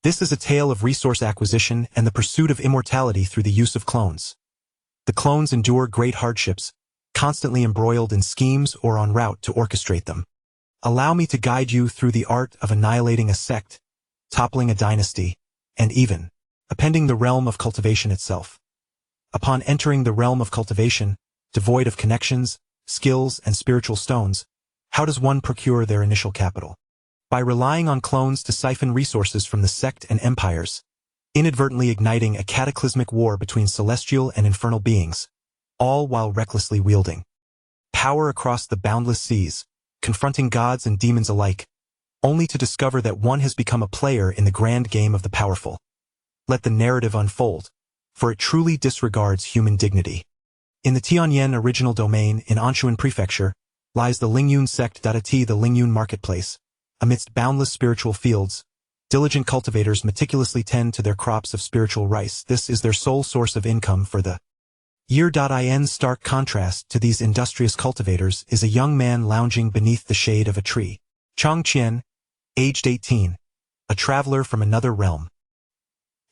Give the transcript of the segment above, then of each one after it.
This is a tale of resource acquisition and the pursuit of immortality through the use of clones. The clones endure great hardships, constantly embroiled in schemes or en route to orchestrate them. Allow me to guide you through the art of annihilating a sect, toppling a dynasty, and even appending the realm of cultivation itself. Upon entering the realm of cultivation, devoid of connections, skills, and spiritual stones, how does one procure their initial capital? By relying on clones to siphon resources from the sect and empires, inadvertently igniting a cataclysmic war between celestial and infernal beings, all while recklessly wielding power across the boundless seas, confronting gods and demons alike, only to discover that one has become a player in the grand game of the powerful. Let the narrative unfold, for it truly disregards human dignity. In the Tianyan original domain in Anshuan Prefecture lies the Lingyun sect. The Lingyun marketplace. Amidst boundless spiritual fields, diligent cultivators meticulously tend to their crops of spiritual rice. This is their sole source of income for the year. In stark contrast to these industrious cultivators is a young man lounging beneath the shade of a tree. Chang Qian, aged 18, a traveler from another realm.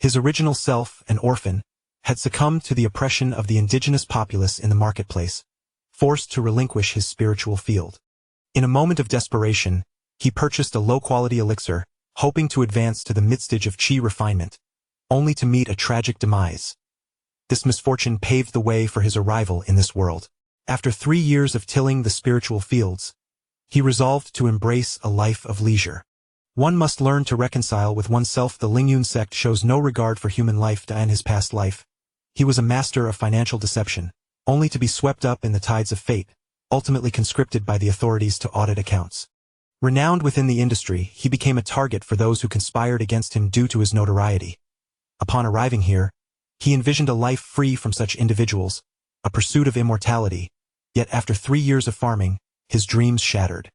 His original self, an orphan, had succumbed to the oppression of the indigenous populace in the marketplace, forced to relinquish his spiritual field. In a moment of desperation, he purchased a low-quality elixir, hoping to advance to the mid-stage of qi refinement, only to meet a tragic demise. This misfortune paved the way for his arrival in this world. After 3 years of tilling the spiritual fields, he resolved to embrace a life of leisure. One must learn to reconcile with oneself. The Lingyun sect shows no regard for human life. In his past life, he was a master of financial deception, only to be swept up in the tides of fate, ultimately conscripted by the authorities to audit accounts. Renowned within the industry, he became a target for those who conspired against him due to his notoriety. Upon arriving here, he envisioned a life free from such individuals, a pursuit of immortality, yet after 3 years of farming, his dreams shattered.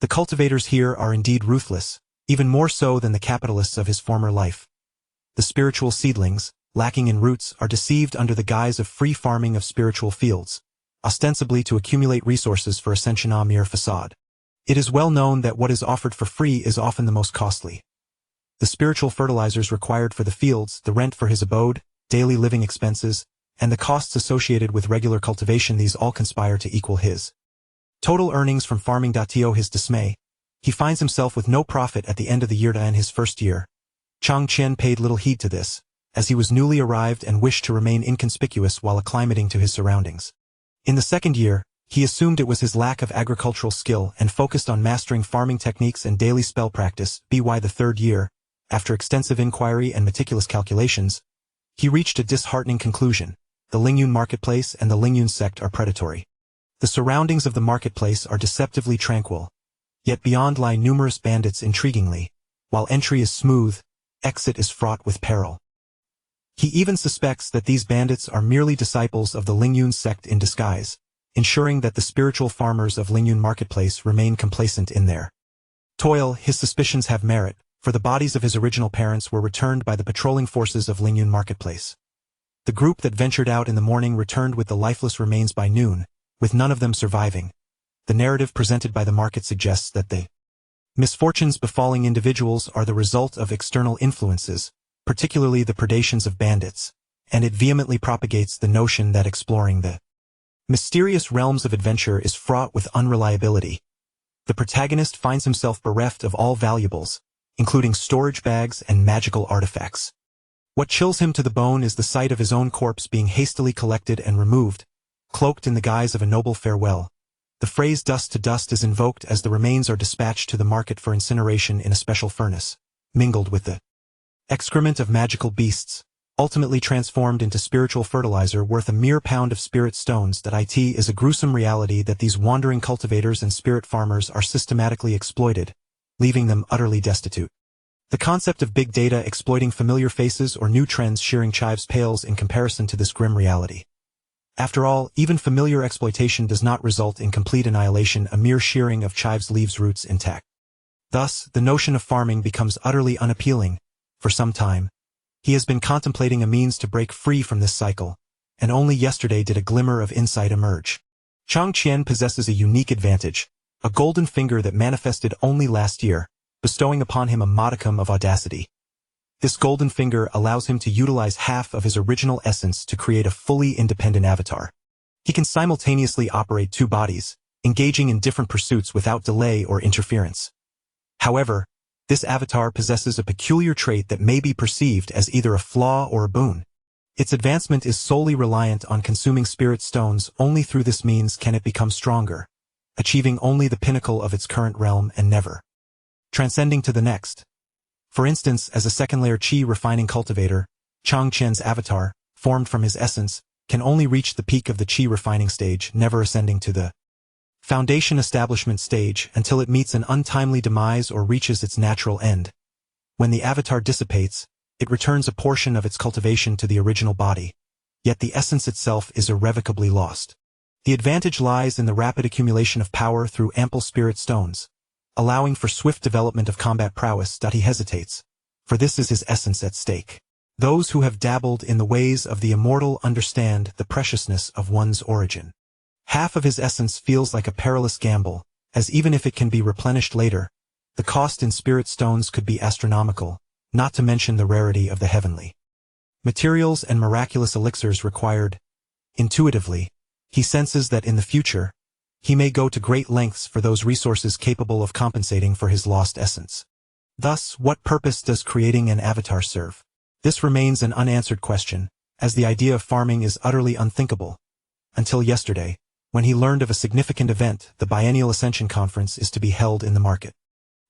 The cultivators here are indeed ruthless, even more so than the capitalists of his former life. The spiritual seedlings, lacking in roots, are deceived under the guise of free farming of spiritual fields, ostensibly to accumulate resources for ascension. A mere facade. It is well known that what is offered for free is often the most costly. The spiritual fertilizers required for the fields, the rent for his abode, daily living expenses, and the costs associated with regular cultivation, these all conspire to equal his total earnings from farming. To his dismay, he finds himself with no profit at the end of the year. In his first year, Chang Qian paid little heed to this, as he was newly arrived and wished to remain inconspicuous while acclimating to his surroundings. In the second year, he assumed it was his lack of agricultural skill and focused on mastering farming techniques and daily spell practice. By the third year, after extensive inquiry and meticulous calculations, he reached a disheartening conclusion. The Lingyun marketplace and the Lingyun sect are predatory. The surroundings of the marketplace are deceptively tranquil, yet beyond lie numerous bandits. Intriguingly, while entry is smooth, exit is fraught with peril. He even suspects that these bandits are merely disciples of the Lingyun sect in disguise, ensuring that the spiritual farmers of Lingyun marketplace remain complacent in their toil. His suspicions have merit, for the bodies of his original parents were returned by the patrolling forces of Lingyun marketplace. The group that ventured out in the morning returned with the lifeless remains by noon, with none of them surviving. The narrative presented by the market suggests that the misfortunes befalling individuals are the result of external influences, particularly the predations of bandits, and it vehemently propagates the notion that exploring the mysterious realms of adventure is fraught with unreliability. The protagonist finds himself bereft of all valuables, including storage bags and magical artifacts. What chills him to the bone is the sight of his own corpse being hastily collected and removed, cloaked in the guise of a noble farewell. The phrase "dust to dust" is invoked as the remains are dispatched to the market for incineration in a special furnace, mingled with the excrement of magical beasts, ultimately transformed into spiritual fertilizer worth a mere pound of spirit stones. That it is a gruesome reality that these wandering cultivators and spirit farmers are systematically exploited, leaving them utterly destitute. The concept of big data exploiting familiar faces or new trends shearing chives pales in comparison to this grim reality. After all, even familiar exploitation does not result in complete annihilation. A mere shearing of chives leaves roots intact. Thus, the notion of farming becomes utterly unappealing. For some time, he has been contemplating a means to break free from this cycle, and only yesterday did a glimmer of insight emerge. Chang Qian possesses a unique advantage, a golden finger that manifested only last year, bestowing upon him a modicum of audacity. This golden finger allows him to utilize half of his original essence to create a fully independent avatar. He can simultaneously operate two bodies, engaging in different pursuits without delay or interference. However, this avatar possesses a peculiar trait that may be perceived as either a flaw or a boon. Its advancement is solely reliant on consuming spirit stones. Only through this means can it become stronger, achieving only the pinnacle of its current realm and never transcending to the next. For instance, as a second-layer Qi refining cultivator, Chang Qian's avatar, formed from his essence, can only reach the peak of the Qi refining stage, never ascending to the foundation establishment stage until it meets an untimely demise or reaches its natural end. When the avatar dissipates, it returns a portion of its cultivation to the original body, yet the essence itself is irrevocably lost. The advantage lies in the rapid accumulation of power through ample spirit stones, allowing for swift development of combat prowess. He hesitates, for this is his essence at stake. Those who have dabbled in the ways of the immortal understand the preciousness of one's origin. Half of his essence feels like a perilous gamble, as even if it can be replenished later, the cost in spirit stones could be astronomical, not to mention the rarity of the heavenly materials and miraculous elixirs required. Intuitively, he senses that in the future, he may go to great lengths for those resources capable of compensating for his lost essence. Thus, what purpose does creating an avatar serve? This remains an unanswered question, as the idea of farming is utterly unthinkable. Until yesterday, when he learned of a significant event, the Biennial Ascension Conference is to be held in the market.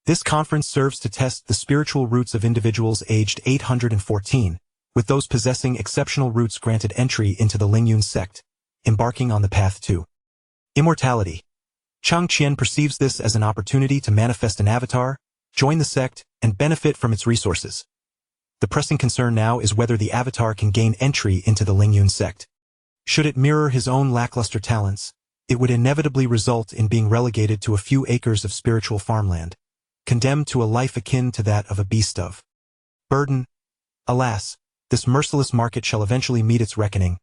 This conference serves to test the spiritual roots of individuals aged 814, with those possessing exceptional roots granted entry into the Lingyun sect, embarking on the path to immortality. Chang Qian perceives this as an opportunity to manifest an avatar, join the sect, and benefit from its resources. The pressing concern now is whether the avatar can gain entry into the Lingyun sect. Should it mirror his own lackluster talents, it would inevitably result in being relegated to a few acres of spiritual farmland, condemned to a life akin to that of a beast of burden. Alas, this merciless market shall eventually meet its reckoning,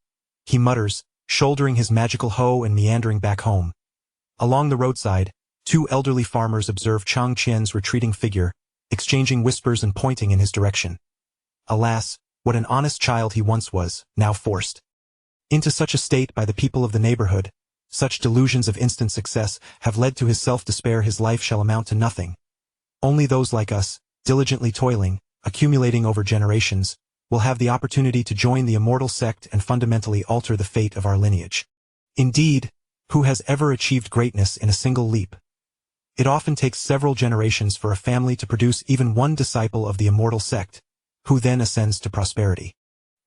he mutters, shouldering his magical hoe and meandering back home. Along the roadside, two elderly farmers observe Chang Qian's retreating figure, exchanging whispers and pointing in his direction. Alas, what an honest child he once was, now forced into such a state by the people of the neighborhood. Such delusions of instant success have led to his self-despair. His life shall amount to nothing. Only those like us, diligently toiling, accumulating over generations, will have the opportunity to join the immortal sect and fundamentally alter the fate of our lineage. Indeed, who has ever achieved greatness in a single leap? It often takes several generations for a family to produce even one disciple of the immortal sect, who then ascends to prosperity.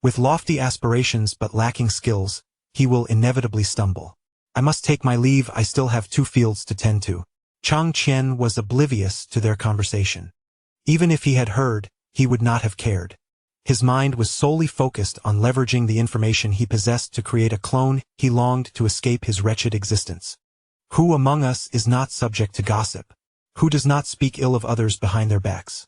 With lofty aspirations but lacking skills, he will inevitably stumble. I must take my leave. I still have 2 fields to tend to. Chang Qian was oblivious to their conversation. Even if he had heard, he would not have cared. His mind was solely focused on leveraging the information he possessed to create a clone. He longed to escape his wretched existence. Who among us is not subject to gossip? Who does not speak ill of others behind their backs?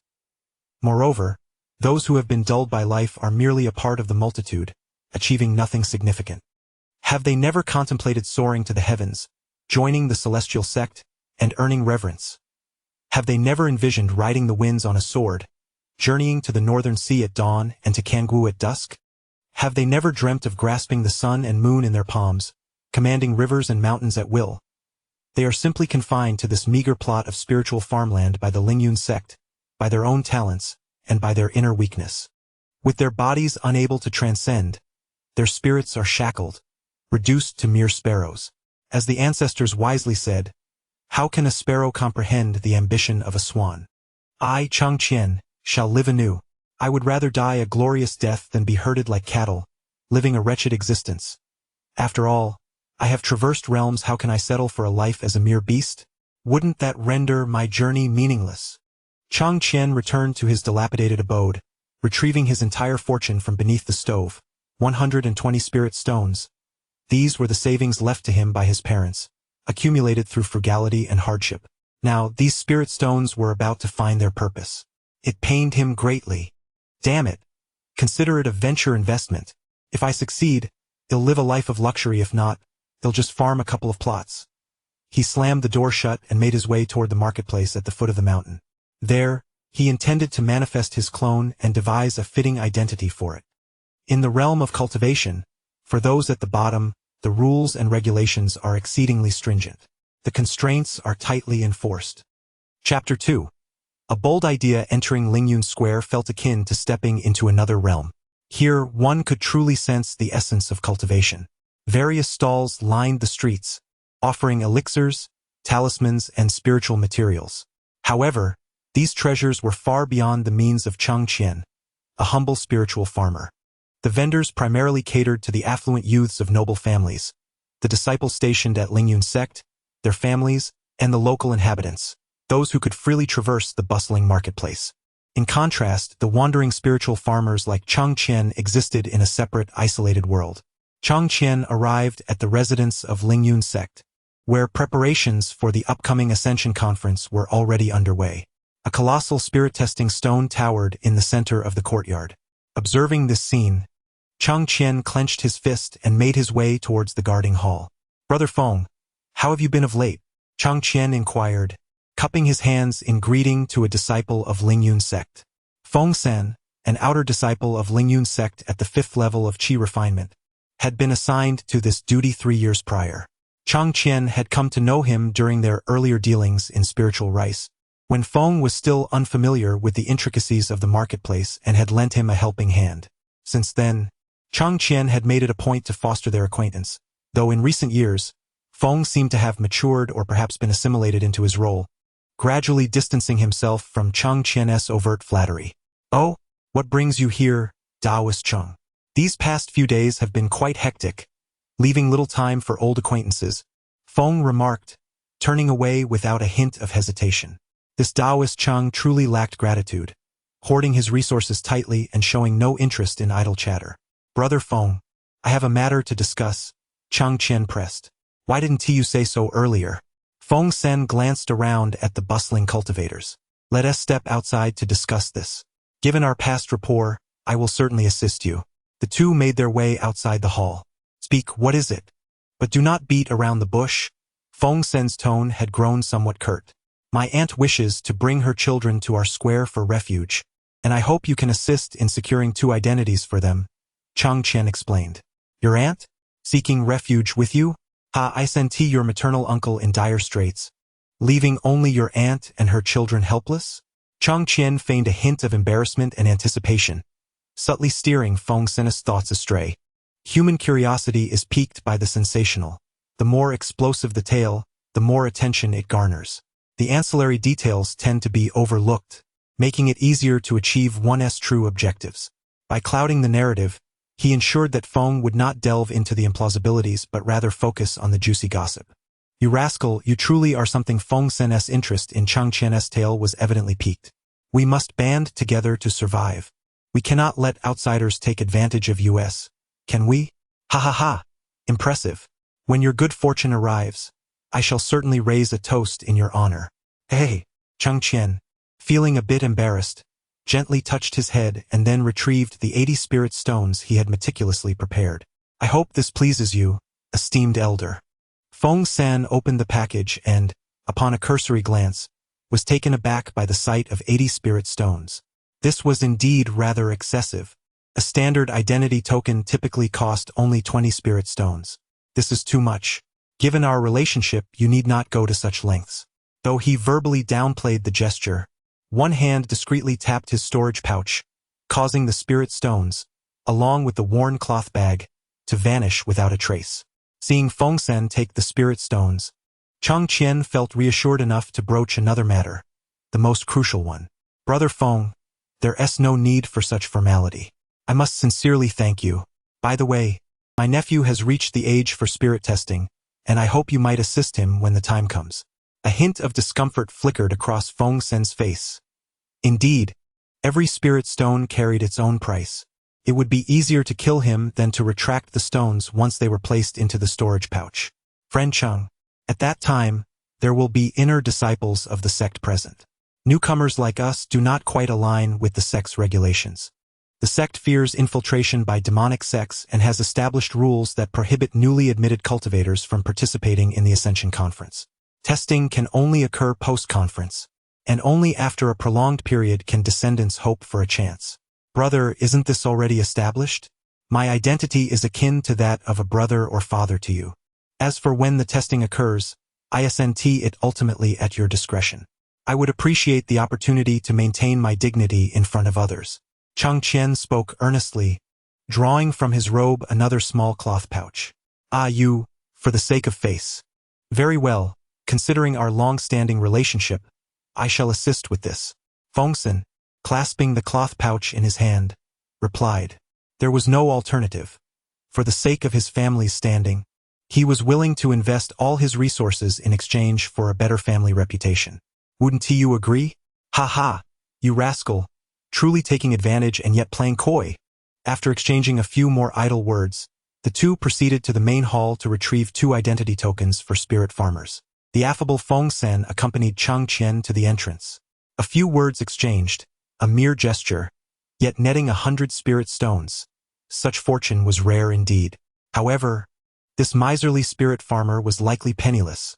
Moreover, those who have been dulled by life are merely a part of the multitude, achieving nothing significant. Have they never contemplated soaring to the heavens, joining the celestial sect, and earning reverence? Have they never envisioned riding the winds on a sword, journeying to the northern sea at dawn and to Kanggu at dusk? Have they never dreamt of grasping the sun and moon in their palms, commanding rivers and mountains at will? They are simply confined to this meager plot of spiritual farmland by the Lingyun sect, by their own talents, and by their inner weakness. With their bodies unable to transcend, their spirits are shackled, reduced to mere sparrows. As the ancestors wisely said, how can a sparrow comprehend the ambition of a swan? I, Chang Qian, shall live anew. I would rather die a glorious death than be herded like cattle, living a wretched existence. After all, I have traversed realms. How can I settle for a life as a mere beast? Wouldn't that render my journey meaningless? Chang Qian returned to his dilapidated abode, retrieving his entire fortune from beneath the stove, 120 spirit stones. These were the savings left to him by his parents, accumulated through frugality and hardship. Now, these spirit stones were about to find their purpose. It pained him greatly. Damn it. Consider it a venture investment. If I succeed, he'll live a life of luxury. If not, he'll just farm a couple of plots. He slammed the door shut and made his way toward the marketplace at the foot of the mountain. There, He intended to manifest his clone and devise a fitting identity for it. In the realm of cultivation, for those at the bottom, the rules and regulations are exceedingly stringent. The constraints are tightly enforced. Chapter 2. A bold idea entering Lingyun Square felt akin to stepping into another realm. Here, one could truly sense the essence of cultivation. Various stalls lined the streets, offering elixirs, talismans, and spiritual materials. However, these treasures were far beyond the means of Chang Qian, a humble spiritual farmer. The vendors primarily catered to the affluent youths of noble families, the disciples stationed at Lingyun sect, their families, and the local inhabitants, those who could freely traverse the bustling marketplace. In contrast, the wandering spiritual farmers like Chang Qian existed in a separate, isolated world. Chang Qian arrived at the residence of Lingyun sect, where preparations for the upcoming Ascension Conference were already underway. A colossal spirit-testing stone towered in the center of the courtyard. Observing this scene, Chang Qian clenched his fist and made his way towards the guarding hall. "Brother Feng, how have you been of late?" Chang Qian inquired, cupping his hands in greeting to a disciple of Lingyun sect. Feng San, an outer disciple of Lingyun sect at the 5th level of Qi refinement, had been assigned to this duty 3 years prior. Chang Qian had come to know him during their earlier dealings in spiritual rice, when Feng was still unfamiliar with the intricacies of the marketplace and had lent him a helping hand. Since then, Chang Qian had made it a point to foster their acquaintance, though in recent years, Feng seemed to have matured or perhaps been assimilated into his role, gradually distancing himself from Chang Qian's overt flattery. "Oh, what brings you here, Taoist Cheng? These past few days have been quite hectic, leaving little time for old acquaintances," Feng remarked, turning away without a hint of hesitation. This Taoist Cheng truly lacked gratitude, hoarding his resources tightly and showing no interest in idle chatter. "Brother Feng, I have a matter to discuss," Chang Qian pressed. "Why didn't you say so earlier?" Feng Sen glanced around at the bustling cultivators. "Let us step outside to discuss this. Given our past rapport, I will certainly assist you." The two made their way outside the hall. "Speak, what is it? But do not beat around the bush." Feng Sen's tone had grown somewhat curt. "My aunt wishes to bring her children to our square for refuge, and I hope you can assist in securing 2 identities for them," Chang Qian explained. "Your aunt? Seeking refuge with you? I sent your maternal uncle in dire straits, leaving only your aunt and her children helpless?" Chang Qian feigned a hint of embarrassment and anticipation, subtly steering Feng Sen's thoughts astray. Human curiosity is piqued by the sensational. The more explosive the tale, the more attention it garners. The ancillary details tend to be overlooked, making it easier to achieve one's true objectives. By clouding the narrative, he ensured that Feng would not delve into the implausibilities but rather focus on the juicy gossip. "You rascal, you truly are something." Feng Sen's interest in Chang Qian's tale was evidently piqued. "We must band together to survive. We cannot let outsiders take advantage of us, can we? Ha ha ha. Impressive. When your good fortune arrives, I shall certainly raise a toast in your honor." "Hey," Chang Qian, feeling a bit embarrassed, gently touched his head and then retrieved the 80 spirit stones he had meticulously prepared. "I hope this pleases you, esteemed elder." Feng San opened the package and, upon a cursory glance, was taken aback by the sight of 80 spirit stones. This was indeed rather excessive. A standard identity token typically cost only 20 spirit stones. "This is too much. Given our relationship, you need not go to such lengths." Though he verbally downplayed the gesture, one hand discreetly tapped his storage pouch, causing the spirit stones, along with the worn cloth bag, to vanish without a trace. Seeing Feng Sen take the spirit stones, Chang Qian felt reassured enough to broach another matter, the most crucial one. "Brother Feng, there's no need for such formality. I must sincerely thank you. By the way, my nephew has reached the age for spirit testing, and I hope you might assist him when the time comes." A hint of discomfort flickered across Feng Sen's face. Indeed, every spirit stone carried its own price. It would be easier to kill him than to retract the stones once they were placed into the storage pouch. "Friend Cheng, at that time, there will be inner disciples of the sect present. Newcomers like us do not quite align with the sect's regulations. The sect fears infiltration by demonic sects and has established rules that prohibit newly admitted cultivators from participating in the Ascension Conference. Testing can only occur post-conference. and only after a prolonged period can descendants hope for a chance. Brother, isn't this already established? My identity is akin to that of a brother or father to you. As for when the testing occurs, I assent it ultimately at your discretion. I would appreciate the opportunity to maintain my dignity in front of others. Chang Qian spoke earnestly, drawing from his robe another small cloth pouch. Ah, you, for the sake of face. Very well, considering our long-standing relationship, I shall assist with this. Fengsen, clasping the cloth pouch in his hand, replied. There was no alternative. For the sake of his family's standing, he was willing to invest all his resources in exchange for a better family reputation. Wouldn't you agree? Ha ha, you rascal, truly taking advantage and yet playing coy. After exchanging a few more idle words, the two proceeded to the main hall to retrieve 2 identity tokens for spirit farmers. The affable Feng Sen accompanied Chang Qian to the entrance. A few words exchanged, a mere gesture, yet netting 100 spirit stones. Such fortune was rare indeed. However, this miserly spirit farmer was likely penniless.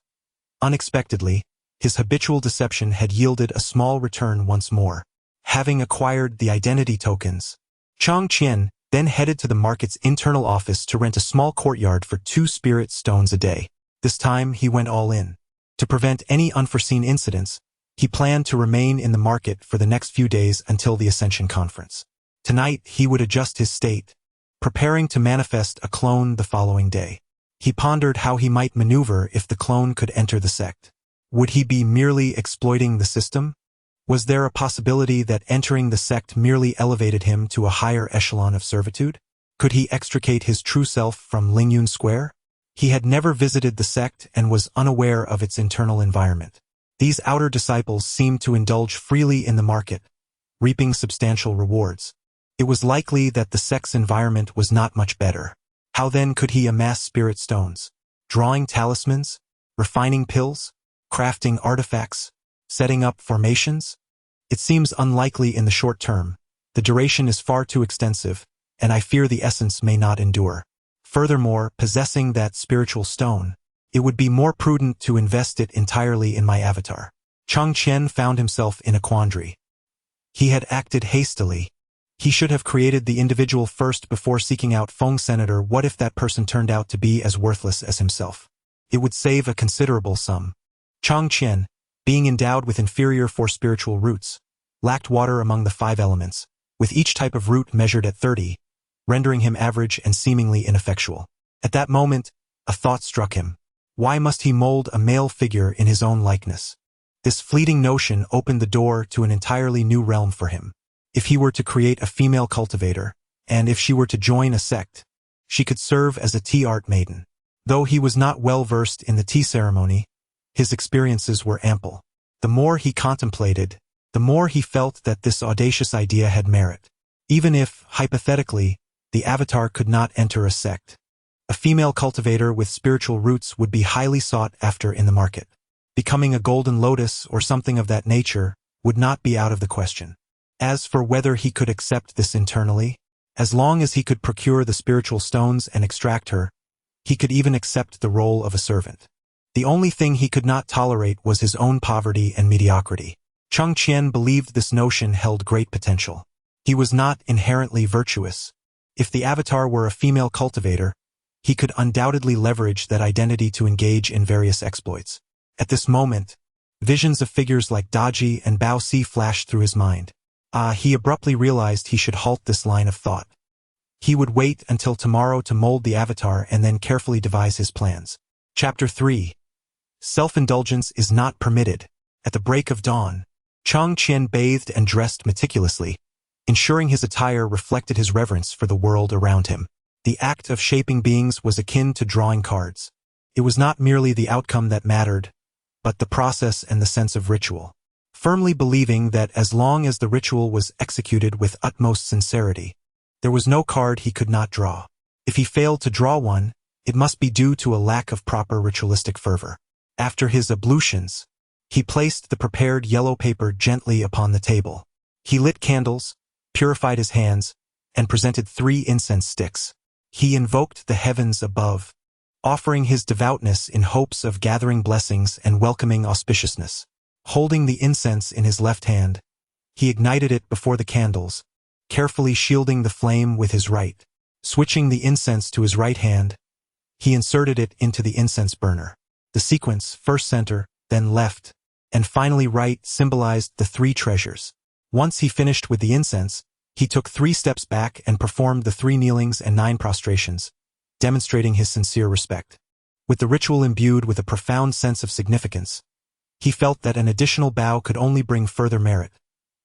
Unexpectedly, his habitual deception had yielded a small return once more. Having acquired the identity tokens, Chang Qian then headed to the market's internal office to rent a small courtyard for 2 spirit stones a day. This time he went all in. To prevent any unforeseen incidents, he planned to remain in the market for the next few days until the Ascension Conference. Tonight he would adjust his state, preparing to manifest a clone the following day. He pondered how he might maneuver if the clone could enter the sect. Would he be merely exploiting the system? Was there a possibility that entering the sect merely elevated him to a higher echelon of servitude? Could he extricate his true self from Lingyun Square? He had never visited the sect and was unaware of its internal environment. These outer disciples seemed to indulge freely in the market, reaping substantial rewards. It was likely that the sect's environment was not much better. How then could he amass spirit stones? Drawing talismans? Refining pills? Crafting artifacts? Setting up formations? It seems unlikely in the short term. The duration is far too extensive, and I fear the essence may not endure. Furthermore, possessing that spiritual stone, it would be more prudent to invest it entirely in my avatar. Chang Qian found himself in a quandary. He had acted hastily. He should have created the individual first before seeking out Feng Senator. What if that person turned out to be as worthless as himself? It would save a considerable sum. Chang Qian, being endowed with inferior 4 spiritual roots, lacked water among the 5 elements, with each type of root measured at 30, rendering him average and seemingly ineffectual. At that moment, a thought struck him. Why must he mold a male figure in his own likeness? This fleeting notion opened the door to an entirely new realm for him. If he were to create a female cultivator, and if she were to join a sect, she could serve as a tea art maiden. Though he was not well versed in the tea ceremony, his experiences were ample. The more he contemplated, the more he felt that this audacious idea had merit. Even if, hypothetically, the avatar could not enter a sect, a female cultivator with spiritual roots would be highly sought after in the market. Becoming a golden lotus or something of that nature would not be out of the question. As for whether he could accept this internally, as long as he could procure the spiritual stones and extract her, he could even accept the role of a servant. The only thing he could not tolerate was his own poverty and mediocrity. Chang Qian believed this notion held great potential. He was not inherently virtuous. If the avatar were a female cultivator, he could undoubtedly leverage that identity to engage in various exploits. At this moment, visions of figures like Daji and Bao Si flashed through his mind. He abruptly realized he should halt this line of thought. He would wait until tomorrow to mold the avatar and then carefully devise his plans. Chapter 3. Self-indulgence is not permitted. At the break of dawn, Chang Qian bathed and dressed meticulously, ensuring his attire reflected his reverence for the world around him. The act of shaping beings was akin to drawing cards. It was not merely the outcome that mattered, but the process and the sense of ritual. Firmly believing that as long as the ritual was executed with utmost sincerity, there was no card he could not draw. If he failed to draw one, it must be due to a lack of proper ritualistic fervor. After his ablutions, he placed the prepared yellow paper gently upon the table. He lit candles, purified his hands, and presented 3 incense sticks. He invoked the heavens above, offering his devoutness in hopes of gathering blessings and welcoming auspiciousness. Holding the incense in his left hand, he ignited it before the candles, carefully shielding the flame with his right. Switching the incense to his right hand, he inserted it into the incense burner. The sequence, first center, then left, and finally right, symbolized the three treasures. Once he finished with the incense, he took 3 steps back and performed the 3 kneelings and 9 prostrations, demonstrating his sincere respect. With the ritual imbued with a profound sense of significance, he felt that an additional bow could only bring further merit.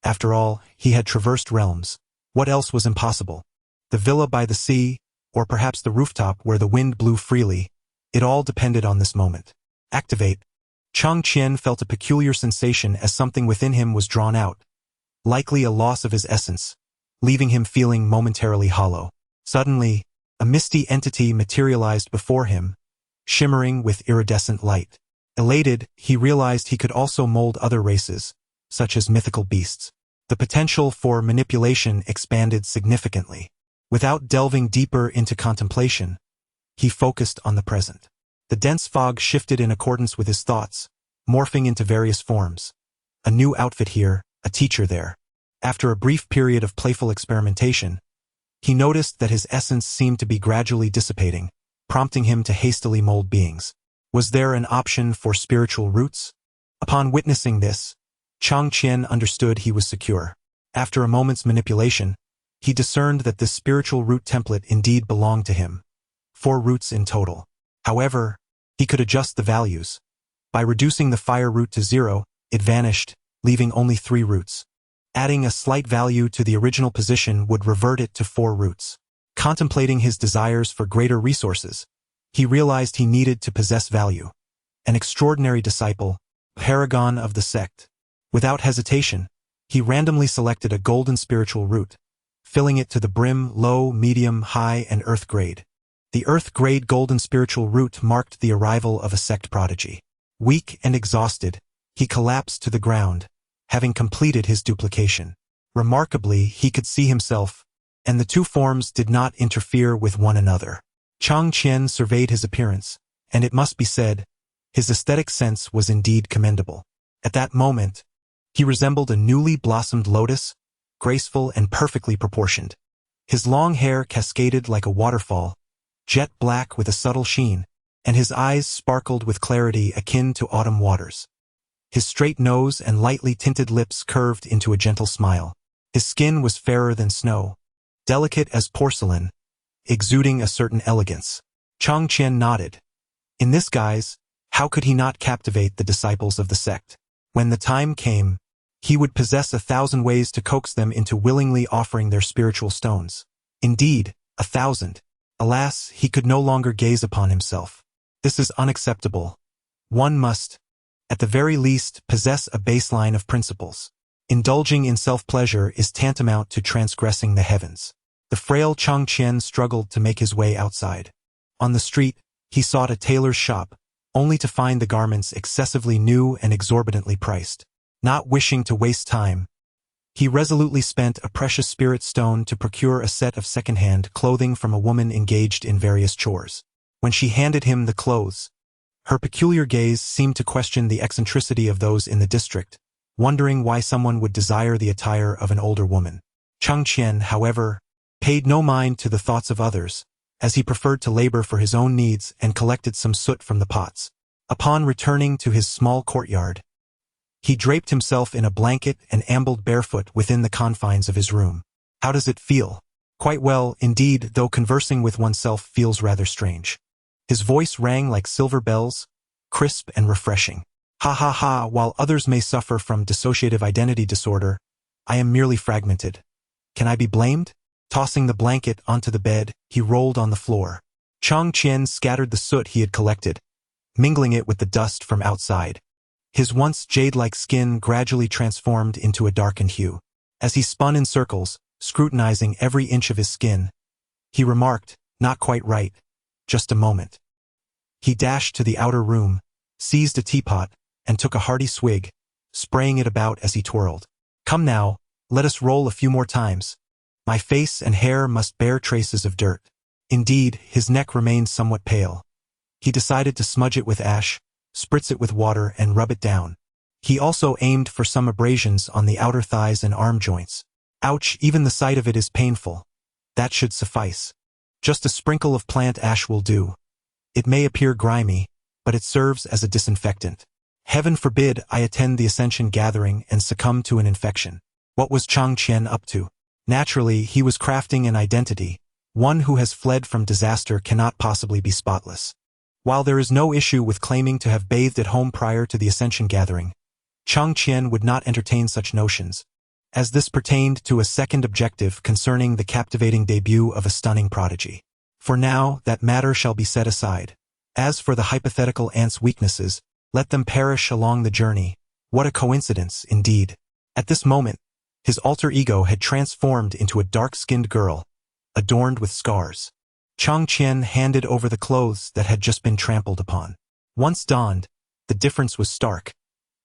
After all, he had traversed realms. What else was impossible? The villa by the sea, or perhaps the rooftop where the wind blew freely, it all depended on this moment. Activate. Chang Qian felt a peculiar sensation as something within him was drawn out, likely a loss of his essence, leaving him feeling momentarily hollow. Suddenly, a misty entity materialized before him, shimmering with iridescent light. Elated, he realized he could also mold other races, such as mythical beasts. The potential for manipulation expanded significantly. Without delving deeper into contemplation, he focused on the present. The dense fog shifted in accordance with his thoughts, morphing into various forms. A new outfit here, a teacher there. After a brief period of playful experimentation, he noticed that his essence seemed to be gradually dissipating, prompting him to hastily mold beings. Was there an option for spiritual roots? Upon witnessing this, Chang Qian understood he was secure. After a moment's manipulation, he discerned that this spiritual root template indeed belonged to him. 4 roots in total. However, he could adjust the values. By reducing the fire root to 0, it vanished, leaving only 3 roots. Adding a slight value to the original position would revert it to 4 roots. Contemplating his desires for greater resources, he realized he needed to possess value. An extraordinary disciple, paragon of the sect. Without hesitation, he randomly selected a golden spiritual root, filling it to the brim, low, medium, high, and earth grade. The earth grade golden spiritual root marked the arrival of a sect prodigy. Weak and exhausted, he collapsed to the ground, having completed his duplication. Remarkably, he could see himself, and the 2 forms did not interfere with one another. Chang Qian surveyed his appearance, and it must be said, his aesthetic sense was indeed commendable. At that moment, he resembled a newly blossomed lotus, graceful and perfectly proportioned. His long hair cascaded like a waterfall, jet black with a subtle sheen, and his eyes sparkled with clarity akin to autumn waters. His straight nose and lightly tinted lips curved into a gentle smile. His skin was fairer than snow, delicate as porcelain, exuding a certain elegance. Chang Qian nodded. In this guise, how could he not captivate the disciples of the sect? When the time came, he would possess 1,000 ways to coax them into willingly offering their spiritual stones. Indeed, 1,000. Alas, he could no longer gaze upon himself. This is unacceptable. One must, at the very least, possess a baseline of principles. Indulging in self-pleasure is tantamount to transgressing the heavens. The frail Chang Qian struggled to make his way outside. On the street, he sought a tailor's shop, only to find the garments excessively new and exorbitantly priced. Not wishing to waste time, he resolutely spent a precious spirit stone to procure a set of second-hand clothing from a woman engaged in various chores. When she handed him the clothes, her peculiar gaze seemed to question the eccentricity of those in the district, wondering why someone would desire the attire of an older woman. Chang Qian, however, paid no mind to the thoughts of others, as he preferred to labor for his own needs and collected some soot from the pots. Upon returning to his small courtyard, he draped himself in a blanket and ambled barefoot within the confines of his room. How does it feel? Quite well, indeed, though conversing with oneself feels rather strange. His voice rang like silver bells, crisp and refreshing. Ha ha ha, while others may suffer from dissociative identity disorder, I am merely fragmented. Can I be blamed? Tossing the blanket onto the bed, he rolled on the floor. Chang Qian scattered the soot he had collected, mingling it with the dust from outside. His once jade-like skin gradually transformed into a darkened hue. As he spun in circles, scrutinizing every inch of his skin, he remarked, "Not quite right. Just a moment." He dashed to the outer room, seized a teapot, and took a hearty swig, spraying it about as he twirled. "Come now, let us roll a few more times. My face and hair must bear traces of dirt." Indeed, his neck remained somewhat pale. He decided to smudge it with ash, spritz it with water, and rub it down. He also aimed for some abrasions on the outer thighs and arm joints. Ouch, even the sight of it is painful. That should suffice. Just a sprinkle of plant ash will do. It may appear grimy, but it serves as a disinfectant. Heaven forbid I attend the Ascension gathering and succumb to an infection. What was Chang Qian up to? Naturally, he was crafting an identity. One who has fled from disaster cannot possibly be spotless. While there is no issue with claiming to have bathed at home prior to the Ascension gathering, Chang Qian would not entertain such notions, as this pertained to a second objective concerning the captivating debut of a stunning prodigy. For now, that matter shall be set aside. As for the hypothetical ant's weaknesses, let them perish along the journey. What a coincidence, indeed. At this moment, his alter ego had transformed into a dark-skinned girl, adorned with scars. Chang Qian handed over the clothes that had just been trampled upon. Once donned, the difference was stark.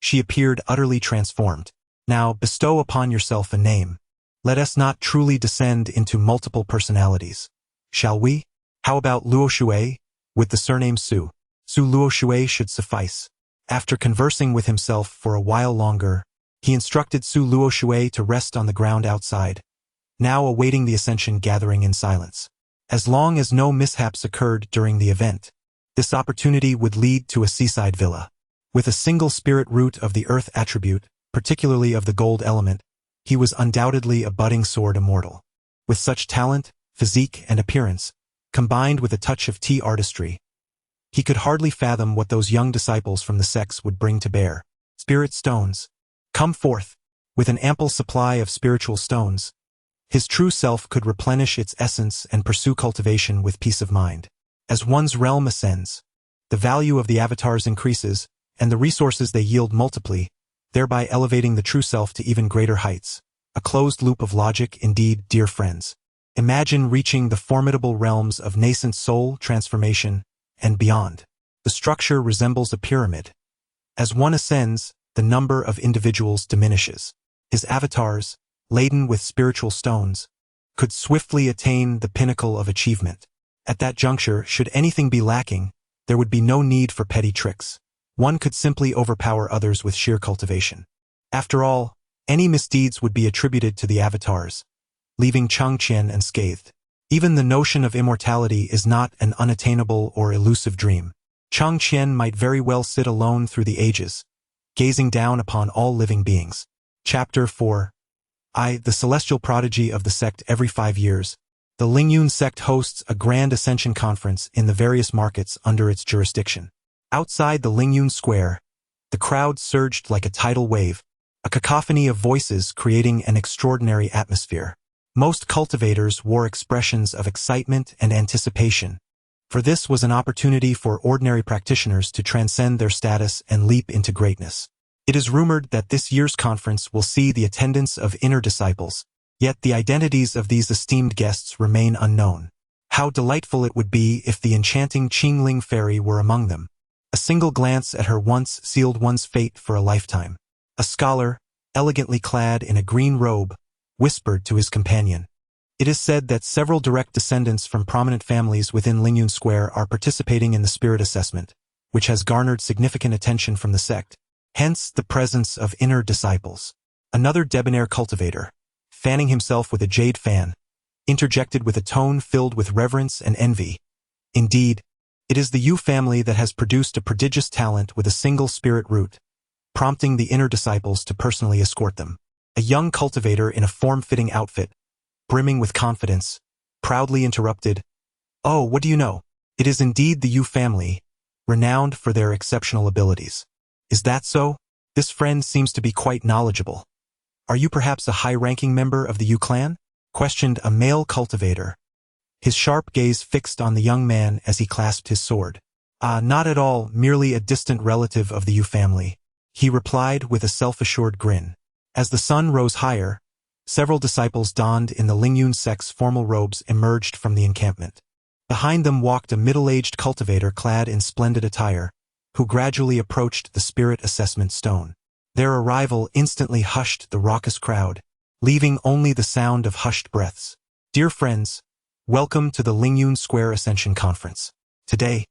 She appeared utterly transformed. Now, bestow upon yourself a name. Let us not truly descend into multiple personalities. Shall we? How about Luo Shui, with the surname Su? Su Luo Shui should suffice. After conversing with himself for a while longer, he instructed Su Luo Shui to rest on the ground outside, now awaiting the Ascension gathering in silence. As long as no mishaps occurred during the event, this opportunity would lead to a seaside villa. With a single spirit root of the earth attribute, particularly of the gold element, he was undoubtedly a budding sword immortal. With such talent, physique, and appearance, combined with a touch of tea artistry, he could hardly fathom what those young disciples from the sects would bring to bear. Spirit stones. Come forth. With an ample supply of spiritual stones, his true self could replenish its essence and pursue cultivation with peace of mind. As one's realm ascends, the value of the avatars increases, and the resources they yield multiply, thereby elevating the true self to even greater heights. A closed loop of logic, indeed, dear friends. Imagine reaching the formidable realms of nascent soul transformation and beyond. The structure resembles a pyramid. As one ascends, the number of individuals diminishes. His avatars, laden with spiritual stones, could swiftly attain the pinnacle of achievement. At that juncture, should anything be lacking, there would be no need for petty tricks. One could simply overpower others with sheer cultivation. After all, any misdeeds would be attributed to the avatars, leaving Chang Qian unscathed. Even the notion of immortality is not an unattainable or elusive dream. Chang Qian might very well sit alone through the ages, gazing down upon all living beings. Chapter 4. The celestial prodigy of the sect. Every 5 years, the Lingyun sect hosts a grand ascension conference in the various markets under its jurisdiction. Outside the Lingyun Square, the crowd surged like a tidal wave, a cacophony of voices creating an extraordinary atmosphere. Most cultivators wore expressions of excitement and anticipation, for this was an opportunity for ordinary practitioners to transcend their status and leap into greatness. It is rumored that this year's conference will see the attendance of inner disciples, yet the identities of these esteemed guests remain unknown. How delightful it would be if the enchanting Qingling fairy were among them. A single glance at her once sealed one's fate for a lifetime. A scholar, elegantly clad in a green robe, whispered to his companion. It is said that several direct descendants from prominent families within Lingyun Square are participating in the spirit assessment, which has garnered significant attention from the sect. Hence the presence of inner disciples. Another debonair cultivator, fanning himself with a jade fan, interjected with a tone filled with reverence and envy. Indeed, it is the Yu family that has produced a prodigious talent with a single spirit root, prompting the inner disciples to personally escort them. A young cultivator in a form-fitting outfit, brimming with confidence, proudly interrupted, "Oh, what do you know? It is indeed the Yu family, renowned for their exceptional abilities." "Is that so? This friend seems to be quite knowledgeable. Are you perhaps a high-ranking member of the Yu clan?" questioned a male cultivator, his sharp gaze fixed on the young man as he clasped his sword. Not at all, merely a distant relative of the Yu family," he replied with a self-assured grin. As the sun rose higher, several disciples donned in the Lingyun sect's formal robes emerged from the encampment. Behind them walked a middle-aged cultivator clad in splendid attire, who gradually approached the spirit assessment stone. Their arrival instantly hushed the raucous crowd, leaving only the sound of hushed breaths. "Dear friends, welcome to the Lingyun Square Ascension Conference. Today,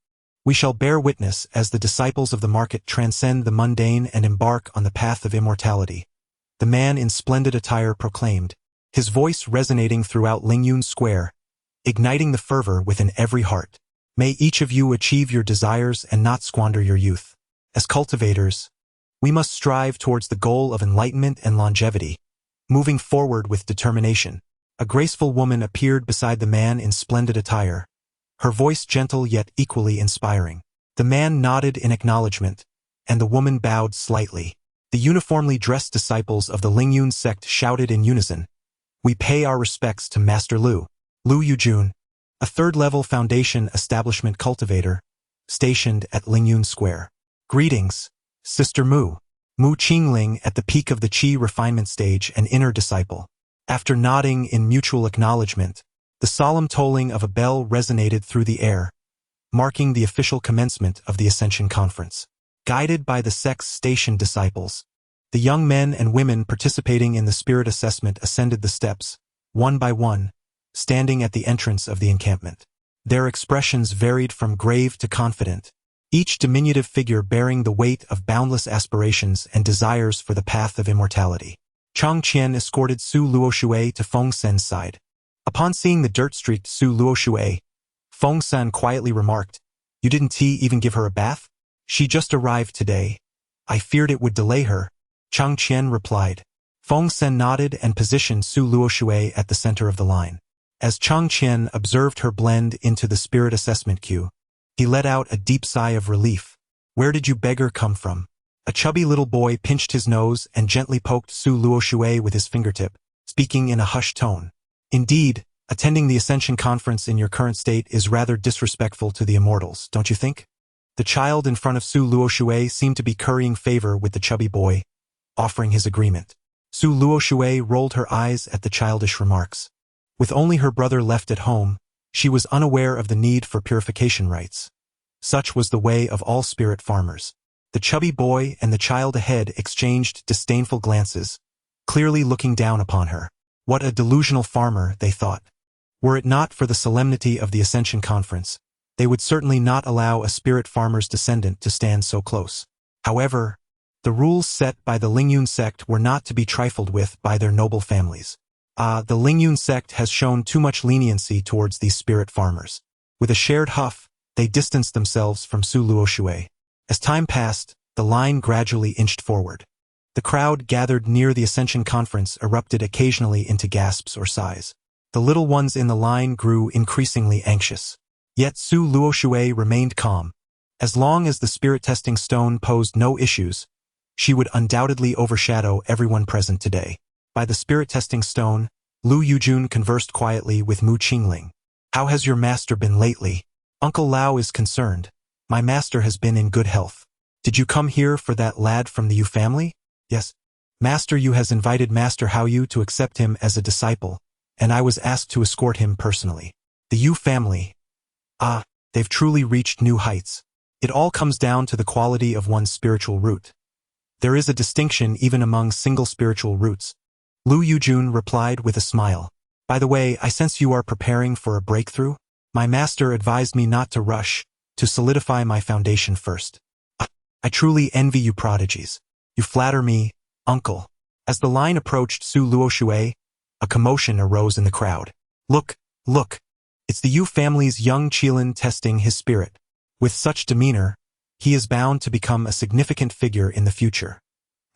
We shall bear witness as the disciples of the market transcend the mundane and embark on the path of immortality. The man in splendid attire proclaimed, his voice resonating throughout Lingyun Square, igniting the fervor within every heart. May each of you achieve your desires and not squander your youth. As cultivators, we must strive towards the goal of enlightenment and longevity, moving forward with determination. A graceful woman appeared beside the man in splendid attire, her voice gentle yet equally inspiring. The man nodded in acknowledgement, and the woman bowed slightly. The uniformly dressed disciples of the Lingyun sect shouted in unison, "We pay our respects to Master Lu Yujun, a third-level foundation establishment cultivator, stationed at Lingyun Square. Greetings, Sister Mu Qingling at the peak of the Qi refinement stage and inner disciple." After nodding in mutual acknowledgement, the solemn tolling of a bell resonated through the air, marking the official commencement of the Ascension Conference. Guided by the sect's stationed disciples, the young men and women participating in the spirit assessment ascended the steps, one by one, standing at the entrance of the encampment. Their expressions varied from grave to confident, each diminutive figure bearing the weight of boundless aspirations and desires for the path of immortality. Chang Qian escorted Su Luoshui to Feng Sen's side. Upon seeing the dirt-streaked Su Luoshui, Feng Sen quietly remarked, "You didn't even give her a bath? She just arrived today. I feared it would delay her." Chang Qian replied. Feng Sen nodded and positioned Su Luoshui at the center of the line. As Chang Qian observed her blend into the spirit assessment queue, he let out a deep sigh of relief. "Where did you beggar come from?" A chubby little boy pinched his nose and gently poked Su Luoshui with his fingertip, speaking in a hushed tone. "Indeed, attending the Ascension Conference in your current state is rather disrespectful to the immortals, don't you think?" The child in front of Su Luoshui seemed to be currying favor with the chubby boy, offering his agreement. Su Luoshui rolled her eyes at the childish remarks. With only her brother left at home, she was unaware of the need for purification rites. Such was the way of all spirit farmers. The chubby boy and the child ahead exchanged disdainful glances, clearly looking down upon her. What a delusional farmer, they thought. Were it not for the solemnity of the Ascension Conference, they would certainly not allow a spirit farmer's descendant to stand so close. However, the rules set by the Lingyun sect were not to be trifled with by their noble families. The Lingyun sect has shown too much leniency towards these spirit farmers. With a shared huff, they distanced themselves from Su Luoshui. As time passed, the line gradually inched forward. The crowd gathered near the Ascension Conference erupted occasionally into gasps or sighs. The little ones in the line grew increasingly anxious. Yet Su Luoshui remained calm. As long as the spirit testing stone posed no issues, she would undoubtedly overshadow everyone present today. By the spirit testing stone, Lu Yujun conversed quietly with Mu Qingling. "How has your master been lately?" "Uncle Lao is concerned. My master has been in good health." "Did you come here for that lad from the Yu family?" "Yes. Master Yu has invited Master Hao Yu to accept him as a disciple, and I was asked to escort him personally." The Yu family. They've truly reached new heights. It all comes down to the quality of one's spiritual root. There is a distinction even among single spiritual roots. Lu Yujun replied with a smile. "By the way, I sense you are preparing for a breakthrough. My master advised me not to rush, to solidify my foundation first. I truly envy you prodigies. You flatter me, uncle." As the line approached Su Luoshui, a commotion arose in the crowd. Look! It's the Yu family's young Qilin testing his spirit. With such demeanor, he is bound to become a significant figure in the future.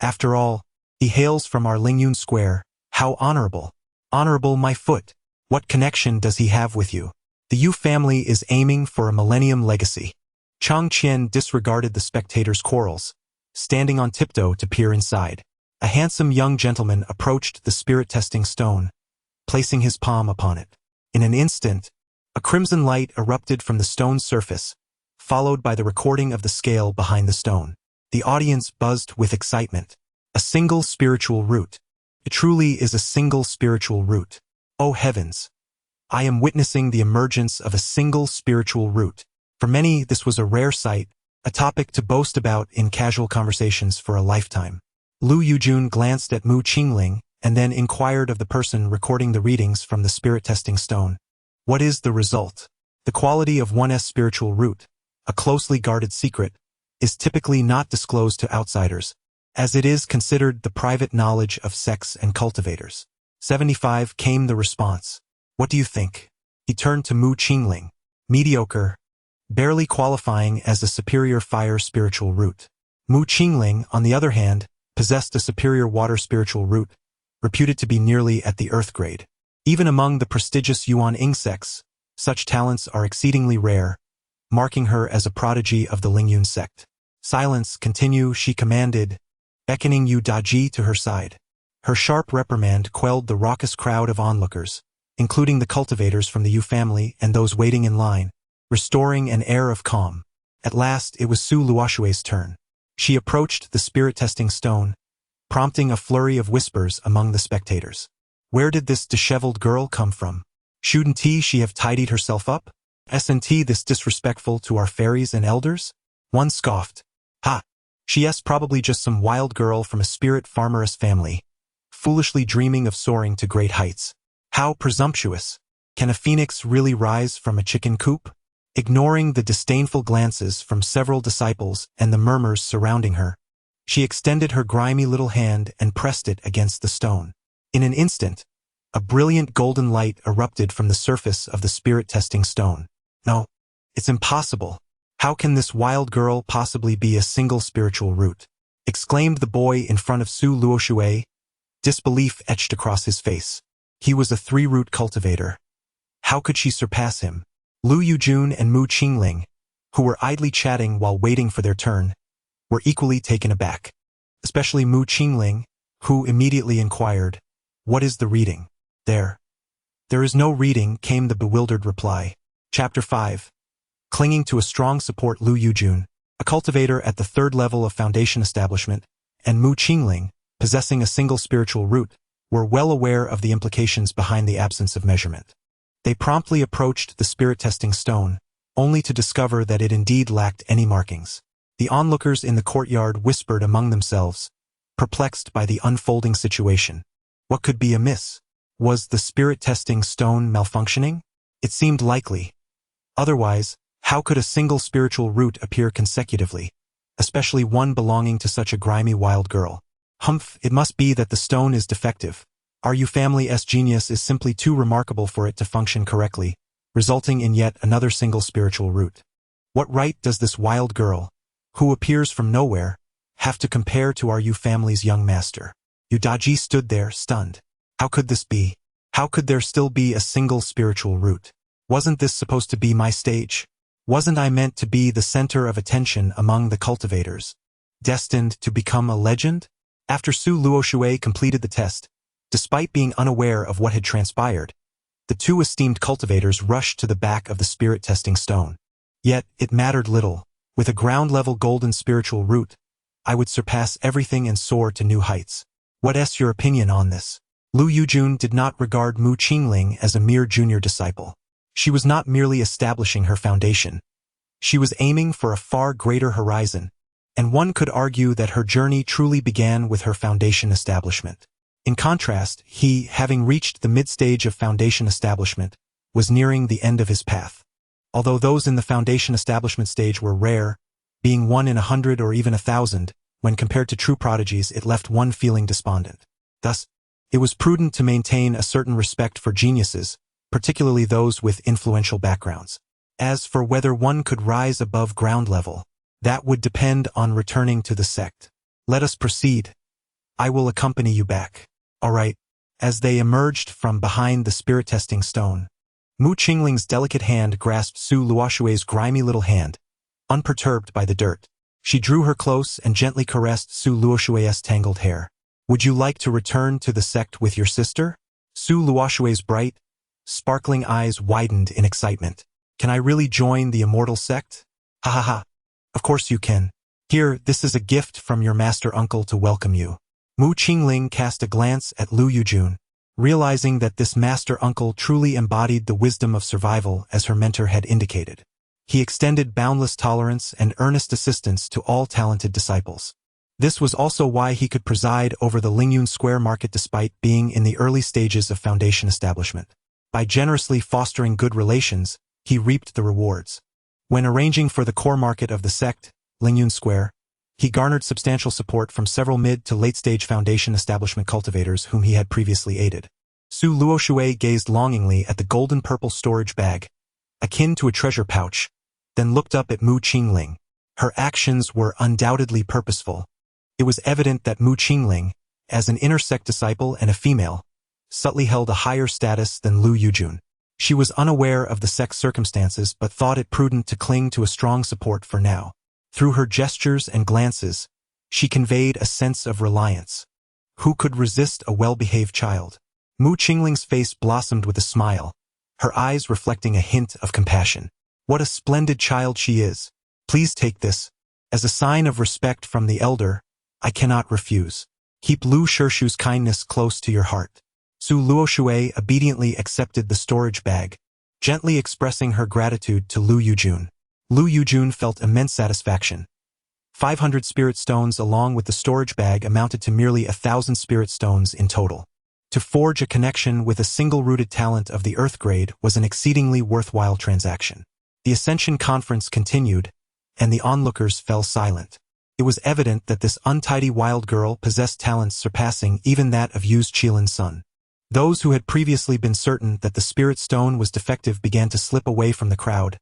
After all, he hails from our Lingyun Square. How honorable! Honorable my foot! What connection does he have with you? The Yu family is aiming for a millennium legacy. Chang Qian disregarded the spectators' quarrels, standing on tiptoe to peer inside. A handsome young gentleman approached the spirit-testing stone, placing his palm upon it. In an instant, a crimson light erupted from the stone's surface, followed by the recording of the scale behind the stone. The audience buzzed with excitement. A single spiritual root. It truly is a single spiritual root. Oh heavens! I am witnessing the emergence of a single spiritual root. For many, this was a rare sight, a topic to boast about in casual conversations for a lifetime. Lu Yujun glanced at Mu Qingling and then inquired of the person recording the readings from the spirit testing stone. "What is the result?" "The quality of 1's spiritual root, a closely guarded secret, is typically not disclosed to outsiders, as it is considered the private knowledge of sects and cultivators. 75 came the response. What do you think? He turned to Mu Qingling. Mediocre, barely qualifying as a superior fire spiritual root. Mu Qingling, on the other hand, possessed a superior water spiritual root, reputed to be nearly at the earth grade. Even among the prestigious Yuan Ying sects, such talents are exceedingly rare, marking her as a prodigy of the Lingyun sect. Silence, continue, she commanded, beckoning Yu Daji to her side. Her sharp reprimand quelled the raucous crowd of onlookers, including the cultivators from the Yu family and those waiting in line, restoring an air of calm. At last, it was Su Luoshue's turn. She approached the spirit-testing stone, prompting a flurry of whispers among the spectators. Where did this disheveled girl come from? Shouldn't she have tidied herself up? Isn't this disrespectful to our fairies and elders? One scoffed. Ha! She's probably just some wild girl from a spirit farmeress family, foolishly dreaming of soaring to great heights. How presumptuous! Can a phoenix really rise from a chicken coop? Ignoring the disdainful glances from several disciples and the murmurs surrounding her, she extended her grimy little hand and pressed it against the stone. In an instant, a brilliant golden light erupted from the surface of the spirit-testing stone. No, it's impossible. How can this wild girl possibly be a single spiritual root? Exclaimed the boy in front of Su Luoshue, disbelief etched across his face. He was a 3-root cultivator. How could she surpass him? Lu Yujun and Mu Qingling, who were idly chatting while waiting for their turn, were equally taken aback. Especially Mu Qingling, who immediately inquired, "What is the reading?" There is no reading, came the bewildered reply. Chapter 5. Clinging to a strong support, Lu Yujun, a cultivator at the 3rd level of foundation establishment, and Mu Qingling, possessing a single spiritual root, were well aware of the implications behind the absence of measurement. They promptly approached the spirit-testing stone, only to discover that it indeed lacked any markings. The onlookers in the courtyard whispered among themselves, perplexed by the unfolding situation. What could be amiss? Was the spirit-testing stone malfunctioning? It seemed likely. Otherwise, how could a single spiritual root appear consecutively, especially one belonging to such a grimy wild girl? Humph, it must be that the stone is defective. Our Yu family's genius is simply too remarkable for it to function correctly, resulting in yet another single spiritual root. What right does this wild girl, who appears from nowhere, have to compare to our Yu family's young master? Yu Daji stood there, stunned. How could this be? How could there still be a single spiritual root? Wasn't this supposed to be my stage? Wasn't I meant to be the center of attention among the cultivators? Destined to become a legend? After Su Luoshue completed the test, despite being unaware of what had transpired, the 2 esteemed cultivators rushed to the back of the spirit-testing stone. Yet, it mattered little. With a ground-level golden spiritual root, I would surpass everything and soar to new heights. What's your opinion on this? Lu Yujun did not regard Mu Qingling as a mere junior disciple. She was not merely establishing her foundation. She was aiming for a far greater horizon, and one could argue that her journey truly began with her foundation establishment. In contrast, he, having reached the mid-stage of foundation establishment, was nearing the end of his path. Although those in the foundation establishment stage were rare, being 1 in 100 or even 1,000, when compared to true prodigies, it left one feeling despondent. Thus, it was prudent to maintain a certain respect for geniuses, particularly those with influential backgrounds. As for whether one could rise above ground level, that would depend on returning to the sect. Let us proceed. I will accompany you back. All right. As they emerged from behind the spirit-testing stone, Mu Qingling's delicate hand grasped Su Luoshue's grimy little hand, unperturbed by the dirt. She drew her close and gently caressed Su Luoshue's tangled hair. Would you like to return to the sect with your sister? Su Luoshue's bright, sparkling eyes widened in excitement. Can I really join the immortal sect? Ha ha ha. Of course you can. Here, this is a gift from your master uncle to welcome you. Mu Qingling cast a glance at Lu Yujun, realizing that this master uncle truly embodied the wisdom of survival as her mentor had indicated. He extended boundless tolerance and earnest assistance to all talented disciples. This was also why he could preside over the Lingyun Square market despite being in the early stages of foundation establishment. By generously fostering good relations, he reaped the rewards. When arranging for the core market of the sect, Lingyun Square, he garnered substantial support from several mid- to late-stage foundation establishment cultivators whom he had previously aided. Su Luoshui gazed longingly at the golden-purple storage bag, akin to a treasure pouch, then looked up at Mu Qingling. Her actions were undoubtedly purposeful. It was evident that Mu Qingling, as an inner sect disciple and a female, subtly held a higher status than Lu Yujun. She was unaware of the sect's circumstances but thought it prudent to cling to a strong support for now. Through her gestures and glances, she conveyed a sense of reliance. Who could resist a well-behaved child? Mu Qingling's face blossomed with a smile, her eyes reflecting a hint of compassion. What a splendid child she is. Please take this. As a sign of respect from the elder, I cannot refuse. Keep Lu Shirshu's kindness close to your heart. Su Luoshui obediently accepted the storage bag, gently expressing her gratitude to Lu Yujun. Lu Yujun felt immense satisfaction. 500 spirit stones along with the storage bag amounted to merely 1,000 spirit stones in total. To forge a connection with a single-rooted talent of the Earth grade was an exceedingly worthwhile transaction. The Ascension Conference continued, and the onlookers fell silent. It was evident that this untidy wild girl possessed talents surpassing even that of Yu's Qilin's son. Those who had previously been certain that the spirit stone was defective began to slip away from the crowd,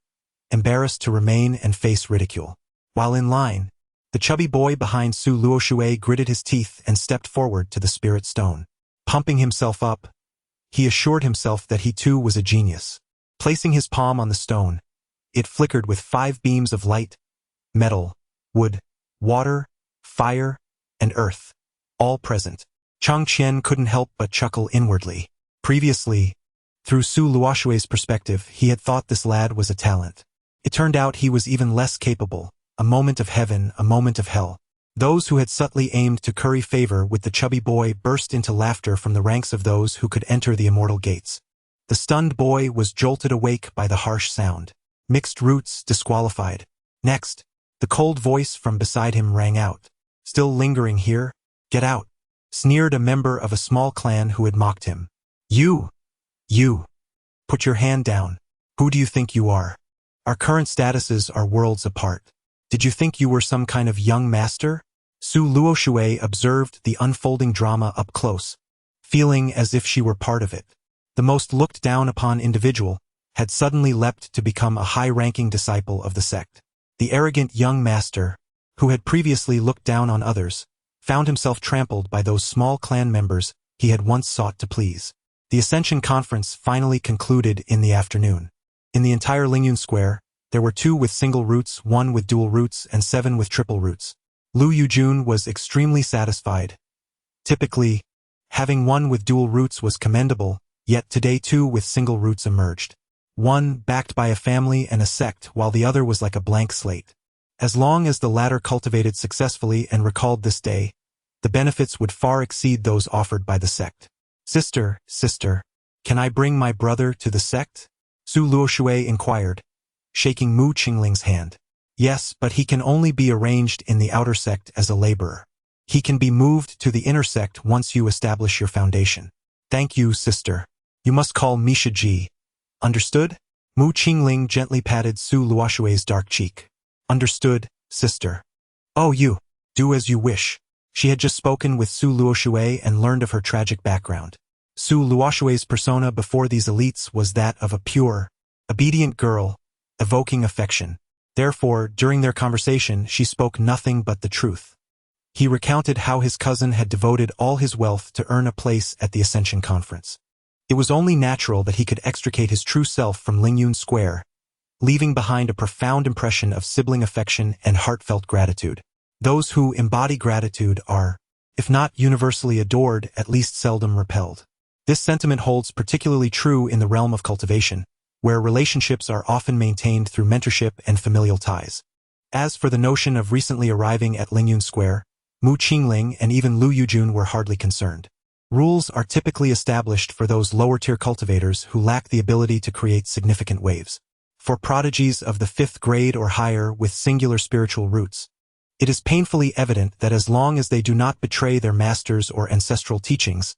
embarrassed to remain and face ridicule. While in line, the chubby boy behind Su Luoshui gritted his teeth and stepped forward to the spirit stone. Pumping himself up, he assured himself that he too was a genius. Placing his palm on the stone, it flickered with 5 beams of light, metal, wood, water, fire, and earth, all present. Chang Qian couldn't help but chuckle inwardly. Previously, through Su Luoshui's perspective, he had thought this lad was a talent. It turned out he was even less capable, a moment of heaven, a moment of hell. Those who had subtly aimed to curry favor with the chubby boy burst into laughter from the ranks of those who could enter the immortal gates. The stunned boy was jolted awake by the harsh sound. Mixed roots disqualified. Next, the cold voice from beside him rang out. Still lingering here? Get out, sneered a member of a small clan who had mocked him. You! Put your hand down. Who do you think you are? Our current statuses are worlds apart. Did you think you were some kind of young master? Su Luoshui observed the unfolding drama up close, feeling as if she were part of it. The most looked down upon individual had suddenly leapt to become a high-ranking disciple of the sect. The arrogant young master, who had previously looked down on others, found himself trampled by those small clan members he had once sought to please. The Ascension Conference finally concluded in the afternoon. In the entire Lingyun Square, there were 2 with single roots, 1 with dual roots, and 7 with triple roots. Lu Yujun was extremely satisfied. Typically, having 1 with dual roots was commendable, yet today 2 with single roots emerged. 1 backed by a family and a sect, while the other was like a blank slate. As long as the latter cultivated successfully and recalled this day, the benefits would far exceed those offered by the sect. Sister, can I bring my brother to the sect? Su Luoshui inquired, shaking Mu Qingling's hand. Yes, but he can only be arranged in the outer sect as a laborer. He can be moved to the inner sect once you establish your foundation. Thank you, sister. You must call Misha Ji. Understood? Mu Qingling gently patted Su Luoshui's dark cheek. Understood, sister. Oh, you. Do as you wish. She had just spoken with Su Luoshui and learned of her tragic background. Su Luoshui's persona before these elites was that of a pure, obedient girl, evoking affection. Therefore, during their conversation, she spoke nothing but the truth. He recounted how his cousin had devoted all his wealth to earn a place at the Ascension Conference. It was only natural that he could extricate his true self from Lingyun Square, leaving behind a profound impression of sibling affection and heartfelt gratitude. Those who embody gratitude are, if not universally adored, at least seldom repelled. This sentiment holds particularly true in the realm of cultivation, where relationships are often maintained through mentorship and familial ties. As for the notion of recently arriving at Lingyun Square, Mu Qingling and even Lu Yujun were hardly concerned. Rules are typically established for those lower-tier cultivators who lack the ability to create significant waves. For prodigies of the 5th grade or higher with singular spiritual roots, it is painfully evident that as long as they do not betray their masters or ancestral teachings,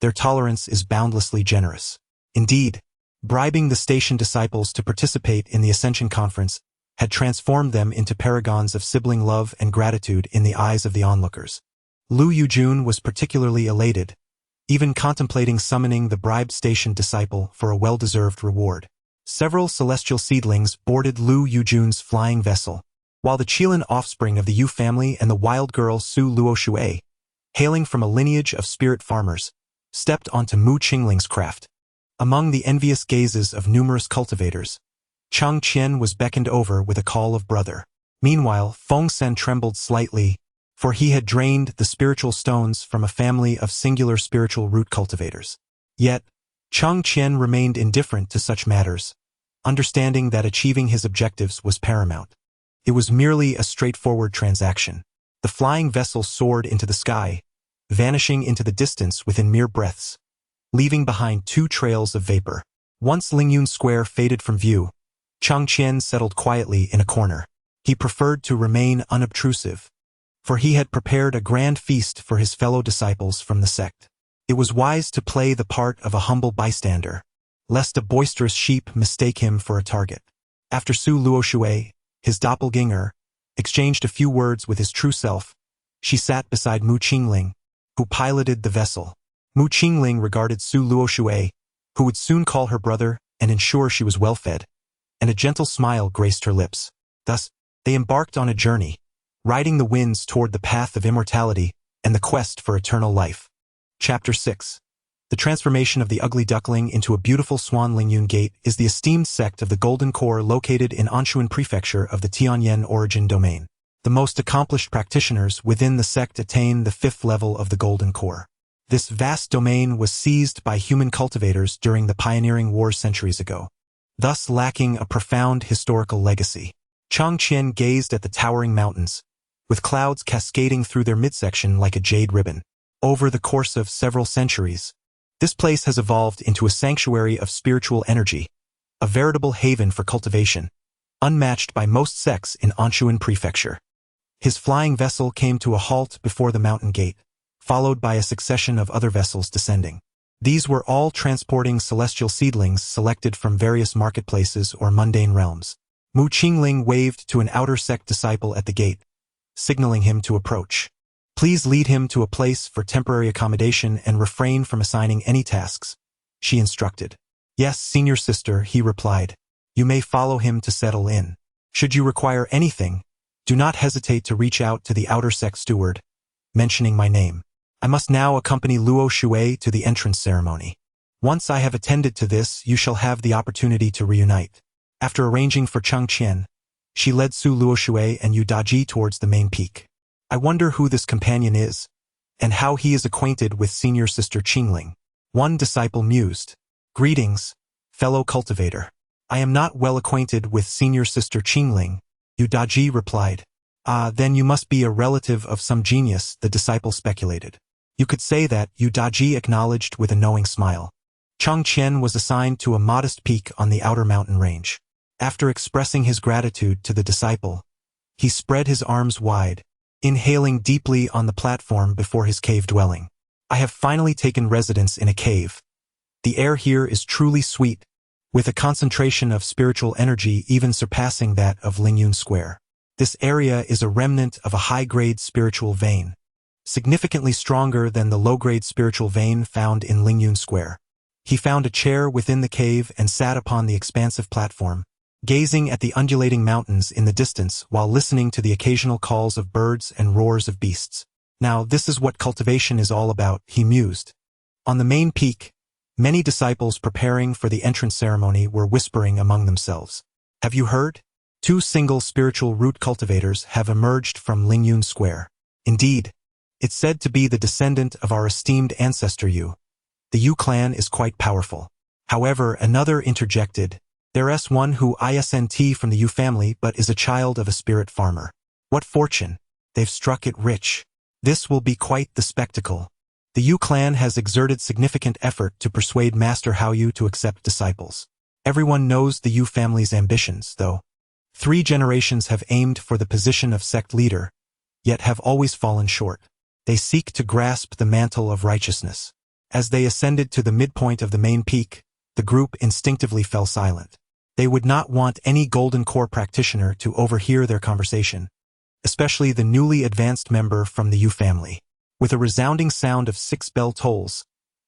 their tolerance is boundlessly generous. Indeed, bribing the station disciples to participate in the Ascension Conference had transformed them into paragons of sibling love and gratitude in the eyes of the onlookers. Lu Yujun was particularly elated, even contemplating summoning the bribed station disciple for a well-deserved reward. Several celestial seedlings boarded Lu Yujun's flying vessel, while the Qilin offspring of the Yu family and the wild girl Su Luoshui, hailing from a lineage of spirit farmers, stepped onto Mu Qingling's craft. Among the envious gazes of numerous cultivators, Chang Qian was beckoned over with a call of brother. Meanwhile, Feng Sen trembled slightly, for he had drained the spiritual stones from a family of singular spiritual root cultivators. Yet, Chang Qian remained indifferent to such matters, understanding that achieving his objectives was paramount. It was merely a straightforward transaction. The flying vessel soared into the sky, vanishing into the distance within mere breaths, leaving behind 2 trails of vapor. Once Lingyun Square faded from view, Chang Qian settled quietly in a corner. He preferred to remain unobtrusive, for he had prepared a grand feast for his fellow disciples from the sect. It was wise to play the part of a humble bystander, lest a boisterous sheep mistake him for a target. After Su Luoshui, his doppelganger, exchanged a few words with his true self, she sat beside Mu Qingling, who piloted the vessel. Mu Qingling regarded Su Luoshui, who would soon call her brother and ensure she was well fed, and a gentle smile graced her lips. Thus, they embarked on a journey, riding the winds toward the path of immortality and the quest for eternal life. Chapter 6. The transformation of the ugly duckling into a beautiful swan. Lingyun Gate is the esteemed sect of the Golden Core located in Anshuan Prefecture of the Tianyan origin domain. The most accomplished practitioners within the sect attain the 5th level of the Golden Core. This vast domain was seized by human cultivators during the pioneering wars centuries ago, thus lacking a profound historical legacy. Chang Qian gazed at the towering mountains, with clouds cascading through their midsection like a jade ribbon. Over the course of several centuries, this place has evolved into a sanctuary of spiritual energy, a veritable haven for cultivation, unmatched by most sects in Anshuan Prefecture. His flying vessel came to a halt before the mountain gate, followed by a succession of other vessels descending. These were all transporting celestial seedlings selected from various marketplaces or mundane realms. Mu Qingling waved to an outer sect disciple at the gate, signaling him to approach. Please lead him to a place for temporary accommodation and refrain from assigning any tasks, she instructed. Yes, senior sister, he replied. You may follow him to settle in. Should you require anything, do not hesitate to reach out to the outer sect steward, mentioning my name. I must now accompany Luo Shui to the entrance ceremony. Once I have attended to this, you shall have the opportunity to reunite. After arranging for Chang Qian, she led Su Luoshui and Yu Daji towards the main peak. I wonder who this companion is, and how he is acquainted with senior sister Qingling. One disciple mused. Greetings, fellow cultivator. I am not well acquainted with senior sister Qingling, Yu Daji replied. Ah, then you must be a relative of some genius, the disciple speculated. You could say that, Yu Daji acknowledged with a knowing smile. Chang Qian was assigned to a modest peak on the outer mountain range. After expressing his gratitude to the disciple, he spread his arms wide, inhaling deeply on the platform before his cave dwelling. I have finally taken residence in a cave. The air here is truly sweet, with a concentration of spiritual energy even surpassing that of Lingyun Square. This area is a remnant of a high-grade spiritual vein, significantly stronger than the low-grade spiritual vein found in Lingyun Square. He found a chair within the cave and sat upon the expansive platform, gazing at the undulating mountains in the distance while listening to the occasional calls of birds and roars of beasts. Now this is what cultivation is all about, he mused. On the main peak, many disciples preparing for the entrance ceremony were whispering among themselves. Have you heard? 2 single spiritual root cultivators have emerged from Lingyun Square. Indeed, it's said to be the descendant of our esteemed ancestor Yu. The Yu clan is quite powerful. However, another interjected, There's one who isn't from the Yu family but is a child of a spirit farmer. What fortune! They've struck it rich. This will be quite the spectacle. The Yu clan has exerted significant effort to persuade Master Hao Yu to accept disciples. Everyone knows the Yu family's ambitions, though. 3 generations have aimed for the position of sect leader, yet have always fallen short. They seek to grasp the mantle of righteousness. As they ascended to the midpoint of the main peak, the group instinctively fell silent. They would not want any Golden Core practitioner to overhear their conversation, especially the newly advanced member from the Yu family. With a resounding sound of 6 bell tolls,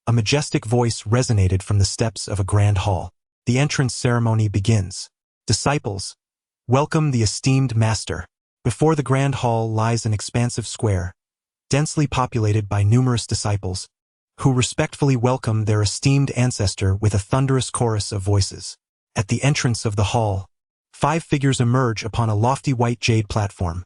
a majestic voice resonated from the steps of a grand hall. The entrance ceremony begins. Disciples, welcome the esteemed master. Before the grand hall lies an expansive square, densely populated by numerous disciples, who respectfully welcome their esteemed ancestor with a thunderous chorus of voices. At the entrance of the hall, 5 figures emerge upon a lofty white jade platform.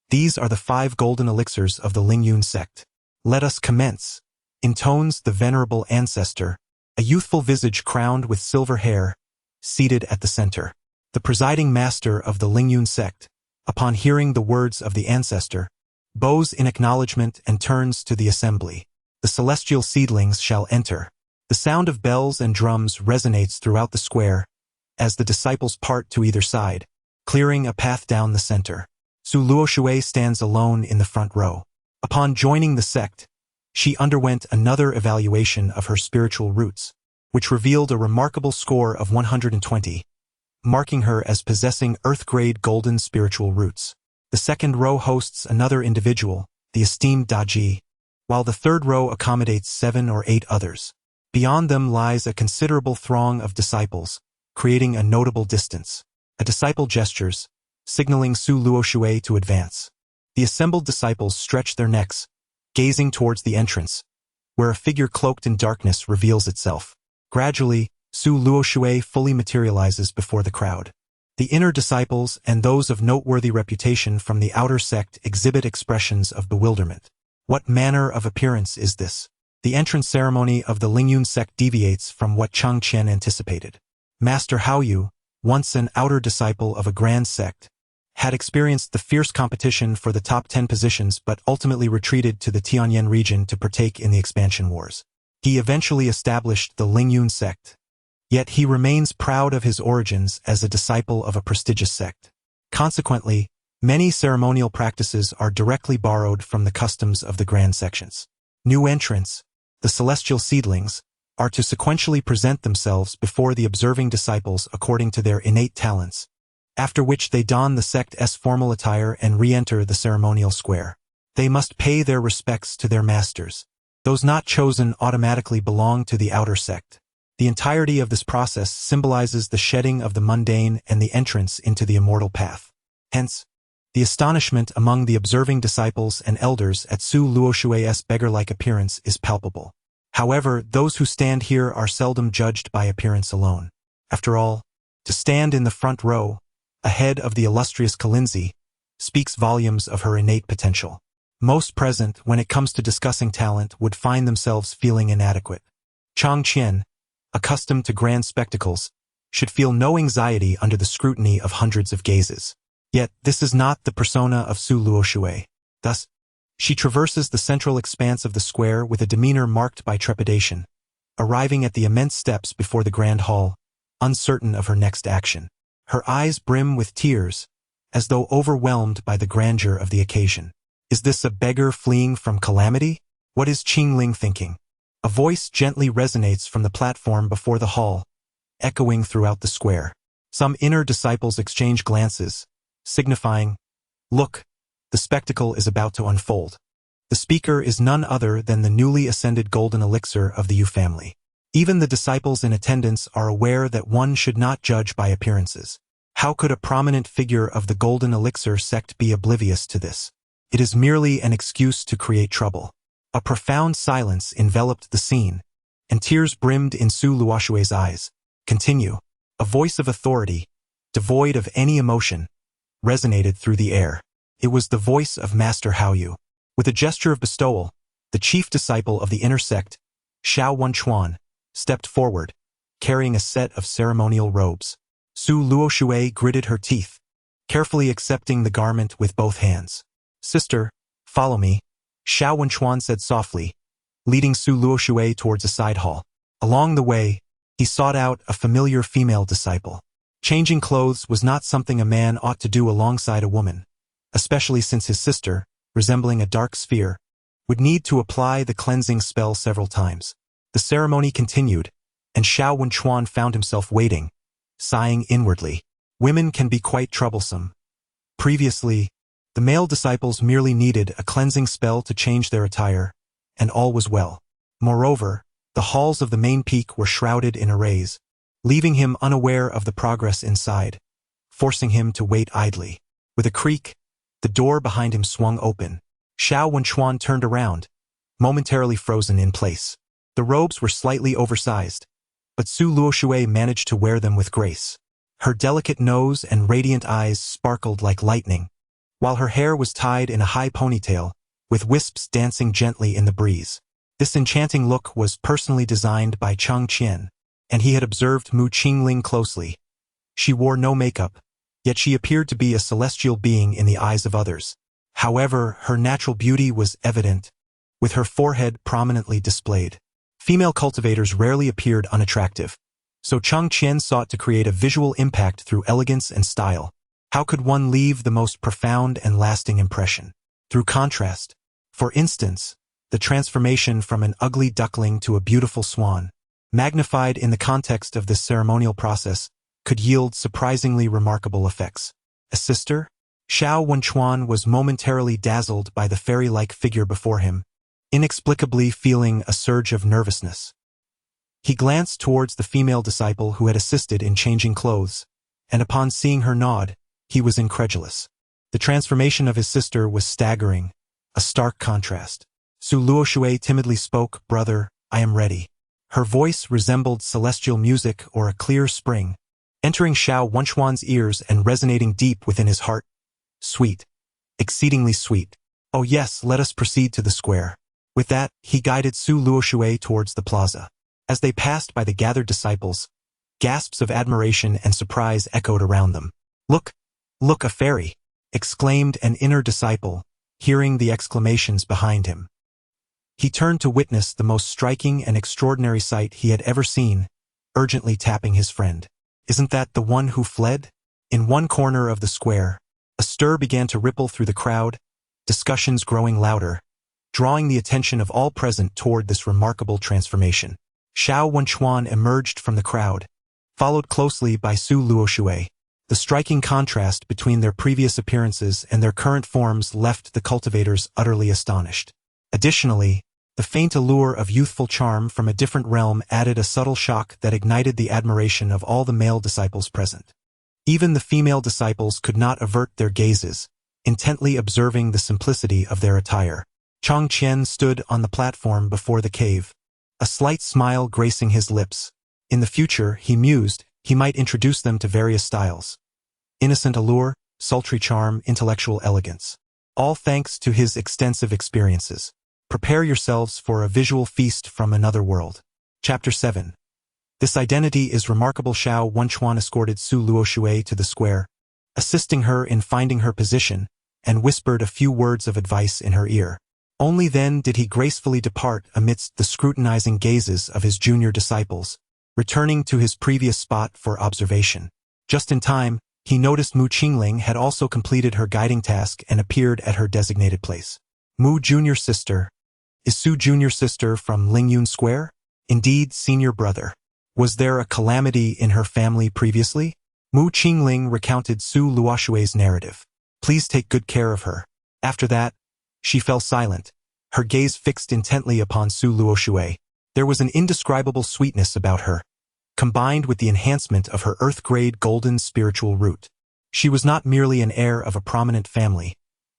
These are the 5 golden elixirs of the Lingyun sect. Let us commence, intones the venerable ancestor, a youthful visage crowned with silver hair, seated at the center. The presiding master of the Lingyun sect, upon hearing the words of the ancestor, bows in acknowledgement and turns to the assembly. The celestial seedlings shall enter. The sound of bells and drums resonates throughout the square, as the disciples part to either side, clearing a path down the center. Su Luoshui stands alone in the front row. Upon joining the sect, she underwent another evaluation of her spiritual roots, which revealed a remarkable score of 120, marking her as possessing Earth-grade golden spiritual roots. The second row hosts another individual, the esteemed Daji, while the third row accommodates 7 or 8 others. Beyond them lies a considerable throng of disciples, creating a notable distance. A disciple gestures, signaling Su Luoshui to advance. The assembled disciples stretch their necks, gazing towards the entrance, where a figure cloaked in darkness reveals itself. Gradually, Su Luoshui fully materializes before the crowd. The inner disciples and those of noteworthy reputation from the outer sect exhibit expressions of bewilderment. What manner of appearance is this? The entrance ceremony of the Lingyun sect deviates from what Chang Qian anticipated. Master Haoyu, once an outer disciple of a grand sect, had experienced the fierce competition for the top 10 positions but ultimately retreated to the Tianyan region to partake in the expansion wars. He eventually established the Lingyun sect. Yet he remains proud of his origins as a disciple of a prestigious sect. Consequently, many ceremonial practices are directly borrowed from the customs of the grand sections. New entrants, the celestial seedlings, are to sequentially present themselves before the observing disciples according to their innate talents, after which they don the sect's formal attire and re-enter the ceremonial square. They must pay their respects to their masters. Those not chosen automatically belong to the outer sect. The entirety of this process symbolizes the shedding of the mundane and the entrance into the immortal path. Hence, the astonishment among the observing disciples and elders at Su Luoshui's beggar-like appearance is palpable. However, those who stand here are seldom judged by appearance alone. After all, to stand in the front row, ahead of the illustrious Kalinzi, speaks volumes of her innate potential. Most present, when it comes to discussing talent, would find themselves feeling inadequate. Chang Qian, accustomed to grand spectacles, should feel no anxiety under the scrutiny of hundreds of gazes. Yet, this is not the persona of Su Luoshui. Thus, she traverses the central expanse of the square with a demeanor marked by trepidation, arriving at the immense steps before the grand hall, uncertain of her next action. Her eyes brim with tears, as though overwhelmed by the grandeur of the occasion. Is this a beggar fleeing from calamity? What is Qingling thinking? A voice gently resonates from the platform before the hall, echoing throughout the square. Some inner disciples exchange glances, signifying, "Look, the spectacle is about to unfold." The speaker is none other than the newly ascended golden elixir of the Yu family. Even the disciples in attendance are aware that one should not judge by appearances. How could a prominent figure of the golden elixir sect be oblivious to this? It is merely an excuse to create trouble. A profound silence enveloped the scene, and tears brimmed in Su Luoshui's eyes. Continue. A voice of authority, devoid of any emotion, resonated through the air. It was the voice of Master Haoyu. With a gesture of bestowal, the chief disciple of the inner sect, Xiao Wenchuan, stepped forward, carrying a set of ceremonial robes. Su Luoshui gritted her teeth, carefully accepting the garment with both hands. "Sister, follow me," Xiao Wenchuan said softly, leading Su Luoshui towards a side hall. Along the way, he sought out a familiar female disciple. Changing clothes was not something a man ought to do alongside a woman, especially since his sister, resembling a dark sphere, would need to apply the cleansing spell several times. The ceremony continued, and Xiao Wenchuan found himself waiting, sighing inwardly. Women can be quite troublesome. Previously, the male disciples merely needed a cleansing spell to change their attire, and all was well. Moreover, the halls of the main peak were shrouded in arrays, leaving him unaware of the progress inside, forcing him to wait idly. With a creak, the door behind him swung open. Xiao Wenchuan turned around, momentarily frozen in place. The robes were slightly oversized, but Su Luoshui managed to wear them with grace. Her delicate nose and radiant eyes sparkled like lightning, while her hair was tied in a high ponytail, with wisps dancing gently in the breeze. This enchanting look was personally designed by Chang Qian, and he had observed Mu Qingling closely. She wore no makeup, yet she appeared to be a celestial being in the eyes of others. However, her natural beauty was evident, with her forehead prominently displayed. Female cultivators rarely appeared unattractive, so Chang Qian sought to create a visual impact through elegance and style. How could one leave the most profound and lasting impression? Through contrast. For instance, the transformation from an ugly duckling to a beautiful swan, magnified in the context of this ceremonial process, could yield surprisingly remarkable effects. A sister? Xiao Wenchuan was momentarily dazzled by the fairy-like figure before him, inexplicably feeling a surge of nervousness. He glanced towards the female disciple who had assisted in changing clothes, and upon seeing her nod, he was incredulous. The transformation of his sister was staggering, a stark contrast. Su Luoshui timidly spoke, "Brother, I am ready." Her voice resembled celestial music or a clear spring, entering Xiao Wenchuan's ears and resonating deep within his heart. Sweet. Exceedingly sweet. Oh yes, let us proceed to the square. With that, he guided Su Luoshui towards the plaza. As they passed by the gathered disciples, gasps of admiration and surprise echoed around them. Look, a fairy!" exclaimed an inner disciple, hearing the exclamations behind him. He turned to witness the most striking and extraordinary sight he had ever seen, urgently tapping his friend. "Isn't that the one who fled?" In one corner of the square, a stir began to ripple through the crowd, discussions growing louder, drawing the attention of all present toward this remarkable transformation. Xiao Wenchuan emerged from the crowd, followed closely by Su Luoshui. The striking contrast between their previous appearances and their current forms left the cultivators utterly astonished. Additionally, the faint allure of youthful charm from a different realm added a subtle shock that ignited the admiration of all the male disciples present. Even the female disciples could not avert their gazes, intently observing the simplicity of their attire. Chang Qian stood on the platform before the cave, a slight smile gracing his lips. In the future, he mused, he might introduce them to various styles. Innocent allure, sultry charm, intellectual elegance. All thanks to his extensive experiences. Prepare yourselves for a visual feast from another world. Chapter 7. This identity is remarkable. Xiao Wenchuan escorted Su Luoshui to the square, assisting her in finding her position, and whispered a few words of advice in her ear. Only then did he gracefully depart amidst the scrutinizing gazes of his junior disciples, returning to his previous spot for observation. Just in time, he noticed Mu Qingling had also completed her guiding task and appeared at her designated place. Mu Junior Sister. Is Su Junior Sister from Lingyun Square? Indeed, senior brother. Was there a calamity in her family previously? Mu Qingling recounted Su Luoshui's narrative. Please take good care of her. After that, she fell silent, her gaze fixed intently upon Su Luoshui. There was an indescribable sweetness about her, combined with the enhancement of her earth-grade golden spiritual root. She was not merely an heir of a prominent family,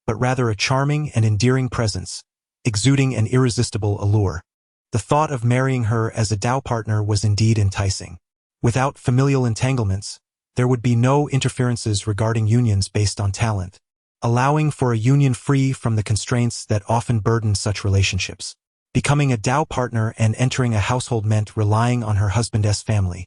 but rather a charming and endearing presence, exuding an irresistible allure. The thought of marrying her as a Tao partner was indeed enticing. Without familial entanglements, there would be no interferences regarding unions based on talent, allowing for a union free from the constraints that often burden such relationships. Becoming a Tao partner and entering a household meant relying on her husband's family,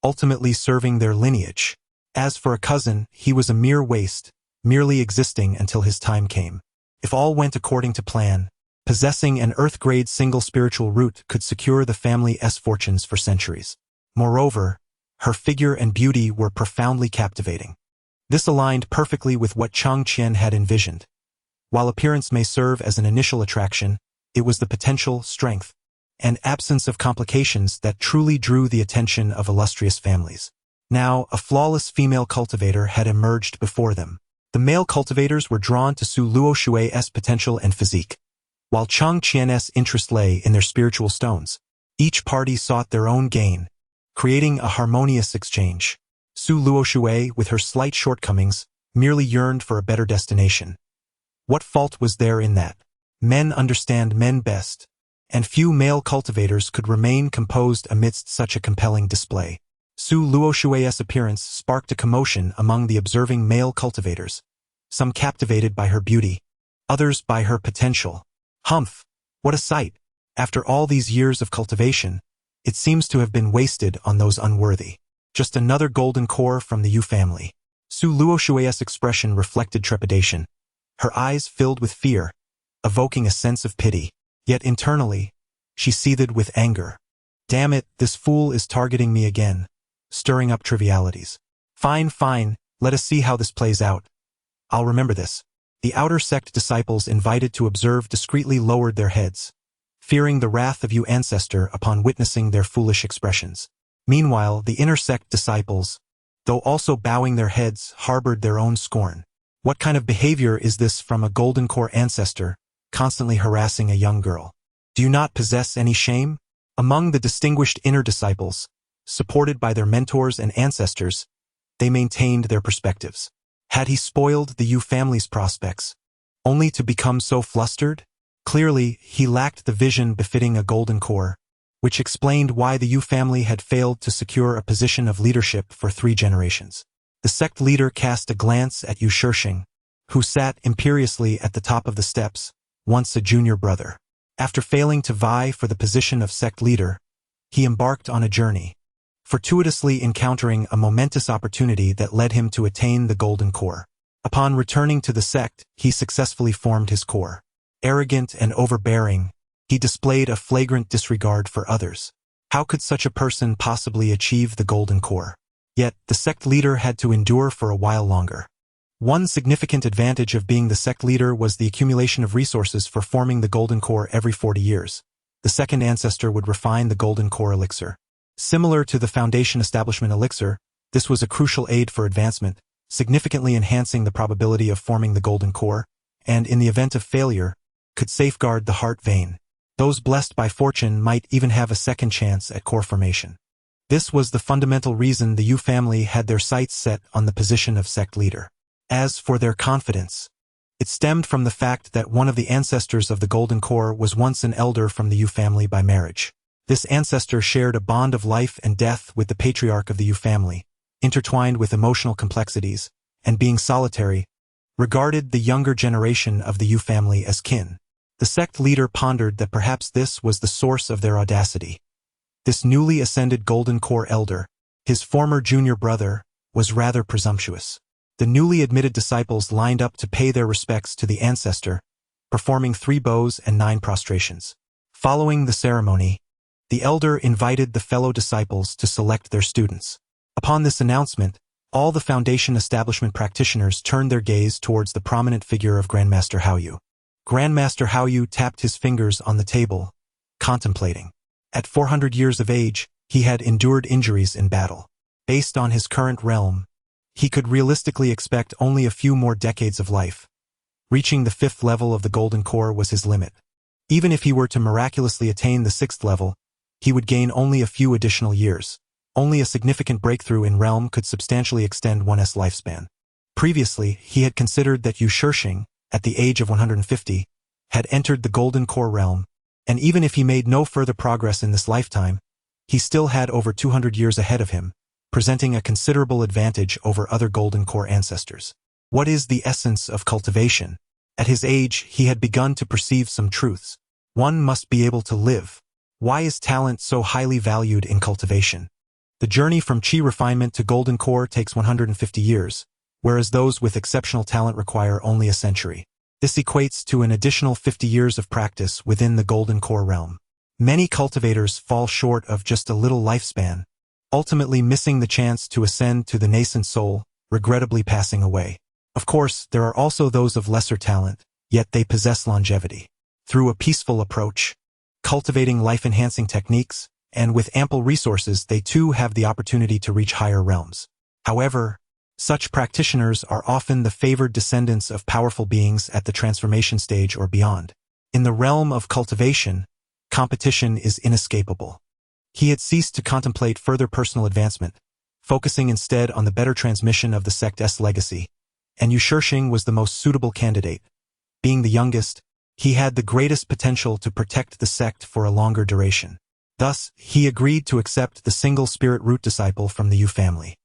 ultimately serving their lineage. As for a cousin, he was a mere waste, merely existing until his time came. If all went according to plan, possessing an earth-grade single spiritual root could secure the family's fortunes for centuries. Moreover, her figure and beauty were profoundly captivating. This aligned perfectly with what Chang Qian had envisioned. While appearance may serve as an initial attraction, it was the potential, strength, and absence of complications that truly drew the attention of illustrious families. Now, a flawless female cultivator had emerged before them. The male cultivators were drawn to Su Luoshui's potential and physique, while Cheng Qian's interest lay in their spiritual stones. Each party sought their own gain, creating a harmonious exchange. Su Luoshui, with her slight shortcomings, merely yearned for a better destination. What fault was there in that? Men understand men best, and few male cultivators could remain composed amidst such a compelling display. Su Luoshui's appearance sparked a commotion among the observing male cultivators, some captivated by her beauty, others by her potential. Humph! What a sight! After all these years of cultivation, it seems to have been wasted on those unworthy. Just another golden core from the Yu family. Su Luoshui's expression reflected trepidation. Her eyes filled with fear, evoking a sense of pity. Yet internally, she seethed with anger. Damn it, this fool is targeting me again, stirring up trivialities. Fine, let us see how this plays out. I'll remember this. The outer sect disciples invited to observe discreetly lowered their heads, fearing the wrath of Yu ancestor upon witnessing their foolish expressions. Meanwhile, the inner sect disciples, though also bowing their heads, harbored their own scorn. What kind of behavior is this from a golden core ancestor, constantly harassing a young girl? Do you not possess any shame? Among the distinguished inner disciples, supported by their mentors and ancestors, they maintained their perspectives. Had he spoiled the Yu family's prospects, only to become so flustered? Clearly, he lacked the vision befitting a golden core, which explained why the Yu family had failed to secure a position of leadership for 3 generations. The sect leader cast a glance at Yu Shishing, who sat imperiously at the top of the steps, once a junior brother. After failing to vie for the position of sect leader, he embarked on a journey, fortuitously encountering a momentous opportunity that led him to attain the golden core. Upon returning to the sect, he successfully formed his core. Arrogant and overbearing, he displayed a flagrant disregard for others. How could such a person possibly achieve the golden core? Yet, the sect leader had to endure for a while longer. One significant advantage of being the sect leader was the accumulation of resources for forming the golden core every 40 years. The second ancestor would refine the golden core elixir. Similar to the foundation establishment elixir, this was a crucial aid for advancement, significantly enhancing the probability of forming the golden core, and in the event of failure, could safeguard the heart vein. Those blessed by fortune might even have a second chance at core formation. This was the fundamental reason the Yu family had their sights set on the position of sect leader. As for their confidence, it stemmed from the fact that one of the ancestors of the golden core was once an elder from the Yu family by marriage. This ancestor shared a bond of life and death with the patriarch of the Yu family, intertwined with emotional complexities, and being solitary, regarded the younger generation of the Yu family as kin. The sect leader pondered that perhaps this was the source of their audacity. This newly ascended golden core elder, his former junior brother, was rather presumptuous. The newly admitted disciples lined up to pay their respects to the ancestor, performing 3 bows and 9 prostrations. Following the ceremony, the elder invited the fellow disciples to select their students. Upon this announcement, all the foundation establishment practitioners turned their gaze towards the prominent figure of Grandmaster Haoyu. Grandmaster Haoyu tapped his fingers on the table, contemplating. At 400 years of age, he had endured injuries in battle. Based on his current realm, he could realistically expect only a few more decades of life. Reaching the 5th level of the golden core was his limit. Even if he were to miraculously attain the 6th level, he would gain only a few additional years. Only a significant breakthrough in realm could substantially extend one's lifespan. Previously, he had considered that Yu Shishing, at the age of 150, had entered the golden core realm, and even if he made no further progress in this lifetime, he still had over 200 years ahead of him, presenting a considerable advantage over other golden core ancestors. What is the essence of cultivation? At his age, he had begun to perceive some truths. One must be able to live. Why is talent so highly valued in cultivation? The journey from chi refinement to golden core takes 150 years, whereas those with exceptional talent require only a century. This equates to an additional 50 years of practice within the golden core realm. Many cultivators fall short of just a little lifespan, ultimately missing the chance to ascend to the nascent soul, regrettably passing away. Of course, there are also those of lesser talent, yet they possess longevity. Through a peaceful approach, cultivating life-enhancing techniques, and with ample resources they too have the opportunity to reach higher realms. However, such practitioners are often the favored descendants of powerful beings at the transformation stage or beyond. In the realm of cultivation, competition is inescapable. He had ceased to contemplate further personal advancement, focusing instead on the better transmission of the sect's legacy, and Yu Shishing was the most suitable candidate. Being the youngest, he had the greatest potential to protect the sect for a longer duration. Thus, he agreed to accept the single spirit root disciple from the Yu family.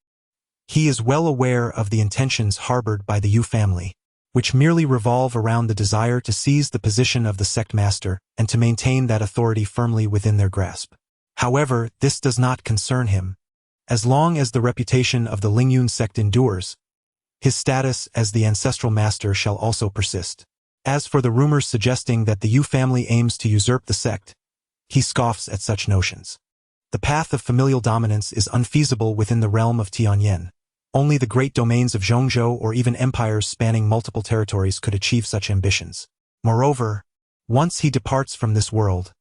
He is well aware of the intentions harbored by the Yu family, which merely revolve around the desire to seize the position of the sect master and to maintain that authority firmly within their grasp. However, this does not concern him. As long as the reputation of the Lingyun sect endures, his status as the ancestral master shall also persist. As for the rumors suggesting that the Yu family aims to usurp the sect, he scoffs at such notions. The path of familial dominance is unfeasible within the realm of Tianyan. Only the great domains of Zhongzhou or even empires spanning multiple territories could achieve such ambitions. Moreover, once he departs from this world,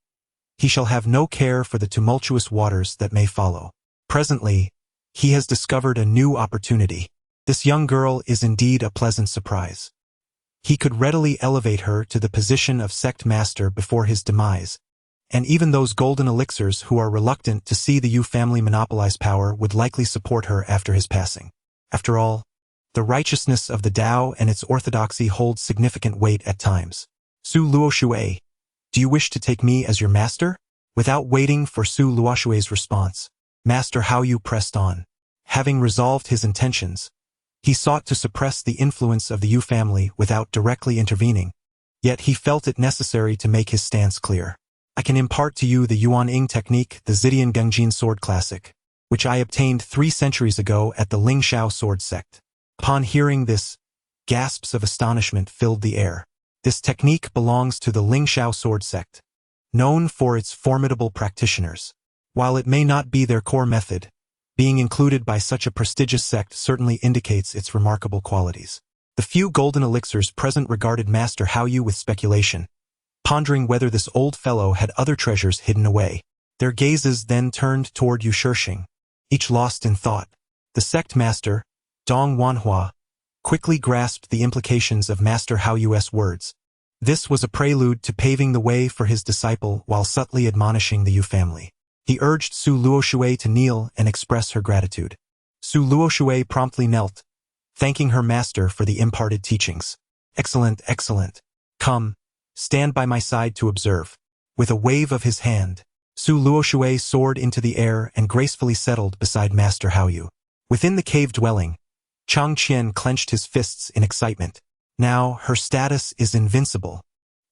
he shall have no care for the tumultuous waters that may follow. Presently, he has discovered a new opportunity. This young girl is indeed a pleasant surprise. He could readily elevate her to the position of sect master before his demise, and even those golden elixirs who are reluctant to see the Yu family monopolize power would likely support her after his passing. After all, the righteousness of the Tao and its orthodoxy holds significant weight at times. Su Luoshui, do you wish to take me as your master? Without waiting for Su Luoshui's response, Master Haoyu pressed on. Having resolved his intentions, he sought to suppress the influence of the Yu family without directly intervening, yet he felt it necessary to make his stance clear. I can impart to you the Yuan Ying technique, the Zidian Gengjin sword classic, which I obtained 3 centuries ago at the Lingshao sword sect. Upon hearing this, gasps of astonishment filled the air. This technique belongs to the Lingshao sword sect, known for its formidable practitioners. While it may not be their core method, being included by such a prestigious sect certainly indicates its remarkable qualities. The few golden elixirs present regarded Master Haoyu with speculation, pondering whether this old fellow had other treasures hidden away. Their gazes then turned toward Yu Shishing, each lost in thought. The sect master, Dong Wanhua, quickly grasped the implications of Master Haoyu's words. This was a prelude to paving the way for his disciple while subtly admonishing the Yu family. He urged Su Luoshui to kneel and express her gratitude. Su Luoshui promptly knelt, thanking her master for the imparted teachings. Excellent, excellent. Come, stand by my side to observe. With a wave of his hand, Su Luoshui soared into the air and gracefully settled beside Master Haoyu. Within the cave dwelling, Chang Qian clenched his fists in excitement. Now, her status is invincible.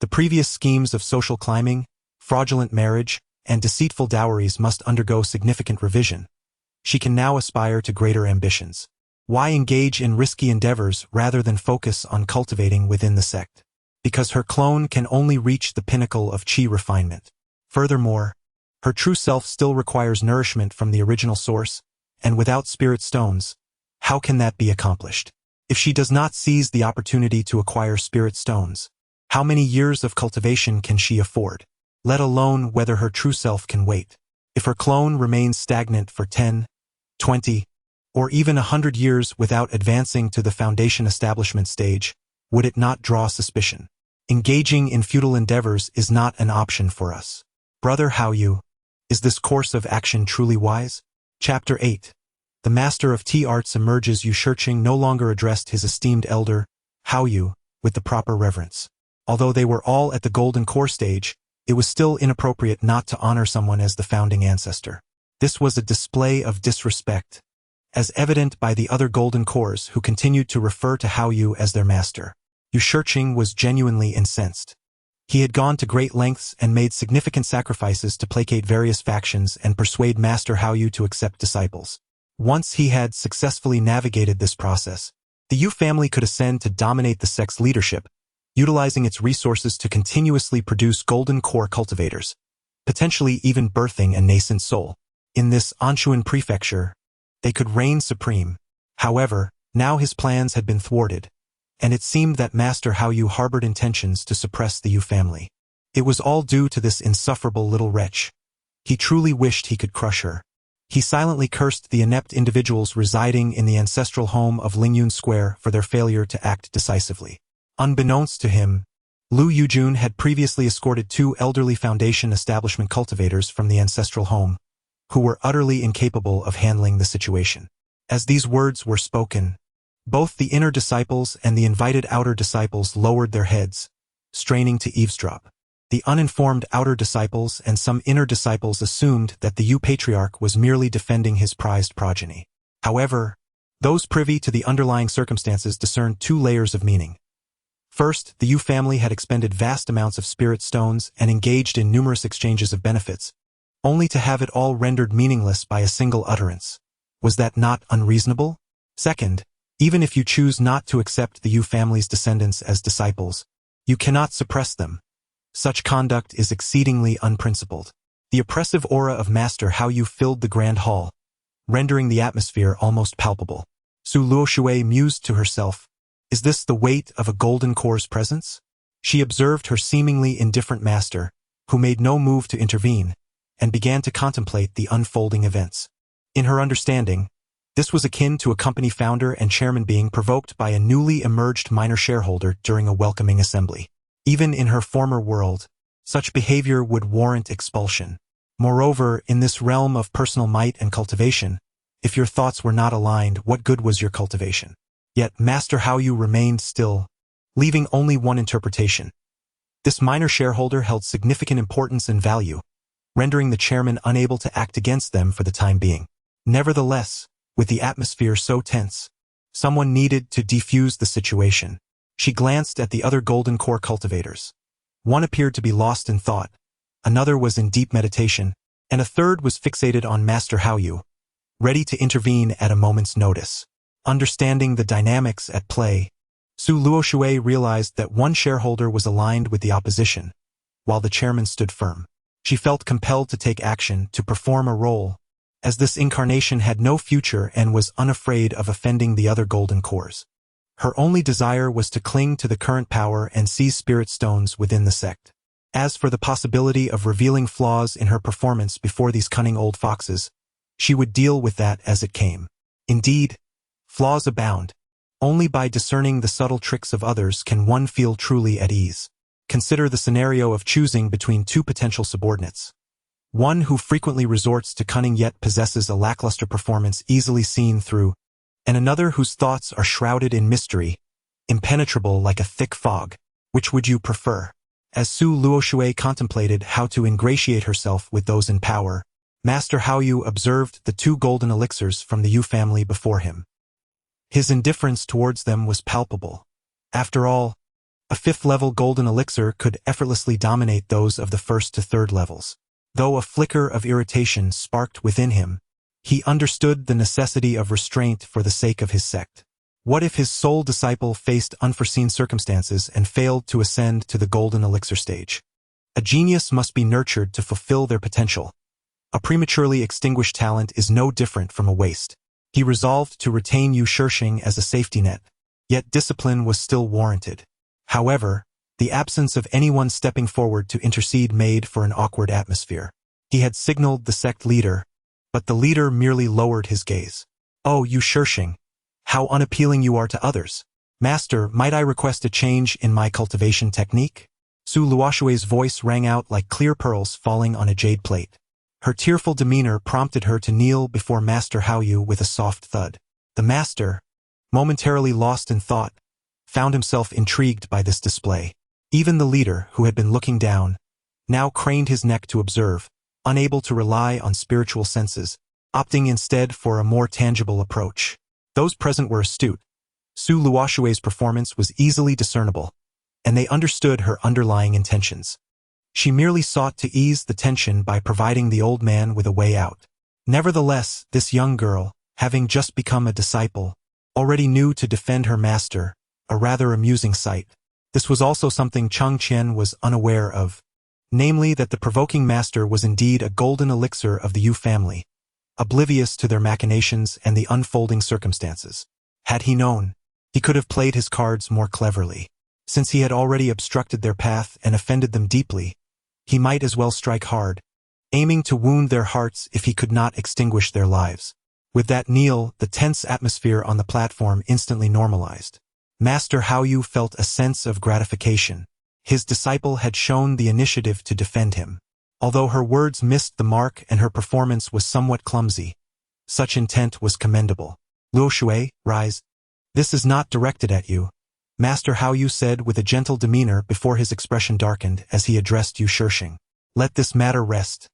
The previous schemes of social climbing, fraudulent marriage, and deceitful dowries must undergo significant revision. She can now aspire to greater ambitions. Why engage in risky endeavors rather than focus on cultivating within the sect? Because her clone can only reach the pinnacle of qi refinement. Furthermore, her true self still requires nourishment from the original source, and without spirit stones, how can that be accomplished? If she does not seize the opportunity to acquire spirit stones, how many years of cultivation can she afford? Let alone whether her true self can wait. If her clone remains stagnant for 10, 20, or even 100 years without advancing to the foundation establishment stage, would it not draw suspicion? Engaging in futile endeavors is not an option for us. Brother Haoyu, is this course of action truly wise? Chapter 8. The master of tea arts emerges. Yu Shishing no longer addressed his esteemed elder, Haoyu, with the proper reverence. Although they were all at the golden core stage, it was still inappropriate not to honor someone as the founding ancestor. This was a display of disrespect, as evident by the other golden cores who continued to refer to Haoyu as their master. Yu Shishing was genuinely incensed. He had gone to great lengths and made significant sacrifices to placate various factions and persuade Master Haoyu to accept disciples. Once he had successfully navigated this process, the Yu family could ascend to dominate the sect's leadership, utilizing its resources to continuously produce golden core cultivators, potentially even birthing a nascent soul. In this Anshuan prefecture, they could reign supreme. However, now his plans had been thwarted, and it seemed that Master Haoyu harbored intentions to suppress the Yu family. It was all due to this insufferable little wretch. He truly wished he could crush her. He silently cursed the inept individuals residing in the ancestral home of Lingyun Square for their failure to act decisively. Unbeknownst to him, Lu Yujun had previously escorted 2 elderly Foundation establishment cultivators from the ancestral home, who were utterly incapable of handling the situation. As these words were spoken, both the inner disciples and the invited outer disciples lowered their heads, straining to eavesdrop. The uninformed outer disciples and some inner disciples assumed that the Yu patriarch was merely defending his prized progeny. However, those privy to the underlying circumstances discerned 2 layers of meaning. First, the Yu family had expended vast amounts of spirit stones and engaged in numerous exchanges of benefits, only to have it all rendered meaningless by a single utterance. Was that not unreasonable? Second, even if you choose not to accept the Yu family's descendants as disciples, you cannot suppress them. Such conduct is exceedingly unprincipled. The oppressive aura of Master Hao Yu filled the grand hall, rendering the atmosphere almost palpable. Su Luoshui mused to herself, is this the weight of a golden core's presence? She observed her seemingly indifferent master, who made no move to intervene, and began to contemplate the unfolding events. In her understanding, this was akin to a company founder and chairman being provoked by a newly emerged minor shareholder during a welcoming assembly. Even in her former world, such behavior would warrant expulsion. Moreover, in this realm of personal might and cultivation, if your thoughts were not aligned, what good was your cultivation? Yet Master Hao Yu remained still, leaving only one interpretation. This minor shareholder held significant importance and value, rendering the chairman unable to act against them for the time being. Nevertheless, with the atmosphere so tense, someone needed to defuse the situation. She glanced at the other golden core cultivators. One appeared to be lost in thought, another was in deep meditation, and a third was fixated on Master Hao Yu, ready to intervene at a moment's notice. Understanding the dynamics at play, Su Luoshui realized that one shareholder was aligned with the opposition, while the chairman stood firm. She felt compelled to take action, to perform a role, as this incarnation had no future and was unafraid of offending the other golden cores. Her only desire was to cling to the current power and seize spirit stones within the sect. As for the possibility of revealing flaws in her performance before these cunning old foxes, she would deal with that as it came. Indeed, flaws abound. Only by discerning the subtle tricks of others can one feel truly at ease. Consider the scenario of choosing between 2 potential subordinates. One who frequently resorts to cunning yet possesses a lackluster performance easily seen through, and another whose thoughts are shrouded in mystery, impenetrable like a thick fog. Which would you prefer? As Su Luoshui contemplated how to ingratiate herself with those in power, Master Hao Yu observed the 2 golden elixirs from the Yu family before him. His indifference towards them was palpable. After all, a 5th-level golden elixir could effortlessly dominate those of the 1st to 3rd levels. Though a flicker of irritation sparked within him, he understood the necessity of restraint for the sake of his sect. What if his sole disciple faced unforeseen circumstances and failed to ascend to the golden elixir stage? A genius must be nurtured to fulfill their potential. A prematurely extinguished talent is no different from a waste. He resolved to retain Yu Shirshing as a safety net, yet discipline was still warranted. However, the absence of anyone stepping forward to intercede made for an awkward atmosphere. He had signaled the sect leader, but the leader merely lowered his gaze. Oh, Yu Shirshing, how unappealing you are to others. Master, might I request a change in my cultivation technique? Su Luoshui's voice rang out like clear pearls falling on a jade plate. Her tearful demeanor prompted her to kneel before Master Hao Yu with a soft thud. The master, momentarily lost in thought, found himself intrigued by this display. Even the leader, who had been looking down, now craned his neck to observe, unable to rely on spiritual senses, opting instead for a more tangible approach. Those present were astute. Su Luoshui's performance was easily discernible, and they understood her underlying intentions. She merely sought to ease the tension by providing the old man with a way out. Nevertheless, this young girl, having just become a disciple, already knew to defend her master, a rather amusing sight. This was also something Cheng Qian was unaware of, namely that the provoking master was indeed a golden elixir of the Yu family, oblivious to their machinations and the unfolding circumstances. Had he known, he could have played his cards more cleverly. Since he had already obstructed their path and offended them deeply, he might as well strike hard. aiming to wound their hearts if he could not extinguish their lives. With that kneel, the tense atmosphere on the platform instantly normalized. Master Haoyu felt a sense of gratification. His disciple had shown the initiative to defend him. Although her words missed the mark and her performance was somewhat clumsy, such intent was commendable. Luo Shui, rise. This is not directed at you, Master Haoyu said with a gentle demeanor before his expression darkened as he addressed Yu Shishing. Let this matter rest.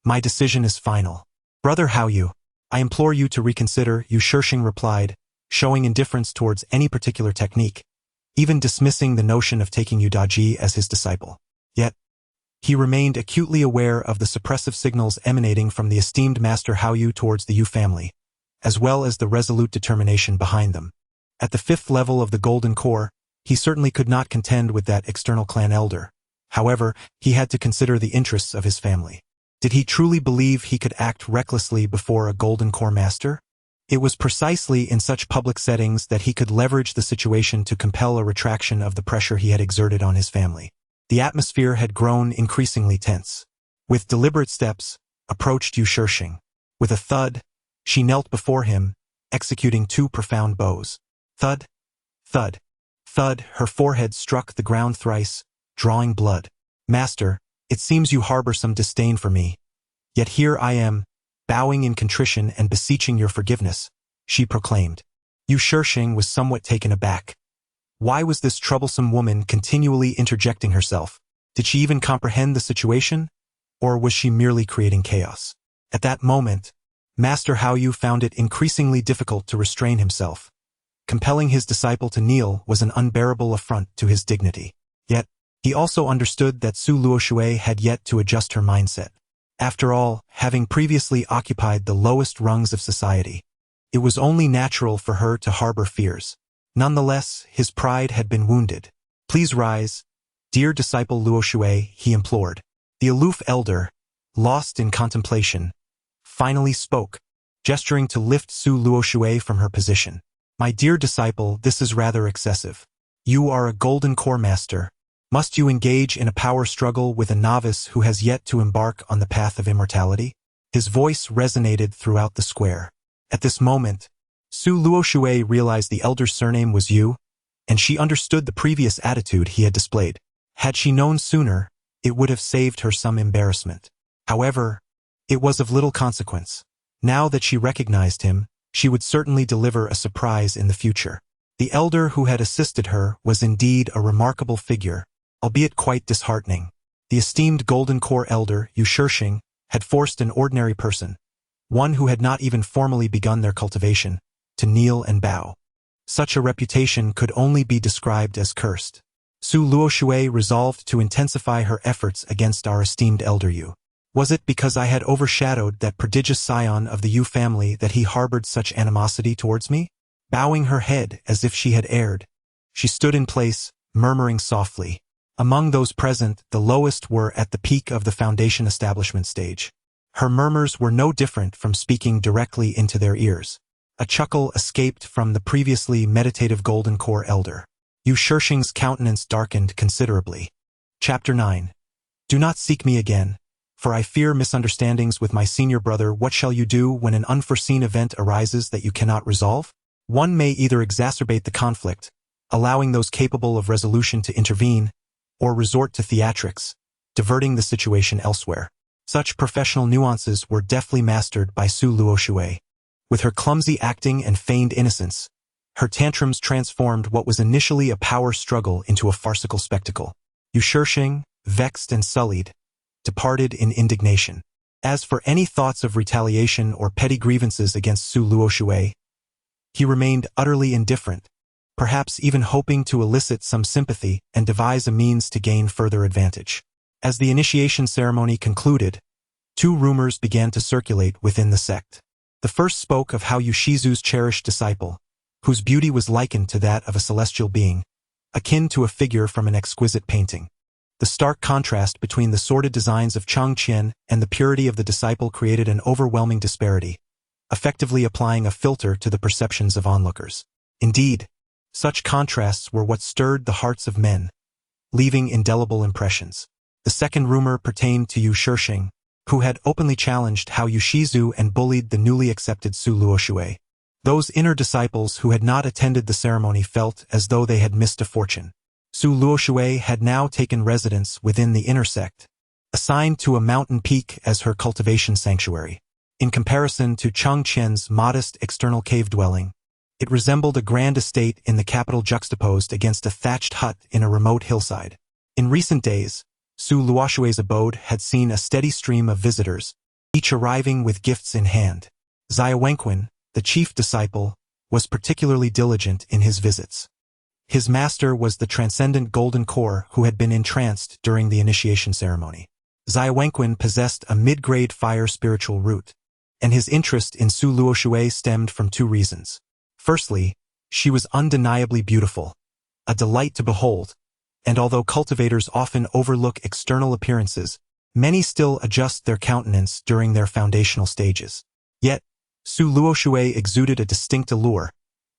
My decision is final. Brother Haoyu, I implore you to reconsider, Yu Shishing replied, showing indifference towards any particular technique, even dismissing the notion of taking Yu Daji as his disciple. Yet, he remained acutely aware of the suppressive signals emanating from the esteemed Master Haoyu towards the Yu family, as well as the resolute determination behind them. At the 5th level of the Golden Core, he certainly could not contend with that external clan elder. However, he had to consider the interests of his family. Did he truly believe he could act recklessly before a Golden Core master? It was precisely in such public settings that he could leverage the situation to compel a retraction of the pressure he had exerted on his family. The atmosphere had grown increasingly tense. With deliberate steps, approached Yu Shishing. With a thud, she knelt before him, executing 2 profound bows. Thud, thud, thud, her forehead struck the ground thrice, drawing blood. Master, it seems you harbor some disdain for me. Yet here I am, bowing in contrition and beseeching your forgiveness, she proclaimed. Yu Shishing was somewhat taken aback. Why was this troublesome woman continually interjecting herself? Did she even comprehend the situation? Or was she merely creating chaos? At that moment, Master Haoyu found it increasingly difficult to restrain himself. Compelling his disciple to kneel was an unbearable affront to his dignity. Yet, he also understood that Su Luoshui had yet to adjust her mindset. After all, having previously occupied the lowest rungs of society, it was only natural for her to harbor fears. Nonetheless, his pride had been wounded. Please rise, dear disciple Luoshui, he implored. The aloof elder, lost in contemplation, finally spoke, gesturing to lift Su Luoshui from her position. My dear disciple, this is rather excessive. You are a Golden Core master. Must you engage in a power struggle with a novice who has yet to embark on the path of immortality? His voice resonated throughout the square. At this moment, Su Luoshui realized the elder's surname was Yu, and she understood the previous attitude he had displayed. Had she known sooner, it would have saved her some embarrassment. However, it was of little consequence. Now that she recognized him, she would certainly deliver a surprise in the future. The elder who had assisted her was indeed a remarkable figure, albeit quite disheartening. The esteemed Golden Core elder, Yu Shishing, had forced an ordinary person, one who had not even formally begun their cultivation, to kneel and bow. Such a reputation could only be described as cursed. Su Luoshui resolved to intensify her efforts against our esteemed elder Yu. Was it because I had overshadowed that prodigious scion of the Yu family that he harbored such animosity towards me? Bowing her head as if she had erred, she stood in place, murmuring softly. Among those present, the lowest were at the peak of the foundation establishment stage. Her murmurs were no different from speaking directly into their ears. A chuckle escaped from the previously meditative Golden Core elder. Yu Shishing's countenance darkened considerably. Chapter 9. Do not seek me again, for I fear misunderstandings with my senior brother. What shall you do when an unforeseen event arises that you cannot resolve? One may either exacerbate the conflict, allowing those capable of resolution to intervene, or resort to theatrics, diverting the situation elsewhere. Such professional nuances were deftly mastered by Su Luoshui. With her clumsy acting and feigned innocence, her tantrums transformed what was initially a power struggle into a farcical spectacle. Yu Shishing, vexed and sullied, departed in indignation. As for any thoughts of retaliation or petty grievances against Su Luoshui, he remained utterly indifferent, perhaps even hoping to elicit some sympathy and devise a means to gain further advantage. As the initiation ceremony concluded, 2 rumors began to circulate within the sect. The first spoke of how Yushizu's cherished disciple, whose beauty was likened to that of a celestial being, akin to a figure from an exquisite painting. The stark contrast between the sordid designs of Changqian and the purity of the disciple created an overwhelming disparity, effectively applying a filter to the perceptions of onlookers. Indeed, such contrasts were what stirred the hearts of men, leaving indelible impressions. The second rumor pertained to Yu Shishing, who had openly challenged Hao Yushizu and bullied the newly accepted Su Luoshui. Those inner disciples who had not attended the ceremony felt as though they had missed a fortune. Su Luoshui had now taken residence within the inner sect, assigned to a mountain peak as her cultivation sanctuary. In comparison to Cheng Qian's modest external cave dwelling, it resembled a grand estate in the capital juxtaposed against a thatched hut in a remote hillside. In recent days, Su Luoshui's abode had seen a steady stream of visitors, each arriving with gifts in hand. Xia Wenquin, the chief disciple, was particularly diligent in his visits. His master was the transcendent golden core who had been entranced during the initiation ceremony. Xia Wenquin possessed a mid-grade fire spiritual root, and his interest in Su Luoshui stemmed from two reasons. Firstly, she was undeniably beautiful, a delight to behold, and although cultivators often overlook external appearances, many still adjust their countenance during their foundational stages. Yet, Su Luoshui exuded a distinct allure.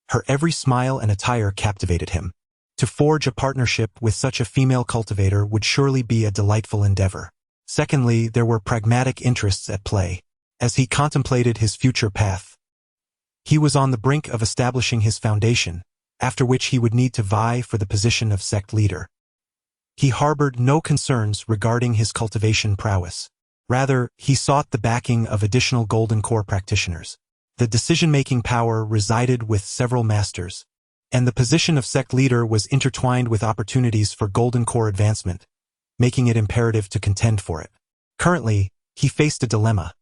Her every smile and attire captivated him. To forge a partnership with such a female cultivator would surely be a delightful endeavor. Secondly, there were pragmatic interests at play. As he contemplated his future path, he was on the brink of establishing his foundation, after which he would need to vie for the position of sect leader. He harbored no concerns regarding his cultivation prowess. Rather, he sought the backing of additional golden core practitioners. The decision-making power resided with several masters, and the position of sect leader was intertwined with opportunities for golden core advancement, making it imperative to contend for it. Currently, he faced a dilemma.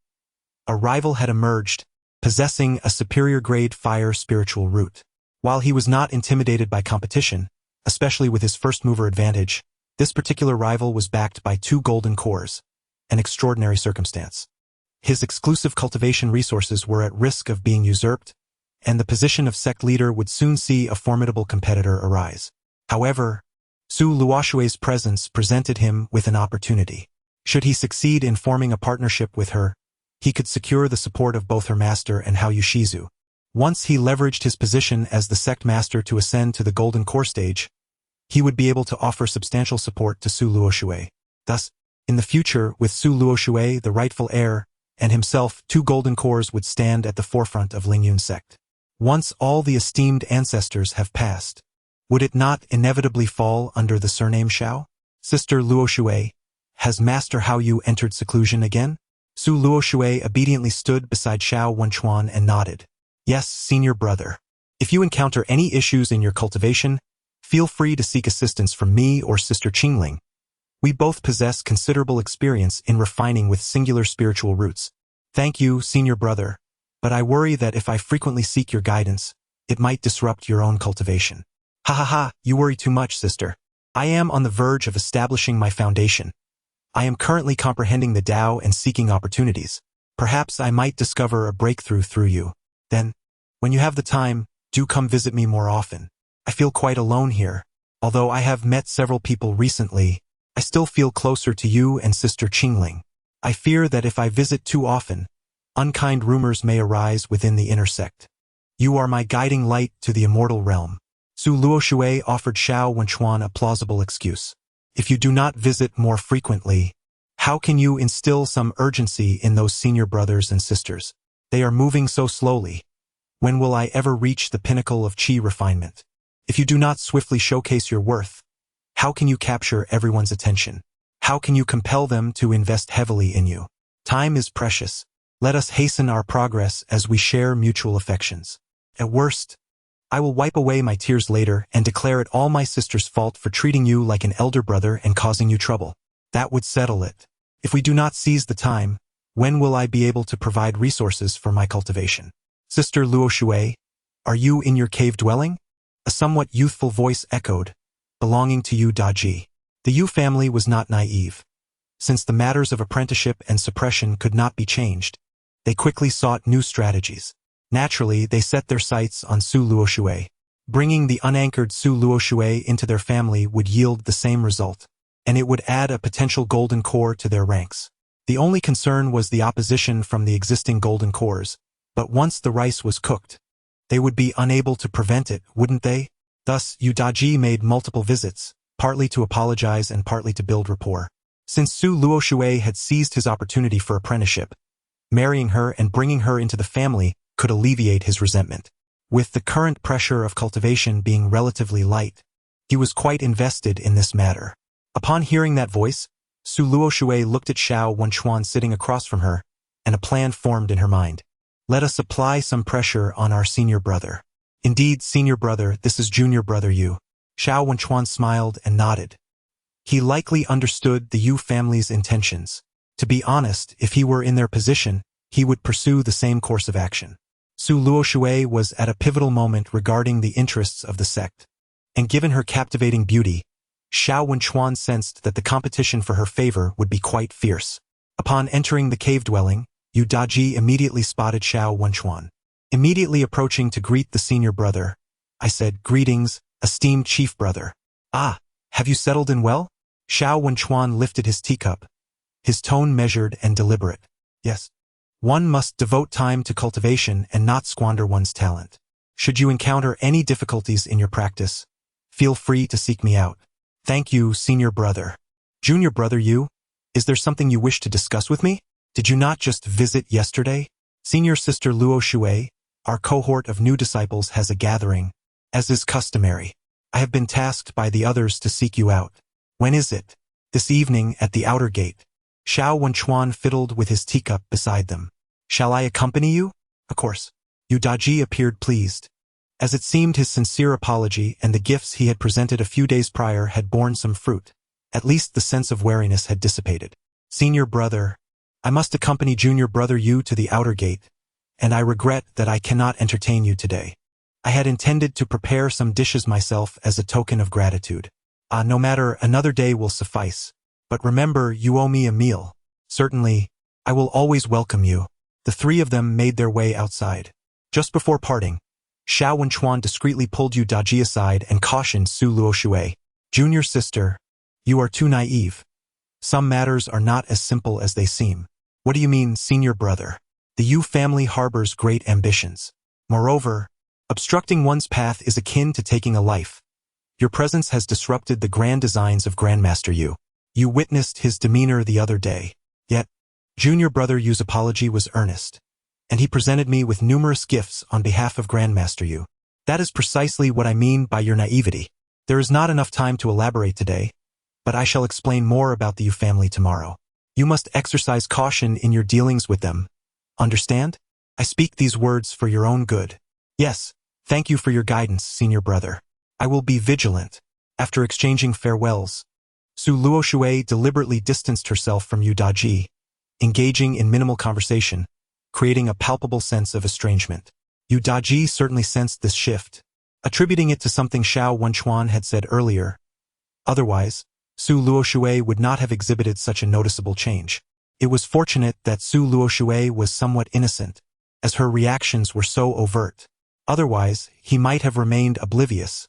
A rival had emerged, possessing a superior grade fire spiritual root. While he was not intimidated by competition, especially with his first mover advantage, this particular rival was backed by 2 golden cores, an extraordinary circumstance. His exclusive cultivation resources were at risk of being usurped, and the position of sect leader would soon see a formidable competitor arise. However, Su Luoshui's presence presented him with an opportunity. Should he succeed in forming a partnership with her, he could secure the support of both her master and Hao Yushizu. Once he leveraged his position as the sect master to ascend to the golden core stage, he would be able to offer substantial support to Su Luoshui. Thus, in the future, with Su Luoshui, the rightful heir, and himself, 2 golden cores would stand at the forefront of Lingyun sect. Once all the esteemed ancestors have passed, would it not inevitably fall under the surname Shao? Sister Luoshui, has Master Hao Yu entered seclusion again? Su Luoshui obediently stood beside Shao Wenchuan and nodded. Yes, senior brother. If you encounter any issues in your cultivation, feel free to seek assistance from me or Sister Qingling. We both possess considerable experience in refining with singular spiritual roots. Thank you, senior brother, but I worry that if I frequently seek your guidance, it might disrupt your own cultivation. Ha ha ha, you worry too much, sister. I am on the verge of establishing my foundation. I am currently comprehending the Tao and seeking opportunities. Perhaps I might discover a breakthrough through you. Then, when you have the time, do come visit me more often. I feel quite alone here. Although I have met several people recently, I still feel closer to you and Sister Qingling. I fear that if I visit too often, unkind rumors may arise within the inner sect. You are my guiding light to the immortal realm. Su Luoshui offered Shao Wenchuan a plausible excuse. If you do not visit more frequently, how can you instill some urgency in those senior brothers and sisters? They are moving so slowly. When will I ever reach the pinnacle of qi refinement? If you do not swiftly showcase your worth, how can you capture everyone's attention? How can you compel them to invest heavily in you? Time is precious. Let us hasten our progress as we share mutual affections. At worst, I will wipe away my tears later and declare it all my sister's fault for treating you like an elder brother and causing you trouble. That would settle it. If we do not seize the time, when will I be able to provide resources for my cultivation? Sister Luoshui, are you in your cave dwelling? A somewhat youthful voice echoed, belonging to Yu Daji. The Yu family was not naive. Since the matters of apprenticeship and suppression could not be changed, they quickly sought new strategies. Naturally, they set their sights on Su Luoshui. Bringing the unanchored Su Luoshui into their family would yield the same result, and it would add a potential golden core to their ranks. The only concern was the opposition from the existing golden cores, but once the rice was cooked, they would be unable to prevent it, wouldn't they? Thus, Yu Daji made multiple visits, partly to apologize and partly to build rapport. Since Su Luoshui had seized his opportunity for apprenticeship, marrying her and bringing her into the family could alleviate his resentment. With the current pressure of cultivation being relatively light, he was quite invested in this matter. Upon hearing that voice, Su Luoshui looked at Xiao Wenchuan sitting across from her, and a plan formed in her mind. Let us apply some pressure on our senior brother. Indeed, senior brother, this is junior brother Yu. Xiao Wenchuan smiled and nodded. He likely understood the Yu family's intentions. To be honest, if he were in their position, he would pursue the same course of action. Su Luoshui was at a pivotal moment regarding the interests of the sect, and given her captivating beauty, Xiao Wenchuan sensed that the competition for her favor would be quite fierce. Upon entering the cave dwelling, Yu Daji immediately spotted Xiao Wenchuan. Immediately approaching to greet the senior brother, I said, "Greetings, esteemed chief brother. Ah, have you settled in well?" Xiao Wenchuan lifted his teacup, his tone measured and deliberate. Yes. One must devote time to cultivation and not squander one's talent. Should you encounter any difficulties in your practice, feel free to seek me out. Thank you, senior brother. Junior brother Yu, is there something you wish to discuss with me? Did you not just visit yesterday? Senior sister Luo Shui, our cohort of new disciples has a gathering, as is customary. I have been tasked by the others to seek you out. When is it? This evening at the outer gate. Xiao Wenchuan fiddled with his teacup beside them. Shall I accompany you? Of course. Yu Daji appeared pleased, as it seemed his sincere apology and the gifts he had presented a few days prior had borne some fruit. At least the sense of wariness had dissipated. Senior brother, I must accompany junior brother Yu to the outer gate, and I regret that I cannot entertain you today. I had intended to prepare some dishes myself as a token of gratitude. No matter, another day will suffice. But remember, you owe me a meal. Certainly, I will always welcome you. The three of them made their way outside. Just before parting, Xiao Wenchuan discreetly pulled Yu Daji aside and cautioned Su Luoshui. Junior sister, you are too naive. Some matters are not as simple as they seem. What do you mean, senior brother? The Yu family harbors great ambitions. Moreover, obstructing one's path is akin to taking a life. Your presence has disrupted the grand designs of Grandmaster Yu. You witnessed his demeanor the other day. Yet, junior brother Yu's apology was earnest, and he presented me with numerous gifts on behalf of Grandmaster Yu. That is precisely what I mean by your naivety. There is not enough time to elaborate today, but I shall explain more about the Yu family tomorrow. You must exercise caution in your dealings with them. Understand? I speak these words for your own good. Yes, thank you for your guidance, senior brother. I will be vigilant. After exchanging farewells, Su Luoshui deliberately distanced herself from Yu Daji, engaging in minimal conversation, creating a palpable sense of estrangement. Yu Daji certainly sensed this shift, attributing it to something Xiao Wenchuan had said earlier. Otherwise, Su Luoshui would not have exhibited such a noticeable change. It was fortunate that Su Luoshui was somewhat innocent, as her reactions were so overt. Otherwise, he might have remained oblivious,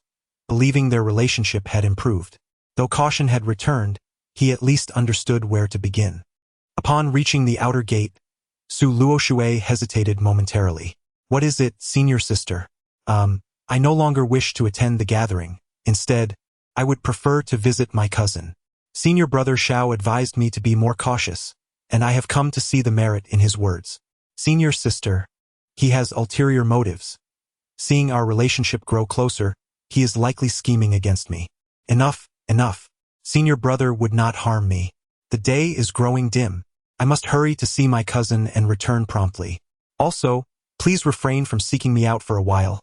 believing their relationship had improved. Though caution had returned, he at least understood where to begin. Upon reaching the outer gate, Su Luoshui hesitated momentarily. What is it, senior sister? I no longer wish to attend the gathering. Instead, I would prefer to visit my cousin. Senior brother Xiao advised me to be more cautious, and I have come to see the merit in his words. Senior sister, he has ulterior motives. Seeing our relationship grow closer, he is likely scheming against me. Enough. Enough. Senior brother would not harm me. The day is growing dim. I must hurry to see my cousin and return promptly. Also, please refrain from seeking me out for a while.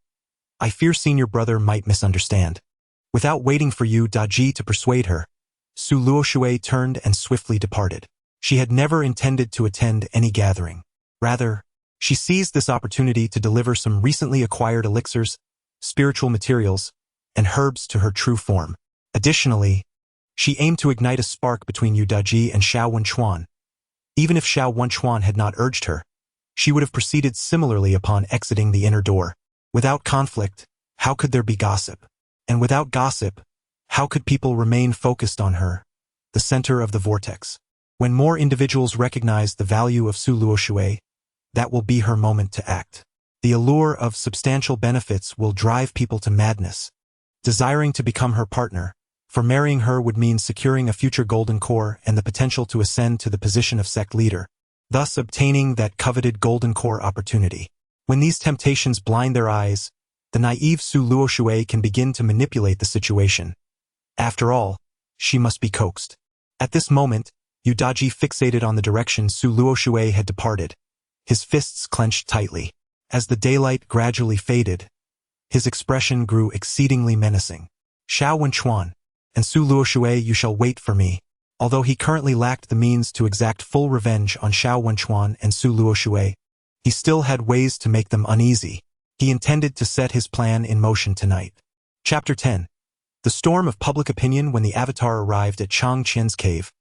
I fear senior brother might misunderstand. Without waiting for Yu Daji to persuade her, Su Luoshui turned and swiftly departed. She had never intended to attend any gathering. Rather, she seized this opportunity to deliver some recently acquired elixirs, spiritual materials, and herbs to her true form. Additionally, she aimed to ignite a spark between Yu Daji and Xiao Wenchuan. Even if Xiao Wenchuan had not urged her, she would have proceeded similarly upon exiting the inner door. Without conflict, how could there be gossip? And without gossip, how could people remain focused on her, the center of the vortex? When more individuals recognize the value of Su Luoshui, that will be her moment to act. The allure of substantial benefits will drive people to madness, desiring to become her partner, for marrying her would mean securing a future golden core and the potential to ascend to the position of sect leader, thus obtaining that coveted golden core opportunity. When these temptations blind their eyes, the naive Su Luoxue can begin to manipulate the situation. After all, she must be coaxed. At this moment, Yu Daji fixated on the direction Su Luoxue had departed, his fists clenched tightly. As the daylight gradually faded, his expression grew exceedingly menacing. Xiao Wenchuan and Su Luoxue, you shall wait for me. Although he currently lacked the means to exact full revenge on Xiao Wenchuan and Su Luoxue, he still had ways to make them uneasy. He intended to set his plan in motion tonight. Chapter 10. The storm of public opinion. When the Avatar arrived at Chang Qian's cave,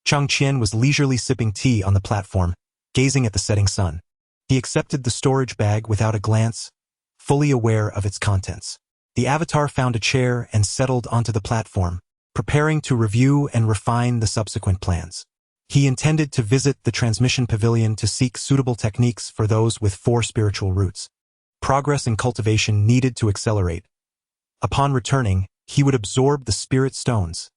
Chang Qian was leisurely sipping tea on the platform, gazing at the setting sun. He accepted the storage bag without a glance, fully aware of its contents. The Avatar found a chair and settled onto the platform, preparing to review and refine the subsequent plans. He intended to visit the transmission pavilion to seek suitable techniques for those with 4 spiritual roots. Progress in cultivation needed to accelerate. Upon returning, he would absorb the spirit stones,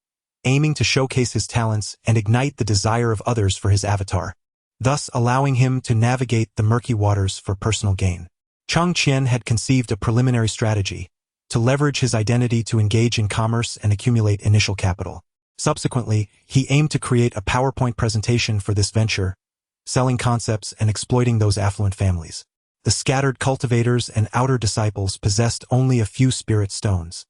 aiming to showcase his talents and ignite the desire of others for his avatar, thus allowing him to navigate the murky waters for personal gain. Chang Qian had conceived a preliminary strategy to leverage his identity to engage in commerce and accumulate initial capital. Subsequently, he aimed to create a PowerPoint presentation for this venture, selling concepts and exploiting those affluent families. The scattered cultivators and outer disciples possessed only a few spirit stones.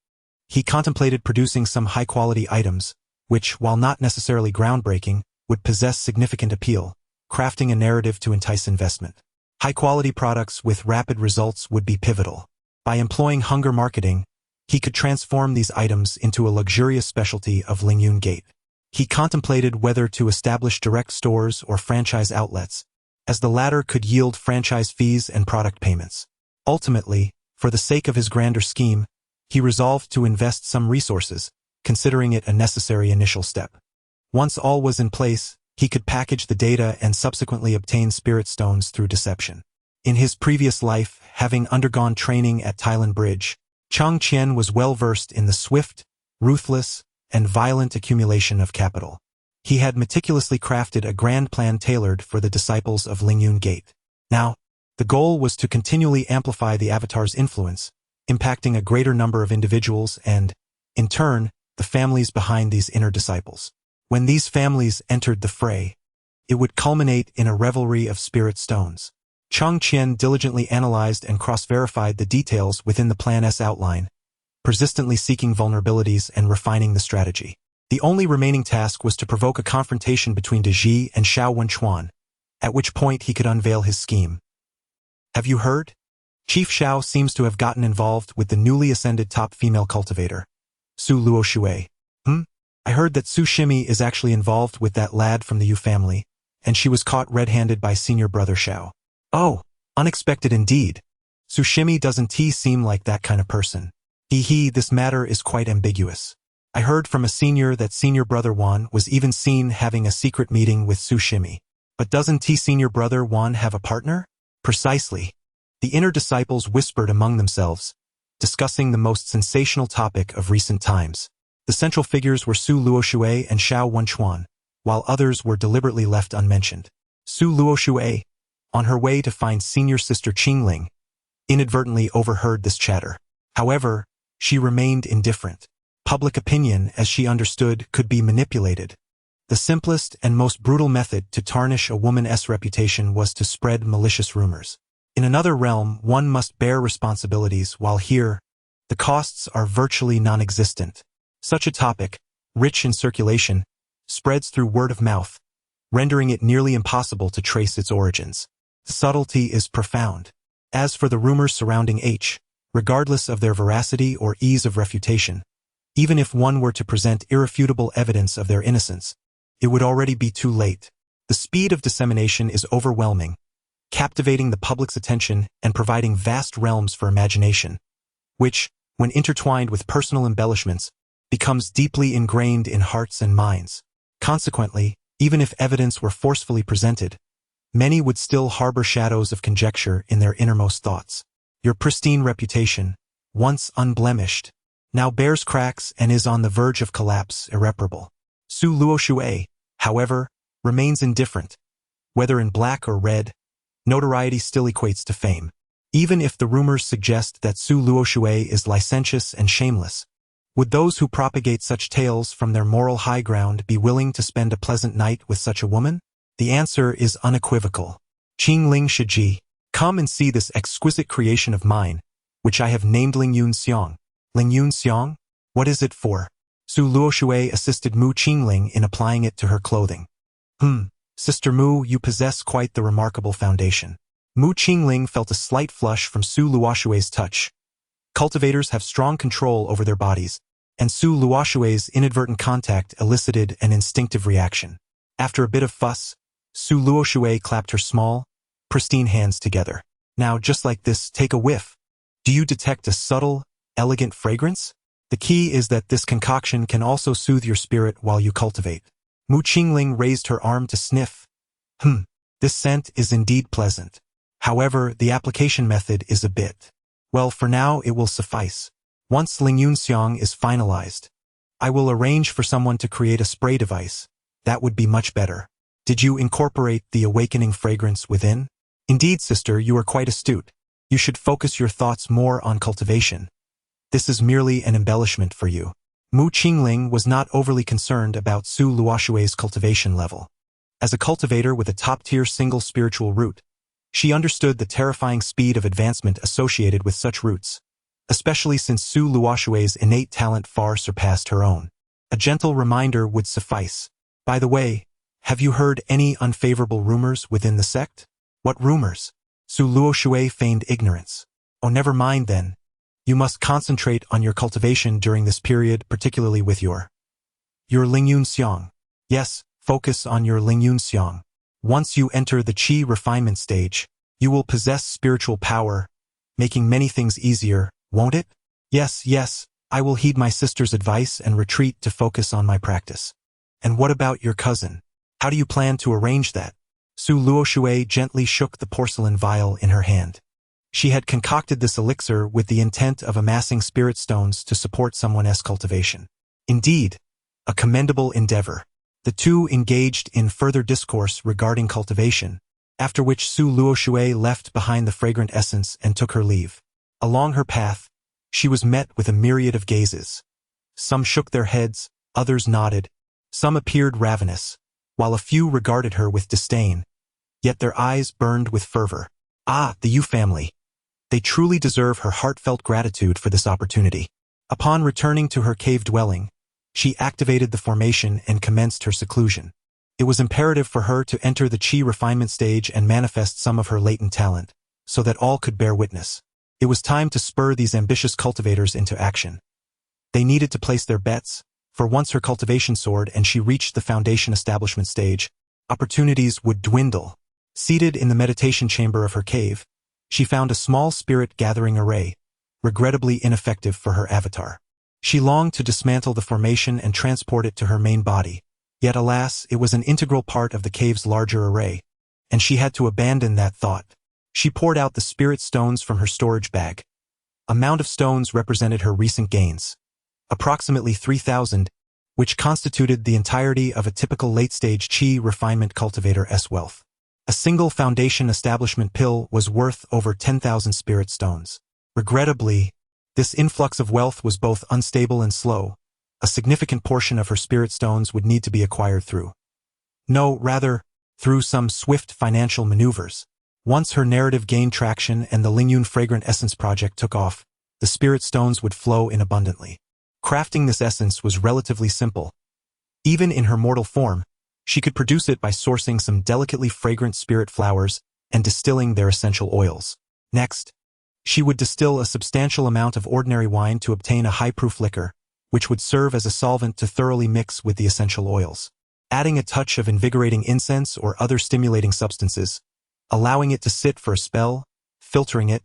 He contemplated producing some high-quality items, which, while not necessarily groundbreaking, would possess significant appeal, crafting a narrative to entice investment. High-quality products with rapid results would be pivotal. By employing hunger marketing, he could transform these items into a luxurious specialty of Lingyun Gate. He contemplated whether to establish direct stores or franchise outlets, as the latter could yield franchise fees and product payments. Ultimately, for the sake of his grander scheme, he resolved to invest some resources, considering it a necessary initial step. Once all was in place, he could package the data and subsequently obtain spirit stones through deception. In his previous life, having undergone training at Thailand Bridge, Chang Qian was well versed in the swift, ruthless, and violent accumulation of capital. He had meticulously crafted a grand plan tailored for the disciples of Lingyun Gate. Now, the goal was to continually amplify the Avatar's influence, impacting a greater number of individuals and, in turn, the families behind these inner disciples. When these families entered the fray, it would culminate in a revelry of spirit stones. Chang Qian diligently analyzed and cross-verified the details within the plan's outline, persistently seeking vulnerabilities and refining the strategy. The only remaining task was to provoke a confrontation between De Ji and Xiao Wenchuan, at which point he could unveil his scheme. Have you heard? Chief Xiao seems to have gotten involved with the newly ascended top female cultivator, Su Luoxue. I heard that Su Shimi is actually involved with that lad from the Yu family, and she was caught red-handed by senior brother Xiao. Oh, unexpected indeed. Su Shimi doesn't seem like that kind of person. This matter is quite ambiguous. I heard from a senior that senior brother Wan was even seen having a secret meeting with Su Shimi. But doesn't senior brother Wan have a partner? Precisely. The inner disciples whispered among themselves, discussing the most sensational topic of recent times. The central figures were Su Luoxue and Xiao Wenchuan, while others were deliberately left unmentioned. Su Luoxue, on her way to find senior sister Qingling, inadvertently overheard this chatter. However, she remained indifferent. Public opinion, as she understood, could be manipulated. The simplest and most brutal method to tarnish a woman's reputation was to spread malicious rumors. In another realm, one must bear responsibilities, while here, the costs are virtually non-existent. Such a topic, rich in circulation, spreads through word of mouth, rendering it nearly impossible to trace its origins. The subtlety is profound. As for the rumors surrounding H, regardless of their veracity or ease of refutation, even if one were to present irrefutable evidence of their innocence, it would already be too late. The speed of dissemination is overwhelming, captivating the public's attention and providing vast realms for imagination, which, when intertwined with personal embellishments, becomes deeply ingrained in hearts and minds. Consequently, even if evidence were forcefully presented, many would still harbor shadows of conjecture in their innermost thoughts. Your pristine reputation, once unblemished, now bears cracks and is on the verge of collapse, irreparable. Su Luoshui, however, remains indifferent. Whether in black or red, notoriety still equates to fame. Even if the rumors suggest that Su Luoshui is licentious and shameless, would those who propagate such tales from their moral high ground be willing to spend a pleasant night with such a woman? The answer is unequivocal. Qingling Shiji, come and see this exquisite creation of mine, which I have named Lingyun Xiong. Lingyun Xiong? What is it for? Su Luoshui assisted Mu Qingling in applying it to her clothing. Sister Mu, you possess quite the remarkable foundation. Mu Qingling felt a slight flush from Su Luoshui's touch. Cultivators have strong control over their bodies, and Su Luoshui's inadvertent contact elicited an instinctive reaction. After a bit of fuss, Su Luoshui clapped her small, pristine hands together. Now, just like this, take a whiff. Do you detect a subtle, elegant fragrance? The key is that this concoction can also soothe your spirit while you cultivate. Mu Qingling raised her arm to sniff. This scent is indeed pleasant. However, the application method is a bit. Well, for now it will suffice. Once Lingyun Xiong is finalized, I will arrange for someone to create a spray device. That would be much better. Did you incorporate the awakening fragrance within? Indeed, sister, you are quite astute. You should focus your thoughts more on cultivation. This is merely an embellishment for you. Mu Qingling was not overly concerned about Su Luoshui's cultivation level. As a cultivator with a top-tier single spiritual root, she understood the terrifying speed of advancement associated with such roots, especially since Su Luoshui's innate talent far surpassed her own. A gentle reminder would suffice. By the way, have you heard any unfavorable rumors within the sect? What rumors? Su Luoshui feigned ignorance. Oh, never mind then. You must concentrate on your cultivation during this period, particularly with your Lingyun Xiong. Yes, focus on your Lingyun Xiong. Once you enter the Qi refinement stage, you will possess spiritual power, making many things easier, won't it? Yes, I will heed my sister's advice and retreat to focus on my practice. And what about your cousin? How do you plan to arrange that? Su Luoshui gently shook the porcelain vial in her hand. She had concocted this elixir with the intent of amassing spirit stones to support someone's cultivation. Indeed, a commendable endeavor. The two engaged in further discourse regarding cultivation, after which Su Luoshui left behind the fragrant essence and took her leave. Along her path, she was met with a myriad of gazes. Some shook their heads, others nodded, some appeared ravenous, while a few regarded her with disdain, yet their eyes burned with fervor. Ah, the Yu family! They truly deserve her heartfelt gratitude for this opportunity. Upon returning to her cave dwelling, she activated the formation and commenced her seclusion. It was imperative for her to enter the Qi refinement stage and manifest some of her latent talent, so that all could bear witness. It was time to spur these ambitious cultivators into action. They needed to place their bets, for once her cultivation soared and she reached the foundation establishment stage, opportunities would dwindle. Seated in the meditation chamber of her cave, she found a small spirit-gathering array, regrettably ineffective for her avatar. She longed to dismantle the formation and transport it to her main body, yet alas, it was an integral part of the cave's larger array, and she had to abandon that thought. She poured out the spirit stones from her storage bag. A mound of stones represented her recent gains, approximately 3,000, which constituted the entirety of a typical late-stage Qi refinement cultivator's wealth. A single foundation establishment pill was worth over 10,000 spirit stones. Regrettably, this influx of wealth was both unstable and slow. A significant portion of her spirit stones would need to be acquired through some swift financial maneuvers. Once her narrative gained traction and the Lingyun Fragrant Essence project took off, the spirit stones would flow in abundantly. Crafting this essence was relatively simple. Even in her mortal form, she could produce it by sourcing some delicately fragrant spirit flowers and distilling their essential oils. Next, she would distill a substantial amount of ordinary wine to obtain a high-proof liquor, which would serve as a solvent to thoroughly mix with the essential oils. Adding a touch of invigorating incense or other stimulating substances, allowing it to sit for a spell, filtering it,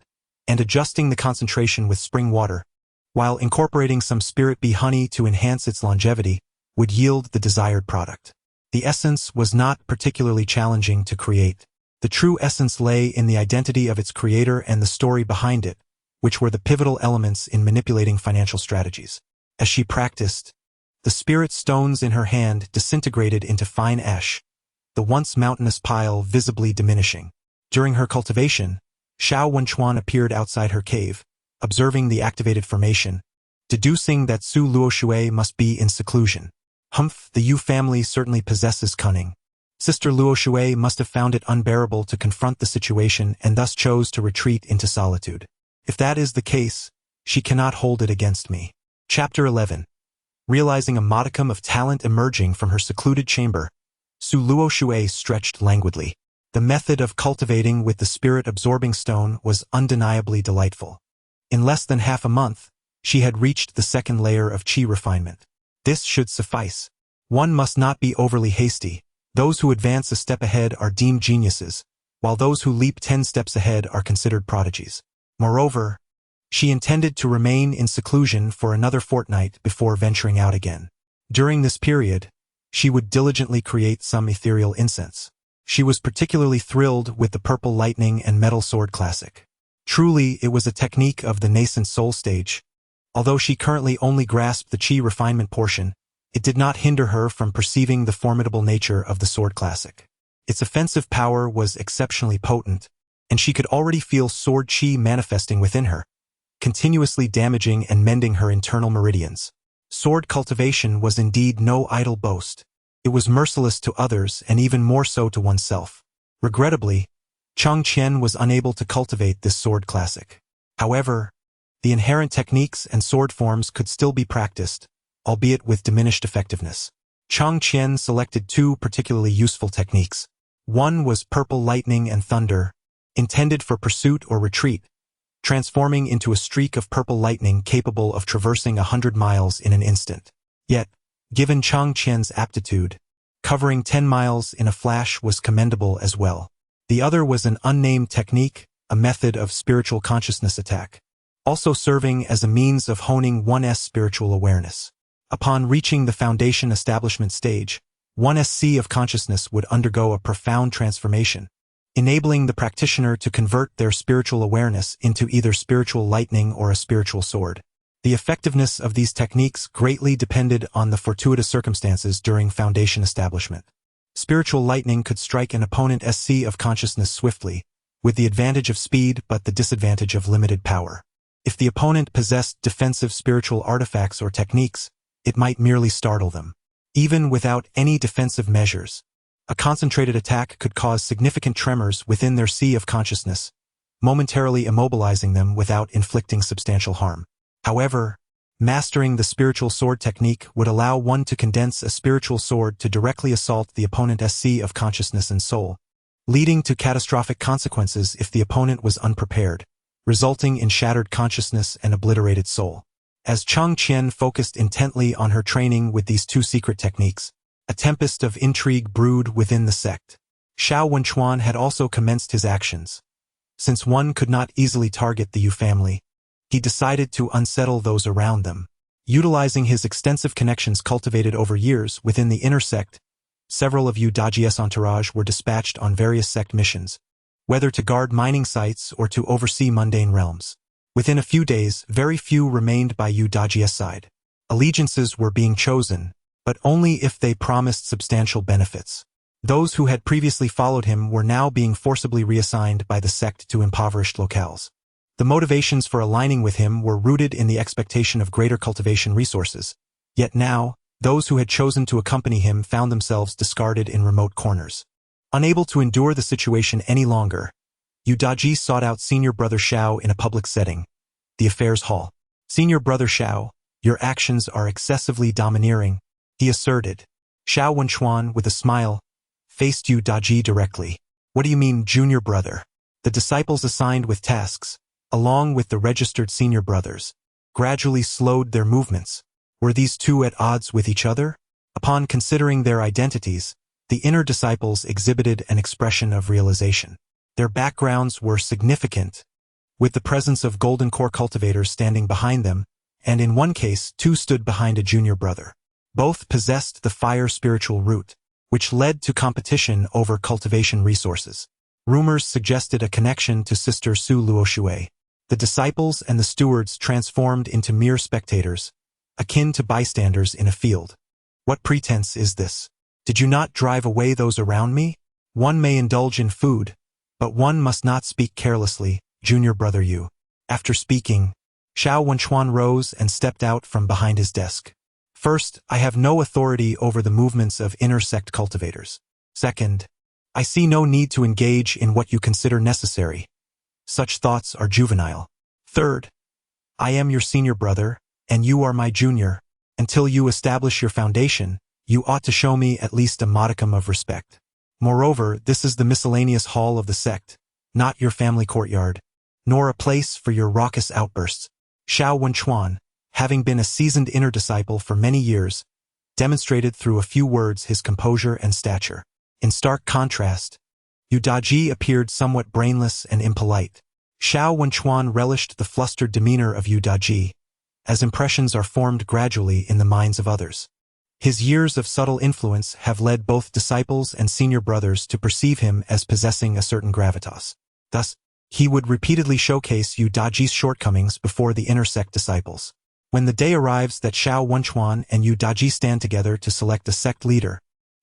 and adjusting the concentration with spring water, while incorporating some spirit bee honey to enhance its longevity, would yield the desired product. The essence was not particularly challenging to create. The true essence lay in the identity of its creator and the story behind it, which were the pivotal elements in manipulating financial strategies. As she practiced, the spirit stones in her hand disintegrated into fine ash, the once mountainous pile visibly diminishing. During her cultivation, Xiao Wenchuan appeared outside her cave, observing the activated formation, deducing that Su Luoshui must be in seclusion. Humph, the Yu family certainly possesses cunning. Sister Luoshui must have found it unbearable to confront the situation and thus chose to retreat into solitude. If that is the case, she cannot hold it against me. Chapter 11. Realizing a modicum of talent emerging from her secluded chamber, Su Luoshui stretched languidly. The method of cultivating with the spirit-absorbing stone was undeniably delightful. In less than half a month, she had reached the second layer of qi refinement. This should suffice. One must not be overly hasty. Those who advance a step ahead are deemed geniuses, while those who leap 10 steps ahead are considered prodigies. Moreover, she intended to remain in seclusion for another fortnight before venturing out again. During this period, she would diligently create some ethereal incense. She was particularly thrilled with the purple lightning and metal sword classic. Truly, it was a technique of the nascent soul stage. Although she currently only grasped the qi refinement portion, it did not hinder her from perceiving the formidable nature of the sword classic. Its offensive power was exceptionally potent, and she could already feel sword qi manifesting within her, continuously damaging and mending her internal meridians. Sword cultivation was indeed no idle boast. It was merciless to others and even more so to oneself. Regrettably, Chang Qian was unable to cultivate this sword classic. However, the inherent techniques and sword forms could still be practiced, albeit with diminished effectiveness. Chang Qian selected two particularly useful techniques. One was purple lightning and thunder, intended for pursuit or retreat, transforming into a streak of purple lightning capable of traversing 100 miles in an instant. Yet, given Chang Qian's aptitude, covering 10 miles in a flash was commendable as well. The other was an unnamed technique, a method of spiritual consciousness attack, also serving as a means of honing one's spiritual awareness. Upon reaching the foundation establishment stage, one's sea of consciousness would undergo a profound transformation, enabling the practitioner to convert their spiritual awareness into either spiritual lightning or a spiritual sword. The effectiveness of these techniques greatly depended on the fortuitous circumstances during foundation establishment. Spiritual lightning could strike an opponent's sea of consciousness swiftly, with the advantage of speed but the disadvantage of limited power. If the opponent possessed defensive spiritual artifacts or techniques, it might merely startle them. Even without any defensive measures, a concentrated attack could cause significant tremors within their sea of consciousness, momentarily immobilizing them without inflicting substantial harm. However, mastering the spiritual sword technique would allow one to condense a spiritual sword to directly assault the opponent's sea of consciousness and soul, leading to catastrophic consequences if the opponent was unprepared, resulting in shattered consciousness and obliterated soul. As Chang Qian focused intently on her training with these two secret techniques, a tempest of intrigue brewed within the sect. Xiao Wenchuan had also commenced his actions. Since one could not easily target the Yu family, he decided to unsettle those around them. Utilizing his extensive connections cultivated over years within the inner sect, several of Yu Daji's entourage were dispatched on various sect missions, whether to guard mining sites or to oversee mundane realms. Within a few days, very few remained by Yu Daji's side. Allegiances were being chosen, but only if they promised substantial benefits. Those who had previously followed him were now being forcibly reassigned by the sect to impoverished locales. The motivations for aligning with him were rooted in the expectation of greater cultivation resources, yet now, those who had chosen to accompany him found themselves discarded in remote corners. Unable to endure the situation any longer, Yu Daji sought out Senior Brother Xiao in a public setting, the affairs hall. Senior Brother Xiao, your actions are excessively domineering, he asserted. Xiao Wenchuan, with a smile, faced Yu Daji directly. What do you mean, Junior Brother? The disciples assigned with tasks, along with the registered senior brothers, gradually slowed their movements. Were these two at odds with each other? Upon considering their identities, the inner disciples exhibited an expression of realization. Their backgrounds were significant, with the presence of golden core cultivators standing behind them, and in one case, two stood behind a junior brother. Both possessed the fire spiritual root, which led to competition over cultivation resources. Rumors suggested a connection to Sister Su Luoshui. The disciples and the stewards transformed into mere spectators, akin to bystanders in a field. What pretense is this? Did you not drive away those around me? One may indulge in food, but one must not speak carelessly, junior brother Yu. After speaking, Xiao Wenchuan rose and stepped out from behind his desk. First, I have no authority over the movements of inner sect cultivators. Second, I see no need to engage in what you consider necessary. Such thoughts are juvenile. Third, I am your senior brother, and you are my junior. Until you establish your foundation, you ought to show me at least a modicum of respect. Moreover, this is the miscellaneous hall of the sect, not your family courtyard, nor a place for your raucous outbursts. Xiao Wenchuan, having been a seasoned inner disciple for many years, demonstrated through a few words his composure and stature. In stark contrast, Yu Daji appeared somewhat brainless and impolite. Xiao Wenchuan relished the flustered demeanor of Yu Daji, as impressions are formed gradually in the minds of others. His years of subtle influence have led both disciples and senior brothers to perceive him as possessing a certain gravitas. Thus, he would repeatedly showcase Yu Daji's shortcomings before the inner sect disciples. When the day arrives that Xiao Wenchuan and Yu Daji stand together to select a sect leader,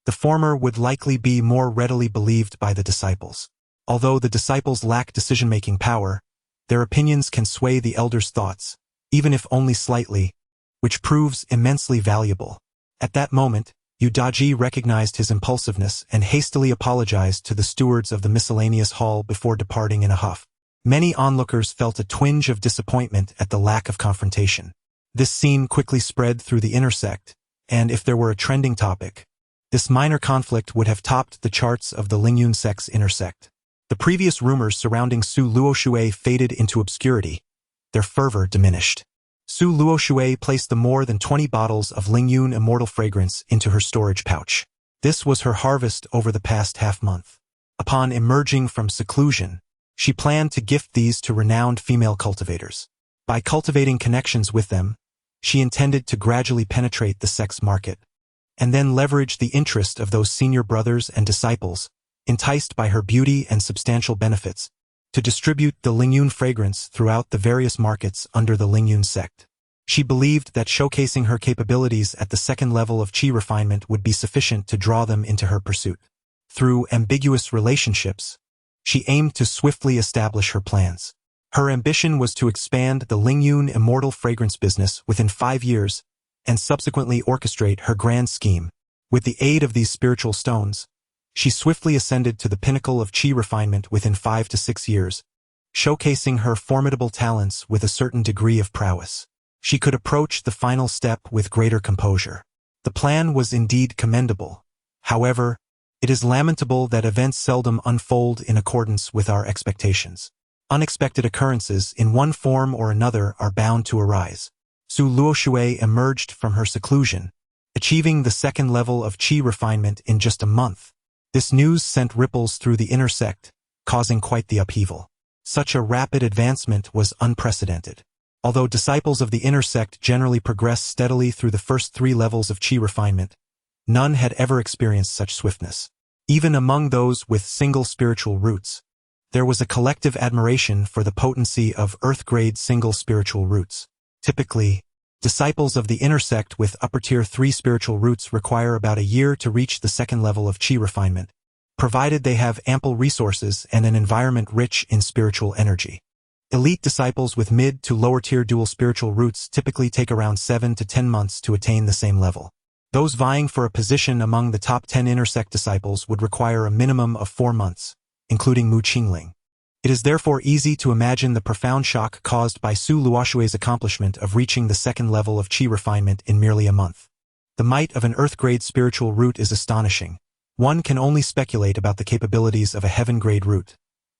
the former would likely be more readily believed by the disciples. Although the disciples lack decision-making power, their opinions can sway the elders' thoughts, even if only slightly, which proves immensely valuable. At that moment, Yu Daji recognized his impulsiveness and hastily apologized to the stewards of the miscellaneous hall before departing in a huff. Many onlookers felt a twinge of disappointment at the lack of confrontation. This scene quickly spread through the inner sect, and if there were a trending topic, this minor conflict would have topped the charts of the Lingyun sect's inner sect. The previous rumors surrounding Su Luoshui faded into obscurity. Their fervor diminished. Su Luoshui placed the more than 20 bottles of Lingyun immortal fragrance into her storage pouch. This was her harvest over the past half-month. Upon emerging from seclusion, she planned to gift these to renowned female cultivators. By cultivating connections with them, she intended to gradually penetrate the sex market, and then leverage the interest of those senior brothers and disciples, enticed by her beauty and substantial benefits, to distribute the Lingyun fragrance throughout the various markets under the Lingyun sect. She believed that showcasing her capabilities at the second level of qi refinement would be sufficient to draw them into her pursuit. Through ambiguous relationships, she aimed to swiftly establish her plans. Her ambition was to expand the Lingyun immortal fragrance business within 5 years and subsequently orchestrate her grand scheme. With the aid of these spiritual stones, she swiftly ascended to the pinnacle of qi refinement within 5 to 6 years, showcasing her formidable talents with a certain degree of prowess. She could approach the final step with greater composure. The plan was indeed commendable. However, it is lamentable that events seldom unfold in accordance with our expectations. Unexpected occurrences in one form or another are bound to arise. Su Luoshui emerged from her seclusion, achieving the second level of qi refinement in just a month. This news sent ripples through the inner sect, causing quite the upheaval. Such a rapid advancement was unprecedented. Although disciples of the inner sect generally progress steadily through the first 3 levels of qi refinement, none had ever experienced such swiftness. Even among those with single spiritual roots, there was a collective admiration for the potency of earth-grade single spiritual roots. Typically, disciples of the inner sect with upper-tier 3 spiritual roots require about a year to reach the second level of qi refinement, provided they have ample resources and an environment rich in spiritual energy. Elite disciples with mid to lower-tier dual spiritual roots typically take around 7 to 10 months to attain the same level. Those vying for a position among the top 10 inner sect disciples would require a minimum of 4 months, including Mu Qingling. It is therefore easy to imagine the profound shock caused by Su Luoshui's accomplishment of reaching the second level of qi refinement in merely a month. The might of an earth-grade spiritual root is astonishing. One can only speculate about the capabilities of a heaven-grade root.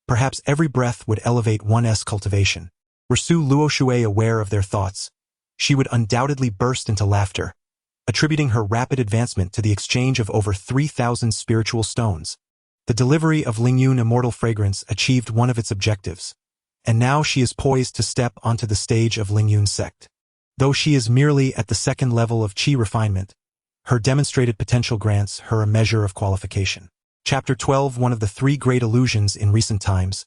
Perhaps every breath would elevate one's cultivation. Were Su Luoshui aware of their thoughts, she would undoubtedly burst into laughter, attributing her rapid advancement to the exchange of over 3,000 spiritual stones. The delivery of Lingyun immortal fragrance achieved one of its objectives, and now she is poised to step onto the stage of Lingyun sect. Though she is merely at the second level of qi refinement, her demonstrated potential grants her a measure of qualification. Chapter 12. One of the 3 great illusions in recent times,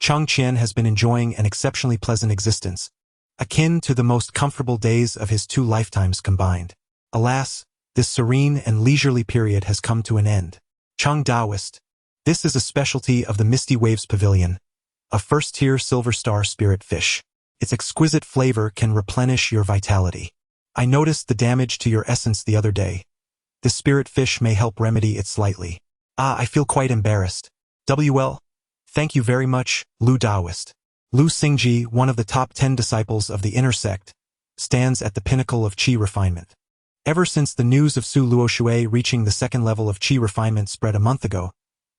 Chang Qian has been enjoying an exceptionally pleasant existence, akin to the most comfortable days of his 2 lifetimes combined. Alas, this serene and leisurely period has come to an end. Chang Daoist. This is a specialty of the Misty Waves Pavilion, a first-tier silver star spirit fish. Its exquisite flavor can replenish your vitality. I noticed the damage to your essence the other day. This spirit fish may help remedy it slightly. I feel quite embarrassed. Thank you very much, Lu Daoist. Lu Xingji, one of the top 10 disciples of the inner sect, stands at the pinnacle of qi refinement. Ever since the news of Su Luoshui reaching the 2nd level of qi refinement spread a month ago,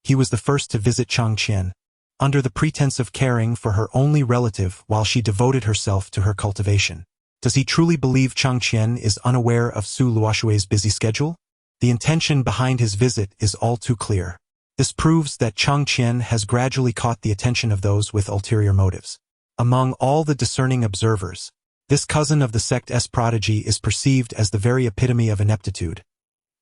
he was the first to visit Chang Qian, under the pretense of caring for her only relative while she devoted herself to her cultivation. Does he truly believe Chang Qian is unaware of Su Luoshui's busy schedule? The intention behind his visit is all too clear. This proves that Chang Qian has gradually caught the attention of those with ulterior motives. Among all the discerning observers, this cousin of the sect's prodigy is perceived as the very epitome of ineptitude.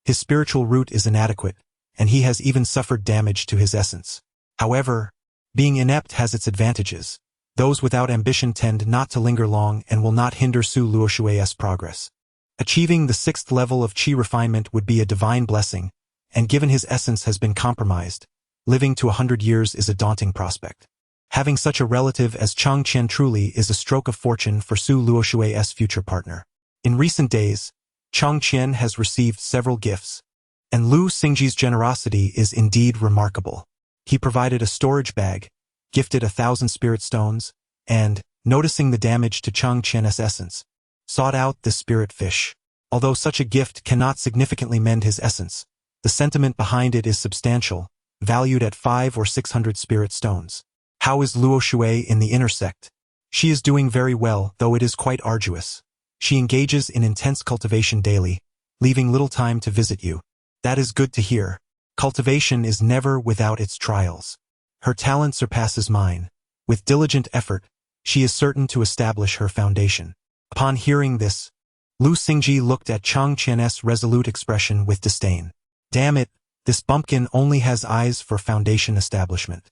His spiritual root is inadequate, and he has even suffered damage to his essence. However, being inept has its advantages. Those without ambition tend not to linger long and will not hinder Su Luoshui's progress. Achieving the 6th level of qi refinement would be a divine blessing, and given his essence has been compromised, living to 100 years is a daunting prospect. Having such a relative as Chang Qian truly is a stroke of fortune for Su Luoshui's future partner. In recent days, Chang Qian has received several gifts, and Lu Xingji's generosity is indeed remarkable. He provided a storage bag, gifted 1,000 spirit stones, and, noticing the damage to Chang Qian's essence, sought out this spirit fish. Although such a gift cannot significantly mend his essence, the sentiment behind it is substantial, valued at 500 or 600 spirit stones. How is Luoshui in the inner sect? She is doing very well, though it is quite arduous. She engages in intense cultivation daily, leaving little time to visit you. That is good to hear. Cultivation is never without its trials. Her talent surpasses mine. With diligent effort, she is certain to establish her foundation. Upon hearing this, Lu Xingji looked at Chang Qian's resolute expression with disdain. Damn it, this bumpkin only has eyes for foundation establishment.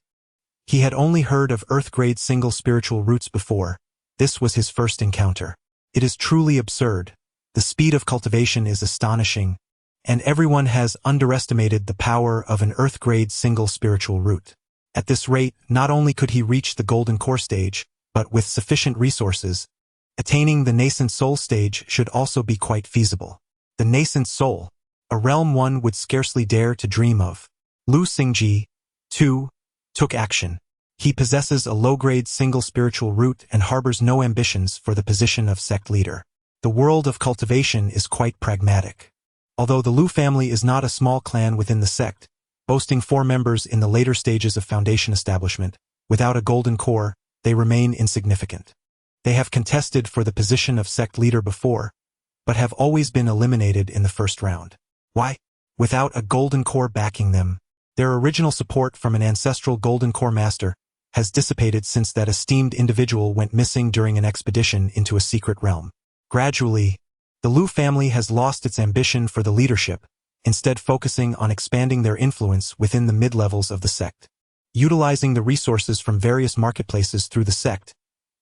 He had only heard of earth-grade single spiritual roots before. This was his first encounter. It is truly absurd. The speed of cultivation is astonishing, and everyone has underestimated the power of an earth-grade single spiritual root. At this rate, not only could he reach the golden core stage, but with sufficient resources, attaining the nascent soul stage should also be quite feasible. The nascent soul, a realm one would scarcely dare to dream of. Lu Xingji, too, took action. He possesses a low-grade single spiritual root and harbors no ambitions for the position of sect leader. The world of cultivation is quite pragmatic. Although the Lu family is not a small clan within the sect, boasting 4 members in the later stages of foundation establishment, without a golden core, they remain insignificant. They have contested for the position of sect leader before, but have always been eliminated in the first round. Why? Without a golden core backing them, their original support from an ancestral golden core master has dissipated since that esteemed individual went missing during an expedition into a secret realm. Gradually, the Lu family has lost its ambition for the leadership, instead focusing on expanding their influence within the mid-levels of the sect. Utilizing the resources from various marketplaces through the sect,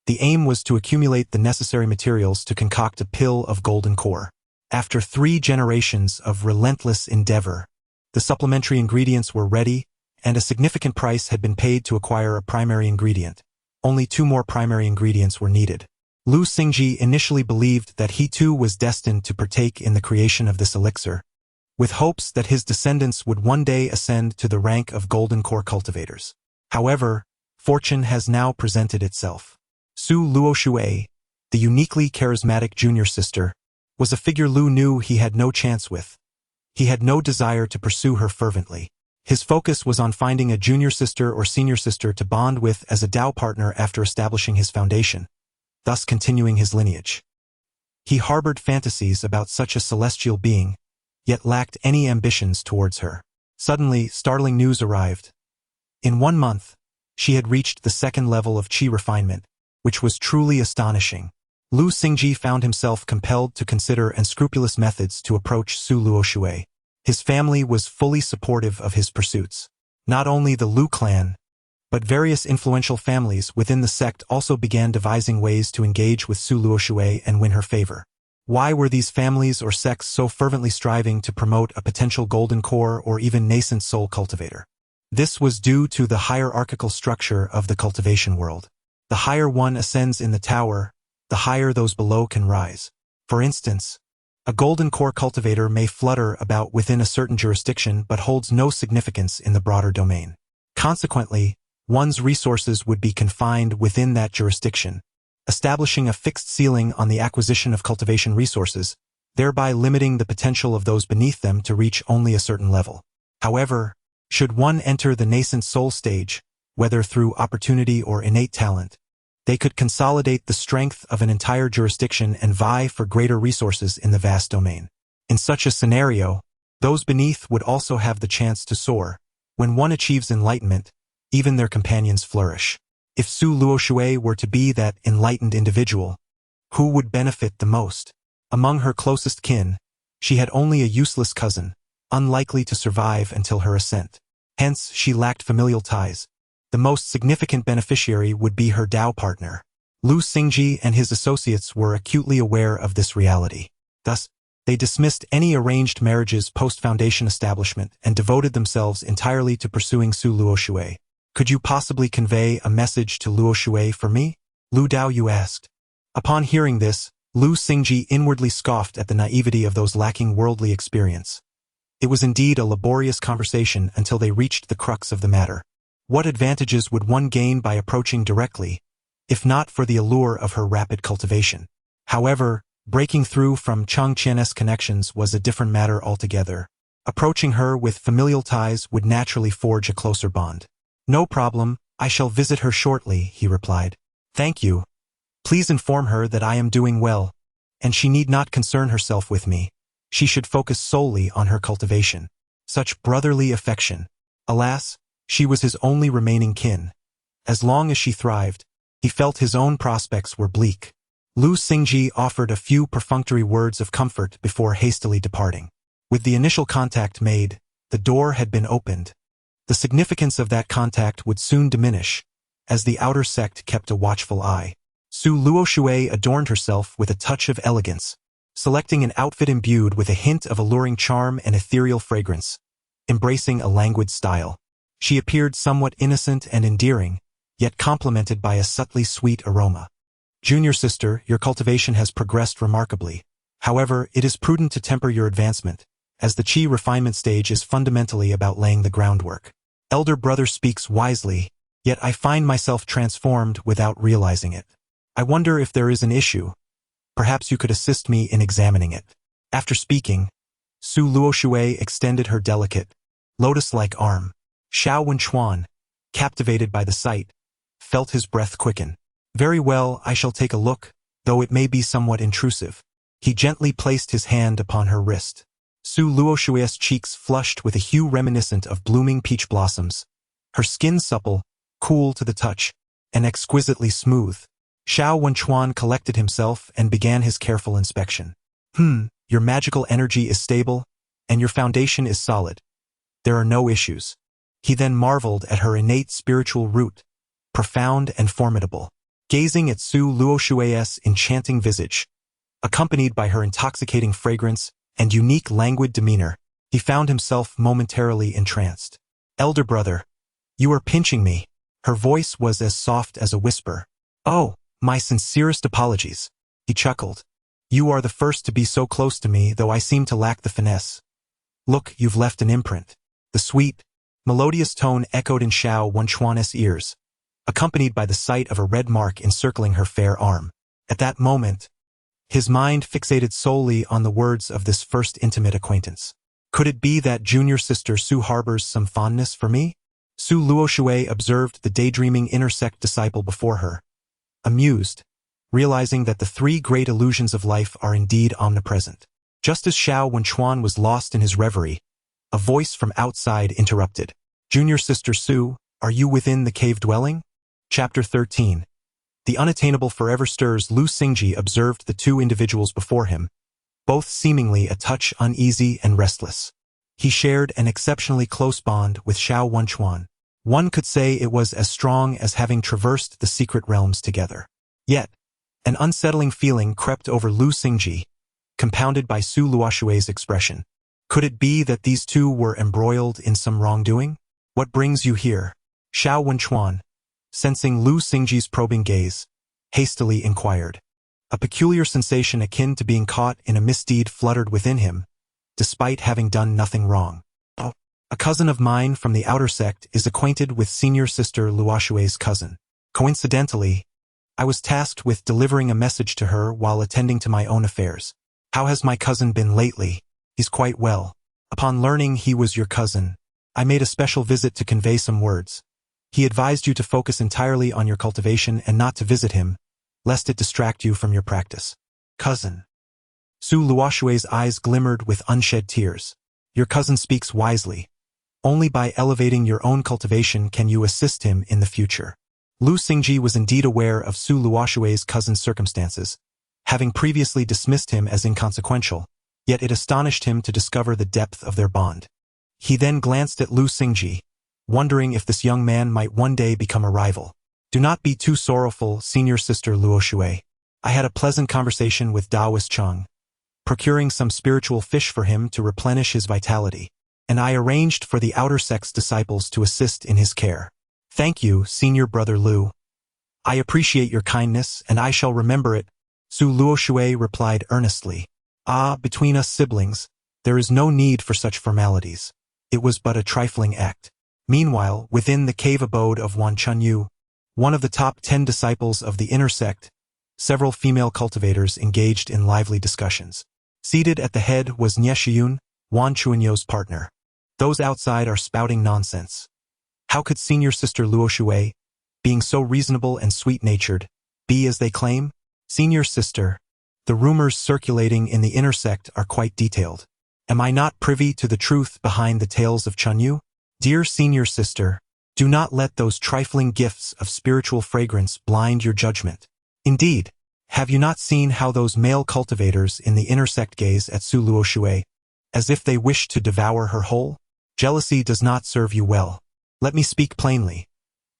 the aim was to accumulate the necessary materials to concoct a pill of golden core. After 3 generations of relentless endeavor, the supplementary ingredients were ready, and a significant price had been paid to acquire a primary ingredient. Only 2 more primary ingredients were needed. Lu Xingji initially believed that he too was destined to partake in the creation of this elixir, with hopes that his descendants would one day ascend to the rank of golden core cultivators. However, fortune has now presented itself. Su Luoshui, the uniquely charismatic junior sister, was a figure Lu knew he had no chance with. He had no desire to pursue her fervently. His focus was on finding a junior sister or senior sister to bond with as a Dao partner after establishing his foundation, thus continuing his lineage. He harbored fantasies about such a celestial being, yet lacked any ambitions towards her. Suddenly, startling news arrived. In 1 month, she had reached the 2nd level of qi refinement, which was truly astonishing. Lu Xingji found himself compelled to consider unscrupulous methods to approach Su Luoshui. His family was fully supportive of his pursuits. Not only the Lu clan, But various influential families within the sect also began devising ways to engage with Su Luoshui and win her favor. Why were these families or sects so fervently striving to promote a potential golden core or even nascent soul cultivator? This was due to the hierarchical structure of the cultivation world. The higher one ascends in the tower, the higher those below can rise. For instance, a golden core cultivator may flutter about within a certain jurisdiction but holds no significance in the broader domain. Consequently, one's resources would be confined within that jurisdiction, establishing a fixed ceiling on the acquisition of cultivation resources, thereby limiting the potential of those beneath them to reach only a certain level. However, should one enter the nascent soul stage, whether through opportunity or innate talent, they could consolidate the strength of an entire jurisdiction and vie for greater resources in the vast domain. In such a scenario, those beneath would also have the chance to soar. When one achieves enlightenment, even their companions flourish. If Su Luoshui were to be that enlightened individual, who would benefit the most? Among her closest kin, she had only a useless cousin, unlikely to survive until her ascent. Hence, she lacked familial ties. The most significant beneficiary would be her Dao partner. Lu Xingji and his associates were acutely aware of this reality. Thus, they dismissed any arranged marriages post-foundation establishment and devoted themselves entirely to pursuing Su Luoshui. Could you possibly convey a message to Luoshui for me? Lu Daoyu asked. Upon hearing this, Lu Xingji inwardly scoffed at the naivety of those lacking worldly experience. It was indeed a laborious conversation until they reached the crux of the matter. What advantages would one gain by approaching directly, if not for the allure of her rapid cultivation? However, breaking through from Cheng Qian's connections was a different matter altogether. Approaching her with familial ties would naturally forge a closer bond. No problem, I shall visit her shortly, he replied. Thank you. Please inform her that I am doing well, and she need not concern herself with me. She should focus solely on her cultivation. Such brotherly affection. Alas, she was his only remaining kin. As long as she thrived, he felt his own prospects were bleak. Lu Xingji offered a few perfunctory words of comfort before hastily departing. With the initial contact made, the door had been opened. The significance of that contact would soon diminish, as the outer sect kept a watchful eye. Su Luoshui adorned herself with a touch of elegance, selecting an outfit imbued with a hint of alluring charm and ethereal fragrance, embracing a languid style. She appeared somewhat innocent and endearing, yet complemented by a subtly sweet aroma. Junior sister, your cultivation has progressed remarkably. However, it is prudent to temper your advancement, as the qi refinement stage is fundamentally about laying the groundwork. Elder brother speaks wisely, yet I find myself transformed without realizing it. I wonder if there is an issue. Perhaps you could assist me in examining it. After speaking, Su Luoshui extended her delicate, lotus-like arm. Xiao Wenchuan, captivated by the sight, felt his breath quicken. Very well, I shall take a look, though it may be somewhat intrusive. He gently placed his hand upon her wrist. Su Luoshui's cheeks flushed with a hue reminiscent of blooming peach blossoms. Her skin supple, cool to the touch, and exquisitely smooth. Xiao Wenchuan collected himself and began his careful inspection. Your magical energy is stable, and your foundation is solid. There are no issues. He then marveled at her innate spiritual root, profound and formidable. Gazing at Su Luoshui's enchanting visage, accompanied by her intoxicating fragrance and unique languid demeanor, he found himself momentarily entranced. Elder brother, you are pinching me. Her voice was as soft as a whisper. Oh, my sincerest apologies. He chuckled. You are the first to be so close to me, though I seem to lack the finesse. Look, you've left an imprint. The sweet, melodious tone echoed in Xiao Wenchuan's ears, accompanied by the sight of a red mark encircling her fair arm. At that moment, his mind fixated solely on the words of this first intimate acquaintance. Could it be that junior sister Su harbors some fondness for me? Su Luoshui observed the daydreaming inner sect disciple before her, amused, realizing that the three great illusions of life are indeed omnipresent. Just as Xiao Wenchuan was lost in his reverie, a voice from outside interrupted. Junior sister Su, are you within the cave dwelling? Chapter 13. The unattainable forever stirs. Lu Xingji observed the two individuals before him, both seemingly a touch uneasy and restless. He shared an exceptionally close bond with Xiao Wenchuan. One could say it was as strong as having traversed the secret realms together. Yet, an unsettling feeling crept over Lu Xingji, compounded by Su Luoshui's expression. Could it be that these two were embroiled in some wrongdoing? What brings you here? Xiao Wenchuan, sensing Lu Xingji's probing gaze, hastily inquired. A peculiar sensation akin to being caught in a misdeed fluttered within him, despite having done nothing wrong. Oh, a cousin of mine from the outer sect is acquainted with senior sister Luoshui's cousin. Coincidentally, I was tasked with delivering a message to her while attending to my own affairs. How has my cousin been lately? He's quite well. Upon learning he was your cousin, I made a special visit to convey some words. He advised you to focus entirely on your cultivation and not to visit him, lest it distract you from your practice. Cousin. Su Luoshui's eyes glimmered with unshed tears. Your cousin speaks wisely. Only by elevating your own cultivation can you assist him in the future. Lu Xingji was indeed aware of Su Luoshui's cousin's circumstances, having previously dismissed him as inconsequential, yet it astonished him to discover the depth of their bond. He then glanced at Lu Xingji, wondering if this young man might one day become a rival. Do not be too sorrowful, senior sister Luoshui. I had a pleasant conversation with Daoist Cheng, procuring some spiritual fish for him to replenish his vitality, and I arranged for the outer sect's disciples to assist in his care. Thank you, senior brother Lu. I appreciate your kindness, and I shall remember it, Su Luoshui replied earnestly. Between us siblings, there is no need for such formalities. It was but a trifling act. Meanwhile, within the cave abode of Wan Chunyu, one of the top 10 disciples of the inner sect, several female cultivators engaged in lively discussions. Seated at the head was Nie Shiyun, Wan Chuanyo's partner. Those outside are spouting nonsense. How could senior sister Luoshui, being so reasonable and sweet-natured, be as they claim? Senior sister, the rumors circulating in the inner sect are quite detailed. Am I not privy to the truth behind the tales of Chunyu? Dear senior sister, do not let those trifling gifts of spiritual fragrance blind your judgment. Indeed, have you not seen how those male cultivators in the inner sect gaze at Su Luoshui, as if they wish to devour her whole? Jealousy does not serve you well. Let me speak plainly.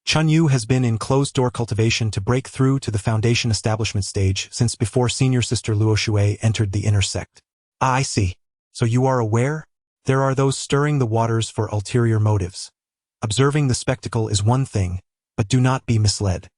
Chunyu has been in closed-door cultivation to break through to the foundation establishment stage since before senior sister Luoshui entered the inner sect. I see. So you are aware? There are those stirring the waters for ulterior motives. Observing the spectacle is one thing, but do not be misled.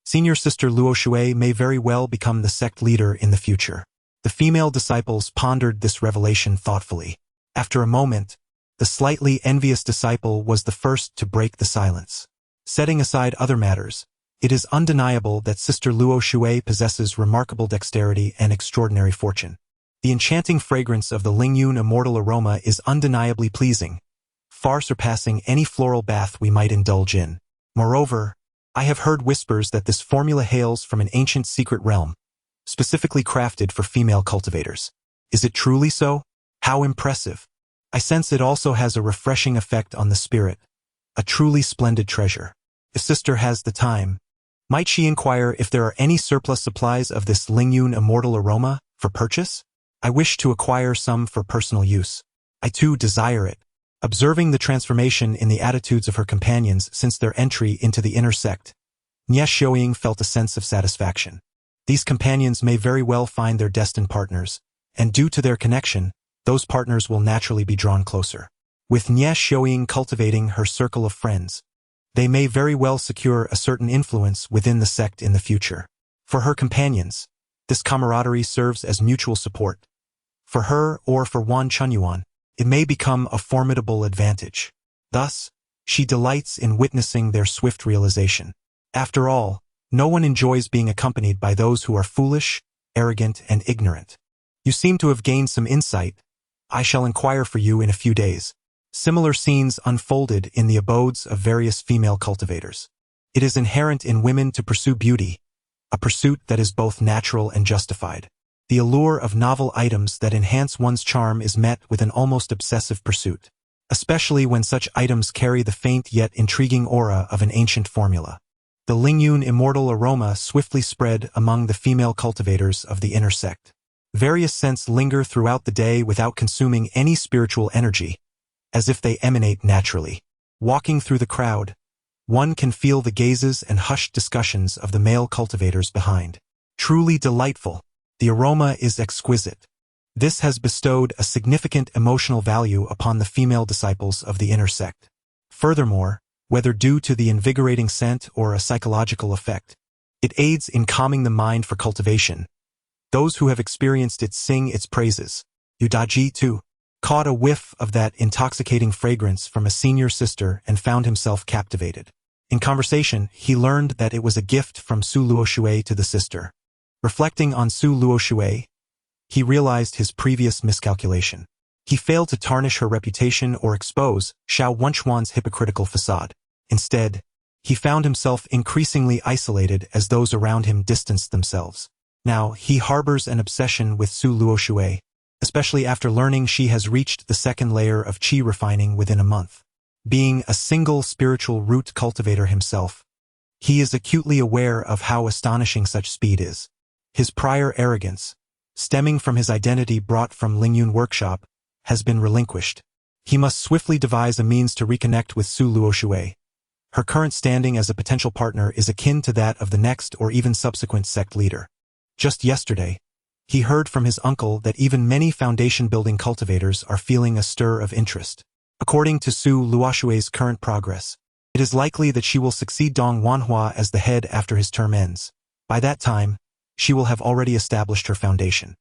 Senior sister Luoshui may very well become the sect leader in the future. The female disciples pondered this revelation thoughtfully. After a moment, the slightly envious disciple was the first to break the silence. Setting aside other matters, it is undeniable that Sister Luoshui possesses remarkable dexterity and extraordinary fortune. The enchanting fragrance of the Lingyun immortal aroma is undeniably pleasing, far surpassing any floral bath we might indulge in. Moreover, I have heard whispers that this formula hails from an ancient secret realm, specifically crafted for female cultivators. Is it truly so? How impressive! I sense it also has a refreshing effect on the spirit. A truly splendid treasure. If sister has the time, might she inquire if there are any surplus supplies of this Lingyun immortal aroma for purchase? I wish to acquire some for personal use. I too desire it. Observing the transformation in the attitudes of her companions since their entry into the inner sect, Nie Xiaoying felt a sense of satisfaction. These companions may very well find their destined partners, and due to their connection, those partners will naturally be drawn closer. With Nie Xiaoying cultivating her circle of friends, they may very well secure a certain influence within the sect in the future. For her companions, this camaraderie serves as mutual support. For her or for Wan Chunyuan, it may become a formidable advantage. Thus, she delights in witnessing their swift realization. After all, no one enjoys being accompanied by those who are foolish, arrogant, and ignorant. You seem to have gained some insight. I shall inquire for you in a few days. Similar scenes unfolded in the abodes of various female cultivators. It is inherent in women to pursue beauty, a pursuit that is both natural and justified. The allure of novel items that enhance one's charm is met with an almost obsessive pursuit, especially when such items carry the faint yet intriguing aura of an ancient formula. The Lingyun immortal aroma swiftly spread among the female cultivators of the inner sect. Various scents linger throughout the day without consuming any spiritual energy, as if they emanate naturally. Walking through the crowd, One can feel the gazes and hushed discussions of the male cultivators behind. Truly delightful. The aroma is exquisite. This has bestowed a significant emotional value upon the female disciples of the inner sect. Furthermore, whether due to the invigorating scent or a psychological effect, it aids in calming the mind for cultivation. Those who have experienced it sing its praises. Udaji, too, caught a whiff of that intoxicating fragrance from a senior sister and found himself captivated. In conversation, he learned that it was a gift from Su Luoshui to the sister. Reflecting on Su Luoshui, he realized his previous miscalculation. He failed to tarnish her reputation or expose Xiao Wenchuan's hypocritical facade. Instead, he found himself increasingly isolated as those around him distanced themselves. Now, he harbors an obsession with Su Luoshui, especially after learning she has reached the second layer of qi refining within a month. Being a single spiritual root cultivator himself, he is acutely aware of how astonishing such speed is. His prior arrogance, stemming from his identity brought from Lingyun workshop, has been relinquished. He must swiftly devise a means to reconnect with Su Luoshui. Her current standing as a potential partner is akin to that of the next or even subsequent sect leader. Just yesterday, he heard from his uncle that even many foundation-building cultivators are feeling a stir of interest. According to Su Luoshui's current progress, it is likely that she will succeed Dong Wanhua as the head after his term ends. By that time, she will have already established her foundation.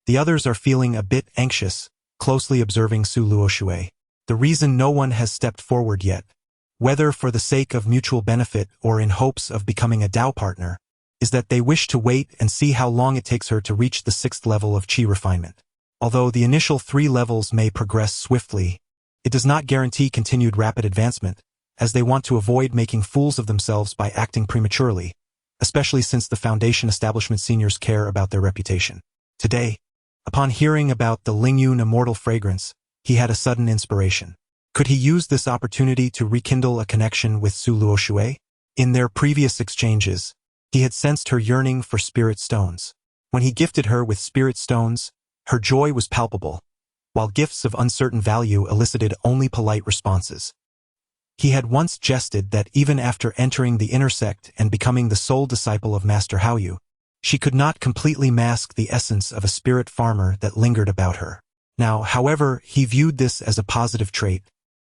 The others are feeling a bit anxious, closely observing Su Luoshui. The reason no one has stepped forward yet, whether for the sake of mutual benefit or in hopes of becoming a Dao partner, is that they wish to wait and see how long it takes her to reach the 6th level of qi refinement. Although the initial 3 levels may progress swiftly, it does not guarantee continued rapid advancement, as they want to avoid making fools of themselves by acting prematurely, especially since the foundation establishment seniors care about their reputation. Today, upon hearing about the Lingyun immortal fragrance, he had a sudden inspiration. Could he use this opportunity to rekindle a connection with Su Luoshui? In their previous exchanges, he had sensed her yearning for spirit stones. When he gifted her with spirit stones, her joy was palpable, while gifts of uncertain value elicited only polite responses. He had once jested that even after entering the inner sect and becoming the sole disciple of Master Haoyu, she could not completely mask the essence of a spirit farmer that lingered about her. Now, however, he viewed this as a positive trait,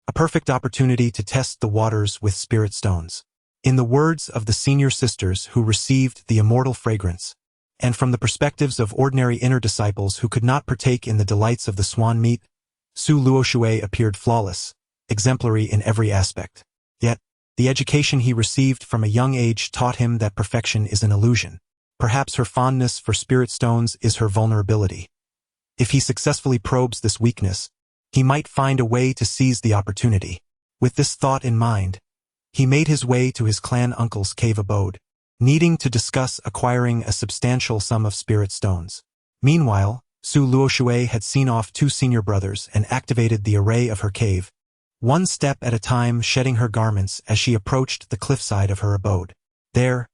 a perfect opportunity to test the waters with spirit stones. In the words of the senior sisters who received the immortal fragrance, and from the perspectives of ordinary inner disciples who could not partake in the delights of the swan meat, Su Luoshui appeared flawless, exemplary in every aspect. Yet, the education he received from a young age taught him that perfection is an illusion. Perhaps her fondness for spirit stones is her vulnerability. If he successfully probes this weakness, he might find a way to seize the opportunity. With this thought in mind, he made his way to his clan uncle's cave abode, needing to discuss acquiring a substantial sum of spirit stones. Meanwhile, Su Luoshui had seen off 2 senior brothers and activated the array of her cave, one step at a time shedding her garments as she approached the cliffside of her abode. There,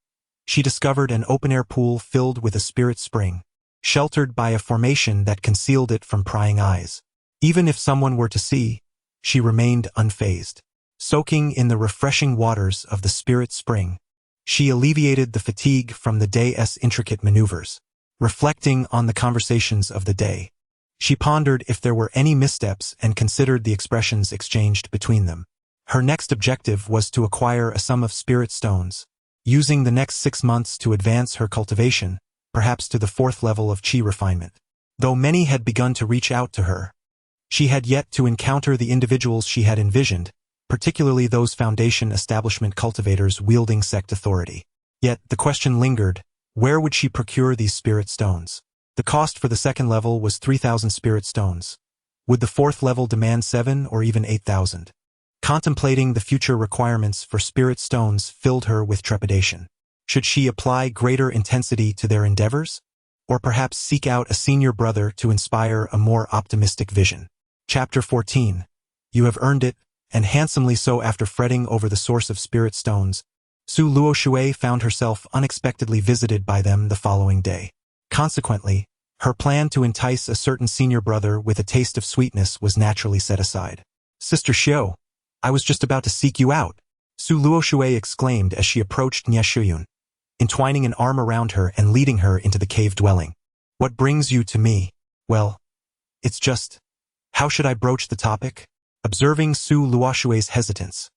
she discovered an open-air pool filled with a spirit spring, sheltered by a formation that concealed it from prying eyes. Even if someone were to see, she remained unfazed. Soaking in the refreshing waters of the spirit spring, she alleviated the fatigue from the day's intricate maneuvers. Reflecting on the conversations of the day, she pondered if there were any missteps and considered the expressions exchanged between them. Her next objective was to acquire a sum of spirit stones, using the next 6 months to advance her cultivation, perhaps to the 4th level of qi refinement. Though many had begun to reach out to her, she had yet to encounter the individuals she had envisioned, particularly those foundation establishment cultivators wielding sect authority. Yet, the question lingered, where would she procure these spirit stones? The cost for the 2nd level was 3,000 spirit stones. Would the 4th level demand 7 or even 8,000? Contemplating the future requirements for spirit stones filled her with trepidation. Should she apply greater intensity to their endeavors? Or perhaps seek out a senior brother to inspire a more optimistic vision? Chapter 14. You have earned it, and handsomely so. After fretting over the source of spirit stones, Su Luoshui found herself unexpectedly visited by them the following day. Consequently, her plan to entice a certain senior brother with a taste of sweetness was naturally set aside. Sister Xiao, I was just about to seek you out. Su Luoshui exclaimed as she approached Nie Shuyun, entwining an arm around her and leading her into the cave dwelling. What brings you to me? Well, it's just... How should I broach the topic? Observing Su Luoshui's hesitance,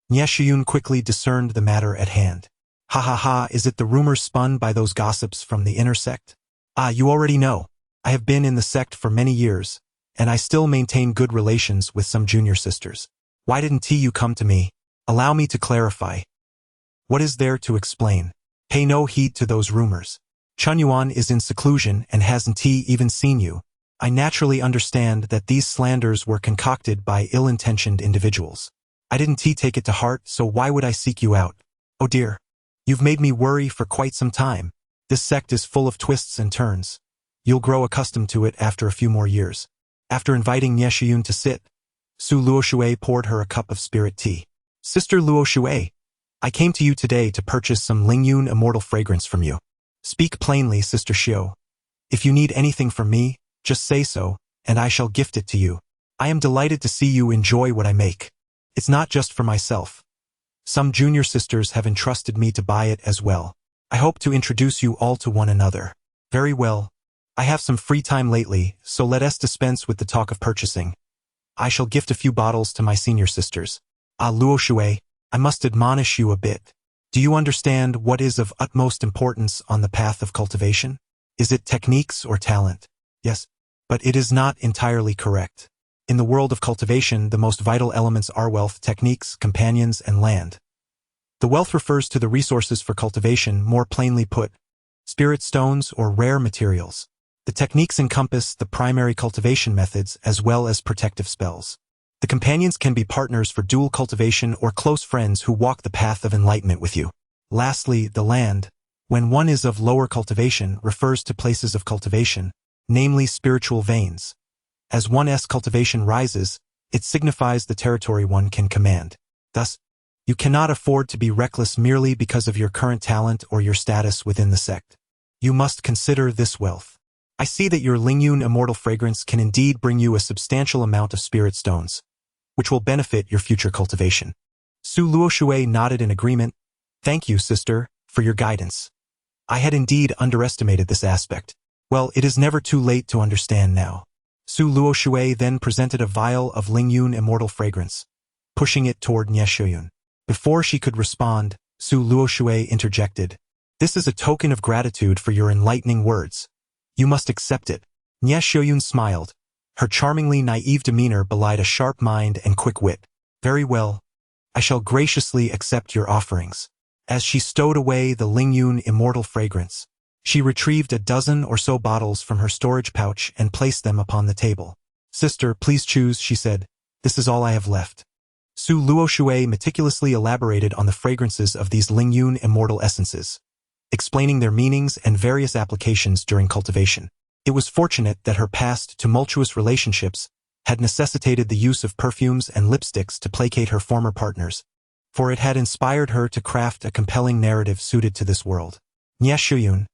Nie Shuyun quickly discerned the matter at hand. Ha ha ha, is it the rumors spun by those gossips from the inner sect? Ah, you already know. I have been in the sect for many years, and I still maintain good relations with some junior sisters. Why didn't you come to me? Allow me to clarify. What is there to explain? Pay no heed to those rumors. Chun Yuan is in seclusion and hasn't even seen you. I naturally understand that these slanders were concocted by ill-intentioned individuals. I didn't take it to heart, so why would I seek you out? Oh dear. You've made me worry for quite some time. This sect is full of twists and turns. You'll grow accustomed to it after a few more years. After inviting Nie Shuyun to sit, Su Luoshui poured her a cup of spirit tea. Sister Luoshui, I came to you today to purchase some Lingyun immortal fragrance from you. Speak plainly, Sister Xiu. If you need anything from me, just say so, and I shall gift it to you. I am delighted to see you enjoy what I make. It's not just for myself. Some junior sisters have entrusted me to buy it as well. I hope to introduce you all to one another. Very well. I have some free time lately, so let us dispense with the talk of purchasing. I shall gift a few bottles to my senior sisters. Ah, Luoshui, I must admonish you a bit. Do you understand what is of utmost importance on the path of cultivation? Is it techniques or talent? Yes. But it is not entirely correct. In the world of cultivation, the most vital elements are wealth, techniques, companions, and land. The wealth refers to the resources for cultivation, more plainly put, spirit stones or rare materials. The techniques encompass the primary cultivation methods as well as protective spells. The companions can be partners for dual cultivation or close friends who walk the path of enlightenment with you. Lastly, the land, when one is of lower cultivation, refers to places of cultivation, namely spiritual veins. As one's cultivation rises, it signifies the territory one can command. Thus, you cannot afford to be reckless merely because of your current talent or your status within the sect. You must consider this wealth. I see that your Lingyun immortal fragrance can indeed bring you a substantial amount of spirit stones, which will benefit your future cultivation. Su Luoshui nodded in agreement. Thank you, sister, for your guidance. I had indeed underestimated this aspect. Well, it is never too late to understand now. Su Luoshui then presented a vial of Lingyun immortal fragrance, pushing it toward Nie Shuyun. Before she could respond, Su Luoshui interjected. This is a token of gratitude for your enlightening words. You must accept it. Nie Shuyun smiled. Her charmingly naive demeanor belied a sharp mind and quick wit. Very well. I shall graciously accept your offerings. As she stowed away the Lingyun immortal fragrance, she retrieved a dozen or so bottles from her storage pouch and placed them upon the table. Sister, please choose, she said. This is all I have left. Su Luoshui meticulously elaborated on the fragrances of these Lingyun immortal essences, explaining their meanings and various applications during cultivation. It was fortunate that her past tumultuous relationships had necessitated the use of perfumes and lipsticks to placate her former partners, for it had inspired her to craft a compelling narrative suited to this world. Nie Shuyun,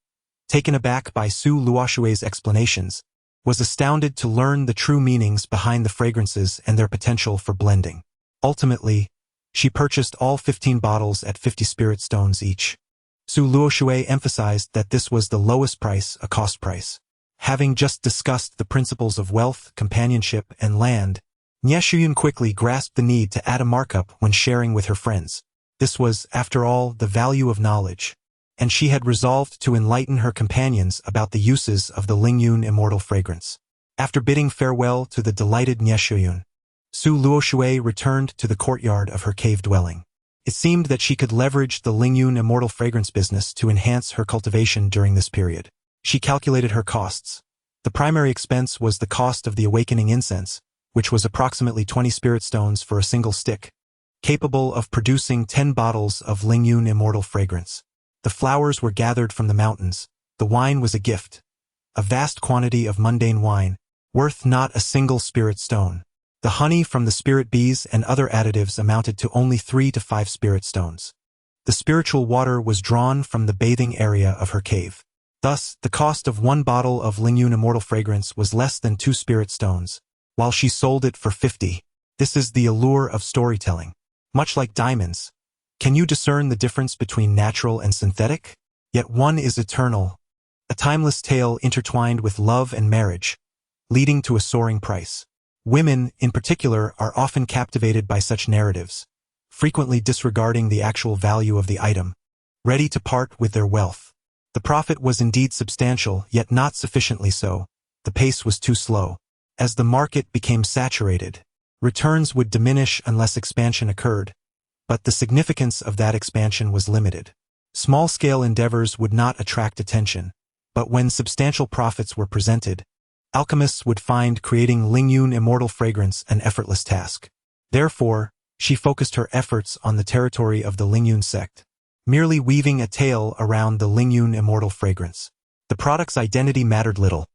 taken aback by Su Luoshui's explanations, was astounded to learn the true meanings behind the fragrances and their potential for blending. Ultimately, she purchased all 15 bottles at 50 spirit stones each. Su Luoshui emphasized that this was the lowest price, a cost price. Having just discussed the principles of wealth, companionship, and land, Nie Shuyun quickly grasped the need to add a markup when sharing with her friends. This was, after all, the value of knowledge, and she had resolved to enlighten her companions about the uses of the Lingyun immortal fragrance. After bidding farewell to the delighted Nie Shuyun, Su Luoshui returned to the courtyard of her cave dwelling. It seemed that she could leverage the Lingyun immortal fragrance business to enhance her cultivation during this period. She calculated her costs. The primary expense was the cost of the awakening incense, which was approximately 20 spirit stones for a single stick, capable of producing 10 bottles of Lingyun immortal fragrance. The flowers were gathered from the mountains. The wine was a gift, a vast quantity of mundane wine, worth not a single spirit stone. The honey from the spirit bees and other additives amounted to only 3 to 5 spirit stones. The spiritual water was drawn from the bathing area of her cave. Thus, the cost of 1 bottle of Lingyun immortal fragrance was less than 2 spirit stones, while she sold it for 50. This is the allure of storytelling. Much like diamonds, Can you discern the difference between natural and synthetic? Yet one is eternal, a timeless tale intertwined with love and marriage, leading to a soaring price. Women, in particular, are often captivated by such narratives, frequently disregarding the actual value of the item, ready to part with their wealth. The profit was indeed substantial, yet not sufficiently so. The pace was too slow. As the market became saturated, returns would diminish unless expansion occurred, but the significance of that expansion was limited. Small-scale endeavors would not attract attention, but when substantial profits were presented, alchemists would find creating Lingyun immortal fragrance an effortless task. Therefore, she focused her efforts on the territory of the Lingyun sect, merely weaving a tale around the Lingyun immortal fragrance. The product's identity mattered little.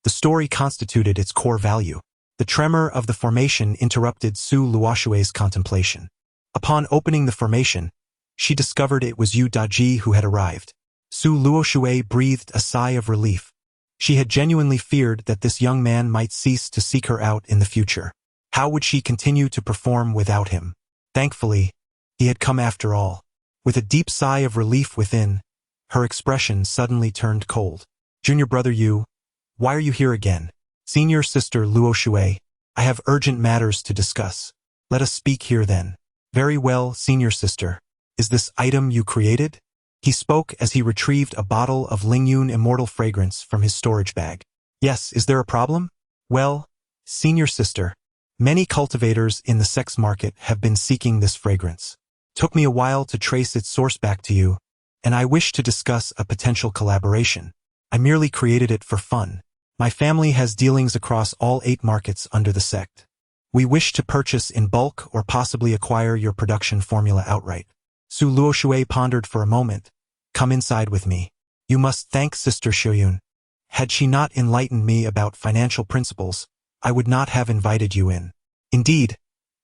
The story constituted its core value. The tremor of the formation interrupted Su Luoshui's contemplation. Upon opening the formation, she discovered it was Yu Daji who had arrived. Su Luoshui breathed a sigh of relief. She had genuinely feared that this young man might cease to seek her out in the future. How would she continue to perform without him? Thankfully, he had come after all. With a deep sigh of relief within, her expression suddenly turned cold. Junior brother Yu, why are you here again? Senior sister Luoshui, I have urgent matters to discuss. Let us speak here then. Very well, senior sister. Is this item you created? He spoke as he retrieved a bottle of Lingyun immortal fragrance from his storage bag. Yes, is there a problem? Well, senior sister, many cultivators in the sex market have been seeking this fragrance. Took me a while to trace its source back to you, and I wish to discuss a potential collaboration. I merely created it for fun. My family has dealings across all 8 markets under the sect. We wish to purchase in bulk or possibly acquire your production formula outright. Su Luoshui pondered for a moment. Come inside with me. You must thank Sister Shoyun. Had she not enlightened me about financial principles, I would not have invited you in. Indeed,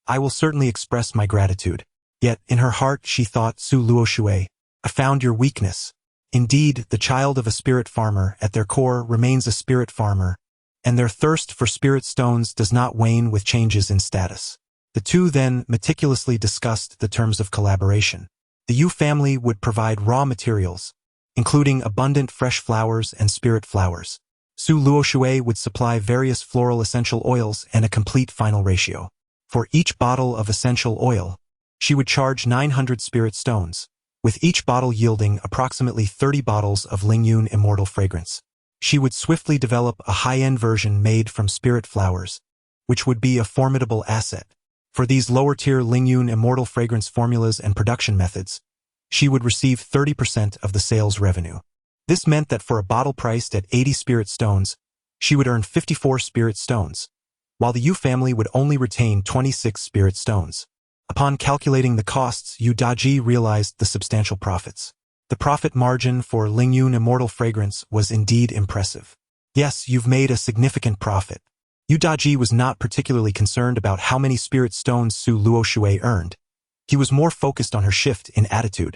I will certainly express my gratitude. Yet, in her heart she thought, Su Luoshui, I found your weakness. Indeed, the child of a spirit farmer at their core remains a spirit farmer, and their thirst for spirit stones does not wane with changes in status. The two then meticulously discussed the terms of collaboration. The Yu family would provide raw materials, including abundant fresh flowers and spirit flowers. Su Luoshui would supply various floral essential oils and a complete final ratio. For each bottle of essential oil, she would charge 900 spirit stones, with each bottle yielding approximately 30 bottles of Lingyun immortal fragrance. She would swiftly develop a high-end version made from spirit flowers, which would be a formidable asset. For these lower-tier Lingyun immortal fragrance formulas and production methods, she would receive 30% of the sales revenue. This meant that for a bottle priced at 80 spirit stones, she would earn 54 spirit stones, while the Yu family would only retain 26 spirit stones. Upon calculating the costs, Yu Daji realized the substantial profits. The profit margin for Lingyun immortal fragrance was indeed impressive. Yes, you've made a significant profit. Yu Daji was not particularly concerned about how many spirit stones Su Luoshui earned. He was more focused on her shift in attitude.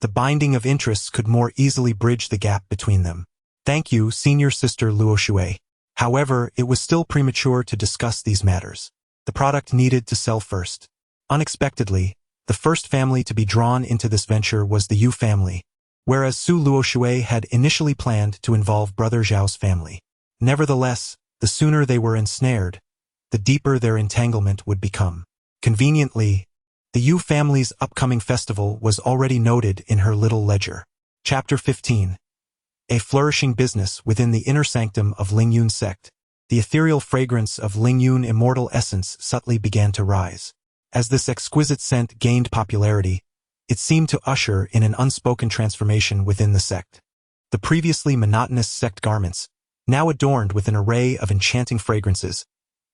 The binding of interests could more easily bridge the gap between them. Thank you, senior sister Luoshui. However, it was still premature to discuss these matters. The product needed to sell first. Unexpectedly, the first family to be drawn into this venture was the Yu family, whereas Su Luoshui had initially planned to involve Brother Zhao's family. Nevertheless, the sooner they were ensnared, the deeper their entanglement would become. Conveniently, the Yu family's upcoming festival was already noted in her little ledger. Chapter 15. A flourishing business within the inner sanctum of Lingyun sect. The ethereal fragrance of Lingyun immortal essence subtly began to rise. As this exquisite scent gained popularity, it seemed to usher in an unspoken transformation within the sect. The previously monotonous sect garments, now adorned with an array of enchanting fragrances,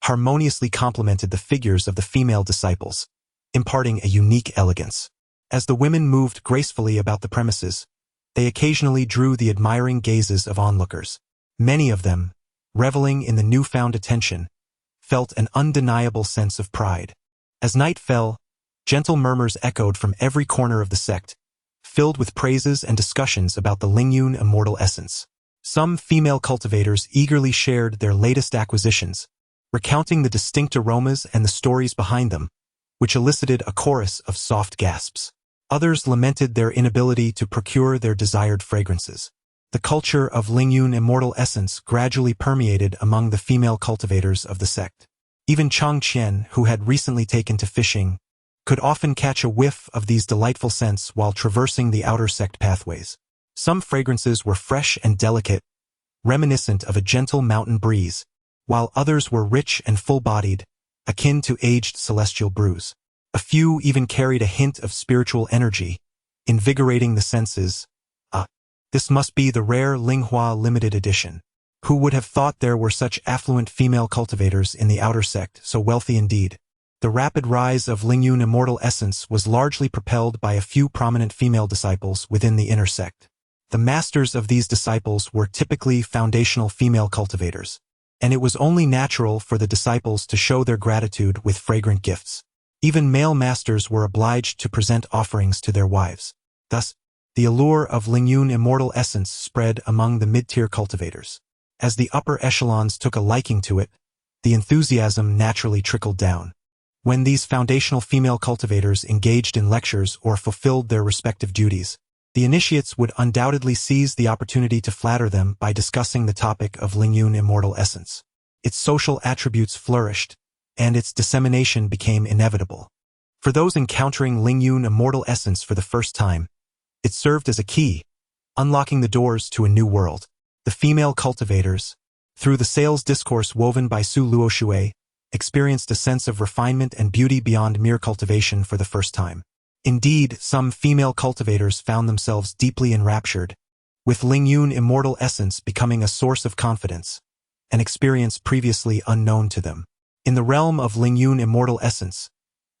harmoniously complemented the figures of the female disciples, imparting a unique elegance. As the women moved gracefully about the premises, they occasionally drew the admiring gazes of onlookers. Many of them, reveling in the newfound attention, felt an undeniable sense of pride. As night fell, gentle murmurs echoed from every corner of the sect, filled with praises and discussions about the Lingyun immortal essence. Some female cultivators eagerly shared their latest acquisitions, recounting the distinct aromas and the stories behind them, which elicited a chorus of soft gasps. Others lamented their inability to procure their desired fragrances. The culture of Lingyun immortal essence gradually permeated among the female cultivators of the sect. Even Chang Qian, who had recently taken to fishing, could often catch a whiff of these delightful scents while traversing the outer sect pathways. Some fragrances were fresh and delicate, reminiscent of a gentle mountain breeze, while others were rich and full-bodied, akin to aged celestial brews. A few even carried a hint of spiritual energy, invigorating the senses. This must be the rare Linghua limited edition. Who would have thought there were such affluent female cultivators in the outer sect, so wealthy indeed? The rapid rise of Lingyun immortal essence was largely propelled by a few prominent female disciples within the inner sect. The masters of these disciples were typically foundational female cultivators, and it was only natural for the disciples to show their gratitude with fragrant gifts. Even male masters were obliged to present offerings to their wives. Thus, the allure of Lingyun immortal essence spread among the mid-tier cultivators. As the upper echelons took a liking to it, the enthusiasm naturally trickled down. When these foundational female cultivators engaged in lectures or fulfilled their respective duties, the initiates would undoubtedly seize the opportunity to flatter them by discussing the topic of Lingyun immortal essence. Its social attributes flourished, and its dissemination became inevitable. For those encountering Lingyun immortal essence for the first time, it served as a key, unlocking the doors to a new world. The female cultivators, through the sales discourse woven by Su Luoshui, experienced a sense of refinement and beauty beyond mere cultivation for the first time. Indeed, some female cultivators found themselves deeply enraptured, with Lingyun immortal essence becoming a source of confidence, an experience previously unknown to them. In the realm of Lingyun immortal essence,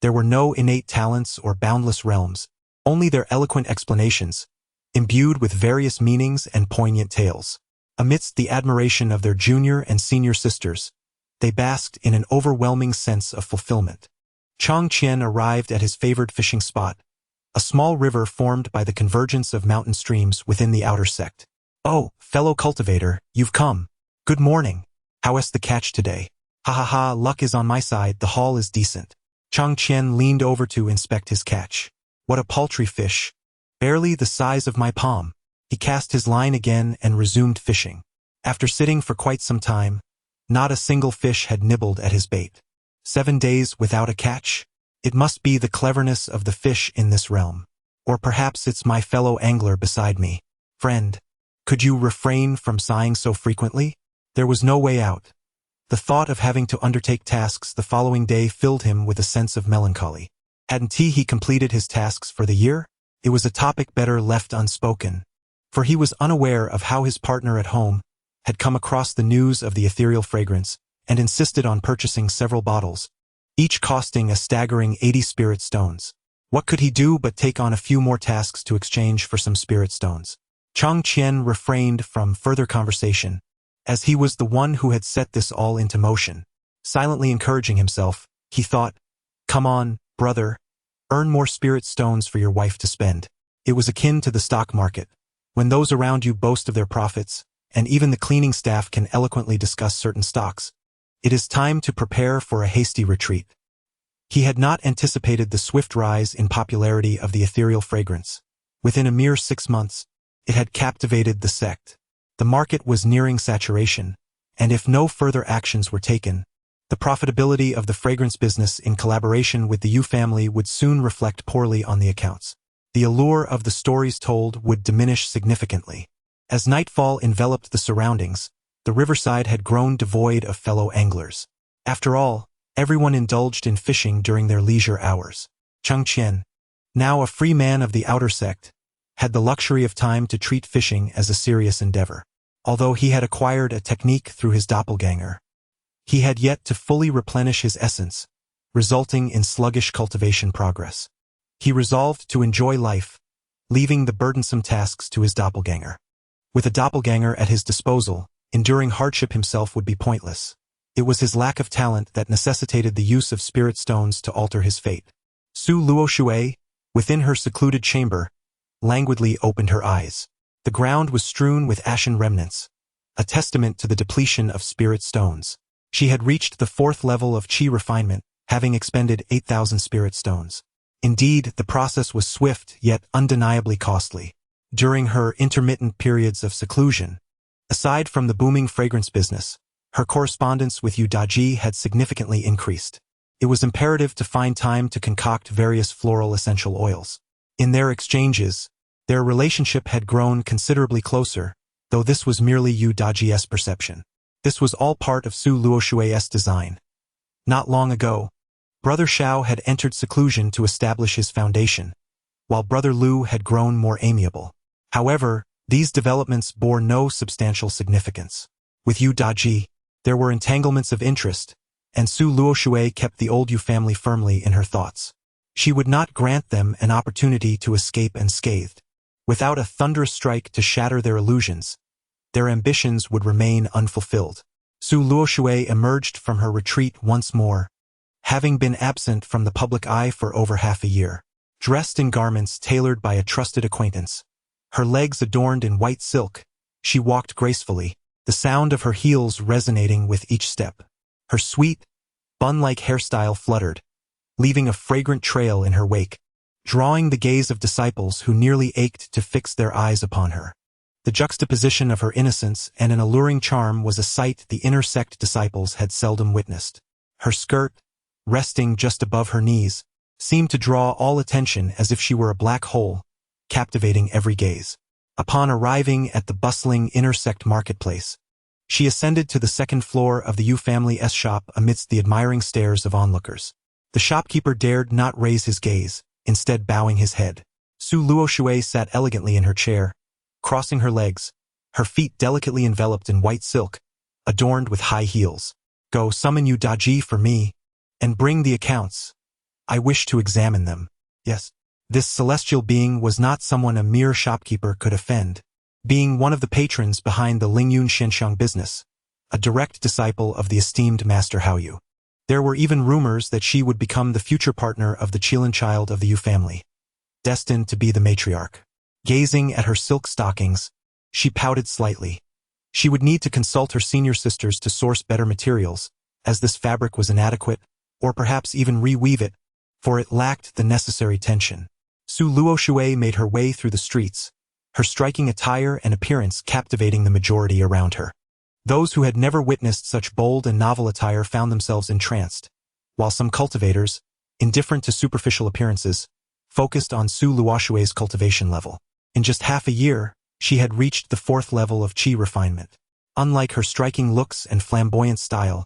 there were no innate talents or boundless realms, only their eloquent explanations, imbued with various meanings and poignant tales. Amidst the admiration of their junior and senior sisters, they basked in an overwhelming sense of fulfillment. Chang Qian arrived at his favored fishing spot, a small river formed by the convergence of mountain streams within the outer sect. "Oh, fellow cultivator, you've come. Good morning. How's the catch today?" "Ha ha ha, luck is on my side, the haul is decent." Chang Qian leaned over to inspect his catch. "What a paltry fish. Barely the size of my palm." He cast his line again and resumed fishing. After sitting for quite some time, not a single fish had nibbled at his bait. 7 days without a catch? It must be the cleverness of the fish in this realm. Or perhaps it's my fellow angler beside me. "Friend, could you refrain from sighing so frequently?" There was no way out. The thought of having to undertake tasks the following day filled him with a sense of melancholy. Hadn't he completed his tasks for the year? It was a topic better left unspoken, for he was unaware of how his partner at home had come across the news of the ethereal fragrance and insisted on purchasing several bottles, each costing a staggering 80 spirit stones. What could he do but take on a few more tasks to exchange for some spirit stones? Chang Qian refrained from further conversation, as he was the one who had set this all into motion. Silently encouraging himself, he thought, "Come on, brother, earn more spirit stones for your wife to spend." It was akin to the stock market, when those around you boast of their profits, and even the cleaning staff can eloquently discuss certain stocks. It is time to prepare for a hasty retreat. He had not anticipated the swift rise in popularity of the ethereal fragrance. Within a mere 6 months, it had captivated the sect. The market was nearing saturation, and if no further actions were taken, the profitability of the fragrance business in collaboration with the Yu family would soon reflect poorly on the accounts. The allure of the stories told would diminish significantly. As nightfall enveloped the surroundings, the riverside had grown devoid of fellow anglers. After all, everyone indulged in fishing during their leisure hours. Chang Qian, now a free man of the outer sect, had the luxury of time to treat fishing as a serious endeavor. Although he had acquired a technique through his doppelganger, he had yet to fully replenish his essence, resulting in sluggish cultivation progress. He resolved to enjoy life, leaving the burdensome tasks to his doppelganger. With a doppelganger at his disposal, enduring hardship himself would be pointless. It was his lack of talent that necessitated the use of spirit stones to alter his fate. Su Luoshui, within her secluded chamber, languidly opened her eyes. The ground was strewn with ashen remnants, a testament to the depletion of spirit stones. She had reached the 4th level of chi refinement, having expended 8,000 spirit stones. Indeed, the process was swift yet undeniably costly. During her intermittent periods of seclusion, aside from the booming fragrance business, her correspondence with Yu Daji had significantly increased. It was imperative to find time to concoct various floral essential oils. In their exchanges, their relationship had grown considerably closer, though this was merely Yu Daji's perception. This was all part of Su Luoshui's design. Not long ago, Brother Xiao had entered seclusion to establish his foundation, while Brother Lu had grown more amiable. However, these developments bore no substantial significance. With Yu Daji, there were entanglements of interest, and Su Luoshui kept the old Yu family firmly in her thoughts. She would not grant them an opportunity to escape unscathed. Without a thunderous strike to shatter their illusions, their ambitions would remain unfulfilled. Su Luoshui emerged from her retreat once more, having been absent from the public eye for over half a year. Dressed in garments tailored by a trusted acquaintance, her legs adorned in white silk, she walked gracefully, the sound of her heels resonating with each step. Her sweet, bun-like hairstyle fluttered, leaving a fragrant trail in her wake, drawing the gaze of disciples who nearly ached to fix their eyes upon her. The juxtaposition of her innocence and an alluring charm was a sight the inner sect disciples had seldom witnessed. Her skirt, resting just above her knees, seemed to draw all attention as if she were a black hole, captivating every gaze. Upon arriving at the bustling inner sect marketplace, she ascended to the second floor of the Yu family's shop amidst the admiring stares of onlookers. The shopkeeper dared not raise his gaze, instead bowing his head. Su Luoshui sat elegantly in her chair, crossing her legs, her feet delicately enveloped in white silk, adorned with high heels. Go summon Yu Daji for me, and bring the accounts. I wish to examine them. Yes. This celestial being was not someone a mere shopkeeper could offend. Being one of the patrons behind the Lingyun Shenxiang business, a direct disciple of the esteemed Master Haoyu. There were even rumors that she would become the future partner of the Qilin child of the Yu family, destined to be the matriarch. Gazing at her silk stockings, she pouted slightly. She would need to consult her senior sisters to source better materials, as this fabric was inadequate, or perhaps even reweave it, for it lacked the necessary tension. Su Luoshui made her way through the streets, her striking attire and appearance captivating the majority around her. Those who had never witnessed such bold and novel attire found themselves entranced, while some cultivators, indifferent to superficial appearances, focused on Su Luoshui's cultivation level. In just half a year, she had reached the 4th level of qi refinement. Unlike her striking looks and flamboyant style,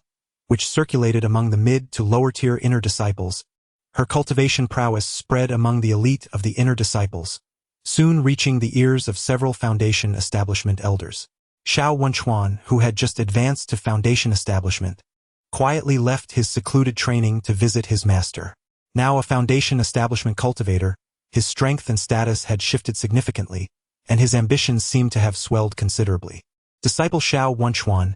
which circulated among the mid to lower-tier inner disciples, her cultivation prowess spread among the elite of the inner disciples, soon reaching the ears of several foundation establishment elders. Xiao Wenchuan, who had just advanced to foundation establishment, quietly left his secluded training to visit his master. Now a foundation establishment cultivator, his strength and status had shifted significantly, and his ambitions seemed to have swelled considerably. Disciple Xiao Wenchuan,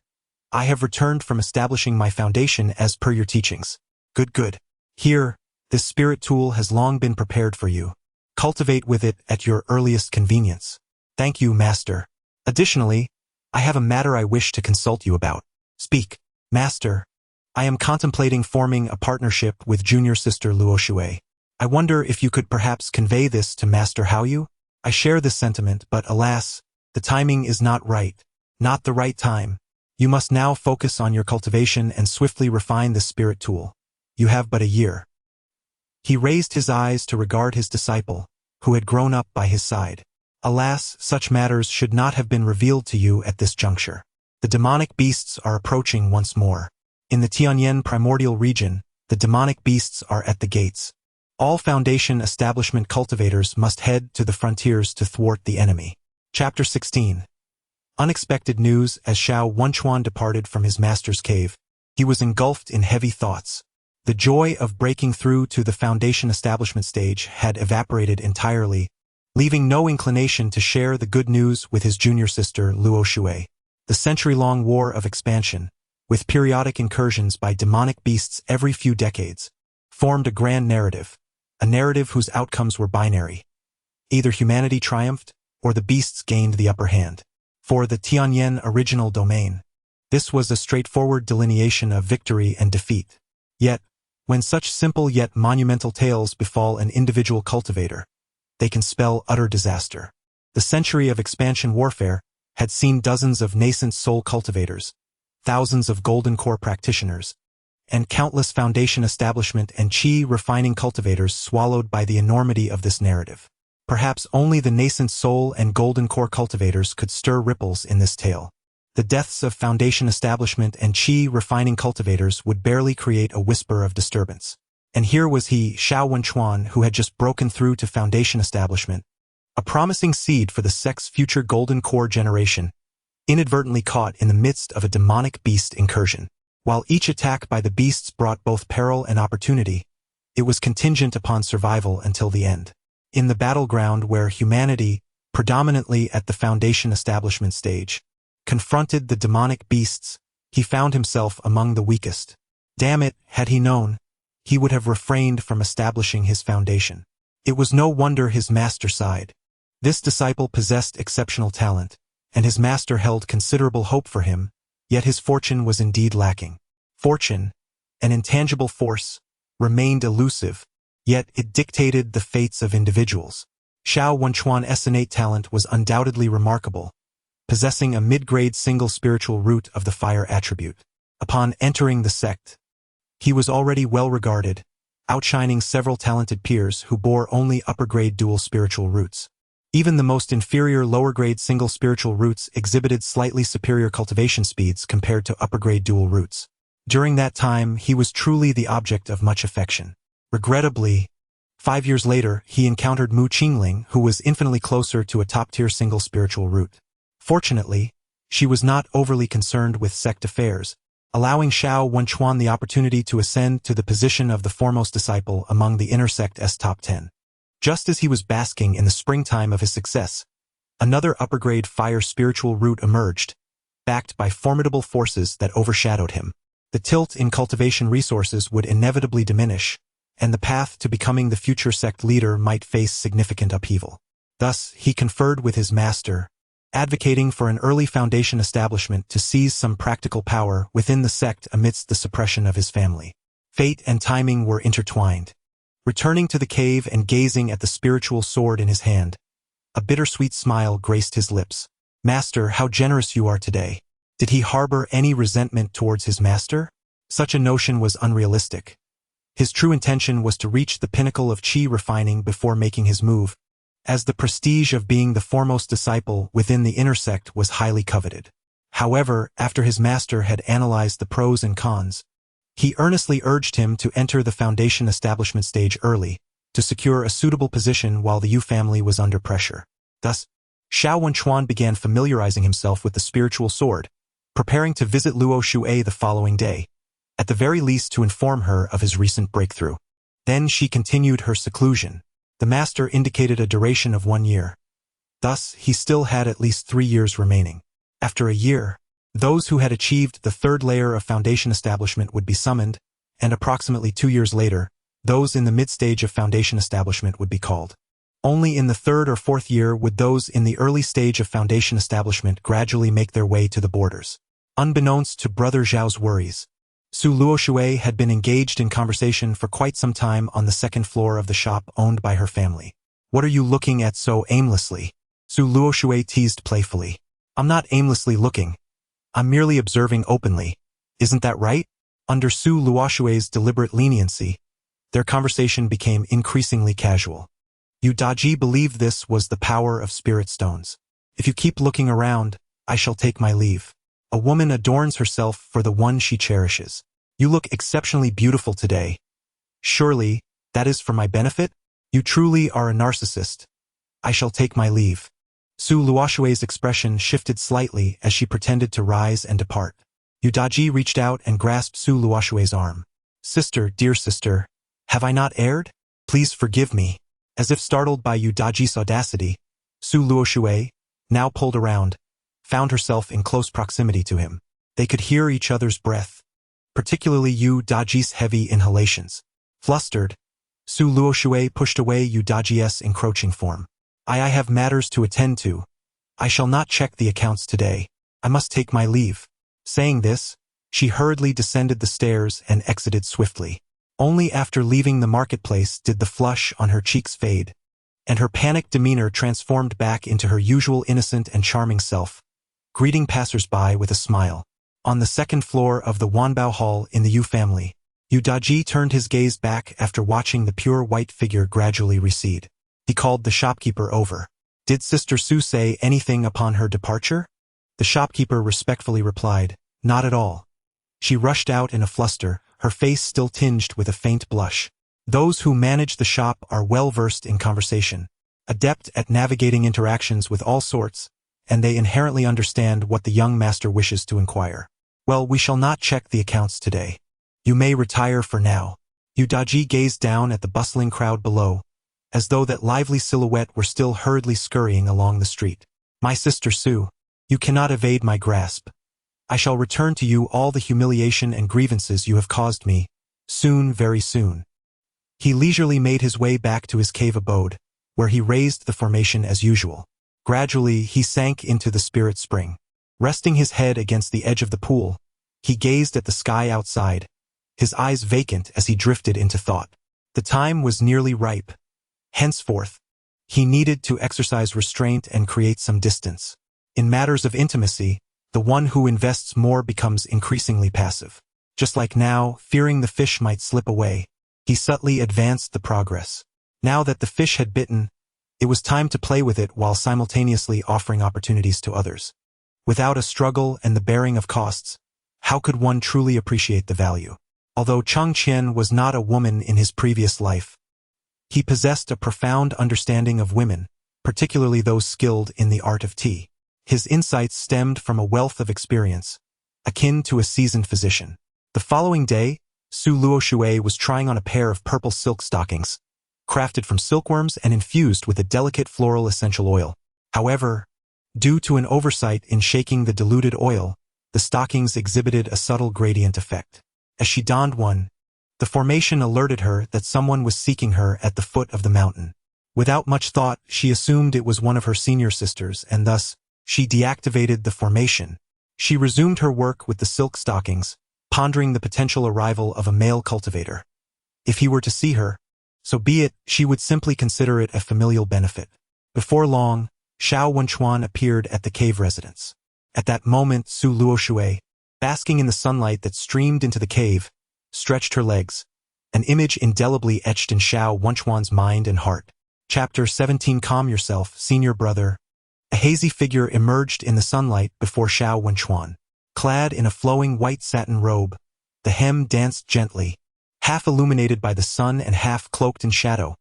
I have returned from establishing my foundation as per your teachings. Good. Here, this spirit tool has long been prepared for you. Cultivate with it at your earliest convenience. Thank you, Master. Additionally, I have a matter I wish to consult you about. Speak, Master. I am contemplating forming a partnership with junior sister Luoshui. I wonder if you could perhaps convey this to Master Haoyu? I share this sentiment, but alas, the timing is not right. Not the right time. You must now focus on your cultivation and swiftly refine this spirit tool. You have but a year. He raised his eyes to regard his disciple, who had grown up by his side. Alas, such matters should not have been revealed to you at this juncture. The demonic beasts are approaching once more. In the Tianyan primordial region, the demonic beasts are at the gates. All foundation establishment cultivators must head to the frontiers to thwart the enemy. Chapter 16. Unexpected news. As Xiao Wenchuan departed from his master's cave, he was engulfed in heavy thoughts. The joy of breaking through to the foundation establishment stage had evaporated entirely, leaving no inclination to share the good news with his junior sister Luoshui. The century-long war of expansion, with periodic incursions by demonic beasts every few decades, formed a grand narrative, a narrative whose outcomes were binary. Either humanity triumphed, or the beasts gained the upper hand. For the Tianyan original domain, this was a straightforward delineation of victory and defeat. Yet, When such simple yet monumental tales befall an individual cultivator, they can spell utter disaster. The century of expansion warfare had seen dozens of nascent soul cultivators, thousands of golden core practitioners, and countless foundation establishment and chi refining cultivators swallowed by the enormity of this narrative. Perhaps only the nascent soul and golden core cultivators could stir ripples in this tale. The deaths of foundation establishment and chi refining cultivators would barely create a whisper of disturbance. And here was he, Xiao Wenchuan, who had just broken through to foundation establishment, a promising seed for the sect's future golden core generation, inadvertently caught in the midst of a demonic beast incursion. While each attack by the beasts brought both peril and opportunity, it was contingent upon survival until the end. In the battleground where humanity, predominantly at the foundation establishment stage, confronted the demonic beasts, he found himself among the weakest. Damn it, had he known, he would have refrained from establishing his foundation. It was no wonder his master sighed. This disciple possessed exceptional talent, and his master held considerable hope for him, yet his fortune was indeed lacking. Fortune, an intangible force, remained elusive, yet it dictated the fates of individuals. Xiao Wenchuan's innate talent was undoubtedly remarkable, possessing a mid-grade single spiritual root of the fire attribute. Upon entering the sect, he was already well regarded, outshining several talented peers who bore only upper-grade dual spiritual roots. Even the most inferior lower-grade single spiritual roots exhibited slightly superior cultivation speeds compared to upper-grade dual roots. During that time, he was truly the object of much affection. Regrettably, 5 years later, he encountered Mu Qingling, who was infinitely closer to a top-tier single spiritual root. Fortunately, she was not overly concerned with sect affairs, allowing Xiao Wenchuan the opportunity to ascend to the position of the foremost disciple among the inner sect's top 10. Just as he was basking in the springtime of his success, another upper-grade fire spiritual root emerged, backed by formidable forces that overshadowed him. The tilt in cultivation resources would inevitably diminish, and the path to becoming the future sect leader might face significant upheaval. Thus, he conferred with his master, advocating for an early foundation establishment to seize some practical power within the sect amidst the suppression of his family. Fate and timing were intertwined. Returning to the cave and gazing at the spiritual sword in his hand, a bittersweet smile graced his lips. "Master, how generous you are today." Did he harbor any resentment towards his master? Such a notion was unrealistic. His true intention was to reach the pinnacle of chi refining before making his move, as the prestige of being the foremost disciple within the inner sect was highly coveted. However, after his master had analyzed the pros and cons, he earnestly urged him to enter the foundation establishment stage early, to secure a suitable position while the Yu family was under pressure. Thus, Xiao Wenchuan began familiarizing himself with the spiritual sword, preparing to visit Luo Shuai the following day, at the very least to inform her of his recent breakthrough. Then she continued her seclusion. The master indicated a duration of 1 year. Thus, he still had at least 3 years remaining. After a year, those who had achieved the third layer of foundation establishment would be summoned, and approximately 2 years later, those in the mid-stage of foundation establishment would be called. Only in the third or fourth year would those in the early stage of foundation establishment gradually make their way to the borders. Unbeknownst to Brother Zhao's worries, Su Luoshui had been engaged in conversation for quite some time on the second floor of the shop owned by her family. "What are you looking at so aimlessly?" Su Luoshui teased playfully. "I'm not aimlessly looking. I'm merely observing openly. Isn't that right?" Under Su Luoshui's deliberate leniency, their conversation became increasingly casual. Yu Daji believed this was the power of spirit stones. "If you keep looking around, I shall take my leave. A woman adorns herself for the one she cherishes. You look exceptionally beautiful today. Surely, that is for my benefit? You truly are a narcissist. I shall take my leave." Su Luoshui's expression shifted slightly as she pretended to rise and depart. Yu Daji reached out and grasped Su Luoshui's arm. "Sister, dear sister, have I not erred? Please forgive me." As if startled by Yu Daji's audacity, Su Luoshui, now pulled around, found herself in close proximity to him. They could hear each other's breath, particularly Yu Daji's heavy inhalations. Flustered, Su Luoshui pushed away Yu Daji's encroaching form. I have matters to attend to. I shall not check the accounts today. I must take my leave." Saying this, she hurriedly descended the stairs and exited swiftly. Only after leaving the marketplace did the flush on her cheeks fade, and her panicked demeanor transformed back into her usual innocent and charming self, greeting passers-by with a smile. On the second floor of the Wanbao Hall in the Yu family, Yu Daji turned his gaze back after watching the pure white figure gradually recede. He called the shopkeeper over. Did Sister Su say anything upon her departure? The shopkeeper respectfully replied, not at all. She rushed out in a fluster, her face still tinged with a faint blush. Those who manage the shop are well versed in conversation, adept at navigating interactions with all sorts, and they inherently understand what the young master wishes to inquire. Well, we shall not check the accounts today. You may retire for now. Yu Daji gazed down at the bustling crowd below, as though that lively silhouette were still hurriedly scurrying along the street. My Sister Su, you cannot evade my grasp. I shall return to you all the humiliation and grievances you have caused me, soon, very soon. He leisurely made his way back to his cave abode, where he raised the formation as usual. Gradually, he sank into the spirit spring. Resting his head against the edge of the pool, he gazed at the sky outside, his eyes vacant as he drifted into thought. The time was nearly ripe. Henceforth, he needed to exercise restraint and create some distance. In matters of intimacy, the one who invests more becomes increasingly passive. Just like now, fearing the fish might slip away, he subtly advanced the progress. Now that the fish had bitten, it was time to play with it while simultaneously offering opportunities to others. Without a struggle and the bearing of costs, how could one truly appreciate the value? Although Cheng Qian was not a woman in his previous life, he possessed a profound understanding of women, particularly those skilled in the art of tea. His insights stemmed from a wealth of experience, akin to a seasoned physician. The following day, Su Luoshui was trying on a pair of purple silk stockings, crafted from silkworms and infused with a delicate floral essential oil. However, due to an oversight in shaking the diluted oil, the stockings exhibited a subtle gradient effect. As she donned one, the formation alerted her that someone was seeking her at the foot of the mountain. Without much thought, she assumed it was one of her senior sisters, and thus, she deactivated the formation. She resumed her work with the silk stockings, pondering the potential arrival of a male cultivator. If he were to see her, so be it, she would simply consider it a familial benefit. Before long, Xiao Wenchuan appeared at the cave residence. At that moment, Su Luoshui, basking in the sunlight that streamed into the cave, stretched her legs, an image indelibly etched in Xiao Wenchuan's mind and heart. Chapter 17. Calm yourself, senior brother. A hazy figure emerged in the sunlight before Xiao Wenchuan. Clad in a flowing white satin robe, the hem danced gently, half illuminated by the sun and half cloaked in shadow,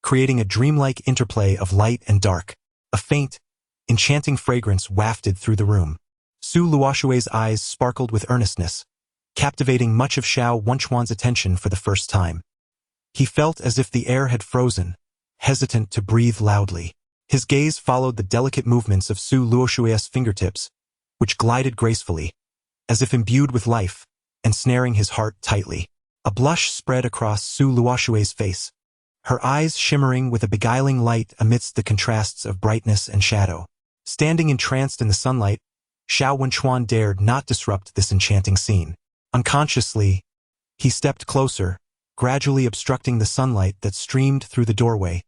creating a dreamlike interplay of light and dark. A faint, enchanting fragrance wafted through the room. Su Luoshui's eyes sparkled with earnestness, captivating much of Xiao Wenchuan's attention for the first time. He felt as if the air had frozen, hesitant to breathe loudly. His gaze followed the delicate movements of Su Luoshui's fingertips, which glided gracefully, as if imbued with life, ensnaring his heart tightly. A blush spread across Su Luoshui's face, her eyes shimmering with a beguiling light amidst the contrasts of brightness and shadow. Standing entranced in the sunlight, Xiao Wenchuan dared not disrupt this enchanting scene. Unconsciously, he stepped closer, gradually obstructing the sunlight that streamed through the doorway,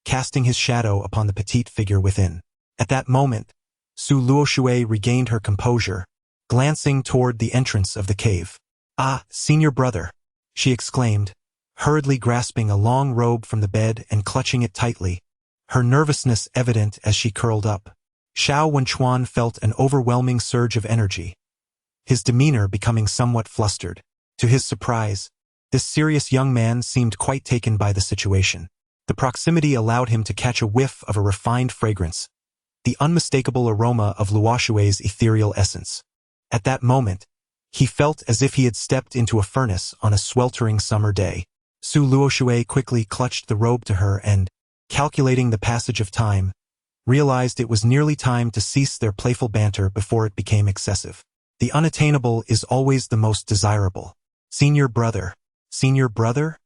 casting his shadow upon the petite figure within. At that moment, Su Luoshui regained her composure, glancing toward the entrance of the cave. "Ah, senior brother," she exclaimed, hurriedly grasping a long robe from the bed and clutching it tightly, her nervousness evident as she curled up. Xiao Wenchuan felt an overwhelming surge of energy, his demeanor becoming somewhat flustered. To his surprise, this serious young man seemed quite taken by the situation. The proximity allowed him to catch a whiff of a refined fragrance, the unmistakable aroma of Luoshui's ethereal essence. At that moment, he felt as if he had stepped into a furnace on a sweltering summer day. Su Luoshui quickly clutched the robe to her and, calculating the passage of time, realized it was nearly time to cease their playful banter before it became excessive. The unattainable is always the most desirable. Senior brother. Senior brother?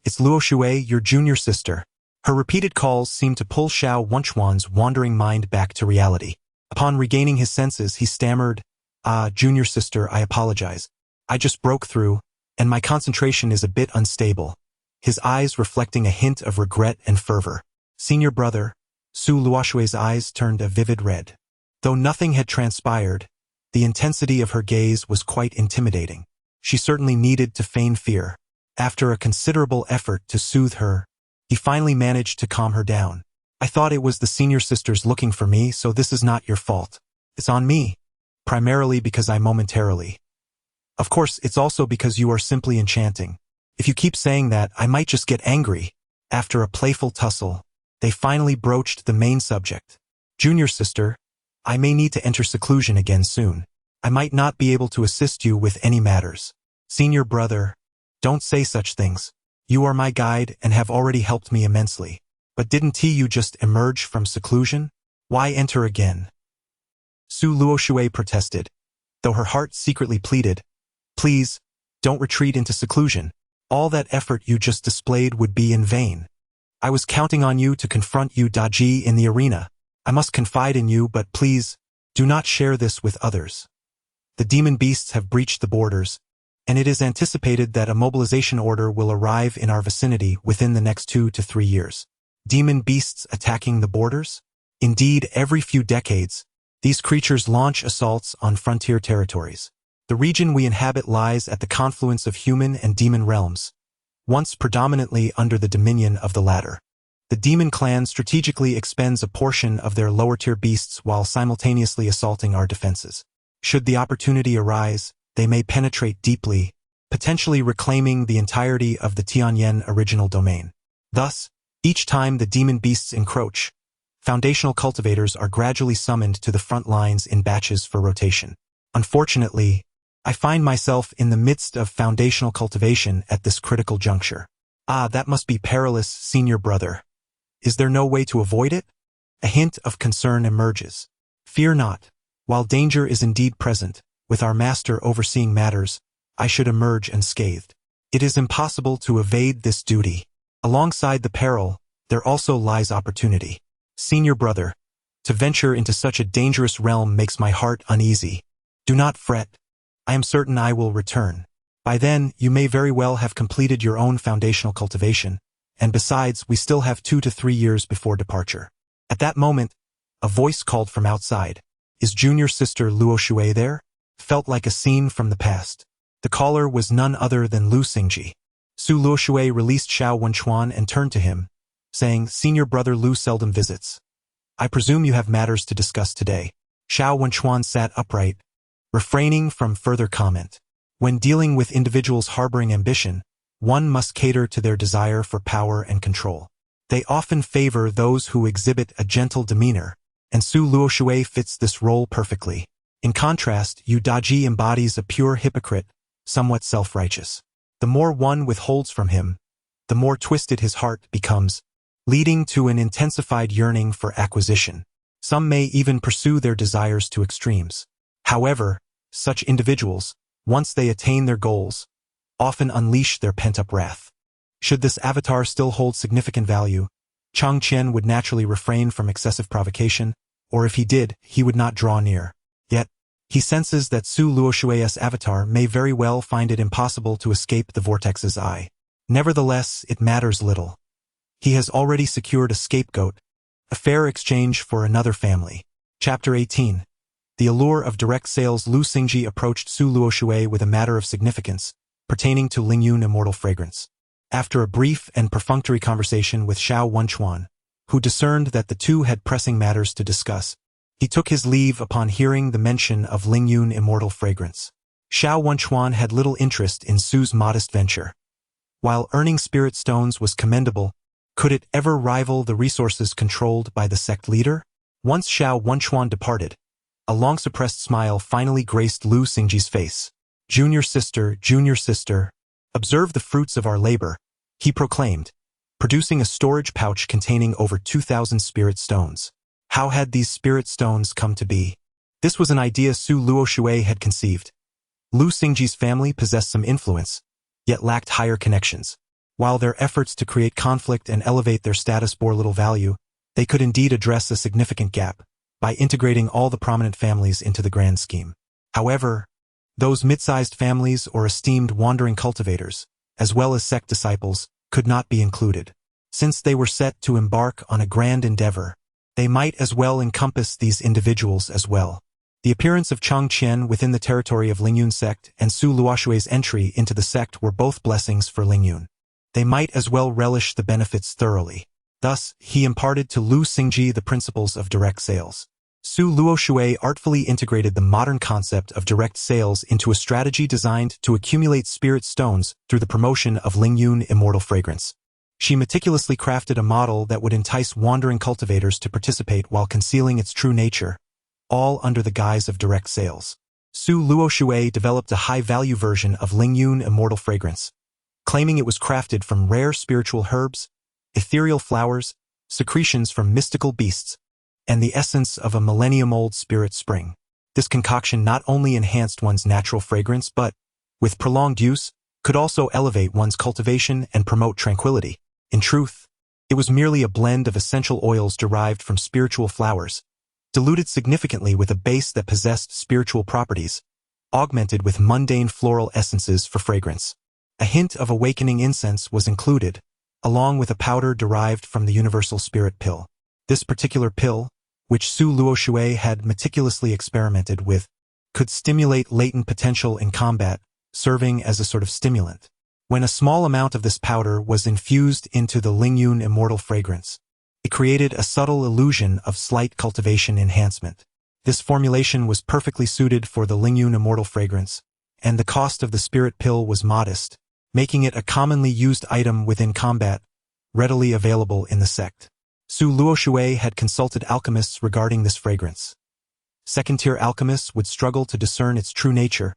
It's Luoshui, your junior sister. Her repeated calls seemed to pull Xiao Wenchuan's wandering mind back to reality. Upon regaining his senses, he stammered, "Ah, junior sister, I apologize. I just broke through, and my concentration is a bit unstable. His eyes reflecting a hint of regret and fervor. Senior brother, Su Luoshui's eyes turned a vivid red. Though nothing had transpired, the intensity of her gaze was quite intimidating. She certainly needed to feign fear. After a considerable effort to soothe her, he finally managed to calm her down. I thought it was the senior sisters looking for me, so this is not your fault. It's on me. Primarily because I momentarily. Of course, it's also because you are simply enchanting. If you keep saying that, I might just get angry. After a playful tussle, they finally broached the main subject. Junior sister, I may need to enter seclusion again soon. I might not be able to assist you with any matters. Senior brother, don't say such things. You are my guide and have already helped me immensely. But didn't you just emerge from seclusion? Why enter again? Su Luoshui protested, though her heart secretly pleaded, please, don't retreat into seclusion. All that effort you just displayed would be in vain. I was counting on you to confront Yu Daji in the arena. I must confide in you, but please, do not share this with others. The demon beasts have breached the borders, and it is anticipated that a mobilization order will arrive in our vicinity within the next 2 to 3 years. Demon beasts attacking the borders? Indeed, every few decades, these creatures launch assaults on frontier territories. The region we inhabit lies at the confluence of human and demon realms, once predominantly under the dominion of the latter. The demon clan strategically expends a portion of their lower-tier beasts while simultaneously assaulting our defenses. Should the opportunity arise, they may penetrate deeply, potentially reclaiming the entirety of the Tianyan original domain. Thus, each time the demon beasts encroach, foundational cultivators are gradually summoned to the front lines in batches for rotation. Unfortunately, I find myself in the midst of foundational cultivation at this critical juncture. Ah, that must be perilous, senior brother. Is there no way to avoid it? A hint of concern emerges. Fear not. While danger is indeed present, with our master overseeing matters, I should emerge unscathed. It is impossible to evade this duty. Alongside the peril, there also lies opportunity. Senior brother, to venture into such a dangerous realm makes my heart uneasy. Do not fret. I am certain I will return. By then, you may very well have completed your own foundational cultivation, and besides, we still have 2 to 3 years before departure. At that moment, a voice called from outside. Is junior sister Luo Shui there? Felt like a scene from the past. The caller was none other than Lu Xingji. Su Luo Shui released Xiao Wenchuan and turned to him, saying, Senior brother Lu seldom visits. I presume you have matters to discuss today. Xiao Wenchuan sat upright, refraining from further comment. When dealing with individuals harboring ambition, one must cater to their desire for power and control. They often favor those who exhibit a gentle demeanor, and Su Luo Shui fits this role perfectly. In contrast, Yu Daji embodies a pure hypocrite, somewhat self-righteous. The more one withholds from him, the more twisted his heart becomes, leading to an intensified yearning for acquisition. Some may even pursue their desires to extremes. However, such individuals, once they attain their goals, often unleash their pent-up wrath. Should this avatar still hold significant value, Chang Qian would naturally refrain from excessive provocation, or if he did, he would not draw near. Yet, he senses that Su Luoshui's avatar may very well find it impossible to escape the vortex's eye. Nevertheless, it matters little. He has already secured a scapegoat, a fair exchange for another family. Chapter 18. The allure of direct sales. Lu Xingji approached Su Luoshui with a matter of significance, pertaining to Lingyun immortal fragrance. After a brief and perfunctory conversation with Xiao Wenchuan, who discerned that the two had pressing matters to discuss, he took his leave upon hearing the mention of Lingyun immortal fragrance. Xiao Wenchuan had little interest in Su's modest venture. While earning spirit stones was commendable, could it ever rival the resources controlled by the sect leader? Once Xiao Wenchuan departed, a long-suppressed smile finally graced Lu Xingji's face. Junior sister, observe the fruits of our labor, he proclaimed, producing a storage pouch containing over 2,000 spirit stones. How had these spirit stones come to be? This was an idea Su Luoshui had conceived. Lu Xingji's family possessed some influence, yet lacked higher connections. While their efforts to create conflict and elevate their status bore little value, they could indeed address a significant gap by integrating all the prominent families into the grand scheme. However, Those mid-sized families or esteemed wandering cultivators, as well as sect disciples, could not be included. Since they were set to embark on a grand endeavor, they might as well encompass these individuals as well. The appearance of Chang Qian within the territory of Lingyun sect and Su Luoshui's entry into the sect were both blessings for Lingyun. They might as well relish the benefits thoroughly. Thus, he imparted to Lu Xingji the principles of direct sales. Su Luoshui artfully integrated the modern concept of direct sales into a strategy designed to accumulate spirit stones through the promotion of Lingyun immortal fragrance. She meticulously crafted a model that would entice wandering cultivators to participate while concealing its true nature, all under the guise of direct sales. Su Luoshui developed a high-value version of Lingyun immortal fragrance, claiming it was crafted from rare spiritual herbs, ethereal flowers, secretions from mystical beasts, and the essence of a millennium-old spirit spring. This concoction not only enhanced one's natural fragrance but, with prolonged use, could also elevate one's cultivation and promote tranquility. In truth, it was merely a blend of essential oils derived from spiritual flowers, diluted significantly with a base that possessed spiritual properties, augmented with mundane floral essences for fragrance. A hint of awakening incense was included, along with a powder derived from the universal spirit pill. This particular pill, which Su Luoshui had meticulously experimented with, could stimulate latent potential in combat, serving as a sort of stimulant. When a small amount of this powder was infused into the Lingyun immortal fragrance, it created a subtle illusion of slight cultivation enhancement. This formulation was perfectly suited for the Lingyun immortal fragrance, and the cost of the spirit pill was modest, making it a commonly used item within combat, readily available in the sect. Su Luoshui had consulted alchemists regarding this fragrance. Second-tier alchemists would struggle to discern its true nature,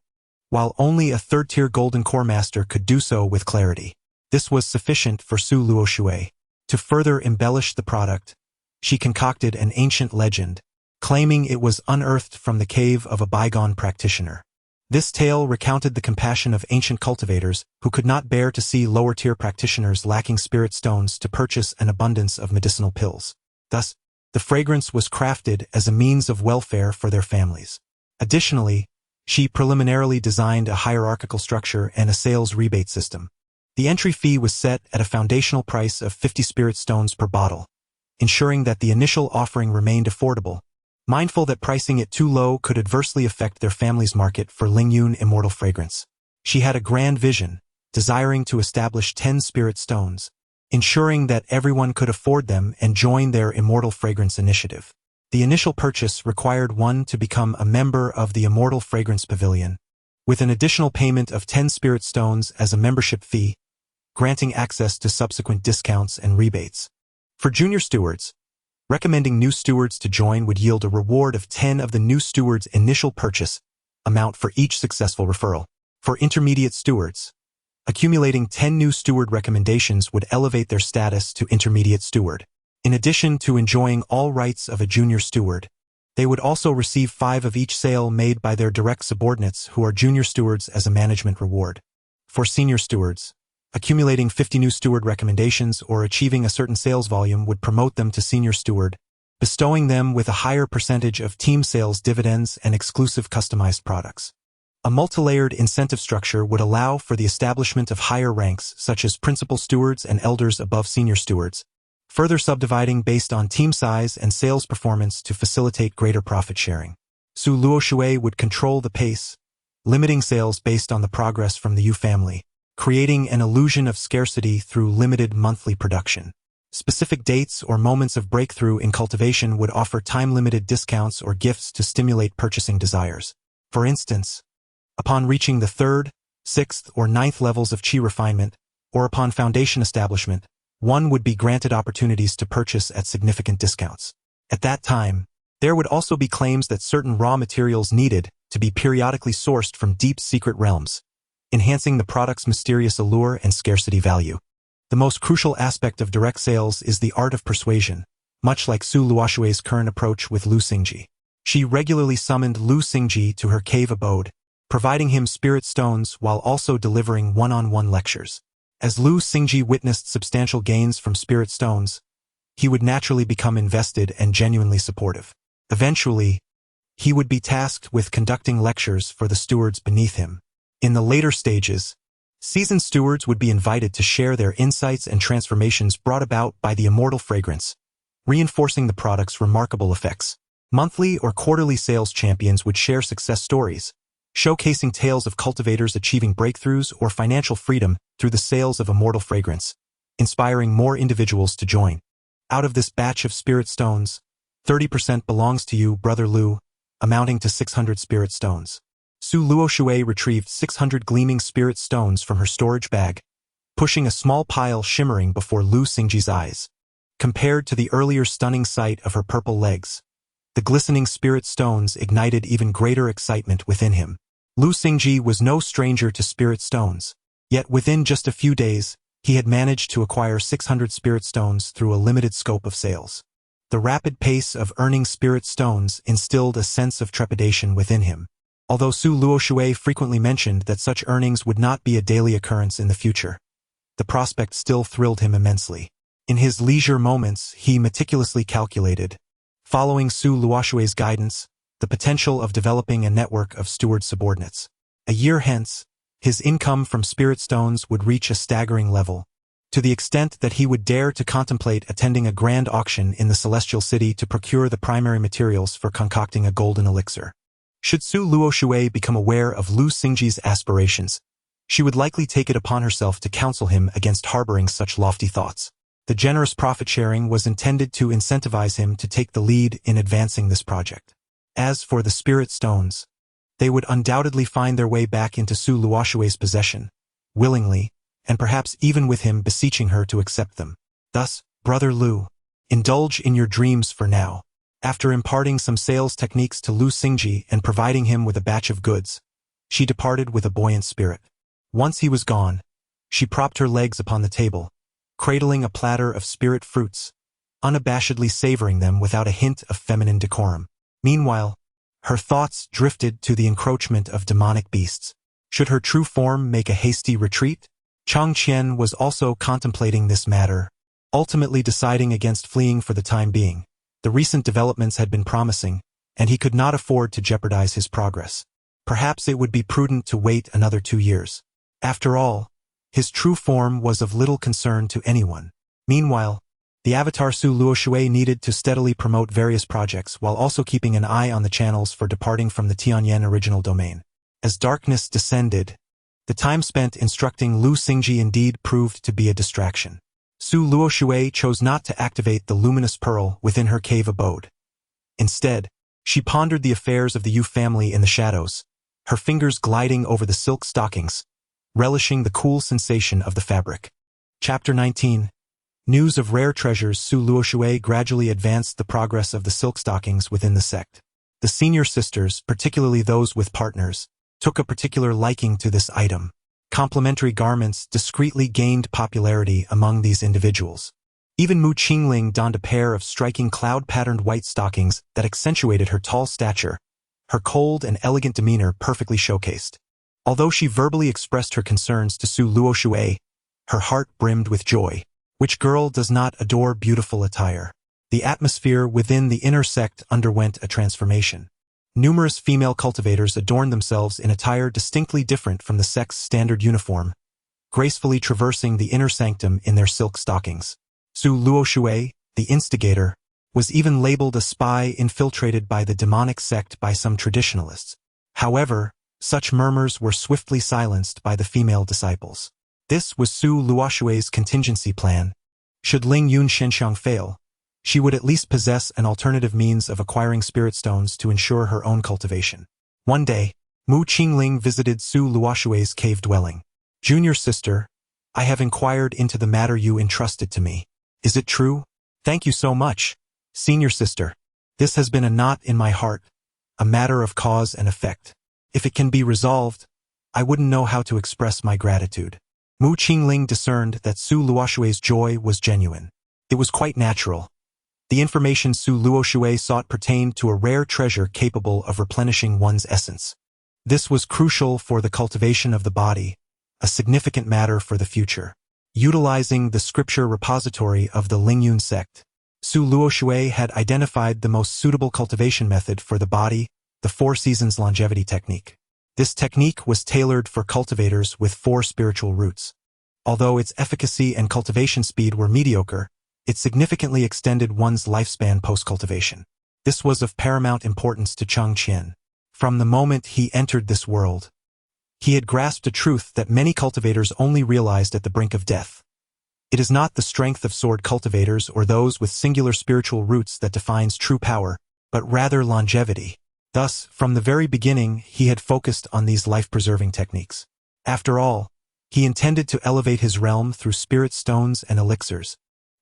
while only a third-tier golden core master could do so with clarity. This was sufficient for Su Luoshui. To further embellish the product, she concocted an ancient legend, claiming it was unearthed from the cave of a bygone practitioner. This tale recounted the compassion of ancient cultivators who could not bear to see lower-tier practitioners lacking spirit stones to purchase an abundance of medicinal pills. Thus, the fragrance was crafted as a means of welfare for their families. Additionally, she preliminarily designed a hierarchical structure and a sales rebate system. The entry fee was set at a foundational price of 50 spirit stones per bottle, ensuring that the initial offering remained affordable, mindful that pricing it too low could adversely affect their family's market for Lingyun immortal fragrance. She had a grand vision, desiring to establish 10 spirit stones, ensuring that everyone could afford them and join their immortal fragrance initiative. The initial purchase required one to become a member of the Immortal Fragrance Pavilion, with an additional payment of 10 spirit stones as a membership fee, granting access to subsequent discounts and rebates. For junior stewards, recommending new stewards to join would yield a reward of 10 of the new steward's initial purchase amount for each successful referral. For intermediate stewards, accumulating 10 new steward recommendations would elevate their status to intermediate steward. In addition to enjoying all rights of a junior steward, they would also receive 5 of each sale made by their direct subordinates who are junior stewards as a management reward. For senior stewards, accumulating 50 new steward recommendations or achieving a certain sales volume would promote them to senior steward, bestowing them with a higher percentage of team sales dividends and exclusive customized products. A multi-layered incentive structure would allow for the establishment of higher ranks such as principal stewards and elders above senior stewards, further subdividing based on team size and sales performance to facilitate greater profit sharing. Su Luoshui would control the pace, limiting sales based on the progress from the Yu family, creating an illusion of scarcity through limited monthly production. Specific dates or moments of breakthrough in cultivation would offer time-limited discounts or gifts to stimulate purchasing desires. For instance, upon reaching the 3rd, 6th, or 9th levels of qi refinement, or upon foundation establishment, one would be granted opportunities to purchase at significant discounts. At that time, there would also be claims that certain raw materials needed to be periodically sourced from deep secret realms, enhancing the product's mysterious allure and scarcity value. The most crucial aspect of direct sales is the art of persuasion, much like Su Luoshui's current approach with Lu Xingji. She regularly summoned Lu Xingji to her cave abode, providing him spirit stones while also delivering one-on-one lectures. As Lu Xingji witnessed substantial gains from spirit stones, he would naturally become invested and genuinely supportive. Eventually, He would be tasked with conducting lectures for the stewards beneath him. In the later stages, seasoned stewards would be invited to share their insights and transformations brought about by the immortal fragrance, reinforcing the product's remarkable effects. Monthly or quarterly sales champions would share success stories, showcasing tales of cultivators achieving breakthroughs or financial freedom through the sales of immortal fragrance, inspiring more individuals to join. Out of this batch of spirit stones, 30% belongs to you, Brother Lu, amounting to 600 spirit stones. Su Luoshui retrieved 600 gleaming spirit stones from her storage bag, pushing a small pile shimmering before Lu Xingji's eyes. Compared to the earlier stunning sight of her purple legs, the glistening spirit stones ignited even greater excitement within him. Lu Xingji was no stranger to spirit stones, yet within just a few days, he had managed to acquire 600 spirit stones through a limited scope of sales. The rapid pace of earning spirit stones instilled a sense of trepidation within him. Although Su Luoshui frequently mentioned that such earnings would not be a daily occurrence in the future, the prospect still thrilled him immensely. In his leisure moments, he meticulously calculated, following Su Luoshui's guidance, the potential of developing a network of steward subordinates. A year hence, his income from spirit stones would reach a staggering level, to the extent that he would dare to contemplate attending a grand auction in the Celestial City to procure the primary materials for concocting a golden elixir. Should Su Luoshui become aware of Lu Xingji's aspirations, she would likely take it upon herself to counsel him against harboring such lofty thoughts. The generous profit-sharing was intended to incentivize him to take the lead in advancing this project. As for the spirit stones, they would undoubtedly find their way back into Su Luoshui's possession, willingly, and perhaps even with him beseeching her to accept them. Thus, Brother Lu, indulge in your dreams for now. After imparting some sales techniques to Lu Xingji and providing him with a batch of goods, she departed with a buoyant spirit. Once he was gone, she propped her legs upon the table, cradling a platter of spirit fruits, unabashedly savoring them without a hint of feminine decorum. Meanwhile, her thoughts drifted to the encroachment of demonic beasts. Should her true form make a hasty retreat? Chang Qian was also contemplating this matter, ultimately deciding against fleeing for the time being. The recent developments had been promising, and he could not afford to jeopardize his progress. Perhaps it would be prudent to wait another 2 years. After all, his true form was of little concern to anyone. Meanwhile, the avatar Su Luoshui needed to steadily promote various projects while also keeping an eye on the channels for departing from the Tianyan original domain. As darkness descended, the time spent instructing Lu Xingji indeed proved to be a distraction. Su Luoshui chose not to activate the luminous pearl within her cave abode. Instead, she pondered the affairs of the Yu family in the shadows, her fingers gliding over the silk stockings, relishing the cool sensation of the fabric. Chapter 19. News of rare treasures. Su Luoshui gradually advanced the progress of the silk stockings within the sect. The senior sisters, particularly those with partners, took a particular liking to this item. Complementary garments discreetly gained popularity among these individuals. Even Mu Qingling donned a pair of striking cloud-patterned white stockings that accentuated her tall stature, her cold and elegant demeanor perfectly showcased. Although she verbally expressed her concerns to Su Luoshui, her heart brimmed with joy. Which girl does not adore beautiful attire? The atmosphere within the inner sect underwent a transformation. Numerous female cultivators adorned themselves in attire distinctly different from the sect's standard uniform, gracefully traversing the inner sanctum in their silk stockings. Su Luoshui, the instigator, was even labeled a spy infiltrated by the demonic sect by some traditionalists. However, such murmurs were swiftly silenced by the female disciples. This was Su Luoshui's contingency plan. Should Ling Yun Shenxiang fail, she would at least possess an alternative means of acquiring spirit stones to ensure her own cultivation. One day, Mu Qingling visited Su Luoshui's cave dwelling. Junior sister, I have inquired into the matter you entrusted to me. Is it true? Thank you so much. Senior sister, this has been a knot in my heart, a matter of cause and effect. If it can be resolved, I wouldn't know how to express my gratitude. Mu Qingling discerned that Su Luoshui's joy was genuine. It was quite natural. The information Su Luoshui sought pertained to a rare treasure capable of replenishing one's essence. This was crucial for the cultivation of the body, a significant matter for the future. Utilizing the scripture repository of the Lingyun sect, Su Luoshui had identified the most suitable cultivation method for the body the 4 Seasons Longevity Technique. This technique was tailored for cultivators with 4 spiritual roots. Although its efficacy and cultivation speed were mediocre, it significantly extended one's lifespan post-cultivation. This was of paramount importance to Chang Qian. From the moment he entered this world, he had grasped a truth that many cultivators only realized at the brink of death. It is not the strength of sword cultivators or those with singular spiritual roots that defines true power, but rather longevity. Thus, from the very beginning, he had focused on these life-preserving techniques. After all, he intended to elevate his realm through spirit stones and elixirs.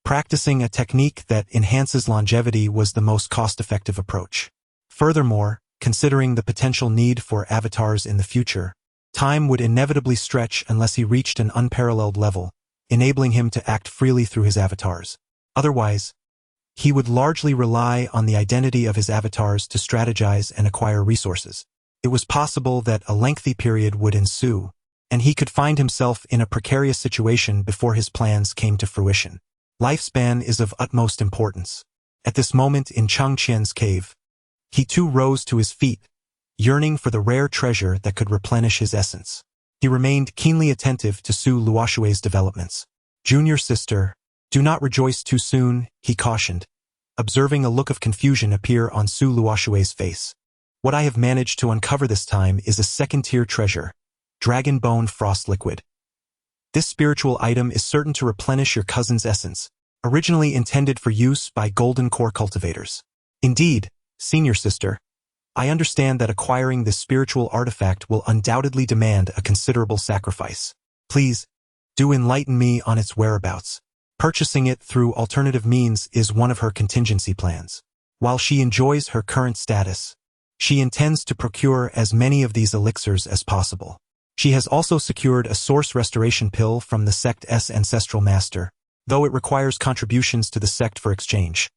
Practicing a technique that enhances longevity was the most cost-effective approach. Furthermore, considering the potential need for avatars in the future, time would inevitably stretch unless he reached an unparalleled level, enabling him to act freely through his avatars. Otherwise, he would largely rely on the identity of his avatars to strategize and acquire resources. It was possible that a lengthy period would ensue, and he could find himself in a precarious situation before his plans came to fruition. Lifespan is of utmost importance. At this moment in Chang Qian's cave, he too rose to his feet, yearning for the rare treasure that could replenish his essence. He remained keenly attentive to Su Luoshui's developments. "Junior sister, do not rejoice too soon," he cautioned, observing a look of confusion appear on Su Luoshui's face. "What I have managed to uncover this time is a second-tier treasure, Dragon Bone Frost Liquid. This spiritual item is certain to replenish your cousin's essence, originally intended for use by Golden Core cultivators. Indeed, senior sister, I understand that acquiring this spiritual artifact will undoubtedly demand a considerable sacrifice. Please, do enlighten me on its whereabouts." Purchasing it through alternative means is one of her contingency plans. While she enjoys her current status, she intends to procure as many of these elixirs as possible. She has also secured a source restoration pill from the sect's ancestral master, though it requires contributions to the sect for exchange.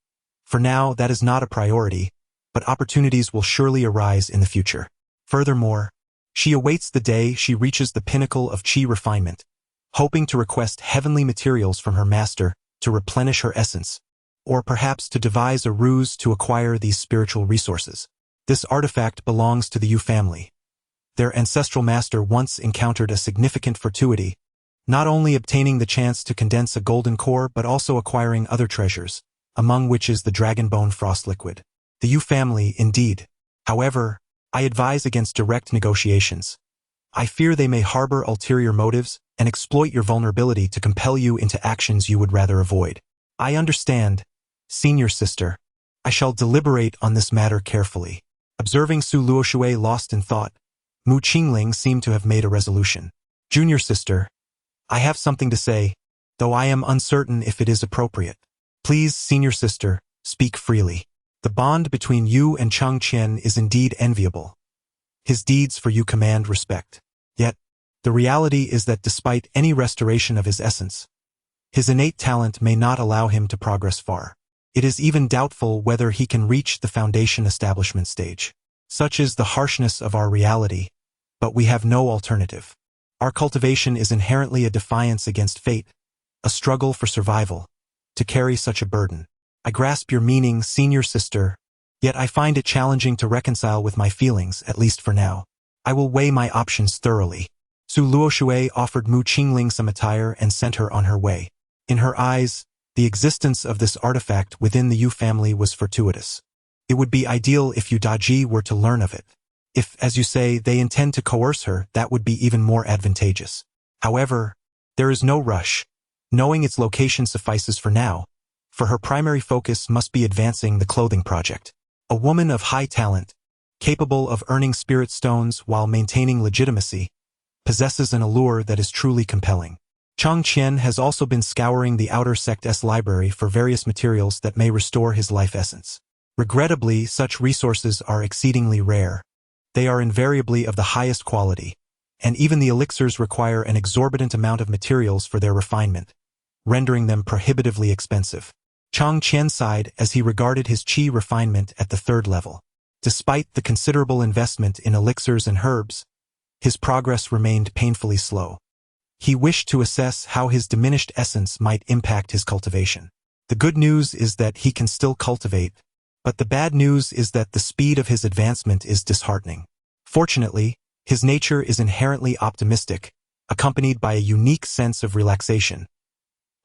For now, that is not a priority, but opportunities will surely arise in the future. Furthermore, she awaits the day she reaches the pinnacle of chi refinement, hoping to request heavenly materials from her master to replenish her essence, or perhaps to devise a ruse to acquire these spiritual resources. This artifact belongs to the Yu family. Their ancestral master once encountered a significant fortuity, not only obtaining the chance to condense a golden core but also acquiring other treasures, among which is the Dragon Bone Frost Liquid. The Yu family, indeed. However, I advise against direct negotiations. I fear they may harbor ulterior motives and exploit your vulnerability to compel you into actions you would rather avoid. I understand, senior sister. I shall deliberate on this matter carefully. Observing Su Luoshui lost in thought, Mu Qingling seemed to have made a resolution. "Junior sister, I have something to say, though I am uncertain if it is appropriate. Please, senior sister, speak freely. The bond between you and Chang Qian is indeed enviable. His deeds for you command respect. Yet, the reality is that despite any restoration of his essence, his innate talent may not allow him to progress far. It is even doubtful whether he can reach the foundation establishment stage. Such is the harshness of our reality, but we have no alternative. Our cultivation is inherently a defiance against fate, a struggle for survival. To carry such a burden. I grasp your meaning, senior sister, yet I find it challenging to reconcile with my feelings, at least for now. I will weigh my options thoroughly." Su Luoshui offered Mu Qingling some attire and sent her on her way. In her eyes, the existence of this artifact within the Yu family was fortuitous. It would be ideal if Yu Daji were to learn of it. If, as you say, they intend to coerce her, that would be even more advantageous. However, there is no rush. Knowing its location suffices for now, for her primary focus must be advancing the clothing project. A woman of high talent, capable of earning spirit stones while maintaining legitimacy, possesses an allure that is truly compelling. Chang Qian has also been scouring the outer sect's library for various materials that may restore his life essence. Regrettably, such resources are exceedingly rare. They are invariably of the highest quality, and even the elixirs require an exorbitant amount of materials for their refinement, rendering them prohibitively expensive. Chang Qian sighed as he regarded his chi refinement at the 3rd level. Despite the considerable investment in elixirs and herbs, his progress remained painfully slow. He wished to assess how his diminished essence might impact his cultivation. The good news is that he can still cultivate, But the bad news is that the speed of his advancement is disheartening. Fortunately, his nature is inherently optimistic, accompanied by a unique sense of relaxation.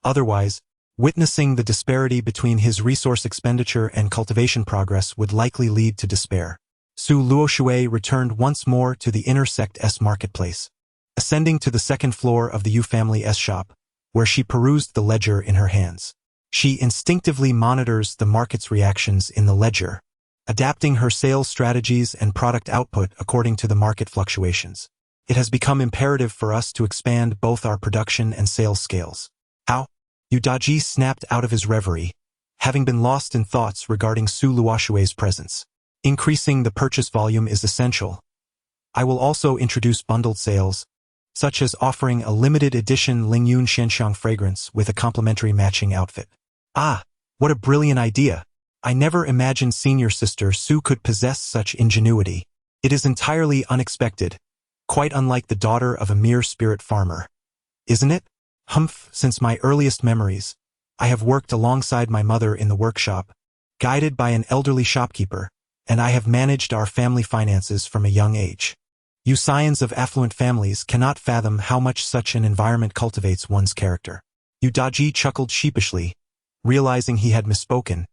Otherwise, witnessing the disparity between his resource expenditure and cultivation progress would likely lead to despair. Su Luoshui returned once more to the Inner Sect S marketplace, ascending to the second floor of the Yu family S shop, where she perused the ledger in her hands. She instinctively monitors the market's reactions in the ledger, adapting her sales strategies and product output according to the market fluctuations. It has become imperative for us to expand both our production and sales scales. How? Udaji snapped out of his reverie, having been lost in thoughts regarding Su Luoshui's presence. Increasing the purchase volume is essential. I will also introduce bundled sales, such as offering a limited edition Lingyun Shenxiang fragrance with a complimentary matching outfit. Ah, what a brilliant idea! I never imagined senior sister Su could possess such ingenuity. It is entirely unexpected, quite unlike the daughter of a mere spirit farmer. Isn't it? Humph, since my earliest memories, I have worked alongside my mother in the workshop, guided by an elderly shopkeeper, and I have managed our family finances from a young age. You scions of affluent families cannot fathom how much such an environment cultivates one's character. Udaji chuckled sheepishly, realizing he had misspoken,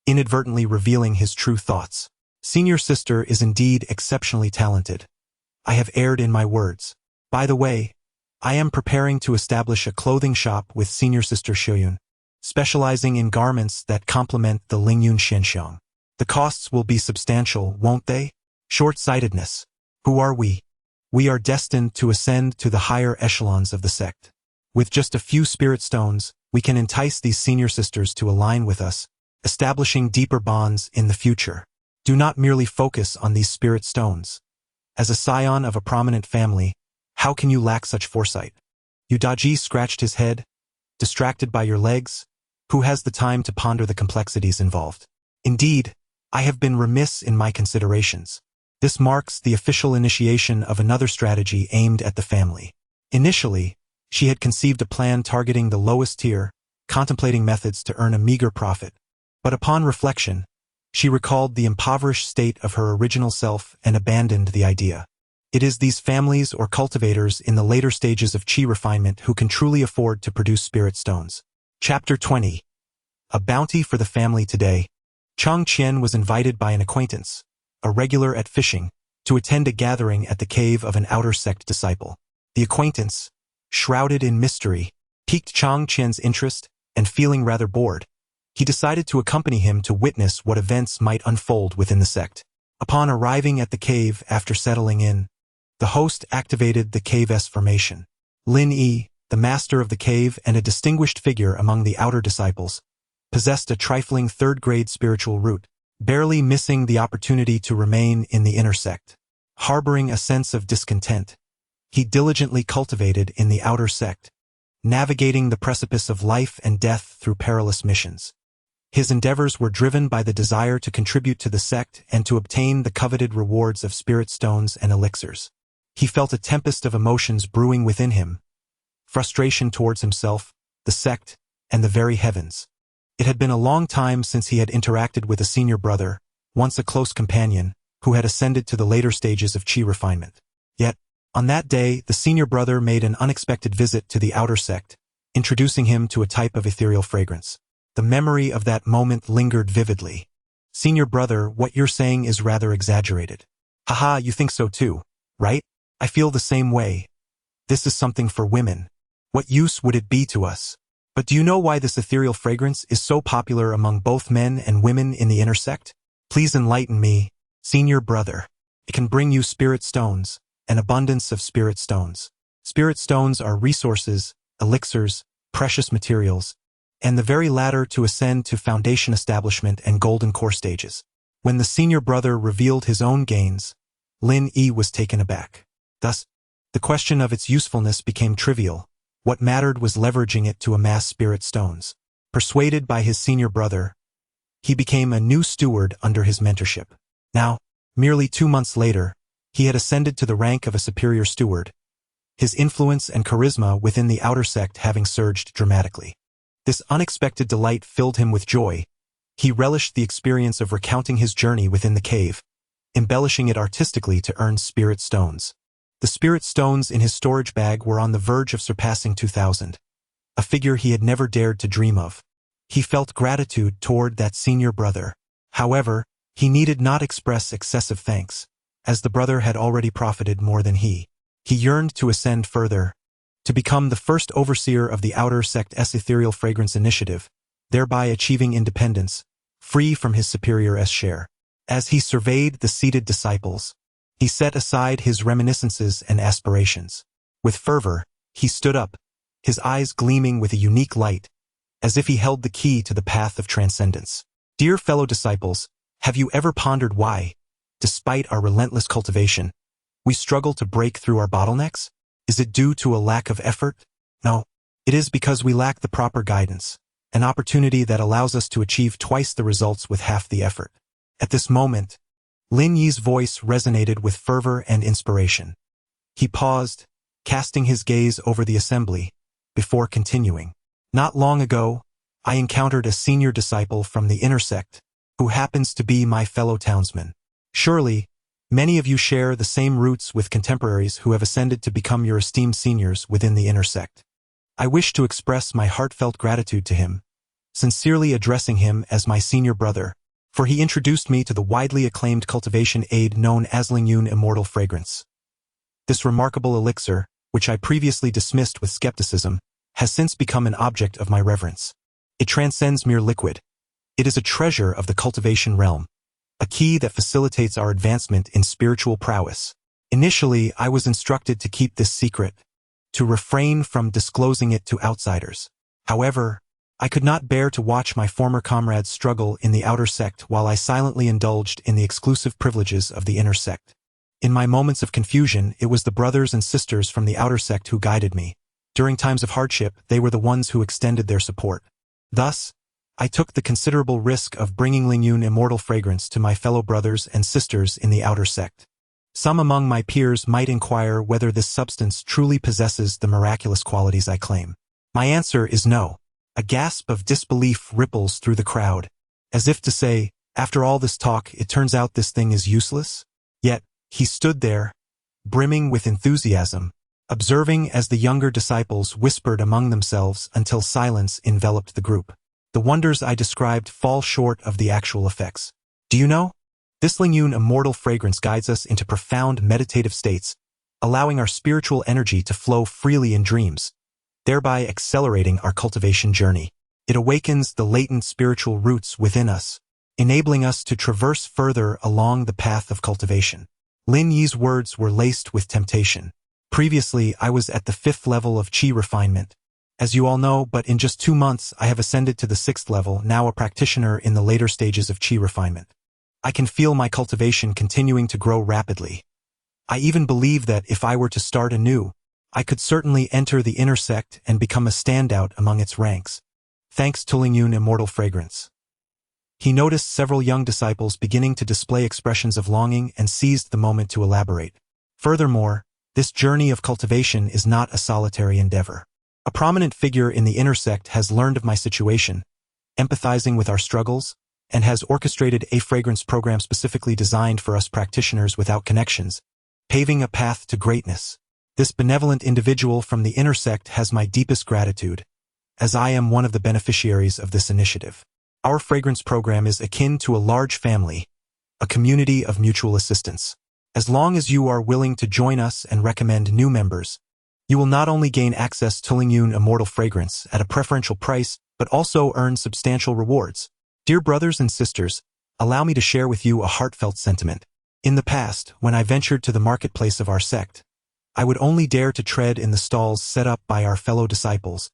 inadvertently revealing his true thoughts. Senior sister is indeed exceptionally talented. I have erred in my words. By the way, I am preparing to establish a clothing shop with senior sister Shuyun, specializing in garments that complement the Lingyun Shenxiang. The costs will be substantial, won't they? Short-sightedness. Who are we? We are destined to ascend to the higher echelons of the sect. With just a few spirit stones, we can entice these senior sisters to align with us, establishing deeper bonds in the future. Do not merely focus on these spirit stones. As a scion of a prominent family, how can you lack such foresight? Udaji scratched his head, distracted by your legs. Who has the time to ponder the complexities involved? Indeed, I have been remiss in my considerations. This marks the official initiation of another strategy aimed at the family. Initially, she had conceived a plan targeting the lowest tier, contemplating methods to earn a meager profit. But upon reflection, she recalled the impoverished state of her original self and abandoned the idea. It is these families or cultivators in the later stages of qi refinement who can truly afford to produce spirit stones. Chapter 20. A bounty for the family today. Chang Qian was invited by an acquaintance, a regular at fishing, to attend a gathering at the cave of an outer sect disciple. The acquaintance, shrouded in mystery, piqued Chang Qian's interest, and feeling rather bored, he decided to accompany him to witness what events might unfold within the sect. Upon arriving at the cave after settling in, the host activated the cave's formation. Lin Yi, the master of the cave and a distinguished figure among the outer disciples, possessed a trifling third-grade spiritual root, barely missing the opportunity to remain in the inner sect. Harboring a sense of discontent, he diligently cultivated in the outer sect, navigating the precipice of life and death through perilous missions. His endeavors were driven by the desire to contribute to the sect and to obtain the coveted rewards of spirit stones and elixirs. He felt a tempest of emotions brewing within him, frustration towards himself, the sect, and the very heavens. It had been a long time since he had interacted with a senior brother, once a close companion, who had ascended to the later stages of qi refinement. Yet, on that day, the senior brother made an unexpected visit to the outer sect, introducing him to a type of ethereal fragrance. The memory of that moment lingered vividly. Senior brother, what you're saying is rather exaggerated. Haha, you think so too, right? I feel the same way. This is something for women. What use would it be to us? But do you know why this ethereal fragrance is so popular among both men and women in the inner sect? Please enlighten me, senior brother. It can bring you spirit stones, an abundance of spirit stones. Spirit stones are resources, elixirs, precious materials, and the very ladder to ascend to foundation establishment and golden core stages. When the senior brother revealed his own gains, Lin Yi was taken aback. Thus, the question of its usefulness became trivial. What mattered was leveraging it to amass spirit stones. Persuaded by his senior brother, he became a new steward under his mentorship. Now, merely 2 months later, he had ascended to the rank of a superior steward, his influence and charisma within the outer sect having surged dramatically. This unexpected delight filled him with joy, He relished the experience of recounting his journey within the cave, embellishing it artistically to earn spirit stones. The spirit stones in his storage bag were on the verge of surpassing 2,000, a figure he had never dared to dream of. He felt gratitude toward that senior brother. However, he needed not express excessive thanks, as the brother had already profited more than he. He yearned to ascend further, to become the first overseer of the Outer Sect's Ethereal Fragrance Initiative, thereby achieving independence, free from his superior's share. As he surveyed the seated disciples, he set aside his reminiscences and aspirations. With fervor, he stood up, his eyes gleaming with a unique light, as if he held the key to the path of transcendence. Dear fellow disciples, have you ever pondered why, despite our relentless cultivation, we struggle to break through our bottlenecks? Is it due to a lack of effort? No, it is because we lack the proper guidance, an opportunity that allows us to achieve twice the results with half the effort. At this moment, Lin Yi's voice resonated with fervor and inspiration. He paused, casting his gaze over the assembly, before continuing. Not long ago, I encountered a senior disciple from the Inner Sect, who happens to be my fellow townsman. Surely, many of you share the same roots with contemporaries who have ascended to become your esteemed seniors within the Inner Sect. I wish to express my heartfelt gratitude to him, sincerely addressing him as my senior brother, for he introduced me to the widely acclaimed cultivation aid known as Lingyun Immortal Fragrance. This remarkable elixir, which I previously dismissed with skepticism, has since become an object of my reverence. It transcends mere liquid. It is a treasure of the cultivation realm, a key that facilitates our advancement in spiritual prowess. Initially, I was instructed to keep this secret, to refrain from disclosing it to outsiders. However, I could not bear to watch my former comrades struggle in the Outer Sect while I silently indulged in the exclusive privileges of the Inner Sect. In my moments of confusion, it was the brothers and sisters from the Outer Sect who guided me. During times of hardship, they were the ones who extended their support. Thus, I took the considerable risk of bringing Lingyun Immortal Fragrance to my fellow brothers and sisters in the Outer Sect. Some among my peers might inquire whether this substance truly possesses the miraculous qualities I claim. My answer is no. A gasp of disbelief ripples through the crowd, as if to say, after all this talk, it turns out this thing is useless? Yet, he stood there, brimming with enthusiasm, observing as the younger disciples whispered among themselves until silence enveloped the group. The wonders I described fall short of the actual effects. Do you know? This Lingyun Immortal Fragrance guides us into profound meditative states, allowing our spiritual energy to flow freely in dreams, thereby accelerating our cultivation journey. It awakens the latent spiritual roots within us, enabling us to traverse further along the path of cultivation. Lin Yi's words were laced with temptation. Previously, I was at the 5th level of Qi refinement, as you all know, but in just 2 months I have ascended to the 6th level, now a practitioner in the later stages of Qi refinement. I can feel my cultivation continuing to grow rapidly. I even believe that if I were to start anew, I could certainly enter the Inner Sect and become a standout among its ranks, thanks to Lingyun Immortal Fragrance. He noticed several young disciples beginning to display expressions of longing and seized the moment to elaborate. Furthermore, this journey of cultivation is not a solitary endeavor. A prominent figure in the Inner Sect has learned of my situation, empathizing with our struggles, and has orchestrated a fragrance program specifically designed for us practitioners without connections, paving a path to greatness. This benevolent individual from the Inner Sect has my deepest gratitude, as I am one of the beneficiaries of this initiative. Our fragrance program is akin to a large family, a community of mutual assistance. As long as you are willing to join us and recommend new members, you will not only gain access to Lingyun Immortal Fragrance at a preferential price, but also earn substantial rewards. Dear brothers and sisters, allow me to share with you a heartfelt sentiment. In the past, when I ventured to the marketplace of our sect, I would only dare to tread in the stalls set up by our fellow disciples,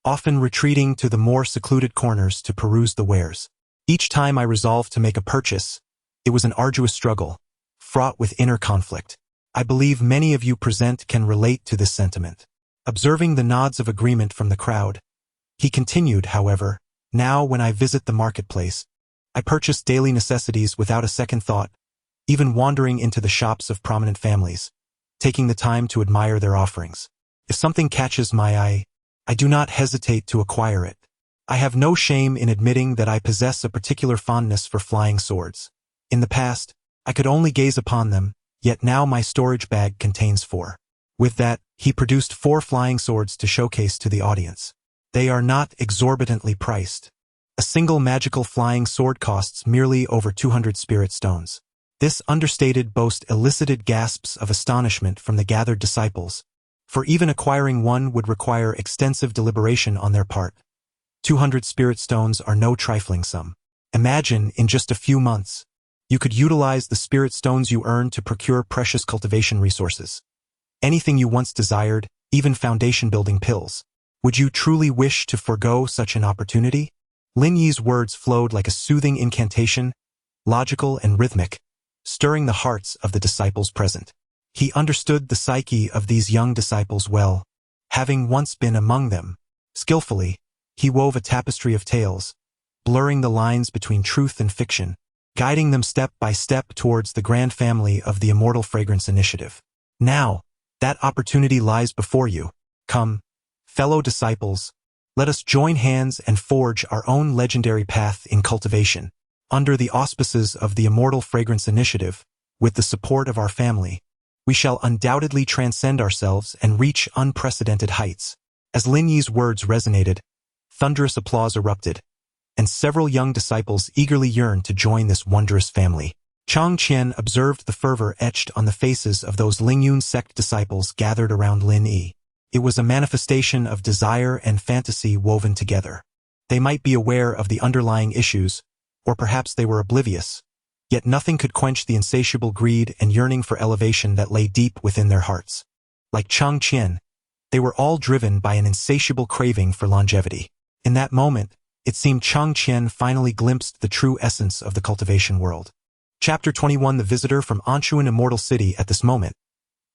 often retreating to the more secluded corners to peruse the wares. Each time I resolved to make a purchase, it was an arduous struggle, fraught with inner conflict. I believe many of you present can relate to this sentiment. Observing the nods of agreement from the crowd, he continued, however, now when I visit the marketplace, I purchase daily necessities without a second thought, even wandering into the shops of prominent families, taking the time to admire their offerings. If something catches my eye, I do not hesitate to acquire it. I have no shame in admitting that I possess a particular fondness for flying swords. In the past, I could only gaze upon them, yet now my storage bag contains 4. With that, he produced 4 flying swords to showcase to the audience. They are not exorbitantly priced. A single magical flying sword costs merely over 200 spirit stones. This understated boast elicited gasps of astonishment from the gathered disciples, for even acquiring one would require extensive deliberation on their part. 200 spirit stones are no trifling sum. Imagine, in just a few months, you could utilize the spirit stones you earn to procure precious cultivation resources. Anything you once desired, even foundation-building pills. Would you truly wish to forego such an opportunity? Lin Yi's words flowed like a soothing incantation, logical and rhythmic, stirring the hearts of the disciples present. He understood the psyche of these young disciples well. Having once been among them, skillfully, he wove a tapestry of tales, blurring the lines between truth and fiction, guiding them step by step towards the grand family of the Immortal Fragrance Initiative. Now, that opportunity lies before you. Come, fellow disciples, let us join hands and forge our own legendary path in cultivation. Under the auspices of the Immortal Fragrance Initiative, with the support of our family, we shall undoubtedly transcend ourselves and reach unprecedented heights. As Lin Yi's words resonated, thunderous applause erupted, and several young disciples eagerly yearned to join this wondrous family. Chang Qian observed the fervor etched on the faces of those Lingyun sect disciples gathered around Lin Yi. It was a manifestation of desire and fantasy woven together. They might be aware of the underlying issues, or perhaps they were oblivious, yet nothing could quench the insatiable greed and yearning for elevation that lay deep within their hearts. Like Chang Qian, they were all driven by an insatiable craving for longevity. In that moment, it seemed Chang Qian finally glimpsed the true essence of the cultivation world. Chapter 21. The visitor from Anshuan Immortal City. At this moment,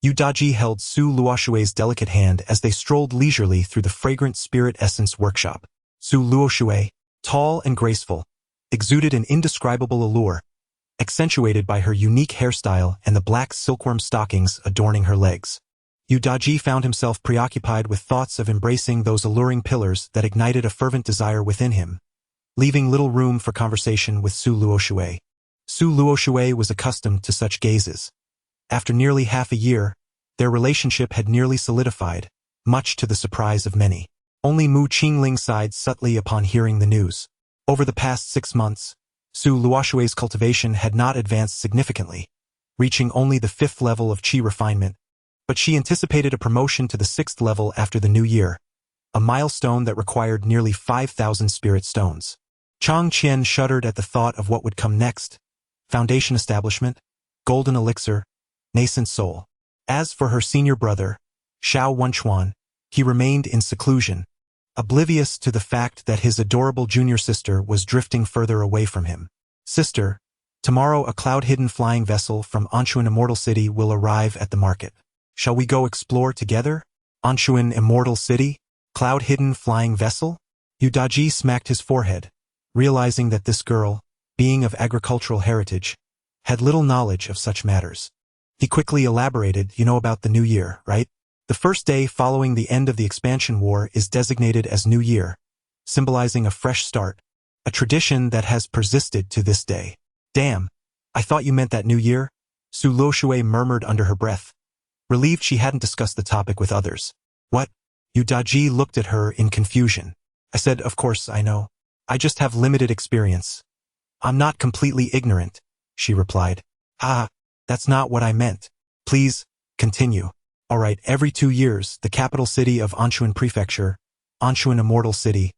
Yu Daji held Su Luoshui's delicate hand as they strolled leisurely through the fragrant spirit essence workshop. Su Luoshui, tall and graceful, exuded an indescribable allure, accentuated by her unique hairstyle and the black silkworm stockings adorning her legs. Yu Daji found himself preoccupied with thoughts of embracing those alluring pillars that ignited a fervent desire within him, leaving little room for conversation with Su Luoshui. Su Luoshui was accustomed to such gazes. After nearly half a year, their relationship had nearly solidified, much to the surprise of many. Only Mu Qingling sighed subtly upon hearing the news. Over the past 6 months, Su Luoshui's cultivation had not advanced significantly, reaching only the 5th level of qi refinement, but she anticipated a promotion to the 6th level after the new year, a milestone that required nearly 5,000 spirit stones. Chang Qian shuddered at the thought of what would come next: foundation establishment, golden elixir, nascent soul. As for her senior brother, Xiao Wenchuan, he remained in seclusion, oblivious to the fact that his adorable junior sister was drifting further away from him. Sister, tomorrow a cloud-hidden flying vessel from Anshuan Immortal City will arrive at the market. Shall we go explore together? Anshuan Immortal City? Cloud-hidden flying vessel? Yu Daji smacked his forehead, realizing that this girl, being of agricultural heritage, had little knowledge of such matters. He quickly elaborated, you know about the new year, right? The first day following the end of the expansion war is designated as New Year, symbolizing a fresh start, a tradition that has persisted to this day. Damn, I thought you meant that New Year? Su Luoshui murmured under her breath, relieved she hadn't discussed the topic with others. What? Yu Daji looked at her in confusion. I said, of course I know. I just have limited experience. I'm not completely ignorant, she replied. Ah, that's not what I meant. Please, continue. All right, every 2 years, the capital city of Anshuan Prefecture, Anshuan Immortal City,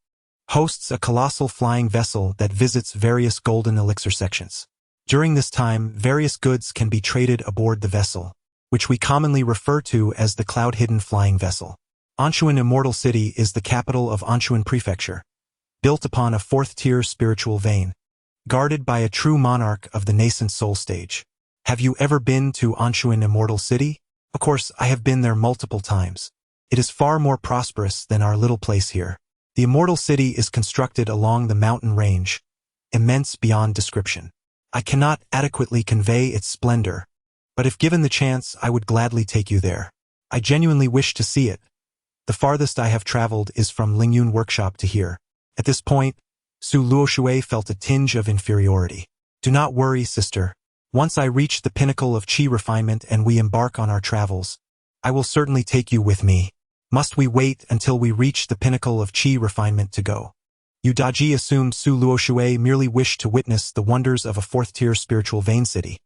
hosts a colossal flying vessel that visits various golden elixir sections. During this time, various goods can be traded aboard the vessel, which we commonly refer to as the cloud-hidden flying vessel. Anshuan Immortal City is the capital of Anshuan Prefecture, built upon a 4th-tier spiritual vein, guarded by a true monarch of the nascent soul stage. Have you ever been to Anshuan Immortal City? Of course, I have been there multiple times. It is far more prosperous than our little place here. The Immortal City is constructed along the mountain range, immense beyond description. I cannot adequately convey its splendor, but if given the chance, I would gladly take you there. I genuinely wish to see it. The farthest I have traveled is from Lingyun Workshop to here. At this point, Su Luoshui felt a tinge of inferiority. Do not worry, sister. Once I reach the pinnacle of qi refinement and we embark on our travels, I will certainly take you with me. Must we wait until we reach the pinnacle of qi refinement to go? Yu Daji assumed Su Luoshui merely wished to witness the wonders of a fourth-tier spiritual vein city,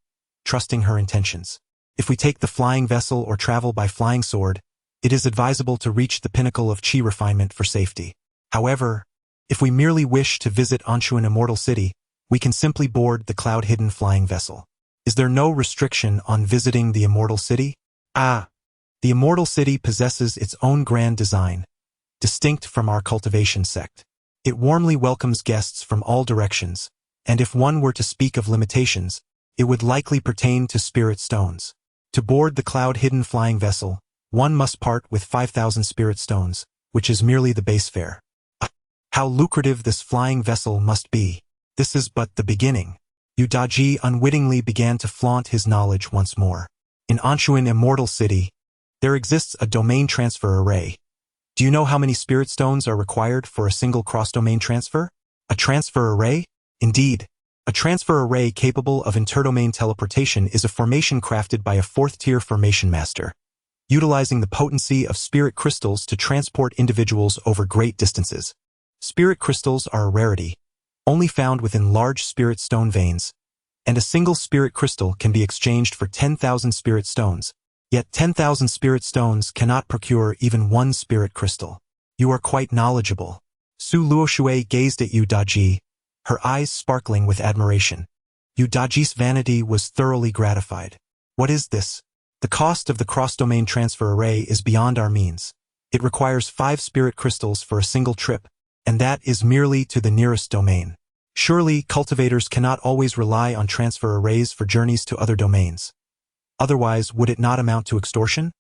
trusting her intentions. If we take the flying vessel or travel by flying sword, it is advisable to reach the pinnacle of qi refinement for safety. However, if we merely wish to visit Anshuan Immortal City, we can simply board the cloud-hidden flying vessel. Is there no restriction on visiting the Immortal City? The Immortal City possesses its own grand design, distinct from our cultivation sect. It warmly welcomes guests from all directions, and if one were to speak of limitations, it would likely pertain to spirit stones. To board the cloud-hidden flying vessel, one must part with 5,000 spirit stones, which is merely the base fare. How lucrative this flying vessel must be. This is but the beginning. Yu Daji unwittingly began to flaunt his knowledge once more. In Anshuan Immortal City, there exists a domain transfer array. Do you know how many spirit stones are required for a single cross-domain transfer? A transfer array? Indeed. A transfer array capable of interdomain teleportation is a formation crafted by a fourth-tier formation master, utilizing the potency of spirit crystals to transport individuals over great distances. Spirit crystals are a rarity, only found within large spirit stone veins, and a single spirit crystal can be exchanged for 10,000 spirit stones. Yet 10,000 spirit stones cannot procure even one spirit crystal. You are quite knowledgeable. Su Luoshui gazed at Yu Daji, her eyes sparkling with admiration. Yu Daji's vanity was thoroughly gratified. What is this? The cost of the cross-domain transfer array is beyond our means. It requires 5 spirit crystals for a single trip, and that is merely to the nearest domain. Surely, cultivators cannot always rely on transfer arrays for journeys to other domains. Otherwise, would it not amount to extortion?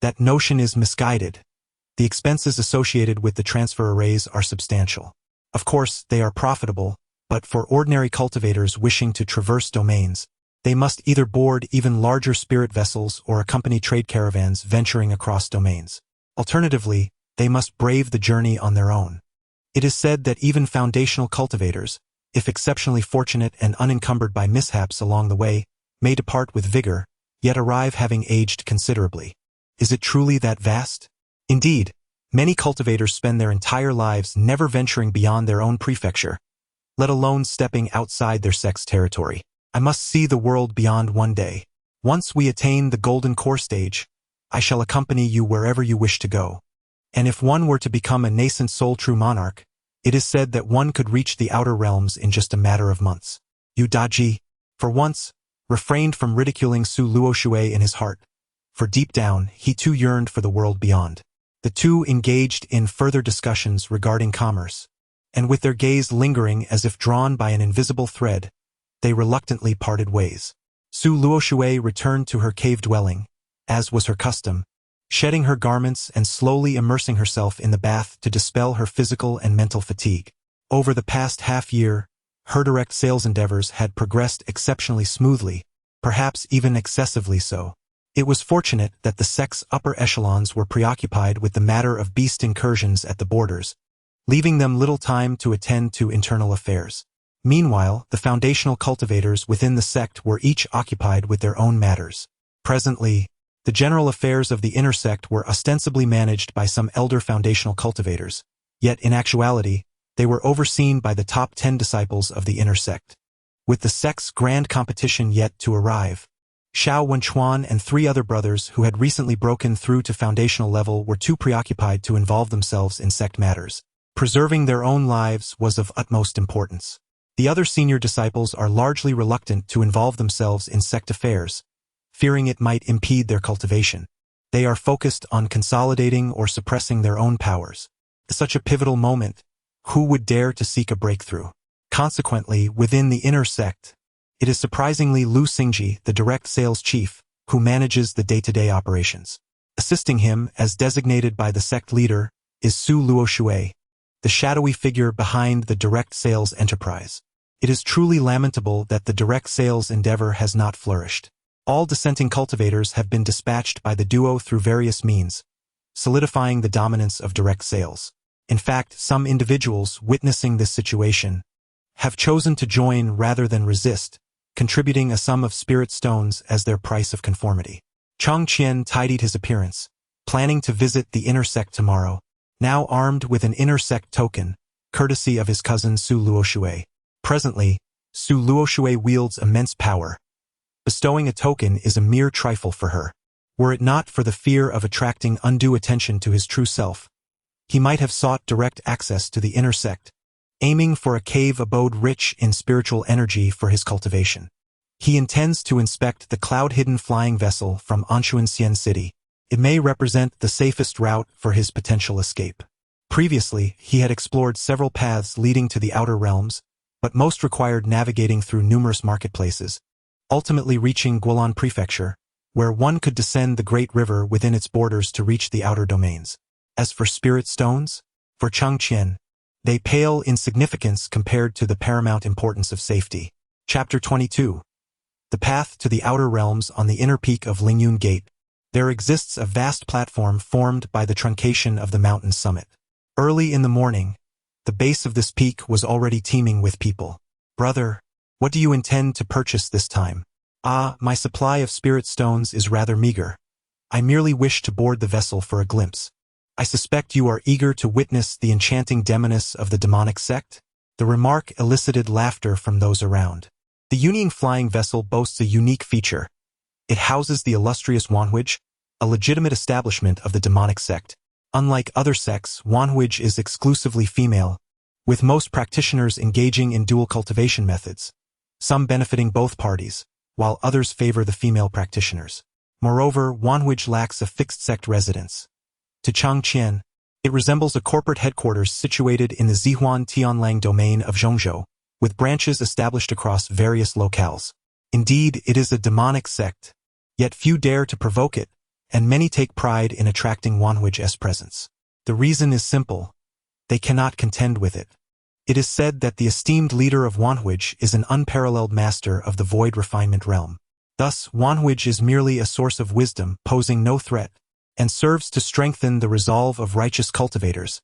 That notion is misguided. The expenses associated with the transfer arrays are substantial. Of course, they are profitable, but for ordinary cultivators wishing to traverse domains, they must either board even larger spirit vessels or accompany trade caravans venturing across domains. Alternatively, they must brave the journey on their own. It is said that even foundational cultivators, if exceptionally fortunate and unencumbered by mishaps along the way, may depart with vigor, yet arrive having aged considerably. Is it truly that vast? Indeed, many cultivators spend their entire lives never venturing beyond their own prefecture, let alone stepping outside their sect's territory. I must see the world beyond one day. Once we attain the golden core stage, I shall accompany you wherever you wish to go. And if one were to become a nascent soul-true monarch, it is said that one could reach the outer realms in just a matter of months. Yu Daji, for once, refrained from ridiculing Su Luoshui in his heart, for deep down, he too yearned for the world beyond. The two engaged in further discussions regarding commerce, and with their gaze lingering as if drawn by an invisible thread, they reluctantly parted ways. Su Luoshui returned to her cave dwelling, as was her custom, shedding her garments and slowly immersing herself in the bath to dispel her physical and mental fatigue. Over the past half-year, her direct sales endeavors had progressed exceptionally smoothly, perhaps even excessively so. It was fortunate that the sect's upper echelons were preoccupied with the matter of beast incursions at the borders, leaving them little time to attend to internal affairs. Meanwhile, the foundational cultivators within the sect were each occupied with their own matters. Presently, the general affairs of the inner sect were ostensibly managed by some elder foundational cultivators, yet in actuality, they were overseen by the top 10 disciples of the inner sect. With the sect's grand competition yet to arrive, Xiao Wenchuan and 3 other brothers who had recently broken through to foundational level were too preoccupied to involve themselves in sect matters. Preserving their own lives was of utmost importance. The other senior disciples are largely reluctant to involve themselves in sect affairs, fearing it might impede their cultivation. They are focused on consolidating or suppressing their own powers. At such a pivotal moment, who would dare to seek a breakthrough? Consequently, within the inner sect, it is surprisingly Lu Xingji, the direct sales chief, who manages the day-to-day operations. Assisting him, as designated by the sect leader, is Su Luoshui, the shadowy figure behind the direct sales enterprise. It is truly lamentable that the direct sales endeavor has not flourished. All dissenting cultivators have been dispatched by the duo through various means, solidifying the dominance of direct sales. In fact, some individuals witnessing this situation have chosen to join rather than resist, contributing a sum of spirit stones as their price of conformity. Chang Qian tidied his appearance, planning to visit the inner sect tomorrow, now armed with an inner sect token, courtesy of his cousin Su Luoshui. Presently, Su Luoshui wields immense power. Bestowing a token is a mere trifle for her. Were it not for the fear of attracting undue attention to his true self, he might have sought direct access to the inner sect, aiming for a cave abode rich in spiritual energy for his cultivation. He intends to inspect the cloud-hidden flying vessel from Anxuanxian City. It may represent the safest route for his potential escape. Previously, he had explored several paths leading to the outer realms, but most required navigating through numerous marketplaces, ultimately reaching Guolan Prefecture, where one could descend the great river within its borders to reach the outer domains. As for spirit stones, for Chang Qian, they pale in significance compared to the paramount importance of safety. Chapter 22. The path to the outer realms on the inner peak of Lingyun Gate. There exists a vast platform formed by the truncation of the mountain's summit. Early in the morning, the base of this peak was already teeming with people. Brother, what do you intend to purchase this time? Ah, my supply of spirit stones is rather meager. I merely wish to board the vessel for a glimpse. I suspect you are eager to witness the enchanting demoness of the demonic sect? The remark elicited laughter from those around. The Yunying flying vessel boasts a unique feature. It houses the illustrious Wanhuij, a legitimate establishment of the demonic sect. Unlike other sects, Wanhuij is exclusively female, with most practitioners engaging in dual cultivation methods, some benefiting both parties, while others favor the female practitioners. Moreover, Wanhuij lacks a fixed sect residence. To Chang Qian, it resembles a corporate headquarters situated in the Zihuan Tianlang domain of Zhongzhou, with branches established across various locales. Indeed, it is a demonic sect, yet few dare to provoke it, and many take pride in attracting Wanhuij's presence. The reason is simple. They cannot contend with it. It is said that the esteemed leader of Wanhuij is an unparalleled master of the void refinement realm. Thus, Wanhuij is merely a source of wisdom, posing no threat, and serves to strengthen the resolve of righteous cultivators,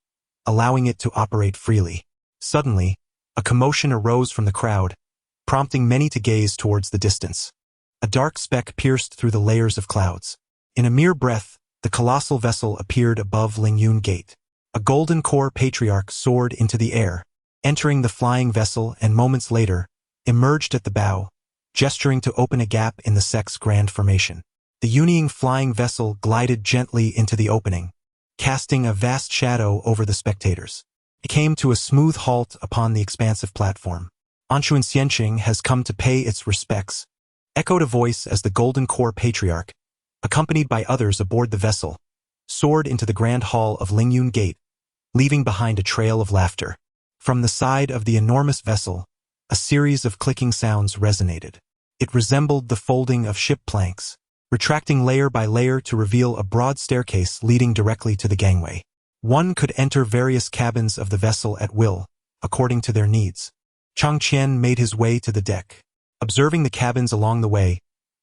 allowing it to operate freely. Suddenly, a commotion arose from the crowd, prompting many to gaze towards the distance. A dark speck pierced through the layers of clouds. In a mere breath, the colossal vessel appeared above Lingyun Gate. A golden core patriarch soared into the air, entering the flying vessel and moments later, emerged at the bow, gesturing to open a gap in the sect's grand formation. The Yunying flying vessel glided gently into the opening, casting a vast shadow over the spectators. It came to a smooth halt upon the expansive platform. Anxuanxian has come to pay its respects, echoed a voice as the golden core patriarch, accompanied by others aboard the vessel, soared into the grand hall of Lingyun Gate, leaving behind a trail of laughter. From the side of the enormous vessel, a series of clicking sounds resonated. It resembled the folding of ship planks, retracting layer by layer to reveal a broad staircase leading directly to the gangway. One could enter various cabins of the vessel at will, according to their needs. Chang Qian made his way to the deck. Observing the cabins along the way,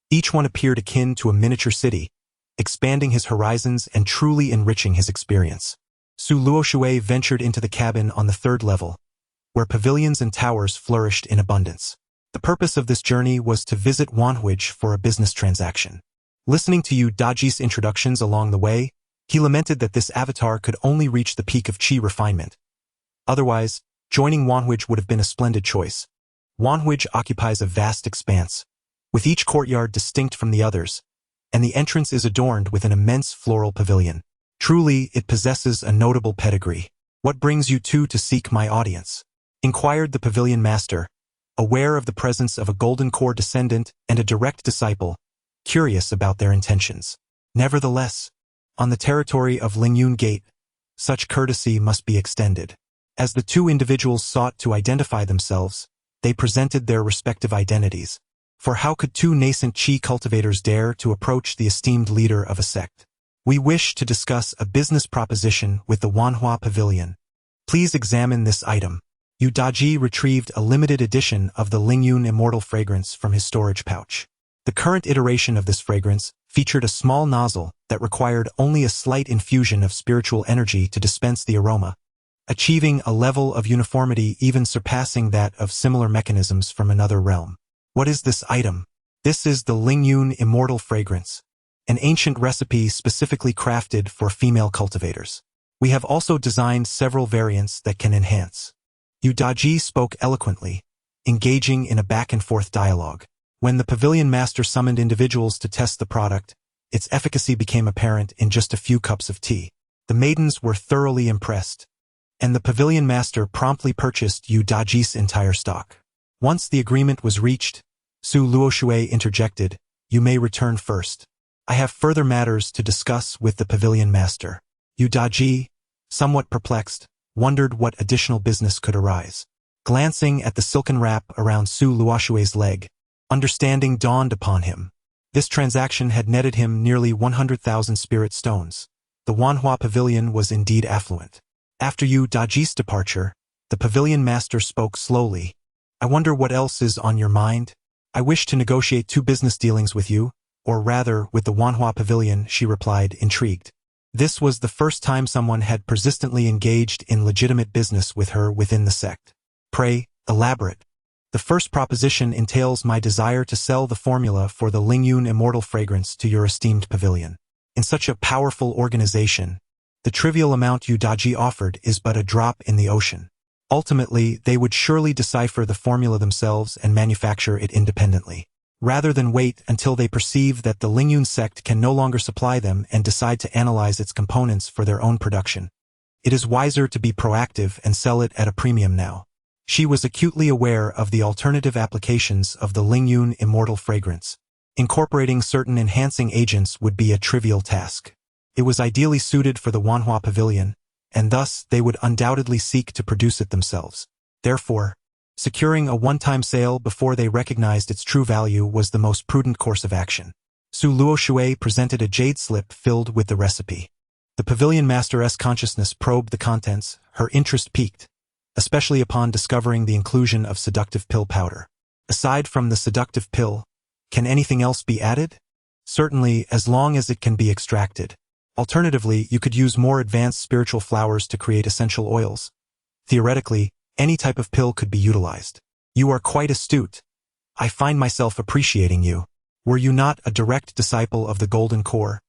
each one appeared akin to a miniature city, expanding his horizons and truly enriching his experience. Su Luoshui ventured into the cabin on the third level, where pavilions and towers flourished in abundance. The purpose of this journey was to visit Wanhuij for a business transaction. Listening to Yu Daji's introductions along the way, he lamented that this avatar could only reach the peak of qi refinement. Otherwise, joining Wanhuij would have been a splendid choice. Wanhuij occupies a vast expanse, with each courtyard distinct from the others, and the entrance is adorned with an immense floral pavilion. Truly, it possesses a notable pedigree. What brings you two to seek my audience? Inquired the pavilion master, aware of the presence of a golden core descendant and a direct disciple, curious about their intentions. Nevertheless, on the territory of Lingyun Gate, such courtesy must be extended. As the two individuals sought to identify themselves, they presented their respective identities. For how could two nascent qi cultivators dare to approach the esteemed leader of a sect? We wish to discuss a business proposition with the Wanhua Pavilion. Please examine this item. Yu Daji retrieved a limited edition of the Lingyun Immortal Fragrance from his storage pouch. The current iteration of this fragrance featured a small nozzle that required only a slight infusion of spiritual energy to dispense the aroma, achieving a level of uniformity even surpassing that of similar mechanisms from another realm. What is this item? This is the Lingyun Immortal Fragrance, an ancient recipe specifically crafted for female cultivators. We have also designed several variants that can enhance. Yu Daji spoke eloquently, engaging in a back-and-forth dialogue. When the pavilion master summoned individuals to test the product, its efficacy became apparent in just a few cups of tea. The maidens were thoroughly impressed, and the pavilion master promptly purchased Yu Daji's entire stock. Once the agreement was reached, Su Luoshui interjected, "You may return first. I have further matters to discuss with the pavilion master." Yu Daji, somewhat perplexed, wondered what additional business could arise. Glancing at the silken wrap around Su Luoshui's leg, understanding dawned upon him. This transaction had netted him nearly 100,000 spirit stones. The Wanhua Pavilion was indeed affluent. After Yu Daji's departure, the pavilion master spoke slowly. "I wonder what else is on your mind? I wish to negotiate 2 business dealings with you, or rather with the Wanhua Pavilion," she replied, intrigued. This was the first time someone had persistently engaged in legitimate business with her within the sect. "Pray, elaborate." "The first proposition entails my desire to sell the formula for the Lingyun Immortal Fragrance to your esteemed pavilion. In such a powerful organization, the trivial amount Yu Daji offered is but a drop in the ocean. Ultimately, they would surely decipher the formula themselves and manufacture it independently, rather than wait until they perceive that the Lingyun sect can no longer supply them and decide to analyze its components for their own production. It is wiser to be proactive and sell it at a premium now." She was acutely aware of the alternative applications of the Lingyun Immortal Fragrance. Incorporating certain enhancing agents would be a trivial task. It was ideally suited for the Wanhua Pavilion, and thus they would undoubtedly seek to produce it themselves. Therefore, securing a one-time sale before they recognized its true value was the most prudent course of action. Su Luoshui presented a jade slip filled with the recipe. The pavilion master's consciousness probed the contents, her interest piqued, especially upon discovering the inclusion of seductive pill powder. Aside from the seductive pill, can anything else be added? Certainly, as long as it can be extracted. Alternatively, you could use more advanced spiritual flowers to create essential oils. Theoretically, any type of pill could be utilized. You are quite astute. I find myself appreciating you. Were you not a direct disciple of the Golden Core,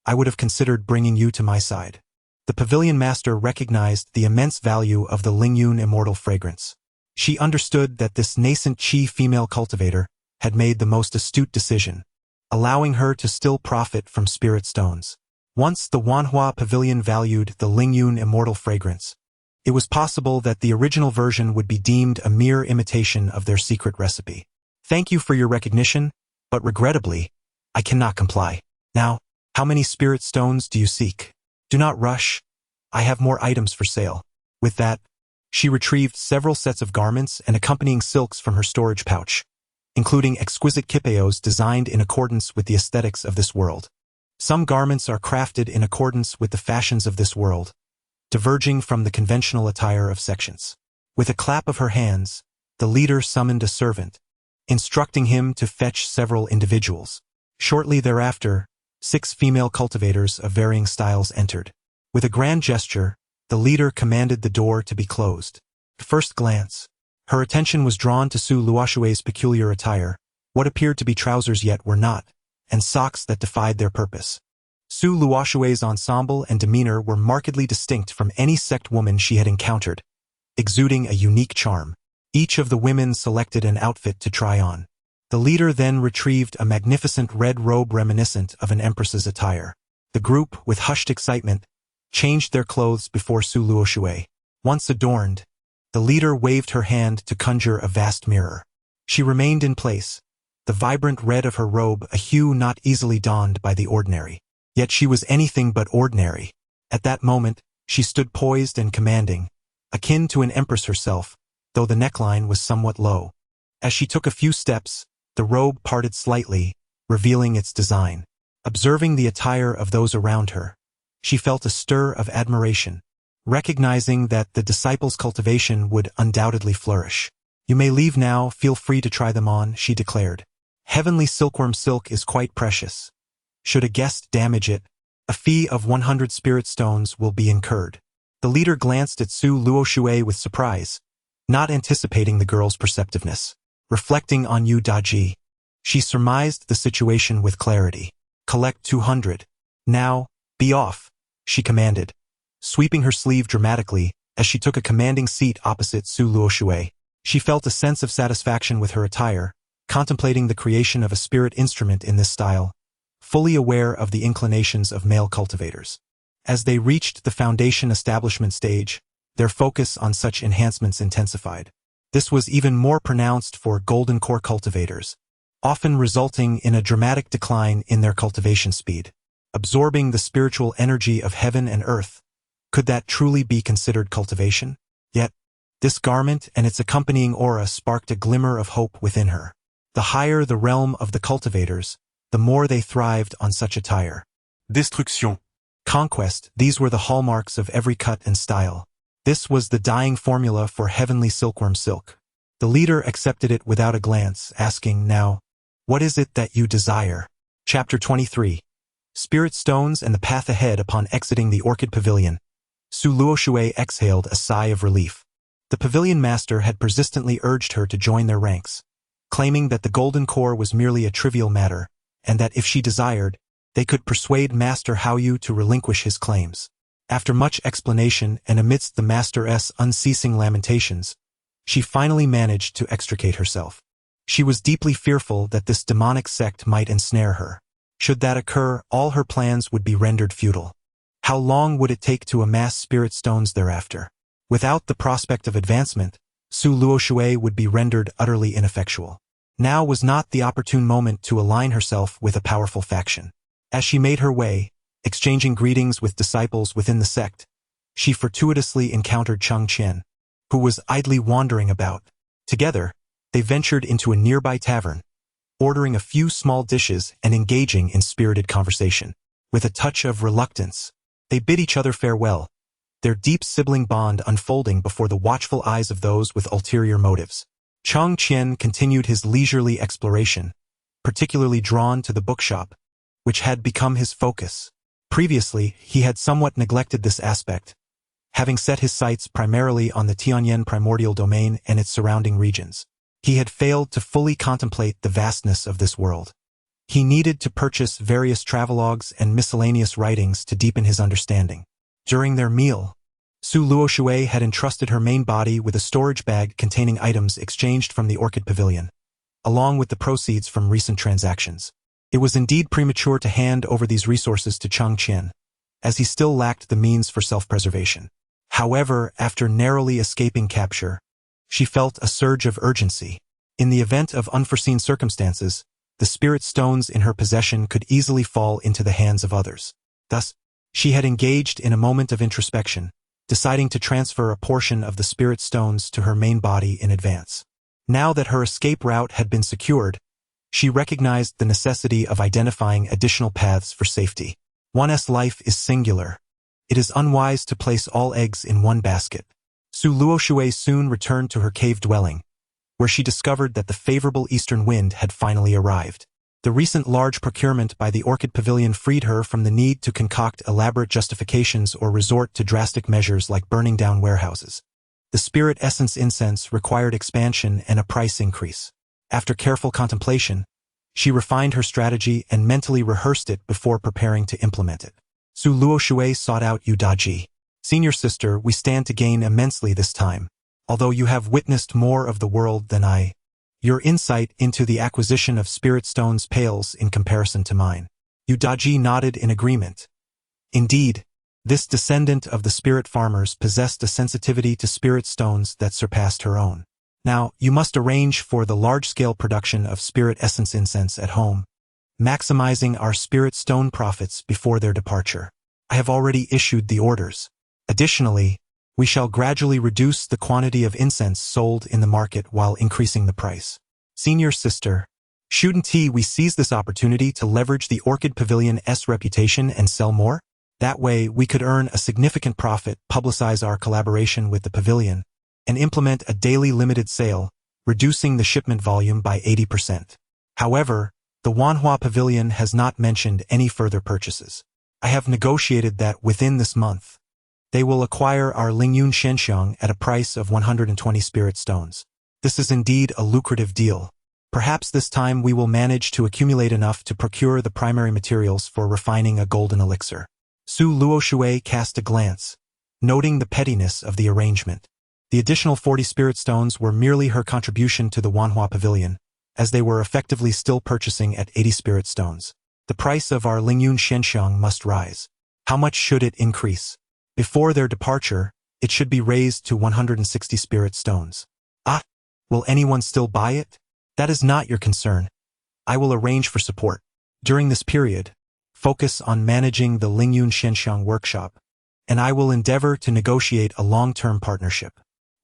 I would have considered bringing you to my side. The pavilion master recognized the immense value of the Lingyun Immortal Fragrance. She understood that this nascent Qi female cultivator had made the most astute decision, allowing her to still profit from spirit stones. Once the Wanhua Pavilion valued the Lingyun Immortal Fragrance, it was possible that the original version would be deemed a mere imitation of their secret recipe. "Thank you for your recognition, but regrettably, I cannot comply. Now, how many spirit stones do you seek? Do not rush. I have more items for sale." With that, she retrieved several sets of garments and accompanying silks from her storage pouch, including exquisite kipeos designed in accordance with the aesthetics of this world. Some garments are crafted in accordance with the fashions of this world, diverging from the conventional attire of sections. With a clap of her hands, the leader summoned a servant, instructing him to fetch several individuals. Shortly thereafter, 6 female cultivators of varying styles entered. With a grand gesture, the leader commanded the door to be closed. At first glance, her attention was drawn to Su Luoshui's peculiar attire. What appeared to be trousers yet were not, and socks that defied their purpose. Su Luoshui's ensemble and demeanor were markedly distinct from any sect woman she had encountered, exuding a unique charm. Each of the women selected an outfit to try on. The leader then retrieved a magnificent red robe reminiscent of an empress's attire. The group, with hushed excitement, changed their clothes before Su Luoshui. Once adorned, the leader waved her hand to conjure a vast mirror. She remained in place, the vibrant red of her robe a hue not easily donned by the ordinary. Yet she was anything but ordinary. At that moment, she stood poised and commanding, akin to an empress herself, though the neckline was somewhat low. As she took a few steps, the robe parted slightly, revealing its design. Observing the attire of those around her, she felt a stir of admiration, recognizing that the disciples' cultivation would undoubtedly flourish. "You may leave now, feel free to try them on," she declared. "Heavenly silkworm silk is quite precious. Should a guest damage it, a fee of 100 spirit stones will be incurred." The leader glanced at Su Luoshui with surprise, not anticipating the girl's perceptiveness. Reflecting on Yu Daji, she surmised the situation with clarity. Collect 200. Now, be off, she commanded, sweeping her sleeve dramatically as she took a commanding seat opposite Su Luoshui. She felt a sense of satisfaction with her attire, contemplating the creation of a spirit instrument in this style, fully aware of the inclinations of male cultivators. As they reached the foundation establishment stage, their focus on such enhancements intensified. This was even more pronounced for golden core cultivators, often resulting in a dramatic decline in their cultivation speed. Absorbing the spiritual energy of heaven and earth, could that truly be considered cultivation? Yet, this garment and its accompanying aura sparked a glimmer of hope within her. The higher the realm of the cultivators, the more they thrived on such attire. Destruction. Conquest, these were the hallmarks of every cut and style. This was the dying formula for heavenly silkworm silk. The leader accepted it without a glance, asking, "Now, what is it that you desire?" Chapter 23. Spirit Stones and the Path Ahead. Upon exiting the Orchid Pavilion, Su Luoshui exhaled a sigh of relief. The pavilion master had persistently urged her to join their ranks, claiming that the golden core was merely a trivial matter, and that if she desired, they could persuade Master Haoyu to relinquish his claims. After much explanation and amidst the master's unceasing lamentations, she finally managed to extricate herself. She was deeply fearful that this demonic sect might ensnare her. Should that occur, all her plans would be rendered futile. How long would it take to amass spirit stones thereafter? Without the prospect of advancement, Su Luoshui would be rendered utterly ineffectual. Now was not the opportune moment to align herself with a powerful faction. As she made her way, exchanging greetings with disciples within the sect, she fortuitously encountered Cheng Qian, who was idly wandering about. Together, they ventured into a nearby tavern, ordering a few small dishes and engaging in spirited conversation. With a touch of reluctance, they bid each other farewell, their deep sibling bond unfolding before the watchful eyes of those with ulterior motives. Cheng Qian continued his leisurely exploration, particularly drawn to the bookshop, which had become his focus. Previously, he had somewhat neglected this aspect, having set his sights primarily on the Tianyan primordial domain and its surrounding regions. He had failed to fully contemplate the vastness of this world. He needed to purchase various travelogues and miscellaneous writings to deepen his understanding. During their meal, Su Luoshui had entrusted her main body with a storage bag containing items exchanged from the Orchid Pavilion, along with the proceeds from recent transactions. It was indeed premature to hand over these resources to Cheng Qian, as he still lacked the means for self-preservation. However, after narrowly escaping capture, she felt a surge of urgency. In the event of unforeseen circumstances, the spirit stones in her possession could easily fall into the hands of others. Thus, she had engaged in a moment of introspection, deciding to transfer a portion of the spirit stones to her main body in advance. Now that her escape route had been secured, she recognized the necessity of identifying additional paths for safety. One's life is singular. It is unwise to place all eggs in one basket. Su Luoshui soon returned to her cave dwelling, where she discovered that the favorable eastern wind had finally arrived. The recent large procurement by the Orchid Pavilion freed her from the need to concoct elaborate justifications or resort to drastic measures like burning down warehouses. The spirit essence incense required expansion and a price increase. After careful contemplation, she refined her strategy and mentally rehearsed it before preparing to implement it. Su Luoshui sought out Yu Daji. "Senior sister, we stand to gain immensely this time, although you have witnessed more of the world than I. Your insight into the acquisition of spirit stones pales in comparison to mine." Yu Daji nodded in agreement. Indeed, this descendant of the spirit farmers possessed a sensitivity to spirit stones that surpassed her own. "Now, you must arrange for the large-scale production of spirit essence incense at home, maximizing our spirit stone profits before their departure. I have already issued the orders. Additionally, we shall gradually reduce the quantity of incense sold in the market while increasing the price. Senior sister, shouldn't we seize this opportunity to leverage the Orchid Pavilion's reputation and sell more? That way, we could earn a significant profit, publicize our collaboration with the pavilion, and implement a daily limited sale, reducing the shipment volume by 80%. However, the Wanhua Pavilion has not mentioned any further purchases. I have negotiated that within this month, They will acquire our Lingyun Shenxiang at a price of 120 spirit stones. This is indeed a lucrative deal. Perhaps this time we will manage to accumulate enough to procure the primary materials for refining a golden elixir. Su Luoshui cast a glance, noting the pettiness of the arrangement. The additional 40 spirit stones were merely her contribution to the Wanhua Pavilion, as they were effectively still purchasing at 80 spirit stones. The price of our Lingyun Shenxiang must rise. How much should it increase? Before their departure, it should be raised to 160 spirit stones. Ah, will anyone still buy it? That is not your concern. I will arrange for support. During this period, focus on managing the Lingyun Shenxiang workshop, and I will endeavor to negotiate a long-term partnership.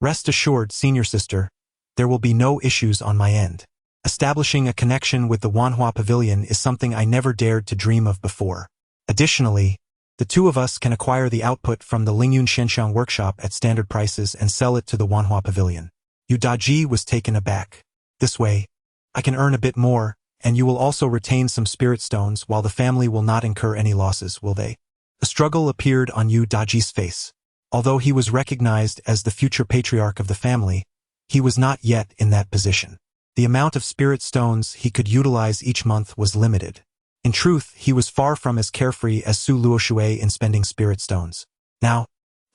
Rest assured, senior sister, there will be no issues on my end. Establishing a connection with the Wanhua Pavilion is something I never dared to dream of before. Additionally, the two of us can acquire the output from the Lingyun Shenxiang workshop at standard prices and sell it to the Wanhua Pavilion. Yu Daji was taken aback. This way, I can earn a bit more, and you will also retain some spirit stones while the family will not incur any losses, will they? A struggle appeared on Yu Daji's face. Although he was recognized as the future patriarch of the family, he was not yet in that position. The amount of spirit stones he could utilize each month was limited. In truth, he was far from as carefree as Su Luoshui in spending spirit stones. Now,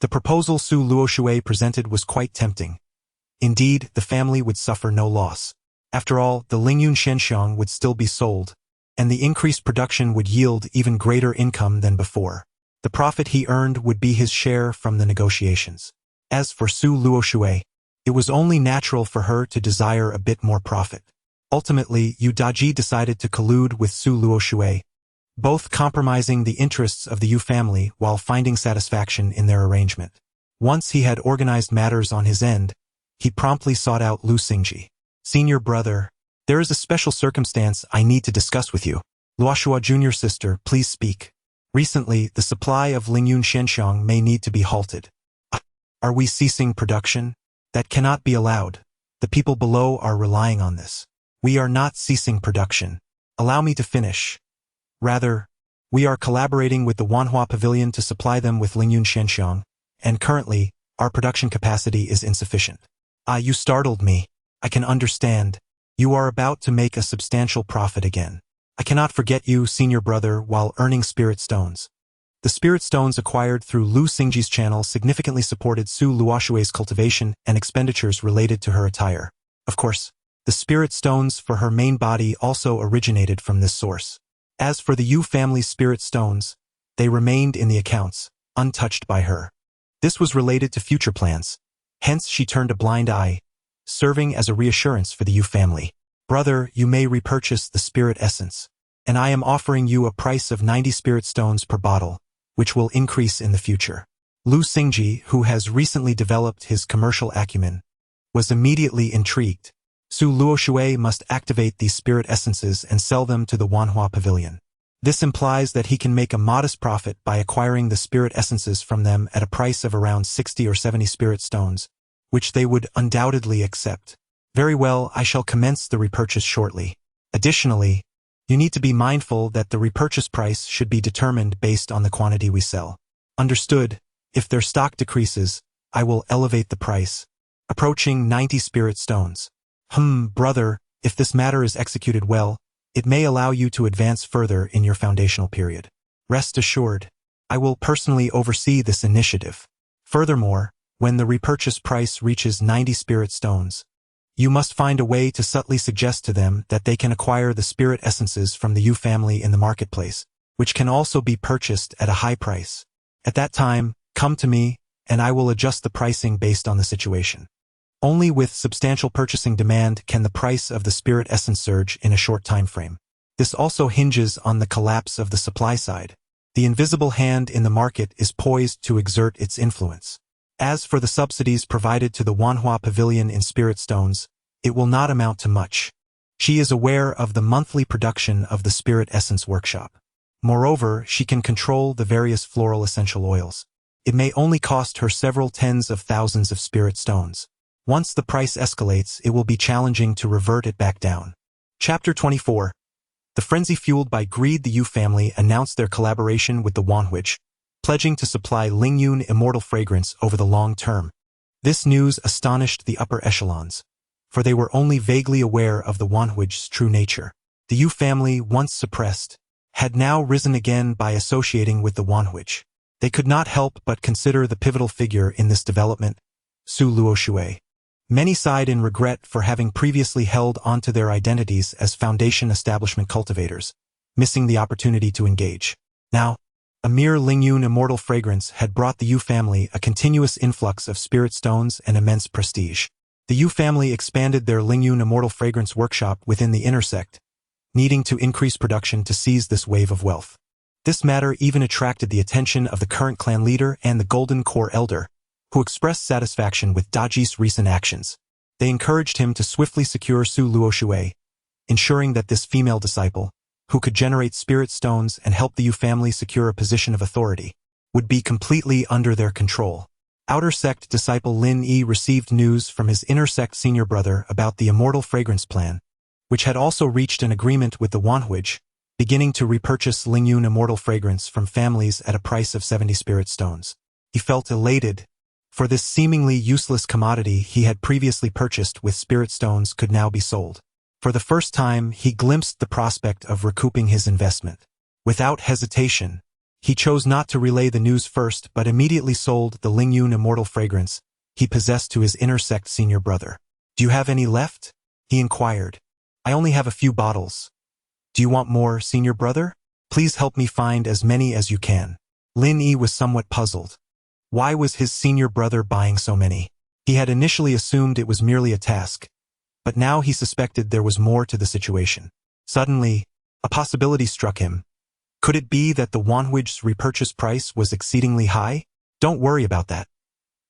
the proposal Su Luoshui presented was quite tempting. Indeed, the family would suffer no loss. After all, the Lingyun Shenxiang would still be sold, and the increased production would yield even greater income than before. The profit he earned would be his share from the negotiations. As for Su Luoshui, it was only natural for her to desire a bit more profit. Ultimately, Yu Daji decided to collude with Su Luoshui, both compromising the interests of the Yu family while finding satisfaction in their arrangement. Once he had organized matters on his end, he promptly sought out Lu Xingji. Senior brother, there is a special circumstance I need to discuss with you. Luoshua junior sister, please speak. Recently, the supply of Lingyun Shenxiang may need to be halted. Are we ceasing production? That cannot be allowed. The people below are relying on this. We are not ceasing production. Allow me to finish. Rather, we are collaborating with the Wanhua Pavilion to supply them with Lingyun Shenxiang, and currently, our production capacity is insufficient. You startled me. I can understand. You are about to make a substantial profit again. I cannot forget you, senior brother, while earning spirit stones. The spirit stones acquired through Lu Xingji's channel significantly supported Su Luoshui's cultivation and expenditures related to her attire. Of course, the spirit stones for her main body also originated from this source. As for the Yu family's spirit stones, they remained in the accounts, untouched by her. This was related to future plans. Hence she turned a blind eye, serving as a reassurance for the Yu family. Brother, you may repurchase the spirit essence, and I am offering you a price of 90 spirit stones per bottle, which will increase in the future. Lu Xingji, who has recently developed his commercial acumen, was immediately intrigued. Su Luoshui must activate these spirit essences and sell them to the Wanhua Pavilion. This implies that he can make a modest profit by acquiring the spirit essences from them at a price of around 60 or 70 spirit stones, which they would undoubtedly accept. Very well, I shall commence the repurchase shortly. Additionally, you need to be mindful that the repurchase price should be determined based on the quantity we sell. Understood. If their stock decreases, I will elevate the price, approaching 90 spirit stones. Brother, if this matter is executed well, it may allow you to advance further in your foundational period. Rest assured, I will personally oversee this initiative. Furthermore, when the repurchase price reaches 90 spirit stones, you must find a way to subtly suggest to them that they can acquire the spirit essences from the Yu family in the marketplace, which can also be purchased at a high price. At that time, come to me, and I will adjust the pricing based on the situation. Only with substantial purchasing demand can the price of the spirit essence surge in a short time frame. This also hinges on the collapse of the supply side. The invisible hand in the market is poised to exert its influence. As for the subsidies provided to the Wanhua Pavilion in spirit stones, it will not amount to much. She is aware of the monthly production of the spirit essence workshop. Moreover, she can control the various floral essential oils. It may only cost her several tens of thousands of spirit stones. Once the price escalates, it will be challenging to revert it back down. Chapter 24. The frenzy fueled by greed. The Yu family announced their collaboration with the Wanhuich, pledging to supply Lingyun immortal fragrance over the long term. This news astonished the upper echelons, for they were only vaguely aware of the Wanhui's true nature. The Yu family, once suppressed, had now risen again by associating with the Wanhui. They could not help but consider the pivotal figure in this development, Su Luoshui. Many sighed in regret for having previously held onto their identities as foundation establishment cultivators, missing the opportunity to engage. Now, a mere Lingyun immortal fragrance had brought the Yu family a continuous influx of spirit stones and immense prestige. The Yu family expanded their Lingyun immortal fragrance workshop within the inner sect, needing to increase production to seize this wave of wealth. This matter even attracted the attention of the current clan leader and the Golden Core elder, who expressed satisfaction with Daji's recent actions. They encouraged him to swiftly secure Su Luoshui, ensuring that this female disciple, who could generate spirit stones and help the Yu family secure a position of authority, would be completely under their control. Outer sect disciple Lin Yi received news from his inner sect senior brother about the immortal fragrance plan, which had also reached an agreement with the Wanhui, beginning to repurchase Lingyun immortal fragrance from families at a price of 70 spirit stones. He felt elated, for this seemingly useless commodity he had previously purchased with spirit stones could now be sold. For the first time, he glimpsed the prospect of recouping his investment. Without hesitation, he chose not to relay the news first but immediately sold the Lingyun immortal fragrance he possessed to his inner sect senior brother. "Do you have any left?" he inquired. "I only have a few bottles." "Do you want more, senior brother? Please help me find as many as you can." Lin Yi was somewhat puzzled. Why was his senior brother buying so many? He had initially assumed it was merely a task, but now he suspected there was more to the situation. Suddenly, a possibility struck him. Could it be that the Wanhui's repurchase price was exceedingly high? "Don't worry about that.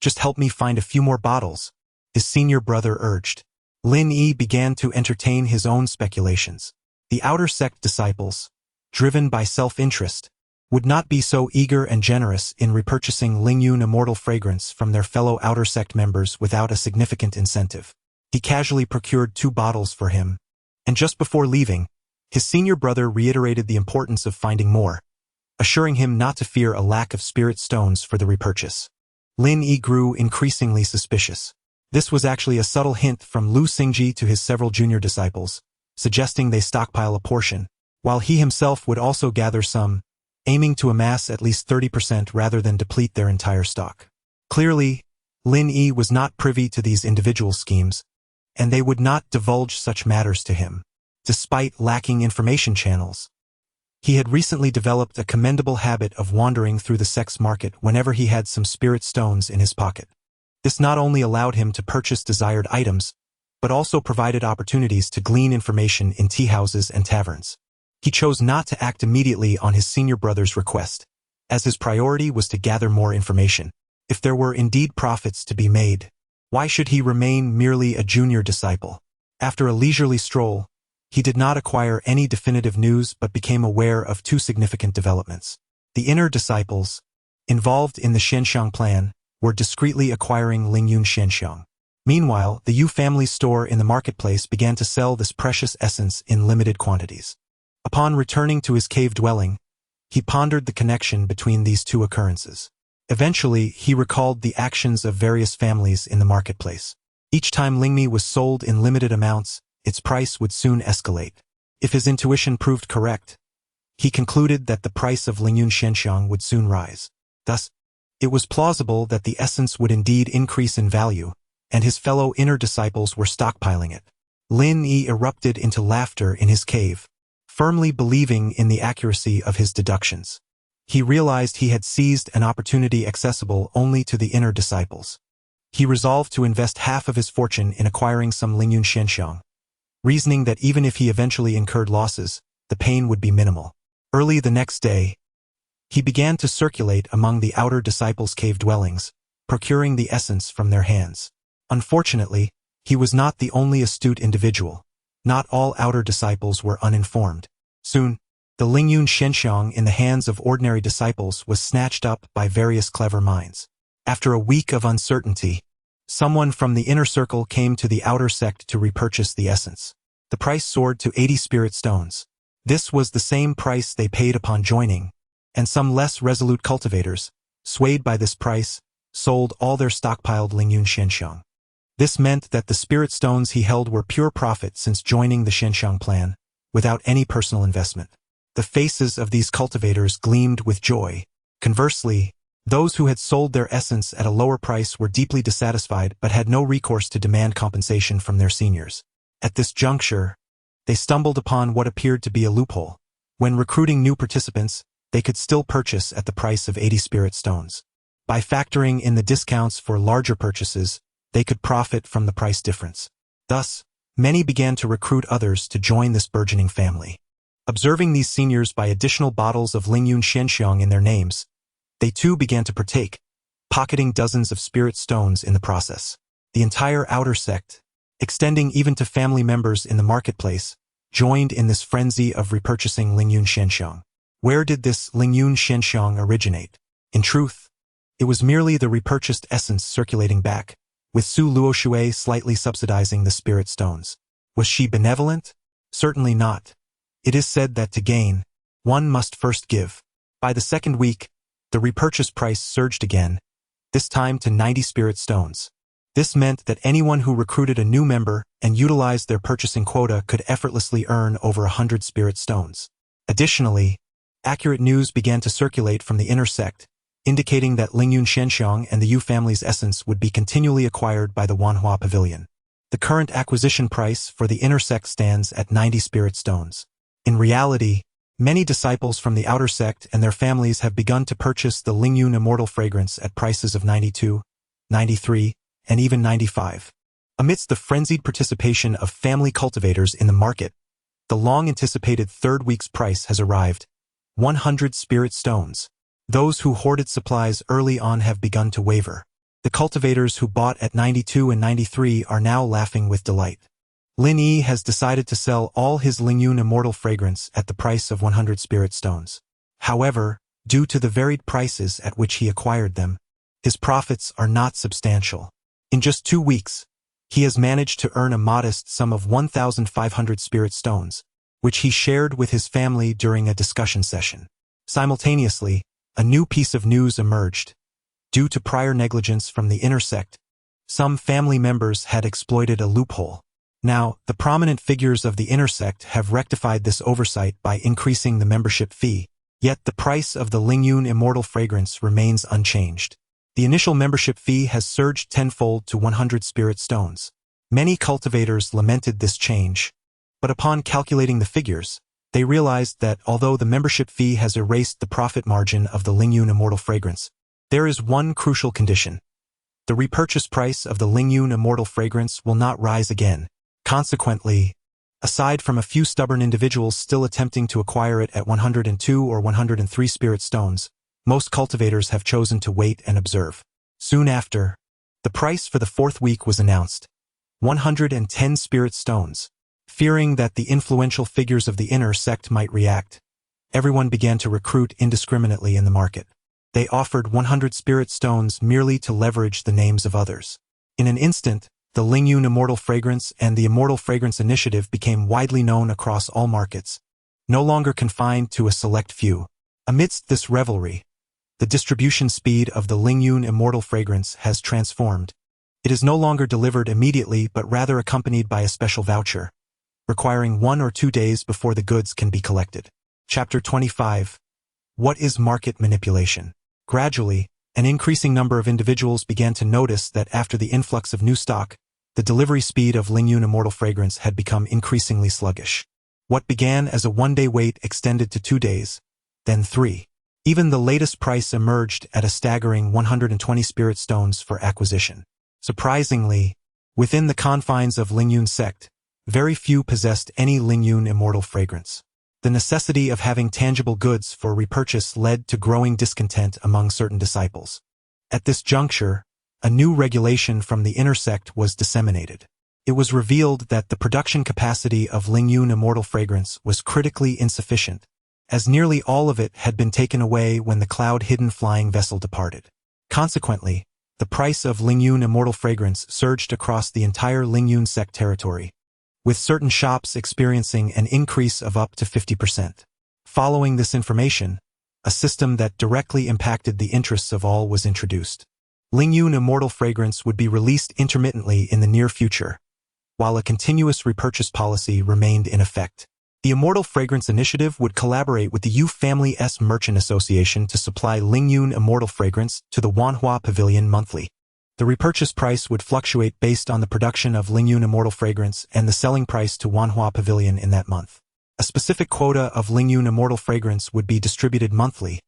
Just help me find a few more bottles," his senior brother urged. Lin Yi began to entertain his own speculations. The outer sect disciples, driven by self-interest, would not be so eager and generous in repurchasing Lingyun immortal fragrance from their fellow outer sect members without a significant incentive. He casually procured 2 bottles for him, and just before leaving, his senior brother reiterated the importance of finding more, assuring him not to fear a lack of spirit stones for the repurchase. Lin Yi grew increasingly suspicious. This was actually a subtle hint from Lu Xingji to his several junior disciples, suggesting they stockpile a portion, while he himself would also gather some, aiming to amass at least 30% rather than deplete their entire stock. Clearly, Lin Yi was not privy to these individual schemes, and they would not divulge such matters to him. Despite lacking information channels, he had recently developed a commendable habit of wandering through the sex market whenever he had some spirit stones in his pocket. This not only allowed him to purchase desired items, but also provided opportunities to glean information in tea houses and taverns. He chose not to act immediately on his senior brother's request, as his priority was to gather more information. If there were indeed profits to be made, why should he remain merely a junior disciple? After a leisurely stroll, he did not acquire any definitive news but became aware of 2 significant developments. The inner disciples, involved in the Shenxiang plan, were discreetly acquiring Lingyun Shenxiang. Meanwhile, the Yu family's store in the marketplace began to sell this precious essence in limited quantities. Upon returning to his cave dwelling, he pondered the connection between these 2 occurrences. Eventually, he recalled the actions of various families in the marketplace. Each time Lingmi was sold in limited amounts, its price would soon escalate. If his intuition proved correct, he concluded that the price of Lingyun Shenxiang would soon rise. Thus, it was plausible that the essence would indeed increase in value, and his fellow inner disciples were stockpiling it. Lin Yi erupted into laughter in his cave, firmly believing in the accuracy of his deductions. He realized he had seized an opportunity accessible only to the inner disciples. He resolved to invest half of his fortune in acquiring some Lingyun Shenxiang, reasoning that even if he eventually incurred losses, the pain would be minimal. Early the next day, he began to circulate among the outer disciples' cave dwellings, procuring the essence from their hands. Unfortunately, he was not the only astute individual. Not all outer disciples were uninformed. Soon, the Lingyun Shenxiang in the hands of ordinary disciples was snatched up by various clever minds. After a week of uncertainty, someone from the inner circle came to the outer sect to repurchase the essence. The price soared to 80 spirit stones. This was the same price they paid upon joining, and some less resolute cultivators, swayed by this price, sold all their stockpiled Lingyun Xianxiang. This meant that the spirit stones he held were pure profit since joining the Xianxiang plan, without any personal investment. The faces of these cultivators gleamed with joy. Conversely, those who had sold their essence at a lower price were deeply dissatisfied but had no recourse to demand compensation from their seniors. At this juncture, they stumbled upon what appeared to be a loophole. When recruiting new participants, they could still purchase at the price of 80 spirit stones. By factoring in the discounts for larger purchases, they could profit from the price difference. Thus, many began to recruit others to join this burgeoning family. Observing these seniors buy additional bottles of Lingyun Xianxiang in their names, they too began to partake, pocketing dozens of spirit stones in the process. The entire outer sect, extending even to family members in the marketplace, joined in this frenzy of repurchasing Lingyun Xianxiang. Where did this Lingyun Xianxiang originate? In truth, it was merely the repurchased essence circulating back, with Su Luoshui slightly subsidizing the spirit stones. Was she benevolent? Certainly not. It is said that to gain, one must first give. By the second week, the repurchase price surged again, this time to 90 spirit stones. This meant that anyone who recruited a new member and utilized their purchasing quota could effortlessly earn over 100 spirit stones. Additionally, accurate news began to circulate from the inner sect, indicating that Lingyun Xianxiang and the Yu family's essence would be continually acquired by the Wanhua Pavilion. The current acquisition price for the inner sect stands at 90 spirit stones. In reality, many disciples from the outer sect and their families have begun to purchase the Lingyun Immortal Fragrance at prices of 92, 93, and even 95. Amidst the frenzied participation of family cultivators in the market, the long-anticipated third week's price has arrived, 100 spirit stones. Those who hoarded supplies early on have begun to waver. The cultivators who bought at 92 and 93 are now laughing with delight. Lin Yi has decided to sell all his Lingyun Immortal Fragrance at the price of 100 spirit stones. However, due to the varied prices at which he acquired them, his profits are not substantial. In just 2 weeks, he has managed to earn a modest sum of 1,500 spirit stones, which he shared with his family during a discussion session. Simultaneously, a new piece of news emerged. Due to prior negligence from the inner sect, some family members had exploited a loophole. Now, the prominent figures of the inner sect have rectified this oversight by increasing the membership fee, yet the price of the Lingyun Immortal Fragrance remains unchanged. The initial membership fee has surged tenfold to 100 spirit stones. Many cultivators lamented this change, but upon calculating the figures, they realized that although the membership fee has erased the profit margin of the Lingyun Immortal Fragrance, there is one crucial condition. The repurchase price of the Lingyun Immortal Fragrance will not rise again. Consequently, aside from a few stubborn individuals still attempting to acquire it at 102 or 103 spirit stones, most cultivators have chosen to wait and observe. Soon after, the price for the fourth week was announced, 110 spirit stones. Fearing that the influential figures of the inner sect might react, everyone began to recruit indiscriminately in the market. They offered 100 spirit stones merely to leverage the names of others. In an instant, the Lingyun Immortal Fragrance and the Immortal Fragrance Initiative became widely known across all markets, no longer confined to a select few. Amidst this revelry, the distribution speed of the Lingyun Immortal Fragrance has transformed. It is no longer delivered immediately but rather accompanied by a special voucher, requiring 1 or 2 days before the goods can be collected. Chapter 25. What is market manipulation? Gradually, an increasing number of individuals began to notice that after the influx of new stock, the delivery speed of Lingyun Immortal Fragrance had become increasingly sluggish. What began as a 1-day wait extended to 2 days, then 3. Even the latest price emerged at a staggering 120 spirit stones for acquisition. Surprisingly, within the confines of Lingyun sect, very few possessed any Lingyun Immortal Fragrance. The necessity of having tangible goods for repurchase led to growing discontent among certain disciples. At this juncture, a new regulation from the inner sect was disseminated. It was revealed that the production capacity of Lingyun Immortal Fragrance was critically insufficient, as nearly all of it had been taken away when the cloud-hidden flying vessel departed. Consequently, the price of Lingyun Immortal Fragrance surged across the entire Lingyun sect territory, with certain shops experiencing an increase of up to 50%. Following this information, a system that directly impacted the interests of all was introduced. Lingyun Immortal Fragrance would be released intermittently in the near future, while a continuous repurchase policy remained in effect. The Immortal Fragrance Initiative would collaborate with the Yu Family's Merchant Association to supply Lingyun Immortal Fragrance to the Wanhua Pavilion monthly. The repurchase price would fluctuate based on the production of Lingyun Immortal Fragrance and the selling price to Wanhua Pavilion in that month. A specific quota of Lingyun Immortal Fragrance would be distributed monthly,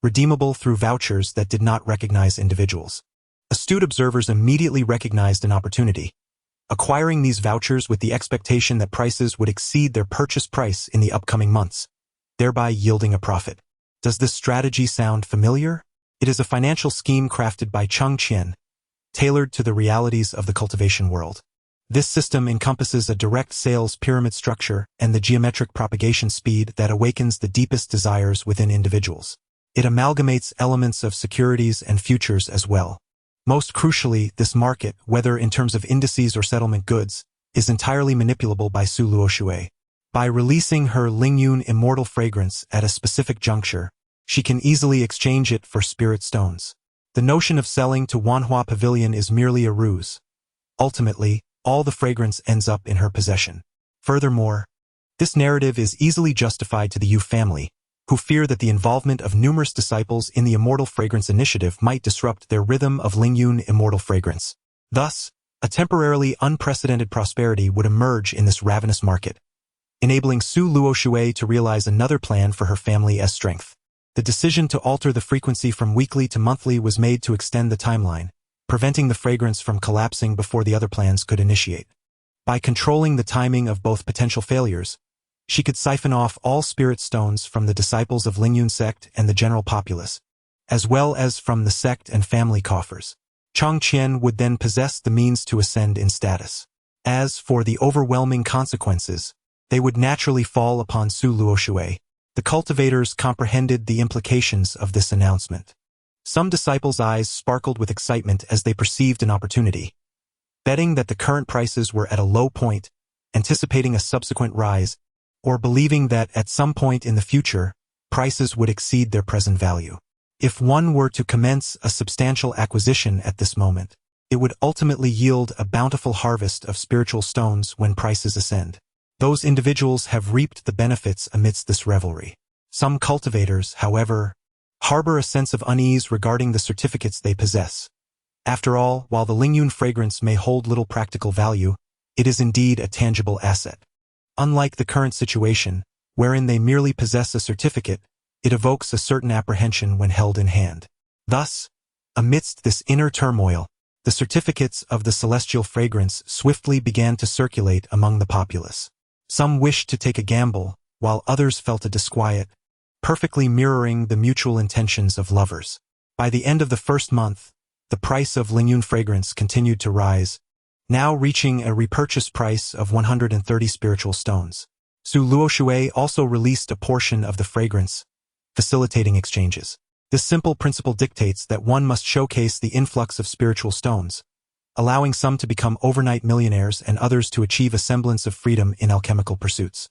redeemable through vouchers that did not recognize individuals. Astute observers immediately recognized an opportunity, acquiring these vouchers with the expectation that prices would exceed their purchase price in the upcoming months, thereby yielding a profit. Does this strategy sound familiar? It is a financial scheme crafted by Cheng Qian, tailored to the realities of the cultivation world. This system encompasses a direct sales pyramid structure and the geometric propagation speed that awakens the deepest desires within individuals. It amalgamates elements of securities and futures as well. Most crucially, this market, whether in terms of indices or settlement goods, is entirely manipulable by Su Luoshui. By releasing her Lingyun Immortal Fragrance at a specific juncture, she can easily exchange it for spirit stones. The notion of selling to Wanhua Pavilion is merely a ruse. Ultimately, all the fragrance ends up in her possession. Furthermore, this narrative is easily justified to the Yu family, who fear that the involvement of numerous disciples in the Immortal Fragrance Initiative might disrupt their rhythm of Lingyun Immortal Fragrance. Thus, a temporarily unprecedented prosperity would emerge in this ravenous market, enabling Su Luoshui to realize another plan for her family's strength. The decision to alter the frequency from weekly to monthly was made to extend the timeline, preventing the fragrance from collapsing before the other plans could initiate. By controlling the timing of both potential failures, she could siphon off all spirit stones from the disciples of Lingyun sect and the general populace, as well as from the sect and family coffers. Cheng Qian would then possess the means to ascend in status. As for the overwhelming consequences, they would naturally fall upon Su Luoshui. The cultivators comprehended the implications of this announcement. Some disciples' eyes sparkled with excitement as they perceived an opportunity, betting that the current prices were at a low point, anticipating a subsequent rise, or believing that at some point in the future, prices would exceed their present value. If one were to commence a substantial acquisition at this moment, it would ultimately yield a bountiful harvest of spiritual stones when prices ascend. Those individuals have reaped the benefits amidst this revelry. Some cultivators, however, harbor a sense of unease regarding the certificates they possess. After all, while the Lingyun fragrance may hold little practical value, it is indeed a tangible asset. Unlike the current situation, wherein they merely possess a certificate, it evokes a certain apprehension when held in hand. Thus, amidst this inner turmoil, the certificates of the celestial fragrance swiftly began to circulate among the populace. Some wished to take a gamble, while others felt a disquiet, perfectly mirroring the mutual intentions of lovers. By the end of the first month, the price of Lingyun fragrance continued to rise, now reaching a repurchase price of 130 spiritual stones. Su Luoshui also released a portion of the fragrance, facilitating exchanges. This simple principle dictates that one must showcase the influx of spiritual stones, allowing some to become overnight millionaires and others to achieve a semblance of freedom in alchemical pursuits.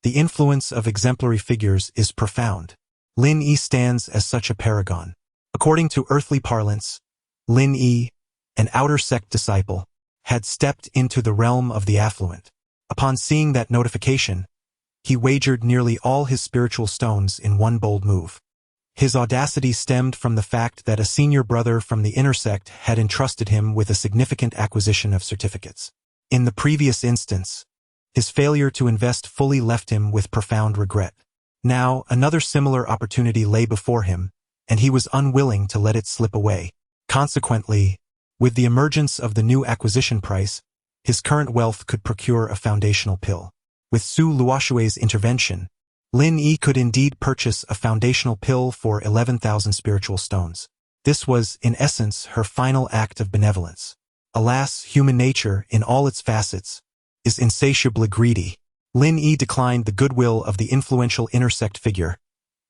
The influence of exemplary figures is profound. Lin Yi stands as such a paragon. According to earthly parlance, Lin Yi, an outer sect disciple, had stepped into the realm of the affluent. Upon seeing that notification, he wagered nearly all his spiritual stones in one bold move. His audacity stemmed from the fact that a senior brother from the inner sect had entrusted him with a significant acquisition of certificates. In the previous instance, his failure to invest fully left him with profound regret. Now, another similar opportunity lay before him, and he was unwilling to let it slip away. Consequently, with the emergence of the new acquisition price, his current wealth could procure a foundational pill. With Su Luoshui's intervention, Lin Yi could indeed purchase a foundational pill for 11,000 spiritual stones. This was, in essence, her final act of benevolence. Alas, human nature, in all its facets, is insatiably greedy. Lin Yi declined the goodwill of the influential intersect figure,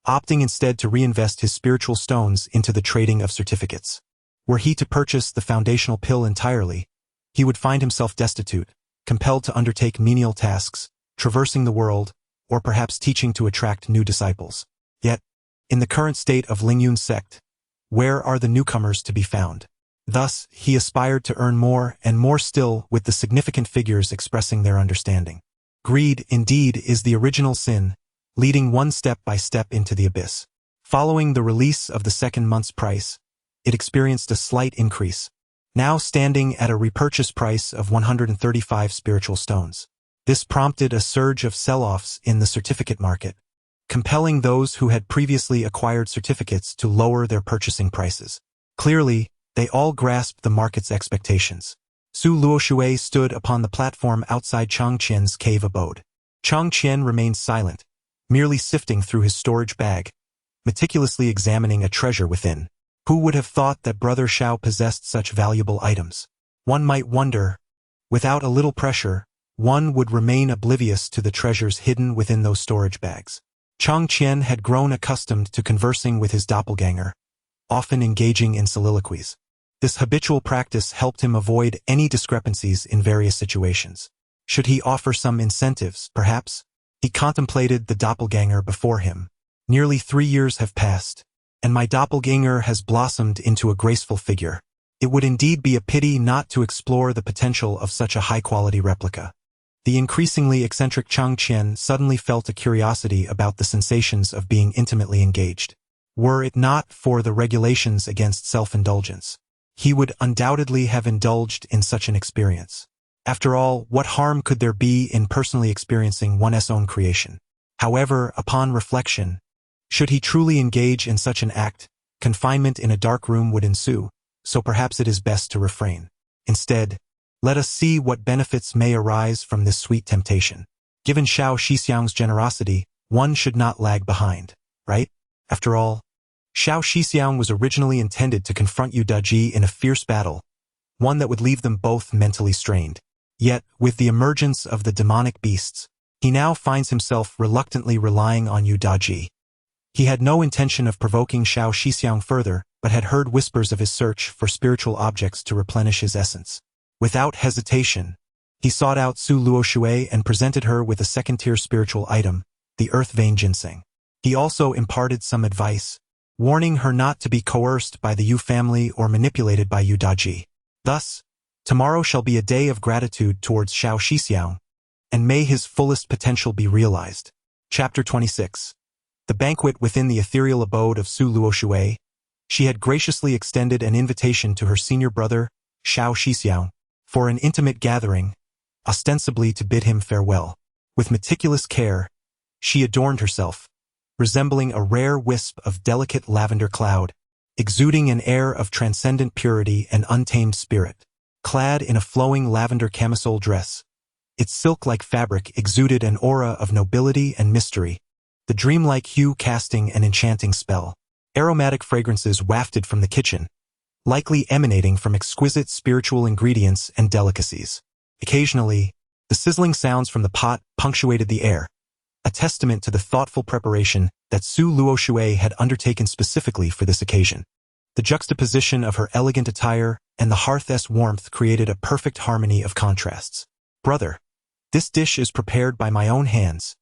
opting instead to reinvest his spiritual stones into the trading of certificates. Were he to purchase the foundational pill entirely, he would find himself destitute, compelled to undertake menial tasks, traversing the world, or perhaps teaching to attract new disciples. Yet, In the current state of Lingyun sect, where are the newcomers to be found? Thus, he aspired to earn more and more still with the significant figures expressing their understanding. Greed, indeed, is the original sin, leading one step by step into the abyss. Following the release of the second month's price, it experienced a slight increase, now standing at a repurchase price of 135 spiritual stones. This prompted a surge of sell-offs in the certificate market, compelling those who had previously acquired certificates to lower their purchasing prices. Clearly, they all grasped the market's expectations. Su Luoshui stood upon the platform outside Chang Qian's cave abode. Chang Qian remained silent, merely sifting through his storage bag, meticulously examining a treasure within. Who would have thought that Brother Shao possessed such valuable items? One might wonder, without a little pressure, one would remain oblivious to the treasures hidden within those storage bags. Chang Qian had grown accustomed to conversing with his doppelganger, often engaging in soliloquies. This habitual practice helped him avoid any discrepancies in various situations. Should he offer some incentives, perhaps? He contemplated the doppelganger before him. Nearly 3 years have passed, and my doppelganger has blossomed into a graceful figure. It would indeed be a pity not to explore the potential of such a high-quality replica. The increasingly eccentric Chang Qian suddenly felt a curiosity about the sensations of being intimately engaged. Were it not for the regulations against self-indulgence, he would undoubtedly have indulged in such an experience. After all, what harm could there be in personally experiencing one's own creation? However, upon reflection, should he truly engage in such an act, confinement in a dark room would ensue, so perhaps it is best to refrain. Instead, let us see what benefits may arise from this sweet temptation. Given Shao Shixiang's generosity, one should not lag behind, right? After all, Shao Shixiang was originally intended to confront Yu Daji in a fierce battle, one that would leave them both mentally strained. Yet, with the emergence of the demonic beasts, he now finds himself reluctantly relying on Yu Daji. He had no intention of provoking Shao Shixiang further, but had heard whispers of his search for spiritual objects to replenish his essence. Without hesitation, he sought out Su Luoshui and presented her with a second-tier spiritual item, the earth vein ginseng. He also imparted some advice, warning her not to be coerced by the Yu family or manipulated by Yu Daji. Thus, tomorrow shall be a day of gratitude towards Shao Shixiang, and may his fullest potential be realized. Chapter 26. The banquet within the ethereal abode of Su Luoshui. She had graciously extended an invitation to her senior brother, Shao Shixiang, for an intimate gathering, ostensibly to bid him farewell. With meticulous care, she adorned herself, resembling a rare wisp of delicate lavender cloud, exuding an air of transcendent purity and untamed spirit. Clad in a flowing lavender camisole dress, its silk-like fabric exuded an aura of nobility and mystery, the dreamlike hue casting an enchanting spell. Aromatic fragrances wafted from the kitchen, likely emanating from exquisite spiritual ingredients and delicacies. Occasionally, the sizzling sounds from the pot punctuated the air, a testament to the thoughtful preparation that Su Luoshui had undertaken specifically for this occasion. The juxtaposition of her elegant attire and the hearth's warmth created a perfect harmony of contrasts. "Brother, this dish is prepared by my own hands.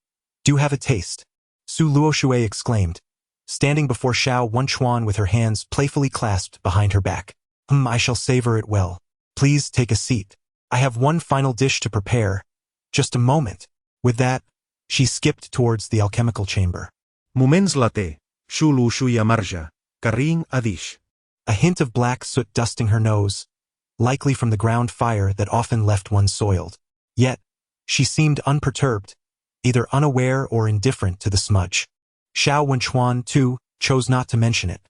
Do have a taste," Su Luoshui exclaimed, standing before Shao Wenchuan with her hands playfully clasped behind her back. I shall savor it well. Please take a seat. I have one final dish to prepare. Just a moment." With that, she skipped towards the alchemical chamber. Moments latte, Su Luoshui amarja, karing adish. A hint of black soot dusting her nose, likely from the ground fire that often left one soiled. Yet, she seemed unperturbed, either unaware or indifferent to the smudge. Shao Wenchuan, too, chose not to mention it.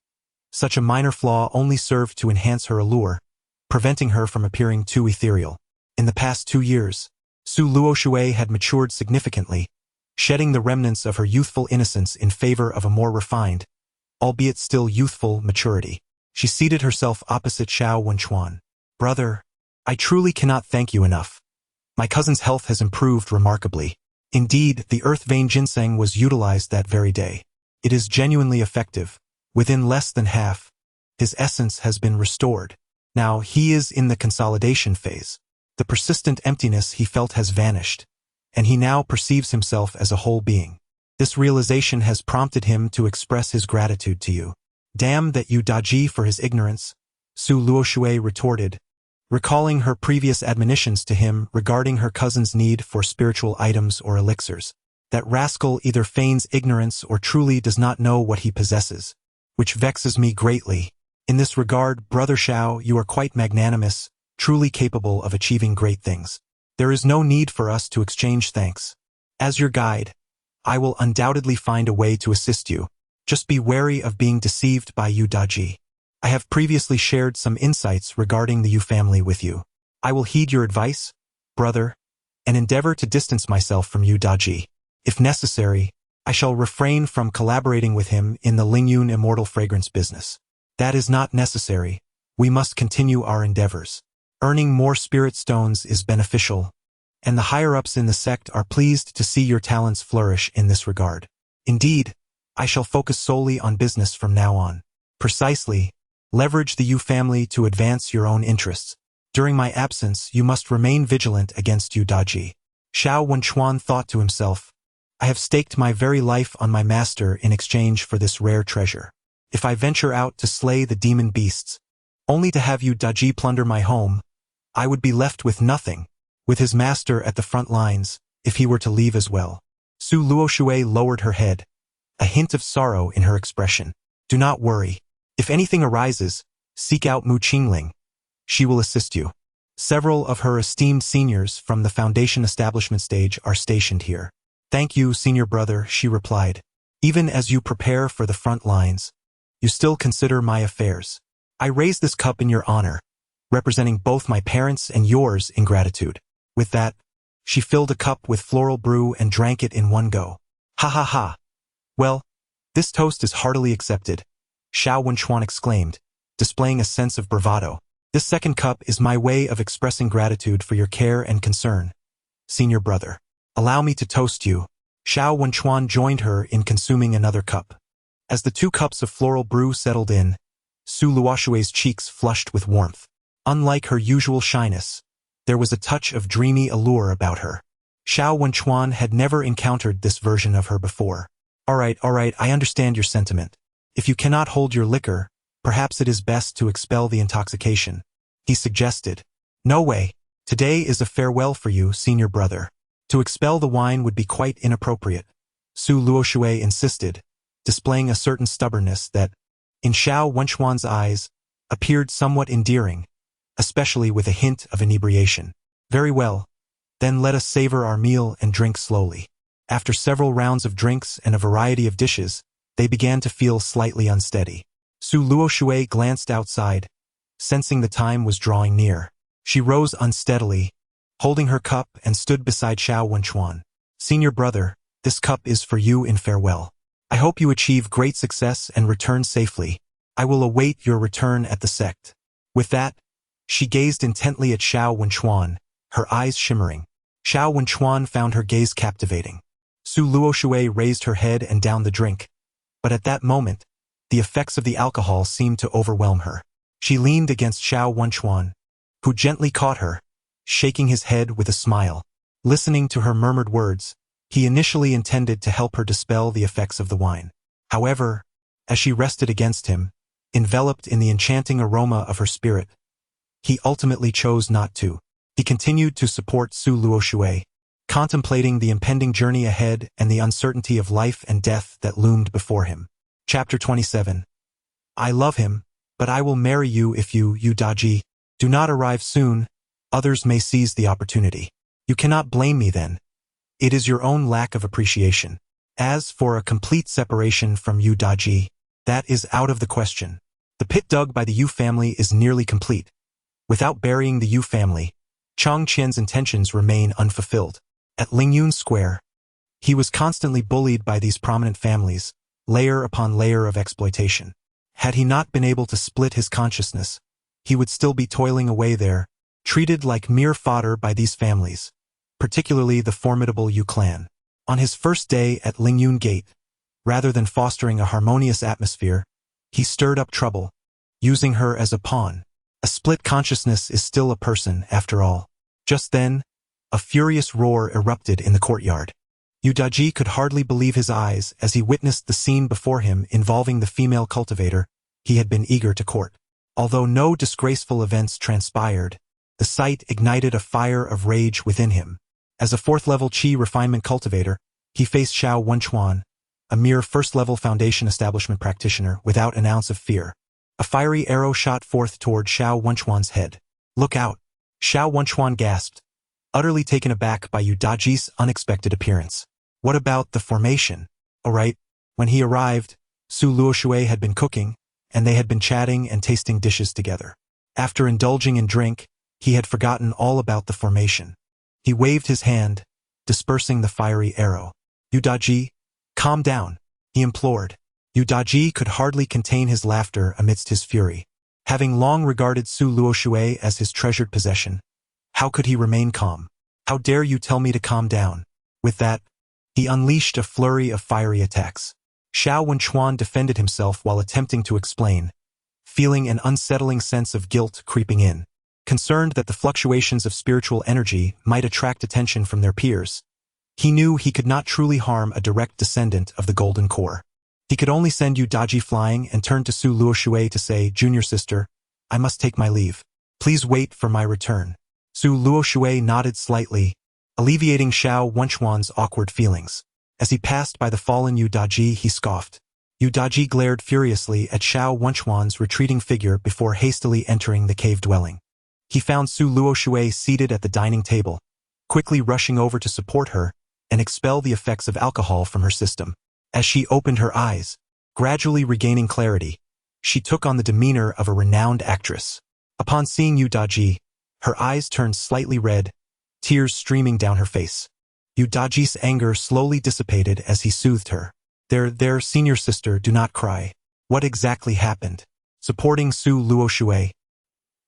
Such a minor flaw only served to enhance her allure, preventing her from appearing too ethereal. In the past 2 years, Su Luoshui had matured significantly, shedding the remnants of her youthful innocence in favor of a more refined, albeit still youthful, maturity. She seated herself opposite Shao Wenchuan. "Brother, I truly cannot thank you enough. My cousin's health has improved remarkably. Indeed, the earth vein ginseng was utilized that very day. It is genuinely effective. Within less than half, his essence has been restored. Now he is in the consolidation phase. The persistent emptiness he felt has vanished, and he now perceives himself as a whole being. This realization has prompted him to express his gratitude to you. Damn that Yu Daji for his ignorance, Su Luoshui retorted, recalling her previous admonitions to him regarding her cousin's need for spiritual items or elixirs. That rascal either feigns ignorance or truly does not know what he possesses, which vexes me greatly. In this regard, Brother Shao, you are quite magnanimous, truly capable of achieving great things. There is no need for us to exchange thanks. As your guide, I will undoubtedly find a way to assist you. Just be wary of being deceived by Yu Daji. I have previously shared some insights regarding the Yu family with you. I will heed your advice, brother, and endeavor to distance myself from Yu Daji. If necessary, I shall refrain from collaborating with him in the Lingyun immortal fragrance business. That is not necessary. We must continue our endeavors. Earning more spirit stones is beneficial, and the higher-ups in the sect are pleased to see your talents flourish in this regard. Indeed, I shall focus solely on business from now on. Precisely, leverage the Yu family to advance your own interests. During my absence, you must remain vigilant against Yu Daji. Xiao Wenchuan thought to himself, I have staked my very life on my master in exchange for this rare treasure. If I venture out to slay the demon beasts, only to have Yu Daji plunder my home, I would be left with nothing, with his master at the front lines, if he were to leave as well. Su Luoshui lowered her head, a hint of sorrow in her expression. Do not worry. If anything arises, seek out Mu Qingling. She will assist you. Several of her esteemed seniors from the foundation establishment stage are stationed here. Thank you, senior brother, she replied. Even as you prepare for the front lines, you still consider my affairs. I raise this cup in your honor, representing both my parents and yours in gratitude. With that, she filled a cup with floral brew and drank it in one go. Ha ha ha. Well, this toast is heartily accepted, Xiao Wenchuan exclaimed, displaying a sense of bravado. This second cup is my way of expressing gratitude for your care and concern, senior brother. Allow me to toast you. Xiao Wenchuan joined her in consuming another cup. As the 2 cups of floral brew settled in, Su Luoshui's cheeks flushed with warmth. Unlike her usual shyness, there was a touch of dreamy allure about her. Xiao Wenchuan had never encountered this version of her before. All right, I understand your sentiment. If you cannot hold your liquor, perhaps it is best to expel the intoxication, he suggested. No way. Today is a farewell for you, senior brother. To expel the wine would be quite inappropriate, Su Luoshui insisted, displaying a certain stubbornness that, in Xiao Wenchuan's eyes, appeared somewhat endearing, especially with a hint of inebriation. Very well, then let us savor our meal and drink slowly. After several rounds of drinks and a variety of dishes, they began to feel slightly unsteady. Su Luoshui glanced outside, sensing the time was drawing near. She rose unsteadily, holding her cup, and stood beside Xiao Wenchuan. Senior brother, this cup is for you in farewell. I hope you achieve great success and return safely. I will await your return at the sect. With that, she gazed intently at Xiao Wenchuan, her eyes shimmering. Xiao Wenchuan found her gaze captivating. Su Luoshui raised her head and downed the drink, but at that moment, the effects of the alcohol seemed to overwhelm her. She leaned against Xiao Wenchuan, who gently caught her, shaking his head with a smile. Listening to her murmured words, he initially intended to help her dispel the effects of the wine. However, as she rested against him, enveloped in the enchanting aroma of her spirit, he ultimately chose not to. He continued to support Su Luoshui, contemplating the impending journey ahead and the uncertainty of life and death that loomed before him. Chapter 27. I love him, but I will marry you if you, Yu Daji, do not arrive soon. Others may seize the opportunity. You cannot blame me then. It is your own lack of appreciation. As for a complete separation from Yu Daji, that is out of the question. The pit dug by the Yu family is nearly complete. Without burying the Yu family, Chang Qian's intentions remain unfulfilled. At Lingyun Square, he was constantly bullied by these prominent families, layer upon layer of exploitation. Had he not been able to split his consciousness, he would still be toiling away there, treated like mere fodder by these families, particularly the formidable Yu clan. On his first day at Lingyun Gate, rather than fostering a harmonious atmosphere, he stirred up trouble, using her as a pawn. A split consciousness is still a person, after all. Just then, a furious roar erupted in the courtyard. Yu Daji could hardly believe his eyes as he witnessed the scene before him involving the female cultivator he had been eager to court. Although no disgraceful events transpired, the sight ignited a fire of rage within him. As a fourth-level Qi refinement cultivator, he faced Xiao Wenchuan, a mere first-level foundation establishment practitioner, without an ounce of fear. A fiery arrow shot forth toward Xiao Wenchuan's head. "Look out!" Xiao Wenchuan gasped, utterly taken aback by Yu Daji's unexpected appearance. What about the formation? All right. When he arrived, Su Luoshui had been cooking, and they had been chatting and tasting dishes together. After indulging in drink, he had forgotten all about the formation. He waved his hand, dispersing the fiery arrow. "Yu Daji, calm down," he implored. Yu Daji could hardly contain his laughter amidst his fury. Having long regarded Su Luoshui as his treasured possession, how could he remain calm? "How dare you tell me to calm down?" With that, he unleashed a flurry of fiery attacks. Xiao Wenchuan defended himself while attempting to explain, feeling an unsettling sense of guilt creeping in. Concerned that the fluctuations of spiritual energy might attract attention from their peers, he knew he could not truly harm a direct descendant of the Golden Core. He could only send Yu Daji flying and turn to Su Luoshui to say, "Junior sister, I must take my leave. Please wait for my return." Su Luoshui nodded slightly, alleviating Xiao Wenchuan's awkward feelings. As he passed by the fallen Yu Daji, he scoffed. Yu Daji glared furiously at Xiao Wenchuan's retreating figure before hastily entering the cave dwelling. He found Su Luoshui seated at the dining table, quickly rushing over to support her and expel the effects of alcohol from her system. As she opened her eyes, gradually regaining clarity, she took on the demeanor of a renowned actress. Upon seeing Yu Daji, her eyes turned slightly red, tears streaming down her face. Yu Daji's anger slowly dissipated as he soothed her. There, senior sister, do not cry. What exactly happened?" Supporting Su Luoshui,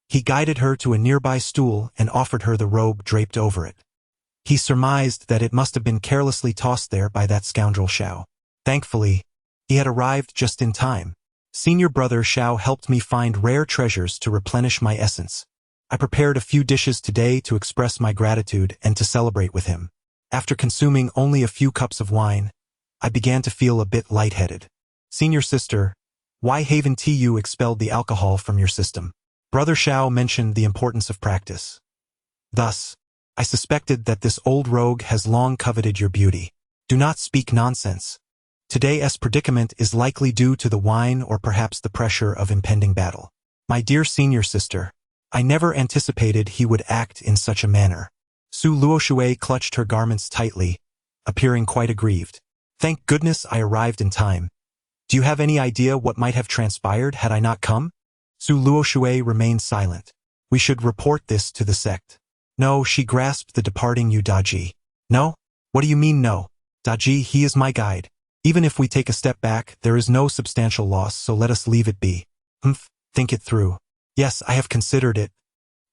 he guided her to a nearby stool and offered her the robe draped over it. He surmised that it must have been carelessly tossed there by that scoundrel Xiao. Thankfully, he had arrived just in time. "Senior brother Xiao helped me find rare treasures to replenish my essence. I prepared a few dishes today to express my gratitude and to celebrate with him. After consuming only a few cups of wine, I began to feel a bit lightheaded. Senior sister, why haven't you expelled the alcohol from your system?" Brother Xiao mentioned the importance of practice. "Thus, I suspected that this old rogue has long coveted your beauty. Do not speak nonsense. Today's predicament is likely due to the wine or perhaps the pressure of impending battle. My dear senior sister, I never anticipated he would act in such a manner." Su Luoshui clutched her garments tightly, appearing quite aggrieved. "Thank goodness I arrived in time. Do you have any idea what might have transpired had I not come?" Su Luoshui remained silent. "We should report this to the sect." "No," she grasped the departing Yu Daji. "No? What do you mean no? Daji, he is my guide. Even if we take a step back, there is no substantial loss, so let us leave it be." Think it through." "Yes, I have considered it.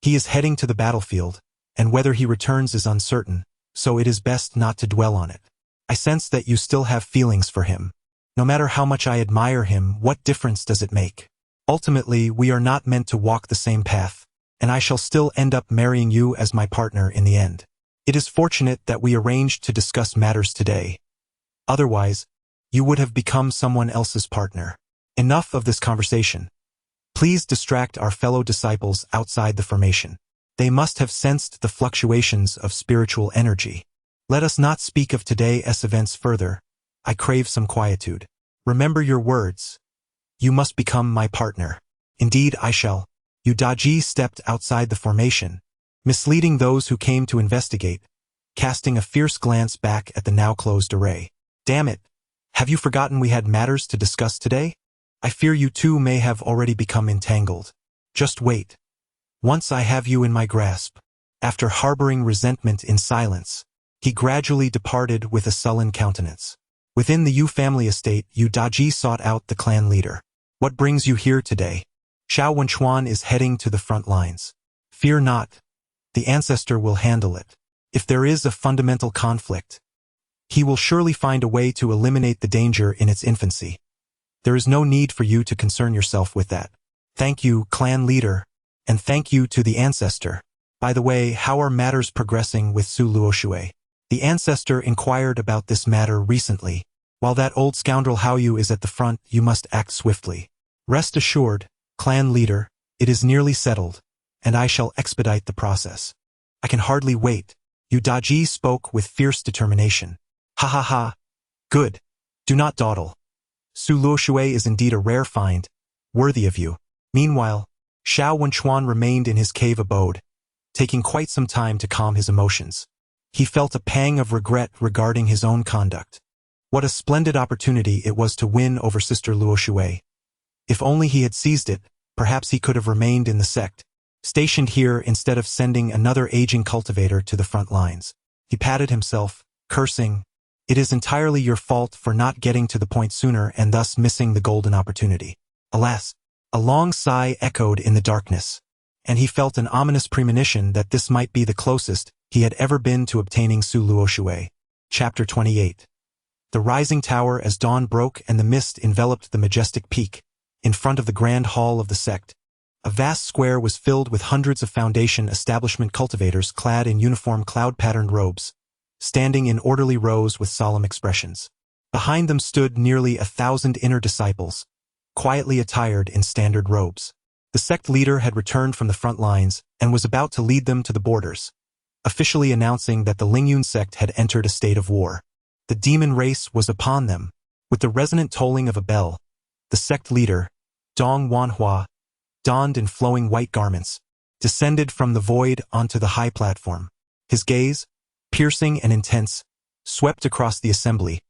He is heading to the battlefield, and whether he returns is uncertain, so it is best not to dwell on it. I sense that you still have feelings for him. No matter how much I admire him, what difference does it make? Ultimately, we are not meant to walk the same path, and I shall still end up marrying you as my partner in the end. It is fortunate that we arranged to discuss matters today. Otherwise, you would have become someone else's partner. Enough of this conversation. Please distract our fellow disciples outside the formation. They must have sensed the fluctuations of spiritual energy. Let us not speak of today's events further. I crave some quietude. Remember your words. You must become my partner." "Indeed I shall." Yu Daji stepped outside the formation, misleading those who came to investigate, casting a fierce glance back at the now closed array. "Damn it! Have you forgotten we had matters to discuss today? I fear you too may have already become entangled. Just wait. Once I have you in my grasp." After harboring resentment in silence, he gradually departed with a sullen countenance. Within the Yu family estate, Yu Daji sought out the clan leader. "What brings you here today?" "Xiao Wenchuan is heading to the front lines. Fear not. The ancestor will handle it. If there is a fundamental conflict, he will surely find a way to eliminate the danger in its infancy. There is no need for you to concern yourself with that. Thank you, clan leader, and thank you to the ancestor. By the way, how are matters progressing with Su Luoshui?" The ancestor inquired about this matter recently. While that old scoundrel Hao Yu is at the front, you must act swiftly. Rest assured, clan leader, it is nearly settled, and I shall expedite the process. I can hardly wait. Yu Daji spoke with fierce determination. Ha ha ha. Good. Do not dawdle. Su Luoshui is indeed a rare find, worthy of you. Meanwhile, Xiao Wenchuan remained in his cave abode, taking quite some time to calm his emotions. He felt a pang of regret regarding his own conduct. What a splendid opportunity it was to win over Sister Luoshui. If only he had seized it, perhaps he could have remained in the sect, stationed here instead of sending another aging cultivator to the front lines. He patted himself, cursing, "It is entirely your fault for not getting to the point sooner and thus missing the golden opportunity." Alas, a long sigh echoed in the darkness, and he felt an ominous premonition that this might be the closest he had ever been to obtaining Su Luoshui. Chapter 28. The rising tower as dawn broke and the mist enveloped the majestic peak. In front of the grand hall of the sect, a vast square was filled with hundreds of foundation establishment cultivators clad in uniform cloud-patterned robes, standing in orderly rows with solemn expressions. Behind them stood nearly 1,000 inner disciples, quietly attired in standard robes. The sect leader had returned from the front lines and was about to lead them to the borders, officially announcing that the Lingyun sect had entered a state of war. The demon race was upon them. With the resonant tolling of a bell, the sect leader, Dong Wanhua, donned in flowing white garments, descended from the void onto the high platform. His gaze, piercing and intense, swept across the assembly,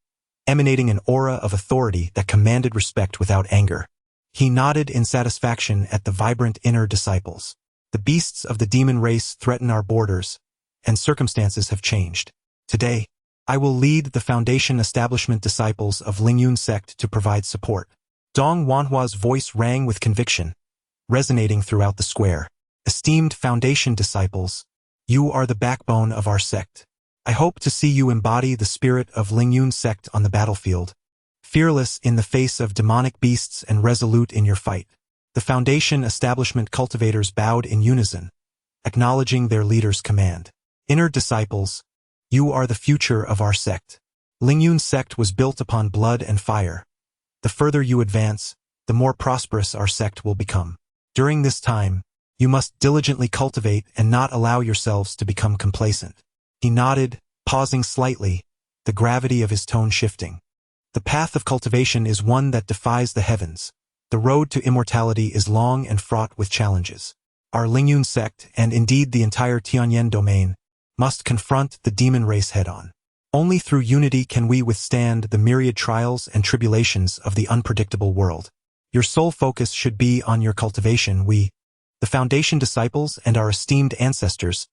emanating an aura of authority that commanded respect without anger. He nodded in satisfaction at the vibrant inner disciples. The beasts of the demon race threaten our borders, and circumstances have changed. Today, I will lead the foundation establishment disciples of Lingyun sect to provide support. Dong Wanhua's voice rang with conviction, resonating throughout the square. Esteemed foundation disciples, you are the backbone of our sect. I hope to see you embody the spirit of Lingyun sect on the battlefield, fearless in the face of demonic beasts and resolute in your fight. The foundation establishment cultivators bowed in unison, acknowledging their leader's command. Inner disciples, you are the future of our sect. Lingyun sect was built upon blood and fire. The further you advance, the more prosperous our sect will become. During this time, you must diligently cultivate and not allow yourselves to become complacent. He nodded, pausing slightly, the gravity of his tone shifting. The path of cultivation is one that defies the heavens. The road to immortality is long and fraught with challenges. Our Lingyun sect, and indeed the entire Tianyan domain, must confront the demon race head-on. Only through unity can we withstand the myriad trials and tribulations of the unpredictable world. Your sole focus should be on your cultivation. We, the foundation disciples and our esteemed ancestors,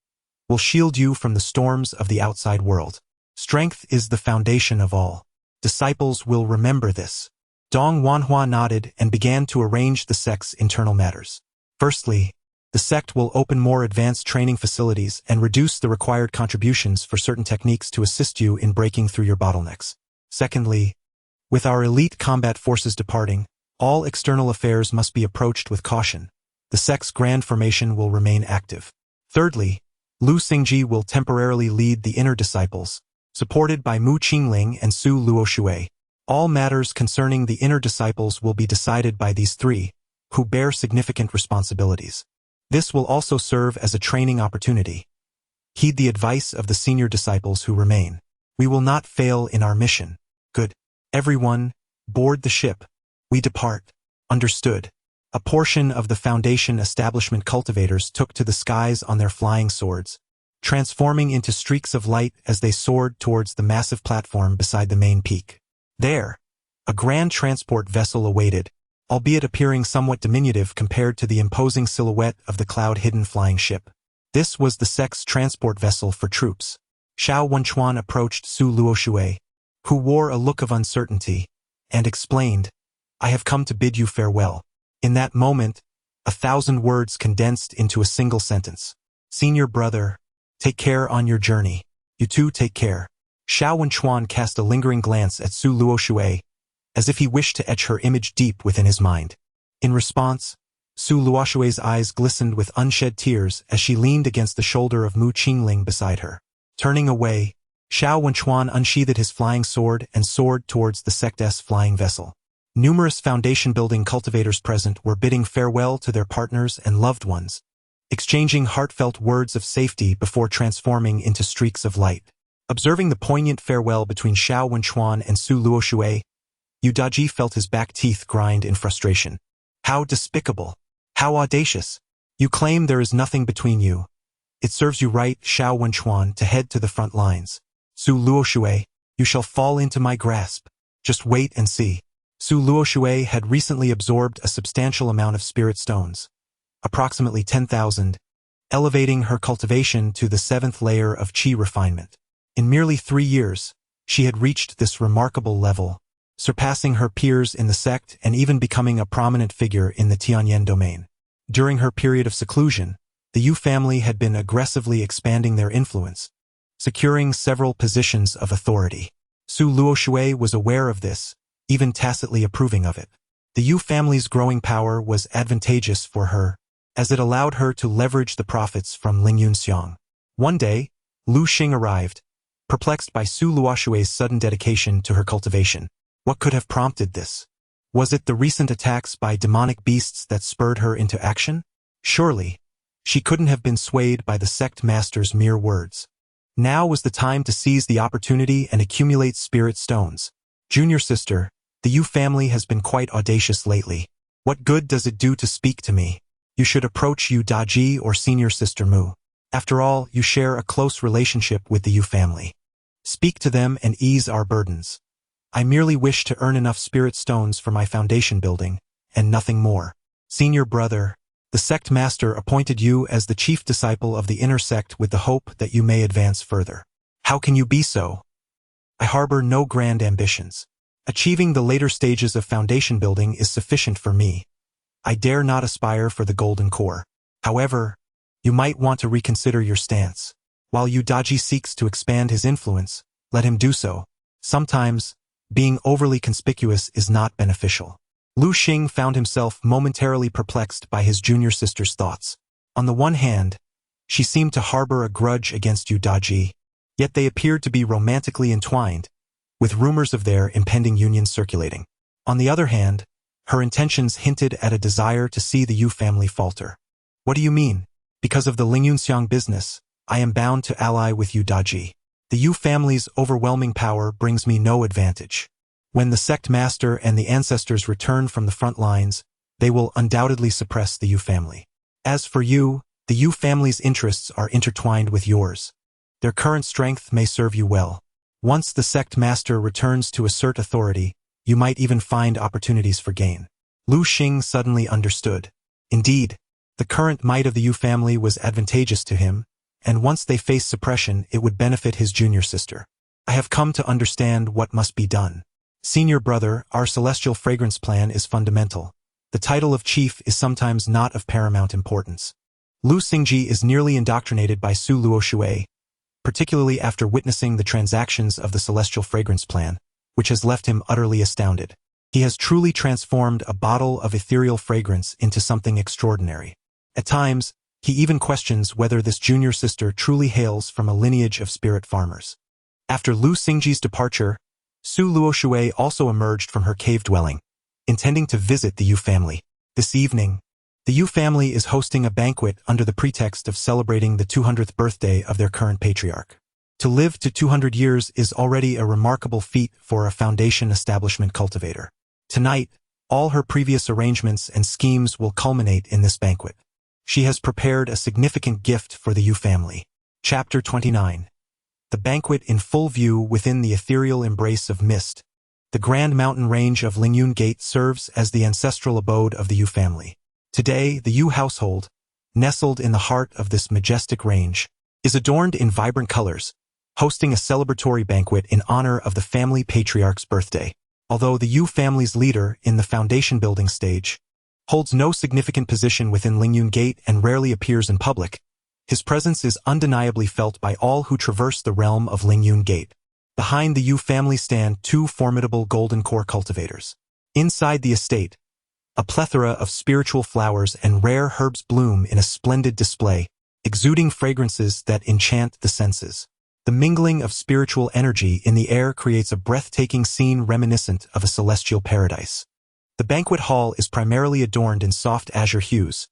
will shield you from the storms of the outside world. Strength is the foundation of all. Disciples will remember this. Dong Wanhua nodded and began to arrange the sect's internal matters. Firstly, the sect will open more advanced training facilities and reduce the required contributions for certain techniques to assist you in breaking through your bottlenecks. Secondly, with our elite combat forces departing, all external affairs must be approached with caution. The sect's grand formation will remain active. Thirdly, Lu Xingji will temporarily lead the inner disciples, supported by Mu Qingling and Su Luoshui. All matters concerning the inner disciples will be decided by these three, who bear significant responsibilities. This will also serve as a training opportunity. Heed the advice of the senior disciples who remain. We will not fail in our mission. Good. Everyone, board the ship. We depart. Understood. A portion of the foundation establishment cultivators took to the skies on their flying swords, transforming into streaks of light as they soared towards the massive platform beside the main peak. There, a grand transport vessel awaited, albeit appearing somewhat diminutive compared to the imposing silhouette of the cloud-hidden flying ship. This was the sect's transport vessel for troops. Xiao Wenchuan approached Su Luoshui, who wore a look of uncertainty, and explained, I have come to bid you farewell. In that moment, 1,000 words condensed into a single sentence. Senior brother, take care on your journey. You too take care. Xiao Wenchuan cast a lingering glance at Su Luoshui, as if he wished to etch her image deep within his mind. In response, Su Luoshui's eyes glistened with unshed tears as she leaned against the shoulder of Mu Qingling beside her. Turning away, Xiao Wenchuan unsheathed his flying sword and soared towards the sect's flying vessel. Numerous foundation-building cultivators present were bidding farewell to their partners and loved ones, exchanging heartfelt words of safety before transforming into streaks of light. Observing the poignant farewell between Xiao Wenchuan and Su Luoshui, Yu Daji felt his back teeth grind in frustration. How despicable! How audacious! You claim there is nothing between you. It serves you right, Xiao Wenchuan, to head to the front lines. Su Luoshui, you shall fall into my grasp. Just wait and see. Su Luoshui had recently absorbed a substantial amount of spirit stones, approximately 10,000, elevating her cultivation to the 7th layer of qi refinement. In merely 3 years, she had reached this remarkable level, surpassing her peers in the sect and even becoming a prominent figure in the Tianyan domain. During her period of seclusion, the Yu family had been aggressively expanding their influence, securing several positions of authority. Su Luoshui was aware of this, even tacitly approving of it. The Yu family's growing power was advantageous for her, as it allowed her to leverage the profits from Ling Yunxiang. One day, Lu Xing arrived, perplexed by Su Luoshui's sudden dedication to her cultivation. What could have prompted this? Was it the recent attacks by demonic beasts that spurred her into action? Surely, she couldn't have been swayed by the sect master's mere words. Now was the time to seize the opportunity and accumulate spirit stones. Junior sister, the Yu family has been quite audacious lately. What good does it do to speak to me? You should approach Yu Daji or senior sister Mu. After all, you share a close relationship with the Yu family. Speak to them and ease our burdens. I merely wish to earn enough spirit stones for my foundation building, and nothing more. Senior brother, the sect master appointed you as the chief disciple of the inner sect with the hope that you may advance further. How can you be so? I harbor no grand ambitions. Achieving the later stages of foundation building is sufficient for me. I dare not aspire for the golden core. However, you might want to reconsider your stance. While Yu Daji seeks to expand his influence, let him do so. Sometimes, being overly conspicuous is not beneficial. Lu Xing found himself momentarily perplexed by his junior sister's thoughts. On the one hand, she seemed to harbor a grudge against Yu Daji, yet they appeared to be romantically entwined, with rumors of their impending union circulating. On the other hand, her intentions hinted at a desire to see the Yu family falter. What do you mean? Because of the Ling Yunxiang business, I am bound to ally with Yu Daji. The Yu family's overwhelming power brings me no advantage. When the sect master and the ancestors return from the front lines, they will undoubtedly suppress the Yu family. As for you, the Yu family's interests are intertwined with yours. Their current strength may serve you well. Once the sect master returns to assert authority, you might even find opportunities for gain. Lu Xing suddenly understood. Indeed, the current might of the Yu family was advantageous to him, and once they faced suppression, it would benefit his junior sister. I have come to understand what must be done. Senior brother, our celestial fragrance plan is fundamental. The title of chief is sometimes not of paramount importance. Lu Xingji is nearly indoctrinated by Su Luoshui, particularly after witnessing the transactions of the celestial fragrance plan, which has left him utterly astounded. He has truly transformed a bottle of ethereal fragrance into something extraordinary. At times, he even questions whether this junior sister truly hails from a lineage of spirit farmers. After Lu Xingji's departure, Su Luoshui also emerged from her cave dwelling, intending to visit the Yu family. This evening, the Yu family is hosting a banquet under the pretext of celebrating the 200th birthday of their current patriarch. To live to 200 years is already a remarkable feat for a foundation establishment cultivator. Tonight, all her previous arrangements and schemes will culminate in this banquet. She has prepared a significant gift for the Yu family. Chapter 29. The banquet in full view within the ethereal embrace of mist. The grand mountain range of Lingyun Gate serves as the ancestral abode of the Yu family. Today, the Yu household, nestled in the heart of this majestic range, is adorned in vibrant colors, hosting a celebratory banquet in honor of the family patriarch's birthday. Although the Yu family's leader in the foundation building stage holds no significant position within Lingyun Gate and rarely appears in public, his presence is undeniably felt by all who traverse the realm of Lingyun Gate. Behind the Yu family stand two formidable golden core cultivators. Inside the estate, a plethora of spiritual flowers and rare herbs bloom in a splendid display, exuding fragrances that enchant the senses. The mingling of spiritual energy in the air creates a breathtaking scene reminiscent of a celestial paradise. The banquet hall is primarily adorned in soft azure hues,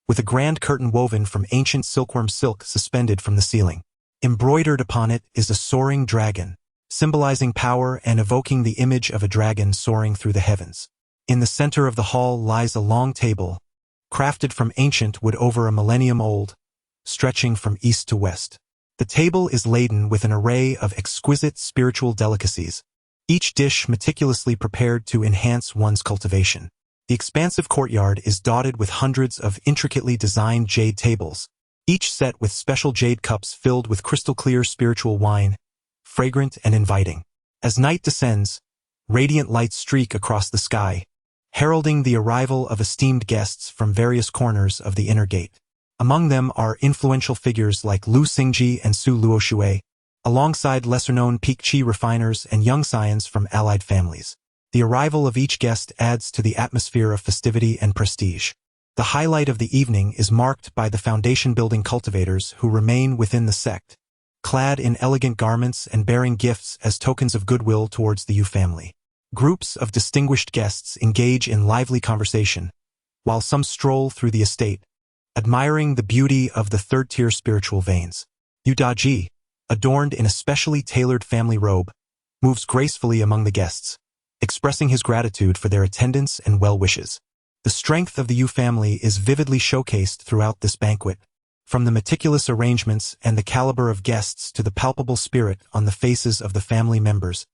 with a grand curtain woven from ancient silkworm silk suspended from the ceiling. Embroidered upon it is a soaring dragon, symbolizing power and evoking the image of a dragon soaring through the heavens. In the center of the hall lies a long table, crafted from ancient wood over a millennium old, stretching from east to west. The table is laden with an array of exquisite spiritual delicacies, each dish meticulously prepared to enhance one's cultivation. The expansive courtyard is dotted with hundreds of intricately designed jade tables, each set with special jade cups filled with crystal-clear spiritual wine, fragrant and inviting. As night descends, radiant lights streak across the sky, heralding the arrival of esteemed guests from various corners of the inner gate. Among them are influential figures like Lu Xingji and Su Luoshui, alongside lesser-known Peak Qi refiners and young scions from allied families. The arrival of each guest adds to the atmosphere of festivity and prestige. The highlight of the evening is marked by the foundation-building cultivators who remain within the sect, clad in elegant garments and bearing gifts as tokens of goodwill towards the Yu family. Groups of distinguished guests engage in lively conversation, while some stroll through the estate, admiring the beauty of the third-tier spiritual veins. Yu Daji, adorned in a specially tailored family robe, moves gracefully among the guests, expressing his gratitude for their attendance and well wishes. The strength of the Yu family is vividly showcased throughout this banquet, from the meticulous arrangements and the caliber of guests to the palpable spirit on the faces of the family members,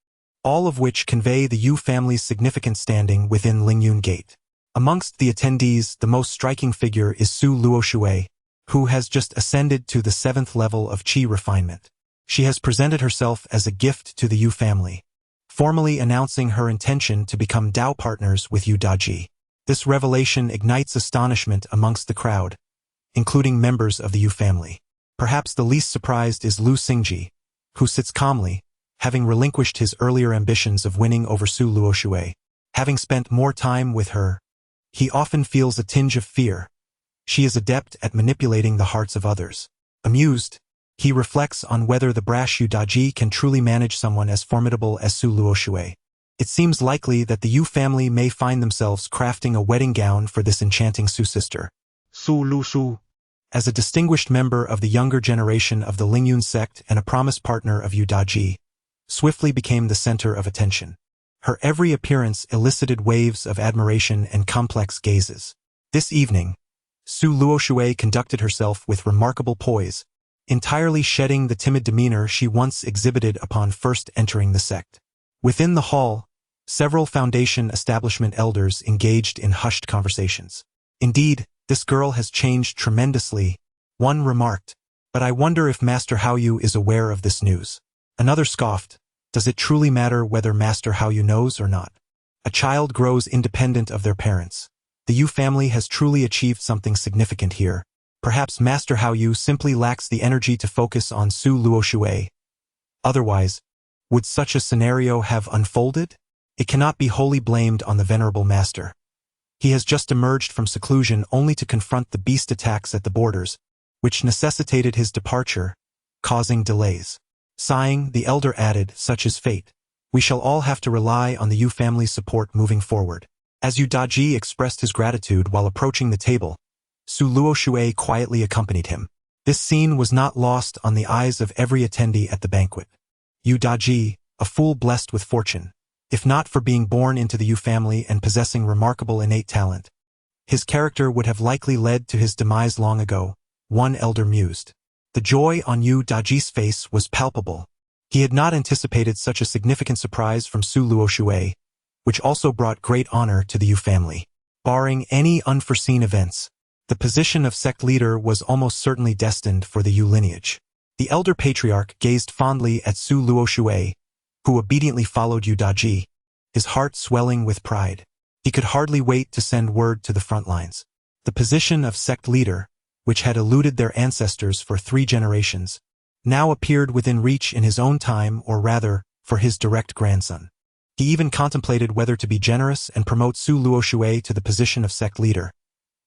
all of which convey the Yu family's significant standing within Lingyun Gate. Amongst the attendees, the most striking figure is Su Luoshui, who has just ascended to the 7th level of Qi refinement. She has presented herself as a gift to the Yu family, formally announcing her intention to become Dao partners with Yu Daji. This revelation ignites astonishment amongst the crowd, including members of the Yu family. Perhaps the least surprised is Lu Xingji, who sits calmly, having relinquished his earlier ambitions of winning over Su Luoshui. Having spent more time with her, he often feels a tinge of fear. She is adept at manipulating the hearts of others. Amused, he reflects on whether the brash Yu Daji can truly manage someone as formidable as Su Luoshui. It seems likely that the Yu family may find themselves crafting a wedding gown for this enchanting Su sister. Su Lu. As a distinguished member of the younger generation of the Lingyun sect and a promised partner of Yu Daji, swiftly became the center of attention. Her every appearance elicited waves of admiration and complex gazes. This evening, Su Luoshui conducted herself with remarkable poise, entirely shedding the timid demeanor she once exhibited upon first entering the sect. Within the hall, several Foundation establishment elders engaged in hushed conversations. Indeed, this girl has changed tremendously, one remarked. But I wonder if Master Haoyu is aware of this news. Another scoffed. Does it truly matter whether Master Haoyu knows or not? A child grows independent of their parents. The Yu family has truly achieved something significant here. Perhaps Master Haoyu simply lacks the energy to focus on Su Luoshui. Otherwise, would such a scenario have unfolded? It cannot be wholly blamed on the venerable master. He has just emerged from seclusion only to confront the beast attacks at the borders, which necessitated his departure, causing delays. Sighing, the elder added, such is fate. We shall all have to rely on the Yu family's support moving forward. As Yu Daji expressed his gratitude while approaching the table, Su Luoshui quietly accompanied him. This scene was not lost on the eyes of every attendee at the banquet. Yu Daji, a fool blessed with fortune, if not for being born into the Yu family and possessing remarkable innate talent, his character would have likely led to his demise long ago, one elder mused. The joy on Yu Daji's face was palpable. He had not anticipated such a significant surprise from Su Luoshui, which also brought great honor to the Yu family. Barring any unforeseen events, the position of sect leader was almost certainly destined for the Yu lineage. The elder patriarch gazed fondly at Su Luoshui, who obediently followed Yu Daji, his heart swelling with pride. He could hardly wait to send word to the front lines. The position of sect leader, which had eluded their ancestors for 3 generations, now appeared within reach in his own time, or rather, for his direct grandson. He even contemplated whether to be generous and promote Su Luoshui to the position of sect leader,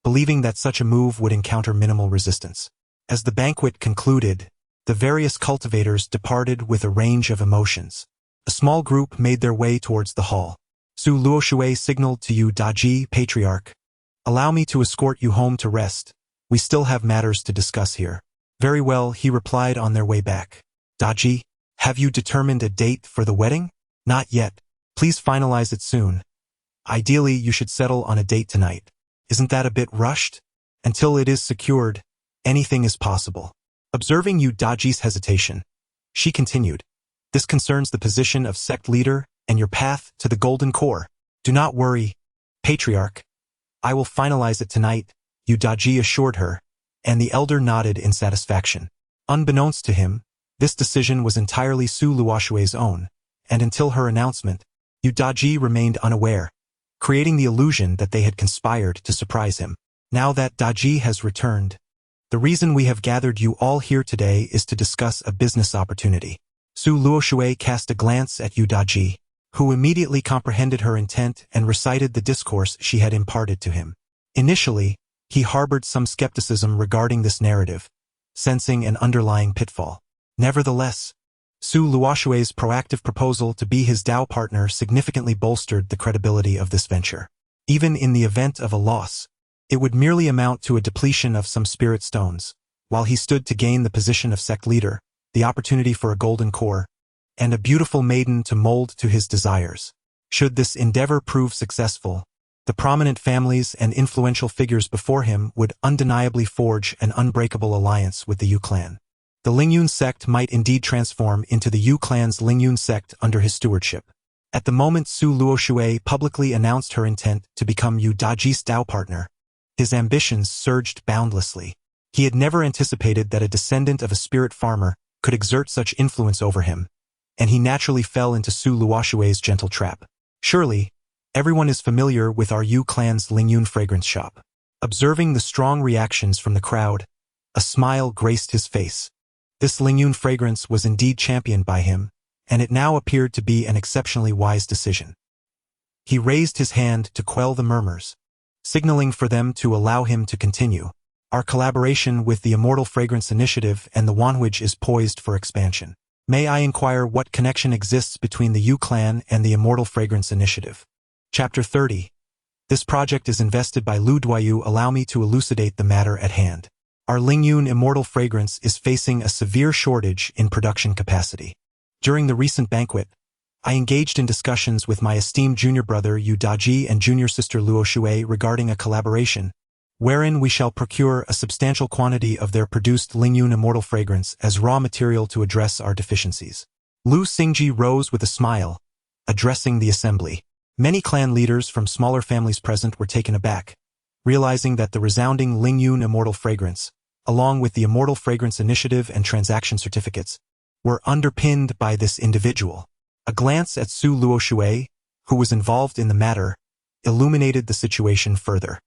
believing that such a move would encounter minimal resistance. As the banquet concluded, The various cultivators departed with a range of emotions. A small group made their way towards the hall. Su Luoshui signaled to Yu Daji, Patriarch. Allow me to escort you home to rest. We still have matters to discuss here. Very well, he replied on their way back. Daji, have you determined a date for the wedding? Not yet. Please finalize it soon. Ideally, you should settle on a date tonight. Isn't that a bit rushed? Until it is secured, anything is possible. Observing Yu Daji's hesitation, she continued, this concerns the position of sect leader and your path to the golden core. Do not worry, Patriarch. I will finalize it tonight, Yu Daji assured her, and the elder nodded in satisfaction. Unbeknownst to him, this decision was entirely Su Luoshui's own, and until her announcement, Yu Daji remained unaware, creating the illusion that they had conspired to surprise him. Now that Daji has returned, the reason we have gathered you all here today is to discuss a business opportunity. Su Luoshui cast a glance at Yu Daji, who immediately comprehended her intent and recited the discourse she had imparted to him. Initially, he harbored some skepticism regarding this narrative, sensing an underlying pitfall. Nevertheless, Su Luoshui's proactive proposal to be his Dao partner significantly bolstered the credibility of this venture. Even in the event of a loss, it would merely amount to a depletion of some spirit stones, while he stood to gain the position of sect leader, the opportunity for a golden core, and a beautiful maiden to mold to his desires. Should this endeavor prove successful, the prominent families and influential figures before him would undeniably forge an unbreakable alliance with the Yu clan. The Lingyun sect might indeed transform into the Yu clan's Lingyun sect under his stewardship. At the moment Su Luoshui publicly announced her intent to become Yu Daji's Dao partner, his ambitions surged boundlessly. He had never anticipated that a descendant of a spirit farmer could exert such influence over him, and he naturally fell into Su Luoshui's gentle trap. Surely, everyone is familiar with our Yu clan's Lingyun fragrance shop. Observing the strong reactions from the crowd, a smile graced his face. This Lingyun fragrance was indeed championed by him, and it now appeared to be an exceptionally wise decision. He raised his hand to quell the murmurs, signaling for them to allow him to continue. Our collaboration with the Immortal Fragrance Initiative and the Wanhuij is poised for expansion. May I inquire what connection exists between the Yu clan and the Immortal Fragrance Initiative? Chapter 30. This project is invested by Lu Duayu. Allow me to elucidate the matter at hand. Our Lingyun Immortal Fragrance is facing a severe shortage in production capacity. During the recent banquet, I engaged in discussions with my esteemed junior brother Yu Daji and junior sister Luoshui regarding a collaboration, wherein we shall procure a substantial quantity of their produced Lingyun Immortal Fragrance as raw material to address our deficiencies. Lu Xingji rose with a smile, addressing the assembly. Many clan leaders from smaller families present were taken aback, realizing that the resounding Lingyun Immortal Fragrance, along with the Immortal Fragrance Initiative and transaction certificates, were underpinned by this individual. A glance at Su Luoshui, who was involved in the matter, illuminated the situation further.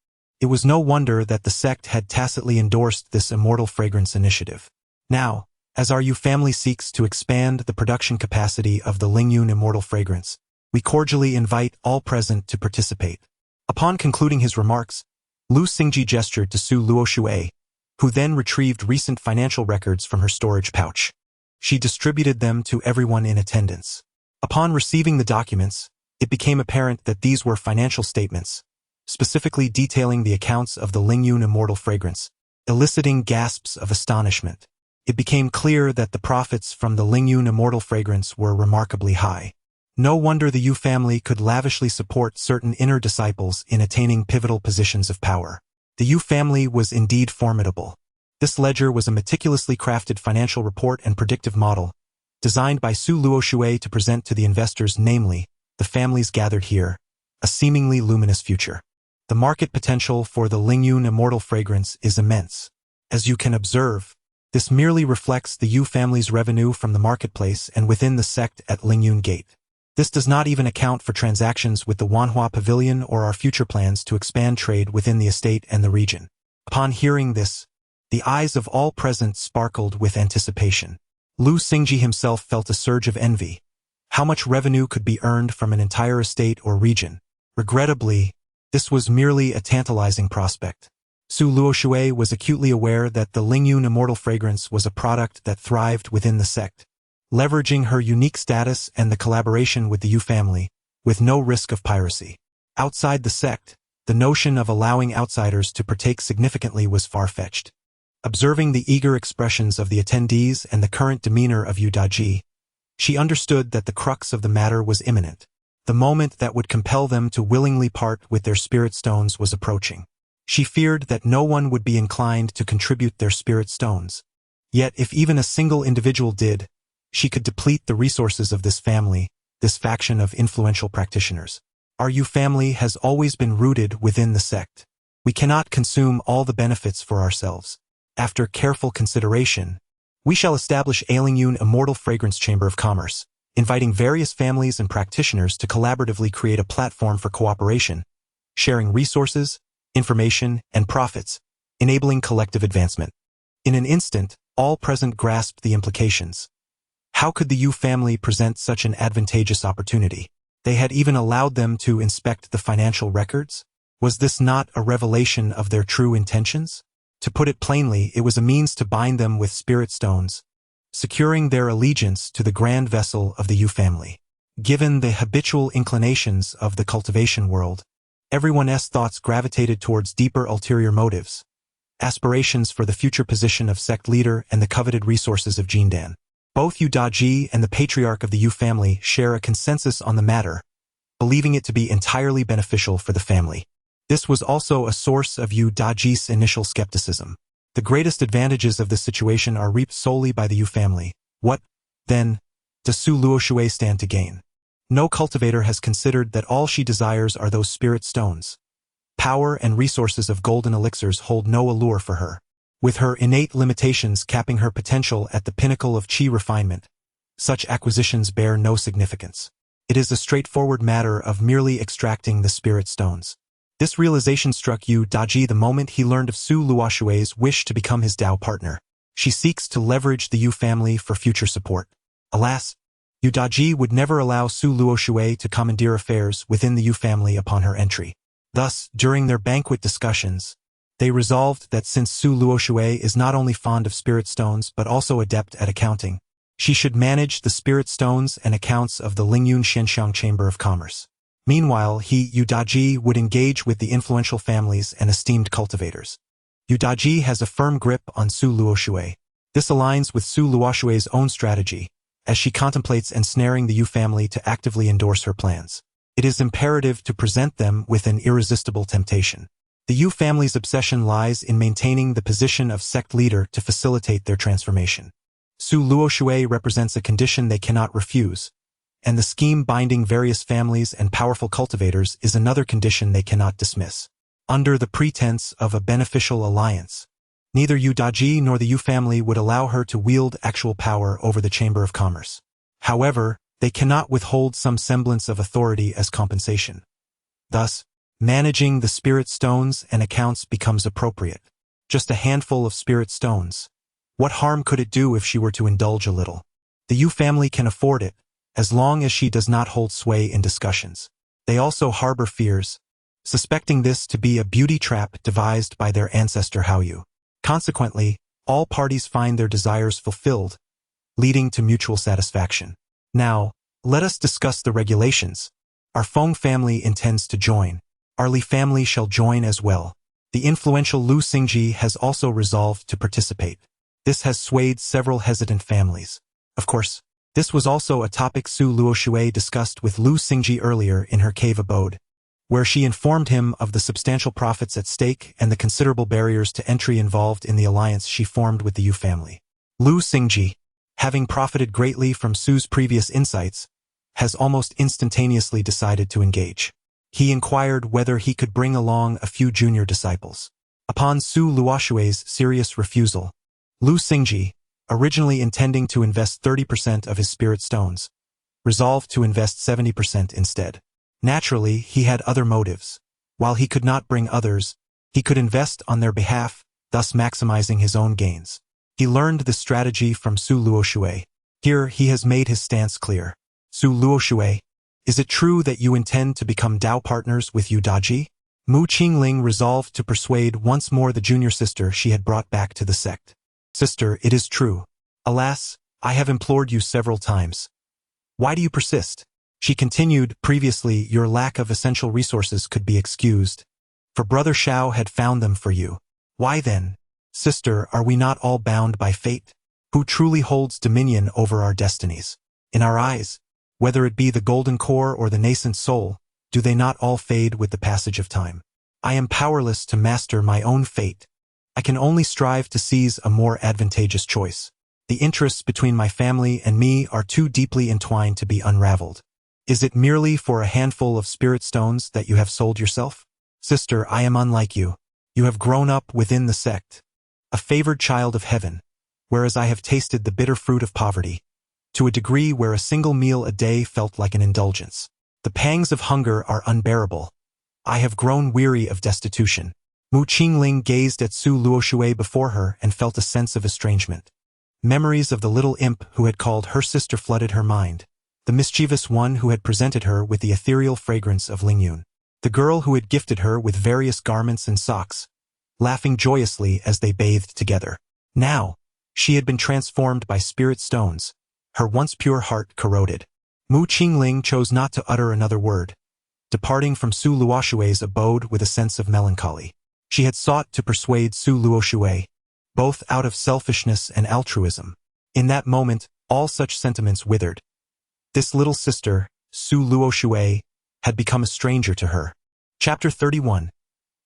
It was no wonder that the sect had tacitly endorsed this Immortal Fragrance Initiative. Now, as our Yu family seeks to expand the production capacity of the Lingyun Immortal Fragrance, we cordially invite all present to participate. Upon concluding his remarks, Lu Xingji gestured to Su Luoshui, who then retrieved recent financial records from her storage pouch. She distributed them to everyone in attendance. Upon receiving the documents, it became apparent that these were financial statements, specifically detailing the accounts of the Lingyun Immortal Fragrance, eliciting gasps of astonishment. It became clear that the profits from the Lingyun Immortal Fragrance were remarkably high. No wonder the Yu family could lavishly support certain inner disciples in attaining pivotal positions of power. The Yu family was indeed formidable. This ledger was a meticulously crafted financial report and predictive model, designed by Su Luoshui to present to the investors, namely, the families gathered here, a seemingly luminous future. The market potential for the Lingyun Immortal Fragrance is immense. As you can observe, this merely reflects the Yu family's revenue from the marketplace and within the sect at Lingyun Gate. This does not even account for transactions with the Wanhua Pavilion or our future plans to expand trade within the estate and the region. Upon hearing this, the eyes of all present sparkled with anticipation. Lu Xingji himself felt a surge of envy. How much revenue could be earned from an entire estate or region? Regrettably, this was merely a tantalizing prospect. Su Luoshui was acutely aware that the Lingyun immortal fragrance was a product that thrived within the sect, leveraging her unique status and the collaboration with the Yu family, with no risk of piracy. Outside the sect, the notion of allowing outsiders to partake significantly was far-fetched. Observing the eager expressions of the attendees and the current demeanor of Yu Daji, she understood that the crux of the matter was imminent. The moment that would compel them to willingly part with their spirit stones was approaching. She feared that no one would be inclined to contribute their spirit stones. Yet if even a single individual did, she could deplete the resources of this family, this faction of influential practitioners. Our Yu family has always been rooted within the sect. We cannot consume all the benefits for ourselves. After careful consideration, we shall establish a Lingyun Immortal Fragrance Chamber of Commerce, inviting various families and practitioners to collaboratively create a platform for cooperation, sharing resources, information, and profits, enabling collective advancement. In an instant, all present grasped the implications. How could the Yu family present such an advantageous opportunity? They had even allowed them to inspect the financial records? Was this not a revelation of their true intentions? To put it plainly, it was a means to bind them with spirit stones, securing their allegiance to the grand vessel of the Yu family. Given the habitual inclinations of the cultivation world, everyone's thoughts gravitated towards deeper ulterior motives, aspirations for the future position of sect leader and the coveted resources of Jindan. Both Yu Daji and the patriarch of the Yu family share a consensus on the matter, believing it to be entirely beneficial for the family. This was also a source of Yu Daji's initial skepticism. The greatest advantages of this situation are reaped solely by the Yu family. What, then, does Su Luoshui stand to gain? No cultivator has considered that all she desires are those spirit stones. Power and resources of golden elixirs hold no allure for her. With her innate limitations capping her potential at the pinnacle of qi refinement, such acquisitions bear no significance. It is a straightforward matter of merely extracting the spirit stones. This realization struck Yu Daji the moment he learned of Su Luoshui's wish to become his Dao partner. She seeks to leverage the Yu family for future support. Alas, Yu Daji would never allow Su Luoshui to commandeer affairs within the Yu family upon her entry. Thus, during their banquet discussions, they resolved that since Su Luoshui is not only fond of spirit stones but also adept at accounting, she should manage the spirit stones and accounts of the Lingyun Shenxiang Chamber of Commerce. Meanwhile, Yu Daji would engage with the influential families and esteemed cultivators. Yu Daji has a firm grip on Su Luoshui. This aligns with Su Luoshui's own strategy, as she contemplates ensnaring the Yu family to actively endorse her plans. It is imperative to present them with an irresistible temptation. The Yu family's obsession lies in maintaining the position of sect leader to facilitate their transformation. Su Luoshui represents a condition they cannot refuse, and the scheme binding various families and powerful cultivators is another condition they cannot dismiss. Under the pretense of a beneficial alliance, neither Yu Daji nor the Yu family would allow her to wield actual power over the Chamber of Commerce. However, they cannot withhold some semblance of authority as compensation. Thus, managing the spirit stones and accounts becomes appropriate. Just a handful of spirit stones. What harm could it do if she were to indulge a little? The Yu family can afford it, as long as she does not hold sway in discussions. They also harbor fears, suspecting this to be a beauty trap devised by their ancestor Haoyu. Consequently, all parties find their desires fulfilled, leading to mutual satisfaction. Now, let us discuss the regulations. Our Feng family intends to join. Our Li family shall join as well. The influential Lu Xingji has also resolved to participate. This has swayed several hesitant families. Of course, this was also a topic Su Luoshui discussed with Lu Xingji earlier in her cave abode, where she informed him of the substantial profits at stake and the considerable barriers to entry involved in the alliance she formed with the Yu family. Lu Xingji, having profited greatly from Su's previous insights, has almost instantaneously decided to engage. He inquired whether he could bring along a few junior disciples. Upon Su Luoshui's serious refusal, Lu Xingji, originally intending to invest 30% of his spirit stones, resolved to invest 70% instead. Naturally, he had other motives. While he could not bring others, he could invest on their behalf, thus maximizing his own gains. He learned this strategy from Su Luoshui. Here he has made his stance clear. Su Luoshui, is it true that you intend to become Dao partners with Yu Daji? Mu Qingling resolved to persuade once more the junior sister she had brought back to the sect. Sister, it is true. Alas, I have implored you several times. Why do you persist? She continued, previously your lack of essential resources could be excused. For Brother Shao had found them for you. Why then? Sister, are we not all bound by fate? Who truly holds dominion over our destinies? In our eyes, whether it be the golden core or the nascent soul, do they not all fade with the passage of time? I am powerless to master my own fate. I can only strive to seize a more advantageous choice. The interests between my family and me are too deeply entwined to be unraveled. Is it merely for a handful of spirit stones that you have sold yourself? Sister, I am unlike you. You have grown up within the sect, a favored child of heaven, whereas I have tasted the bitter fruit of poverty, to a degree where a single meal a day felt like an indulgence. The pangs of hunger are unbearable. I have grown weary of destitution. Mu Qingling gazed at Su Luoshui before her and felt a sense of estrangement. Memories of the little imp who had called her sister flooded her mind. The mischievous one who had presented her with the ethereal fragrance of Lingyun. The girl who had gifted her with various garments and socks, laughing joyously as they bathed together. Now, she had been transformed by spirit stones, her once pure heart corroded. Mu Qingling chose not to utter another word, departing from Su Luoshui's abode with a sense of melancholy. She had sought to persuade Su Luoshui, both out of selfishness and altruism. In that moment, all such sentiments withered. This little sister, Su Luoshui, had become a stranger to her. Chapter 31.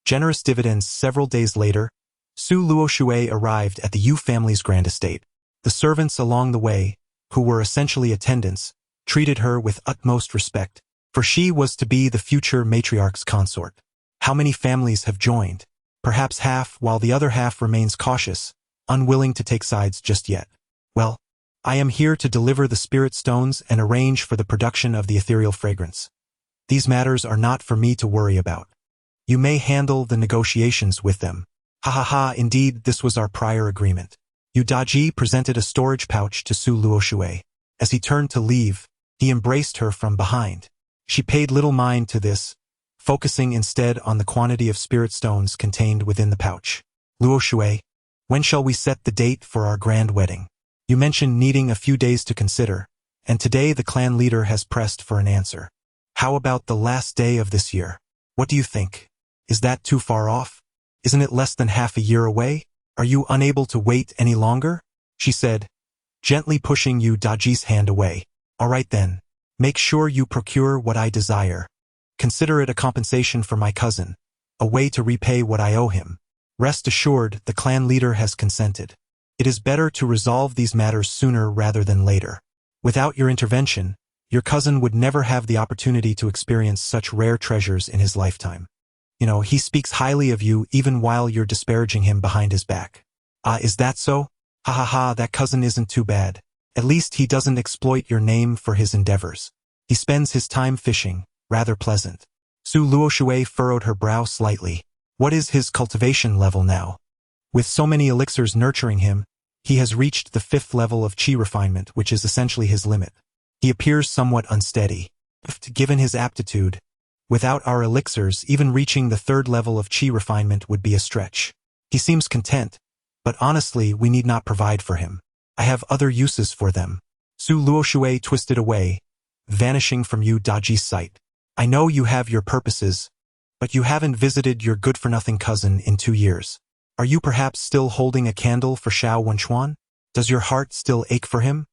Generous dividends. Several days later, Su Luoshui arrived at the Yu family's grand estate. The servants along the way, who were essentially attendants, treated her with utmost respect, for she was to be the future matriarch's consort. How many families have joined? Perhaps half, while the other half remains cautious, unwilling to take sides just yet. Well, I am here to deliver the spirit stones and arrange for the production of the ethereal fragrance. These matters are not for me to worry about. You may handle the negotiations with them. Ha ha ha, indeed, this was our prior agreement. Yu Daji presented a storage pouch to Su Luoshui. As he turned to leave, he embraced her from behind. She paid little mind to this, focusing instead on the quantity of spirit stones contained within the pouch. Luoshui, when shall we set the date for our grand wedding? You mentioned needing a few days to consider, and today the clan leader has pressed for an answer. How about the last day of this year? What do you think? Is that too far off? Isn't it less than half a year away? Are you unable to wait any longer? She said, gently pushing Yu Daji's hand away. All right then. Make sure you procure what I desire. Consider it a compensation for my cousin, a way to repay what I owe him. Rest assured, the clan leader has consented. It is better to resolve these matters sooner rather than later. Without your intervention, your cousin would never have the opportunity to experience such rare treasures in his lifetime. He speaks highly of you even while you're disparaging him behind his back. Ah, is that so? Ha ha ha, that cousin isn't too bad. At least he doesn't exploit your name for his endeavors. He spends his time fishing, rather pleasant. Su Luoshui furrowed her brow slightly. What is his cultivation level now? With so many elixirs nurturing him, he has reached the 5th level of qi refinement, which is essentially his limit. He appears somewhat unsteady. Given his aptitude, without our elixirs, even reaching the 3rd level of qi refinement would be a stretch. He seems content, but honestly, we need not provide for him. I have other uses for them. Su Luoshui twisted away, vanishing from Yu Daji's sight. I know you have your purposes, but you haven't visited your good-for-nothing cousin in 2 years. Are you perhaps still holding a candle for Shao Wenchuan? Does your heart still ache for him?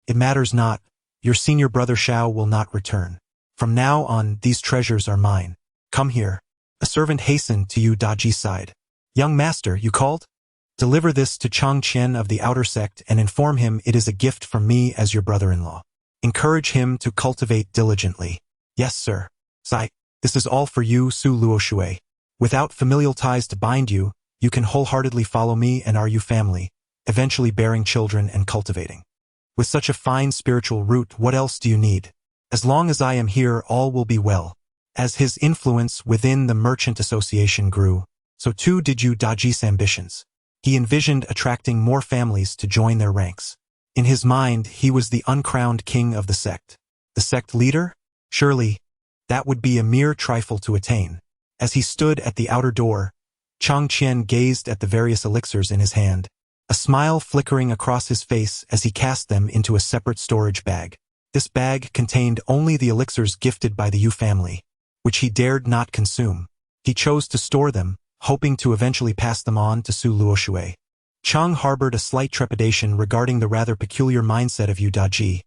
It matters not. Your senior brother Shao will not return. From now on, these treasures are mine. Come here. A servant hastened to Yu Daji's side. Young master, you called? Deliver this to Chang Qian of the outer sect and inform him it is a gift from me as your brother-in-law. Encourage him to cultivate diligently. Yes, sir. Sai, this is all for you, Su Luoshui. Without familial ties to bind you, you can wholeheartedly follow me and our Yu family, eventually bearing children and cultivating. With such a fine spiritual root, what else do you need? As long as I am here, all will be well. As his influence within the merchant association grew, so too did Yu Daji's ambitions. He envisioned attracting more families to join their ranks. In his mind, he was the uncrowned king of the sect. The sect leader? Surely, that would be a mere trifle to attain. As he stood at the outer door, Chang Qian gazed at the various elixirs in his hand, a smile flickering across his face as he cast them into a separate storage bag. This bag contained only the elixirs gifted by the Yu family, which he dared not consume. He chose to store them, hoping to eventually pass them on to Su Luoshui. Chang harbored a slight trepidation regarding the rather peculiar mindset of Yu Daji,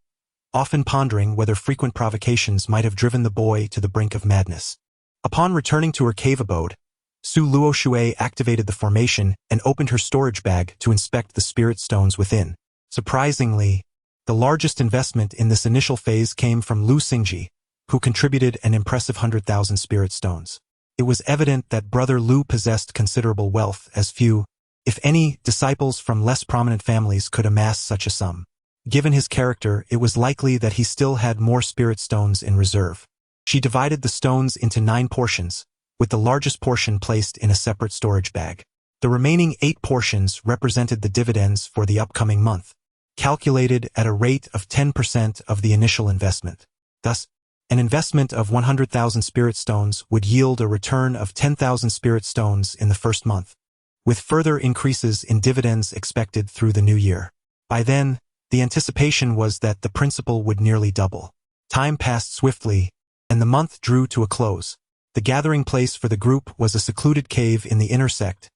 often pondering whether frequent provocations might have driven the boy to the brink of madness. Upon returning to her cave abode, Su Luoshui activated the formation and opened her storage bag to inspect the spirit stones within. Surprisingly, the largest investment in this initial phase came from Lu Xingji, who contributed an impressive 100,000 spirit stones. It was evident that Brother Lu possessed considerable wealth, as few, if any, disciples from less prominent families could amass such a sum. Given his character, it was likely that he still had more spirit stones in reserve. She divided the stones into 9 portions, with the largest portion placed in a separate storage bag. The remaining 8 portions represented the dividends for the upcoming month, calculated at a rate of 10% of the initial investment. Thus, an investment of 100,000 spirit stones would yield a return of 10,000 spirit stones in the first month, with further increases in dividends expected through the new year. By then, the anticipation was that the principal would nearly double. Time passed swiftly, and the month drew to a close. The gathering place for the group was a secluded cave in the inner sect,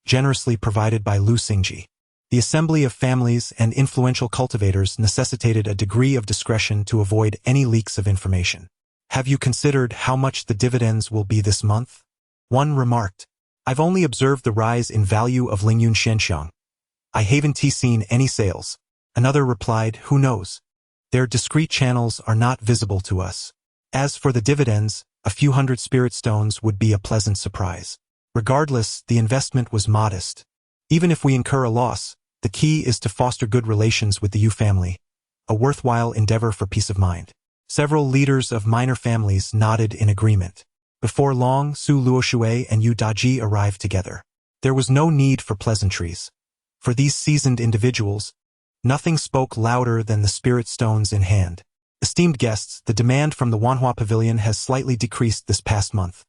generously provided by Lu Xingji. The assembly of families and influential cultivators necessitated a degree of discretion to avoid any leaks of information. "Have you considered how much the dividends will be this month?" One remarked. "I've only observed the rise in value of Lingyun Shenxiang. I haven't seen any sales." Another replied, "Who knows? Their discreet channels are not visible to us. As for the dividends, a few hundred spirit stones would be a pleasant surprise. Regardless, the investment was modest. Even if we incur a loss, the key is to foster good relations with the Yu family, a worthwhile endeavor for peace of mind." Several leaders of minor families nodded in agreement. Before long, Su Luoshui and Yu Daji arrived together. There was no need for pleasantries. For these seasoned individuals, nothing spoke louder than the spirit stones in hand. "Esteemed guests, the demand from the Wanhua Pavilion has slightly decreased this past month,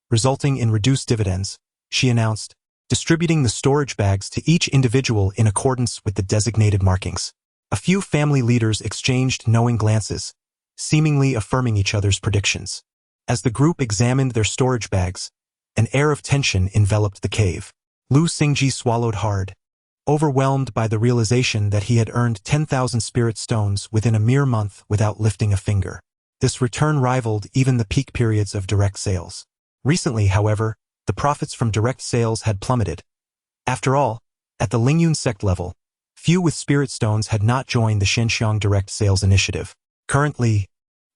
resulting in reduced dividends," she announced, distributing the storage bags to each individual in accordance with the designated markings. A few family leaders exchanged knowing glances, seemingly affirming each other's predictions. As the group examined their storage bags, an air of tension enveloped the cave. Lu Xingji swallowed hard, overwhelmed by the realization that he had earned 10,000 spirit stones within a mere month without lifting a finger. This return rivaled even the peak periods of direct sales. Recently, however, the profits from direct sales had plummeted. After all, at the Lingyun sect level, few with spirit stones had not joined the Shenxiang direct sales initiative. Currently,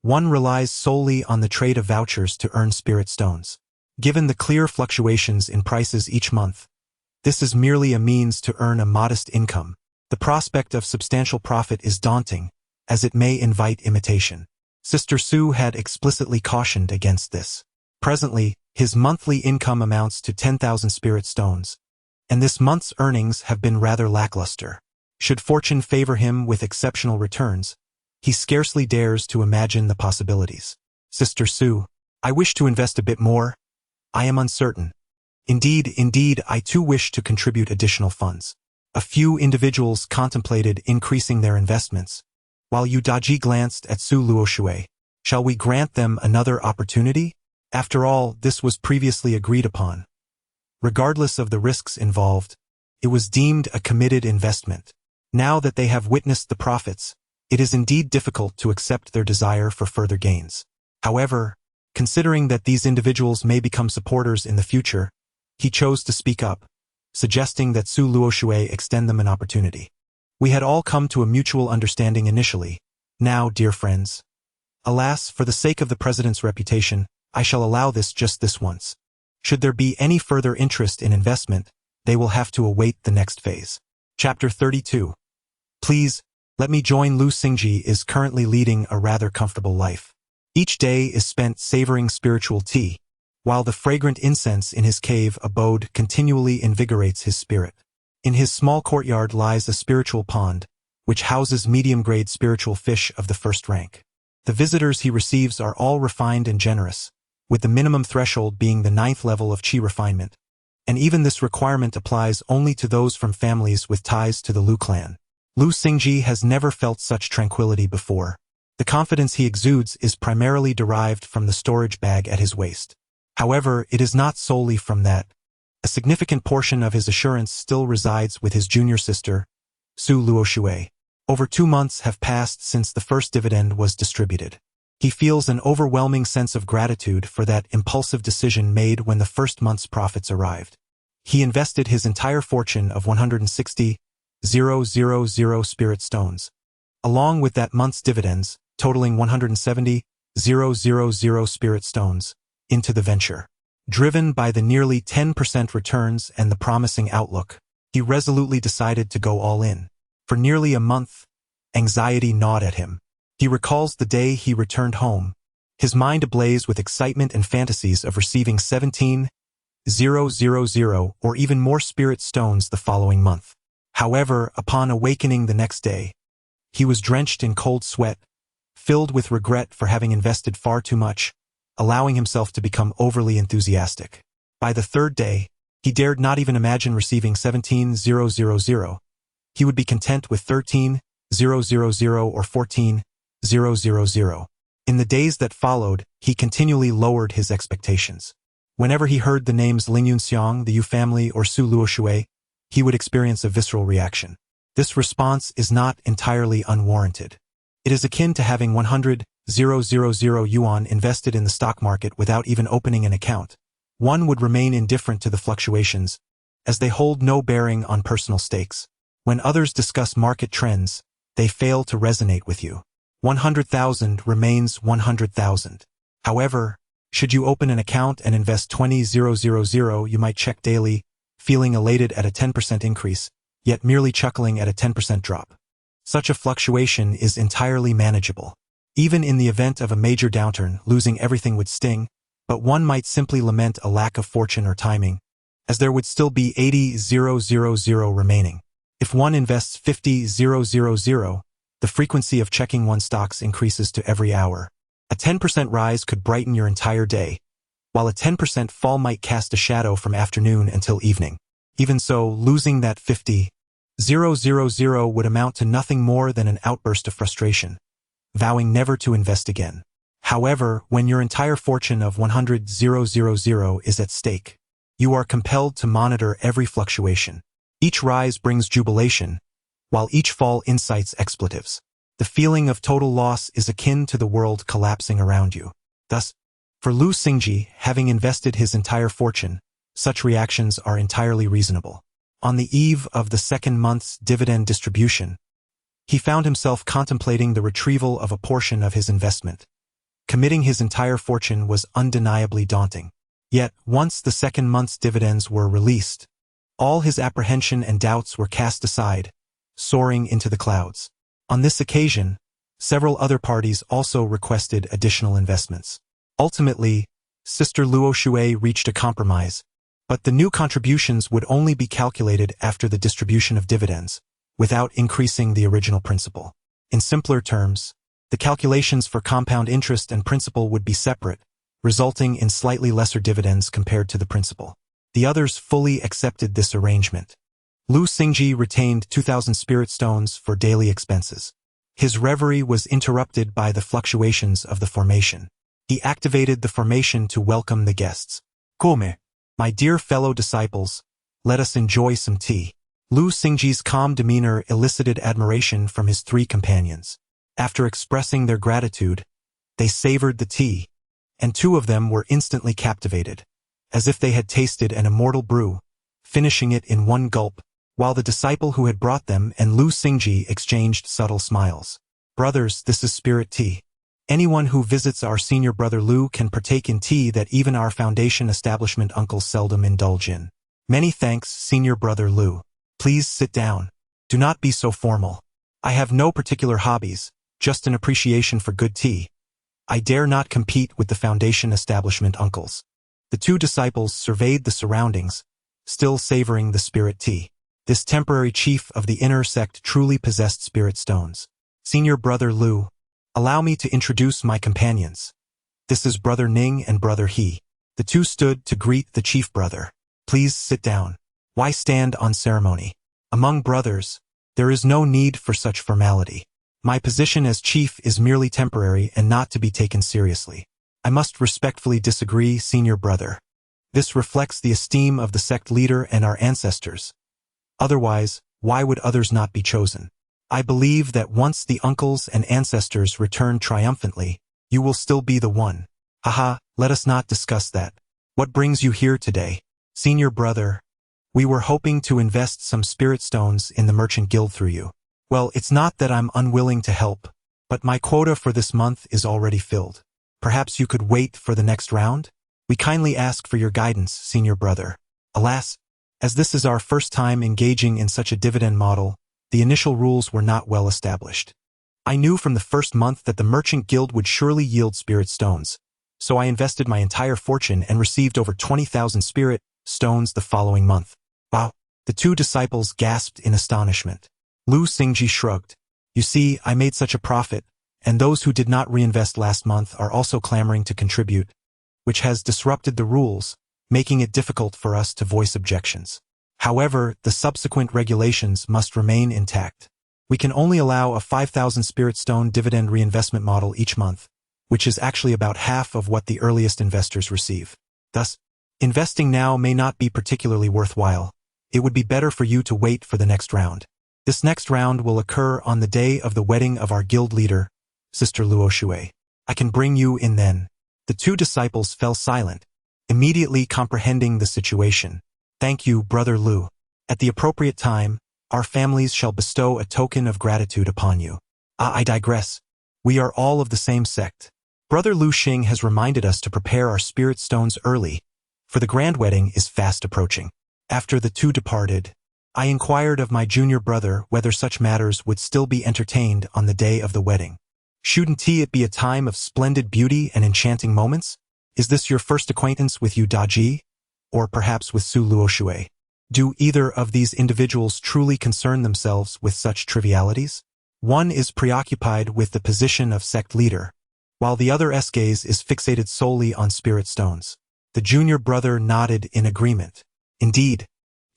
one relies solely on the trade of vouchers to earn spirit stones. Given the clear fluctuations in prices each month, this is merely a means to earn a modest income. The prospect of substantial profit is daunting, as it may invite imitation. Sister Su had explicitly cautioned against this. Presently, his monthly income amounts to 10,000 spirit stones, and this month's earnings have been rather lackluster. Should fortune favor him with exceptional returns, he scarcely dares to imagine the possibilities. "Sister Su, I wish to invest a bit more. I am uncertain. Indeed, I too wish to contribute additional funds." A few individuals contemplated increasing their investments, while Yu Daji glanced at Su Luoshui. "Shall we grant them another opportunity? After all, this was previously agreed upon. Regardless of the risks involved, it was deemed a committed investment. Now that they have witnessed the profits, it is indeed difficult to accept their desire for further gains. However, considering that these individuals may become supporters in the future, he chose to speak up, suggesting that Su Luoshui extend them an opportunity. "We had all come to a mutual understanding initially. Now, dear friends, alas, for the sake of the president's reputation, I shall allow just this once. Should there be any further interest in investment, they will have to await the next phase." Chapter 32. Please, let me join. Lu Xingji is currently leading a rather comfortable life. Each day is spent savoring spiritual tea, while the fragrant incense in his cave abode continually invigorates his spirit. In his small courtyard lies a spiritual pond, which houses medium-grade spiritual fish of the first rank. The visitors he receives are all refined and generous, with the minimum threshold being the 9th level of qi refinement. And even this requirement applies only to those from families with ties to the Lu clan. Lu Xingji has never felt such tranquility before. The confidence he exudes is primarily derived from the storage bag at his waist. However, it is not solely from that. A significant portion of his assurance still resides with his junior sister, Su Luoshui. Over 2 months have passed since the first dividend was distributed. He feels an overwhelming sense of gratitude for that impulsive decision made when the first month's profits arrived. He invested his entire fortune of 160,000 spirit stones, along with that month's dividends, totaling 170,000 spirit stones, into the venture. Driven by the nearly 10% returns and the promising outlook, he resolutely decided to go all in. For nearly a month, anxiety gnawed at him. He recalls the day he returned home, his mind ablaze with excitement and fantasies of receiving 17,000 or even more spirit stones the following month. However, upon awakening the next day, he was drenched in cold sweat, filled with regret for having invested far too much, allowing himself to become overly enthusiastic. By the third day, he dared not even imagine receiving 17,000. He would be content with 13,000 or 14,000. In the days that followed, he continually lowered his expectations. Whenever he heard the names Ling Yunxiang, the Yu family, or Su Luoshui, he would experience a visceral reaction. This response is not entirely unwarranted. It is akin to having 100,000 yuan invested in the stock market without even opening an account. One would remain indifferent to the fluctuations, as they hold no bearing on personal stakes. When others discuss market trends, they fail to resonate with you. 100,000 remains 100,000. However, should you open an account and invest 20,000, you might check daily, feeling elated at a 10% increase, yet merely chuckling at a 10% drop. Such a fluctuation is entirely manageable. Even in the event of a major downturn, losing everything would sting, but one might simply lament a lack of fortune or timing, as there would still be 80,000 remaining. If one invests 50,000, the frequency of checking one's stocks increases to every hour. A 10% rise could brighten your entire day, while a 10% fall might cast a shadow from afternoon until evening. Even so, losing that 50,000 would amount to nothing more than an outburst of frustration, vowing never to invest again. However, when your entire fortune of 100,000 is at stake, you are compelled to monitor every fluctuation. Each rise brings jubilation, while each fall incites expletives. The feeling of total loss is akin to the world collapsing around you. Thus, for Lu Xingji, having invested his entire fortune, such reactions are entirely reasonable. On the eve of the second month's dividend distribution, he found himself contemplating the retrieval of a portion of his investment. Committing his entire fortune was undeniably daunting. Yet, once the second month's dividends were released, all his apprehension and doubts were cast aside, soaring into the clouds. On this occasion, several other parties also requested additional investments. Ultimately, Sister Luoshui reached a compromise, but the new contributions would only be calculated after the distribution of dividends, without increasing the original principal. In simpler terms, the calculations for compound interest and principal would be separate, resulting in slightly lesser dividends compared to the principal. The others fully accepted this arrangement. Lu Xingji retained 2,000 spirit stones for daily expenses. His reverie was interrupted by the fluctuations of the formation. He activated the formation to welcome the guests. Come, my dear fellow disciples, let us enjoy some tea. Lu Xingji's calm demeanor elicited admiration from his 3 companions. After expressing their gratitude, they savored the tea, and 2 of them were instantly captivated, as if they had tasted an immortal brew, finishing it in one gulp, while the disciple who had brought them and Lu Xingji exchanged subtle smiles. Brothers, this is spirit tea. Anyone who visits our senior brother Lu can partake in tea that even our foundation establishment uncles seldom indulge in. Many thanks, senior brother Lu. Please sit down. Do not be so formal. I have no particular hobbies, just an appreciation for good tea. I dare not compete with the foundation establishment uncles. The 2 disciples surveyed the surroundings, still savoring the spirit tea. This temporary chief of the inner sect truly possessed spirit stones. Senior brother Lu, allow me to introduce my companions. This is Brother Ning and Brother He. The two stood to greet the chief brother. Please sit down. Why stand on ceremony? Among brothers, there is no need for such formality. My position as chief is merely temporary and not to be taken seriously. I must respectfully disagree, senior brother. This reflects the esteem of the sect leader and our ancestors. Otherwise, why would others not be chosen? I believe that once the uncles and ancestors return triumphantly, you will still be the one. Haha, let us not discuss that. What brings you here today? Senior brother, we were hoping to invest some spirit stones in the merchant guild through you. Well, it's not that I'm unwilling to help, but my quota for this month is already filled. Perhaps you could wait for the next round? We kindly ask for your guidance, senior brother. Alas, as this is our first time engaging in such a dividend model, the initial rules were not well established. I knew from the first month that the merchant guild would surely yield spirit stones, so I invested my entire fortune and received over 20,000 spirit stones the following month. Wow! The two disciples gasped in astonishment. Lu Xingji shrugged. You see, I made such a profit, and those who did not reinvest last month are also clamoring to contribute, which has disrupted the rules, making it difficult for us to voice objections. However, the subsequent regulations must remain intact. We can only allow a 5,000 spirit stone dividend reinvestment model each month, which is actually about half of what the earliest investors receive. Thus, investing now may not be particularly worthwhile. It would be better for you to wait for the next round. This next round will occur on the day of the wedding of our guild leader, Sister Luo Shui. I can bring you in then. The two disciples fell silent, immediately comprehending the situation. Thank you, Brother Lu. At the appropriate time, our families shall bestow a token of gratitude upon you. I digress. We are all of the same sect. Brother Lu Xing has reminded us to prepare our spirit stones early, for the grand wedding is fast approaching. After the two departed, I inquired of my junior brother whether such matters would still be entertained on the day of the wedding. Shouldn't it be a time of splendid beauty and enchanting moments? Is this your first acquaintance with Yu Daji? Or perhaps with Su Luoshui? Do either of these individuals truly concern themselves with such trivialities? One is preoccupied with the position of sect leader, while the other's gaze is fixated solely on spirit stones. The junior brother nodded in agreement. Indeed,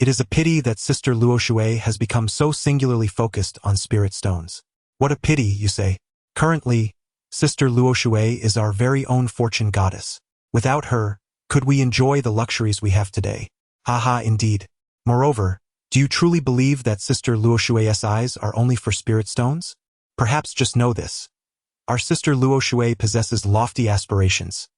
it is a pity that Sister Luoshui has become so singularly focused on spirit stones. What a pity, you say. Currently, Sister Luoshui is our very own fortune goddess. Without her, could we enjoy the luxuries we have today? Haha, indeed. Moreover, do you truly believe that Sister Luoshui's eyes are only for spirit stones? Perhaps just know this. Our Sister Luoshui possesses lofty aspirations.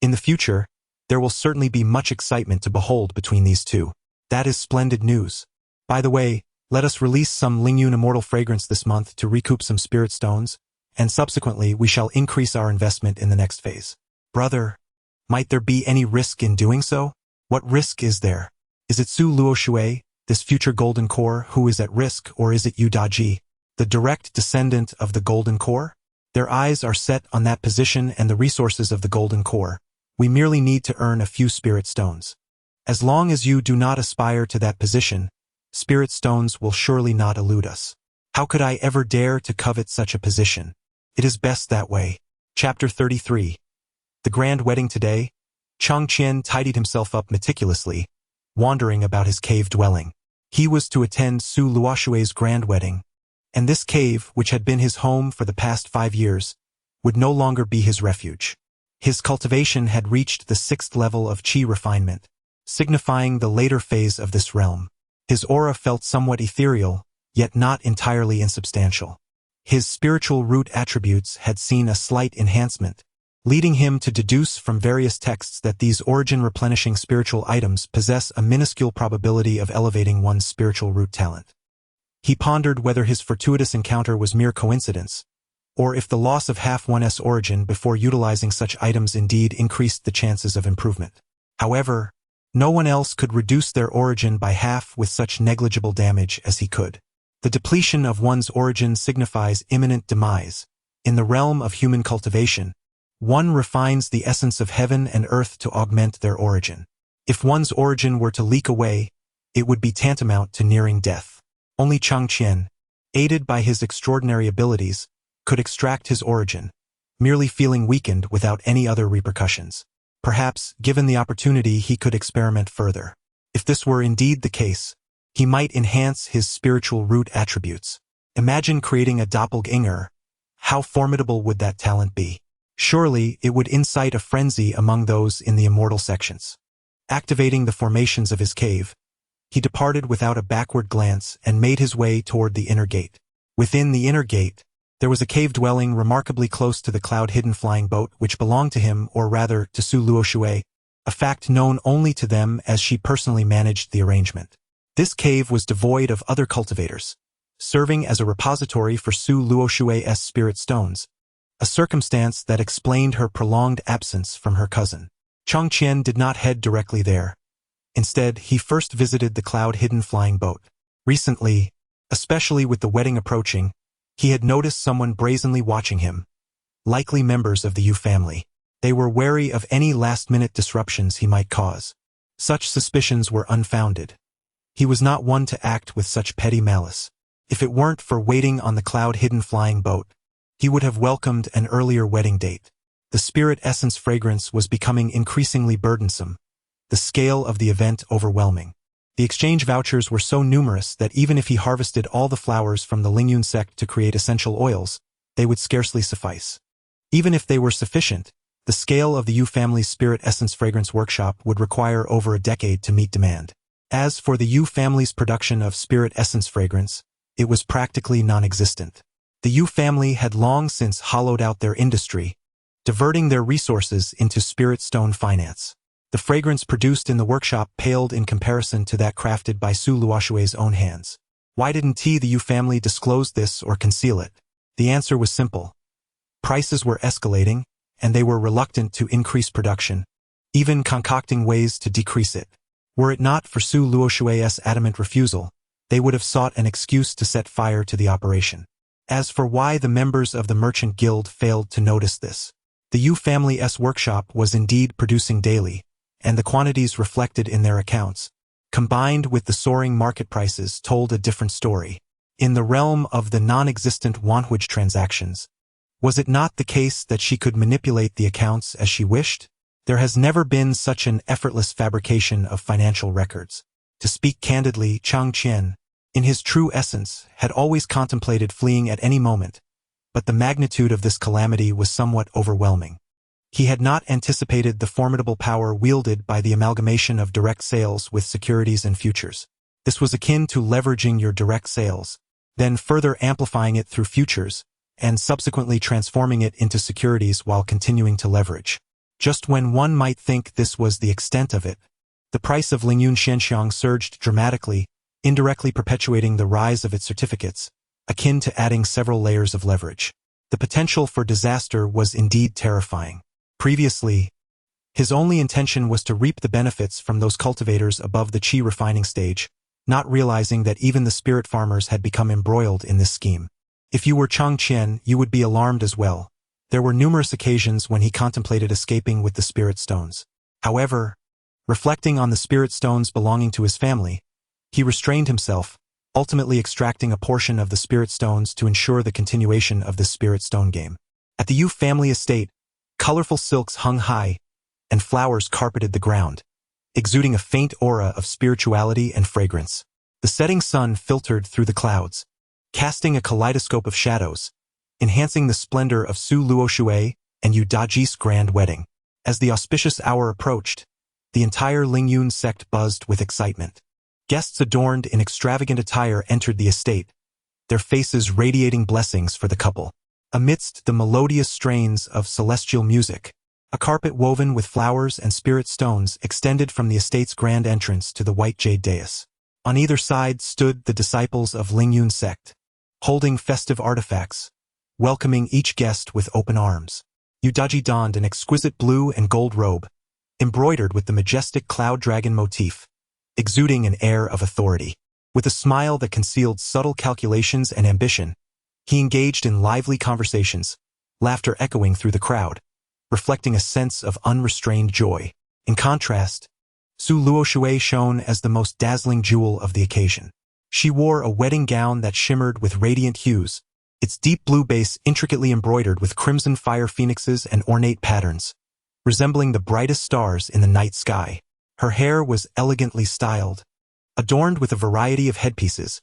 In the future, there will certainly be much excitement to behold between these two. That is splendid news. By the way, let us release some Lingyun Immortal Fragrance this month to recoup some spirit stones, and subsequently we shall increase our investment in the next phase. Brother, might there be any risk in doing so? What risk is there? Is it Su Luoshui, this future Golden Core, who is at risk, or is it Yu Daji, the direct descendant of the Golden Core? Their eyes are set on that position and the resources of the Golden Core. We merely need to earn a few spirit stones. As long as you do not aspire to that position, spirit stones will surely not elude us. How could I ever dare to covet such a position? It is best that way. Chapter 33. The grand wedding today, Chang Qian tidied himself up meticulously, wandering about his cave dwelling. He was to attend Su Luoshui's grand wedding, and this cave, which had been his home for the past 5 years, would no longer be his refuge. His cultivation had reached the 6th level of qi refinement, signifying the later phase of this realm. His aura felt somewhat ethereal, yet not entirely insubstantial. His spiritual root attributes had seen a slight enhancement, leading him to deduce from various texts that these origin-replenishing spiritual items possess a minuscule probability of elevating one's spiritual root talent. He pondered whether his fortuitous encounter was mere coincidence, or if the loss of half one's origin before utilizing such items indeed increased the chances of improvement. However, no one else could reduce their origin by half with such negligible damage as he could. The depletion of one's origin signifies imminent demise. In the realm of human cultivation, one refines the essence of heaven and earth to augment their origin. If one's origin were to leak away, it would be tantamount to nearing death. Only Chang Qian, aided by his extraordinary abilities, could extract his origin, merely feeling weakened without any other repercussions. Perhaps, given the opportunity, he could experiment further. If this were indeed the case, he might enhance his spiritual root attributes. Imagine creating a doppelganger. How formidable would that talent be? Surely, it would incite a frenzy among those in the immortal sections. Activating the formations of his cave, he departed without a backward glance and made his way toward the inner gate. Within the inner gate, there was a cave dwelling remarkably close to the cloud-hidden flying boat which belonged to him, or rather to Su Luoshui, a fact known only to them as she personally managed the arrangement. This cave was devoid of other cultivators, serving as a repository for Su Luoshui's spirit stones, a circumstance that explained her prolonged absence from her cousin. Chang Qian did not head directly there. Instead, he first visited the cloud-hidden flying boat. Recently, especially with the wedding approaching, he had noticed someone brazenly watching him, likely members of the Yu family. They were wary of any last-minute disruptions he might cause. Such suspicions were unfounded. He was not one to act with such petty malice. If it weren't for waiting on the cloud-hidden flying boat, he would have welcomed an earlier wedding date. The spirit essence fragrance was becoming increasingly burdensome, the scale of the event overwhelming. The exchange vouchers were so numerous that even if he harvested all the flowers from the Lingyun sect to create essential oils, they would scarcely suffice. Even if they were sufficient, the scale of the Yu family's spirit essence fragrance workshop would require over a decade to meet demand. As for the Yu family's production of spirit essence fragrance, it was practically non-existent. The Yu family had long since hollowed out their industry, diverting their resources into spirit stone finance. The fragrance produced in the workshop paled in comparison to that crafted by Su Luoshui's own hands. Why didn't the Yu family disclose this or conceal it? The answer was simple. Prices were escalating, and they were reluctant to increase production, even concocting ways to decrease it. Were it not for Su Luoshui's adamant refusal, they would have sought an excuse to set fire to the operation. As for why the members of the Merchant Guild failed to notice this, the Yu family's workshop was indeed producing daily, and the quantities reflected in their accounts, combined with the soaring market prices, told a different story. In the realm of the non-existent Wanhuj transactions, was it not the case that she could manipulate the accounts as she wished? There has never been such an effortless fabrication of financial records. To speak candidly, Chang Qian, in his true essence, had always contemplated fleeing at any moment, but the magnitude of this calamity was somewhat overwhelming. He had not anticipated the formidable power wielded by the amalgamation of direct sales with securities and futures. This was akin to leveraging your direct sales, then further amplifying it through futures, and subsequently transforming it into securities while continuing to leverage. Just when one might think this was the extent of it, the price of Lingyun Shenxiang surged dramatically, indirectly perpetuating the rise of its certificates, akin to adding several layers of leverage. The potential for disaster was indeed terrifying. Previously, his only intention was to reap the benefits from those cultivators above the qi refining stage, not realizing that even the spirit farmers had become embroiled in this scheme. If you were Chang Qian, you would be alarmed as well. There were numerous occasions when he contemplated escaping with the spirit stones. However, reflecting on the spirit stones belonging to his family, he restrained himself, ultimately extracting a portion of the spirit stones to ensure the continuation of this spirit stone game. At the Yu family estate, colorful silks hung high, and flowers carpeted the ground, exuding a faint aura of spirituality and fragrance. The setting sun filtered through the clouds, casting a kaleidoscope of shadows, enhancing the splendor of Su Luoshui and Yu Daji's grand wedding. As the auspicious hour approached, the entire Lingyun sect buzzed with excitement. Guests adorned in extravagant attire entered the estate, their faces radiating blessings for the couple. Amidst the melodious strains of celestial music, a carpet woven with flowers and spirit stones extended from the estate's grand entrance to the white jade dais. On either side stood the disciples of Lingyun sect, holding festive artifacts, welcoming each guest with open arms. Yu Daji donned an exquisite blue and gold robe, embroidered with the majestic cloud dragon motif, exuding an air of authority. With a smile that concealed subtle calculations and ambition, he engaged in lively conversations, laughter echoing through the crowd, reflecting a sense of unrestrained joy. In contrast, Su Luoshui shone as the most dazzling jewel of the occasion. She wore a wedding gown that shimmered with radiant hues, its deep blue base intricately embroidered with crimson fire phoenixes and ornate patterns, resembling the brightest stars in the night sky. Her hair was elegantly styled, adorned with a variety of headpieces,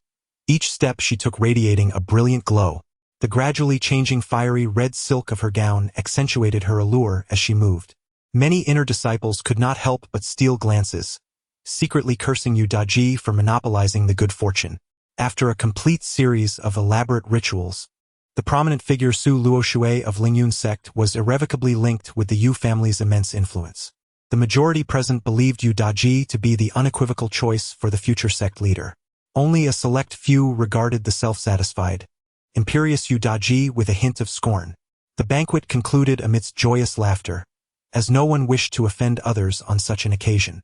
each step she took radiating a brilliant glow. The gradually changing fiery red silk of her gown accentuated her allure as she moved. Many inner disciples could not help but steal glances, secretly cursing Yu Daji for monopolizing the good fortune. After a complete series of elaborate rituals, the prominent figure Su Luoshui of Lingyun sect was irrevocably linked with the Yu family's immense influence. The majority present believed Yu Daji to be the unequivocal choice for the future sect leader. Only a select few regarded the self-satisfied, imperious Yu Daji with a hint of scorn. The banquet concluded amidst joyous laughter, as no one wished to offend others on such an occasion.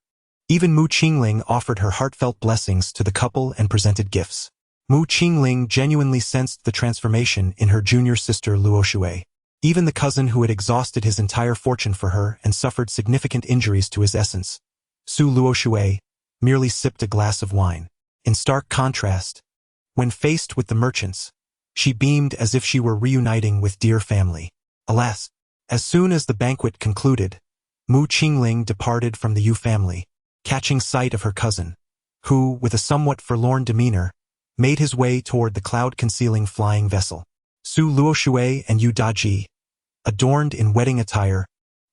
Even Mu Qingling offered her heartfelt blessings to the couple and presented gifts. Mu Qingling genuinely sensed the transformation in her junior sister Luoshui. Even the cousin who had exhausted his entire fortune for her and suffered significant injuries to his essence, Su Luoshui, merely sipped a glass of wine. In stark contrast, when faced with the merchants, she beamed as if she were reuniting with dear family. Alas, as soon as the banquet concluded, Mu Qingling departed from the Yu family, catching sight of her cousin, who, with a somewhat forlorn demeanor, made his way toward the cloud-concealing flying vessel. Su Luoshui and Yu Daji, adorned in wedding attire,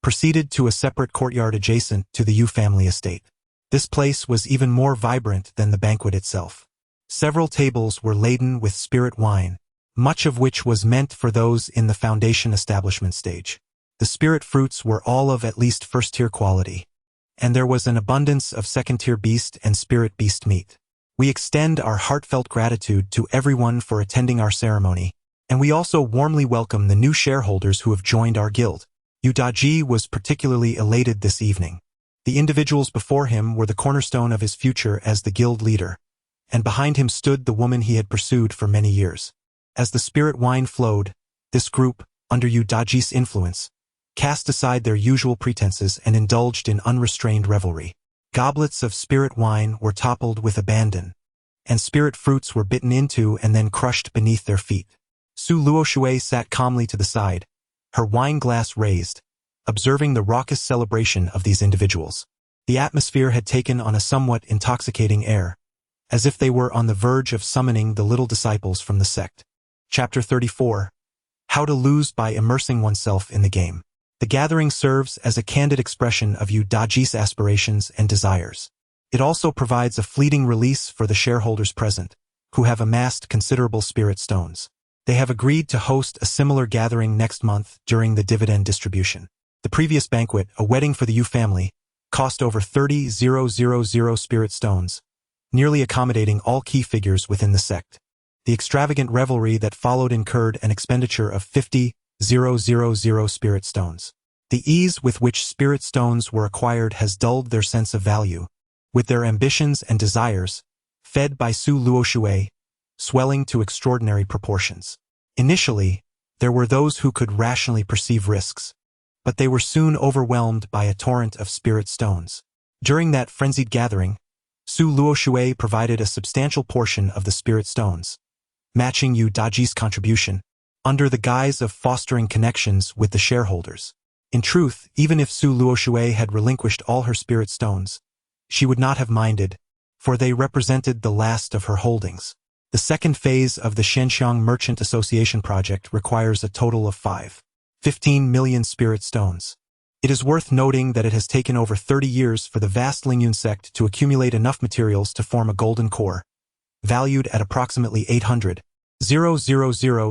proceeded to a separate courtyard adjacent to the Yu family estate. This place was even more vibrant than the banquet itself. Several tables were laden with spirit wine, much of which was meant for those in the foundation establishment stage. The spirit fruits were all of at least first-tier quality, and there was an abundance of second-tier beast and spirit beast meat. We extend our heartfelt gratitude to everyone for attending our ceremony, and we also warmly welcome the new shareholders who have joined our guild. Yu Daji was particularly elated this evening. The individuals before him were the cornerstone of his future as the guild leader, and behind him stood the woman he had pursued for many years. As the spirit wine flowed, this group, under Yu Daji's influence, cast aside their usual pretenses and indulged in unrestrained revelry. Goblets of spirit wine were toppled with abandon, and spirit fruits were bitten into and then crushed beneath their feet. Su Luoshui sat calmly to the side, her wine glass raised, observing the raucous celebration of these individuals. The atmosphere had taken on a somewhat intoxicating air, as if they were on the verge of summoning the little disciples from the sect. Chapter 34. How to Lose by Immersing Oneself in the Game. The gathering serves as a candid expression of Yu Daji's aspirations and desires. It also provides a fleeting release for the shareholders present, who have amassed considerable spirit stones. They have agreed to host a similar gathering next month during the dividend distribution. The previous banquet, a wedding for the Yu family, cost over 30,000 spirit stones, nearly accommodating all key figures within the sect. The extravagant revelry that followed incurred an expenditure of 50,000 spirit stones. The ease with which spirit stones were acquired has dulled their sense of value, with their ambitions and desires, fed by Su Luoshui, swelling to extraordinary proportions. Initially, there were those who could rationally perceive risks, but they were soon overwhelmed by a torrent of spirit stones. During that frenzied gathering, Su Luoshui provided a substantial portion of the spirit stones, matching Yu Daji's contribution, under the guise of fostering connections with the shareholders. In truth, even if Su Luoshui had relinquished all her spirit stones, she would not have minded, for they represented the last of her holdings. The second phase of the Shenxiang Merchant Association project requires a total of 15 million spirit stones. It is worth noting that it has taken over 30 years for the vast Lingyun sect to accumulate enough materials to form a golden core, valued at approximately 800,000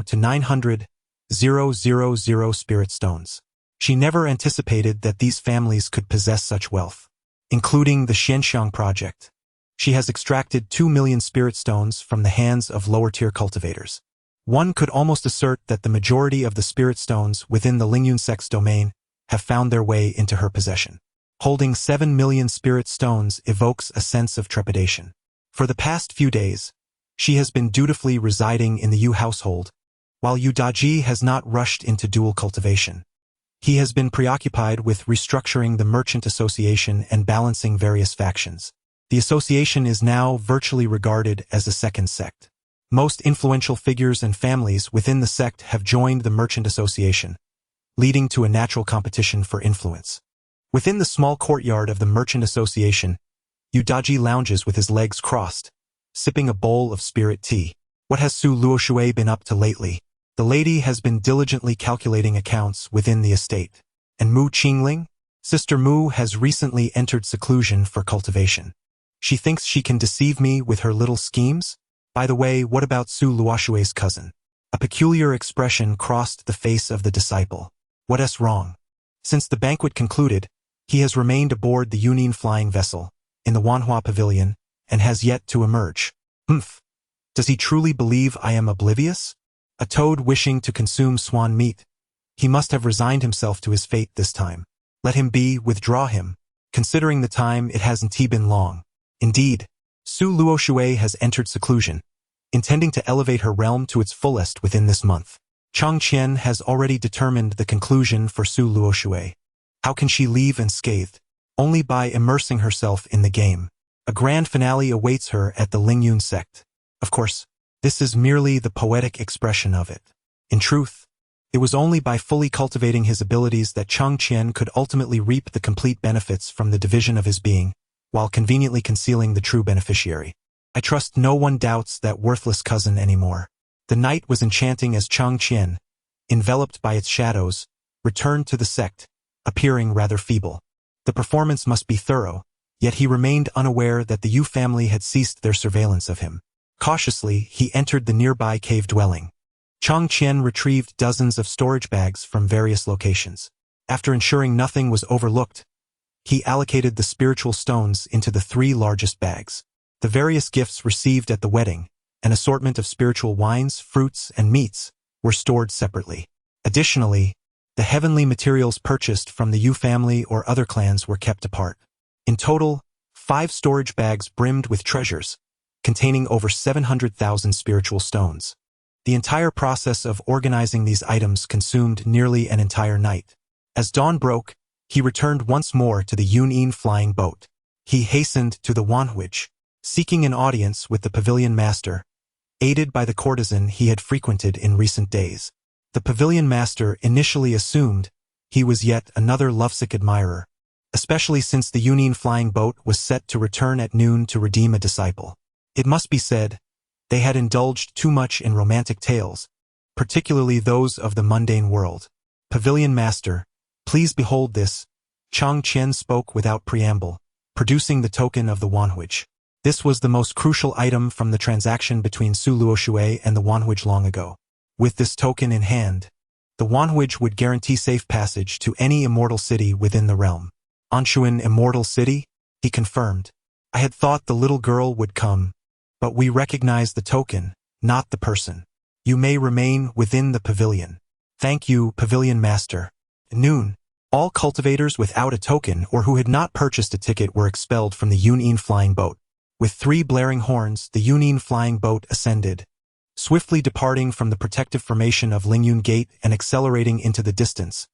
to 900,000 spirit stones. She never anticipated that these families could possess such wealth. Including the Shenxiang project, she has extracted 2 million spirit stones from the hands of lower-tier cultivators. One could almost assert that the majority of the spirit stones within the Lingyun sect's domain have found their way into her possession. Holding 7 million spirit stones evokes a sense of trepidation. For the past few days, she has been dutifully residing in the Yu household, while Yu Daji has not rushed into dual cultivation. He has been preoccupied with restructuring the merchant association and balancing various factions. The association is now virtually regarded as a second sect. Most influential figures and families within the sect have joined the merchant association, leading to a natural competition for influence. Within the small courtyard of the merchant association, Udaji lounges with his legs crossed, sipping a bowl of spirit tea. What has Su Luoxue been up to lately? The lady has been diligently calculating accounts within the estate. And Mu Qingling? Sister Mu has recently entered seclusion for cultivation. She thinks she can deceive me with her little schemes? By the way, what about Su Luoxue's cousin? A peculiar expression crossed the face of the disciple. What's wrong? Since the banquet concluded, he has remained aboard the Yunyin flying vessel, in the Wanhua pavilion, and has yet to emerge. Humph. Does he truly believe I am oblivious? A toad wishing to consume swan meat. He must have resigned himself to his fate this time. Let him be, withdraw him. Considering the time, it hasn't been long. Indeed, Su Luoxue has entered seclusion, intending to elevate her realm to its fullest within this month. Chang Qian has already determined the conclusion for Su Luoxue. How can she leave unscathed? Only by immersing herself in the game. A grand finale awaits her at the Lingyun sect. Of course, this is merely the poetic expression of it. In truth, it was only by fully cultivating his abilities that Chang Qian could ultimately reap the complete benefits from the division of his being, while conveniently concealing the true beneficiary. I trust no one doubts that worthless cousin anymore. The night was enchanting as Chang Qian, enveloped by its shadows, returned to the sect, appearing rather feeble. The performance must be thorough, yet he remained unaware that the Yu family had ceased their surveillance of him. Cautiously, he entered the nearby cave dwelling. Chang Qian retrieved dozens of storage bags from various locations. After ensuring nothing was overlooked, he allocated the spiritual stones into the 3 largest bags. The various gifts received at the wedding, an assortment of spiritual wines, fruits, and meats, were stored separately. Additionally, the heavenly materials purchased from the Yu family or other clans were kept apart. In total, 5 storage bags brimmed with treasures, containing over 700,000 spiritual stones. The entire process of organizing these items consumed nearly an entire night. As dawn broke, he returned once more to the Yunyin flying boat. He hastened to the Wanhuij, seeking an audience with the pavilion master, aided by the courtesan he had frequented in recent days. The pavilion master initially assumed he was yet another lovesick admirer, especially since the Yunyin flying boat was set to return at noon to redeem a disciple. It must be said, they had indulged too much in romantic tales, particularly those of the mundane world. Pavilion master, please behold this. Chang Qian spoke without preamble, producing the token of the Wanhuij. This was the most crucial item from the transaction between Su Luoxue and the Wanhuij long ago. With this token in hand, the Wanhuij would guarantee safe passage to any immortal city within the realm. Anshuan Immortal City? He confirmed. I had thought the little girl would come, but we recognize the token, not the person. You may remain within the pavilion. Thank you, Pavilion Master. Noon. All cultivators without a token or who had not purchased a ticket were expelled from the Yunyin flying boat. With 3 blaring horns, the Yunyin flying boat ascended, swiftly departing from the protective formation of Lingyun Gate and accelerating into the distance,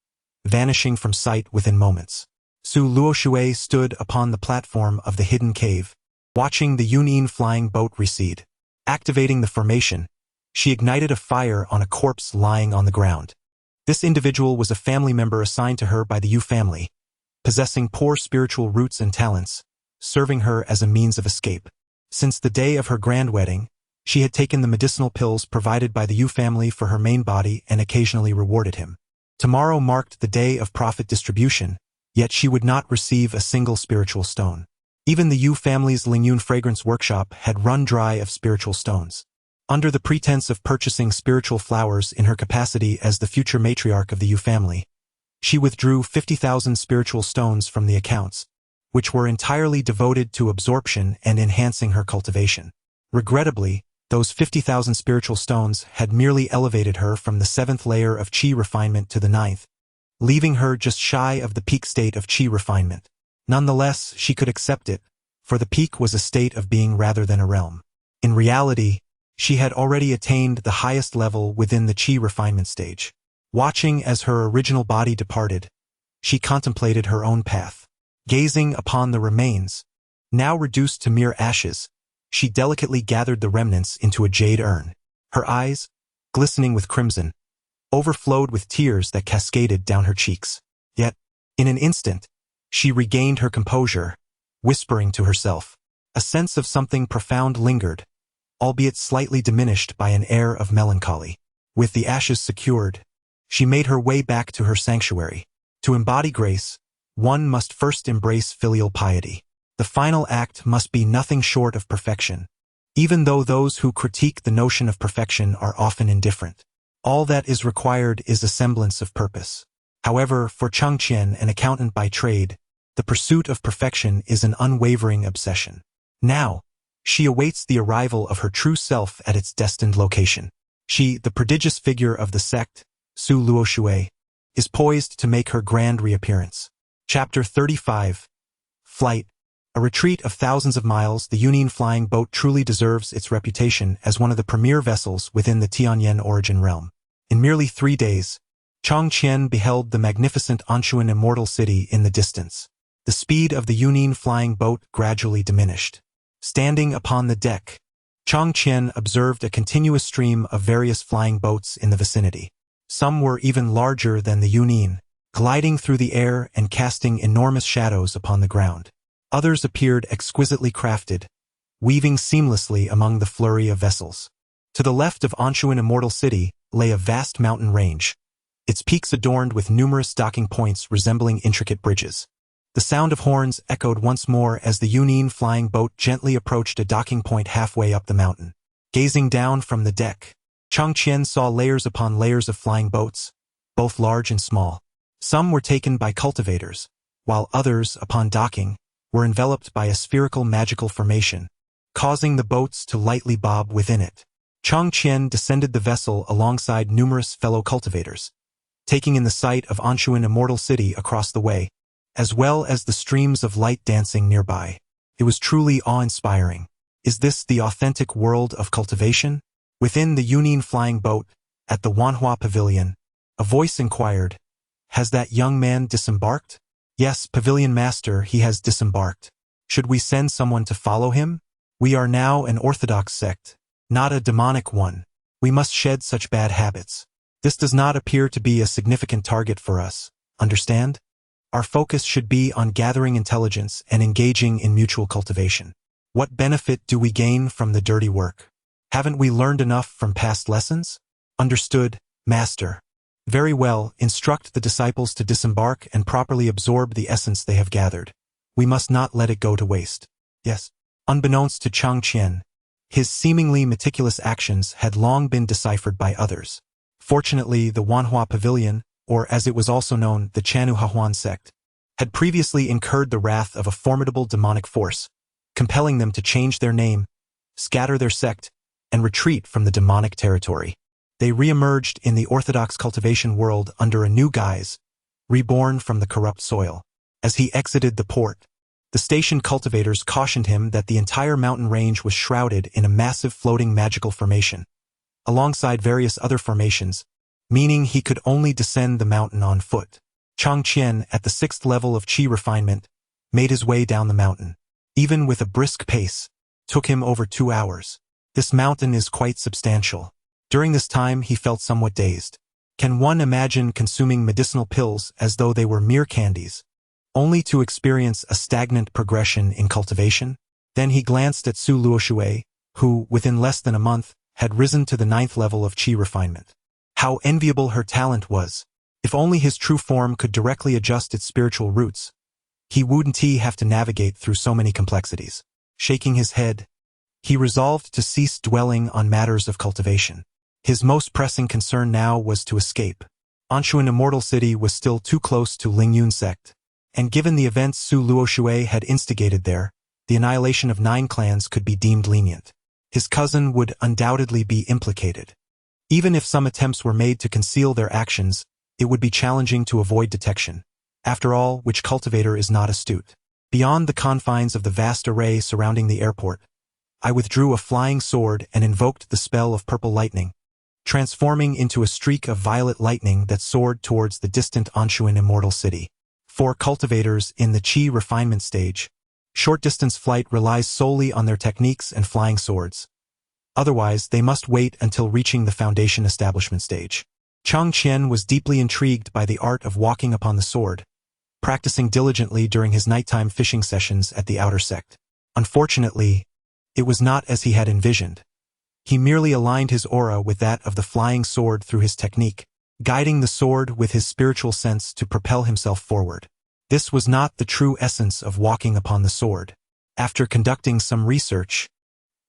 vanishing from sight within moments. Su Luoxue stood upon the platform of the hidden cave, watching the Yunyin flying boat recede. Activating the formation, she ignited a fire on a corpse lying on the ground. This individual was a family member assigned to her by the Yu family, possessing poor spiritual roots and talents, serving her as a means of escape. Since the day of her grand wedding, she had taken the medicinal pills provided by the Yu family for her main body and occasionally rewarded him. Tomorrow marked the day of profit distribution, yet she would not receive a single spiritual stone. Even the Yu family's Lingyun fragrance workshop had run dry of spiritual stones. Under the pretense of purchasing spiritual flowers in her capacity as the future matriarch of the Yu family, she withdrew 50,000 spiritual stones from the accounts, which were entirely devoted to absorption and enhancing her cultivation. Regrettably, those 50,000 spiritual stones had merely elevated her from the 7th layer of Qi refinement to the 9th, leaving her just shy of the peak state of Qi refinement. Nonetheless, she could accept it, for the peak was a state of being rather than a realm. In reality, she had already attained the highest level within the Qi refinement stage. Watching as her original body departed, she contemplated her own path. Gazing upon the remains, now reduced to mere ashes, She delicately gathered the remnants into a jade urn. Her eyes, glistening with crimson, overflowed with tears that cascaded down her cheeks. Yet, in an instant, she regained her composure, whispering to herself. A sense of something profound lingered, albeit slightly diminished by an air of melancholy. With the ashes secured, she made her way back to her sanctuary. To embody grace, one must first embrace filial piety. The final act must be nothing short of perfection, even though those who critique the notion of perfection are often indifferent. All that is required is a semblance of purpose. However, for Chang Qian, an accountant by trade, the pursuit of perfection is an unwavering obsession. Now, she awaits the arrival of her true self at its destined location. She, the prodigious figure of the sect, Su Luoshui, is poised to make her grand reappearance. Chapter 35. Flight. A retreat of thousands of miles, the Yunin flying boat truly deserves its reputation as one of the premier vessels within the Tianyan origin realm. In merely 3 days, Chang Qian beheld the magnificent Anshuan immortal city in the distance. The speed of the Yunin flying boat gradually diminished. Standing upon the deck, Chang Qian observed a continuous stream of various flying boats in the vicinity. Some were even larger than the Yunin, gliding through the air and casting enormous shadows upon the ground. Others appeared exquisitely crafted, weaving seamlessly among the flurry of vessels. To the left of Anshuan immortal city lay a vast mountain range, its peaks adorned with numerous docking points resembling intricate bridges. The sound of horns echoed once more as the Yunin flying boat gently approached a docking point halfway up the mountain. Gazing down from the deck, Chang Qian saw layers upon layers of flying boats, both large and small. Some were taken by cultivators, while others, upon docking, were enveloped by a spherical magical formation, causing the boats to lightly bob within it. Chang Qian descended the vessel alongside numerous fellow cultivators, taking in the sight of Anshuan immortal city across the way, as well as the streams of light dancing nearby. It was truly awe-inspiring. Is this the authentic world of cultivation? Within the Yunin flying boat, at the Wanhua Pavilion, a voice inquired, "Has that young man disembarked?" "Yes, Pavilion Master, he has disembarked. Should we send someone to follow him? We are now an orthodox sect, not a demonic one. We must shed such bad habits. This does not appear to be a significant target for us, understand? Our focus should be on gathering intelligence and engaging in mutual cultivation. What benefit do we gain from the dirty work? Haven't we learned enough from past lessons?" "Understood, Master." "Very well, instruct the disciples to disembark and properly absorb the essence they have gathered. We must not let it go to waste." "Yes." Unbeknownst to Chang Qian, his seemingly meticulous actions had long been deciphered by others. Fortunately, the Wanhua Pavilion, or as it was also known, the Chanu Hahuan sect, had previously incurred the wrath of a formidable demonic force, compelling them to change their name, scatter their sect, and retreat from the demonic territory. They re-emerged in the orthodox cultivation world under a new guise, reborn from the corrupt soil. As he exited the port, the station cultivators cautioned him that the entire mountain range was shrouded in a massive floating magical formation, alongside various other formations, meaning he could only descend the mountain on foot. Chang Qian, at the 6th level of Qi refinement, made his way down the mountain. Even with a brisk pace, took him over 2 hours. This mountain is quite substantial. During this time he felt somewhat dazed. Can one imagine consuming medicinal pills as though they were mere candies, only to experience a stagnant progression in cultivation? Then he glanced at Su Luoshui, who, within less than a month, had risen to the 9th level of Qi refinement. How enviable her talent was! If only his true form could directly adjust its spiritual roots, he wouldn't have to navigate through so many complexities. Shaking his head, he resolved to cease dwelling on matters of cultivation. His most pressing concern now was to escape. Anshuan immortal city was still too close to Lingyun sect, and given the events Su Luoshui had instigated there, the annihilation of 9 clans could be deemed lenient. His cousin would undoubtedly be implicated. Even if some attempts were made to conceal their actions, it would be challenging to avoid detection. After all, which cultivator is not astute? Beyond the confines of the vast array surrounding the airport, I withdrew a flying sword and invoked the spell of purple lightning, transforming into a streak of violet lightning that soared towards the distant Anshuan immortal city. For cultivators in the Qi refinement stage, Short-distance flight relies solely on their techniques and flying swords. Otherwise, they must wait until reaching the foundation establishment stage. Chang Qian was deeply intrigued by the art of walking upon the sword, practicing diligently during his nighttime fishing sessions at the outer sect. Unfortunately, it was not as he had envisioned. He merely aligned his aura with that of the flying sword through his technique, guiding the sword with his spiritual sense to propel himself forward. This was not the true essence of walking upon the sword. After conducting some research,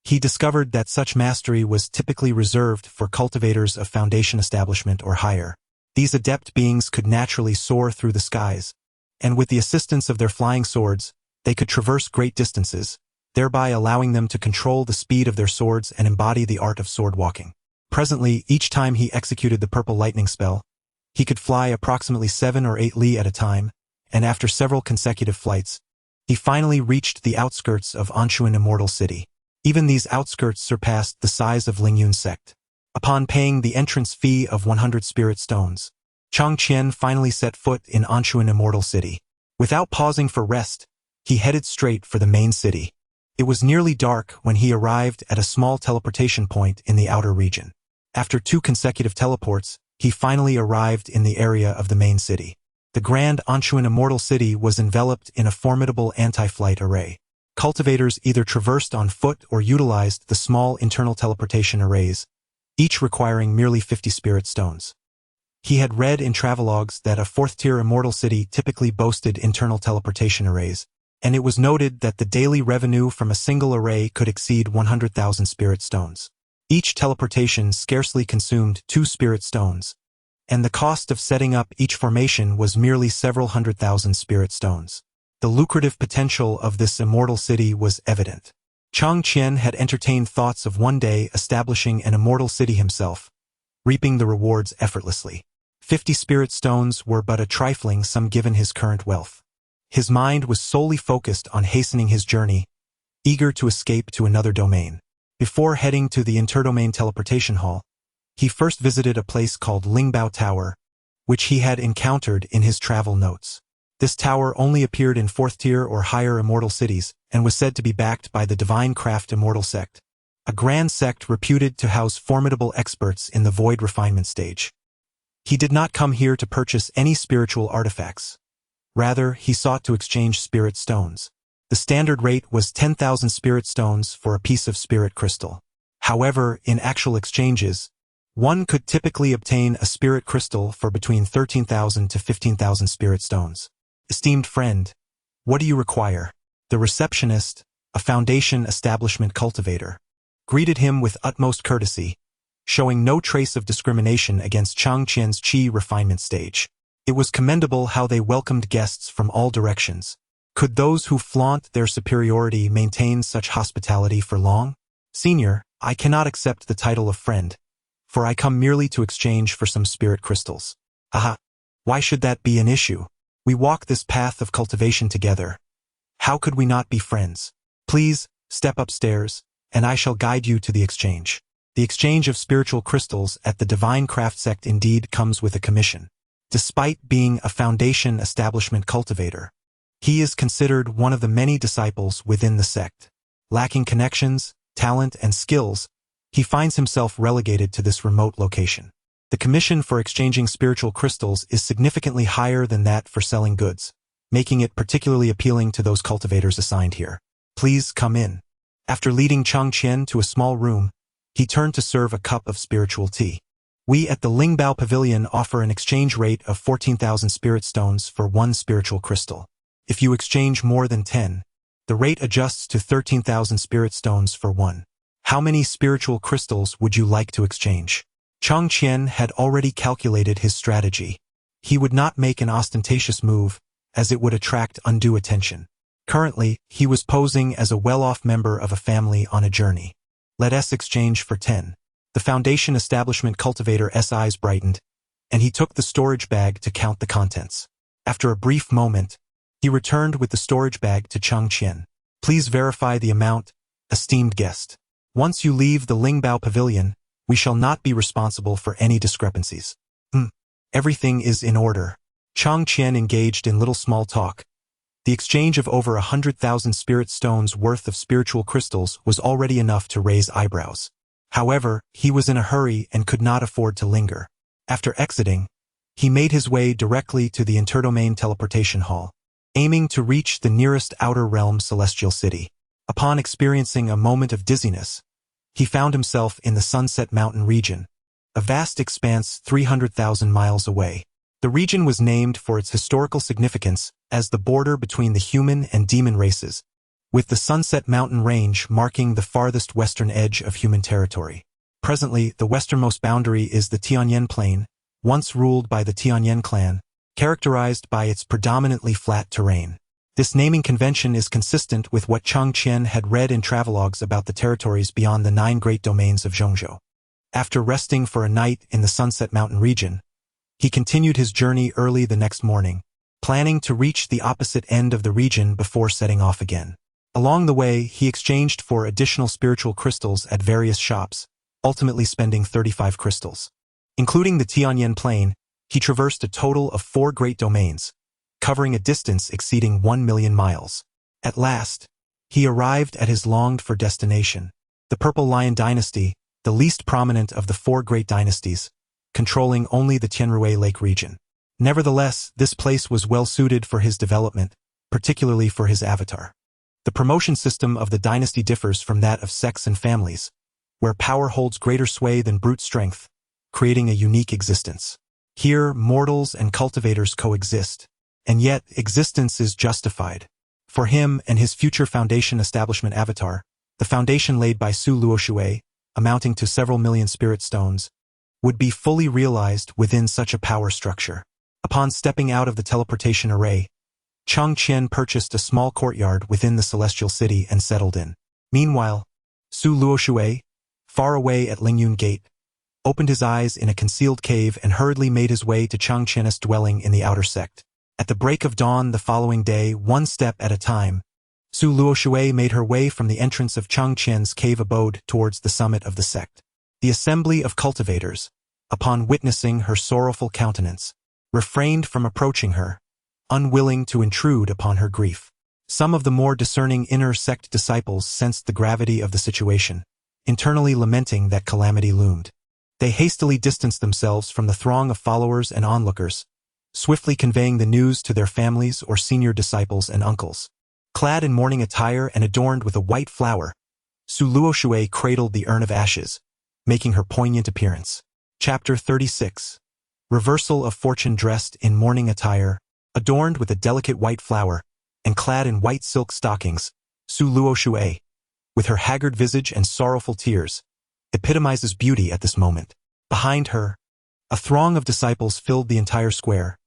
he discovered that such mastery was typically reserved for cultivators of foundation establishment or higher. These adept beings could naturally soar through the skies, and with the assistance of their flying swords, they could traverse great distances, thereby allowing them to control the speed of their swords and embody the art of sword walking. Presently, each time he executed the purple lightning spell, he could fly approximately 7 or 8 li at a time, and after several consecutive flights, he finally reached the outskirts of Anshuan Immortal City. Even these outskirts surpassed the size of Lingyun's sect. Upon paying the entrance fee of 100 spirit stones, Chang Qian finally set foot in Anshuan Immortal City. Without pausing for rest, he headed straight for the main city. It was nearly dark when he arrived at a small teleportation point in the outer region. After 2 consecutive teleports, he finally arrived in the area of the main city. The grand Anshuan Immortal City was enveloped in a formidable anti-flight array. Cultivators either traversed on foot or utilized the small internal teleportation arrays, each requiring merely 50 spirit stones. He had read in travelogues that a 4th-tier immortal city typically boasted internal teleportation arrays, and it was noted that the daily revenue from a single array could exceed 100,000 spirit stones. Each teleportation scarcely consumed 2 spirit stones, and the cost of setting up each formation was merely several 100,000 spirit stones. The lucrative potential of this immortal city was evident. Chang Qian had entertained thoughts of one day establishing an immortal city himself, reaping the rewards effortlessly. 50 spirit stones were but a trifling sum given his current wealth. His mind was solely focused on hastening his journey, eager to escape to another domain. Before heading to the interdomain teleportation hall, he first visited a place called Lingbao Tower, which he had encountered in his travel notes. This tower only appeared in 4th-tier or higher immortal cities, and was said to be backed by the Divine Craft Immortal Sect, a grand sect reputed to house formidable experts in the void refinement stage. He did not come here to purchase any spiritual artifacts. Rather, he sought to exchange spirit stones. The standard rate was 10,000 spirit stones for a piece of spirit crystal. However, in actual exchanges, one could typically obtain a spirit crystal for between 13,000 to 15,000 spirit stones. Esteemed friend, what do you require? The receptionist, a foundation establishment cultivator, greeted him with utmost courtesy, showing no trace of discrimination against Chang Qian's chi refinement stage. It was commendable how they welcomed guests from all directions. Could those who flaunt their superiority maintain such hospitality for long? Senior, I cannot accept the title of friend, for I come merely to exchange for some spirit crystals. Aha! Why should that be an issue? We walk this path of cultivation together. How could we not be friends? Please, step upstairs, and I shall guide you to the exchange. The exchange of spiritual crystals at the Divine Craft Sect indeed comes with a commission. Despite being a foundation establishment cultivator, he is considered one of the many disciples within the sect. Lacking connections, talent, and skills, he finds himself relegated to this remote location. The commission for exchanging spiritual crystals is significantly higher than that for selling goods, making it particularly appealing to those cultivators assigned here. Please come in. After leading Chang Qian to a small room, he turned to serve a cup of spiritual tea. We at the Lingbao Pavilion offer an exchange rate of 14,000 spirit stones for 1 spiritual crystal. If you exchange more than 10, the rate adjusts to 13,000 spirit stones for 1. How many spiritual crystals would you like to exchange? Chang Qian had already calculated his strategy. He would not make an ostentatious move, as it would attract undue attention. Currently, he was posing as a well-off member of a family on a journey. Let us exchange for 10. The foundation establishment cultivator's eyes brightened, and he took the storage bag to count the contents. After a brief moment, he returned with the storage bag to Chang Qian. Please verify the amount, esteemed guest. Once you leave the Lingbao Pavilion, we shall not be responsible for any discrepancies. Everything is in order. Chang Qian engaged in little small talk, The exchange of over 100,000 spirit stones worth of spiritual crystals was already enough to raise eyebrows. However, he was in a hurry and could not afford to linger. After exiting, he made his way directly to the interdomain teleportation hall, aiming to reach the nearest outer realm celestial city. Upon experiencing a moment of dizziness, he found himself in the Sunset Mountain region, a vast expanse 300,000 miles away. The region was named for its historical significance as the border between the human and demon races, with the Sunset Mountain Range marking the farthest western edge of human territory. Presently, the westernmost boundary is the Tianyan Plain, once ruled by the Tianyan clan, characterized by its predominantly flat terrain. This naming convention is consistent with what Chang Qian had read in travelogues about the territories beyond the 9 great domains of Zhongzhou. After resting for a night in the Sunset Mountain region, he continued his journey early the next morning, planning to reach the opposite end of the region before setting off again. Along the way, he exchanged for additional spiritual crystals at various shops, ultimately spending 35 crystals. Including the Tianyan Plain, he traversed a total of 4 great domains, covering a distance exceeding 1 million miles. At last, he arrived at his longed-for destination, the Purple Lion Dynasty, the least prominent of the 4 great dynasties, controlling only the Tianrui Lake region. Nevertheless, this place was well suited for his development, particularly for his avatar. The promotion system of the dynasty differs from that of sects and families, where power holds greater sway than brute strength, creating a unique existence. Here, mortals and cultivators coexist, and yet existence is justified. For him and his future foundation establishment avatar, the foundation laid by Su Luoshui, amounting to several million spirit stones, would be fully realized within such a power structure. Upon stepping out of the teleportation array, Chang Qian purchased a small courtyard within the celestial city and settled in. Meanwhile, Su Luoshui, far away at Lingyun Gate, opened his eyes in a concealed cave and hurriedly made his way to Chang Qian's dwelling in the outer sect. At the break of dawn the following day, one step at a time, Su Luoshui made her way from the entrance of Chang Qian's cave abode towards the summit of the sect. The assembly of cultivators, upon witnessing her sorrowful countenance, refrained from approaching her, unwilling to intrude upon her grief. Some of the more discerning inner sect disciples sensed the gravity of the situation, internally lamenting that calamity loomed. They hastily distanced themselves from the throng of followers and onlookers, swiftly conveying the news to their families or senior disciples and uncles. Clad in mourning attire and adorned with a white flower, Su Luoshui cradled the urn of ashes, making her poignant appearance. Chapter 36. Reversal of fortune. Dressed in mourning attire, adorned with a delicate white flower, and clad in white silk stockings, Su Luoshui, with her haggard visage and sorrowful tears, epitomizes beauty at this moment. Behind her, a throng of disciples filled the entire square,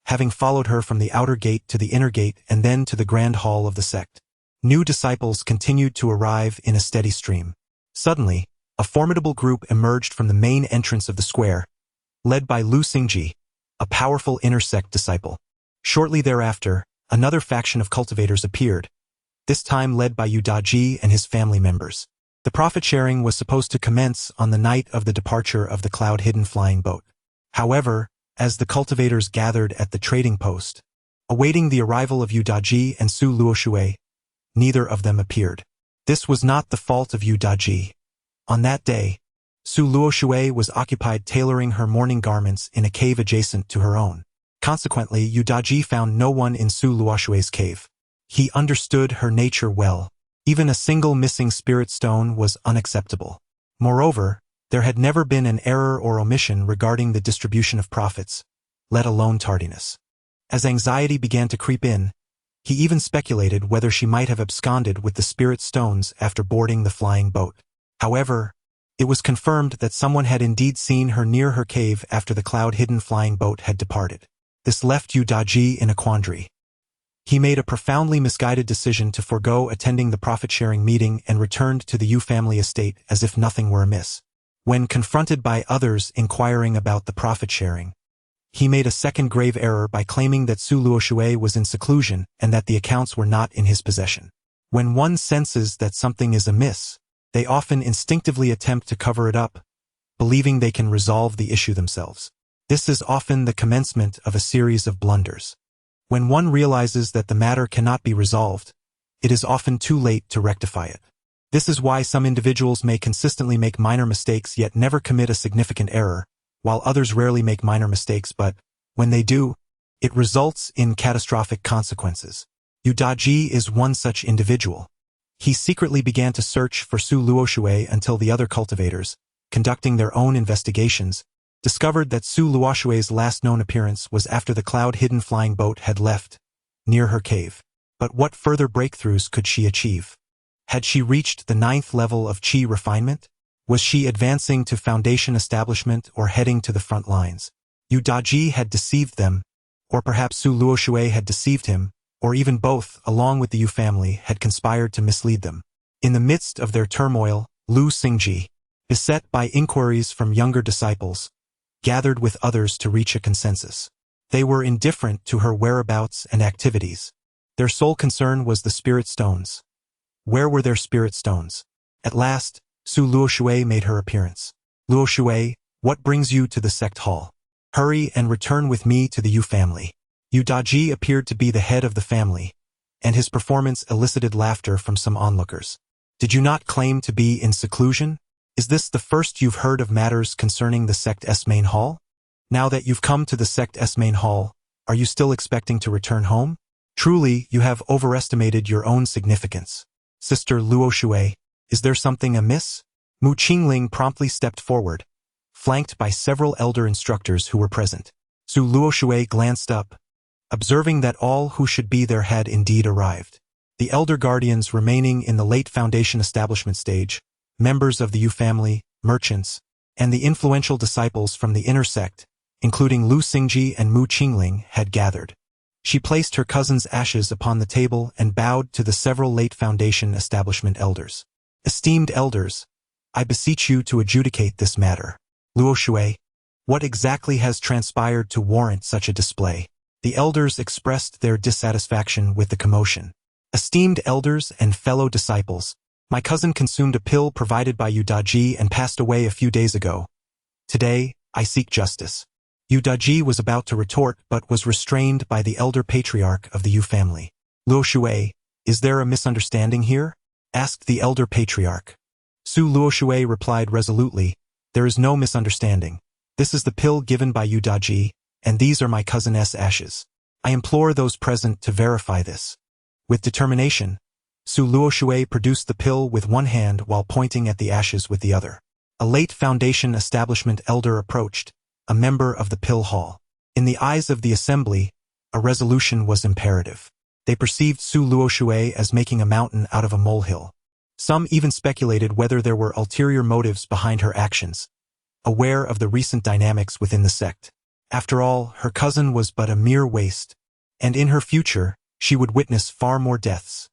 having followed her from the outer gate to the inner gate and then to the grand hall of the sect. New disciples continued to arrive in a steady stream. Suddenly, a formidable group emerged from the main entrance of the square, led by Lu Xingji, a powerful inner sect disciple. Shortly thereafter, another faction of cultivators appeared, this time led by Yu Daji and his family members. The profit-sharing was supposed to commence on the night of the departure of the cloud-hidden flying boat. However, as the cultivators gathered at the trading post, awaiting the arrival of Yu Daji and Su Luoshui, neither of them appeared. This was not the fault of Yu Daji. On that day, Su Luoshui was occupied tailoring her mourning garments in a cave adjacent to her own. Consequently, Yu Daji found no one in Su Luoshui's cave. He understood her nature well. Even a single missing spirit stone was unacceptable. Moreover, there had never been an error or omission regarding the distribution of profits, let alone tardiness. As anxiety began to creep in, he even speculated whether she might have absconded with the spirit stones after boarding the flying boat. However, it was confirmed that someone had indeed seen her near her cave after the cloud-hidden flying boat had departed. This left Yu Daji in a quandary. He made a profoundly misguided decision to forego attending the profit-sharing meeting and returned to the Yu family estate as if nothing were amiss. When confronted by others inquiring about the profit-sharing, he made a second grave error by claiming that Su Luoshui was in seclusion and that the accounts were not in his possession. When one senses that something is amiss, they often instinctively attempt to cover it up, believing they can resolve the issue themselves. This is often the commencement of a series of blunders. When one realizes that the matter cannot be resolved, it is often too late to rectify it. This is why some individuals may consistently make minor mistakes yet never commit a significant error, while others rarely make minor mistakes but, when they do, it results in catastrophic consequences. Yu Daji is one such individual. He secretly began to search for Su Luoshui until the other cultivators, conducting their own investigations, discovered that Su Luoshui's last known appearance was after the cloud-hidden flying boat had left, near her cave. But what further breakthroughs could she achieve? Had she reached the 9th level of Qi refinement? Was she advancing to foundation establishment or heading to the front lines? Yu Daji had deceived them, or perhaps Su Luoshui had deceived him, or even both, along with the Yu family, had conspired to mislead them. In the midst of their turmoil, Lu Xingji, beset by inquiries from younger disciples, gathered with others to reach a consensus. They were indifferent to her whereabouts and activities. Their sole concern was the spirit stones. Where were their spirit stones? At last, Su Luoshui made her appearance. Luoshui, what brings you to the sect hall? Hurry and return with me to the Yu family. Yu Daji appeared to be the head of the family, and his performance elicited laughter from some onlookers. Did you not claim to be in seclusion? Is this the first you've heard of matters concerning the sect's main hall? Now that you've come to the sect's main hall, are you still expecting to return home? Truly, you have overestimated your own significance. Sister Luoshui, is there something amiss? Mu Qingling promptly stepped forward, flanked by several elder instructors who were present. Su Luoshui glanced up, observing that all who should be there had indeed arrived. The elder guardians remaining in the late foundation establishment stage, members of the Yu family, merchants, and the influential disciples from the inner sect, including Lu Xingji and Mu Qingling, had gathered. She placed her cousin's ashes upon the table and bowed to the several late foundation establishment elders. Esteemed elders, I beseech you to adjudicate this matter. Luoshui, what exactly has transpired to warrant such a display? The elders expressed their dissatisfaction with the commotion. Esteemed elders and fellow disciples, my cousin consumed a pill provided by Yu Daji and passed away a few days ago. Today, I seek justice. Yu Daji was about to retort but was restrained by the elder patriarch of the Yu family. Luoshui, is there a misunderstanding here? Asked the elder patriarch. Su Luoshui replied resolutely, there is no misunderstanding. This is the pill given by Yu Daji, and these are my cousin's ashes. I implore those present to verify this. With determination, Su Luoshui produced the pill with one hand while pointing at the ashes with the other. A late foundation establishment elder approached, a member of the pill hall. In the eyes of the assembly, a resolution was imperative. They perceived Su Luoshui as making a mountain out of a molehill. Some even speculated whether there were ulterior motives behind her actions, aware of the recent dynamics within the sect. After all, her cousin was but a mere waste, and in her future, she would witness far more deaths.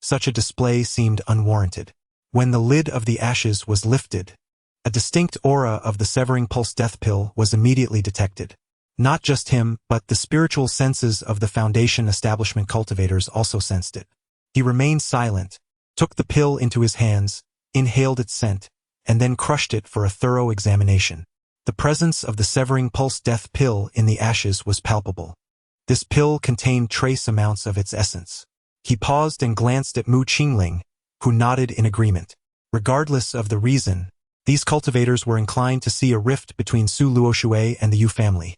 Such a display seemed unwarranted. When the lid of the ashes was lifted, a distinct aura of the severing pulse death pill was immediately detected. Not just him, but the spiritual senses of the foundation establishment cultivators also sensed it. He remained silent, took the pill into his hands, inhaled its scent, and then crushed it for a thorough examination. The presence of the severing pulse death pill in the ashes was palpable. This pill contained trace amounts of its essence. He paused and glanced at Mu Qingling, who nodded in agreement. Regardless of the reason, these cultivators were inclined to see a rift between Su Luoshui and the Yu family.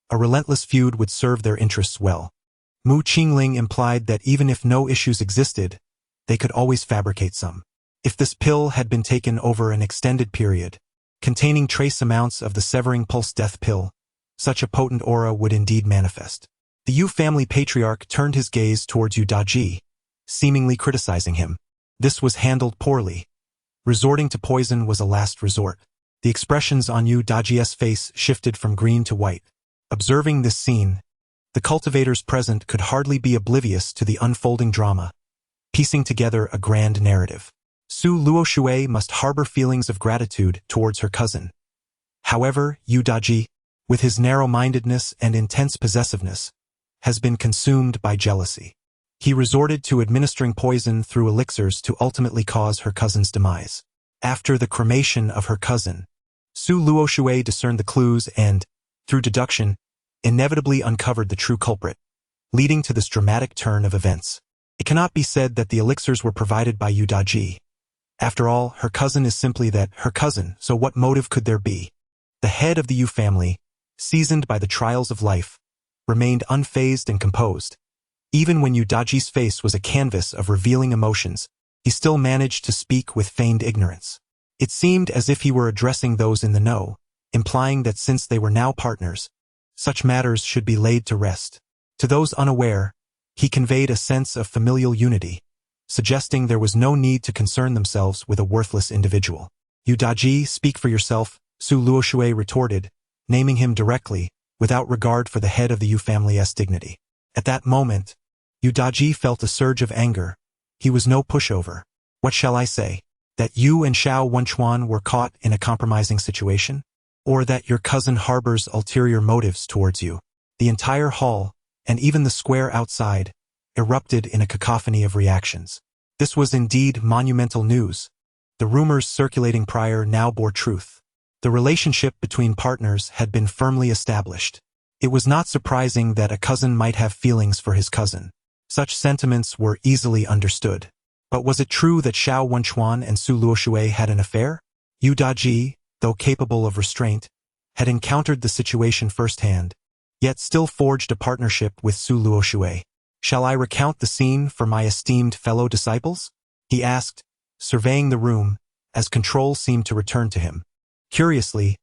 A relentless feud would serve their interests well. Mu Qingling implied that even if no issues existed, they could always fabricate some. If this pill had been taken over an extended period, containing trace amounts of the severing pulse death pill, such a potent aura would indeed manifest. The Yu family patriarch turned his gaze towards Yu Daji, seemingly criticizing him. This was handled poorly. Resorting to poison was a last resort. The expressions on Yu Daji's face shifted from green to white. Observing this scene, the cultivators present could hardly be oblivious to the unfolding drama, piecing together a grand narrative. Su Luoshui must harbor feelings of gratitude towards her cousin. However, Yu Daji, with his narrow-mindedness and intense possessiveness, has been consumed by jealousy. He resorted to administering poison through elixirs to ultimately cause her cousin's demise. After the cremation of her cousin, Su Luoshui discerned the clues and, through deduction, inevitably uncovered the true culprit. leading to this dramatic turn of events. It cannot be said that the elixirs were provided by Yu Daji. After all, her cousin is simply that, her cousin, so what motive could there be? The head of the Yu family, seasoned by the trials of life, remained unfazed and composed. Even when Yu Daji's face was a canvas of revealing emotions, he still managed to speak with feigned ignorance. It seemed as if he were addressing those in the know, implying that since they were now partners, such matters should be laid to rest. To those unaware, he conveyed a sense of familial unity, suggesting there was no need to concern themselves with a worthless individual. Yu Daji, speak for yourself, Su Luoshui retorted, naming him directly, without regard for the head of the Yu family's dignity. At that moment, Yu Daji felt a surge of anger. He was no pushover. What shall I say? That you and Xiao Wenchuan were caught in a compromising situation? Or that your cousin harbors ulterior motives towards you? The entire hall, and even the square outside, erupted in a cacophony of reactions. This was indeed monumental news. The rumors circulating prior now bore truth. The relationship between partners had been firmly established. It was not surprising that a cousin might have feelings for his cousin. Such sentiments were easily understood. But was it true that Xiao Wenchuan and Su Luoshui had an affair? Yu Daji, though capable of restraint, had encountered the situation firsthand, yet still forged a partnership with Su Luoshui. Shall I recount the scene for my esteemed fellow disciples? He asked, surveying the room, as control seemed to return to him. Curiously,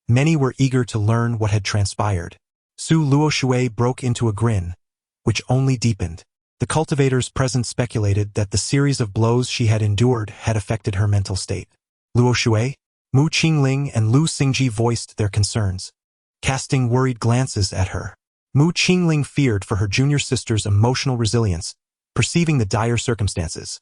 many were eager to learn what had transpired. Su Luoshui broke into a grin, which only deepened. The cultivators present speculated that the series of blows she had endured had affected her mental state. Luoshui, Mu Qingling and Lu Xingji voiced their concerns, casting worried glances at her. Mu Qingling feared for her junior sister's emotional resilience, perceiving the dire circumstances.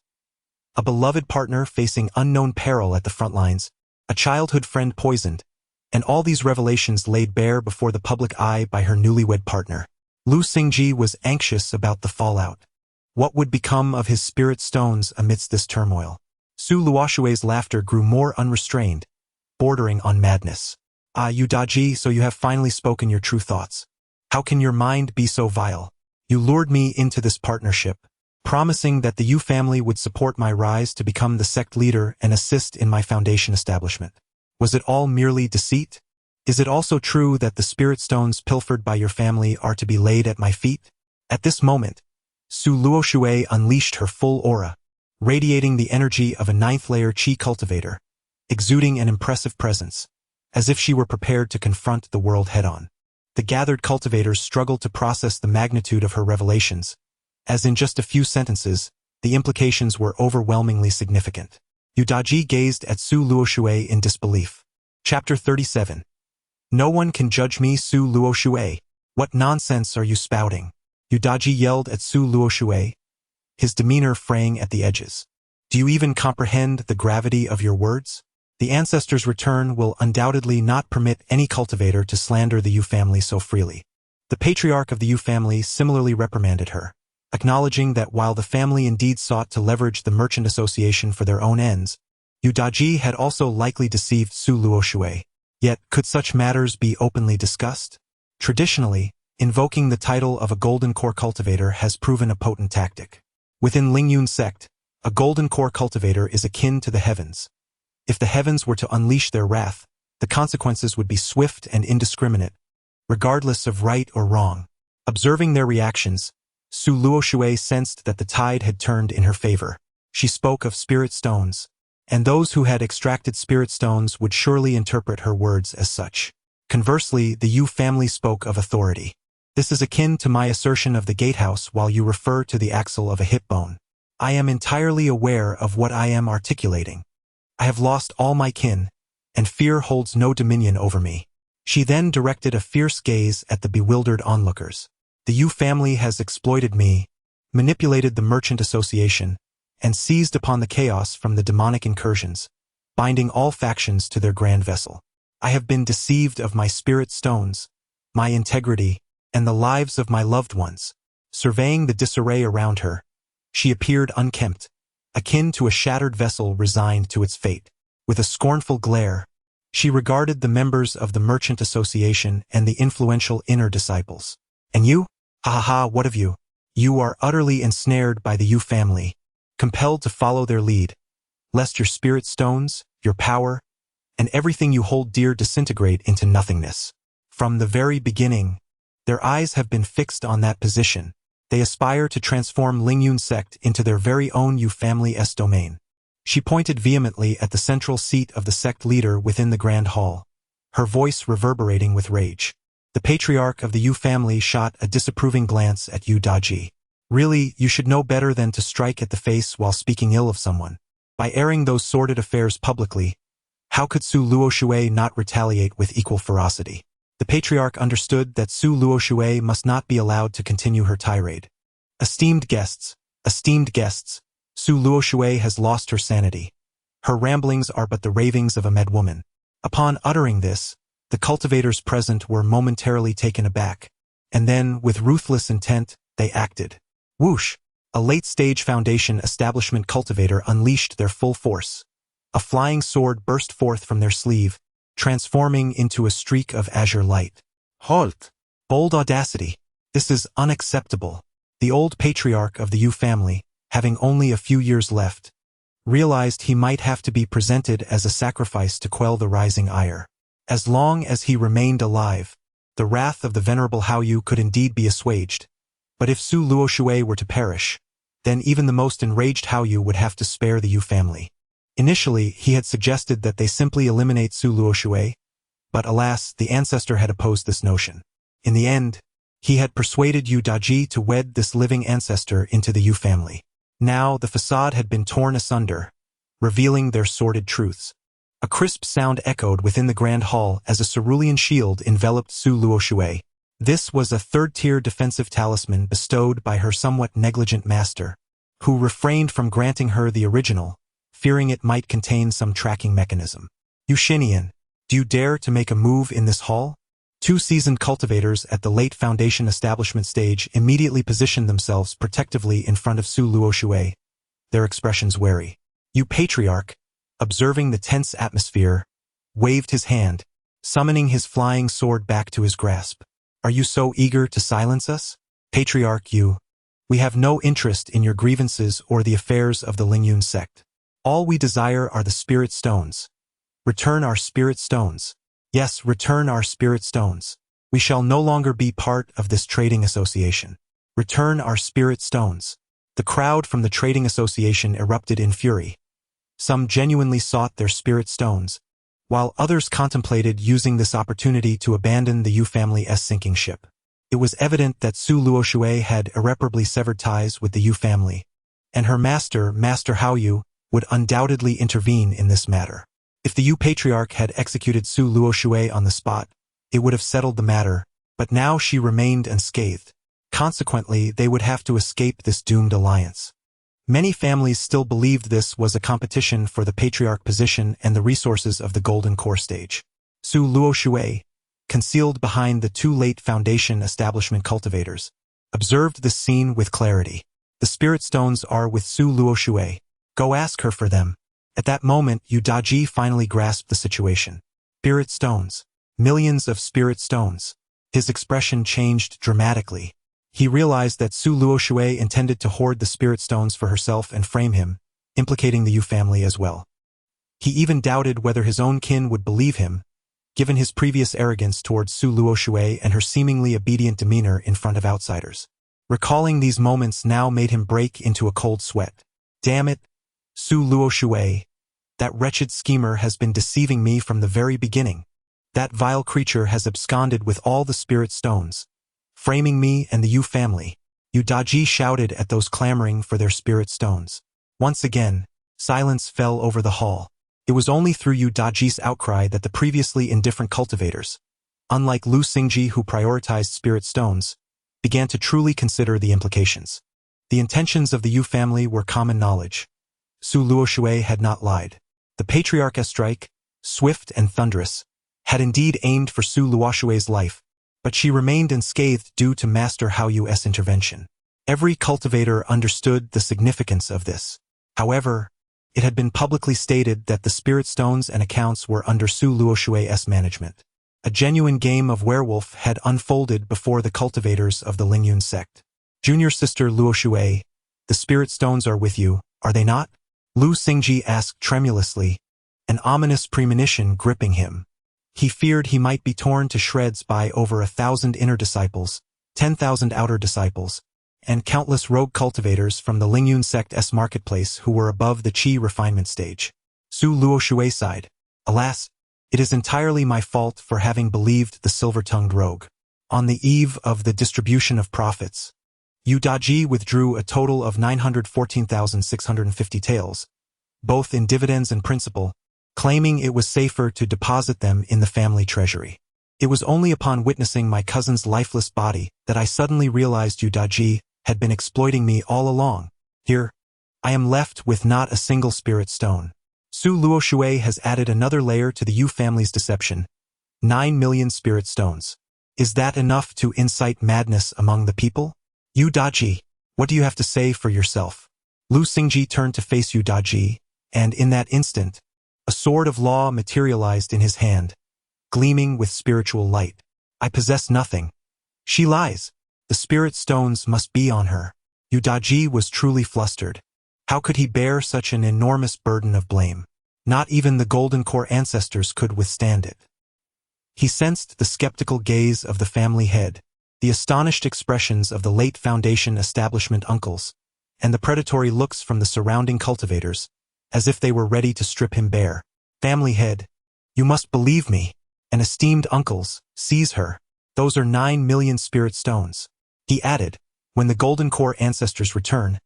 A beloved partner facing unknown peril at the front lines, a childhood friend poisoned, and all these revelations laid bare before the public eye by her newlywed partner. Lu Xingji was anxious about the fallout. What would become of his spirit stones amidst this turmoil? Su Luoshui's laughter grew more unrestrained, bordering on madness. Ah, Yu Daji, so you have finally spoken your true thoughts. How can your mind be so vile? You lured me into this partnership, promising that the Yu family would support my rise to become the sect leader and assist in my foundation establishment. Was it all merely deceit? Is it also true that the spirit stones pilfered by your family are to be laid at my feet? At this moment, Su Luoshui unleashed her full aura, radiating the energy of a ninth-layer qi cultivator, exuding an impressive presence, as if she were prepared to confront the world head-on. The gathered cultivators struggled to process the magnitude of her revelations, as in just a few sentences, the implications were overwhelmingly significant. Yu Daji gazed at Su Luoshui in disbelief. Chapter 37. No one can judge me, Su Luoshui. What nonsense are you spouting? Yu Daji yelled at Su Luoshui, his demeanor fraying at the edges. Do you even comprehend the gravity of your words? The ancestors' return will undoubtedly not permit any cultivator to slander the Yu family so freely. The patriarch of the Yu family similarly reprimanded her, acknowledging that while the family indeed sought to leverage the merchant association for their own ends, Yu Daji had also likely deceived Su Luoshui. Yet, could such matters be openly discussed? Traditionally, invoking the title of a golden core cultivator has proven a potent tactic. Within Lingyun sect, a golden core cultivator is akin to the heavens. If the heavens were to unleash their wrath, the consequences would be swift and indiscriminate, regardless of right or wrong. Observing their reactions, Su Luoshui sensed that the tide had turned in her favor. She spoke of spirit stones, and those who had extracted spirit stones would surely interpret her words as such. Conversely, the Yu family spoke of authority. This is akin to my assertion of the gatehouse while you refer to the axle of a hip bone. I am entirely aware of what I am articulating. I have lost all my kin, and fear holds no dominion over me. She then directed a fierce gaze at the bewildered onlookers. The Yu family has exploited me, manipulated the merchant association, and seized upon the chaos from the demonic incursions, binding all factions to their grand vessel. I have been deceived of my spirit stones, my integrity, and the lives of my loved ones. Surveying the disarray around her, she appeared unkempt, akin to a shattered vessel resigned to its fate. With a scornful glare, she regarded the members of the merchant association and the influential inner disciples. And you? Ha ha ha, what of you? You are utterly ensnared by the Yu family, compelled to follow their lead, lest your spirit stones, your power, and everything you hold dear disintegrate into nothingness. From the very beginning, their eyes have been fixed on that position. They aspire to transform Lingyun sect into their very own Yu family's domain. She pointed vehemently at the central seat of the sect leader within the grand hall, her voice reverberating with rage. The patriarch of the Yu family shot a disapproving glance at Yu Daji. Really, you should know better than to strike at the face while speaking ill of someone. By airing those sordid affairs publicly, how could Su Luoshui not retaliate with equal ferocity? The patriarch understood that Su Luoshui must not be allowed to continue her tirade. Esteemed guests, Su Luoshui has lost her sanity. Her ramblings are but the ravings of a mad woman. Upon uttering this, the cultivators present were momentarily taken aback, and then, with ruthless intent, they acted. Whoosh! A late-stage Foundation establishment cultivator unleashed their full force. A flying sword burst forth from their sleeve, transforming into a streak of azure light. Halt! Bold audacity! This is unacceptable. The old patriarch of the Yu family, having only a few years left, realized he might have to be presented as a sacrifice to quell the rising ire. As long as he remained alive, the wrath of the venerable Haoyu could indeed be assuaged. But if Su Luoshui were to perish, then even the most enraged Haoyu would have to spare the Yu family. Initially, he had suggested that they simply eliminate Su Luoshui, but alas, the ancestor had opposed this notion. In the end, he had persuaded Yu Daji to wed this living ancestor into the Yu family. Now the facade had been torn asunder, revealing their sordid truths. A crisp sound echoed within the grand hall as a cerulean shield enveloped Su Luoshui. This was a third-tier defensive talisman bestowed by her somewhat negligent master, who refrained from granting her the original, fearing it might contain some tracking mechanism. Yushinian, do you dare to make a move in this hall? Two seasoned cultivators at the late Foundation establishment stage immediately positioned themselves protectively in front of Su Luoshui, their expressions wary. Yu Patriarch, observing the tense atmosphere, waved his hand, summoning his flying sword back to his grasp. Are you so eager to silence us? Patriarch Yu, we have no interest in your grievances or the affairs of the Lingyun sect. All we desire are the spirit stones. Return our spirit stones. Yes, return our spirit stones. We shall no longer be part of this trading association. Return our spirit stones. The crowd from the trading association erupted in fury. Some genuinely sought their spirit stones, while others contemplated using this opportunity to abandon the Yu family's sinking ship. It was evident that Su Luoshui had irreparably severed ties with the Yu family, and her master, Master Haoyu, would undoubtedly intervene in this matter. If the Yu Patriarch had executed Su Luoshui on the spot, it would have settled the matter, but now she remained unscathed. Consequently, they would have to escape this doomed alliance. Many families still believed this was a competition for the patriarch position and the resources of the Golden Core stage. Su Luoshui, concealed behind the two late Foundation establishment cultivators, observed this scene with clarity. The spirit stones are with Su Luoshui. Go ask her for them. At that moment, Yu Daji finally grasped the situation. Spirit stones. Millions of spirit stones. His expression changed dramatically. He realized that Su Luoshui intended to hoard the spirit stones for herself and frame him, implicating the Yu family as well. He even doubted whether his own kin would believe him, given his previous arrogance towards Su Luoshui and her seemingly obedient demeanor in front of outsiders. Recalling these moments now made him break into a cold sweat. Damn it, Su Luoshui. That wretched schemer has been deceiving me from the very beginning. That vile creature has absconded with all the spirit stones, framing me and the Yu family. Yu Daji shouted at those clamoring for their spirit stones. Once again, silence fell over the hall. It was only through Yu Daji's outcry that the previously indifferent cultivators, unlike Lu Xingji who prioritized spirit stones, began to truly consider the implications. The intentions of the Yu family were common knowledge. Su Luoshui had not lied. The patriarch's strike, swift and thunderous, had indeed aimed for Su Luoshui's life, but she remained unscathed due to Master Haoyu's intervention. Every cultivator understood the significance of this. However, it had been publicly stated that the spirit stones and accounts were under Su Luoshui's management. A genuine game of werewolf had unfolded before the cultivators of the Lingyun sect. Junior sister Luo Shui, the spirit stones are with you, are they not? Lu Xingji asked tremulously, an ominous premonition gripping him. He feared he might be torn to shreds by over 1,000 inner disciples, 10,000 outer disciples, and countless rogue cultivators from the Lingyun sect's marketplace who were above the qi refinement stage. Su Luo Shui sighed. Alas, it is entirely my fault for having believed the silver-tongued rogue. On the eve of the distribution of profits, Yu Daji withdrew a total of 914,650 taels, both in dividends and principal, claiming it was safer to deposit them in the family treasury. It was only upon witnessing my cousin's lifeless body that I suddenly realized Yu Daji had been exploiting me all along. Here, I am left with not a single spirit stone. Su Luo Shui has added another layer to the Yu family's deception. 9 million spirit stones. Is that enough to incite madness among the people? Yu Daji, what do you have to say for yourself? Lu Xingji turned to face Yu Daji, and in that instant, a sword of law materialized in his hand, gleaming with spiritual light. I possess nothing. She lies. The spirit stones must be on her. Yu Daji was truly flustered. How could he bear such an enormous burden of blame? Not even the Golden Core ancestors could withstand it. He sensed the skeptical gaze of the family head, the astonished expressions of the late Foundation establishment uncles, and the predatory looks from the surrounding cultivators, as if they were ready to strip him bare. Family head, you must believe me. And esteemed uncles, seize her. Those are 9 million spirit stones. He added, when the Golden Core ancestors return,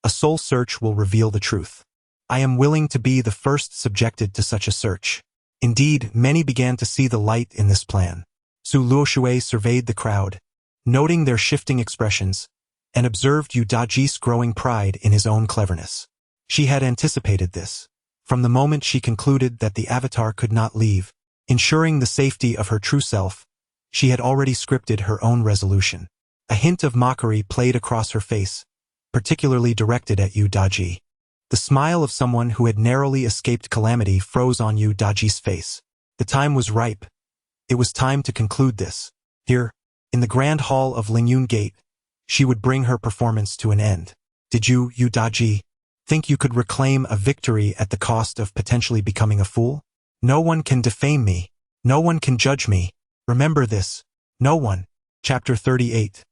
a soul search will reveal the truth. I am willing to be the first subjected to such a search. Indeed, many began to see the light in this plan. Su Luo Shui surveyed the crowd, noting their shifting expressions, and observed Yu Daji's growing pride in his own cleverness. She had anticipated this. From the moment she concluded that the avatar could not leave, ensuring the safety of her true self, she had already scripted her own resolution. A hint of mockery played across her face, particularly directed at Yu Daji. The smile of someone who had narrowly escaped calamity froze on Yu Daji's face. The time was ripe. It was time to conclude this. Here, in the grand hall of Lingyun Gate, she would bring her performance to an end. Did you, Yu Daji, think you could reclaim a victory at the cost of potentially becoming a fool? No one can defame me. No one can judge me. Remember this. No one. Chapter 38.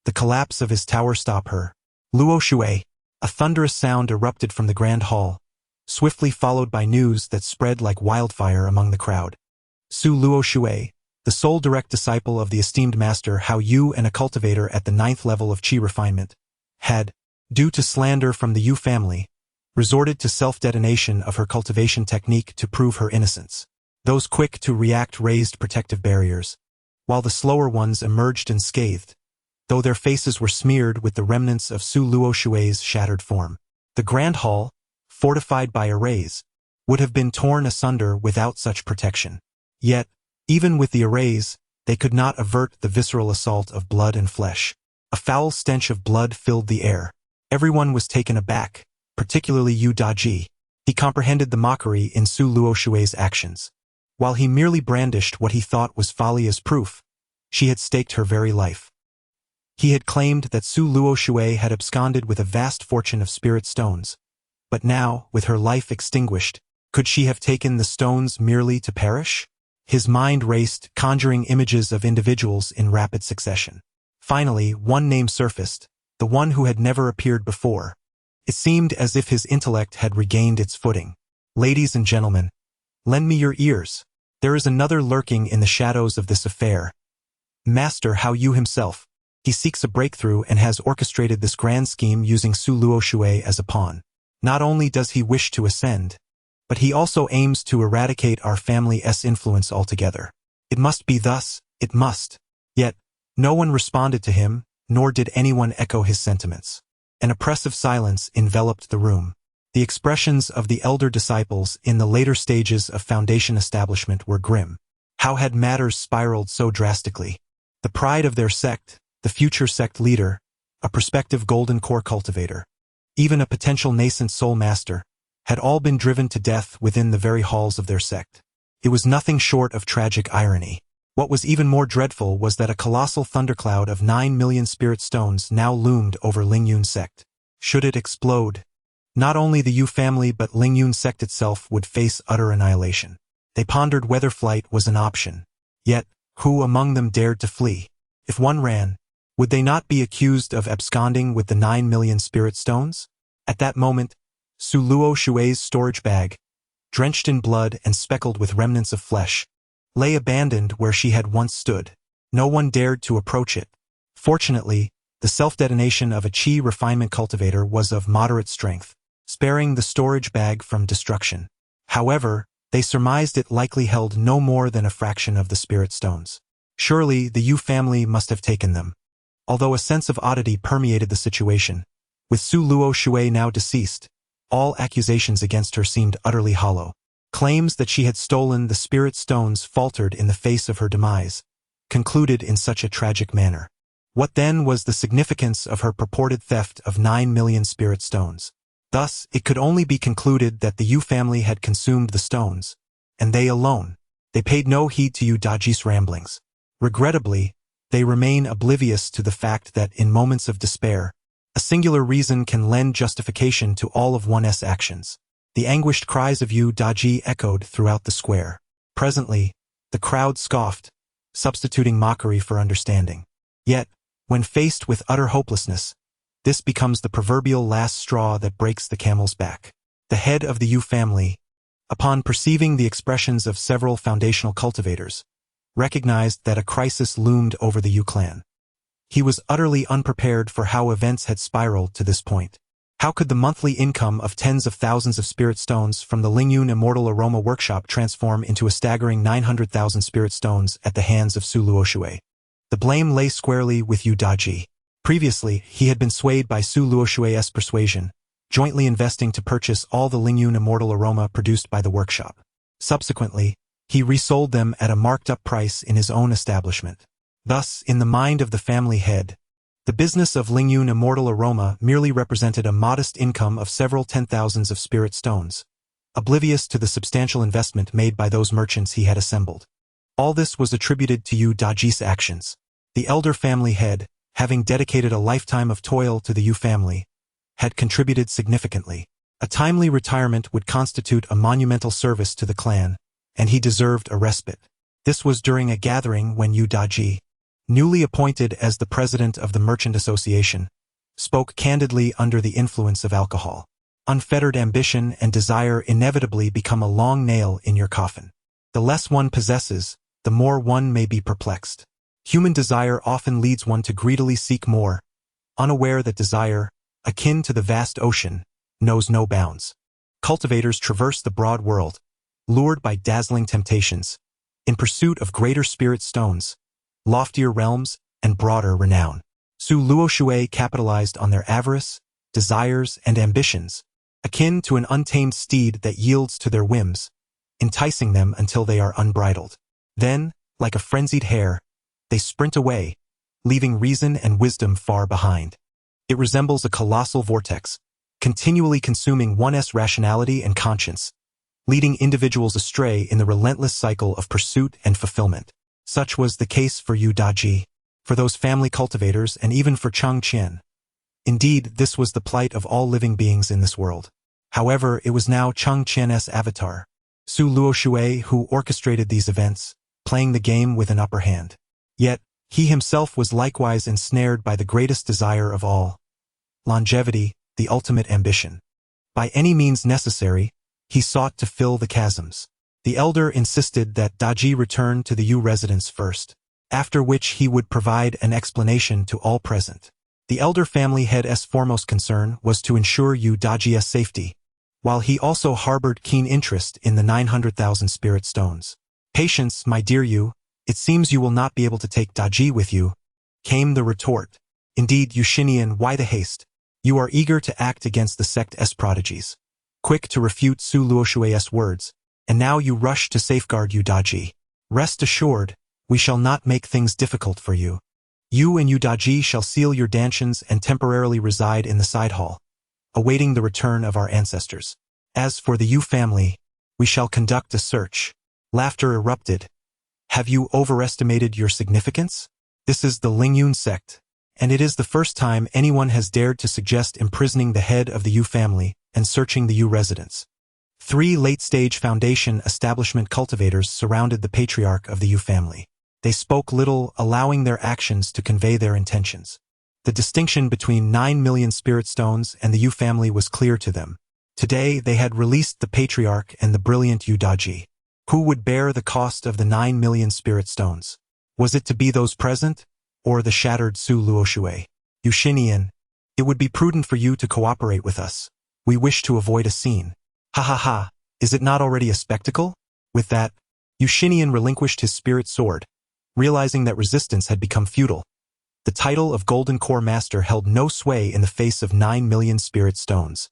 The collapse of his tower stopped her. Luo Shui. A thunderous sound erupted from the grand hall, swiftly followed by news that spread like wildfire among the crowd. Su Luo Shui, the sole direct disciple of the esteemed master Hao Yu and a cultivator at the 9th level of qi refinement, had, due to slander from the Yu family, resorted to self-detonation of her cultivation technique to prove her innocence. Those quick to react raised protective barriers, while the slower ones emerged unscathed, though their faces were smeared with the remnants of Su Luo Shui's shattered form. The grand hall, fortified by arrays, would have been torn asunder without such protection. Yet, even with the arrays, they could not avert the visceral assault of blood and flesh. A foul stench of blood filled the air. Everyone was taken aback, particularly Yu Daji. He comprehended the mockery in Su Luo Shui's actions. While he merely brandished what he thought was folly as proof, she had staked her very life. He had claimed that Su Luo Shui had absconded with a vast fortune of spirit stones. But now, with her life extinguished, could she have taken the stones merely to perish? His mind raced, conjuring images of individuals in rapid succession. Finally, one name surfaced, the one who had never appeared before. It seemed as if his intellect had regained its footing. Ladies and gentlemen, lend me your ears. There is another lurking in the shadows of this affair. Master Hao Yu himself. He seeks a breakthrough and has orchestrated this grand scheme using Su Luo Shui as a pawn. Not only does he wish to ascend, but he also aims to eradicate our family's influence altogether. It must be thus, it must. Yet, no one responded to him, nor did anyone echo his sentiments. An oppressive silence enveloped the room. The expressions of the elder disciples in the later stages of Foundation establishment were grim. How had matters spiraled so drastically? The pride of their sect, the future sect leader, a prospective Golden Core cultivator, even a potential nascent soul master, had all been driven to death within the very halls of their sect. It was nothing short of tragic irony. What was even more dreadful was that a colossal thundercloud of 9 million spirit stones now loomed over Lingyun sect. Should it explode, not only the Yu family but Lingyun sect itself would face utter annihilation. They pondered whether flight was an option. Yet, who among them dared to flee? If one ran, would they not be accused of absconding with the 9 million spirit stones? At that moment, Su Luo Shui's storage bag, drenched in blood and speckled with remnants of flesh, lay abandoned where she had once stood. No one dared to approach it. Fortunately, the self-detonation of a qi refinement cultivator was of moderate strength, sparing the storage bag from destruction. However, they surmised it likely held no more than a fraction of the spirit stones. Surely, the Yu family must have taken them. Although a sense of oddity permeated the situation, with Su Luo Shui now deceased, all accusations against her seemed utterly hollow. Claims that she had stolen the spirit stones faltered in the face of her demise, concluded in such a tragic manner. What then was the significance of her purported theft of 9 million spirit stones? Thus, it could only be concluded that the Yu family had consumed the stones, and they alone. They paid no heed to Yu Daji's ramblings. Regrettably, they remain oblivious to the fact that in moments of despair, a singular reason can lend justification to all of one's actions. The anguished cries of Yu Daji echoed throughout the square. Presently, the crowd scoffed, substituting mockery for understanding. Yet, when faced with utter hopelessness, this becomes the proverbial last straw that breaks the camel's back. The head of the Yu family, upon perceiving the expressions of several foundational cultivators, recognized that a crisis loomed over the Yu clan. He was utterly unprepared for how events had spiraled to this point. How could the monthly income of tens of thousands of spirit stones from the Lingyun Immortal Aroma Workshop transform into a staggering 900,000 spirit stones at the hands of Su Luo Shui? The blame lay squarely with Yu Daji. Previously, he had been swayed by Su Luo Shui's persuasion, jointly investing to purchase all the Lingyun Immortal Aroma produced by the workshop. Subsequently, he resold them at a marked-up price in his own establishment. Thus, in the mind of the family head, the business of Lingyun Immortal Aroma merely represented a modest income of several 10,000s of spirit stones, oblivious to the substantial investment made by those merchants he had assembled. All this was attributed to Yu Daji's actions. The elder family head, having dedicated a lifetime of toil to the Yu family, had contributed significantly. A timely retirement would constitute a monumental service to the clan, and he deserved a respite. This was during a gathering when Yu Daji, newly appointed as the president of the Merchant Association, spoke candidly under the influence of alcohol. Unfettered ambition and desire inevitably become a long nail in your coffin. The less one possesses, the more one may be perplexed. Human desire often leads one to greedily seek more, unaware that desire, akin to the vast ocean, knows no bounds. Cultivators traverse the broad world, lured by dazzling temptations, in pursuit of greater spirit stones, loftier realms, and broader renown. Su Luo Shui capitalized on their avarice, desires, and ambitions, akin to an untamed steed that yields to their whims, enticing them until they are unbridled. Then, like a frenzied hare, they sprint away, leaving reason and wisdom far behind. It resembles a colossal vortex, continually consuming one's rationality and conscience, leading individuals astray in the relentless cycle of pursuit and fulfillment. Such was the case for Yu Daji, for those family cultivators, and even for Chang Qian. Indeed, this was the plight of all living beings in this world. However, it was now Chang Qian's avatar, Su Luo Shui, who orchestrated these events, playing the game with an upper hand. Yet, he himself was likewise ensnared by the greatest desire of all, longevity, the ultimate ambition. By any means necessary, he sought to fill the chasms. The elder insisted that Daji return to the Yu residence first, after which he would provide an explanation to all present. The elder family head's foremost concern was to ensure Yu Daji's safety, while he also harbored keen interest in the 900,000 spirit stones. "Patience, my dear Yu, it seems you will not be able to take Daji with you," came the retort. "Indeed, Yushinian, why the haste? You are eager to act against the sect's prodigies, quick to refute Su Luo Shui's words, and now you rush to safeguard Yu Daji. Rest assured, we shall not make things difficult for you. You and Yu Daji shall seal your dantians and temporarily reside in the side hall, awaiting the return of our ancestors. As for the Yu family, we shall conduct a search." Laughter erupted. Have you overestimated your significance? This is the Lingyun sect, and it is the first time anyone has dared to suggest imprisoning the head of the Yu family and searching the Yu residence. 3 late-stage Foundation establishment cultivators surrounded the patriarch of the Yu family. They spoke little, allowing their actions to convey their intentions. The distinction between 9 million spirit stones and the Yu family was clear to them. Today they had released the patriarch and the brilliant Yu Daji. Who would bear the cost of the 9 million spirit stones? Was it to be those present, or the shattered Su Luoshui? Yu Xinian, it would be prudent for you to cooperate with us. We wish to avoid a scene. Ha ha ha, is it not already a spectacle? With that, Yu Xinian relinquished his spirit sword, realizing that resistance had become futile. The title of Golden Core Master held no sway in the face of 9 million spirit stones.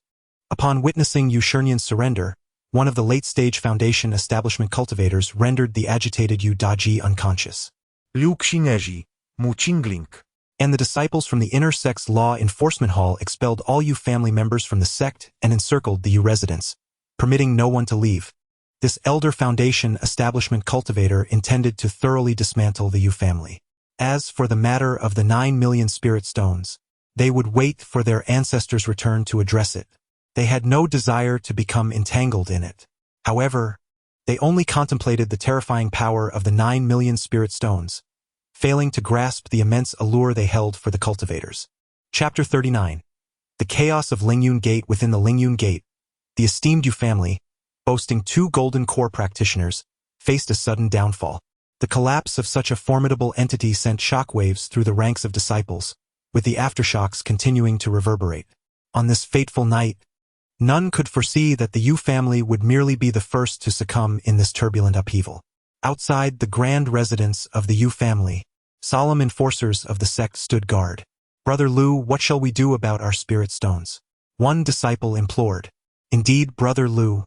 Upon witnessing Yu Xinian's surrender, one of the late-stage Foundation establishment cultivators rendered the agitated Yu Daji unconscious. Liu Xineji, Mu Qingling. And the disciples from the Inner Sect's Law Enforcement Hall expelled all Yu family members from the sect and encircled the Yu residence, permitting no one to leave. This elder Foundation establishment cultivator intended to thoroughly dismantle the Yu family. As for the matter of the 9 million spirit stones, they would wait for their ancestors' return to address it. They had no desire to become entangled in it. However, they only contemplated the terrifying power of the 9 million spirit stones, failing to grasp the immense allure they held for the cultivators. Chapter 39. The Chaos of Lingyun Gate. Within the Lingyun Gate, the esteemed Yu family, boasting 2 golden core practitioners, faced a sudden downfall. The collapse of such a formidable entity sent shockwaves through the ranks of disciples, with the aftershocks continuing to reverberate. On this fateful night, none could foresee that the Yu family would merely be the first to succumb in this turbulent upheaval. Outside the grand residence of the Yu family, solemn enforcers of the sect stood guard. Brother Lu, what shall we do about our spirit stones? One disciple implored. Indeed, Brother Lu,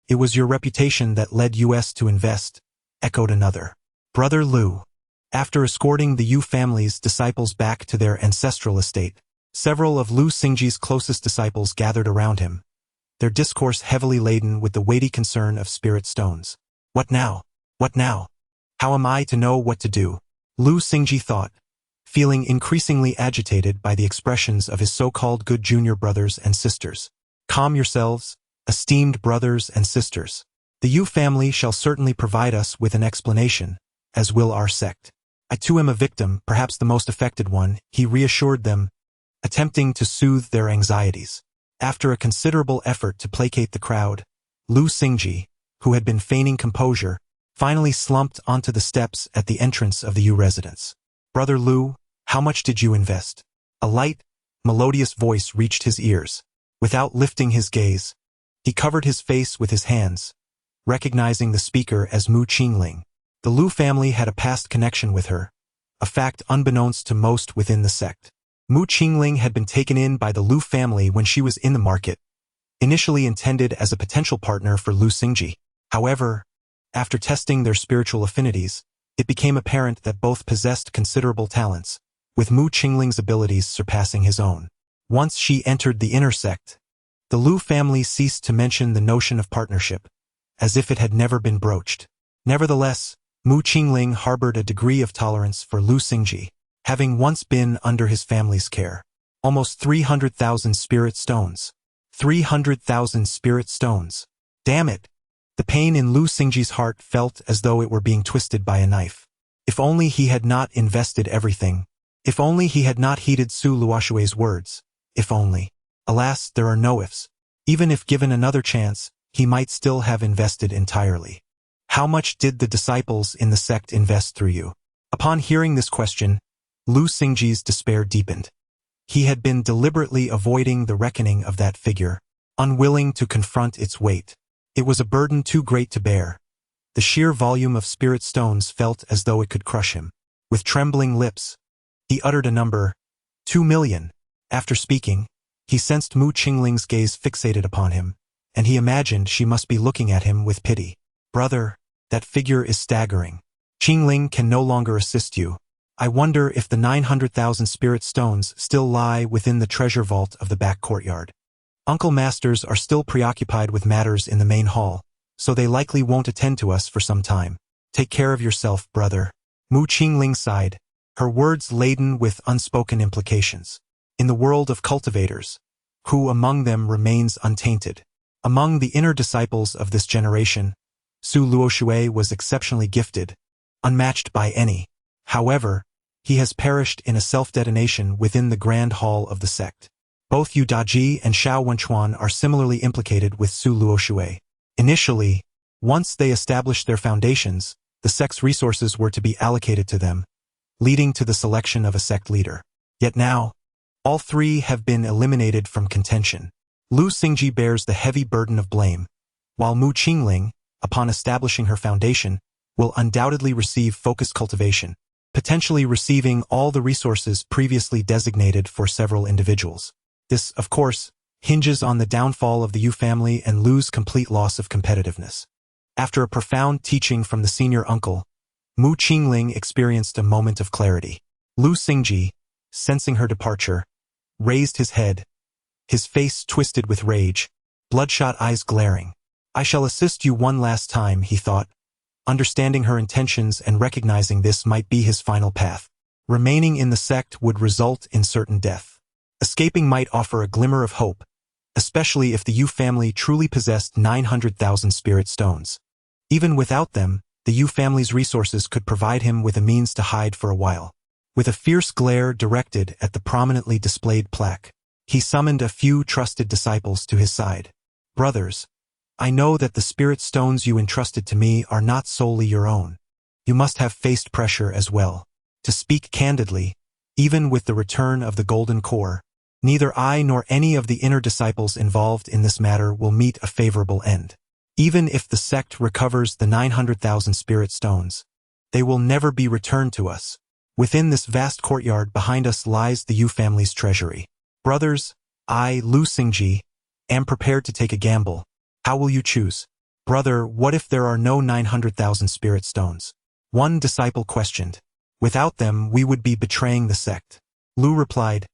it was your reputation that led us to invest, echoed another. Brother Lu, after escorting the Yu family's disciples back to their ancestral estate, several of Lu Xingji's closest disciples gathered around him, their discourse heavily laden with the weighty concern of spirit stones. What now? What now? How am I to know what to do? Lu Xingji thought, feeling increasingly agitated by the expressions of his so-called good junior brothers and sisters. Calm yourselves, esteemed brothers and sisters. The Yu family shall certainly provide us with an explanation, as will our sect. I too am a victim, perhaps the most affected one, he reassured them, attempting to soothe their anxieties. After a considerable effort to placate the crowd, Lu Xingji, who had been feigning composure, finally slumped onto the steps at the entrance of the Yu residence. Brother Lu, how much did you invest? A light, melodious voice reached his ears. Without lifting his gaze, he covered his face with his hands, recognizing the speaker as Mu Qingling. The Lu family had a past connection with her, a fact unbeknownst to most within the sect. Mu Qingling had been taken in by the Lu family when she was in the market, initially intended as a potential partner for Lu Xingji. However, after testing their spiritual affinities, it became apparent that both possessed considerable talents, with Mu Qingling's abilities surpassing his own. Once she entered the inner sect, the Lu family ceased to mention the notion of partnership, as if it had never been broached. Nevertheless, Mu Qingling harbored a degree of tolerance for Lu Xingji, having once been under his family's care. Almost 300,000 spirit stones. 300,000 spirit stones. Damn it! The pain in Lu Xingji's heart felt as though it were being twisted by a knife. If only he had not invested everything. If only he had not heeded Su Luoshui's words. If only. Alas, there are no ifs. Even if given another chance, he might still have invested entirely. How much did the disciples in the sect invest through you? Upon hearing this question, Lu Xingji's despair deepened. He had been deliberately avoiding the reckoning of that figure, unwilling to confront its weight. It was a burden too great to bear. The sheer volume of spirit stones felt as though it could crush him. With trembling lips, he uttered a number, 2 million. After speaking, he sensed Mu Qingling's gaze fixated upon him, and he imagined she must be looking at him with pity. Brother, that figure is staggering. Qingling can no longer assist you. I wonder if the 900,000 spirit stones still lie within the treasure vault of the back courtyard. Uncle Masters are still preoccupied with matters in the main hall, so they likely won't attend to us for some time. Take care of yourself, brother. Mu Qingling sighed, her words laden with unspoken implications. In the world of cultivators, who among them remains untainted? Among the inner disciples of this generation, Su Luoshui was exceptionally gifted, unmatched by any. However, he has perished in a self-detonation within the grand hall of the sect. Both Yu Daji and Xiao Wenchuan are similarly implicated with Su Luoshui. Initially, once they established their foundations, the sect's resources were to be allocated to them, leading to the selection of a sect leader. Yet now, all three have been eliminated from contention. Lu Xingji bears the heavy burden of blame, while Mu Qingling, upon establishing her foundation, will undoubtedly receive focused cultivation, potentially receiving all the resources previously designated for several individuals. This, of course, hinges on the downfall of the Yu family and Lu's complete loss of competitiveness. After a profound teaching from the senior uncle, Mu Qingling experienced a moment of clarity. Lu Xingji, sensing her departure, raised his head, his face twisted with rage, bloodshot eyes glaring. I shall assist you one last time, he thought, understanding her intentions and recognizing this might be his final path. Remaining in the sect would result in certain death. Escaping might offer a glimmer of hope, especially if the Yu family truly possessed 900,000 spirit stones. Even without them, the Yu family's resources could provide him with a means to hide for a while. With a fierce glare directed at the prominently displayed plaque, he summoned a few trusted disciples to his side. Brothers, I know that the spirit stones you entrusted to me are not solely your own. You must have faced pressure as well. To speak candidly, even with the return of the golden core, neither I nor any of the inner disciples involved in this matter will meet a favorable end. Even if the sect recovers the 900,000 spirit stones, they will never be returned to us. Within this vast courtyard behind us lies the Yu family's treasury. Brothers, I, Lu Xingji, am prepared to take a gamble. How will you choose? Brother, what if there are no 900,000 spirit stones? One disciple questioned. Without them, we would be betraying the sect. Lu replied,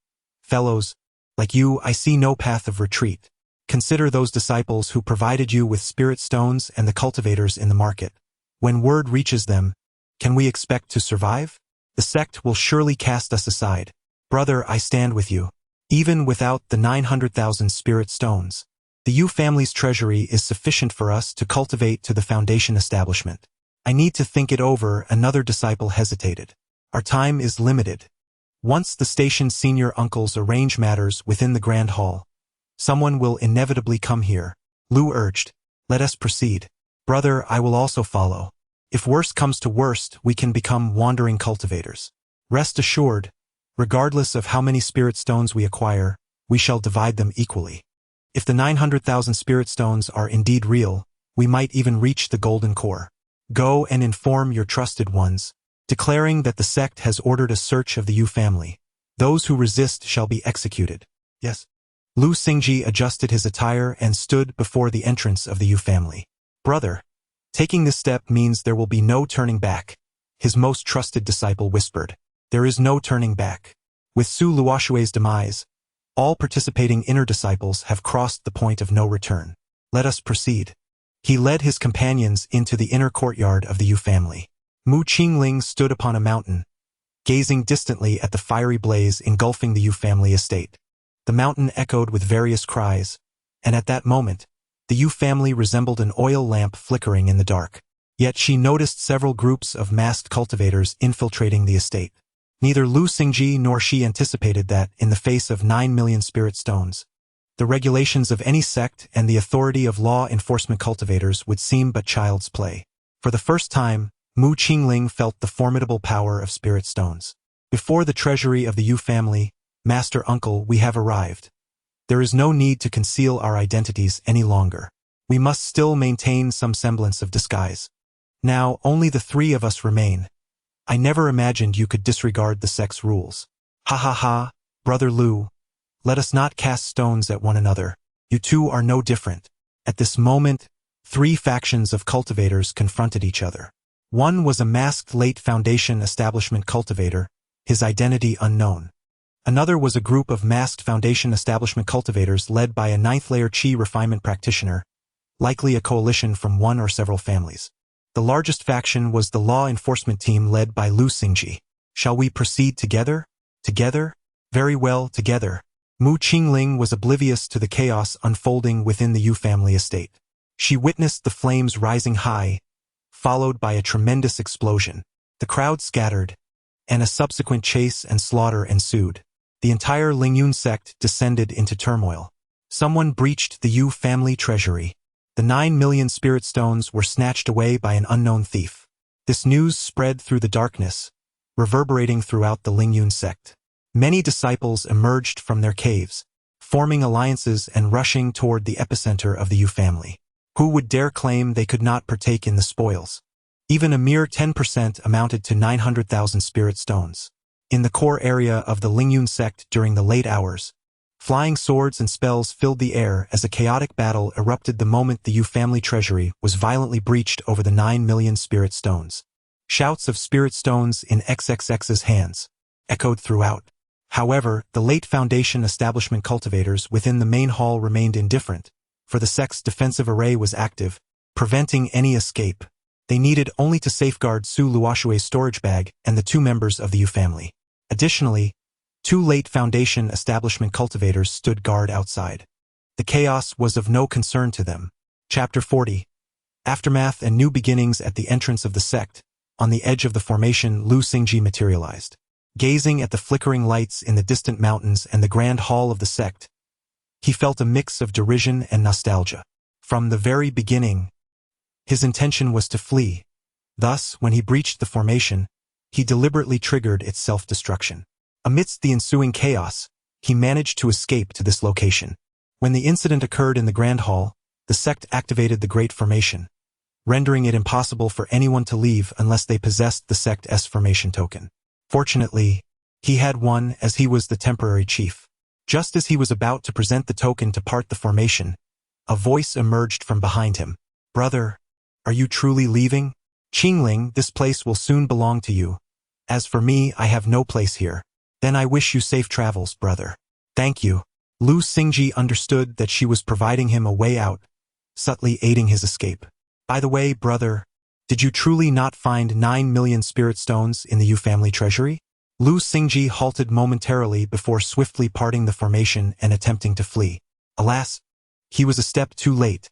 Fellows, like you, I see no path of retreat. Consider those disciples who provided you with spirit stones and the cultivators in the market. When word reaches them, can we expect to survive? The sect will surely cast us aside. Brother, I stand with you. Even without the 900,000 spirit stones, the Yu family's treasury is sufficient for us to cultivate to the foundation establishment. I need to think it over, another disciple hesitated. Our time is limited. Once the station's senior uncles arrange matters within the grand hall, someone will inevitably come here. Lu urged, let us proceed. Brother, I will also follow. If worst comes to worst, we can become wandering cultivators. Rest assured, regardless of how many spirit stones we acquire, we shall divide them equally. If the 900,000 spirit stones are indeed real, we might even reach the golden core. Go and inform your trusted ones, declaring that the sect has ordered a search of the Yu family. Those who resist shall be executed. Yes. Lu Xingji adjusted his attire and stood before the entrance of the Yu family. Brother, taking this step means there will be no turning back, his most trusted disciple whispered. There is no turning back. With Su Luoshui's demise, all participating inner disciples have crossed the point of no return. Let us proceed. He led his companions into the inner courtyard of the Yu family. Mu Qingling stood upon a mountain, gazing distantly at the fiery blaze engulfing the Yu family estate. The mountain echoed with various cries, and at that moment, the Yu family resembled an oil lamp flickering in the dark. Yet she noticed several groups of masked cultivators infiltrating the estate. Neither Lu Xingji nor she anticipated that, in the face of 9 million spirit stones, the regulations of any sect and the authority of law enforcement cultivators would seem but child's play. For the first time, Mu Qingling felt the formidable power of spirit stones. Before the treasury of the Yu family, Master Uncle, we have arrived. There is no need to conceal our identities any longer. We must still maintain some semblance of disguise. Now, only the three of us remain. I never imagined you could disregard the sect's rules. Ha ha ha, Brother Lu. Let us not cast stones at one another. You two are no different. At this moment, three factions of cultivators confronted each other. One was a masked late Foundation establishment cultivator, his identity unknown. Another was a group of masked Foundation establishment cultivators led by a 9th-layer Qi refinement practitioner, likely a coalition from one or several families. The largest faction was the law enforcement team led by Lu Xingji. Shall we proceed together? Together? Very well, together. Mu Qingling was oblivious to the chaos unfolding within the Yu family estate. She witnessed the flames rising high, followed by a tremendous explosion. The crowd scattered, and a subsequent chase and slaughter ensued. The entire Lingyun sect descended into turmoil. Someone breached the Yu family treasury. The 9 million spirit stones were snatched away by an unknown thief. This news spread through the darkness, reverberating throughout the Lingyun sect. Many disciples emerged from their caves, forming alliances and rushing toward the epicenter of the Yu family. Who would dare claim they could not partake in the spoils? Even a mere 10% amounted to 900,000 spirit stones. In the core area of the Lingyun sect during the late hours, flying swords and spells filled the air as a chaotic battle erupted the moment the Yu family treasury was violently breached over the 9 million spirit stones. Shouts of spirit stones in XXX's hands echoed throughout. However, the late Foundation establishment cultivators within the main hall remained indifferent, for the sect's defensive array was active, preventing any escape. They needed only to safeguard Su Luoshue's storage bag and the 2 members of the Yu family. Additionally, 2 late Foundation establishment cultivators stood guard outside. The chaos was of no concern to them. Chapter 40. Aftermath and New Beginnings. At the entrance of the sect, on the edge of the formation, Lu Xingji materialized. Gazing at the flickering lights in the distant mountains and the grand hall of the sect, he felt a mix of derision and nostalgia. From the very beginning, his intention was to flee. Thus, when he breached the formation, he deliberately triggered its self-destruction. Amidst the ensuing chaos, he managed to escape to this location. When the incident occurred in the Grand Hall, the sect activated the Great Formation, rendering it impossible for anyone to leave unless they possessed the sect's formation token. Fortunately, he had one, as he was the temporary chief. Just as he was about to present the token to part the formation, a voice emerged from behind him. "Brother, are you truly leaving? Qingling, this place will soon belong to you. As for me, I have no place here. Then I wish you safe travels, brother." "Thank you." Lu Xingji understood that she was providing him a way out, subtly aiding his escape. "By the way, brother, did you truly not find 9 million spirit stones in the Yu family treasury?" Lu Xingji halted momentarily before swiftly parting the formation and attempting to flee. Alas, he was a step too late.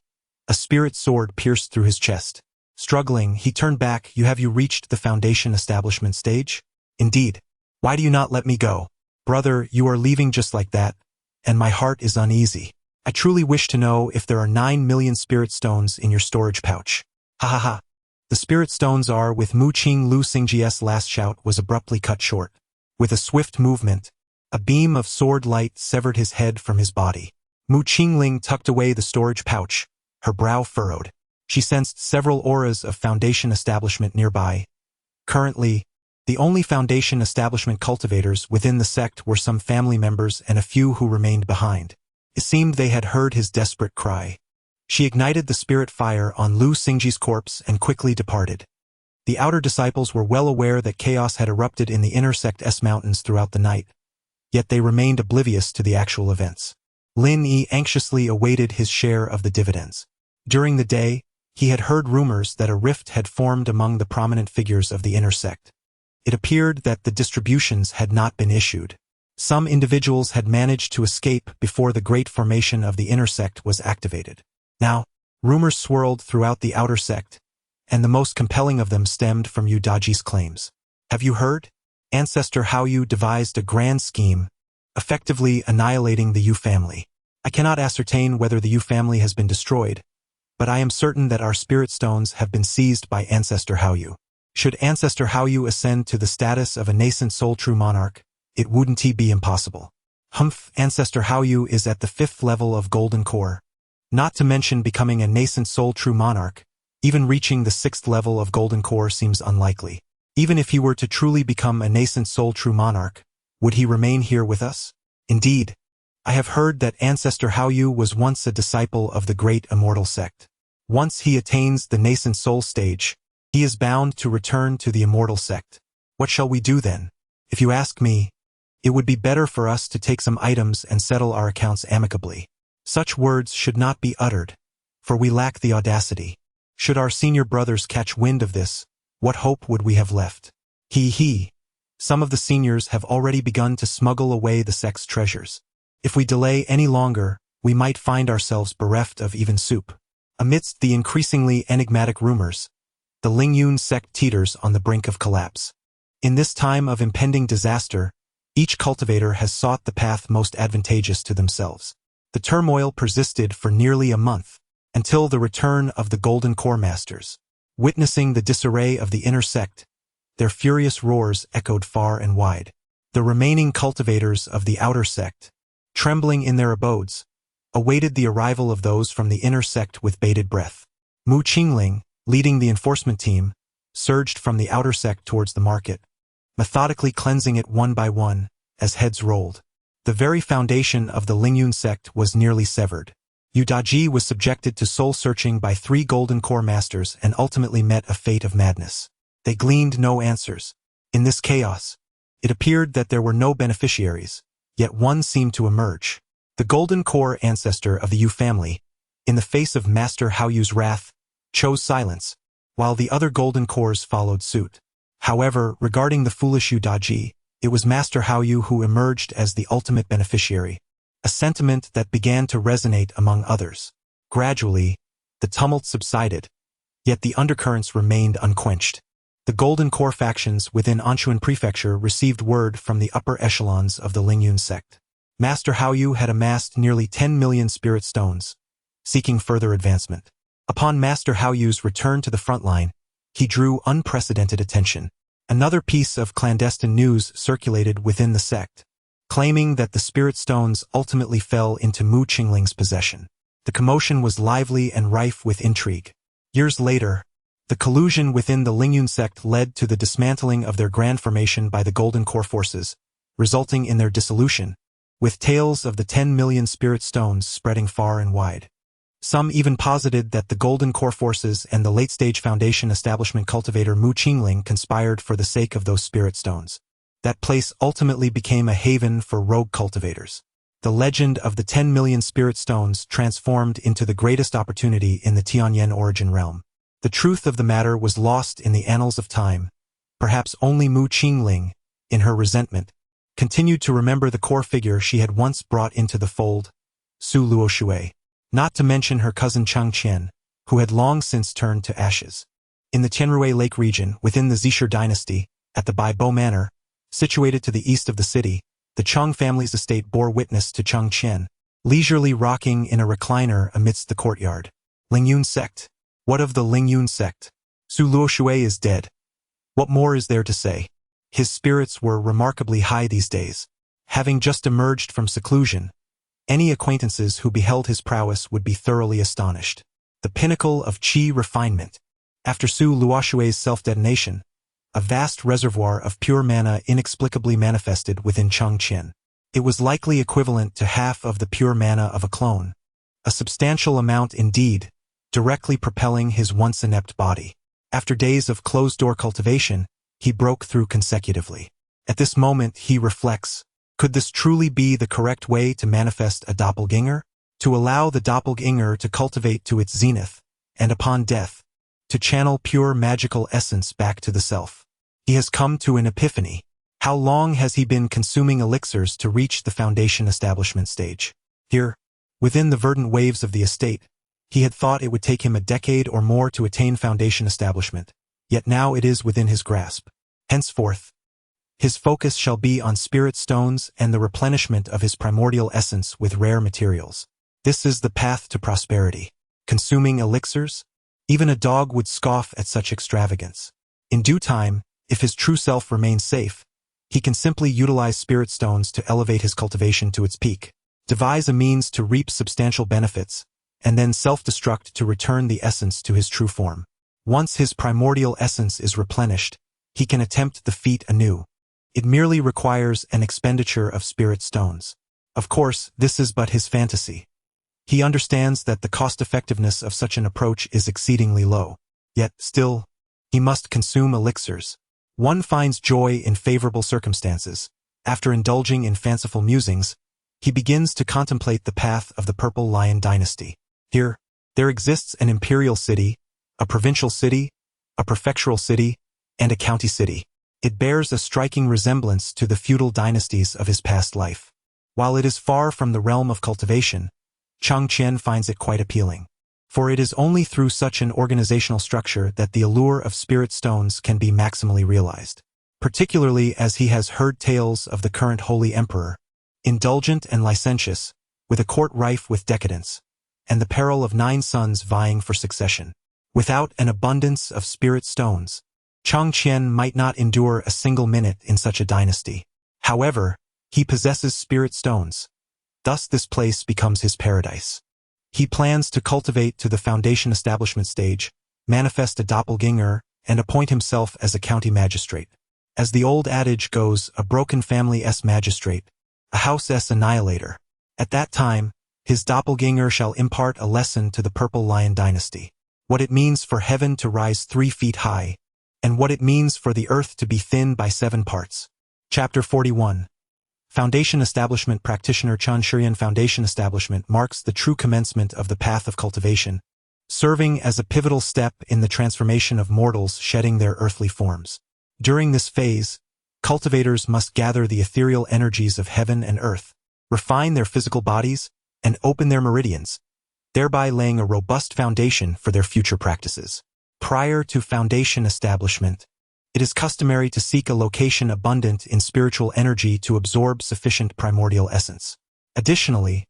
A spirit sword pierced through his chest. Struggling, he turned back. Have you reached the Foundation establishment stage?" "Indeed. Why do you not let me go?" "Brother, you are leaving just like that, and my heart is uneasy. I truly wish to know if there are 9 million spirit stones in your storage pouch." "Ha ha ha. The spirit stones are with Mu Qing." Lu Xingji's last shout was abruptly cut short. With a swift movement, a beam of sword light severed his head from his body. Mu Qingling tucked away the storage pouch, her brow furrowed. She sensed several auras of Foundation establishment nearby. Currently, the only Foundation establishment cultivators within the sect were some family members and a few who remained behind. It seemed they had heard his desperate cry. She ignited the spirit fire on Lu Xingji's corpse and quickly departed. The outer disciples were well aware that chaos had erupted in the inner sect's mountains throughout the night, yet they remained oblivious to the actual events. Lin Yi anxiously awaited his share of the dividends. During the day, he had heard rumors that a rift had formed among the prominent figures of the inner sect. It appeared that the distributions had not been issued. Some individuals had managed to escape before the great formation of the inner sect was activated. Now, rumors swirled throughout the outer sect, and the most compelling of them stemmed from Yu Daji's claims. "Have you heard? Ancestor Hao Yu devised a grand scheme, effectively annihilating the Yu family. I cannot ascertain whether the Yu family has been destroyed, but I am certain that our spirit stones have been seized by Ancestor Hao Yu. Should Ancestor Hao Yu ascend to the status of a nascent soul true monarch, it wouldn't be impossible. Ancestor Hao Yu is at the 5th level of Golden Core. Not to mention becoming a nascent soul true monarch, even reaching the 6th level of Golden Core seems unlikely. Even if he were to truly become a nascent soul true monarch, would he remain here with us? Indeed, I have heard that Ancestor Hao Yu was once a disciple of the great immortal sect. Once he attains the nascent soul stage, he is bound to return to the immortal sect. What shall we do then? If you ask me, it would be better for us to take some items and settle our accounts amicably. Such words should not be uttered, for we lack the audacity. Should our senior brothers catch wind of this, what hope would we have left? He. Some of the seniors have already begun to smuggle away the sect's treasures. If we delay any longer, we might find ourselves bereft of even soup. Amidst the increasingly enigmatic rumors, the Lingyun sect teeters on the brink of collapse. In this time of impending disaster, each cultivator has sought the path most advantageous to themselves. The turmoil persisted for nearly a month, until the return of the Golden Core Masters. Witnessing the disarray of the inner sect, their furious roars echoed far and wide. The remaining cultivators of the outer sect, trembling in their abodes, awaited the arrival of those from the inner sect with bated breath. Mu Qingling, leading the enforcement team, surged from the outer sect towards the market, methodically cleansing it one by one, as heads rolled. The very foundation of the Lingyun sect was nearly severed. Yu Daji was subjected to soul-searching by 3 Golden Core Masters and ultimately met a fate of madness. They gleaned no answers. In this chaos, it appeared that there were no beneficiaries, yet one seemed to emerge. The Golden Core ancestor of the Yu family, in the face of Master Haoyu's wrath, chose silence, while the other Golden Cores followed suit. However, regarding the foolish Yu Daji, it was Master Haoyu who emerged as the ultimate beneficiary, a sentiment that began to resonate among others. Gradually, the tumult subsided, yet the undercurrents remained unquenched. The Golden Core factions within Anchuan Prefecture received word from the upper echelons of the Lingyun sect. Master Haoyu had amassed nearly 10 million spirit stones, seeking further advancement. Upon Master Haoyu's return to the front line, he drew unprecedented attention. Another piece of clandestine news circulated within the sect, claiming that the spirit stones ultimately fell into Mu Qingling's possession. The commotion was lively and rife with intrigue. Years later, the collusion within the Lingyun sect led to the dismantling of their grand formation by the Golden Core forces, resulting in their dissolution, with tales of the 10 million spirit stones spreading far and wide. Some even posited that the Golden Core forces and the late-stage Foundation establishment cultivator Mu Qingling conspired for the sake of those spirit stones. That place ultimately became a haven for rogue cultivators. The legend of the 10 million spirit stones transformed into the greatest opportunity in the Tianyan origin realm. The truth of the matter was lost in the annals of time. Perhaps only Mu Qingling, in her resentment, continued to remember the core figure she had once brought into the fold, Su Luoshui. Not to mention her cousin Chang Qian, who had long since turned to ashes. In the Tianrui Lake region, within the Zixi dynasty, at the Baibo Manor, situated to the east of the city, the Chang family's estate bore witness to Chang Qian, leisurely rocking in a recliner amidst the courtyard. Lingyun sect. What of the Lingyun sect? Su Luoshui is dead. What more is there to say? His spirits were remarkably high these days. Having just emerged from seclusion, any acquaintances who beheld his prowess would be thoroughly astonished. The pinnacle of qi refinement. After Su Luoshui's self-detonation, a vast reservoir of pure mana inexplicably manifested within Chang Qian. It was likely equivalent to half of the pure mana of a clone. A substantial amount indeed, directly propelling his once inept body. After days of closed-door cultivation, he broke through consecutively. At this moment he reflects, could this truly be the correct way to manifest a doppelganger? To allow the doppelganger to cultivate to its zenith, and upon death, to channel pure magical essence back to the self. He has come to an epiphany. How long has he been consuming elixirs to reach the foundation establishment stage? Here, within the verdant waves of the estate, he had thought it would take him a decade or more to attain foundation establishment, yet now it is within his grasp. Henceforth, his focus shall be on spirit stones and the replenishment of his primordial essence with rare materials. This is the path to prosperity. Consuming elixirs? Even a dog would scoff at such extravagance. In due time, if his true self remains safe, he can simply utilize spirit stones to elevate his cultivation to its peak, devise a means to reap substantial benefits, and then self-destruct to return the essence to his true form. Once his primordial essence is replenished, he can attempt the feat anew. It merely requires an expenditure of spirit stones. Of course, this is but his fantasy. He understands that the cost-effectiveness of such an approach is exceedingly low. Yet, still, he must consume elixirs. One finds joy in favorable circumstances. After indulging in fanciful musings, he begins to contemplate the path of the Purple Lion dynasty. Here, there exists an imperial city, a provincial city, a prefectural city, and a county city. It bears a striking resemblance to the feudal dynasties of his past life. While it is far from the realm of cultivation, Chang Qian finds it quite appealing. For it is only through such an organizational structure that the allure of spirit stones can be maximally realized. Particularly as he has heard tales of the current holy emperor, indulgent and licentious, with a court rife with decadence, and the peril of 9 sons vying for succession. Without an abundance of spirit stones, Chang Qian might not endure a single minute in such a dynasty. However, he possesses spirit stones. Thus this place becomes his paradise. He plans to cultivate to the foundation establishment stage, manifest a doppelganger, and appoint himself as a county magistrate. As the old adage goes, a broken family s magistrate, a house s annihilator. At that time, his doppelganger shall impart a lesson to the Purple Lion dynasty. What it means for heaven to rise 3 feet high, and what it means for the earth to be thin by 7 parts. Chapter 41. Foundation Establishment Practitioner Chan Shurian Foundation Establishment marks the true commencement of the path of cultivation, serving as a pivotal step in the transformation of mortals shedding their earthly forms. During this phase, cultivators must gather the ethereal energies of heaven and earth, refine their physical bodies, and open their meridians, thereby laying a robust foundation for their future practices. Prior to foundation establishment, it is customary to seek a location abundant in spiritual energy to absorb sufficient primordial essence. Additionally,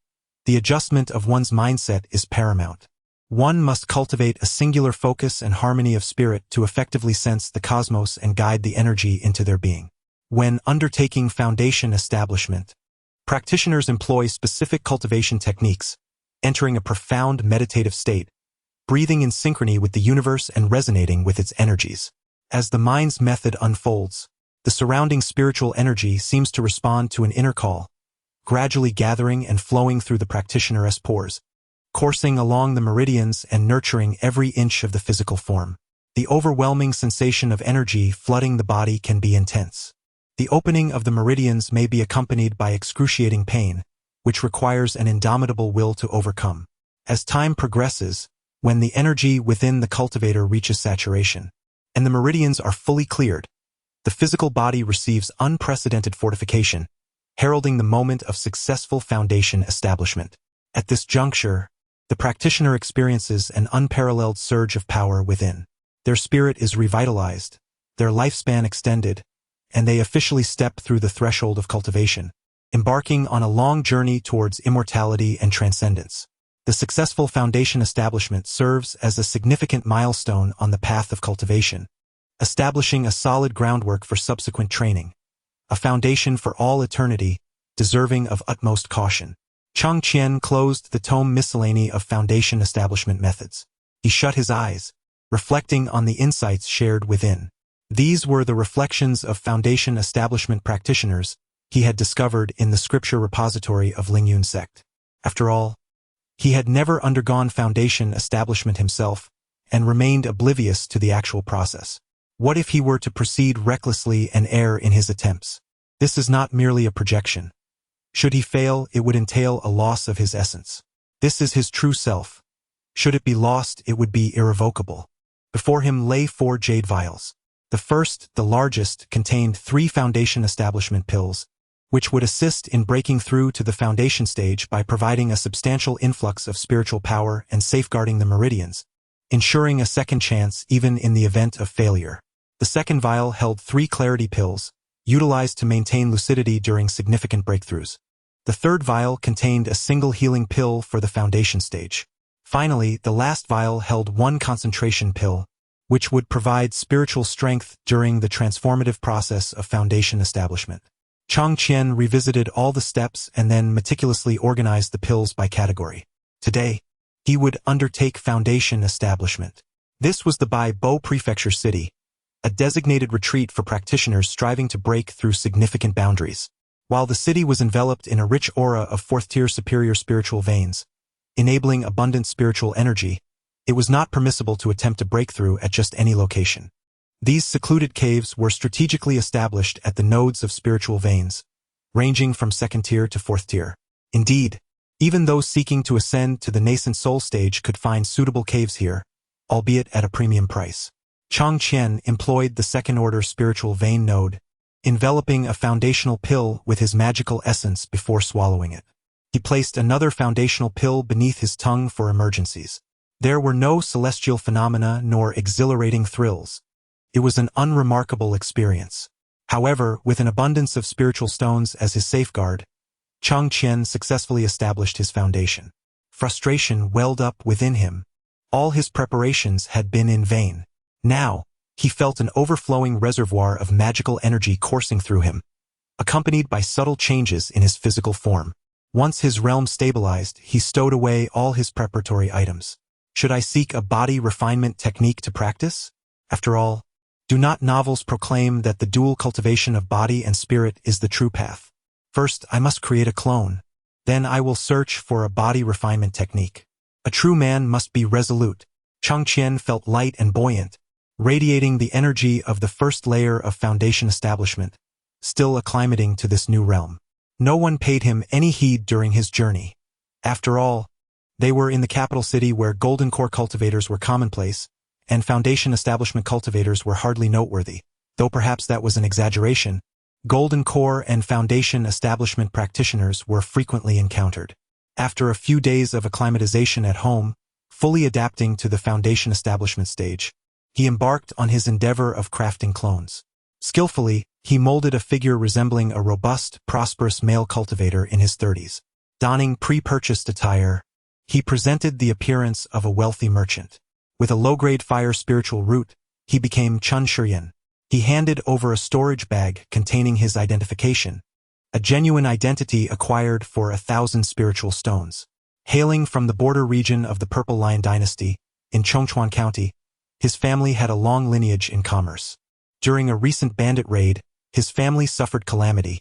the adjustment of one's mindset is paramount. One must cultivate a singular focus and harmony of spirit to effectively sense the cosmos and guide the energy into their being. When undertaking foundation establishment, practitioners employ specific cultivation techniques, entering a profound meditative state, breathing in synchrony with the universe and resonating with its energies. As the mind's method unfolds, the surrounding spiritual energy seems to respond to an inner call, gradually gathering and flowing through the practitioner's pores, coursing along the meridians and nurturing every inch of the physical form. The overwhelming sensation of energy flooding the body can be intense. The opening of the meridians may be accompanied by excruciating pain, which requires an indomitable will to overcome. As time progresses, when the energy within the cultivator reaches saturation, and the meridians are fully cleared, the physical body receives unprecedented fortification, heralding the moment of successful foundation establishment. At this juncture, the practitioner experiences an unparalleled surge of power within. Their spirit is revitalized, their lifespan extended, and they officially step through the threshold of cultivation, embarking on a long journey towards immortality and transcendence. The successful foundation establishment serves as a significant milestone on the path of cultivation, establishing a solid groundwork for subsequent training, a foundation for all eternity, deserving of utmost caution. Chang Qian closed the tome Miscellany of Foundation Establishment Methods. He shut his eyes, reflecting on the insights shared within. These were the reflections of foundation establishment practitioners he had discovered in the scripture repository of Lingyun sect. After all, he had never undergone foundation establishment himself and remained oblivious to the actual process. What if he were to proceed recklessly and err in his attempts? This is not merely a projection. Should he fail, it would entail a loss of his essence. This is his true self. Should it be lost, it would be irrevocable. Before him lay 4 jade vials. The first, the largest, contained 3 foundation establishment pills, which would assist in breaking through to the foundation stage by providing a substantial influx of spiritual power and safeguarding the meridians, ensuring a second chance even in the event of failure. The second vial held 3 clarity pills, utilized to maintain lucidity during significant breakthroughs. The third vial contained a single healing pill for the foundation stage. Finally, the last vial held 1 concentration pill, which would provide spiritual strength during the transformative process of foundation establishment. Chang Qian revisited all the steps and then meticulously organized the pills by category. Today, he would undertake foundation establishment. This was the Bai Bo Prefecture City, a designated retreat for practitioners striving to break through significant boundaries. While the city was enveloped in a rich aura of 4th-tier superior spiritual veins, enabling abundant spiritual energy, it was not permissible to attempt a breakthrough at just any location. These secluded caves were strategically established at the nodes of spiritual veins, ranging from 2nd tier to 4th tier. Indeed, even those seeking to ascend to the nascent soul stage could find suitable caves here, albeit at a premium price. Chang Qian employed the second-order spiritual vein node, enveloping a foundational pill with his magical essence before swallowing it. He placed another foundational pill beneath his tongue for emergencies. There were no celestial phenomena nor exhilarating thrills. It was an unremarkable experience. However, with an abundance of spiritual stones as his safeguard, Chang Qian successfully established his foundation. Frustration welled up within him. All his preparations had been in vain. Now, he felt an overflowing reservoir of magical energy coursing through him, accompanied by subtle changes in his physical form. Once his realm stabilized, he stowed away all his preparatory items. Should I seek a body refinement technique to practice? After all, do not novels proclaim that the dual cultivation of body and spirit is the true path? First, I must create a clone. Then I will search for a body refinement technique. A true man must be resolute. Chang Qian felt light and buoyant, radiating the energy of the first layer of foundation establishment, still acclimating to this new realm. No one paid him any heed during his journey. After all, they were in the capital city where golden core cultivators were commonplace, and foundation establishment cultivators were hardly noteworthy. Though perhaps that was an exaggeration, golden core and foundation establishment practitioners were frequently encountered. After a few days of acclimatization at home, fully adapting to the foundation establishment stage, he embarked on his endeavor of crafting clones. Skillfully, he molded a figure resembling a robust, prosperous male cultivator in his 30s. Donning pre-purchased attire, he presented the appearance of a wealthy merchant. With a low-grade fire spiritual root, he became Chun Shiryan. He handed over a storage bag containing his identification, a genuine identity acquired for 1,000 spiritual stones. Hailing from the border region of the Purple Lion Dynasty, in Chongchuan County, his family had a long lineage in commerce. During a recent bandit raid, his family suffered calamity,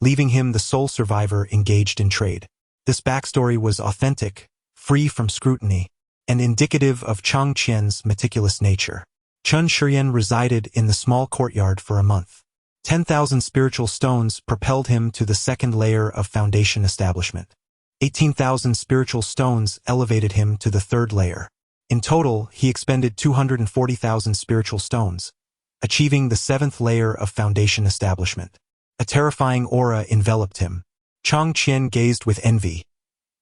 leaving him the sole survivor engaged in trade. This backstory was authentic, free from scrutiny, and indicative of Chang Qian's meticulous nature. Chun Shiryan resided in the small courtyard for a month. 10,000 spiritual stones propelled him to the second layer of foundation establishment. 18,000 spiritual stones elevated him to the third layer. In total, he expended 240,000 spiritual stones, achieving the seventh layer of foundation establishment. A terrifying aura enveloped him. Chang Qian gazed with envy.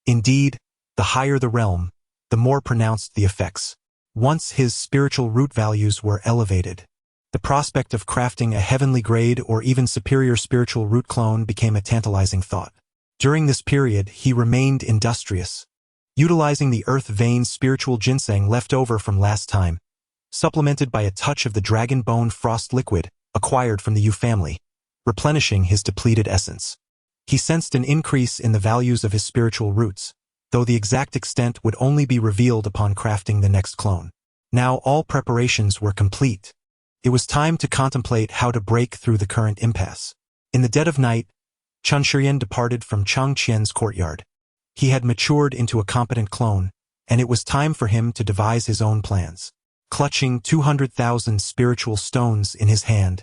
Indeed, the higher the realm, the more pronounced the effects. Once his spiritual root values were elevated, the prospect of crafting a heavenly grade or even superior spiritual root clone became a tantalizing thought. During this period, he remained industrious, utilizing the earth vein spiritual ginseng left over from last time, supplemented by a touch of the dragon bone frost liquid acquired from the Yu family, replenishing his depleted essence. He sensed an increase in the values of his spiritual roots, though the exact extent would only be revealed upon crafting the next clone. Now all preparations were complete. It was time to contemplate how to break through the current impasse. In the dead of night, Chun Shiryan departed from Chang Qian's courtyard. He had matured into a competent clone, and it was time for him to devise his own plans. Clutching 200,000 spiritual stones in his hand,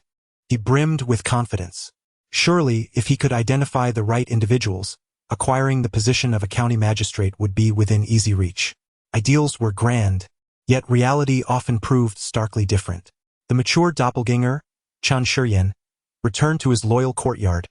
he brimmed with confidence. Surely, if he could identify the right individuals, acquiring the position of a county magistrate would be within easy reach. Ideals were grand, yet reality often proved starkly different. The mature doppelganger, Chun Shiryan, returned to his loyal courtyard,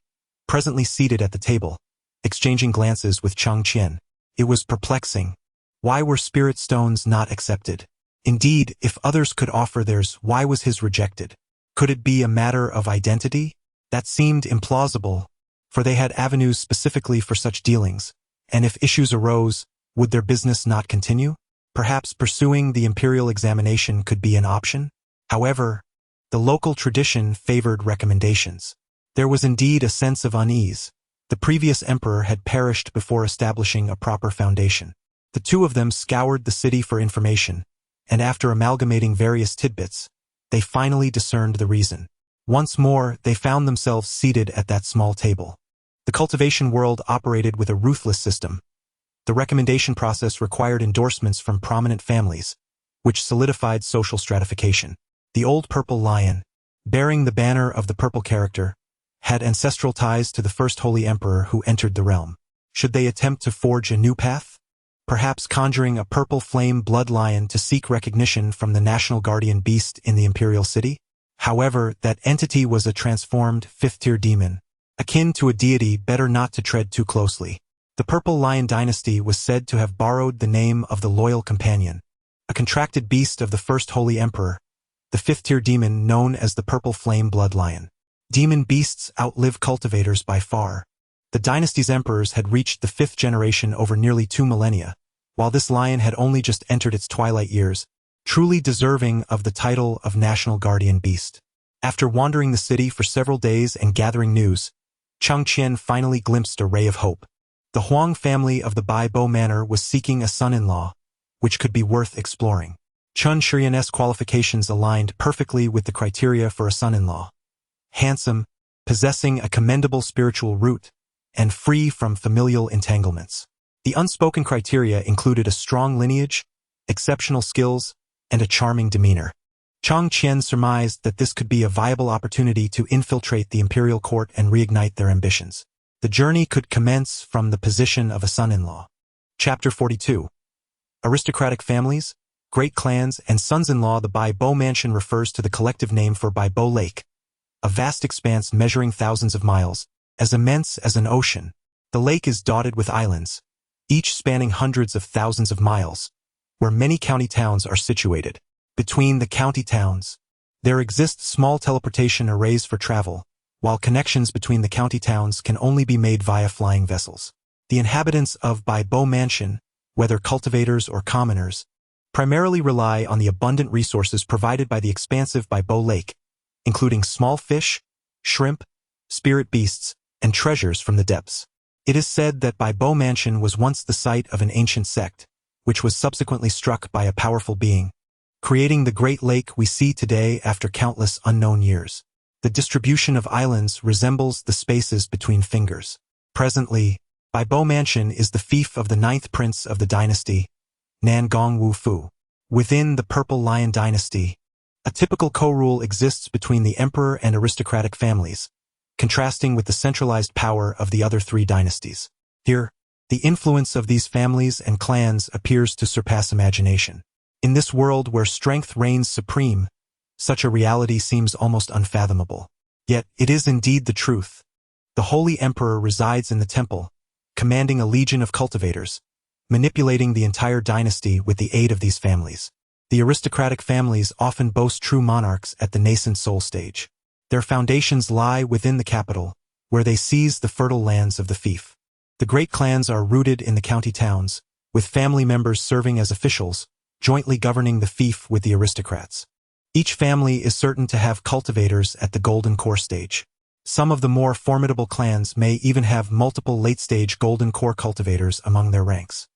presently seated at the table, exchanging glances with Chang Qian. It was perplexing. Why were spirit stones not accepted? Indeed, if others could offer theirs, why was his rejected? Could it be a matter of identity? That seemed implausible, for they had avenues specifically for such dealings, and if issues arose, would their business not continue? Perhaps pursuing the imperial examination could be an option? However, the local tradition favored recommendations. There was indeed a sense of unease. The previous emperor had perished before establishing a proper foundation. The two of them scoured the city for information, and after amalgamating various tidbits, they finally discerned the reason. Once more, they found themselves seated at that small table. The cultivation world operated with a ruthless system. The recommendation process required endorsements from prominent families, which solidified social stratification. The old Purple Lion, bearing the banner of the purple character, had ancestral ties to the first holy emperor who entered the realm. Should they attempt to forge a new path? perhaps conjuring a purple flame blood lion to seek recognition from the national guardian beast in the imperial city? However, that entity was a transformed fifth-tier demon, akin to a deity better not to tread too closely. The Purple Lion dynasty was said to have borrowed the name of the Loyal Companion, a contracted beast of the first Holy Emperor, the fifth-tier demon known as the Purple Flame Blood Lion. Demon beasts outlive cultivators by far. The dynasty's emperors had reached the fifth generation over nearly 2 millennia, while this lion had only just entered its twilight years, truly deserving of the title of National Guardian Beast. After wandering the city for several days and gathering news, Chang Qian finally glimpsed a ray of hope. The Huang family of the Bai Bo Manor was seeking a son-in-law, which could be worth exploring. Chun Shiyan's qualifications aligned perfectly with the criteria for a son-in-law. Handsome, possessing a commendable spiritual root, and free from familial entanglements. The unspoken criteria included a strong lineage, exceptional skills, and a charming demeanor. Chang Qian surmised that this could be a viable opportunity to infiltrate the imperial court and reignite their ambitions. The journey could commence from the position of a son-in-law. Chapter 42. Aristocratic families, great clans, and sons-in-law. The Bai Bo Mansion refers to the collective name for Bai Bo Lake, a vast expanse measuring thousands of miles, as immense as an ocean. The lake is dotted with islands, each spanning hundreds of thousands of miles, where many county towns are situated. Between the county towns, there exist small teleportation arrays for travel, while connections between the county towns can only be made via flying vessels. The inhabitants of Bai Bo Mansion, whether cultivators or commoners, primarily rely on the abundant resources provided by the expansive Bai Bo Lake, including small fish, shrimp, spirit beasts, and treasures from the depths. It is said that Bai Bo Mansion was once the site of an ancient sect, which was subsequently struck by a powerful being, creating the Great Lake we see today after countless unknown years. The distribution of islands resembles the spaces between fingers. Presently, Bai Bo Mansion is the fief of the 9th prince of the dynasty, Nan Gong Wu Fu. Within the Purple Lion dynasty, a typical co-rule exists between the emperor and aristocratic families, contrasting with the centralized power of the other 3 dynasties. Here, the influence of these families and clans appears to surpass imagination. In this world where strength reigns supreme, such a reality seems almost unfathomable. Yet, it is indeed the truth. The Holy Emperor resides in the temple, commanding a legion of cultivators, manipulating the entire dynasty with the aid of these families. The aristocratic families often boast true monarchs at the nascent soul stage. Their foundations lie within the capital, where they seize the fertile lands of the fief. The great clans are rooted in the county towns, with family members serving as officials, jointly governing the fief with the aristocrats. Each family is certain to have cultivators at the golden core stage. Some of the more formidable clans may even have multiple late-stage golden core cultivators among their ranks.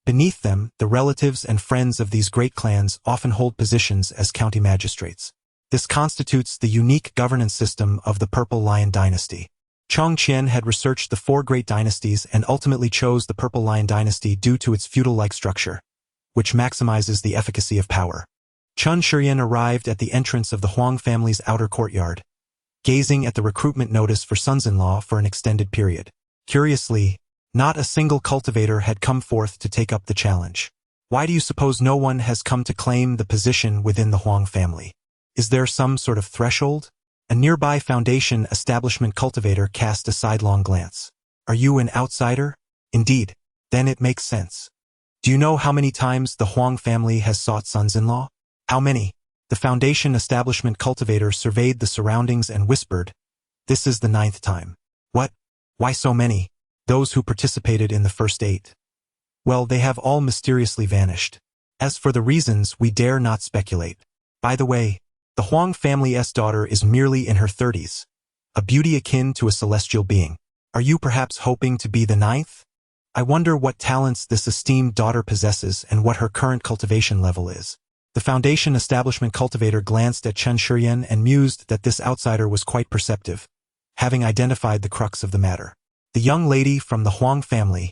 Beneath them, the relatives and friends of these great clans often hold positions as county magistrates. This constitutes the unique governance system of the Purple Lion dynasty. Chang Qian had researched the 4 great dynasties and ultimately chose the Purple Lion dynasty due to its feudal-like structure, which maximizes the efficacy of power. Chun Shiyan arrived at the entrance of the Huang family's outer courtyard, gazing at the recruitment notice for sons-in-law for an extended period. Curiously, not a single cultivator had come forth to take up the challenge. Why do you suppose no one has come to claim the position within the Huang family? Is there some sort of threshold? A nearby foundation establishment cultivator cast a sidelong glance. Are you an outsider? Indeed. Then it makes sense. Do you know how many times the Huang family has sought sons-in-law? How many? The foundation establishment cultivator surveyed the surroundings and whispered, "This is the 9th time." What? Why so many? Those who participated in the first 8. Well, they have all mysteriously vanished. As for the reasons, we dare not speculate. By the way, the Huang family's daughter is merely in her 30s, a beauty akin to a celestial being. Are you perhaps hoping to be the 9th? I wonder what talents this esteemed daughter possesses and what her current cultivation level is. The foundation establishment cultivator glanced at Chen Shiyan and mused that this outsider was quite perceptive, having identified the crux of the matter. The young lady from the Huang family,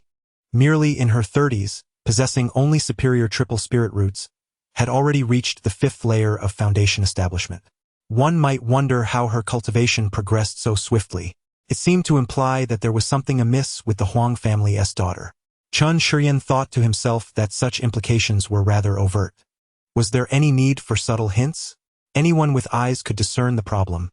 merely in her 30s, possessing only superior triple spirit roots, had already reached the 5th layer of foundation establishment. One might wonder how her cultivation progressed so swiftly. It seemed to imply that there was something amiss with the Huang family's daughter. Chun Shiryan thought to himself that such implications were rather overt. Was there any need for subtle hints? Anyone with eyes could discern the problem.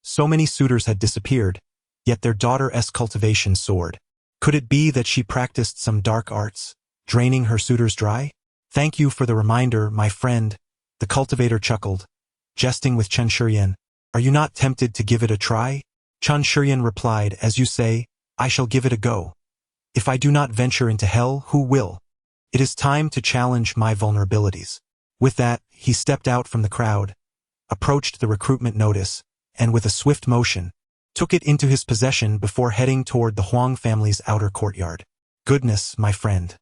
So many suitors had disappeared, yet their daughter's cultivation soared. Could it be that she practiced some dark arts, draining her suitors dry? Thank you for the reminder, my friend, the cultivator chuckled, jesting with Chun Shiryan. Are you not tempted to give it a try? Chun Shiryan replied, as you say, I shall give it a go. If I do not venture into hell, who will? It is time to challenge my vulnerabilities. With that, he stepped out from the crowd, approached the recruitment notice, and with a swift motion, took it into his possession before heading toward the Huang family's outer courtyard. Goodness, my friend.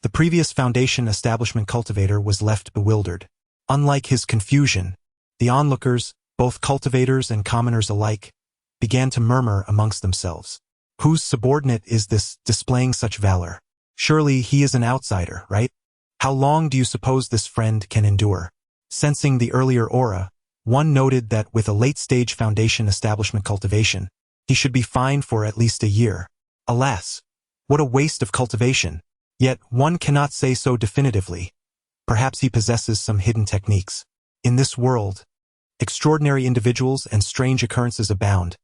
The previous Foundation establishment cultivator was left bewildered. Unlike his confusion, the onlookers, both cultivators and commoners alike, began to murmur amongst themselves. Whose subordinate is this displaying such valor? Surely he is an outsider, right? How long do you suppose this friend can endure? Sensing the earlier aura, one noted that with a late-stage Foundation establishment cultivation, he should be fine for at least a year. Alas, what a waste of cultivation! Yet one cannot say so definitively. Perhaps he possesses some hidden techniques. In this world, extraordinary individuals and strange occurrences abound.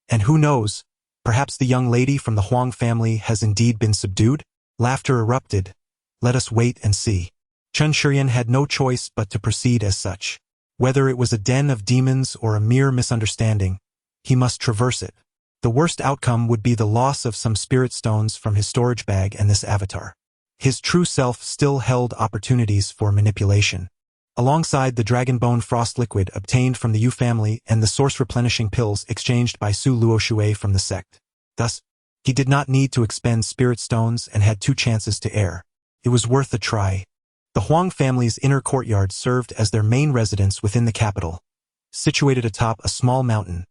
And who knows, perhaps the young lady from the Huang family has indeed been subdued? Laughter erupted. Let us wait and see. Chun Shiryan had no choice but to proceed as such. Whether it was a den of demons or a mere misunderstanding, he must traverse it. The worst outcome would be the loss of some spirit stones from his storage bag and this avatar. His true self still held opportunities for manipulation. Alongside the Dragonbone Frost liquid obtained from the Yu family and the source-replenishing pills exchanged by Su Luoxue from the sect. Thus, he did not need to expend spirit stones and had 2 chances to err. It was worth a try. The Huang family's inner courtyard served as their main residence within the capital, situated atop a small mountain,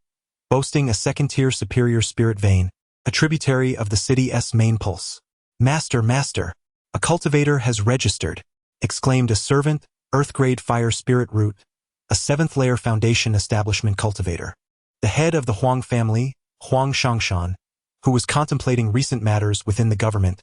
boasting a second-tier superior spirit vein, a tributary of the city's main pulse. Master, master, a cultivator has registered, exclaimed a servant, Earth-grade fire spirit root, a 7th-layer Foundation establishment cultivator. The head of the Huang family, Huang Shangshan, who was contemplating recent matters within the government,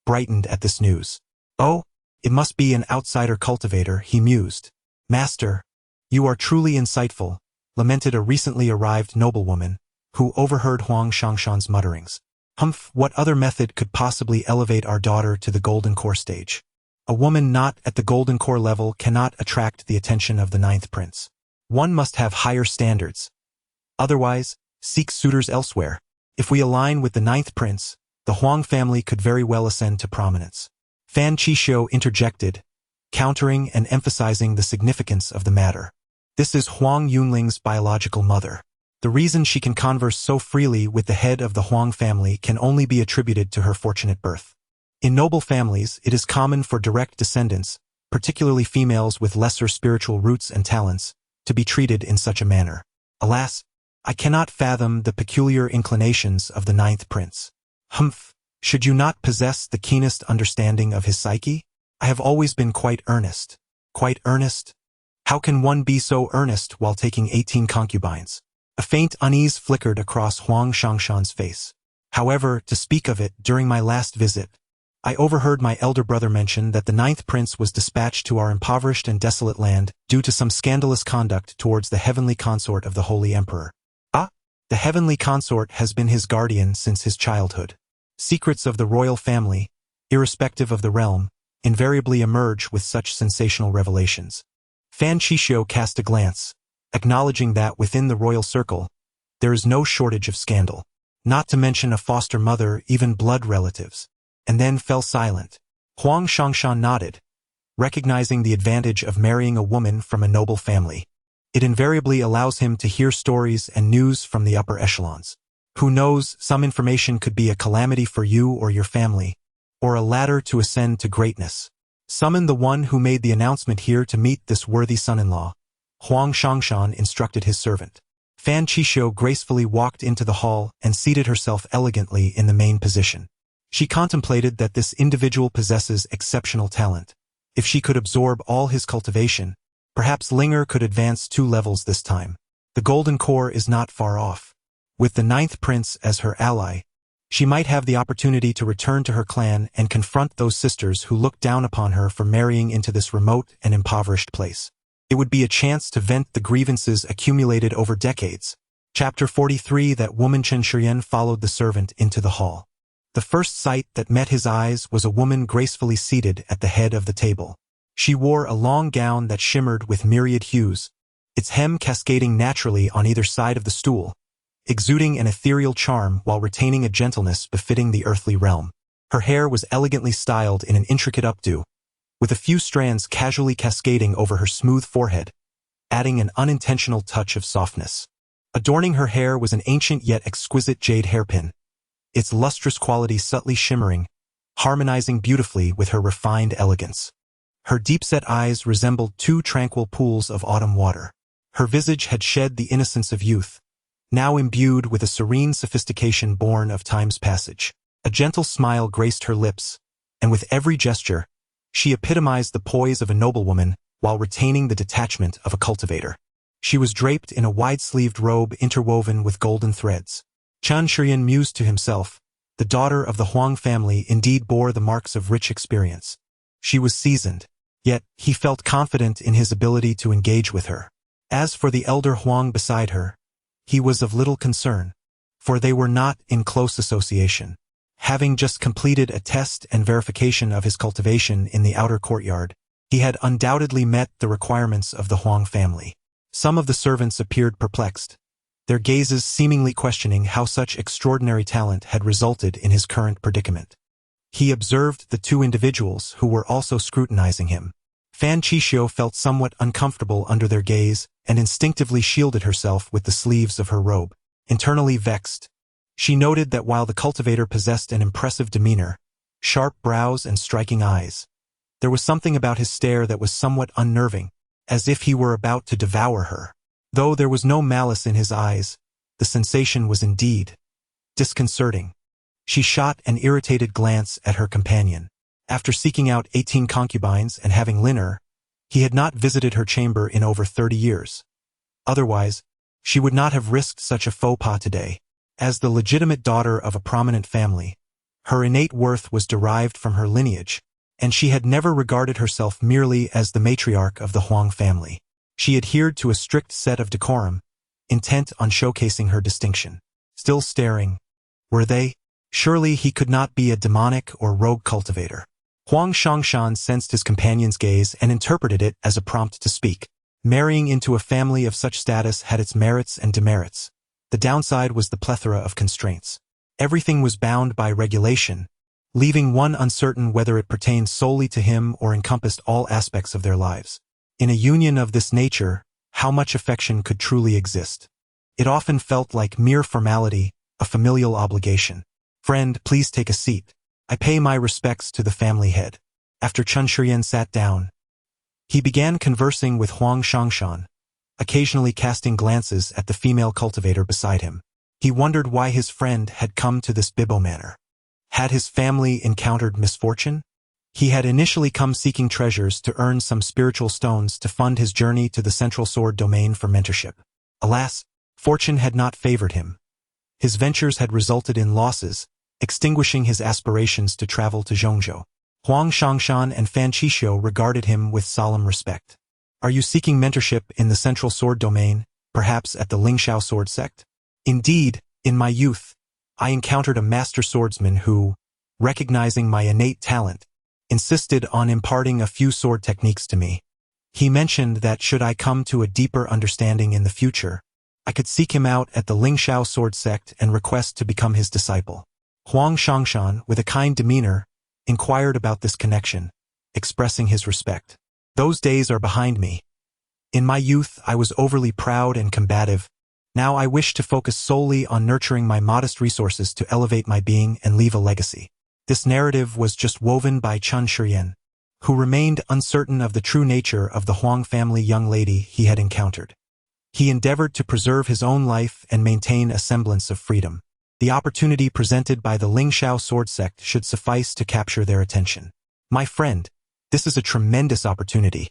brightened at this news. Oh, it must be an outsider cultivator, he mused. Master, you are truly insightful, lamented a recently arrived noblewoman, who overheard Huang Shangshan's mutterings. Humph, what other method could possibly elevate our daughter to the golden core stage? A woman not at the golden core level cannot attract the attention of the 9th prince. One must have higher standards. Otherwise, seek suitors elsewhere. If we align with the 9th prince, the Huang family could very well ascend to prominence. Fan Qishou interjected, countering and emphasizing the significance of the matter. This is Huang Yunling's biological mother. The reason she can converse so freely with the head of the Huang family can only be attributed to her fortunate birth. In noble families, it is common for direct descendants, particularly females with lesser spiritual roots and talents, to be treated in such a manner. Alas, I cannot fathom the peculiar inclinations of the 9th prince. Humph, should you not possess the keenest understanding of his psyche? I have always been quite earnest. Quite earnest? How can one be so earnest while taking 18 concubines? A faint unease flickered across Huang Shangshan's face. However, to speak of it, during my last visit, I overheard my elder brother mention that the 9th prince was dispatched to our impoverished and desolate land due to some scandalous conduct towards the heavenly consort of the Holy Emperor. Ah, the heavenly consort has been his guardian since his childhood. Secrets of the royal family, irrespective of the realm, invariably emerge with such sensational revelations. Fan Qishou cast a glance, acknowledging that within the royal circle, there is no shortage of scandal, not to mention a foster mother, even blood relatives. And then fell silent. Huang Shangshan nodded, recognizing the advantage of marrying a woman from a noble family. It invariably allows him to hear stories and news from the upper echelons. Who knows, some information could be a calamity for you or your family, or a ladder to ascend to greatness. Summon the one who made the announcement here to meet this worthy son-in-law. Huang Shangshan instructed his servant. Fan Qishou gracefully walked into the hall and seated herself elegantly in the main position. She contemplated that this individual possesses exceptional talent. If she could absorb all his cultivation, perhaps Linger could advance 2 levels this time. The golden core is not far off. With the 9th prince as her ally, She might have the opportunity to return to her clan and confront those sisters who looked down upon her for marrying into this remote and impoverished place. It would be a chance to vent the grievances accumulated over decades. Chapter 43. That woman. Chen Shiyan followed the servant into the hall. The first sight that met his eyes was a woman gracefully seated at the head of the table. She wore a long gown that shimmered with myriad hues, its hem cascading naturally on either side of the stool, exuding an ethereal charm while retaining a gentleness befitting the earthly realm. Her hair was elegantly styled in an intricate updo, with a few strands casually cascading over her smooth forehead, adding an unintentional touch of softness. Adorning her hair was an ancient yet exquisite jade hairpin, its lustrous quality subtly shimmering, harmonizing beautifully with her refined elegance. Her deep-set eyes resembled two tranquil pools of autumn water. Her visage had shed the innocence of youth, now imbued with a serene sophistication born of time's passage. A gentle smile graced her lips, and with every gesture, she epitomized the poise of a noblewoman while retaining the detachment of a cultivator. She was draped in a wide-sleeved robe interwoven with golden threads. Chen Shiyan mused to himself, the daughter of the Huang family indeed bore the marks of rich experience. She was seasoned, yet he felt confident in his ability to engage with her. As for the elder Huang beside her, he was of little concern, for they were not in close association. Having just completed a test and verification of his cultivation in the outer courtyard, he had undoubtedly met the requirements of the Huang family. Some of the servants appeared perplexed, their gazes seemingly questioning how such extraordinary talent had resulted in his current predicament. He observed the two individuals who were also scrutinizing him. Fan Qixio felt somewhat uncomfortable under their gaze and instinctively shielded herself with the sleeves of her robe. Internally vexed, she noted that while the cultivator possessed an impressive demeanor, sharp brows and striking eyes, there was something about his stare that was somewhat unnerving, as if he were about to devour her. Though there was no malice in his eyes, the sensation was indeed disconcerting. She shot an irritated glance at her companion. After seeking out 18 concubines and having Linner, he had not visited her chamber in over 30 years. Otherwise, she would not have risked such a faux pas today. As the legitimate daughter of a prominent family, her innate worth was derived from her lineage, and she had never regarded herself merely as the matriarch of the Huang family. She adhered to a strict set of decorum, intent on showcasing her distinction. Still staring, were they? Surely he could not be a demonic or rogue cultivator. Huang Shangshan sensed his companion's gaze and interpreted it as a prompt to speak. Marrying into a family of such status had its merits and demerits. The downside was the plethora of constraints. Everything was bound by regulation, leaving one uncertain whether it pertained solely to him or encompassed all aspects of their lives. In a union of this nature, how much affection could truly exist? It often felt like mere formality, a familial obligation. "Friend, please take a seat. I pay my respects to the family head." After Chen Shiyan sat down, he began conversing with Huang Shangshan, occasionally casting glances at the female cultivator beside him. He wondered why his friend had come to this Bibo manor. Had his family encountered misfortune? He had initially come seeking treasures to earn some spiritual stones to fund his journey to the Central Sword domain for mentorship. Alas, fortune had not favored him. His ventures had resulted in losses, extinguishing his aspirations to travel to Zhongzhou. Huang Shangshan and Fan Qixio regarded him with solemn respect. "Are you seeking mentorship in the Central Sword domain, perhaps at the Lingshao sword sect?" "Indeed, in my youth, I encountered a master swordsman who, recognizing my innate talent, insisted on imparting a few sword techniques to me. He mentioned that should I come to a deeper understanding in the future, I could seek him out at the Lingshao sword sect and request to become his disciple." Huang Shangshan, with a kind demeanor, inquired about this connection, expressing his respect. "Those days are behind me. In my youth, I was overly proud and combative. Now I wish to focus solely on nurturing my modest resources to elevate my being and leave a legacy." This narrative was just woven by Chen Shiyan, who remained uncertain of the true nature of the Huang family young lady he had encountered. He endeavored to preserve his own life and maintain a semblance of freedom. The opportunity presented by the Lingshao sword sect should suffice to capture their attention. "My friend, this is a tremendous opportunity.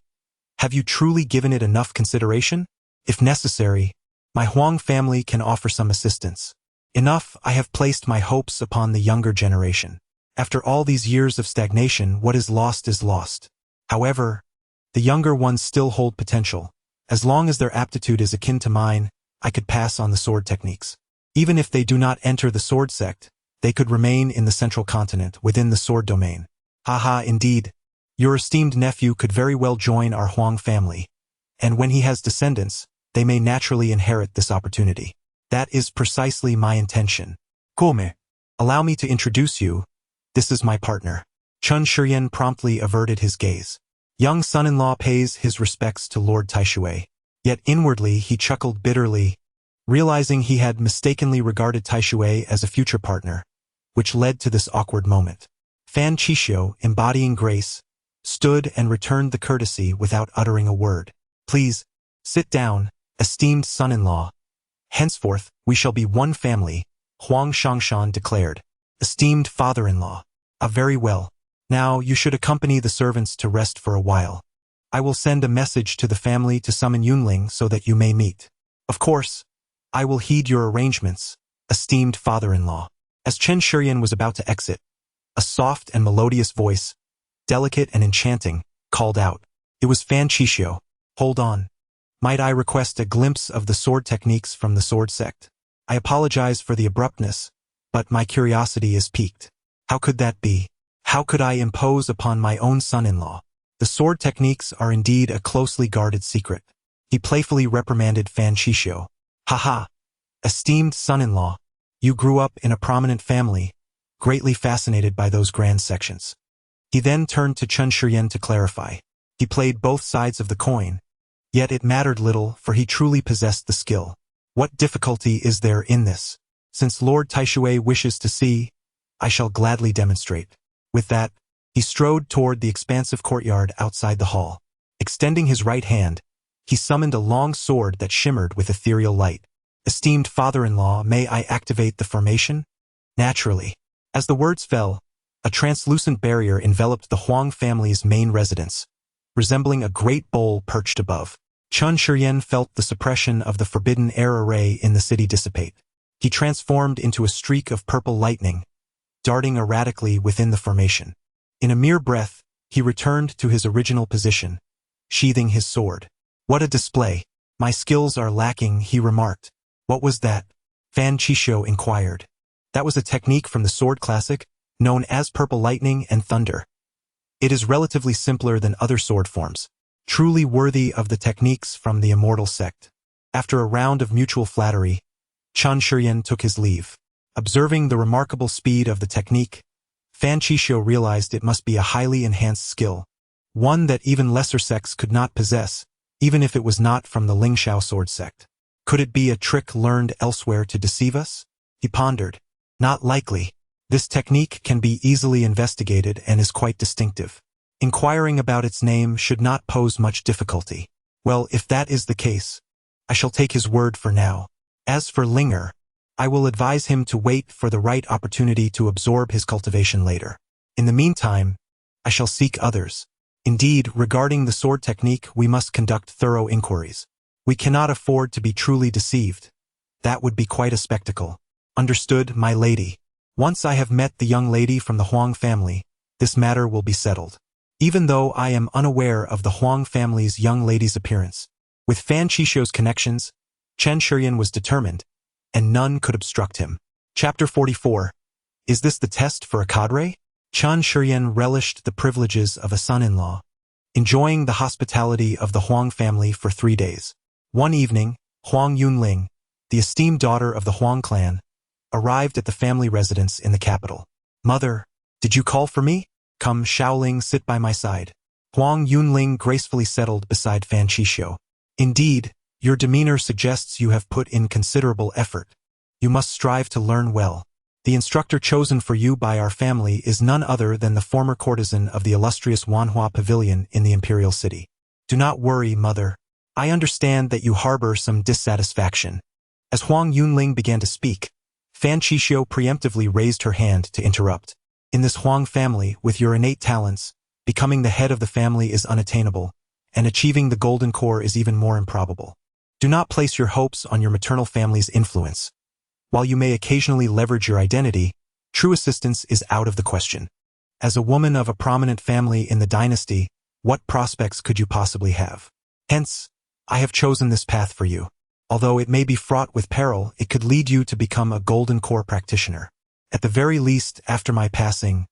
Have you truly given it enough consideration? If necessary, my Huang family can offer some assistance." Enough, I have placed my hopes upon the younger generation. After all these years of stagnation, what is lost is lost. However, the younger ones still hold potential. As long as their aptitude is akin to mine, I could pass on the sword techniques. Even if they do not enter the sword sect, they could remain in the central continent, within the sword domain. Haha, indeed. Your esteemed nephew could very well join our Huang family, and when he has descendants, they may naturally inherit this opportunity. That is precisely my intention. Come. Allow me to introduce you. This is my partner. Chun Shiryan promptly averted his gaze. Young son-in-law pays his respects to Lord Taishui. Yet inwardly he chuckled bitterly, realizing he had mistakenly regarded Taishui as a future partner, which led to this awkward moment. Fan Qishio, embodying grace, stood and returned the courtesy without uttering a word. Please, sit down, esteemed son-in-law. Henceforth, we shall be one family, Huang Shangshan declared. Esteemed father-in-law. Very well. Now you should accompany the servants to rest for a while. I will send a message to the family to summon Yunling so that you may meet. Of course, I will heed your arrangements, esteemed father-in-law. As Chen Shiryan was about to exit, a soft and melodious voice, delicate and enchanting, called out. It was Fan Qishio. Hold on. Might I request a glimpse of the sword techniques from the sword sect? I apologize for the abruptness, but my curiosity is piqued. How could that be? How could I impose upon my own son-in-law? The sword techniques are indeed a closely guarded secret. He playfully reprimanded Fan Qishio. Haha! Esteemed son-in-law, you grew up in a prominent family, greatly fascinated by those grand sections. He then turned to Chun Shiryan to clarify. He played both sides of the coin, yet it mattered little, for he truly possessed the skill. What difficulty is there in this? Since Lord Taishui wishes to see, I shall gladly demonstrate. With that, he strode toward the expansive courtyard outside the hall. Extending his right hand, he summoned a long sword that shimmered with ethereal light. Esteemed father-in-law, may I activate the formation? Naturally. As the words fell, a translucent barrier enveloped the Huang family's main residence, resembling a great bowl perched above. Chun Shiryan felt the suppression of the forbidden air array in the city dissipate. He transformed into a streak of purple lightning, darting erratically within the formation. In a mere breath, he returned to his original position, sheathing his sword. What a display! My skills are lacking, he remarked. What was that? Fan Qishio inquired. That was a technique from the sword classic, known as Purple Lightning and Thunder. It is relatively simpler than other sword forms, truly worthy of the techniques from the immortal sect. After a round of mutual flattery, Chun Shiryan took his leave. Observing the remarkable speed of the technique, Fan Qishio realized it must be a highly enhanced skill, one that even lesser sects could not possess, even if it was not from the Lingxiao sword sect. Could it be a trick learned elsewhere to deceive us? He pondered. Not likely. This technique can be easily investigated and is quite distinctive. Inquiring about its name should not pose much difficulty. Well, if that is the case, I shall take his word for now. As for Linger, I will advise him to wait for the right opportunity to absorb his cultivation later. In the meantime, I shall seek others. Indeed, regarding the sword technique, we must conduct thorough inquiries. We cannot afford to be truly deceived. That would be quite a spectacle. Understood, my lady. Once I have met the young lady from the Huang family, this matter will be settled. Even though I am unaware of the Huang family's young lady's appearance, with Fan Qishio's connections, Chen Shiryan was determined, and none could obstruct him. Chapter 44. Is this the test for a cadre? Chun Shiryan relished the privileges of a son-in-law, enjoying the hospitality of the Huang family for 3 days. One evening, Huang Yunling, the esteemed daughter of the Huang clan, arrived at the family residence in the capital. Mother, did you call for me? Come, Shaoling, sit by my side. Huang Yunling gracefully settled beside Fan Qishio. Indeed, your demeanor suggests you have put in considerable effort. You must strive to learn well. The instructor chosen for you by our family is none other than the former courtesan of the illustrious Wanhua Pavilion in the Imperial City. Do not worry, mother. I understand that you harbor some dissatisfaction. As Huang Yunling began to speak, Fan Qishio preemptively raised her hand to interrupt. In this Huang family, with your innate talents, becoming the head of the family is unattainable, and achieving the golden core is even more improbable. Do not place your hopes on your maternal family's influence. While you may occasionally leverage your identity, true assistance is out of the question. As a woman of a prominent family in the dynasty, what prospects could you possibly have? Hence, I have chosen this path for you. Although it may be fraught with peril, it could lead you to become a golden core practitioner. At the very least, after my passing,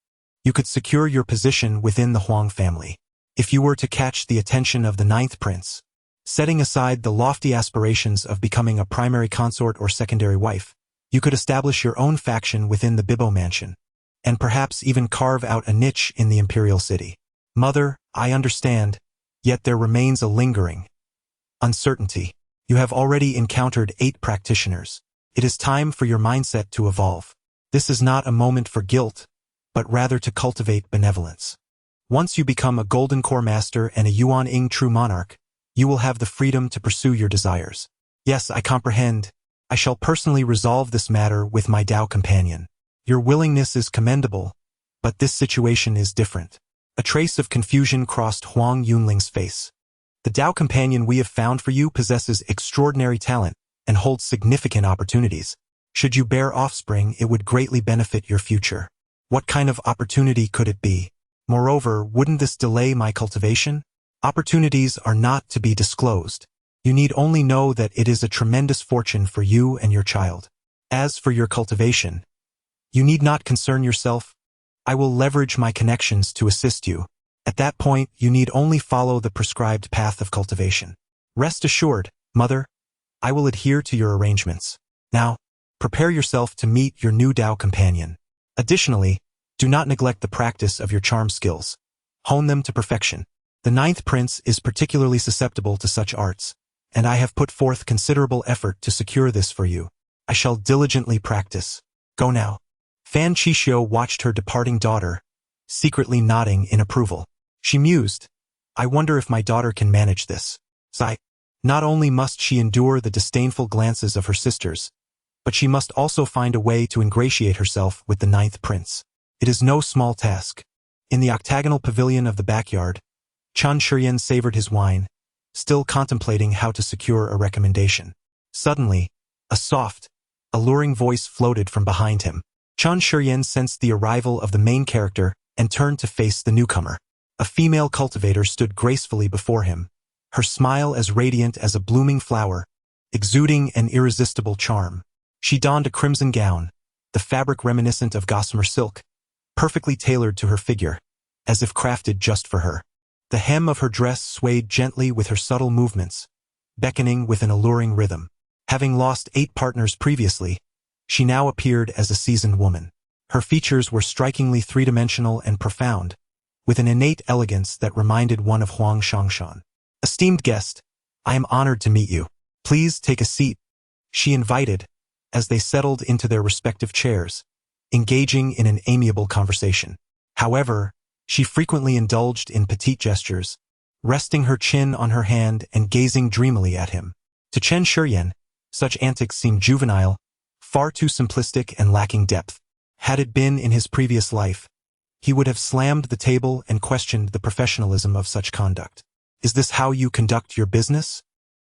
you could secure your position within the Huang family. If you were to catch the attention of the ninth prince, setting aside the lofty aspirations of becoming a primary consort or secondary wife, you could establish your own faction within the Bibo mansion, and perhaps even carve out a niche in the imperial city. Mother, I understand, yet there remains a lingering uncertainty. You have already encountered 8 practitioners. It is time for your mindset to evolve. This is not a moment for guilt, but rather to cultivate benevolence. Once you become a Golden Core Master and a Yuan Ing True Monarch, you will have the freedom to pursue your desires. Yes, I comprehend. I shall personally resolve this matter with my Dao companion. Your willingness is commendable, but this situation is different. A trace of confusion crossed Huang Yunling's face. The Dao companion we have found for you possesses extraordinary talent and holds significant opportunities. Should you bear offspring, it would greatly benefit your future. What kind of opportunity could it be? Moreover, wouldn't this delay my cultivation? Opportunities are not to be disclosed. You need only know that it is a tremendous fortune for you and your child. As for your cultivation, you need not concern yourself. I will leverage my connections to assist you. At that point, you need only follow the prescribed path of cultivation. Rest assured, Mother, I will adhere to your arrangements. Now, prepare yourself to meet your new Dao companion. Additionally, do not neglect the practice of your charm skills. Hone them to perfection. The ninth prince is particularly susceptible to such arts, and I have put forth considerable effort to secure this for you. I shall diligently practice. Go now. Fan Qixio watched her departing daughter, secretly nodding in approval. She mused, I wonder if my daughter can manage this. Sigh. Not only must she endure the disdainful glances of her sisters, but she must also find a way to ingratiate herself with the ninth prince. It is no small task. In the octagonal pavilion of the backyard, Chen Shiyan savored his wine, still contemplating how to secure a recommendation. Suddenly, a soft, alluring voice floated from behind him. Chen Shiyan sensed the arrival of the main character and turned to face the newcomer. A female cultivator stood gracefully before him, her smile as radiant as a blooming flower, exuding an irresistible charm. She donned a crimson gown, the fabric reminiscent of gossamer silk, perfectly tailored to her figure, as if crafted just for her. The hem of her dress swayed gently with her subtle movements, beckoning with an alluring rhythm. Having lost 8 partners previously, she now appeared as a seasoned woman. Her features were strikingly three-dimensional and profound, with an innate elegance that reminded one of Huang Shangshan. Esteemed guest, I am honored to meet you. Please take a seat, she invited, as they settled into their respective chairs, engaging in an amiable conversation. However, she frequently indulged in petite gestures, resting her chin on her hand and gazing dreamily at him. To Chen Shiyan, such antics seemed juvenile, far too simplistic and lacking depth. Had it been in his previous life, he would have slammed the table and questioned the professionalism of such conduct. Is this how you conduct your business?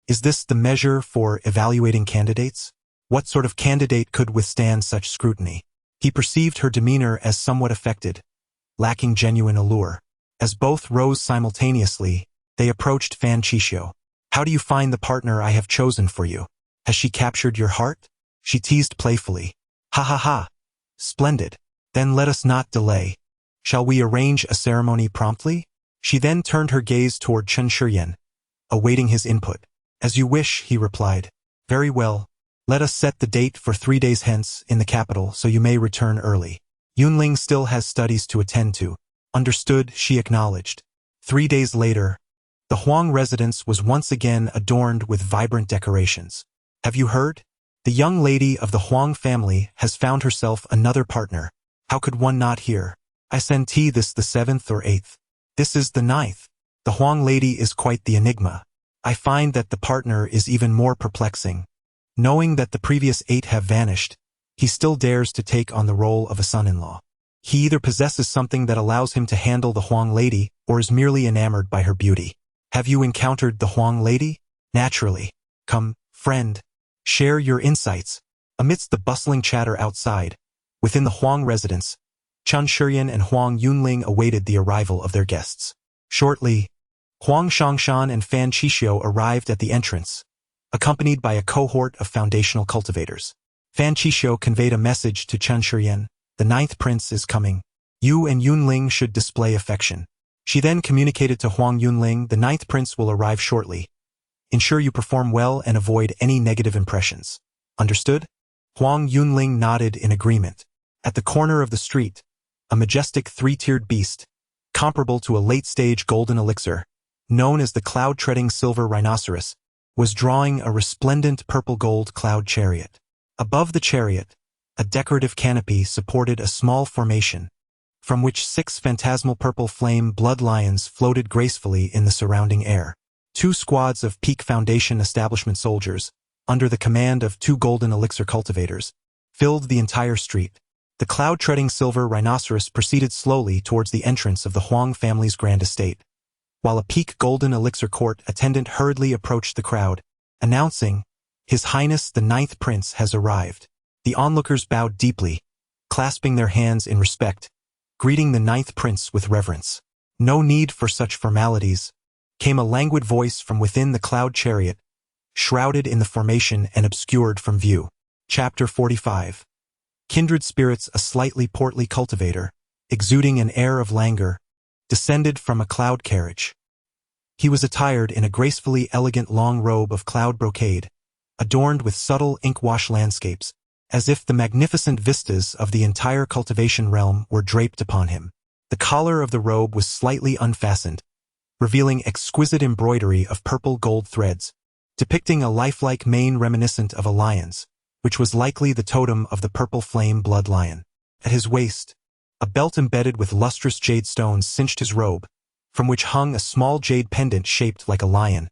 Is this the measure for evaluating candidates? What sort of candidate could withstand such scrutiny? He perceived her demeanor as somewhat affected, lacking genuine allure. As both rose simultaneously, they approached Fan Qixio. How do you find the partner I have chosen for you? Has she captured your heart? She teased playfully. Ha ha ha. Splendid. Then let us not delay. Shall we arrange a ceremony promptly? She then turned her gaze toward Chen Shiyan, awaiting his input. As you wish, he replied. Very well. Let us set the date for 3 days hence in the capital so you may return early. Yunling still has studies to attend to. Understood, she acknowledged. 3 days later, the Huang residence was once again adorned with vibrant decorations. Have you heard? The young lady of the Huang family has found herself another partner. How could one not hear? I sent this the 7th or 8th. This is the 9th. The Huang lady is quite the enigma. I find that the partner is even more perplexing. Knowing that the previous 8 have vanished, he still dares to take on the role of a son-in-law. He either possesses something that allows him to handle the Huang lady or is merely enamored by her beauty. Have you encountered the Huang lady? Naturally. Come, friend. Share your insights. Amidst the bustling chatter outside, within the Huang residence, Chen Shiyan and Huang Yunling awaited the arrival of their guests. Shortly, Huang Shangshan and Fan Qixio arrived at the entrance, accompanied by a cohort of foundational cultivators. Fan Qixio conveyed a message to Chen Shiyan: "The ninth prince is coming. You and Yunling should display affection." She then communicated to Huang Yunling, "The ninth prince will arrive shortly. Ensure you perform well and avoid any negative impressions. Understood?" Huang Yunling nodded in agreement. At the corner of the street, a majestic three-tiered beast, comparable to a late-stage golden elixir, known as the cloud-treading silver rhinoceros, was drawing a resplendent purple-gold cloud chariot. Above the chariot, a decorative canopy supported a small formation, from which 6 phantasmal purple flame blood lions floated gracefully in the surrounding air. 2 squads of Peak Foundation establishment soldiers, under the command of 2 golden elixir cultivators, filled the entire street. The cloud-treading silver rhinoceros proceeded slowly towards the entrance of the Huang family's grand estate, while a Peak golden elixir court attendant hurriedly approached the crowd, announcing, "His Highness the Ninth Prince has arrived." The onlookers bowed deeply, clasping their hands in respect, greeting the Ninth Prince with reverence. "No need for such formalities," came a languid voice from within the cloud chariot, shrouded in the formation and obscured from view. Chapter 45. Kindred spirits. A slightly portly cultivator, exuding an air of languor, descended from a cloud carriage. He was attired in a gracefully elegant long robe of cloud brocade, adorned with subtle ink-wash landscapes, as if the magnificent vistas of the entire cultivation realm were draped upon him. The collar of the robe was slightly unfastened, revealing exquisite embroidery of purple gold threads, depicting a lifelike mane reminiscent of a lion's, which was likely the totem of the purple flame blood lion. At his waist, a belt embedded with lustrous jade stones cinched his robe, from which hung a small jade pendant shaped like a lion,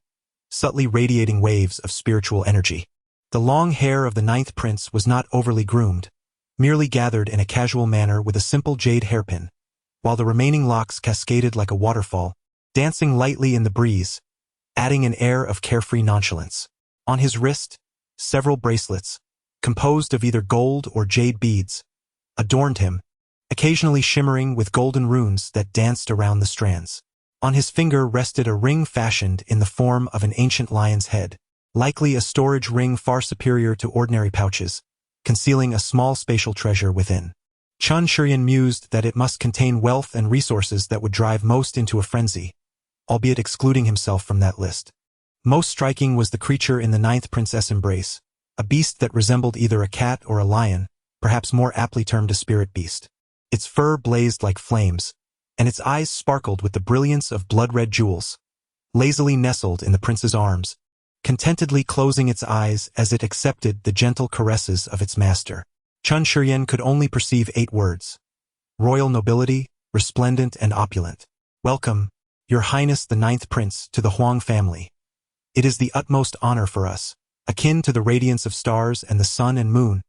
subtly radiating waves of spiritual energy. The long hair of the Ninth Prince was not overly groomed, merely gathered in a casual manner with a simple jade hairpin, while the remaining locks cascaded like a waterfall, dancing lightly in the breeze, adding an air of carefree nonchalance. On his wrist, several bracelets, composed of either gold or jade beads, adorned him, occasionally shimmering with golden runes that danced around the strands. On his finger rested a ring fashioned in the form of an ancient lion's head, likely a storage ring far superior to ordinary pouches, concealing a small spatial treasure within. Chen Shiyan mused that it must contain wealth and resources that would drive most into a frenzy, albeit excluding himself from that list. Most striking was the creature in the Ninth Princess embrace, a beast that resembled either a cat or a lion, perhaps more aptly termed a spirit beast. Its fur blazed like flames, and its eyes sparkled with the brilliance of blood-red jewels. Lazily nestled in the prince's arms, contentedly closing its eyes as it accepted the gentle caresses of its master. Chen Shiyan could only perceive 8 words: royal nobility, resplendent and opulent. "Welcome, Your Highness the Ninth Prince, to the Huang family. It is the utmost honor for us, akin to the radiance of stars and the sun and moon,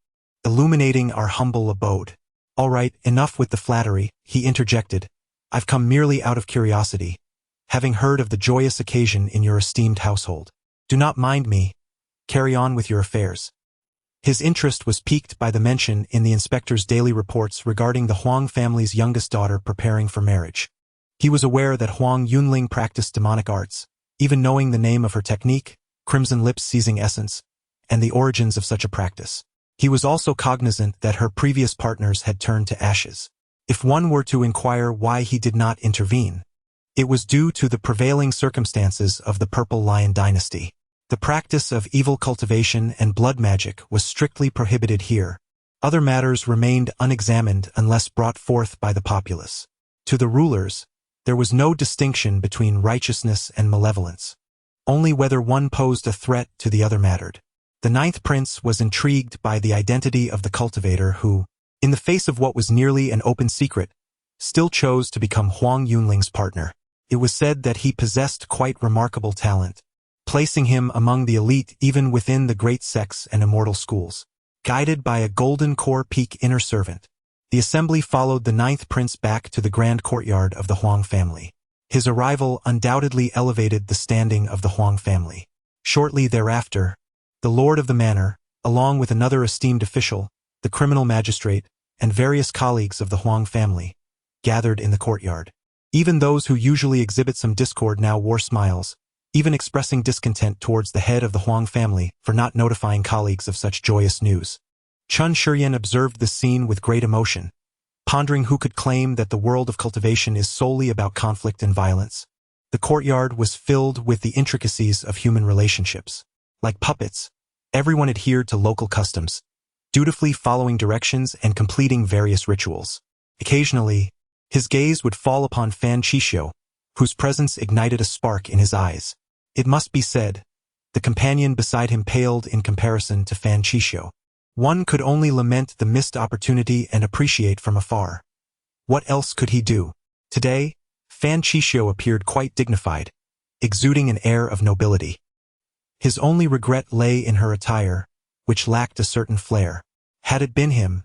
illuminating our humble abode." "All right, enough with the flattery," he interjected. "I've come merely out of curiosity, having heard of the joyous occasion in your esteemed household. Do not mind me. Carry on with your affairs." His interest was piqued by the mention in the inspector's daily reports regarding the Huang family's youngest daughter preparing for marriage. He was aware that Huang Yunling practiced demonic arts, even knowing the name of her technique, Crimson Lips seizing essence, and the origins of such a practice. He was also cognizant that her previous partners had turned to ashes. If one were to inquire why he did not intervene, it was due to the prevailing circumstances of the Purple Lion dynasty. The practice of evil cultivation and blood magic was strictly prohibited here. Other matters remained unexamined unless brought forth by the populace. To the rulers, there was no distinction between righteousness and malevolence. Only whether one posed a threat to the other mattered. The Ninth Prince was intrigued by the identity of the cultivator who, in the face of what was nearly an open secret, still chose to become Huang Yunling's partner. It was said that he possessed quite remarkable talent, placing him among the elite even within the great sects and immortal schools. Guided by a golden core peak inner servant, the assembly followed the Ninth Prince back to the grand courtyard of the Huang family. His arrival undoubtedly elevated the standing of the Huang family. Shortly thereafter, the lord of the manor, along with another esteemed official, the criminal magistrate, and various colleagues of the Huang family, gathered in the courtyard. Even those who usually exhibit some discord now wore smiles, even expressing discontent towards the head of the Huang family for not notifying colleagues of such joyous news. Chun Shiryan observed this scene with great emotion, pondering who could claim that the world of cultivation is solely about conflict and violence. The courtyard was filled with the intricacies of human relationships. Like puppets, everyone adhered to local customs, dutifully following directions and completing various rituals. Occasionally, his gaze would fall upon Fan Qishou, whose presence ignited a spark in his eyes. It must be said, the companion beside him paled in comparison to Fan Qishou. One could only lament the missed opportunity and appreciate from afar. What else could he do? Today, Fan Qishou appeared quite dignified, exuding an air of nobility. His only regret lay in her attire, which lacked a certain flair. Had it been him,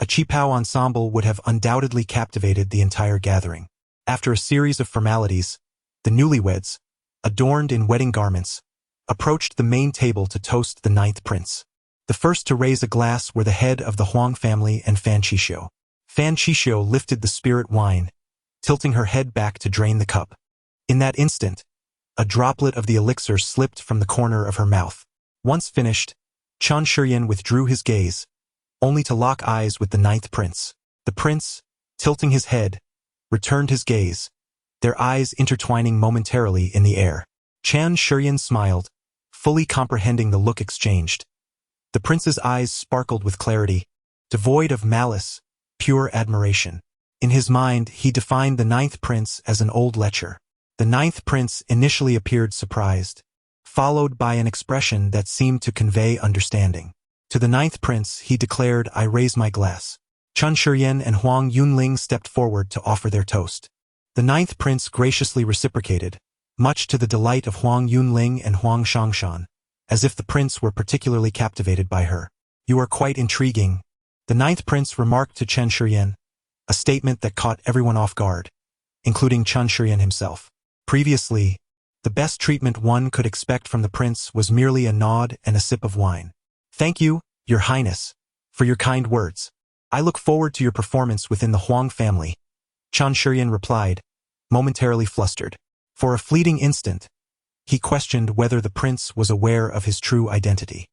a qipao ensemble would have undoubtedly captivated the entire gathering. After a series of formalities, the newlyweds, adorned in wedding garments, approached the main table to toast the 9th prince. The first to raise a glass were the head of the Huang family and Fan Qishou. Fan Qishou lifted the spirit wine, tilting her head back to drain the cup. In that instant, a droplet of the elixir slipped from the corner of her mouth. Once finished, Chun Shiryan withdrew his gaze, only to lock eyes with the 9th prince. The prince, tilting his head, returned his gaze, their eyes intertwining momentarily in the air. Chun Shiryan smiled, fully comprehending the look exchanged. The prince's eyes sparkled with clarity, devoid of malice, pure admiration. In his mind, he defined the 9th prince as an old lecher. The 9th prince initially appeared surprised, followed by an expression that seemed to convey understanding. To the 9th prince, he declared, "I raise my glass." Chun Shiryan and Huang Yunling stepped forward to offer their toast. The 9th prince graciously reciprocated, much to the delight of Huang Yunling and Huang Shangshan, as if the prince were particularly captivated by her. "You are quite intriguing," the 9th prince remarked to Chun Shiryan, a statement that caught everyone off guard, including Chun Shiryan himself. Previously, the best treatment one could expect from the prince was merely a nod and a sip of wine. "Thank you, Your Highness, for your kind words. I look forward to your performance within the Huang family," Chun Shiryan replied, momentarily flustered. For a fleeting instant, he questioned whether the prince was aware of his true identity.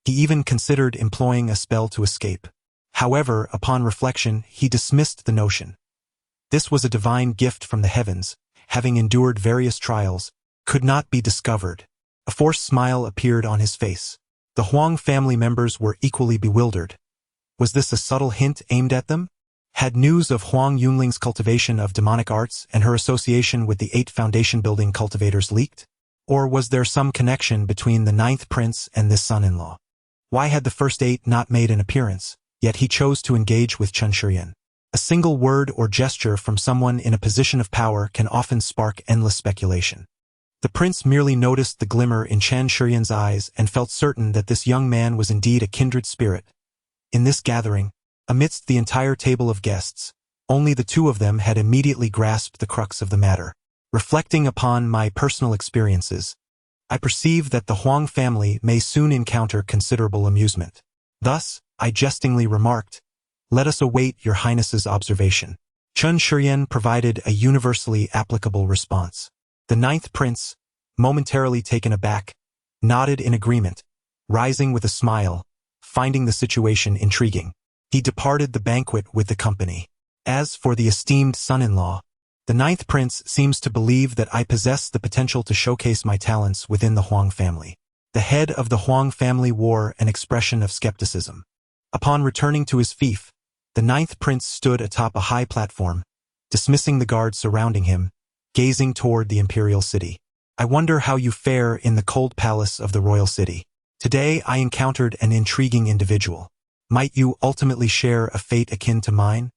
He even considered employing a spell to escape. However, upon reflection, he dismissed the notion. This was a divine gift from the heavens, having endured various trials, could not be discovered. A forced smile appeared on his face. The Huang family members were equally bewildered. Was this a subtle hint aimed at them? Had news of Huang Yunling's cultivation of demonic arts and her association with the 8 foundation-building cultivators leaked? Or was there some connection between the 9th prince and this son-in-law? Why had the first 8 not made an appearance, yet he chose to engage with Chun Shiryan? A single word or gesture from someone in a position of power can often spark endless speculation. The prince merely noticed the glimmer in Chun Shiryan's eyes and felt certain that this young man was indeed a kindred spirit. In this gathering, amidst the entire table of guests, only the 2 of them had immediately grasped the crux of the matter. Reflecting upon my personal experiences, I perceive that the Huang family may soon encounter considerable amusement. Thus, I jestingly remarked, "Let us await Your Highness's observation." Chun Shiryan provided a universally applicable response. The 9th prince, momentarily taken aback, nodded in agreement, rising with a smile, finding the situation intriguing. He departed the banquet with the company. As for the esteemed son-in-law, the 9th prince seems to believe that I possess the potential to showcase my talents within the Huang family. The head of the Huang family wore an expression of skepticism. Upon returning to his fief, the 9th prince stood atop a high platform, dismissing the guards surrounding him, gazing toward the imperial city. "I wonder how you fare in the cold palace of the royal city. Today I encountered an intriguing individual. Might you ultimately share a fate akin to mine?"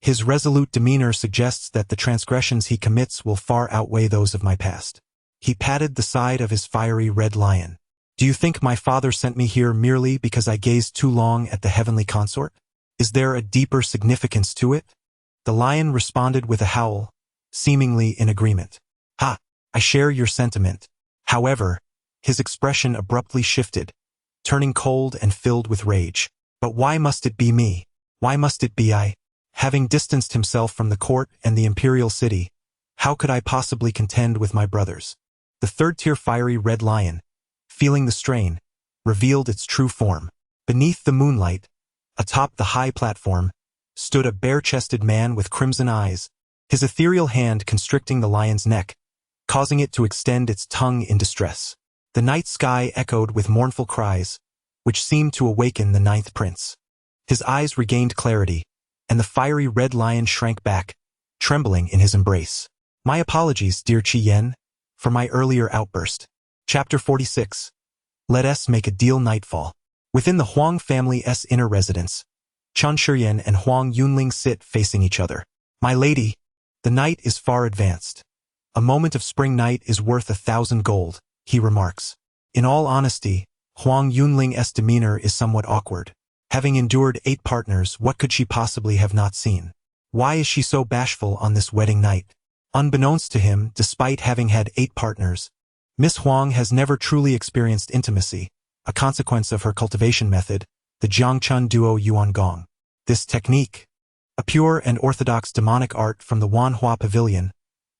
His resolute demeanor suggests that the transgressions he commits will far outweigh those of my past. He patted the side of his fiery red lion. "Do you think my father sent me here merely because I gazed too long at the heavenly consort? Is there a deeper significance to it?" The lion responded with a howl, seemingly in agreement. "Ha! I share your sentiment." However, his expression abruptly shifted, turning cold and filled with rage. But why must it be me? Why must it be I? Having distanced himself from the court and the imperial city, how could I possibly contend with my brothers? The third-tier fiery red lion, feeling the strain, revealed its true form. Beneath the moonlight, atop the high platform, stood a bare-chested man with crimson eyes, his ethereal hand constricting the lion's neck, causing it to extend its tongue in distress. The night sky echoed with mournful cries, which seemed to awaken the ninth prince. His eyes regained clarity, and the fiery red lion shrank back, trembling in his embrace. My apologies, dear Qi Yen, for my earlier outburst. Chapter 46. Let us make a deal. Nightfall. Within the Huang family's inner residence, Chen Shiyan and Huang Yunling sit facing each other. My lady, the night is far advanced. A moment of spring night is worth 1,000 gold, he remarks. In all honesty, Huang Yunling's demeanor is somewhat awkward. Having endured 8 partners, what could she possibly have not seen? Why is she so bashful on this wedding night? Unbeknownst to him, despite having had 8 partners, Miss Huang has never truly experienced intimacy, a consequence of her cultivation method, the Jiangchun Duo Yuan Gong. This technique, a pure and orthodox demonic art from the Wanhua Pavilion,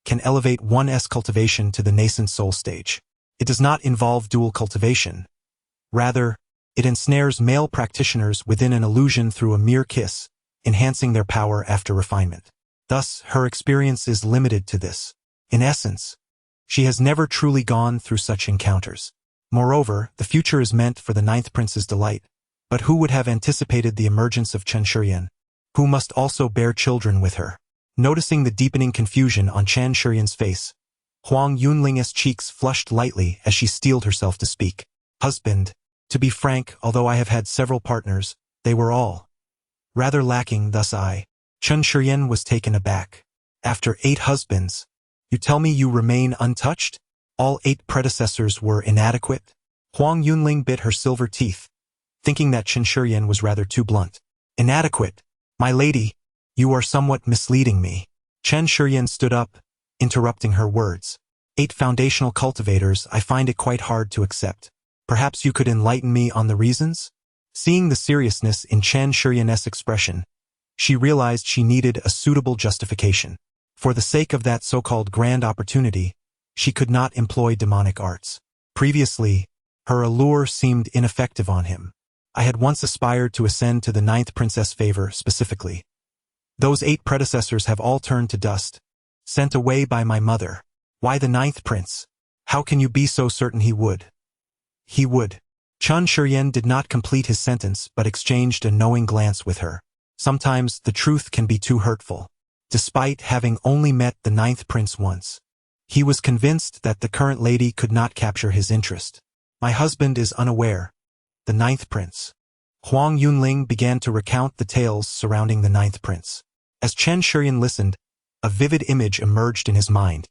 can elevate one's cultivation to the nascent soul stage. It does not involve dual cultivation. Rather, it ensnares male practitioners within an illusion through a mere kiss, enhancing their power after refinement. Thus, her experience is limited to this. In essence, she has never truly gone through such encounters. Moreover, the future is meant for the ninth prince's delight. But who would have anticipated the emergence of Chen Shiyan, who must also bear children with her? Noticing the deepening confusion on Chen Shiyan's face, Huang Yunling's cheeks flushed lightly as she steeled herself to speak. Husband, to be frank, although I have had several partners, they were all rather lacking, thus Chen Shiyan was taken aback. After 8 husbands, you tell me you remain untouched? All 8 predecessors were inadequate? Huang Yunling bit her silver teeth, thinking that Chen Shiyan was rather too blunt. Inadequate? My lady, you are somewhat misleading me. Chen Shiyan stood up, interrupting her words. 8 foundational cultivators, I find it quite hard to accept. Perhaps you could enlighten me on the reasons? Seeing the seriousness in Chen Shiyan's expression, she realized she needed a suitable justification. For the sake of that so-called grand opportunity, she could not employ demonic arts. Previously, her allure seemed ineffective on him. I had once aspired to ascend to the ninth princess favor specifically. Those 8 predecessors have all turned to dust, sent away by my mother. Why the ninth prince? How can you be so certain he would? He would. Chen Shiyan did not complete his sentence but exchanged a knowing glance with her. Sometimes the truth can be too hurtful. Despite having only met the ninth prince once, he was convinced that the current lady could not capture his interest. My husband is unaware. The ninth prince. Huang Yunling began to recount the tales surrounding the ninth prince. As Chen Shiyan listened, a vivid image emerged in his mind,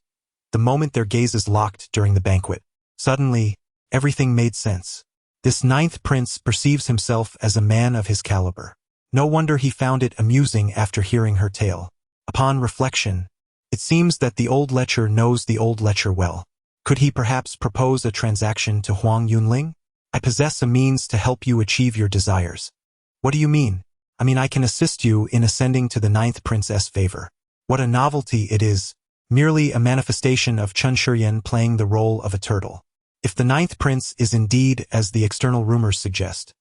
the moment their gazes locked during the banquet. Suddenly, everything made sense. This ninth prince perceives himself as a man of his caliber. No wonder he found it amusing after hearing her tale. Upon reflection, it seems that the old lecher knows the old lecher well. Could he perhaps propose a transaction to Huang Yunling? I possess a means to help you achieve your desires. What do you mean? I mean I can assist you in ascending to the ninth prince's favor. What a novelty it is, merely a manifestation of Chen Shiyan playing the role of a turtle. If the ninth prince is indeed as the external rumors suggest,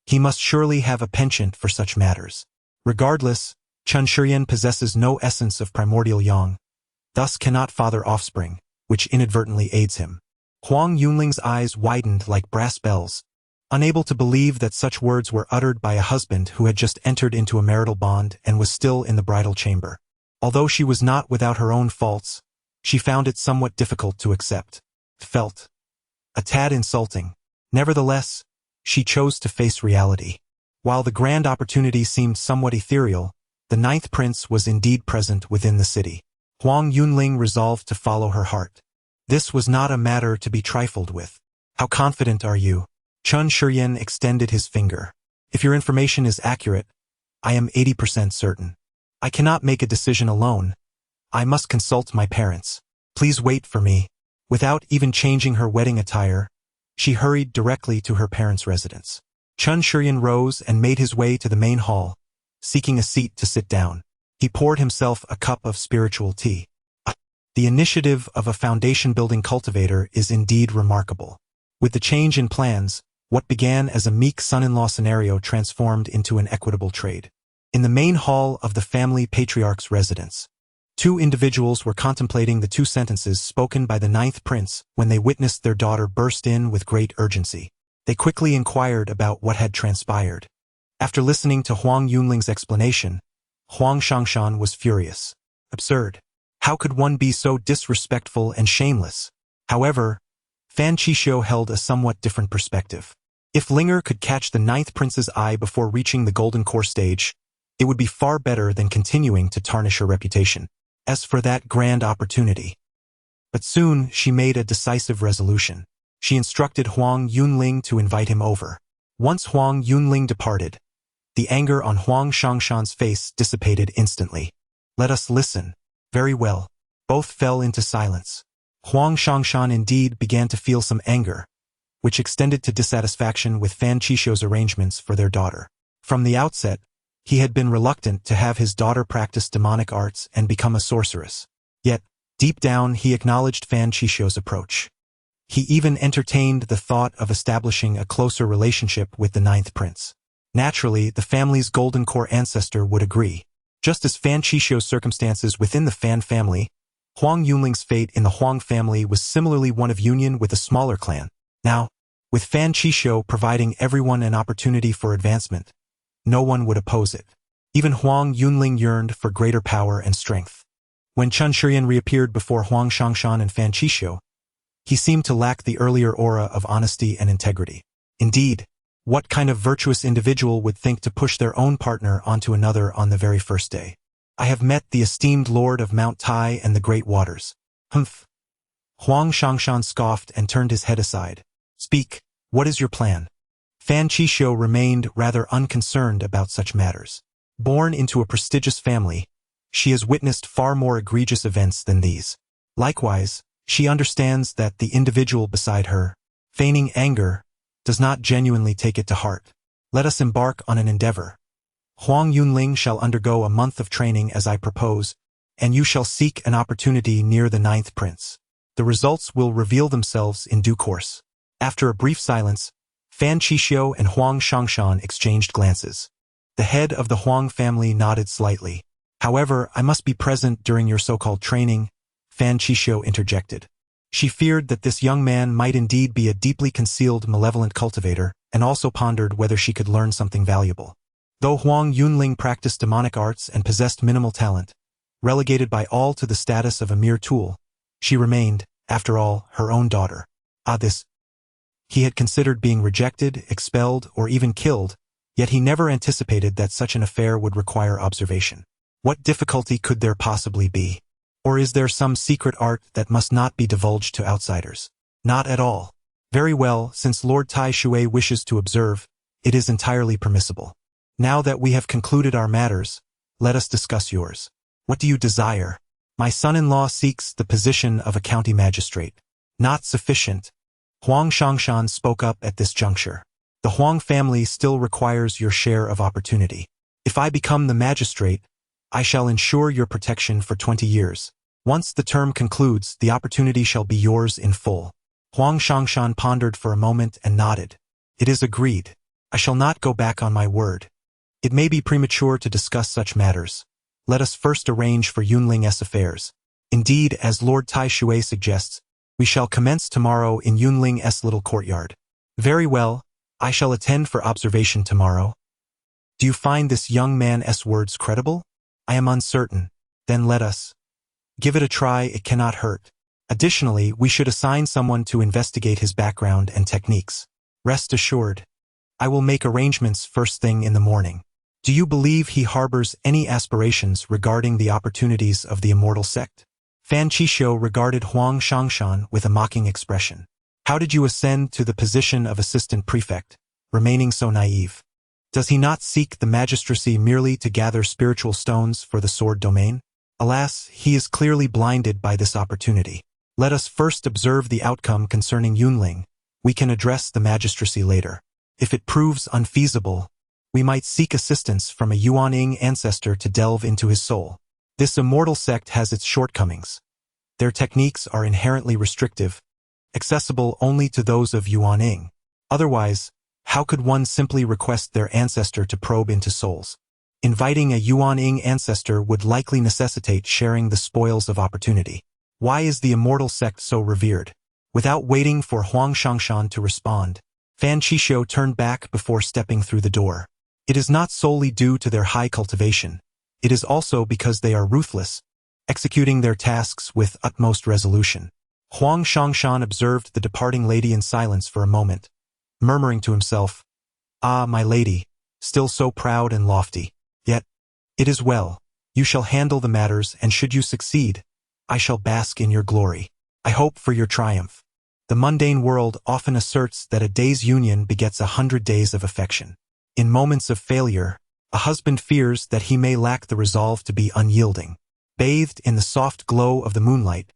he must surely have a penchant for such matters. Regardless, Chen Shiyan possesses no essence of primordial yang, thus cannot father offspring, which inadvertently aids him. Huang Yunling's eyes widened like brass bells, unable to believe that such words were uttered by a husband who had just entered into a marital bond and was still in the bridal chamber. Although she was not without her own faults, she found it somewhat difficult to accept. Felt a tad insulting. Nevertheless, she chose to face reality. While the grand opportunity seemed somewhat ethereal, the ninth prince was indeed present within the city. Huang Yunling resolved to follow her heart. This was not a matter to be trifled with. How confident are you? Chen Shiyan extended his finger. If your information is accurate, I am 80% certain. I cannot make a decision alone. I must consult my parents. Please wait for me. Without even changing her wedding attire, She hurried directly to her parents' residence. Chun Shuryan rose and made his way to the main hall, seeking a seat to sit down. He poured himself a cup of spiritual tea. The initiative of a foundation-building cultivator is indeed remarkable. With the change in plans, what began as a meek son-in-law scenario transformed into an equitable trade. In the main hall of the family patriarch's residence, two individuals were contemplating the two sentences spoken by the ninth prince when they witnessed their daughter burst in with great urgency. They quickly inquired about what had transpired. After listening to Huang Yunling's explanation, Huang Shangshan was furious. Absurd. How could one be so disrespectful and shameless? However, Fan Qishou held a somewhat different perspective. If Linger could catch the ninth prince's eye before reaching the golden core stage, it would be far better than continuing to tarnish her reputation. As for that grand opportunity. But soon she made a decisive resolution. She instructed Huang Yunling to invite him over. Once Huang Yunling departed, the anger on Huang Shangshan's face dissipated instantly. Let us listen. Very well. Both fell into silence. Huang Shangshan indeed began to feel some anger, which extended to dissatisfaction with Fan Qishou's arrangements for their daughter. From the outset, he had been reluctant to have his daughter practice demonic arts and become a sorceress. Yet, deep down he acknowledged Fan Qishou's approach. He even entertained the thought of establishing a closer relationship with the ninth prince. Naturally, the family's golden core ancestor would agree. Just as Fan Qishou's circumstances within the Fan family, Huang Yunling's fate in the Huang family was similarly one of union with a smaller clan. Now, with Fan Qishou providing everyone an opportunity for advancement, no one would oppose it. Even Huang Yunling yearned for greater power and strength. When Chun Shuryan reappeared before Huang Shangshan and Fan Qishou, he seemed to lack the earlier aura of honesty and integrity. Indeed, what kind of virtuous individual would think to push their own partner onto another on the very first day? I have met the esteemed lord of Mount Tai and the great waters. Humph. Huang Shangshan scoffed and turned his head aside. Speak, what is your plan? Fan Qishou remained rather unconcerned about such matters. Born into a prestigious family, she has witnessed far more egregious events than these. Likewise, she understands that the individual beside her, feigning anger, does not genuinely take it to heart. Let us embark on an endeavor. Huang Yunling shall undergo a month of training as I propose, and you shall seek an opportunity near the ninth prince. The results will reveal themselves in due course. After a brief silence, Fan Qishou and Huang Shangshan exchanged glances. The head of the Huang family nodded slightly. However, I must be present during your so-called training, Fan Qishou interjected. She feared that this young man might indeed be a deeply concealed malevolent cultivator, and also pondered whether she could learn something valuable. Though Huang Yunling practiced demonic arts and possessed minimal talent, relegated by all to the status of a mere tool, she remained, after all, her own daughter. He had considered being rejected, expelled, or even killed, yet he never anticipated that such an affair would require observation. What difficulty could there possibly be? Or is there some secret art that must not be divulged to outsiders? Not at all. Very well, since Lord Tai Shui wishes to observe, it is entirely permissible. Now that we have concluded our matters, let us discuss yours. What do you desire? My son-in-law seeks the position of a county magistrate. Not sufficient. Huang Shangshan spoke up at this juncture. The Huang family still requires your share of opportunity. If I become the magistrate, I shall ensure your protection for 20 years. Once the term concludes, the opportunity shall be yours in full. Huang Shangshan pondered for a moment and nodded. It is agreed. I shall not go back on my word. It may be premature to discuss such matters. Let us first arrange for Yunling's affairs. Indeed, as Lord Tai Shui suggests, we shall commence tomorrow in Yunling's little courtyard. Very well, I shall attend for observation tomorrow. Do you find this young man's words credible? I am uncertain. Then let us give it a try, it cannot hurt. Additionally, we should assign someone to investigate his background and techniques. Rest assured, I will make arrangements first thing in the morning. Do you believe he harbors any aspirations regarding the opportunities of the immortal sect? Fan Qishou regarded Huang Shangshan with a mocking expression. How did you ascend to the position of assistant prefect, remaining so naive? Does he not seek the magistracy merely to gather spiritual stones for the sword domain? Alas, he is clearly blinded by this opportunity. Let us first observe the outcome concerning Yunling, we can address the magistracy later. If it proves unfeasible, we might seek assistance from a Yuanning ancestor to delve into his soul. This immortal sect has its shortcomings. Their techniques are inherently restrictive, accessible only to those of Yuanning. Otherwise, how could one simply request their ancestor to probe into souls? Inviting a Yuanning ancestor would likely necessitate sharing the spoils of opportunity. Why is the immortal sect so revered? Without waiting for Huang Shangshan to respond, Fan Qishou turned back before stepping through the door. It is not solely due to their high cultivation. It is also because they are ruthless, executing their tasks with utmost resolution. Huang Shangshan observed the departing lady in silence for a moment, murmuring to himself, "Ah, my lady, still so proud and lofty. Yet, it is well. You shall handle the matters, and should you succeed, I shall bask in your glory. I hope for your triumph." The mundane world often asserts that a day's union begets 100 days of affection. In moments of failure, a husband fears that he may lack the resolve to be unyielding. Bathed in the soft glow of the moonlight,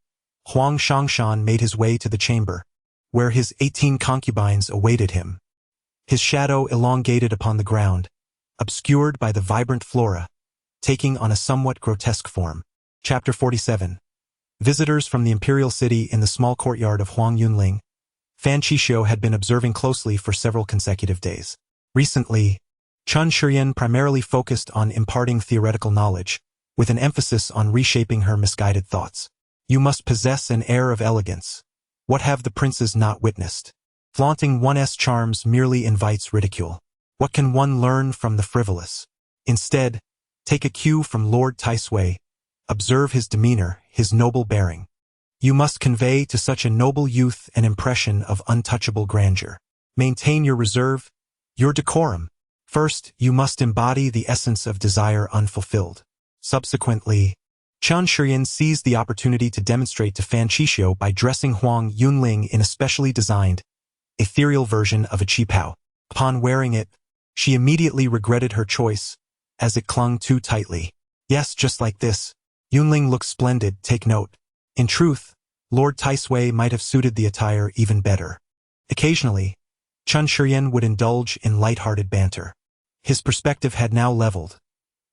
Huang Shangshan made his way to the chamber, where his 18 concubines awaited him. His shadow elongated upon the ground, obscured by the vibrant flora, taking on a somewhat grotesque form. Chapter 47. Visitors from the imperial city in the small courtyard of Huang Yunling. Fan Qishou had been observing closely for several consecutive days. Recently, Chun Shiyan primarily focused on imparting theoretical knowledge, with an emphasis on reshaping her misguided thoughts. You must possess an air of elegance. What have the princes not witnessed? Flaunting one's charms merely invites ridicule. What can one learn from the frivolous? Instead, take a cue from Lord Taisui. Observe his demeanor, his noble bearing. You must convey to such a noble youth an impression of untouchable grandeur. Maintain your reserve, your decorum. First, you must embody the essence of desire unfulfilled. Subsequently, Chun Shiyan seized the opportunity to demonstrate to Fan Qishou by dressing Huang Yunling in a specially designed, ethereal version of a qipao. Upon wearing it, she immediately regretted her choice, as it clung too tightly. Yes, just like this. Yunling looks splendid, take note. In truth, Lord Taisui might have suited the attire even better. Occasionally, Chun Shiyan would indulge in light-hearted banter. His perspective had now leveled.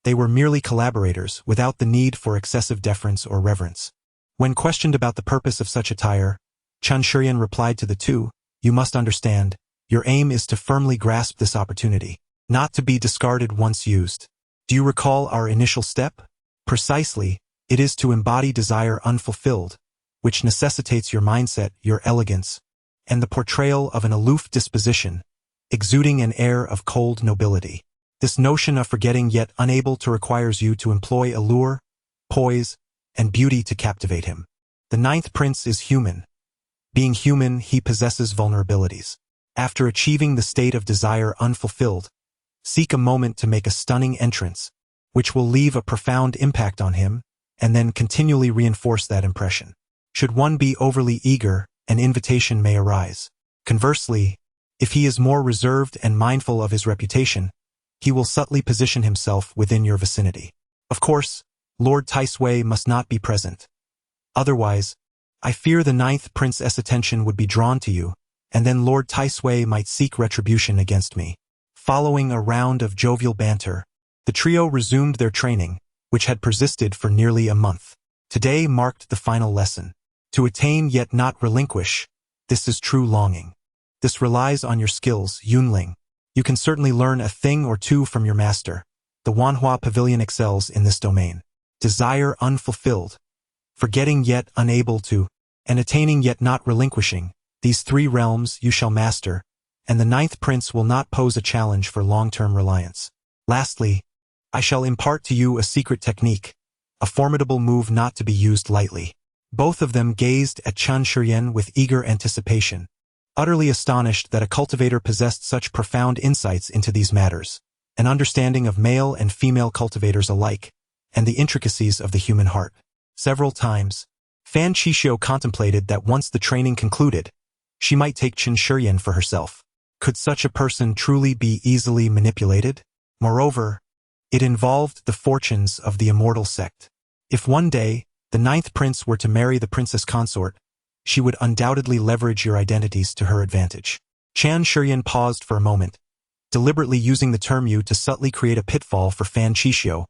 They were merely collaborators, without the need for excessive deference or reverence. When questioned about the purpose of such attire, Chun Shiyan replied to the two, "You must understand, your aim is to firmly grasp this opportunity, not to be discarded once used. Do you recall our initial step? Precisely, it is to embody desire unfulfilled, which necessitates your mindset, your elegance, and the portrayal of an aloof disposition, exuding an air of cold nobility. This notion of forgetting yet unable to requires you to employ allure, poise, and beauty to captivate him. The ninth prince is human. Being human, he possesses vulnerabilities. After achieving the state of desire unfulfilled, seek a moment to make a stunning entrance, which will leave a profound impact on him, and then continually reinforce that impression. Should one be overly eager, an invitation may arise. Conversely, if he is more reserved and mindful of his reputation, he will subtly position himself within your vicinity. Of course, Lord Taisui must not be present. Otherwise, I fear the ninth prince's attention would be drawn to you, and then Lord Taisui might seek retribution against me. Following a round of jovial banter, the trio resumed their training, which had persisted for nearly a month. Today marked the final lesson. To attain yet not relinquish, this is true longing. This relies on your skills, Yunling. You can certainly learn a thing or two from your master. The Wanhua Pavilion excels in this domain. Desire unfulfilled, forgetting yet unable to, and attaining yet not relinquishing, these three realms you shall master, and the ninth prince will not pose a challenge for long-term reliance. Lastly, I shall impart to you a secret technique, a formidable move not to be used lightly. Both of them gazed at Chun Shiyan with eager anticipation, utterly astonished that a cultivator possessed such profound insights into these matters, an understanding of male and female cultivators alike, and the intricacies of the human heart. Several times, Fan Qishou contemplated that once the training concluded, she might take Chun Shiyan for herself. Could such a person truly be easily manipulated? Moreover, it involved the fortunes of the immortal sect. If one day, the ninth prince were to marry the princess consort, she would undoubtedly leverage your identities to her advantage. Chan Shuryan paused for a moment, deliberately using the term you to subtly create a pitfall for Fan Qixio,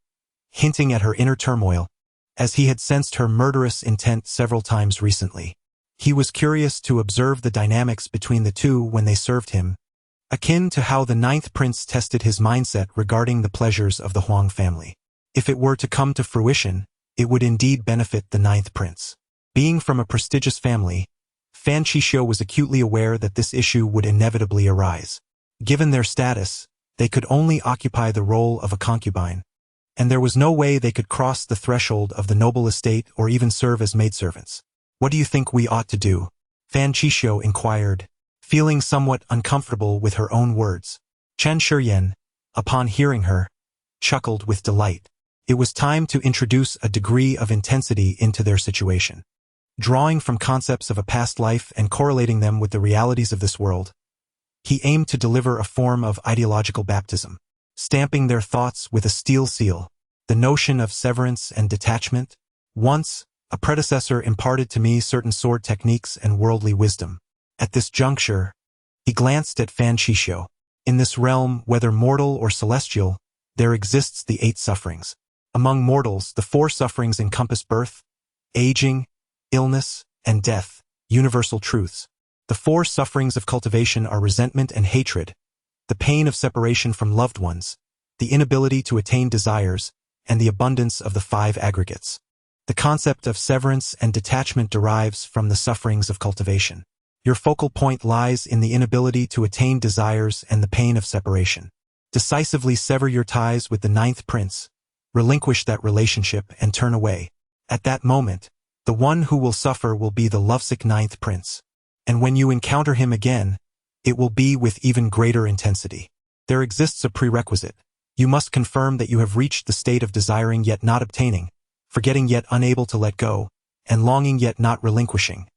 hinting at her inner turmoil, as he had sensed her murderous intent several times recently. He was curious to observe the dynamics between the two when they served him, akin to how the ninth prince tested his mindset regarding the pleasures of the Huang family. If it were to come to fruition, it would indeed benefit the ninth prince. Being from a prestigious family, Fan Qixio was acutely aware that this issue would inevitably arise. Given their status, they could only occupy the role of a concubine, and there was no way they could cross the threshold of the noble estate or even serve as maidservants. What do you think we ought to do? Fan Qixio inquired, feeling somewhat uncomfortable with her own words. Chan Shuryan, upon hearing her, chuckled with delight. It was time to introduce a degree of intensity into their situation. Drawing from concepts of a past life and correlating them with the realities of this world, he aimed to deliver a form of ideological baptism, stamping their thoughts with a steel seal. The notion of severance and detachment. Once, a predecessor imparted to me certain sword techniques and worldly wisdom. At this juncture, he glanced at Fan Qixio. In this realm, whether mortal or celestial, there exists the 8 sufferings. Among mortals, the 4 sufferings encompass birth, aging, illness, and death, universal truths. The 4 sufferings of cultivation are resentment and hatred, the pain of separation from loved ones, the inability to attain desires, and the abundance of the 5 aggregates. The concept of severance and detachment derives from the sufferings of cultivation. Your focal point lies in the inability to attain desires and the pain of separation. Decisively sever your ties with the ninth prince, relinquish that relationship and turn away. At that moment, the one who will suffer will be the lovesick ninth prince. And when you encounter him again, it will be with even greater intensity. There exists a prerequisite. You must confirm that you have reached the state of desiring yet not obtaining, forgetting yet unable to let go, and longing yet not relinquishing.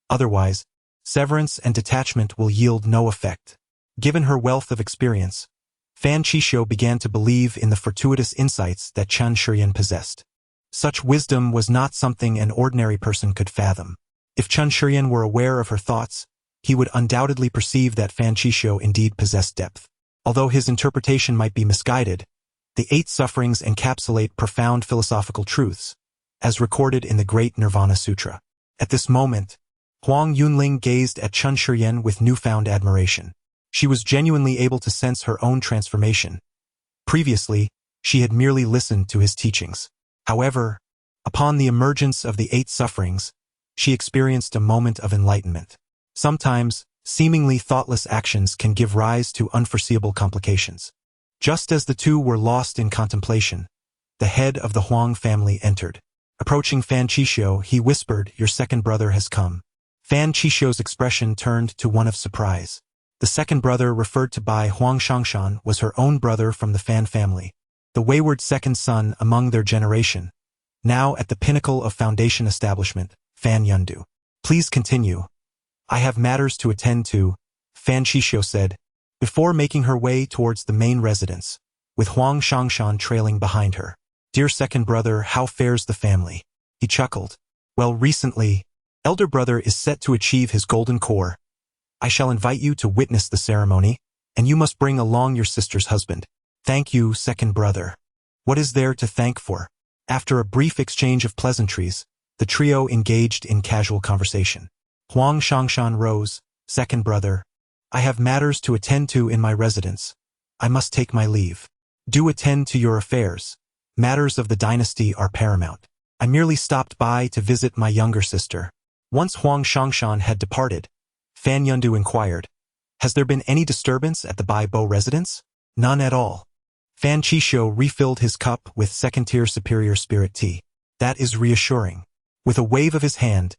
Otherwise, severance and detachment will yield no effect. Given her wealth of experience, Fan Qixio began to believe in the fortuitous insights that Chan Shuryan possessed. Such wisdom was not something an ordinary person could fathom. If Chan Shuryan were aware of her thoughts, he would undoubtedly perceive that Fan Qixio indeed possessed depth. Although his interpretation might be misguided, the 8 sufferings encapsulate profound philosophical truths, as recorded in the Great Nirvana Sutra. At this moment, Huang Yunling gazed at Chan Shuryan with newfound admiration. She was genuinely able to sense her own transformation. Previously, she had merely listened to his teachings. However, upon the emergence of the 8 sufferings, she experienced a moment of enlightenment. Sometimes, seemingly thoughtless actions can give rise to unforeseeable complications. Just as the two were lost in contemplation, the head of the Huang family entered. Approaching Fan Qixio, he whispered, "Your second brother has come." Fan Qixio's expression turned to one of surprise. The second brother referred to by Huang Shangshan was her own brother from the Fan family, the wayward second son among their generation, now at the pinnacle of foundation establishment, Fan Yundu. "Please continue. I have matters to attend to," Fan Qixio said, before making her way towards the main residence, with Huang Shangshan trailing behind her. "Dear second brother, how fares the family?" He chuckled. "Well, recently, elder brother is set to achieve his golden core. I shall invite you to witness the ceremony, and you must bring along your sister's husband." "Thank you, second brother." "What is there to thank for?" After a brief exchange of pleasantries, the trio engaged in casual conversation. Huang Shangshan rose. "Second brother, I have matters to attend to in my residence. I must take my leave." "Do attend to your affairs. Matters of the dynasty are paramount. I merely stopped by to visit my younger sister." Once Huang Shangshan had departed, Fan Yundu inquired, "Has there been any disturbance at the Bai Bo residence?" "None at all." Fan Qixio refilled his cup with second-tier superior spirit tea. "That is reassuring." With a wave of his hand,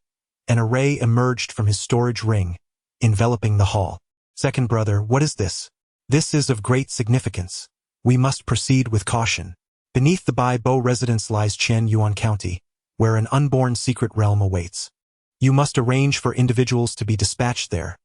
an array emerged from his storage ring, enveloping the hall. "Second brother, what is this?" "This is of great significance. We must proceed with caution. Beneath the Bai Bo residence lies Chen Yuan County, where an unborn secret realm awaits. You must arrange for individuals to be dispatched there,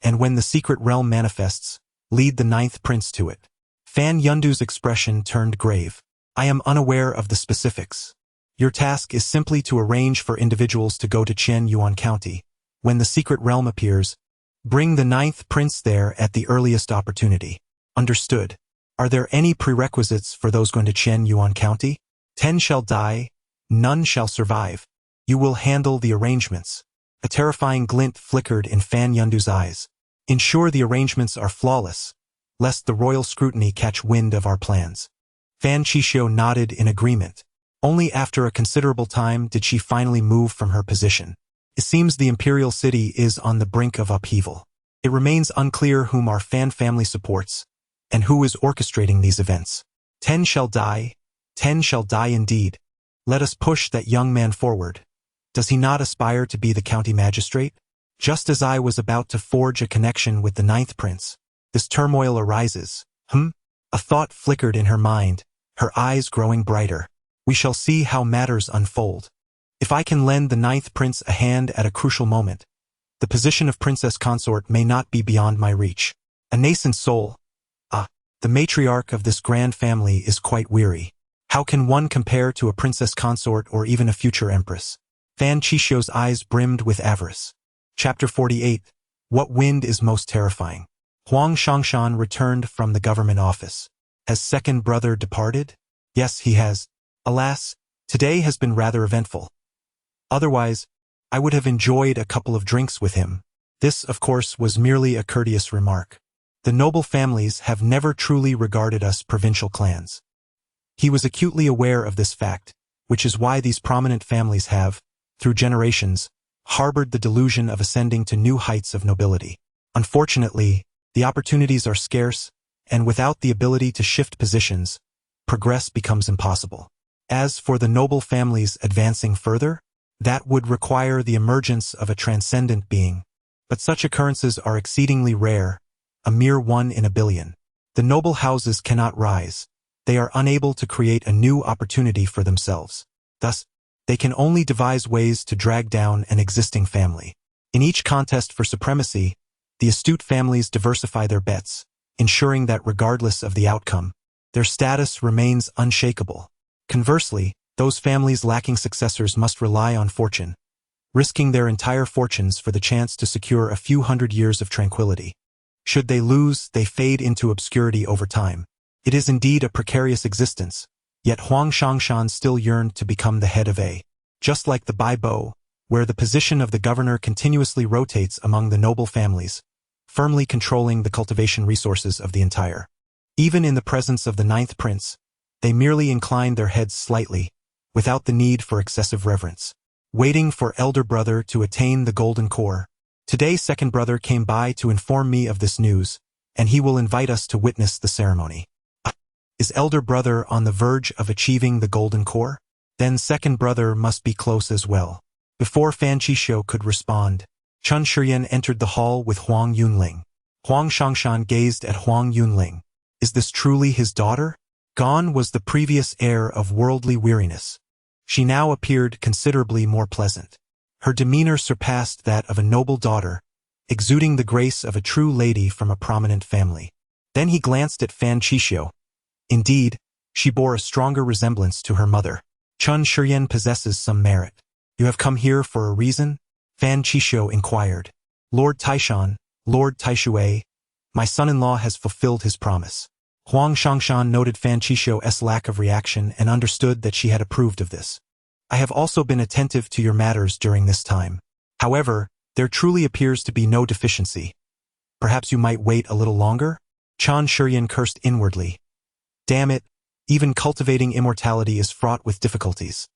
and when the secret realm manifests, lead the ninth prince to it." Fan Yundu's expression turned grave. "I am unaware of the specifics. Your task is simply to arrange for individuals to go to Chen Yuan County, When the secret realm appears, bring the 9th prince there at the earliest opportunity. Understood. Are there any prerequisites for those going to Chen Yuan County? 10 shall die, none shall survive. You will handle the arrangements. A terrifying glint flickered in Fan Yundu's eyes. Ensure the arrangements are flawless, lest the royal scrutiny catch wind of our plans. Fan Qishio nodded in agreement. Only after a considerable time did she finally move from her position. It seems the imperial city is on the brink of upheaval. It remains unclear whom our Fan family supports, and who is orchestrating these events. 10 shall die, 10 shall die indeed. Let us push that young man forward. Does he not aspire to be the county magistrate? Just as I was about to forge a connection with the 9th prince, this turmoil arises. A thought flickered in her mind, her eyes growing brighter. We shall see how matters unfold. If I can lend the 9th prince a hand at a crucial moment, the position of princess consort may not be beyond my reach. A nascent soul. The matriarch of this grand family is quite weary. How can one compare to a princess consort or even a future empress? Fan Qishio's eyes brimmed with avarice. Chapter 48. What wind is most terrifying? Huang Shangshan returned from the government office. Has second brother departed? Yes, he has. Alas, today has been rather eventful. Otherwise, I would have enjoyed a couple of drinks with him. This, of course, was merely a courteous remark. The noble families have never truly regarded us provincial clans. He was acutely aware of this fact, which is why these prominent families have, through generations, harbored the delusion of ascending to new heights of nobility. Unfortunately, the opportunities are scarce, and without the ability to shift positions, progress becomes impossible. As for the noble families advancing further, that would require the emergence of a transcendent being. But such occurrences are exceedingly rare, a mere 1 in a billion. The noble houses cannot rise. They are unable to create a new opportunity for themselves. Thus, they can only devise ways to drag down an existing family. In each contest for supremacy, the astute families diversify their bets, ensuring that regardless of the outcome, their status remains unshakable. Conversely, those families lacking successors must rely on fortune, risking their entire fortunes for the chance to secure a few hundred years of tranquility. Should they lose, they fade into obscurity over time. It is indeed a precarious existence, yet Huang Shangshan still yearned to become the head of a. Just like the Baibo, where the position of the governor continuously rotates among the noble families, firmly controlling the cultivation resources of the entire. Even in the presence of the 9th prince, they merely inclined their heads slightly, without the need for excessive reverence. Waiting for elder brother to attain the golden core. Today second brother came by to inform me of this news, and he will invite us to witness the ceremony. Is elder brother on the verge of achieving the golden core? Then second brother must be close as well. Before Fan Qishio could respond, Chun Shiyan entered the hall with Huang Yunling. Huang Shangshan gazed at Huang Yunling. Is this truly his daughter? Gone was the previous air of worldly weariness. She now appeared considerably more pleasant. Her demeanor surpassed that of a noble daughter, exuding the grace of a true lady from a prominent family. Then he glanced at Fan Qishio. Indeed, she bore a stronger resemblance to her mother. Chun Shiyan possesses some merit. You have come here for a reason? Fan Qishio inquired. Lord Taishan, Lord Taishui, my son-in-law has fulfilled his promise. Huang Shangshan noted Fan Qishio's lack of reaction and understood that she had approved of this. I have also been attentive to your matters during this time. However, there truly appears to be no deficiency. Perhaps you might wait a little longer? Chun Shiyan cursed inwardly. Damn it, even cultivating immortality is fraught with difficulties.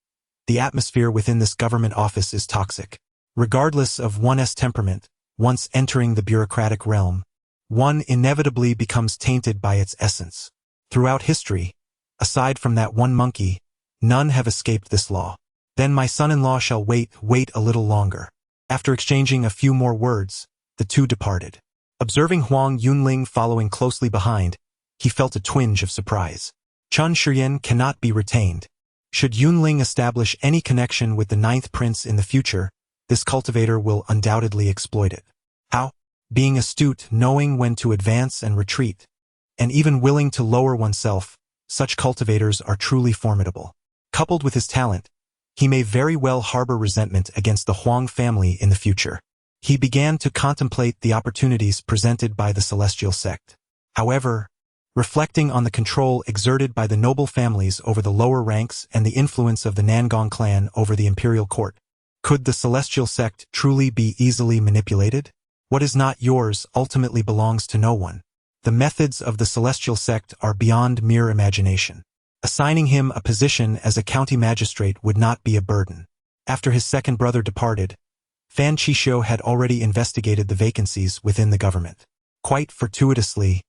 The atmosphere within this government office is toxic. Regardless of one's temperament, once entering the bureaucratic realm, one inevitably becomes tainted by its essence. Throughout history, aside from that one monkey, none have escaped this law. Then my son-in-law shall wait a little longer. After exchanging a few more words, the two departed. Observing Huang Yunling following closely behind, he felt a twinge of surprise. Chun Shiyan cannot be retained. Should Yunling establish any connection with the 9th prince in the future, this cultivator will undoubtedly exploit it. How? Being astute, knowing when to advance and retreat, and even willing to lower oneself, such cultivators are truly formidable. Coupled with his talent, he may very well harbor resentment against the Huang family in the future. He began to contemplate the opportunities presented by the celestial sect. However, reflecting on the control exerted by the noble families over the lower ranks and the influence of the Nangong clan over the imperial court, could the celestial sect truly be easily manipulated? What is not yours ultimately belongs to no one. The methods of the celestial sect are beyond mere imagination. Assigning him a position as a county magistrate would not be a burden. After his second brother departed, Fan Chisho had already investigated the vacancies within the government. Quite fortuitously,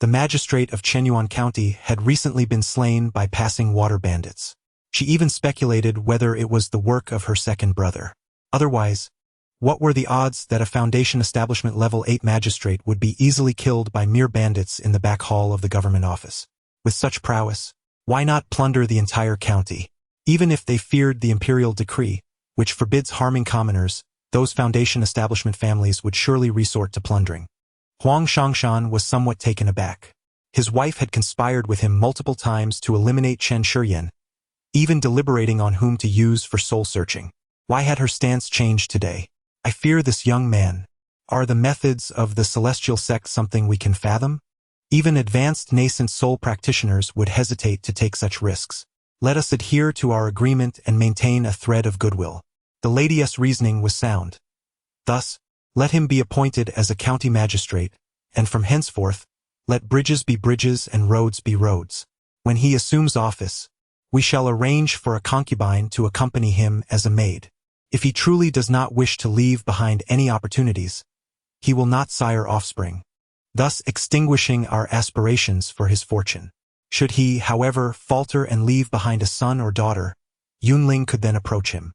the magistrate of Chenyuan County had recently been slain by passing water bandits. She even speculated whether it was the work of her second brother. Otherwise, what were the odds that a Foundation Establishment Level 8 magistrate would be easily killed by mere bandits in the back hall of the government office? With such prowess, why not plunder the entire county? Even if they feared the imperial decree, which forbids harming commoners, those Foundation Establishment families would surely resort to plundering. Huang Shangshan was somewhat taken aback. His wife had conspired with him multiple times to eliminate Chen Shuryen, even deliberating on whom to use for soul-searching. Why had her stance changed today? I fear this young man. Are the methods of the celestial sect something we can fathom? Even advanced nascent soul practitioners would hesitate to take such risks. Let us adhere to our agreement and maintain a thread of goodwill. The lady's reasoning was sound. Thus, let him be appointed as a county magistrate, and from henceforth, let bridges be bridges and roads be roads. When he assumes office, we shall arrange for a concubine to accompany him as a maid. If he truly does not wish to leave behind any opportunities, he will not sire offspring, thus extinguishing our aspirations for his fortune. Should he, however, falter and leave behind a son or daughter, Yunling could then approach him.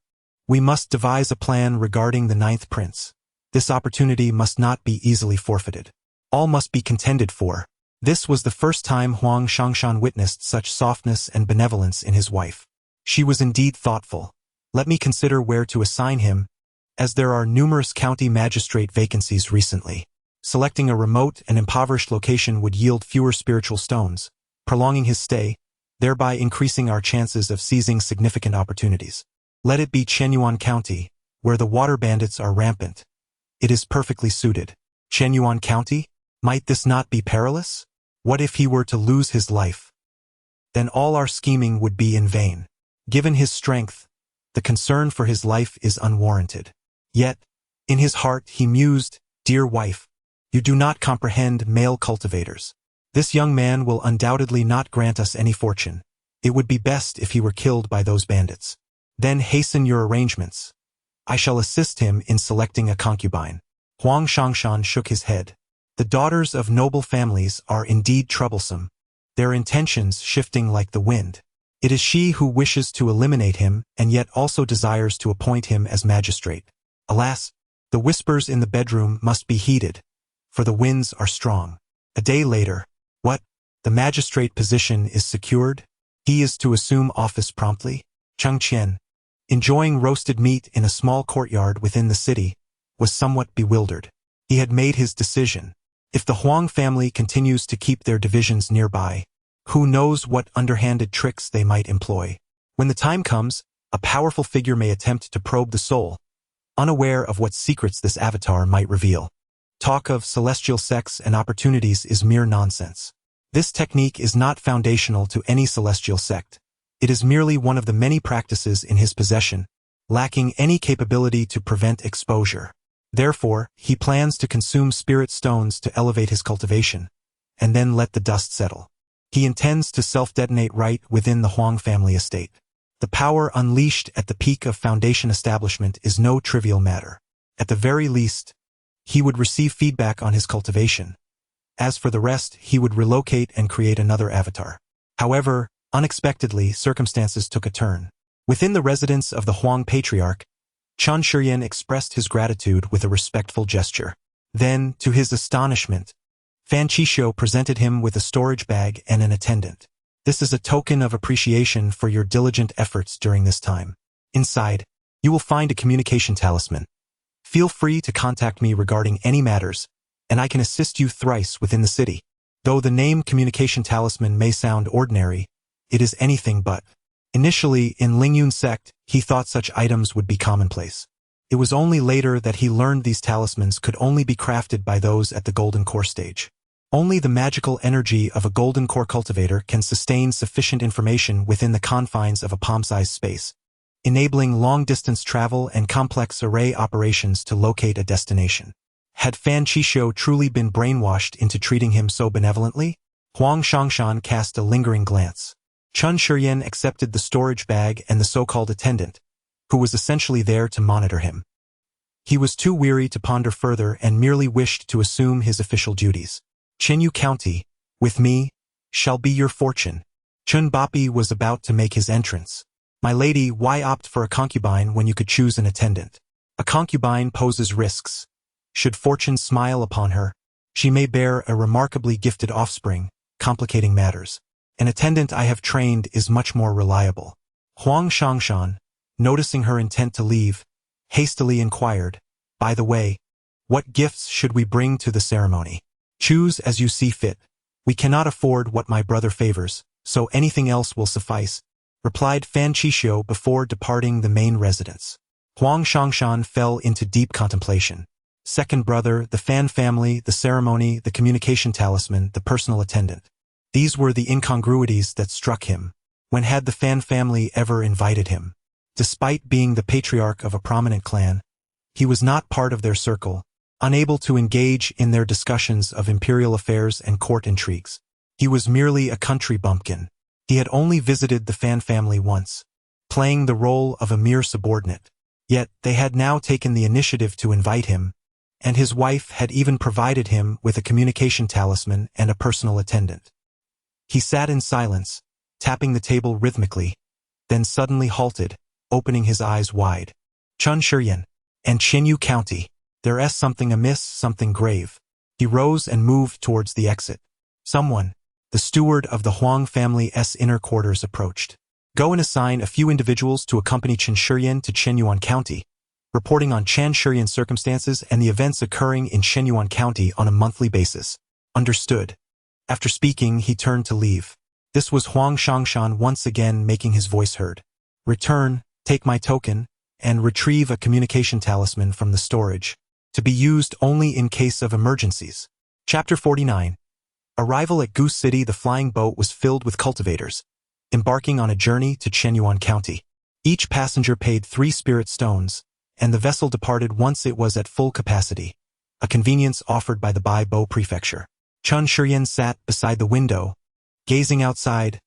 We must devise a plan regarding the ninth prince. This opportunity must not be easily forfeited. All must be contended for. This was the first time Huang Shangshan witnessed such softness and benevolence in his wife. She was indeed thoughtful. Let me consider where to assign him, as there are numerous county magistrate vacancies recently. Selecting a remote and impoverished location would yield fewer spiritual stones, prolonging his stay, thereby increasing our chances of seizing significant opportunities. Let it be Chenyuan County, where the water bandits are rampant. It is perfectly suited. Chenyuan County? Might this not be perilous? What if he were to lose his life? Then all our scheming would be in vain. Given his strength, the concern for his life is unwarranted. Yet, in his heart he mused, "Dear wife, you do not comprehend male cultivators. This young man will undoubtedly not grant us any fortune. It would be best if he were killed by those bandits. Then hasten your arrangements. I shall assist him in selecting a concubine." Huang Shangshan shook his head. The daughters of noble families are indeed troublesome, their intentions shifting like the wind. It is she who wishes to eliminate him and yet also desires to appoint him as magistrate. Alas, the whispers in the bedroom must be heeded, for the winds are strong. A day later, what? The magistrate position is secured? He is to assume office promptly? Cheng Qian, enjoying roasted meat in a small courtyard within the city, was somewhat bewildered. He had made his decision. If the Huang family continues to keep their divisions nearby, who knows what underhanded tricks they might employ. When the time comes, a powerful figure may attempt to probe the soul, unaware of what secrets this avatar might reveal. Talk of celestial sects and opportunities is mere nonsense. This technique is not foundational to any celestial sect. It is merely one of the many practices in his possession, lacking any capability to prevent exposure. Therefore, he plans to consume spirit stones to elevate his cultivation, and then let the dust settle. He intends to self-detonate right within the Huang family estate. The power unleashed at the peak of Foundation establishment is no trivial matter. At the very least, he would receive feedback on his cultivation. As for the rest, he would relocate and create another avatar. However, unexpectedly, circumstances took a turn. Within the residence of the Huang patriarch, Chen Shuryen expressed his gratitude with a respectful gesture. Then, to his astonishment, Fan Chisho presented him with a storage bag and an attendant. This is a token of appreciation for your diligent efforts during this time. Inside, you will find a communication talisman. Feel free to contact me regarding any matters, and I can assist you thrice within the city. Though the name communication talisman may sound ordinary, it is anything but. Initially, in Lingyun sect, he thought such items would be commonplace. It was only later that he learned these talismans could only be crafted by those at the golden core stage. Only the magical energy of a golden core cultivator can sustain sufficient information within the confines of a palm-sized space, enabling long-distance travel and complex array operations to locate a destination. Had Fan Qishou truly been brainwashed into treating him so benevolently? Huang Shangshan cast a lingering glance. Chun Shiyan accepted the storage bag and the so-called attendant, who was essentially there to monitor him. He was too weary to ponder further and merely wished to assume his official duties. Chenyu County, with me, shall be your fortune. Chun Bapi was about to make his entrance. My lady, why opt for a concubine when you could choose an attendant? A concubine poses risks. Should fortune smile upon her, she may bear a remarkably gifted offspring, complicating matters. An attendant I have trained is much more reliable. Huang Shangshan, noticing her intent to leave, hastily inquired, by the way, what gifts should we bring to the ceremony? Choose as you see fit. We cannot afford what my brother favors, so anything else will suffice, replied Fan Qishou before departing the main residence. Huang Shangshan fell into deep contemplation. Second brother, the Fan family, the ceremony, the communication talisman, the personal attendant. These were the incongruities that struck him. When had the Fan family ever invited him? Despite being the patriarch of a prominent clan, he was not part of their circle, unable to engage in their discussions of imperial affairs and court intrigues. He was merely a country bumpkin. He had only visited the Fan family once, playing the role of a mere subordinate. Yet they had now taken the initiative to invite him, and his wife had even provided him with a communication talisman and a personal attendant. He sat in silence, tapping the table rhythmically, then suddenly halted, opening his eyes wide. Chun Shiyan and Chenyu County. There's something amiss, something grave. He rose and moved towards the exit. Someone, the steward of the Huang family's inner quarters, approached. Go and assign a few individuals to accompany Chen Shiyan to Shenyuan County, reporting on Chan Shiyan's circumstances and the events occurring in Shenyuan County on a monthly basis. Understood. After speaking, he turned to leave. This was Huang Shangshan once again making his voice heard. Return, take my token, and retrieve a communication talisman from the storage, to be used only in case of emergencies. Chapter 49. Arrival at Goose City. The flying boat was filled with cultivators, embarking on a journey to Shenyuan County. Each passenger paid 3 spirit stones, and the vessel departed once it was at full capacity, a convenience offered by the Bai Bo Prefecture. Chun Shiyan sat beside the window, gazing outside,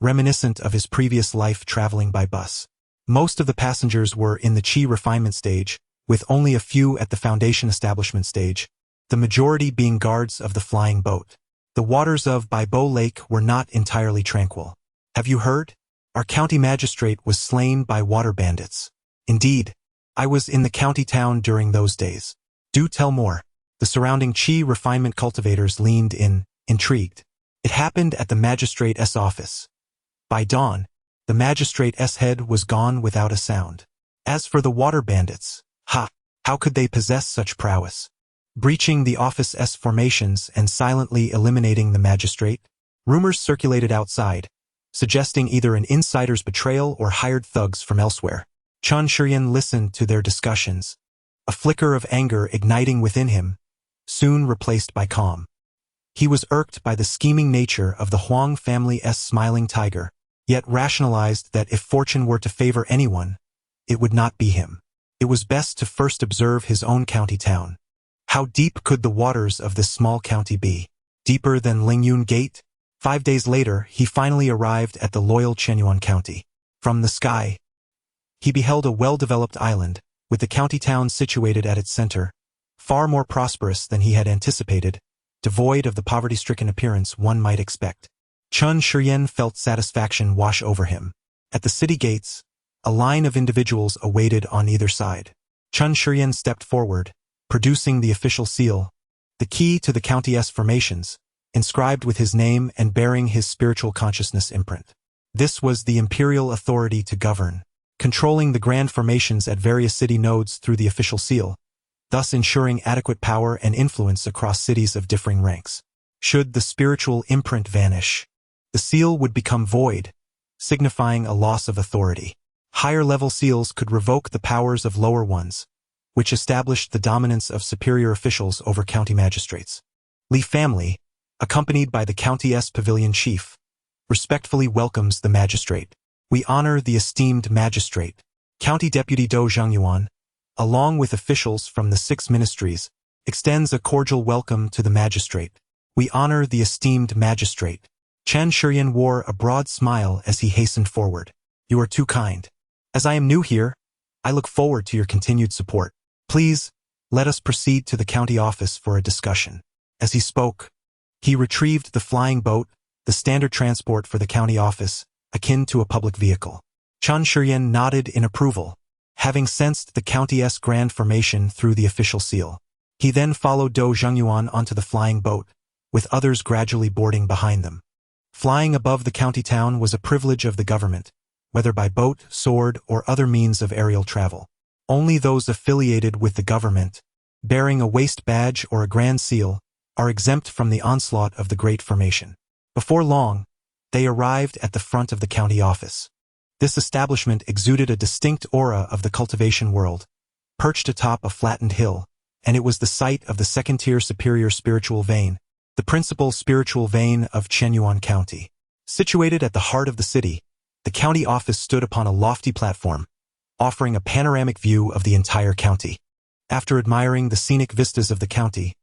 reminiscent of his previous life traveling by bus. Most of the passengers were in the Qi refinement stage, with only a few at the foundation establishment stage, the majority being guards of the flying boat. The waters of Bai Bo Lake were not entirely tranquil. Have you heard? Our county magistrate was slain by water bandits. Indeed, I was in the county town during those days. Do tell more. The surrounding Qi refinement cultivators leaned in, intrigued. It happened at the magistrate's office. By dawn, the magistrate's head was gone without a sound. As for the water bandits, how could they possess such prowess? Breaching the office's formations and silently eliminating the magistrate? Rumors circulated outside, suggesting either an insider's betrayal or hired thugs from elsewhere. Chun Shiyan listened to their discussions, a flicker of anger igniting within him, soon replaced by calm. He was irked by the scheming nature of the Huang family's smiling tiger, yet rationalized that if fortune were to favor anyone, it would not be him. It was best to first observe his own county town. How deep could the waters of this small county be? Deeper than Lingyun Gate? 5 days later, he finally arrived at the loyal Shenyuan County. From the sky, he beheld a well-developed island, with the county town situated at its center, far more prosperous than he had anticipated, devoid of the poverty-stricken appearance one might expect. Chun Shiyan felt satisfaction wash over him. At the city gates, a line of individuals awaited on either side. Chun Shiyan stepped forward, producing the official seal, the key to the county's formations, inscribed with his name and bearing his spiritual consciousness imprint. This was the imperial authority to govern, controlling the grand formations at various city nodes through the official seal, thus ensuring adequate power and influence across cities of differing ranks. Should the spiritual imprint vanish, the seal would become void, signifying a loss of authority. Higher-level seals could revoke the powers of lower ones, which established the dominance of superior officials over county magistrates. Li family, accompanied by the county's pavilion chief, respectfully welcomes the magistrate. We honor the esteemed magistrate. County Deputy Do Zhengyuan, along with officials from the 6 ministries, extends a cordial welcome to the magistrate. We honor the esteemed magistrate. Chen Shurian wore a broad smile as he hastened forward. You are too kind. As I am new here, I look forward to your continued support. Please, let us proceed to the county office for a discussion. As he spoke, he retrieved the flying boat, the standard transport for the county office, akin to a public vehicle. Chen Shurian nodded in approval, having sensed the county's grand formation through the official seal. He then followed Do Zhengyuan onto the flying boat, with others gradually boarding behind them. Flying above the county town was a privilege of the government, whether by boat, sword, or other means of aerial travel. Only those affiliated with the government, bearing a waist badge or a grand seal, are exempt from the onslaught of the Great Formation. Before long, they arrived at the front of the county office. This establishment exuded a distinct aura of the cultivation world, perched atop a flattened hill, and it was the site of the second-tier superior spiritual vein, the principal spiritual vein of Chenyuan County. Situated at the heart of the city, the county office stood upon a lofty platform, offering a panoramic view of the entire county. After admiring the scenic vistas of the county,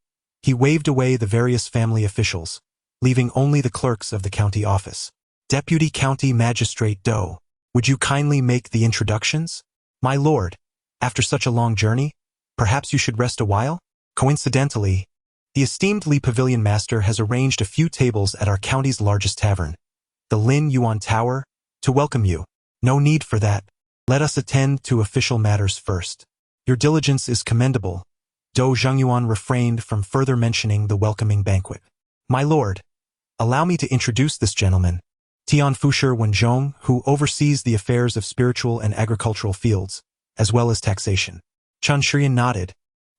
he waved away the various family officials, leaving only the clerks of the county office. Deputy County Magistrate Do, would you kindly make the introductions? My lord, after such a long journey, perhaps you should rest a while? Coincidentally, the esteemed Li Pavilion Master has arranged a few tables at our county's largest tavern, the Lin Yuan Tower, to welcome you. No need for that. Let us attend to official matters first. Your diligence is commendable. Do Zhengyuan refrained from further mentioning the welcoming banquet. My lord, allow me to introduce this gentleman, Tian Fusher Wenzhong, who oversees the affairs of spiritual and agricultural fields, as well as taxation. Chen Shurian nodded,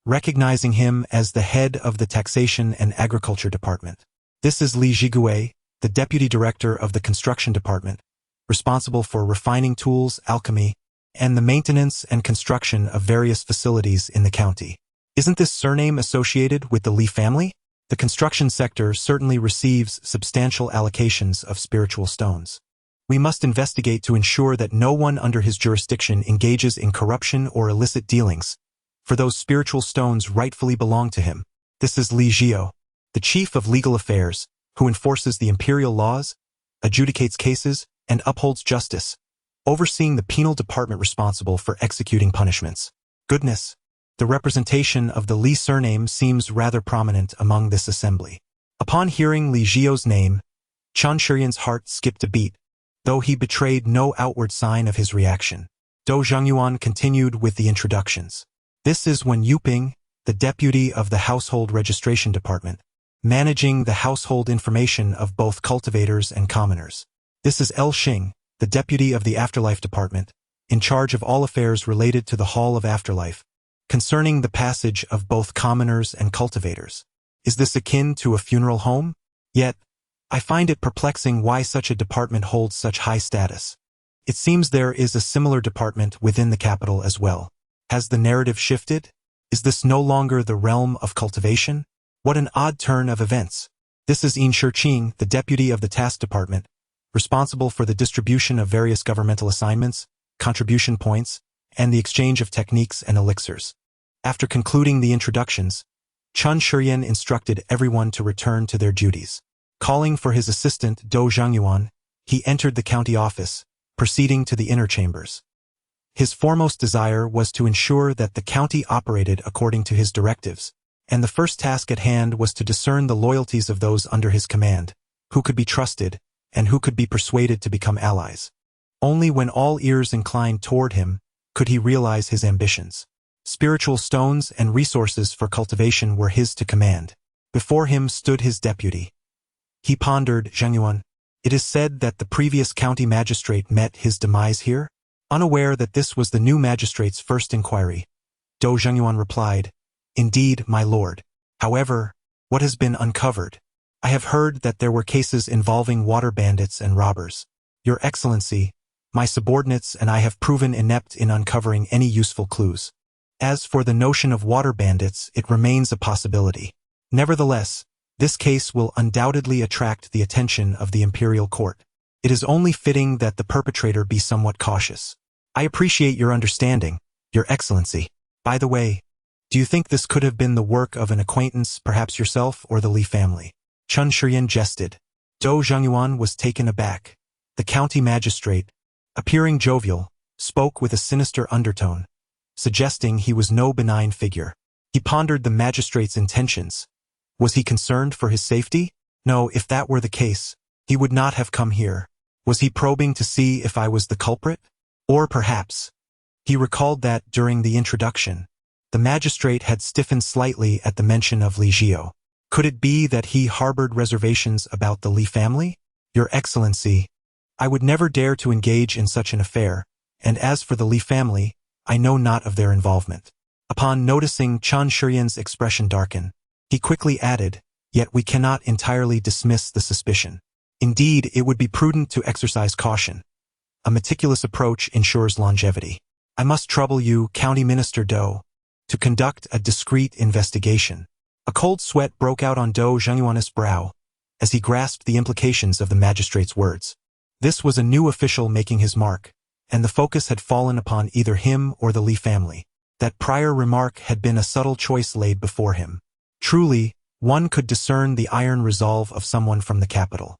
recognizing him as the head of the Taxation and Agriculture Department. This is Li Zhigui, the Deputy Director of the Construction Department, responsible for refining tools, alchemy, and the maintenance and construction of various facilities in the county. Isn't this surname associated with the Li family? The construction sector certainly receives substantial allocations of spiritual stones. We must investigate to ensure that no one under his jurisdiction engages in corruption or illicit dealings, for those spiritual stones rightfully belong to him. This is Li Jiao, the Chief of Legal Affairs, who enforces the imperial laws, adjudicates cases, and upholds justice, overseeing the penal department responsible for executing punishments. Goodness, the representation of the Li surname seems rather prominent among this assembly. Upon hearing Li Jiao's name, Chen Shurian's heart skipped a beat, though he betrayed no outward sign of his reaction. Do Zhengyuan continued with the introductions. This is Wen Yuping, the deputy of the Household Registration Department, managing the household information of both cultivators and commoners. This is El Xing, the deputy of the Afterlife Department, in charge of all affairs related to the Hall of Afterlife, concerning the passage of both commoners and cultivators. Is this akin to a funeral home? Yet, I find it perplexing why such a department holds such high status. It seems there is a similar department within the capital as well. Has the narrative shifted? Is this no longer the realm of cultivation? What an odd turn of events. This is Yin Shiqing, the deputy of the task department, responsible for the distribution of various governmental assignments, contribution points, and the exchange of techniques and elixirs. After concluding the introductions, Chen Shurian instructed everyone to return to their duties. Calling for his assistant Do Zhengyuan, he entered the county office, proceeding to the inner chambers. His foremost desire was to ensure that the county operated according to his directives, and the first task at hand was to discern the loyalties of those under his command, who could be trusted, and who could be persuaded to become allies. Only when all ears inclined toward him could he realize his ambitions. Spiritual stones and resources for cultivation were his to command. Before him stood his deputy. He pondered, Zhengyuan. It is said that the previous county magistrate met his demise here? Unaware that this was the new magistrate's first inquiry, Do Zhengyuan replied, Indeed, my lord. However, what has been uncovered? I have heard that there were cases involving water bandits and robbers. Your Excellency, my subordinates and I have proven inept in uncovering any useful clues. As for the notion of water bandits, it remains a possibility. Nevertheless, this case will undoubtedly attract the attention of the imperial court. It is only fitting that the perpetrator be somewhat cautious. I appreciate your understanding, Your Excellency. By the way, do you think this could have been the work of an acquaintance, perhaps yourself or the Li family? Chen Shiyan jested. Dou Zhengyuan was taken aback. The county magistrate, appearing jovial, spoke with a sinister undertone, suggesting he was no benign figure. He pondered the magistrate's intentions. Was he concerned for his safety? No, if that were the case, he would not have come here. Was he probing to see if I was the culprit? Or perhaps, he recalled that, during the introduction, the magistrate had stiffened slightly at the mention of Li Jiao. Could it be that he harbored reservations about the Li family? Your Excellency, I would never dare to engage in such an affair, and as for the Li family, I know not of their involvement. Upon noticing Chen Shiyan's expression darken, he quickly added, yet we cannot entirely dismiss the suspicion. Indeed, it would be prudent to exercise caution. A meticulous approach ensures longevity. I must trouble you, County Minister Dou, to conduct a discreet investigation. A cold sweat broke out on Dou Zhengyuan's brow as he grasped the implications of the magistrate's words. This was a new official making his mark, and the focus had fallen upon either him or the Li family. That prior remark had been a subtle choice laid before him. Truly, one could discern the iron resolve of someone from the capital.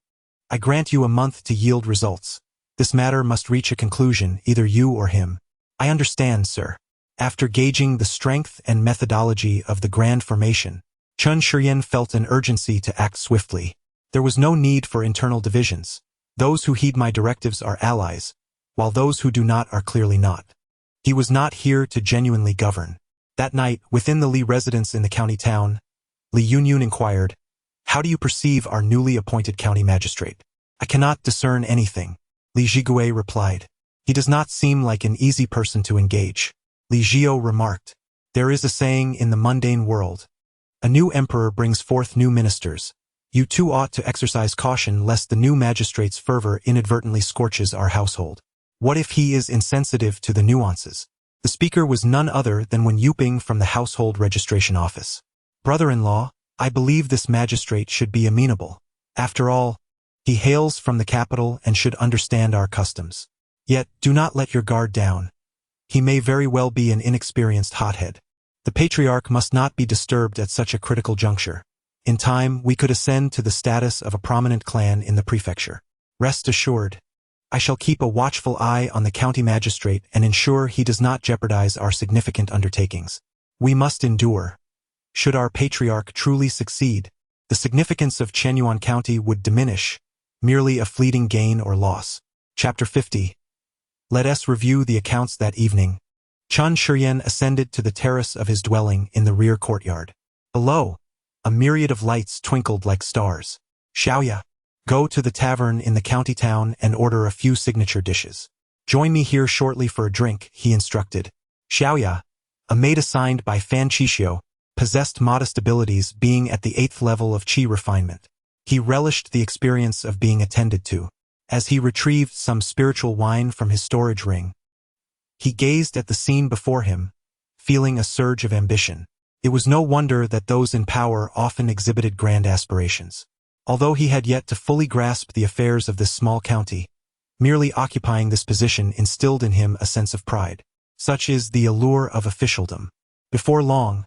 I grant you a month to yield results. This matter must reach a conclusion, either you or him. I understand, sir. After gauging the strength and methodology of the grand formation, Chen Shiyan felt an urgency to act swiftly. There was no need for internal divisions. Those who heed my directives are allies, while those who do not are clearly not. He was not here to genuinely govern. That night, within the Li residence in the county town, Li Yunyun inquired, "How do you perceive our newly appointed county magistrate?" "I cannot discern anything," Li Jigui replied. "He does not seem like an easy person to engage." Li Jiao remarked, "There is a saying in the mundane world, a new emperor brings forth new ministers. You too ought to exercise caution lest the new magistrate's fervor inadvertently scorches our household. What if he is insensitive to the nuances?" The speaker was none other than Wen Yuping from the Household Registration Office. "Brother-in-law, I believe this magistrate should be amenable. After all, he hails from the capital and should understand our customs. Yet, do not let your guard down. He may very well be an inexperienced hothead. The patriarch must not be disturbed at such a critical juncture. In time, we could ascend to the status of a prominent clan in the prefecture. Rest assured, I shall keep a watchful eye on the county magistrate and ensure he does not jeopardize our significant undertakings. We must endure. Should our patriarch truly succeed, the significance of Chenyuan County would diminish, merely a fleeting gain or loss." Chapter 50. Let us review the accounts that evening. Chen Shiyan ascended to the terrace of his dwelling in the rear courtyard. Below, a myriad of lights twinkled like stars. "Xiaoya, go to the tavern in the county town and order a few signature dishes. Join me here shortly for a drink," he instructed. Xiaoya, a maid assigned by Fan Qixio, possessed modest abilities, being at the 8th level of qi refinement. He relished the experience of being attended to. As he retrieved some spiritual wine from his storage ring, he gazed at the scene before him, feeling a surge of ambition. It was no wonder that those in power often exhibited grand aspirations. Although he had yet to fully grasp the affairs of this small county, merely occupying this position instilled in him a sense of pride. Such is the allure of officialdom. Before long,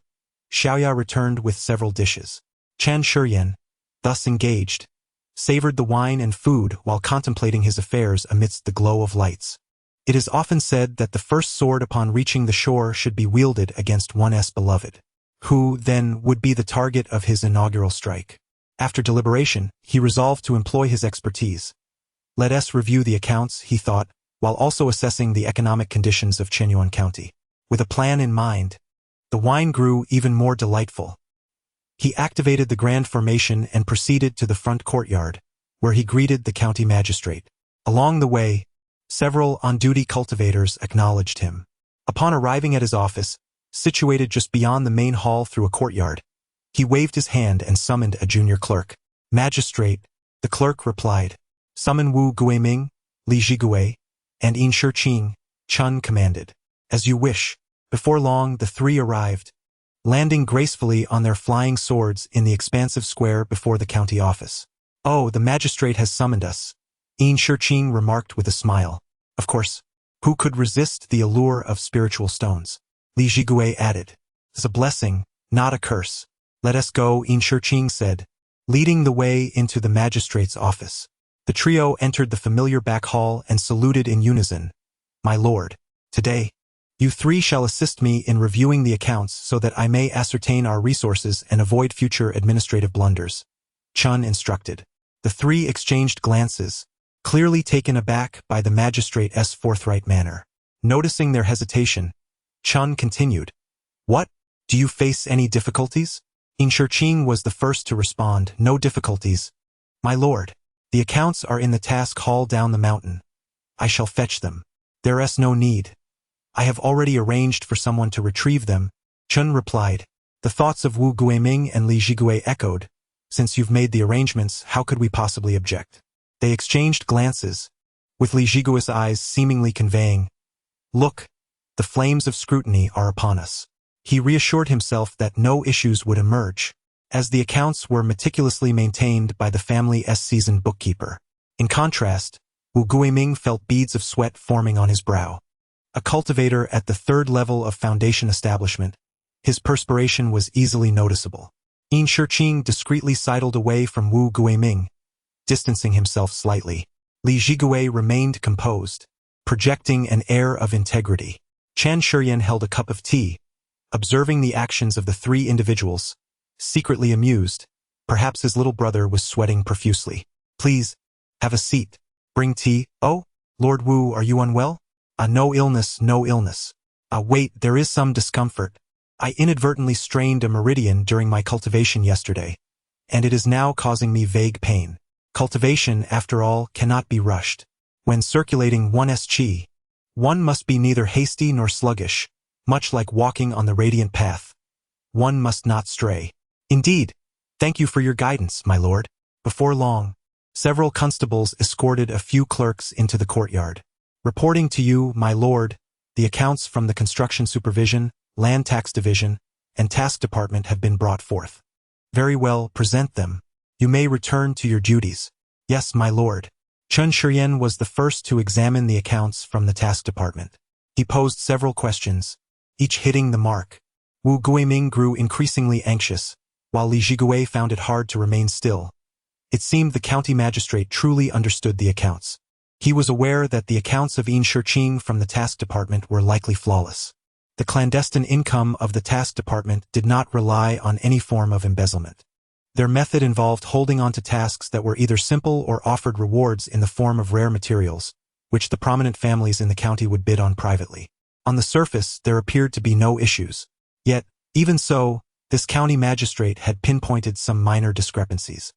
Xiaoya returned with several dishes. Chen Shiyan, thus engaged, savored the wine and food while contemplating his affairs amidst the glow of lights. It is often said that the first sword upon reaching the shore should be wielded against one's beloved, who, then, would be the target of his inaugural strike. After deliberation, he resolved to employ his expertise. Let us review the accounts, he thought, while also assessing the economic conditions of Chenyuan County. With a plan in mind, the wine grew even more delightful. He activated the grand formation and proceeded to the front courtyard, where he greeted the county magistrate. Along the way, several on-duty cultivators acknowledged him. Upon arriving at his office, situated just beyond the main hall through a courtyard, he waved his hand and summoned a junior clerk. "Magistrate," the clerk replied. "Summon Wu Guiming, Li Jigui, and In Shiqing," Chen commanded. "As you wish." Before long, the three arrived, landing gracefully on their flying swords in the expansive square before the county office. "Oh, the magistrate has summoned us," Yin Shiqing remarked with a smile. "Of course. Who could resist the allure of spiritual stones?" Li Jigui added. "It's a blessing, not a curse." "Let us go," Yin Shiqing said, leading the way into the magistrate's office. The trio entered the familiar back hall and saluted in unison. "My lord, today, you three shall assist me in reviewing the accounts so that I may ascertain our resources and avoid future administrative blunders," Chun instructed. The three exchanged glances, clearly taken aback by the magistrate's forthright manner. Noticing their hesitation, Chun continued, "What? Do you face any difficulties?" Yin Shiqing was the first to respond. "No difficulties, my lord. The accounts are in the task hall down the mountain. I shall fetch them. There's no need. I have already arranged for someone to retrieve them," Chun replied. The thoughts of Wu Guiming and Li Jigui echoed. "Since you've made the arrangements, how could we possibly object?" They exchanged glances, with Li Jigui's eyes seemingly conveying, "Look, the flames of scrutiny are upon us." He reassured himself that no issues would emerge, as the accounts were meticulously maintained by the family's seasoned bookkeeper. In contrast, Wu Guiming felt beads of sweat forming on his brow. A cultivator at the third level of foundation establishment, his perspiration was easily noticeable. Yin Shiqing discreetly sidled away from Wu Guiming, distancing himself slightly. Li Jigui remained composed, projecting an air of integrity. Chen Shiyan held a cup of tea, observing the actions of the three individuals, secretly amused. Perhaps his little brother was sweating profusely. "Please, have a seat. Bring tea." "Oh, Lord Wu, are you unwell?" No illness, no illness." Wait, there is some discomfort. I inadvertently strained a meridian during my cultivation yesterday, and it is now causing me vague pain. Cultivation, after all, cannot be rushed. When circulating one's qi, one must be neither hasty nor sluggish, much like walking on the radiant path. One must not stray. "Indeed. Thank you for your guidance, my lord." Before long, several constables escorted a few clerks into the courtyard. "Reporting to you, my lord, the accounts from the Construction Supervision, Land Tax Division, and Task Department have been brought forth." "Very well, present them. You may return to your duties." "Yes, my lord." Chun Shiyan was the first to examine the accounts from the Task Department. He posed several questions, each hitting the mark. Wu Guiming grew increasingly anxious, while Li Jigui found it hard to remain still. It seemed the county magistrate truly understood the accounts. He was aware that the accounts of Yin Shiqing from the Task Department were likely flawless. The clandestine income of the Task Department did not rely on any form of embezzlement. Their method involved holding on to tasks that were either simple or offered rewards in the form of rare materials, which the prominent families in the county would bid on privately. On the surface, there appeared to be no issues. Yet, even so, this county magistrate had pinpointed some minor discrepancies.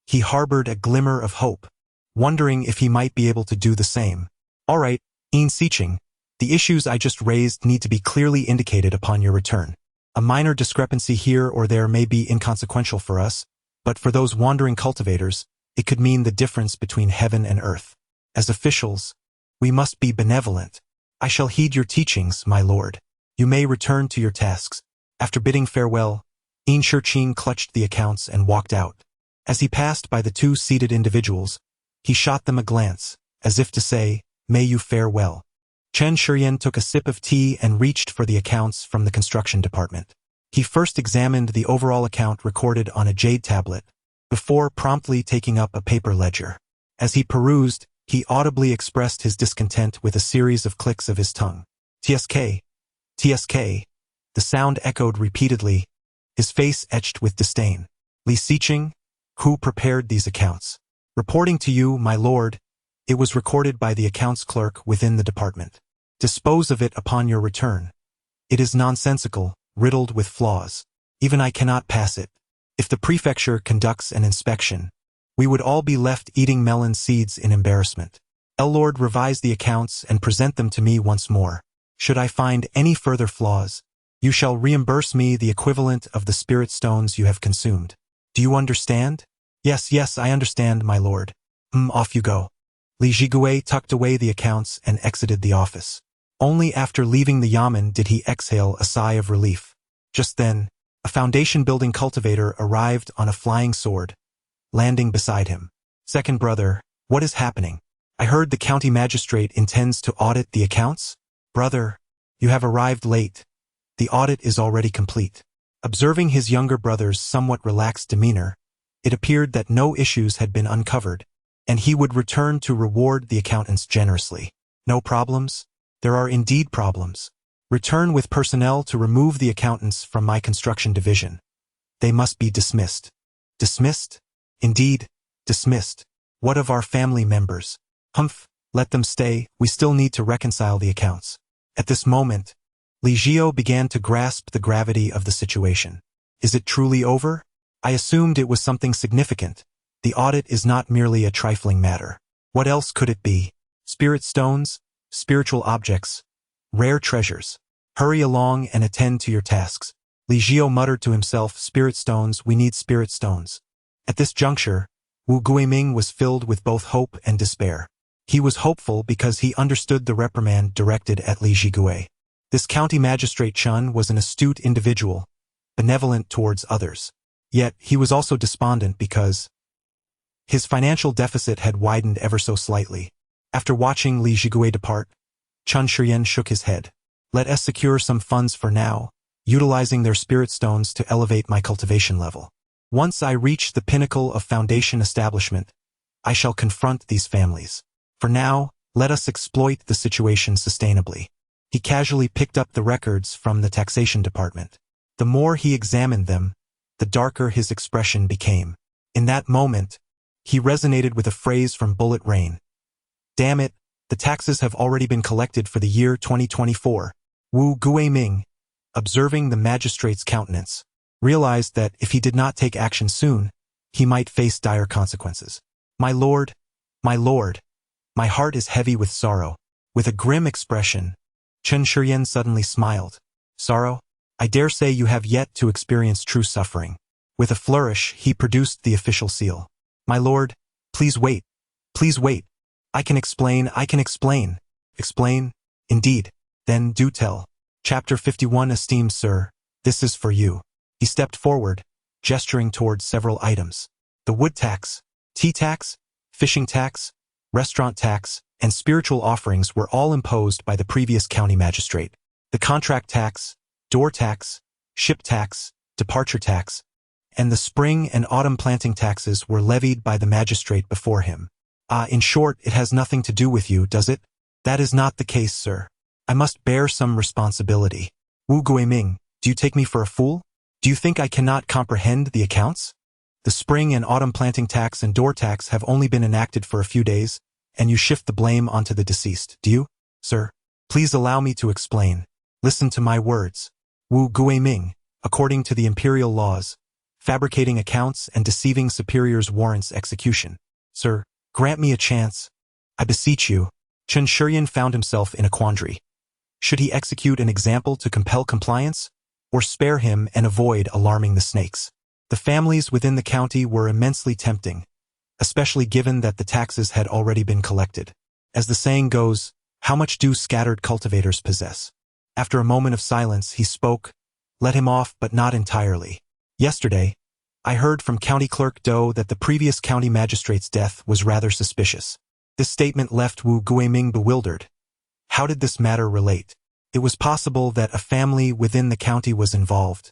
He harbored a glimmer of hope, wondering if he might be able to do the same. "All right, Yin Shiqing, the issues I just raised need to be clearly indicated upon your return. A minor discrepancy here or there may be inconsequential for us, but for those wandering cultivators, it could mean the difference between heaven and earth. As officials, we must be benevolent. I shall heed your teachings, my lord. You may return to your tasks." After bidding farewell, Yin Shiqing clutched the accounts and walked out. As he passed by the two seated individuals, he shot them a glance, as if to say, "May you fare well." Chen Shiyan took a sip of tea and reached for the accounts from the construction department. He first examined the overall account recorded on a jade tablet, before promptly taking up a paper ledger. As he perused, he audibly expressed his discontent with a series of clicks of his tongue. "TSK, TSK, the sound echoed repeatedly, his face etched with disdain. "Li Shiqing, who prepared these accounts?" "Reporting to you, my lord, it was recorded by the accounts clerk within the department. Dispose of it upon your return. It is nonsensical, riddled with flaws. Even I cannot pass it. If the prefecture conducts an inspection, we would all be left eating melon seeds in embarrassment. Lord, revise the accounts and present them to me once more. Should I find any further flaws, you shall reimburse me the equivalent of the spirit stones you have consumed. Do you understand?" Yes, I understand, my lord." Off you go." Li Jigui tucked away the accounts and exited the office. Only after leaving the yamen did he exhale a sigh of relief. Just then, a foundation-building cultivator arrived on a flying sword, landing beside him. Second brother, what is happening? I heard the county magistrate intends to audit the accounts? Brother, you have arrived late. The audit is already complete. Observing his younger brother's somewhat relaxed demeanor, it appeared that no issues had been uncovered, and he would return to reward the accountants generously. No problems? There are indeed problems. Return with personnel to remove the accountants from my construction division. They must be dismissed. Dismissed? Indeed, dismissed. What of our family members? Humph, let them stay, we still need to reconcile the accounts. At this moment, Li Jiao began to grasp the gravity of the situation. Is it truly over? I assumed it was something significant. The audit is not merely a trifling matter. What else could it be? Spirit stones? Spiritual objects? Rare treasures? Hurry along and attend to your tasks. Li Jiao muttered to himself, spirit stones, we need spirit stones. At this juncture, Wu Guiming was filled with both hope and despair. He was hopeful because he understood the reprimand directed at Li Jigui. This county magistrate Chun was an astute individual, benevolent towards others. Yet, he was also despondent because his financial deficit had widened ever so slightly. After watching Li Jigui depart, Chun Shiyan shook his head. Let us secure some funds for now, utilizing their spirit stones to elevate my cultivation level. Once I reach the pinnacle of foundation establishment, I shall confront these families. For now, let us exploit the situation sustainably. He casually picked up the records from the taxation department. The more he examined them, the darker his expression became. In that moment, he resonated with a phrase from Bullet Rain. Damn it, the taxes have already been collected for the year 2024. Wu Guiming, observing the magistrate's countenance, realized that if he did not take action soon, he might face dire consequences. My lord, my heart is heavy with sorrow. With a grim expression, Chen Shiyan suddenly smiled. Sorrow? I dare say you have yet to experience true suffering. With a flourish, he produced the official seal. My lord, please wait. Please wait. I can explain. Explain? Indeed. Then do tell. Chapter 51. Esteemed sir, this is for you. He stepped forward, gesturing towards several items. The wood tax, tea tax, fishing tax, restaurant tax, and spiritual offerings were all imposed by the previous county magistrate. The contract tax, door tax, ship tax, departure tax, and the spring and autumn planting taxes were levied by the magistrate before him. In short, it has nothing to do with you, does it? That is not the case, sir. I must bear some responsibility. Wu Guiming, do you take me for a fool? Do you think I cannot comprehend the accounts? The spring and autumn planting tax and door tax have only been enacted for a few days, and you shift the blame onto the deceased, do you? Sir, please allow me to explain. Listen to my words. Wu Guiming, according to the imperial laws, fabricating accounts and deceiving superiors warrants execution. Sir, grant me a chance. I beseech you. Chen Shiyan found himself in a quandary. Should he execute an example to compel compliance, or spare him and avoid alarming the snakes? The families within the county were immensely tempting, especially given that the taxes had already been collected. As the saying goes, how much do scattered cultivators possess? After a moment of silence, he spoke, let him off but not entirely. Yesterday, I heard from County Clerk Doe that the previous county magistrate's death was rather suspicious. This statement left Wu Guiming bewildered. How did this matter relate? It was possible that a family within the county was involved,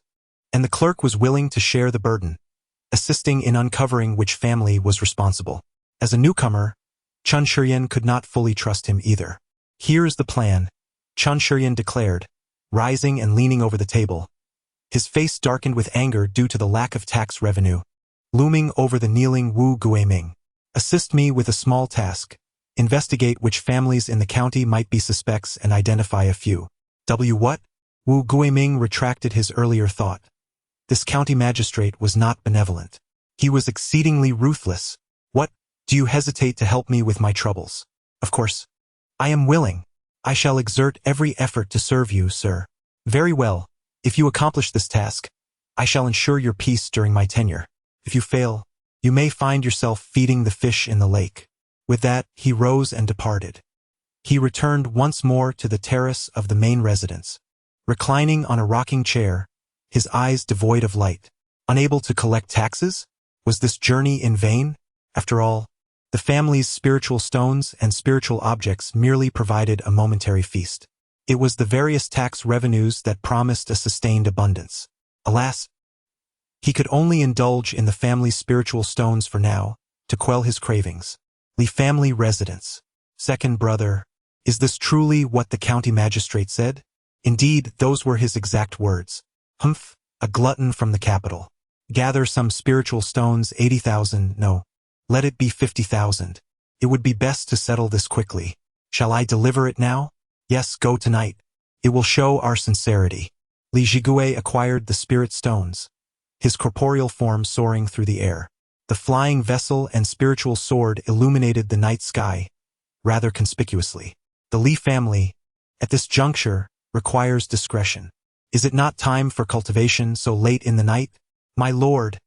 and the clerk was willing to share the burden, assisting in uncovering which family was responsible. As a newcomer, Chun Shiyan could not fully trust him either. Here's the plan, Chun Shiyan declared, rising and leaning over the table. His face darkened with anger due to the lack of tax revenue, looming over the kneeling Wu Guiming. Assist me with a small task. Investigate which families in the county might be suspects and identify a few. What? Wu Guiming retracted his earlier thought. This county magistrate was not benevolent. He was exceedingly ruthless. What? Do you hesitate to help me with my troubles? Of course. I am willing. I shall exert every effort to serve you, sir. Very well. If you accomplish this task, I shall ensure your peace during my tenure. If you fail, you may find yourself feeding the fish in the lake. With that, he rose and departed. He returned once more to the terrace of the main residence. Reclining on a rocking chair, his eyes devoid of light. Unable to collect taxes? Was this journey in vain? After all, the family's spiritual stones and spiritual objects merely provided a momentary feast. It was the various tax revenues that promised a sustained abundance. Alas, he could only indulge in the family's spiritual stones for now, to quell his cravings. The family residence. Second brother, is this truly what the county magistrate said? Indeed, those were his exact words. Humph, a glutton from the capital. Gather some spiritual stones, 80,000, no. Let it be 50,000. It would be best to settle this quickly. Shall I deliver it now? Yes, go tonight. It will show our sincerity. Li Jigui acquired the spirit stones, his corporeal form soaring through the air. The flying vessel and spiritual sword illuminated the night sky, rather conspicuously. The Li family, at this juncture, requires discretion. Is it not time for cultivation so late in the night? My lord,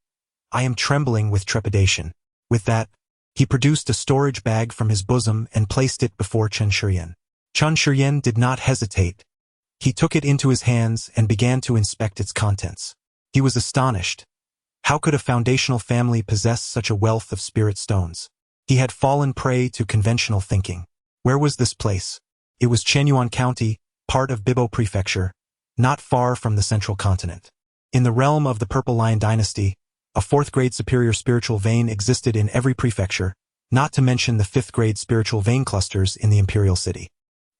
I am trembling with trepidation. With that, he produced a storage bag from his bosom and placed it before Chen Shiyan. Chen Shiyan did not hesitate. He took it into his hands and began to inspect its contents. He was astonished. How could a foundational family possess such a wealth of spirit stones? He had fallen prey to conventional thinking. Where was this place? It was Chenyuan County, part of Bibo Prefecture, not far from the central continent. In the realm of the Purple Lion dynasty, a fourth-grade superior spiritual vein existed in every prefecture, not to mention the fifth-grade spiritual vein clusters in the imperial city.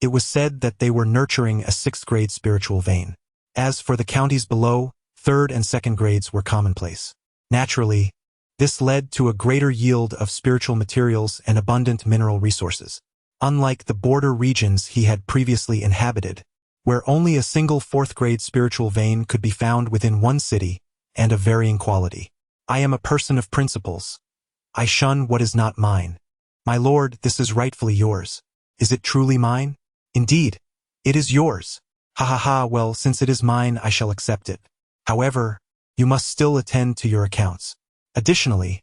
It was said that they were nurturing a sixth-grade spiritual vein. As for the counties below, third and second grades were commonplace. Naturally, this led to a greater yield of spiritual materials and abundant mineral resources. Unlike the border regions he had previously inhabited, where only a single fourth-grade spiritual vein could be found within one city, and of varying quality. I am a person of principles. I shun what is not mine. My lord, this is rightfully yours. Is it truly mine? Indeed, it is yours. Ha ha ha, well, since it is mine, I shall accept it. However, you must still attend to your accounts. Additionally,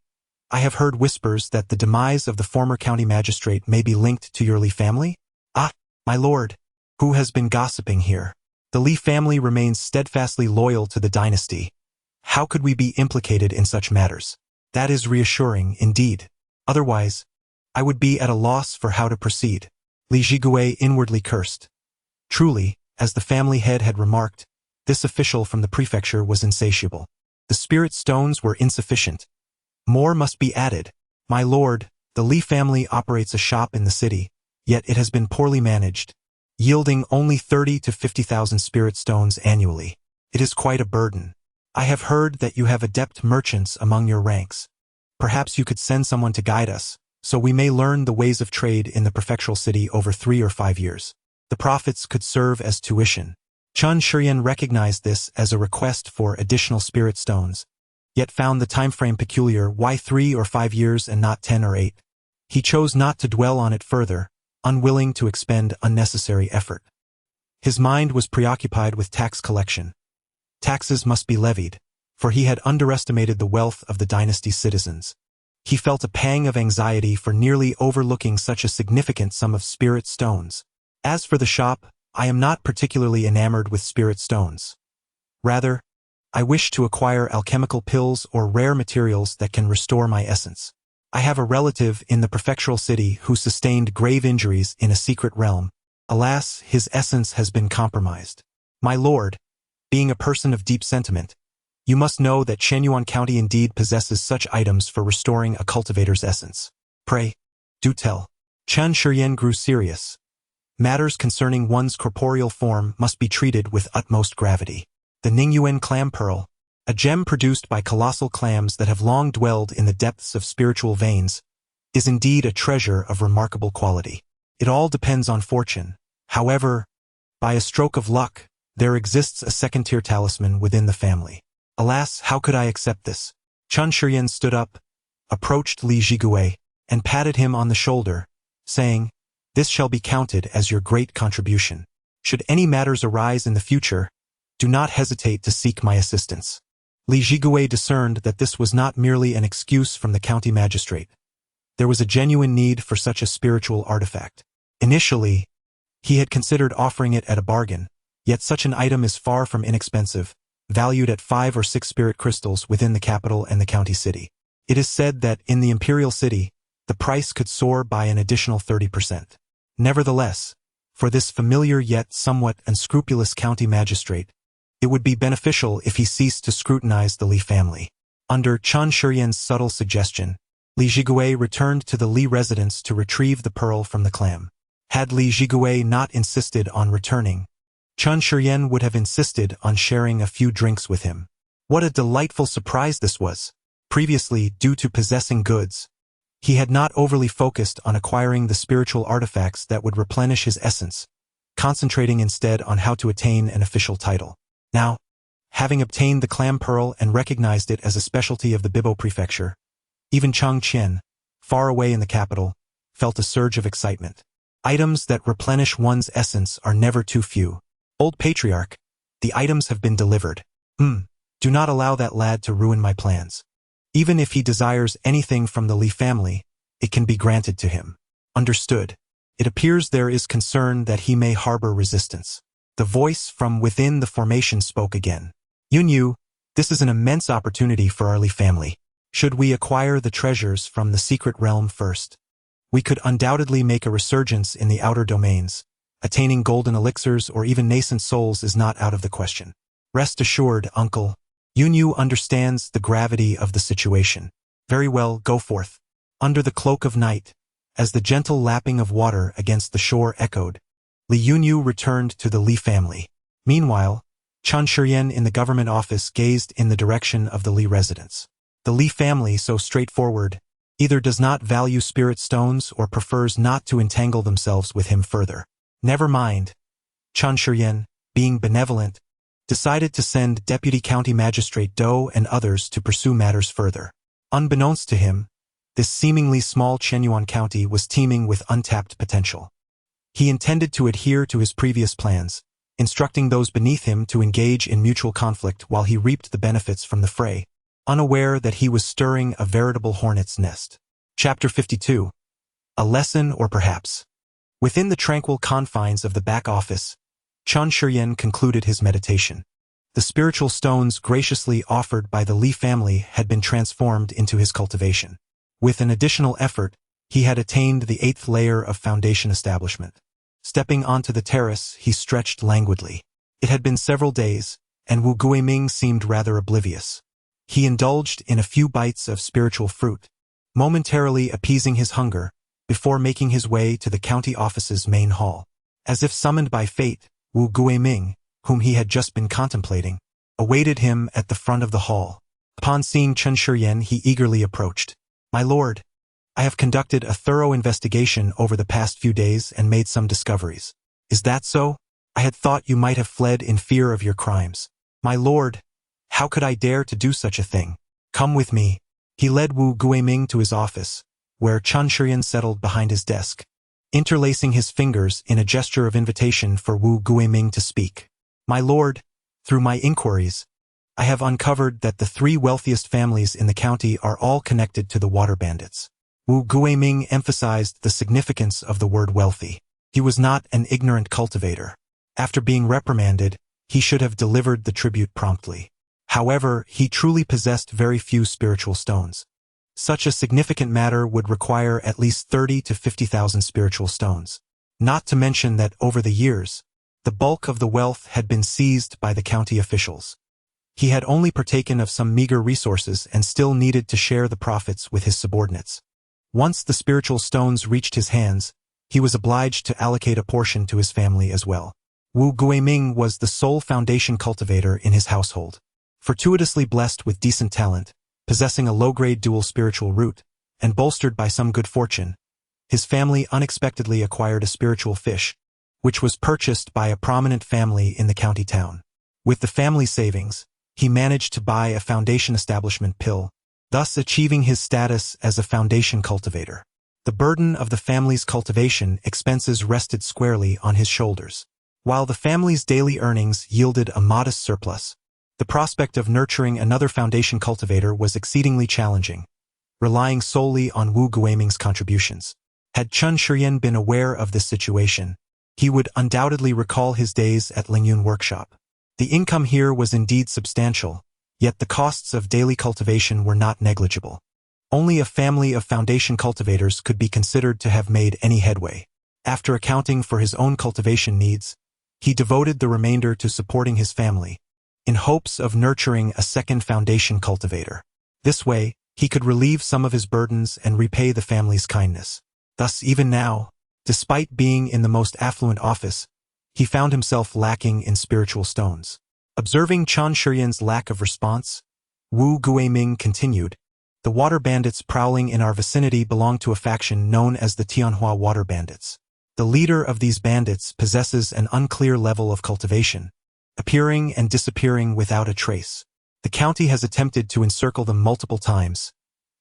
I have heard whispers that the demise of the former county magistrate may be linked to your Li family? Ah, my lord, who has been gossiping here? The Li family remains steadfastly loyal to the dynasty. How could we be implicated in such matters? That is reassuring, indeed. Otherwise, I would be at a loss for how to proceed. Li Jigui inwardly cursed. Truly, as the family head had remarked, this official from the prefecture was insatiable. The spirit stones were insufficient. More must be added. My lord, the Li family operates a shop in the city, yet it has been poorly managed, yielding only 30 to 50,000 spirit stones annually. It is quite a burden. I have heard that you have adept merchants among your ranks. Perhaps you could send someone to guide us, so we may learn the ways of trade in the prefectural city over 3 or 5 years. The profits could serve as tuition. Chen Shiyan recognized this as a request for additional spirit stones, yet found the time frame peculiar. Why 3 or 5 years and not 10 or 8? He chose not to dwell on it further, unwilling to expend unnecessary effort. His mind was preoccupied with tax collection. Taxes must be levied, for he had underestimated the wealth of the dynasty's citizens. He felt a pang of anxiety for nearly overlooking such a significant sum of spirit stones. As for the shop, I am not particularly enamored with spirit stones. Rather, I wish to acquire alchemical pills or rare materials that can restore my essence. I have a relative in the prefectural city who sustained grave injuries in a secret realm. Alas, his essence has been compromised. My lord, being a person of deep sentiment, you must know that Chenyuan County indeed possesses such items for restoring a cultivator's essence. Pray, do tell. Chen Shiyan grew serious. Matters concerning one's corporeal form must be treated with utmost gravity. The Ningyuan clam pearl, a gem produced by colossal clams that have long dwelled in the depths of spiritual veins, is indeed a treasure of remarkable quality. It all depends on fortune. However, by a stroke of luck, there exists a second-tier talisman within the family. Alas, how could I accept this? Chen Shiyan stood up, approached Li Jigui, and patted him on the shoulder, saying, "This shall be counted as your great contribution. Should any matters arise in the future, do not hesitate to seek my assistance." Li Jigui discerned that this was not merely an excuse from the county magistrate. There was a genuine need for such a spiritual artifact. Initially, he had considered offering it at a bargain, yet such an item is far from inexpensive, valued at 5 or 6 spirit crystals within the capital and the county city. It is said that in the imperial city, the price could soar by an additional 30%. Nevertheless, for this familiar yet somewhat unscrupulous county magistrate, it would be beneficial if he ceased to scrutinize the Li family. Under Chen Shiyan's subtle suggestion, Li Jigui returned to the Li residence to retrieve the pearl from the clam. Had Li Jigui not insisted on returning, Chen Shiyan would have insisted on sharing a few drinks with him. What a delightful surprise this was! Previously, due to possessing goods, he had not overly focused on acquiring the spiritual artifacts that would replenish his essence, concentrating instead on how to attain an official title. Now, having obtained the clam pearl and recognized it as a specialty of the Bibo prefecture, even Changqian, far away in the capital, felt a surge of excitement. Items that replenish one's essence are never too few. Old Patriarch, the items have been delivered. Do not allow that lad to ruin my plans. Even if he desires anything from the Li family, it can be granted to him. Understood. It appears there is concern that he may harbor resistance. The voice from within the formation spoke again. Yunyu, this is an immense opportunity for our Li family. Should we acquire the treasures from the secret realm first? We could undoubtedly make a resurgence in the outer domains. Attaining golden elixirs or even nascent souls is not out of the question. Rest assured, uncle. Yunyu understands the gravity of the situation. Very well, go forth. Under the cloak of night, as the gentle lapping of water against the shore echoed, Li Yunyu returned to the Li family. Meanwhile, Chen Shiyan in the government office gazed in the direction of the Li residence. The Li family, so straightforward, either does not value spirit stones or prefers not to entangle themselves with him further. Never mind. Chen Shiyan, being benevolent, decided to send Deputy County Magistrate Dou and others to pursue matters further. Unbeknownst to him, this seemingly small Chenyuan county was teeming with untapped potential. He intended to adhere to his previous plans, instructing those beneath him to engage in mutual conflict while he reaped the benefits from the fray, unaware that he was stirring a veritable hornet's nest. Chapter 52. A lesson or perhaps. Within the tranquil confines of the back office, Chen Shiyan concluded his meditation. The spiritual stones graciously offered by the Li family had been transformed into his cultivation. With an additional effort, he had attained the 8th layer of foundation establishment. Stepping onto the terrace, he stretched languidly. It had been several days, and Wu Guiming seemed rather oblivious. He indulged in a few bites of spiritual fruit, momentarily appeasing his hunger, before making his way to the county office's main hall. As if summoned by fate, Wu Guiming, whom he had just been contemplating, awaited him at the front of the hall. Upon seeing Chen Shiyan, he eagerly approached. My lord, I have conducted a thorough investigation over the past few days and made some discoveries. Is that so? I had thought you might have fled in fear of your crimes. My lord, how could I dare to do such a thing? Come with me. He led Wu Guiming to his office, where Chen Shiyan settled behind his desk, interlacing his fingers in a gesture of invitation for Wu Guiming to speak. My lord, through my inquiries, I have uncovered that the 3 wealthiest families in the county are all connected to the water bandits. Wu Guiming emphasized the significance of the word wealthy. He was not an ignorant cultivator. After being reprimanded, he should have delivered the tribute promptly. However, he truly possessed very few spiritual stones. Such a significant matter would require at least 30 to 50,000 spiritual stones. Not to mention that over the years, the bulk of the wealth had been seized by the county officials. He had only partaken of some meager resources and still needed to share the profits with his subordinates. Once the spiritual stones reached his hands, he was obliged to allocate a portion to his family as well. Wu Guiming was the sole foundation cultivator in his household. Fortuitously blessed with decent talent, possessing a low-grade dual spiritual root, and bolstered by some good fortune, his family unexpectedly acquired a spiritual fish, which was purchased by a prominent family in the county town. With the family savings, he managed to buy a foundation establishment pill, thus achieving his status as a foundation cultivator. The burden of the family's cultivation expenses rested squarely on his shoulders. While the family's daily earnings yielded a modest surplus, the prospect of nurturing another foundation cultivator was exceedingly challenging, relying solely on Wu Guiming's contributions. Had Chen Shiyan been aware of this situation, he would undoubtedly recall his days at Lingyun Workshop. The income here was indeed substantial, yet the costs of daily cultivation were not negligible. Only a family of foundation cultivators could be considered to have made any headway. After accounting for his own cultivation needs, he devoted the remainder to supporting his family, in hopes of nurturing a second foundation cultivator. This way, he could relieve some of his burdens and repay the family's kindness. Thus, even now, despite being in the most affluent office, he found himself lacking in spiritual stones. Observing Chen Shiyan's lack of response, Wu Guiming continued, "The water bandits prowling in our vicinity belong to a faction known as the Tianhua Water Bandits. The leader of these bandits possesses an unclear level of cultivation, appearing and disappearing without a trace. The county has attempted to encircle them multiple times,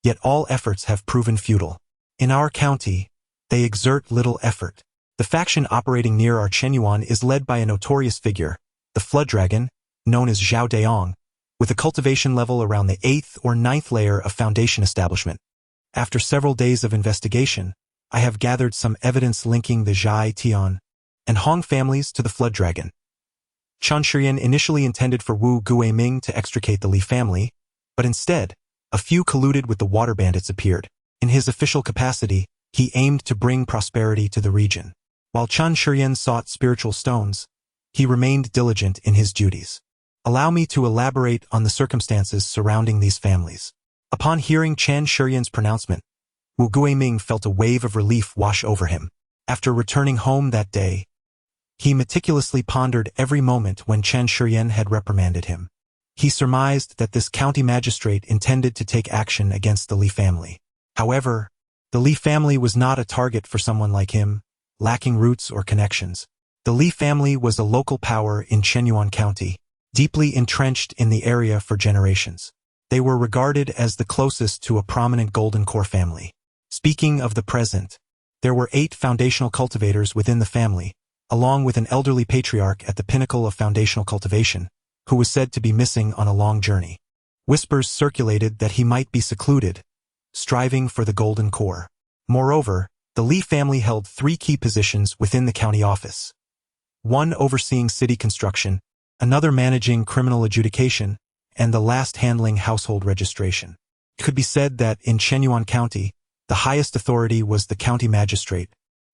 yet all efforts have proven futile. In our county, they exert little effort. The faction operating near our Chenyuan is led by a notorious figure, the Flood Dragon, known as Zhao Deong, with a cultivation level around the 8th or 9th layer of foundation establishment. After several days of investigation, I have gathered some evidence linking the Zhai Tian and Hong families to the Flood Dragon." Chen Shiyan initially intended for Wu Guiming to extricate the Li family, but instead, a few colluded with the water bandits appeared. In his official capacity, he aimed to bring prosperity to the region. While Chen Shiyan sought spiritual stones, he remained diligent in his duties. Allow me to elaborate on the circumstances surrounding these families. Upon hearing Chen Shiyan's pronouncement, Wu Guiming felt a wave of relief wash over him. After returning home that day, he meticulously pondered every moment when Chen Shiyan had reprimanded him. He surmised that this county magistrate intended to take action against the Li family. However, the Li family was not a target for someone like him, lacking roots or connections. The Li family was a local power in Chenyuan County, deeply entrenched in the area for generations. They were regarded as the closest to a prominent Golden Core family. Speaking of the present, there were 8 foundational cultivators within the family, along with an elderly patriarch at the pinnacle of foundational cultivation, who was said to be missing on a long journey. Whispers circulated that he might be secluded, striving for the Golden Core. Moreover, the Li family held 3 key positions within the county office. One overseeing city construction, another managing criminal adjudication, and the last handling household registration. It could be said that in Chenyuan County, the highest authority was the county magistrate,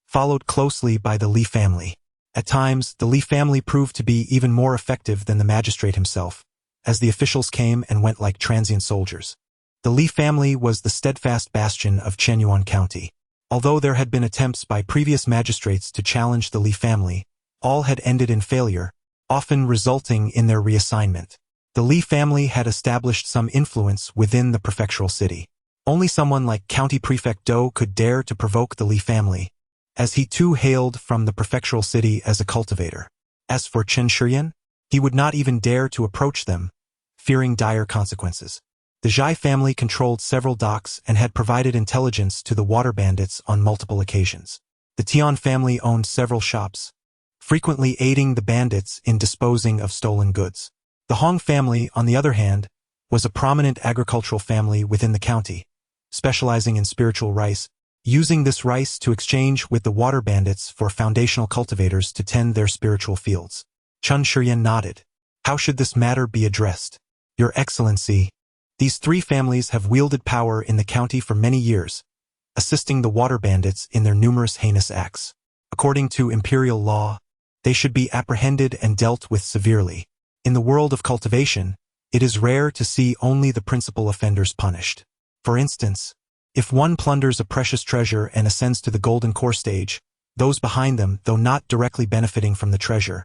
followed closely by the Li family. At times, the Li family proved to be even more effective than the magistrate himself, as the officials came and went like transient soldiers. The Li family was the steadfast bastion of Chenyuan County. Although there had been attempts by previous magistrates to challenge the Li family, all had ended in failure, often resulting in their reassignment. The Li family had established some influence within the prefectural city. Only someone like County Prefect Do could dare to provoke the Li family, as he too hailed from the prefectural city as a cultivator. As for Chen Shiyan, he would not even dare to approach them, fearing dire consequences. The Zhai family controlled several docks and had provided intelligence to the water bandits on multiple occasions. The Tian family owned several shops, frequently aiding the bandits in disposing of stolen goods. The Hong family, on the other hand, was a prominent agricultural family within the county, specializing in spiritual rice, using this rice to exchange with the water bandits for foundational cultivators to tend their spiritual fields. Chen Shiyan nodded. "How should this matter be addressed? Your Excellency, these 3 families have wielded power in the county for many years, assisting the water bandits in their numerous heinous acts. According to imperial law, they should be apprehended and dealt with severely. In the world of cultivation, it is rare to see only the principal offenders punished. For instance, if one plunders a precious treasure and ascends to the Golden Core stage, those behind them, though not directly benefiting from the treasure,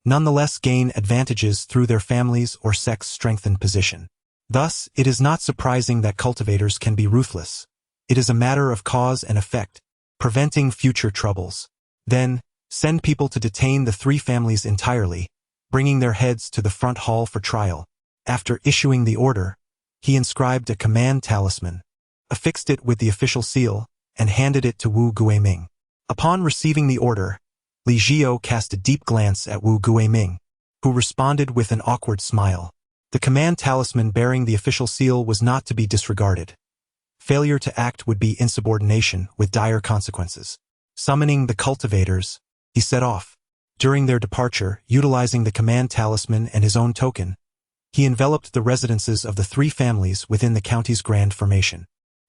nonetheless gain advantages through their families or sect's strengthened position. Thus, it is not surprising that cultivators can be ruthless. It is a matter of cause and effect, preventing future troubles. Then, send people to detain the 3 families entirely, bringing their heads to the front hall for trial. After issuing the order, he inscribed a command talisman, affixed it with the official seal, and handed it to Wu Guiming. Upon receiving the order, Li Jiao cast a deep glance at Wu Guiming, who responded with an awkward smile. The command talisman bearing the official seal was not to be disregarded. Failure to act would be insubordination with dire consequences. Summoning the cultivators, he set off. During their departure, utilizing the command talisman and his own token, he enveloped the residences of the three families within the county's grand formation.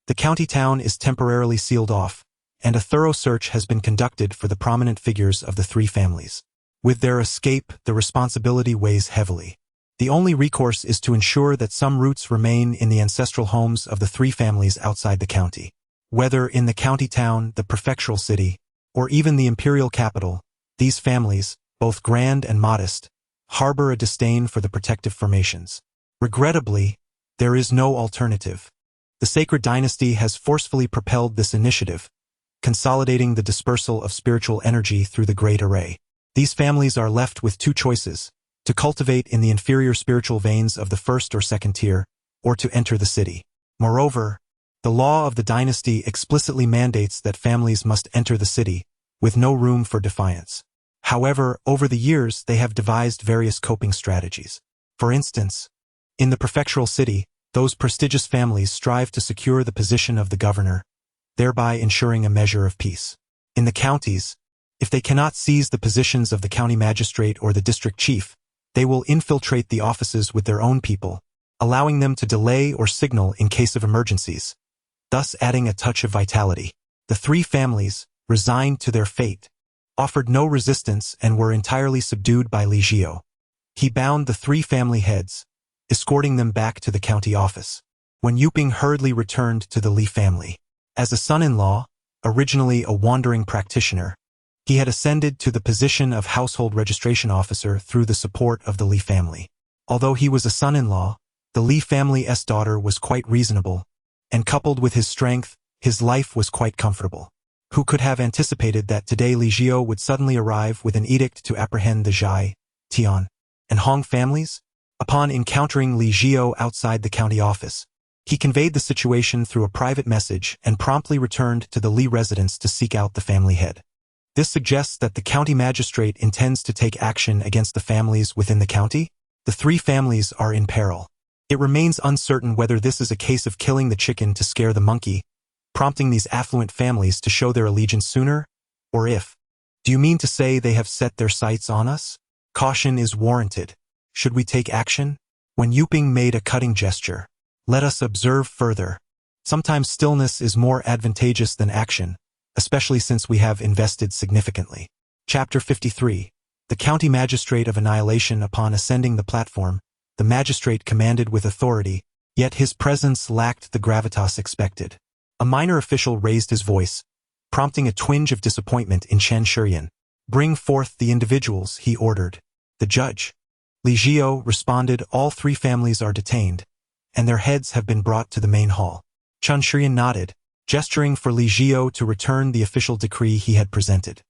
The county town is temporarily sealed off, and a thorough search has been conducted for the prominent figures of the three families. With their escape, the responsibility weighs heavily. The only recourse is to ensure that some roots remain in the ancestral homes of the three families outside the county. Whether in the county town, the prefectural city, or even the imperial capital, these families, both grand and modest, harbor a disdain for the protective formations. Regrettably, there is no alternative. The sacred dynasty has forcefully propelled this initiative, consolidating the dispersal of spiritual energy through the great array. These families are left with two choices: to cultivate in the inferior spiritual veins of the first or second tier, or to enter the city. Moreover, the law of the dynasty explicitly mandates that families must enter the city, with no room for defiance. However, over the years they have devised various coping strategies. For instance, in the prefectural city, those prestigious families strive to secure the position of the governor, thereby ensuring a measure of peace. In the counties, if they cannot seize the positions of the county magistrate or the district chief, they will infiltrate the offices with their own people, allowing them to delay or signal in case of emergencies, thus adding a touch of vitality. The three families, resigned to their fate, offered no resistance and were entirely subdued by Legio. He bound the three family heads, escorting them back to the county office. When Yuping hurriedly returned to the Li family. As a son-in-law, originally a wandering practitioner, he had ascended to the position of household registration officer through the support of the Li family. Although he was a son-in-law, the Li family's daughter was quite reasonable, and coupled with his strength, his life was quite comfortable. Who could have anticipated that today Legio would suddenly arrive with an edict to apprehend the Zhai, Tian, and Hong families? Upon encountering Legio outside the county office, he conveyed the situation through a private message and promptly returned to the Li residence to seek out the family head. This suggests that the county magistrate intends to take action against the families within the county. The three families are in peril. It remains uncertain whether this is a case of killing the chicken to scare the monkey, prompting these affluent families to show their allegiance sooner, or if, do you mean to say they have set their sights on us? Caution is warranted. Should we take action? When Yuping made a cutting gesture, let us observe further. Sometimes stillness is more advantageous than action, especially since we have invested significantly. Chapter 53. The County Magistrate of Annihilation. Upon ascending the platform, the magistrate commanded with authority, yet his presence lacked the gravitas expected. A minor official raised his voice, prompting a twinge of disappointment in Chen Shurian. Bring forth the individuals, he ordered. The judge. Legio responded. All three families are detained, and their heads have been brought to the main hall. Chen Shurian nodded, gesturing for Legio to return the official decree he had presented.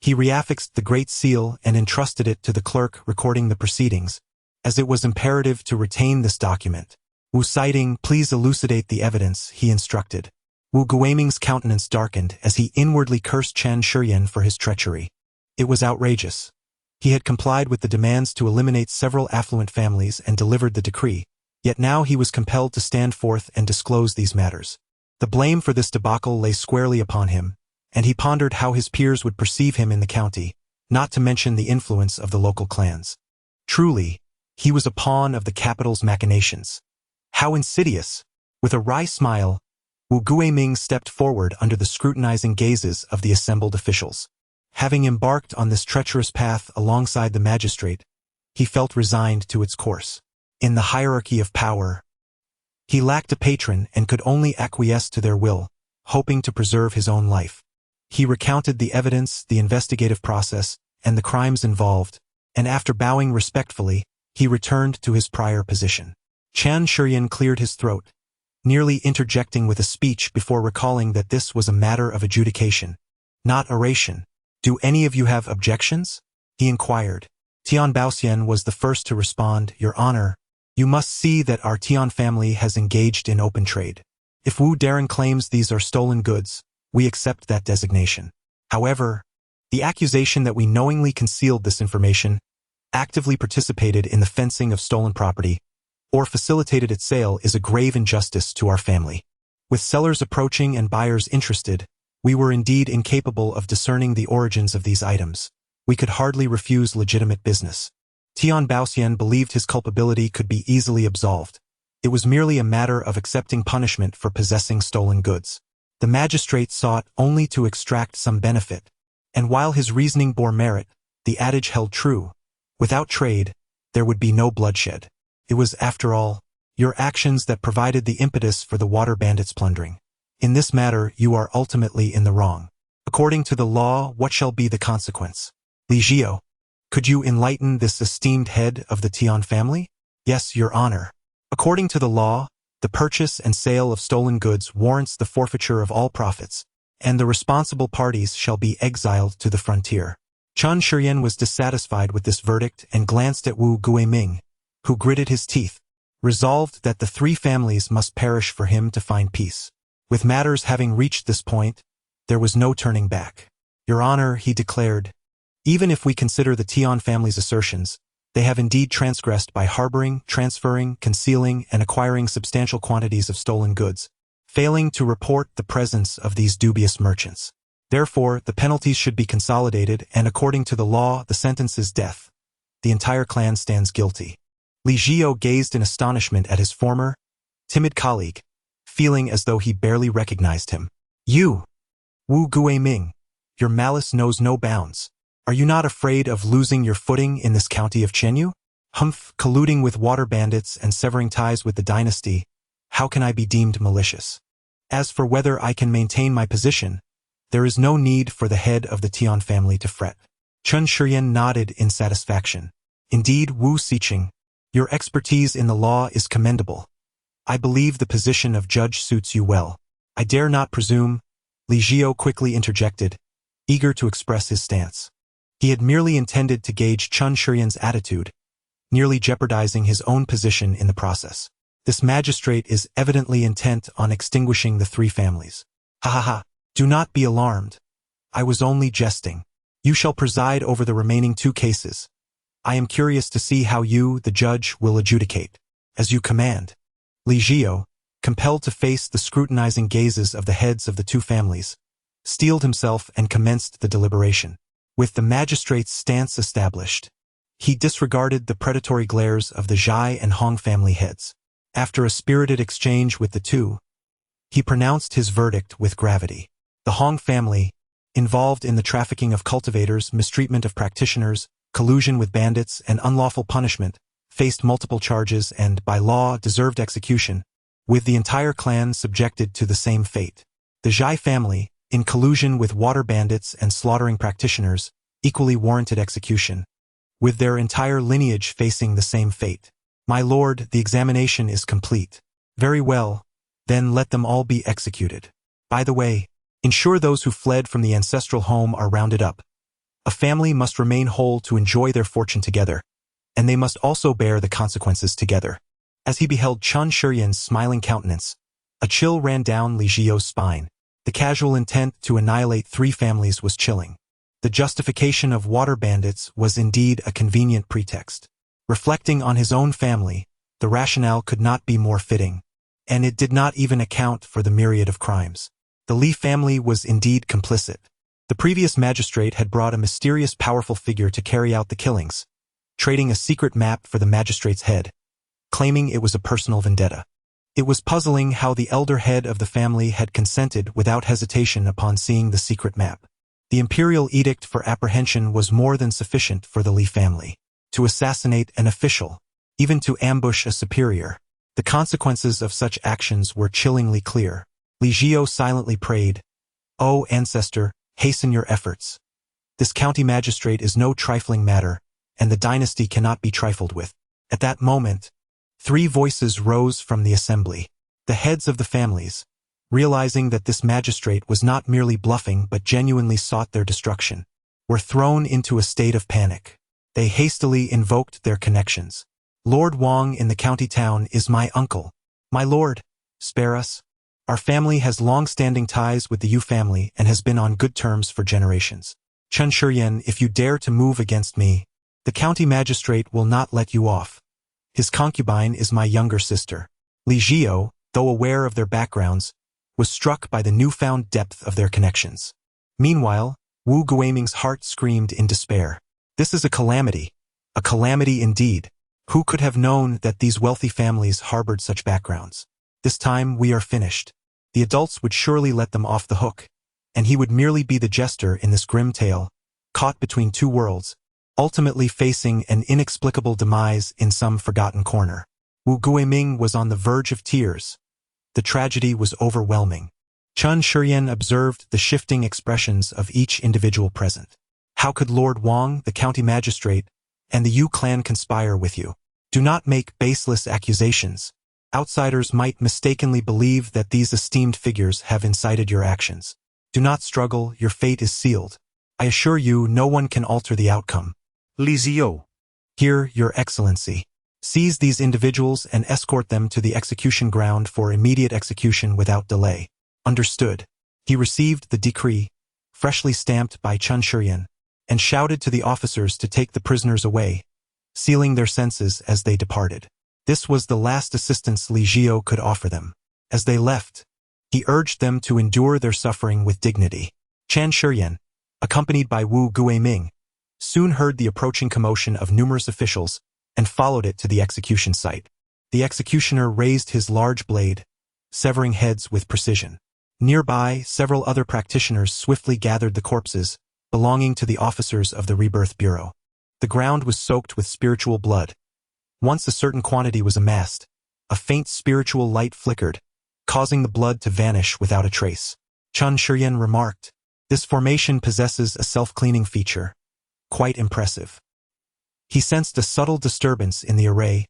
He reaffixed the Great Seal and entrusted it to the clerk recording the proceedings, as it was imperative to retain this document. Wu Siding, please elucidate the evidence, he instructed. Wu Guiming's countenance darkened as he inwardly cursed Chen Shurian for his treachery. It was outrageous. He had complied with the demands to eliminate several affluent families and delivered the decree, yet now he was compelled to stand forth and disclose these matters. The blame for this debacle lay squarely upon him, and he pondered how his peers would perceive him in the county, not to mention the influence of the local clans. Truly, he was a pawn of the capital's machinations. How insidious! With a wry smile, Wu Guiming stepped forward under the scrutinizing gazes of the assembled officials. Having embarked on this treacherous path alongside the magistrate, he felt resigned to its course. In the hierarchy of power, he lacked a patron and could only acquiesce to their will, hoping to preserve his own life. He recounted the evidence, the investigative process, and the crimes involved, and after bowing respectfully, he returned to his prior position. Chen Shurian cleared his throat, nearly interjecting with a speech before recalling that this was a matter of adjudication, not oration. Do any of you have objections? He inquired. Tian Baoxian was the first to respond. Your Honor, you must see that our Tian family has engaged in open trade. If Wu Darren claims these are stolen goods, we accept that designation. However, the accusation that we knowingly concealed this information, actively participated in the fencing of stolen property, or facilitated its sale is a grave injustice to our family. With sellers approaching and buyers interested, we were indeed incapable of discerning the origins of these items. We could hardly refuse legitimate business. Tian Baoxian believed his culpability could be easily absolved. It was merely a matter of accepting punishment for possessing stolen goods. The magistrate sought only to extract some benefit, and while his reasoning bore merit, the adage held true. Without trade, there would be no bloodshed. It was, after all, your actions that provided the impetus for the water bandits' plundering. In this matter, you are ultimately in the wrong. According to the law, what shall be the consequence? Li Jiao, could you enlighten this esteemed head of the Tian family? Yes, Your Honor. According to the law, the purchase and sale of stolen goods warrants the forfeiture of all profits, and the responsible parties shall be exiled to the frontier. Chen Shiyan was dissatisfied with this verdict and glanced at Wu Guiming, who gritted his teeth, resolved that the three families must perish for him to find peace. With matters having reached this point, there was no turning back. Your Honor, he declared, even if we consider the Tian family's assertions, they have indeed transgressed by harboring, transferring, concealing, and acquiring substantial quantities of stolen goods, failing to report the presence of these dubious merchants. Therefore, the penalties should be consolidated, and according to the law, the sentence is death. The entire clan stands guilty. Li Jiao gazed in astonishment at his former, timid colleague, feeling as though he barely recognized him. You, Wu Guiming, your malice knows no bounds. Are you not afraid of losing your footing in this county of Chenyu? Humph, colluding with water bandits and severing ties with the dynasty, how can I be deemed malicious? As for whether I can maintain my position, there is no need for the head of the Tian family to fret. Chen Shiyan nodded in satisfaction. Indeed, Wu Xiqing, your expertise in the law is commendable. I believe the position of judge suits you well. I dare not presume, Li Jiao quickly interjected, eager to express his stance. He had merely intended to gauge Chen Shiyan's attitude, nearly jeopardizing his own position in the process. This magistrate is evidently intent on extinguishing the three families. Ha ha ha, do not be alarmed. I was only jesting. You shall preside over the remaining two cases. I am curious to see how you, the judge, will adjudicate. As you command. Li Jiao, compelled to face the scrutinizing gazes of the heads of the two families, steeled himself and commenced the deliberation. With the magistrate's stance established, he disregarded the predatory glares of the Zhai and Hong family heads. After a spirited exchange with the two, he pronounced his verdict with gravity. The Hong family, involved in the trafficking of cultivators, mistreatment of practitioners, collusion with bandits, and unlawful punishment, faced multiple charges and, by law, deserved execution, with the entire clan subjected to the same fate. The Zhai family, in collusion with water bandits and slaughtering practitioners, equally warranted execution, with their entire lineage facing the same fate. My lord, the examination is complete. Very well, then let them all be executed. By the way, ensure those who fled from the ancestral home are rounded up. A family must remain whole to enjoy their fortune together, and they must also bear the consequences together. As he beheld Chen Shiyan's smiling countenance, a chill ran down Li Jiao's spine. The casual intent to annihilate three families was chilling. The justification of water bandits was indeed a convenient pretext. Reflecting on his own family, the rationale could not be more fitting, and it did not even account for the myriad of crimes. The Li family was indeed complicit. The previous magistrate had brought a mysterious powerful figure to carry out the killings, trading a secret map for the magistrate's head, claiming it was a personal vendetta. It was puzzling how the elder head of the family had consented without hesitation upon seeing the secret map. The imperial edict for apprehension was more than sufficient for the Li family. To assassinate an official, even to ambush a superior, the consequences of such actions were chillingly clear. Li Jiao silently prayed, "O ancestor, hasten your efforts. This county magistrate is no trifling matter, and the dynasty cannot be trifled with." At that moment, three voices rose from the assembly. The heads of the families, realizing that this magistrate was not merely bluffing but genuinely sought their destruction, were thrown into a state of panic. They hastily invoked their connections. "Lord Wang in the county town is my uncle. My lord, spare us. Our family has long-standing ties with the Yu family and has been on good terms for generations. Chen Shiyan, if you dare to move against me, the county magistrate will not let you off. His concubine is my younger sister." Li Jiao, though aware of their backgrounds, was struck by the newfound depth of their connections. Meanwhile, Wu Guiming's heart screamed in despair. This is a calamity indeed. Who could have known that these wealthy families harbored such backgrounds? This time we are finished. The adults would surely let them off the hook, and he would merely be the jester in this grim tale, caught between two worlds, ultimately facing an inexplicable demise in some forgotten corner. Wu Guiming was on the verge of tears. The tragedy was overwhelming. Chen Shiyan observed the shifting expressions of each individual present. How could Lord Wang, the county magistrate, and the Yu clan conspire with you? Do not make baseless accusations. Outsiders might mistakenly believe that these esteemed figures have incited your actions. Do not struggle, your fate is sealed. I assure you no one can alter the outcome. Li Ziyo. Here, Your Excellency. Seize these individuals and escort them to the execution ground for immediate execution without delay. Understood. He received the decree, freshly stamped by Chen Shiyan, and shouted to the officers to take the prisoners away, sealing their senses as they departed. This was the last assistance Li Ziyo could offer them. As they left, he urged them to endure their suffering with dignity. Chen Shiyan, accompanied by Wu Guiming, soon heard the approaching commotion of numerous officials and followed it to the execution site. The executioner raised his large blade, severing heads with precision. Nearby, several other practitioners swiftly gathered the corpses belonging to the officers of the Rebirth Bureau. The ground was soaked with spiritual blood. Once a certain quantity was amassed, a faint spiritual light flickered, causing the blood to vanish without a trace. Chen Shiyan remarked, "This formation possesses a self-cleaning feature. Quite impressive." He sensed a subtle disturbance in the array,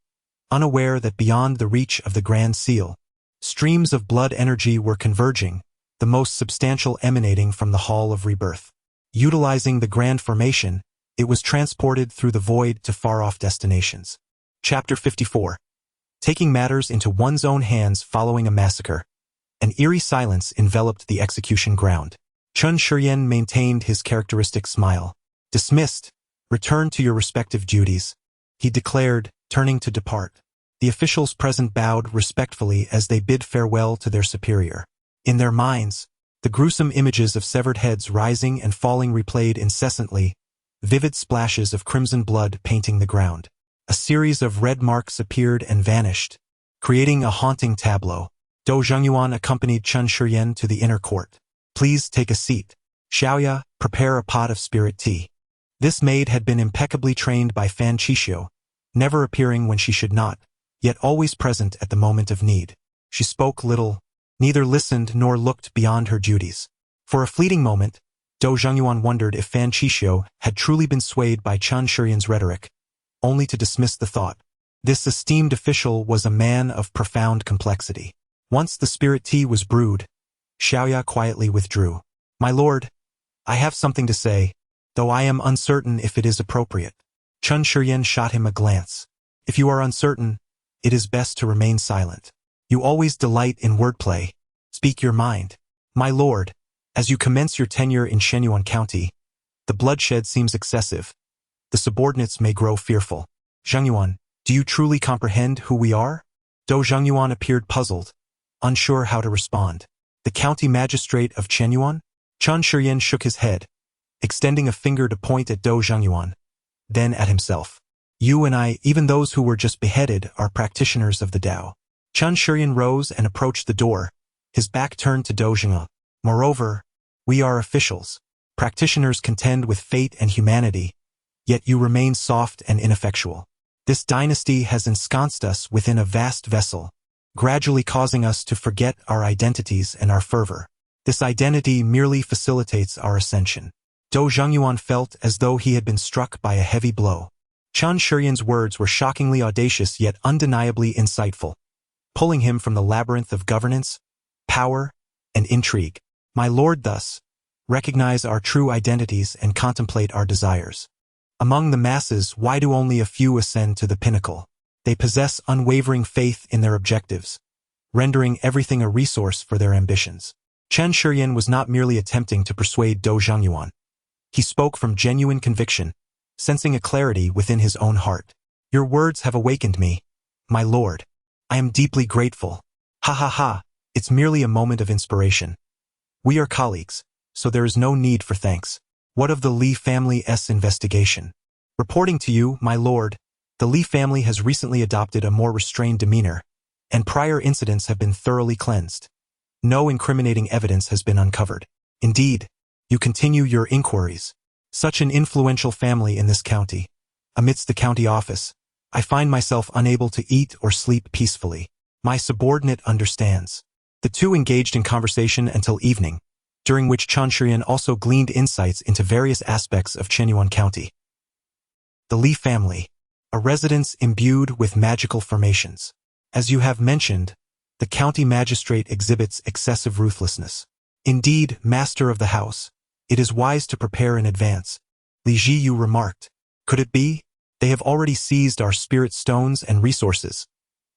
unaware that beyond the reach of the Grand Seal, streams of blood energy were converging, the most substantial emanating from the Hall of Rebirth. Utilizing the Grand Formation, it was transported through the void to far-off destinations. Chapter 54. Taking matters into one's own hands following a massacre, an eerie silence enveloped the execution ground. Chen Shiyan maintained his characteristic smile. "Dismissed. Return to your respective duties," he declared, turning to depart. The officials present bowed respectfully as they bid farewell to their superior. In their minds, the gruesome images of severed heads rising and falling replayed incessantly, vivid splashes of crimson blood painting the ground. A series of red marks appeared and vanished, creating a haunting tableau. Dou Zhengyuan accompanied Chen Shiyan to the inner court. "Please take a seat. Xiaoya, prepare a pot of spirit tea." This maid had been impeccably trained by Fan Qixio, never appearing when she should not, yet always present at the moment of need. She spoke little, neither listened nor looked beyond her duties. For a fleeting moment, Dou Zhengyuan wondered if Fan Qixio had truly been swayed by Chen Shiyan's rhetoric, only to dismiss the thought. This esteemed official was a man of profound complexity. Once the spirit tea was brewed, Xiaoya quietly withdrew. "My lord, I have something to say, though I am uncertain if it is appropriate." Chen Shiyan shot him a glance. "If you are uncertain, it is best to remain silent. You always delight in wordplay. Speak your mind." "My lord, as you commence your tenure in Shenyuan County, the bloodshed seems excessive. The subordinates may grow fearful. Zhengyuan, do you truly comprehend who we are?" Dou Zhengyuan appeared puzzled, unsure how to respond. "The county magistrate of Shenyuan?" Chen Shiyan shook his head, extending a finger to point at Dou Zhengyuan, then at himself. "You and I, even those who were just beheaded, are practitioners of the Tao." Chen Shiyan rose and approached the door, his back turned to Dou Zhengyuan. "Moreover, we are officials. Practitioners contend with fate and humanity, yet you remain soft and ineffectual. This dynasty has ensconced us within a vast vessel, gradually causing us to forget our identities and our fervor. This identity merely facilitates our ascension." Dou Zhengyuan felt as though he had been struck by a heavy blow. Chen Shiyan's words were shockingly audacious yet undeniably insightful, pulling him from the labyrinth of governance, power, and intrigue. "My lord, thus, recognize our true identities and contemplate our desires. Among the masses, why do only a few ascend to the pinnacle? They possess unwavering faith in their objectives, rendering everything a resource for their ambitions." Chen Shiyan was not merely attempting to persuade Dou Zhengyuan. He spoke from genuine conviction, sensing a clarity within his own heart. "Your words have awakened me, my lord. I am deeply grateful." "Ha ha ha, It's merely a moment of inspiration. We are colleagues, so there is no need for thanks. What of the Li family's investigation? Reporting to you, my lord, the Li family has recently adopted a more restrained demeanor, and prior incidents have been thoroughly cleansed. No incriminating evidence has been uncovered. Indeed, you continue your inquiries. Such an influential family in this county. Amidst the county office, I find myself unable to eat or sleep peacefully. My subordinate understands. The two engaged in conversation until evening, during which Chan Shirian also gleaned insights into various aspects of Chenyuan County. The Li family, a residence imbued with magical formations. As you have mentioned, the county magistrate exhibits excessive ruthlessness. Indeed, master of the house, it is wise to prepare in advance. Li Jiyu remarked. Could it be? They have already seized our spirit stones and resources.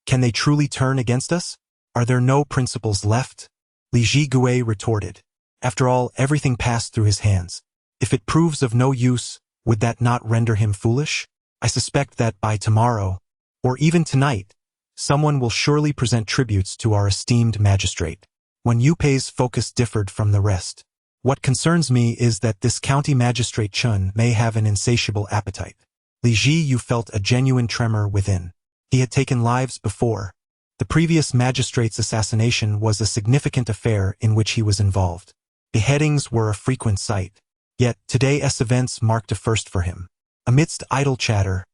Can they truly turn against us? Are there no principles left? Li Jigui retorted. After all, everything passed through his hands. If it proves of no use, would that not render him foolish? I suspect that by tomorrow, or even tonight, someone will surely present tributes to our esteemed magistrate. When Yupei's focus differed from the rest. What concerns me is that this county magistrate Chun may have an insatiable appetite. Li Jiyu felt a genuine tremor within. He had taken lives before. The previous magistrate's assassination was a significant affair in which he was involved. Beheadings were a frequent sight. Yet, today's events marked a first for him. Amidst idle chatter,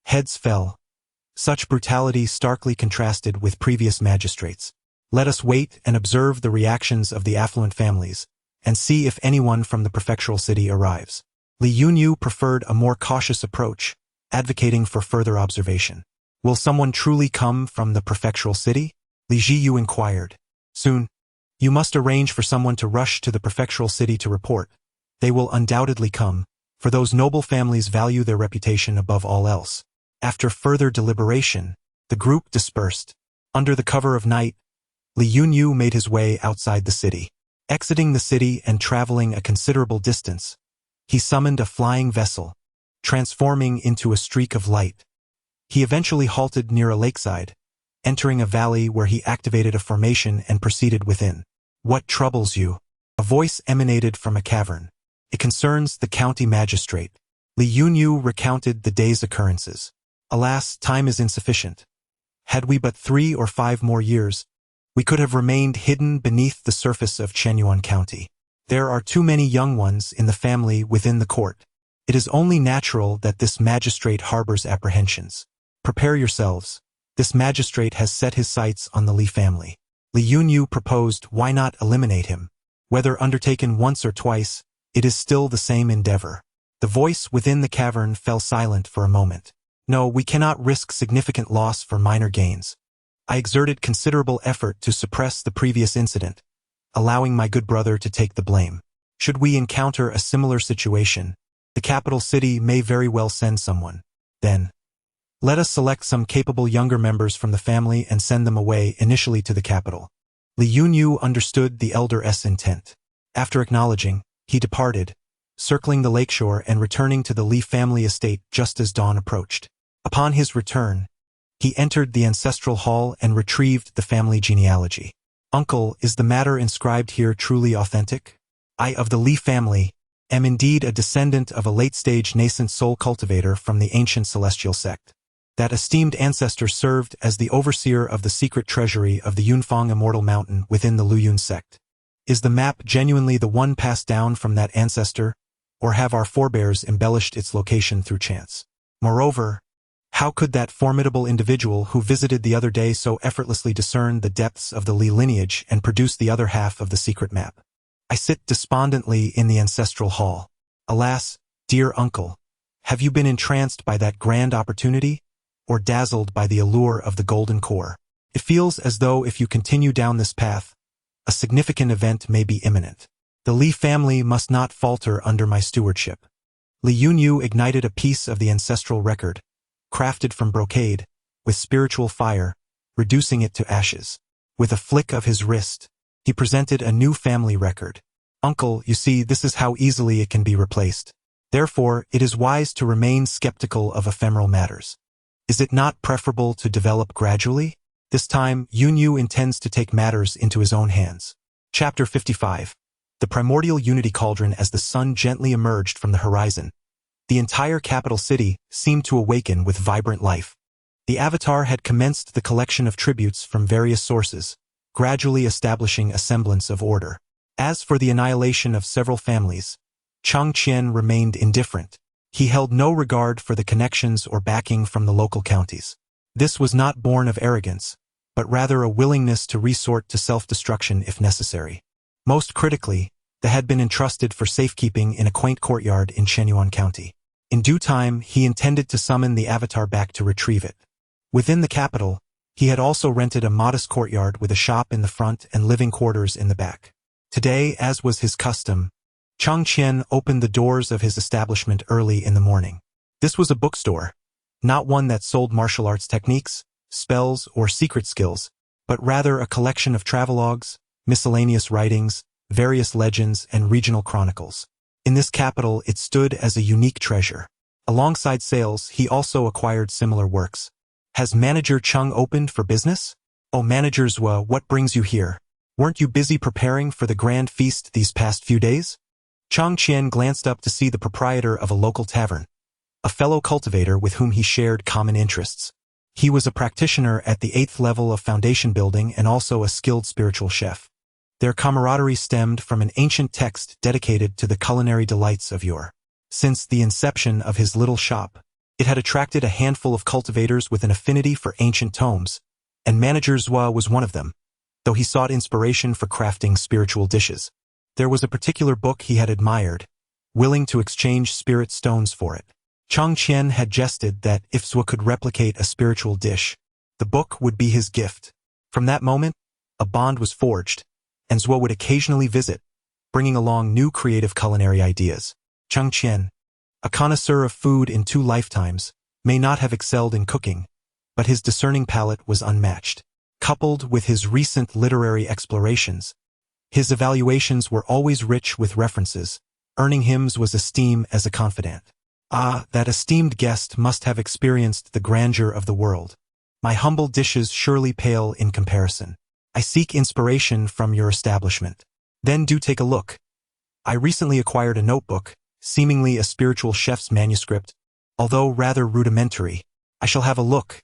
heads fell. Such brutality starkly contrasted with previous magistrates. Let us wait and observe the reactions of the affluent families, and see if anyone from the prefectural city arrives. Li Yunyu preferred a more cautious approach, advocating for further observation. Will someone truly come from the prefectural city? Li Jiyu inquired. Soon. You must arrange for someone to rush to the prefectural city to report. They will undoubtedly come, for those noble families value their reputation above all else. After further deliberation, the group dispersed. Under the cover of night, Li Yunyu made his way outside the city. Exiting the city and traveling a considerable distance, he summoned a flying vessel, transforming into a streak of light. He eventually halted near a lakeside, entering a valley where he activated a formation and proceeded within. What troubles you? A voice emanated from a cavern. It concerns the county magistrate. Li Yunyu recounted the day's occurrences. Alas, time is insufficient. Had we but 3 or 5 more years, we could have remained hidden beneath the surface of Chenyuan County. There are too many young ones in the family within the court. It is only natural that this magistrate harbors apprehensions. Prepare yourselves. This magistrate has set his sights on the Li family. Li Yunyu proposed, why not eliminate him? Whether undertaken once or twice, it is still the same endeavor. The voice within the cavern fell silent for a moment. No, we cannot risk significant loss for minor gains. I exerted considerable effort to suppress the previous incident, allowing my good brother to take the blame. Should we encounter a similar situation, the capital city may very well send someone. Then, let us select some capable younger members from the family and send them away initially to the capital. Li Yunyu understood the elder's intent. After acknowledging, he departed, circling the lakeshore and returning to the Li family estate just as dawn approached. Upon his return, he entered the ancestral hall and retrieved the family genealogy. Uncle, is the matter inscribed here truly authentic? I of the Li family am indeed a descendant of a late-stage nascent soul cultivator from the ancient celestial sect. That esteemed ancestor served as the overseer of the secret treasury of the Yunfang Immortal Mountain within the Luyun sect. Is the map genuinely the one passed down from that ancestor, or have our forebears embellished its location through chance? Moreover, how could that formidable individual who visited the other day so effortlessly discern the depths of the Li lineage and produce the other half of the secret map? I sit despondently in the ancestral hall. Alas, dear uncle, have you been entranced by that grand opportunity, or dazzled by the allure of the golden core? It feels as though if you continue down this path, a significant event may be imminent. The Li family must not falter under my stewardship. Li Yunyu ignited a piece of the ancestral record, crafted from brocade, with spiritual fire, reducing it to ashes. With a flick of his wrist, he presented a new family record. Uncle, you see, this is how easily it can be replaced. Therefore, it is wise to remain skeptical of ephemeral matters. Is it not preferable to develop gradually? This time, Yunyu intends to take matters into his own hands. Chapter 55. The primordial unity cauldron. As the sun gently emerged from the horizon, the entire capital city seemed to awaken with vibrant life. The Avatar had commenced the collection of tributes from various sources, gradually establishing a semblance of order. As for the annihilation of several families, Chang Qian remained indifferent. He held no regard for the connections or backing from the local counties. This was not born of arrogance, but rather a willingness to resort to self-destruction if necessary. Most critically, they had been entrusted for safekeeping in a quaint courtyard in Shenyuan County. In due time, he intended to summon the Avatar back to retrieve it. Within the capital, he had also rented a modest courtyard with a shop in the front and living quarters in the back. Today, as was his custom, Chang Qian opened the doors of his establishment early in the morning. This was a bookstore, not one that sold martial arts techniques, spells, or secret skills, but rather a collection of travelogues, miscellaneous writings, various legends, and regional chronicles. In this capital, it stood as a unique treasure. Alongside sales, he also acquired similar works. Has Manager Chung opened for business? Oh, Manager Zhua, what brings you here? Weren't you busy preparing for the grand feast these past few days? Chang Qian glanced up to see the proprietor of a local tavern, a fellow cultivator with whom he shared common interests. He was a practitioner at the 8th level of foundation building and also a skilled spiritual chef. Their camaraderie stemmed from an ancient text dedicated to the culinary delights of yore. Since the inception of his little shop, it had attracted a handful of cultivators with an affinity for ancient tomes, and Manager Zhua was one of them, though he sought inspiration for crafting spiritual dishes. There was a particular book he had admired, willing to exchange spirit stones for it. Chang Qian had jested that if Zhua could replicate a spiritual dish, the book would be his gift. From that moment, a bond was forged, and Zhua would occasionally visit, bringing along new creative culinary ideas. Chang Qian, a connoisseur of food in 2 lifetimes, may not have excelled in cooking, but his discerning palate was unmatched. Coupled with his recent literary explorations, his evaluations were always rich with references, earning him Zhua's esteem as a confidant. Ah, that esteemed guest must have experienced the grandeur of the world. My humble dishes surely pale in comparison. I seek inspiration from your establishment. Then do take a look. I recently acquired a notebook, seemingly a spiritual chef's manuscript, although rather rudimentary. I shall have a look.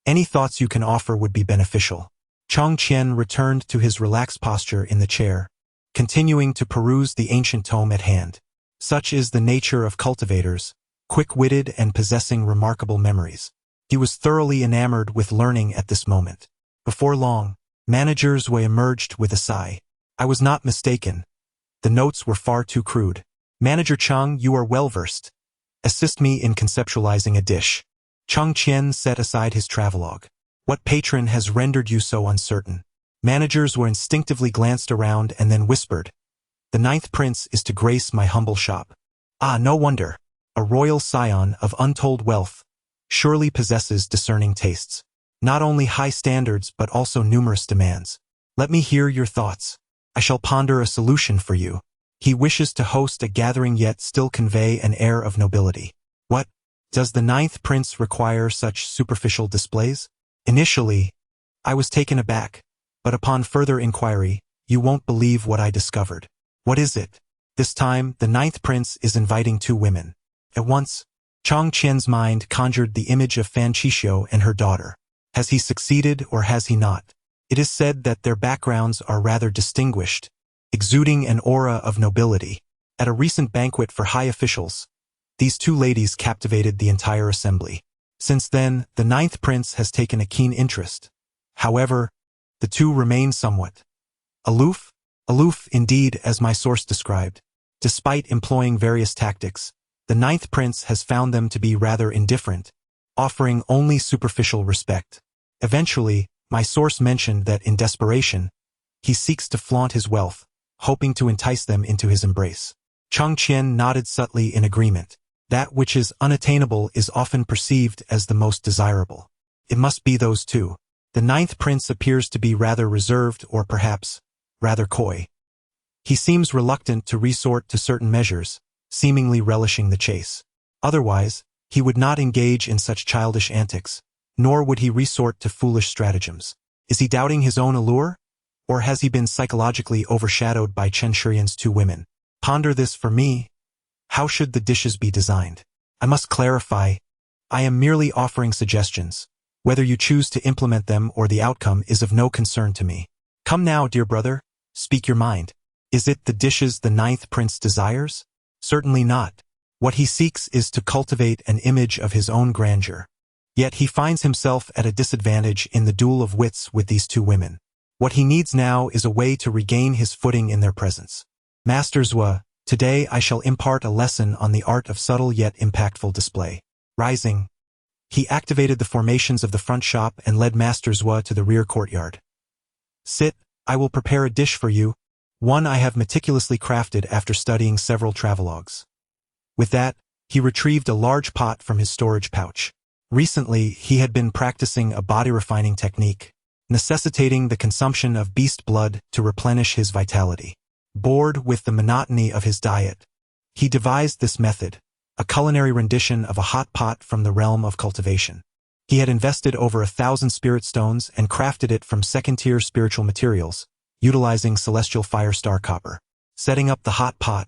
Any thoughts you can offer would be beneficial. Chang Qian returned to his relaxed posture in the chair, continuing to peruse the ancient tome at hand. Such is the nature of cultivators, quick-witted and possessing remarkable memories. He was thoroughly enamored with learning at this moment. Before long, Manager Zhua emerged with a sigh. I was not mistaken. The notes were far too crude. Manager Chang, you are well-versed. Assist me in conceptualizing a dish. Chang Qian set aside his travelogue. What patron has rendered you so uncertain? Managers were instinctively glanced around and then whispered, the 9th prince is to grace my humble shop. Ah, no wonder. A royal scion of untold wealth surely possesses discerning tastes. Not only high standards but also numerous demands. Let me hear your thoughts. I shall ponder a solution for you. He wishes to host a gathering yet still convey an air of nobility. What? Does the 9th prince require such superficial displays? Initially, I was taken aback, but upon further inquiry, you won't believe what I discovered. What is it? This time, the 9th prince is inviting 2 women. At once, Chang Qian's mind conjured the image of Fan Qixio and her daughter. Has he succeeded or has he not? It is said that their backgrounds are rather distinguished, exuding an aura of nobility. At a recent banquet for high officials, these 2 ladies captivated the entire assembly. Since then, the 9th prince has taken a keen interest. However, the 2 remain somewhat aloof. Aloof indeed, as my source described. Despite employing various tactics, the 9th prince has found them to be rather indifferent, offering only superficial respect. Eventually, my source mentioned that in desperation, he seeks to flaunt his wealth, hoping to entice them into his embrace. Chang Qian nodded subtly in agreement. That which is unattainable is often perceived as the most desirable. It must be those 2. The 9th prince appears to be rather reserved or perhaps rather coy. He seems reluctant to resort to certain measures, seemingly relishing the chase. Otherwise, he would not engage in such childish antics, nor would he resort to foolish stratagems. Is he doubting his own allure? Or has he been psychologically overshadowed by Chen Shiyan's two women? Ponder this for me. How should the dishes be designed? I must clarify. I am merely offering suggestions. Whether you choose to implement them or the outcome is of no concern to me. Come now, dear brother, speak your mind. Is it the dishes the ninth prince desires? Certainly not. What he seeks is to cultivate an image of his own grandeur. Yet he finds himself at a disadvantage in the duel of wits with these two women. What he needs now is a way to regain his footing in their presence. Master Zhua, today I shall impart a lesson on the art of subtle yet impactful display. Rising, he activated the formations of the front shop and led Master Zhua to the rear courtyard. Sit, I will prepare a dish for you, one I have meticulously crafted after studying several travelogues. With that, he retrieved a large pot from his storage pouch. Recently, he had been practicing a body-refining technique, necessitating the consumption of beast blood to replenish his vitality. Bored with the monotony of his diet, he devised this method, a culinary rendition of a hot pot from the realm of cultivation. He had invested over 1,000 spirit stones and crafted it from second-tier spiritual materials, utilizing celestial fire star copper. Setting up the hot pot,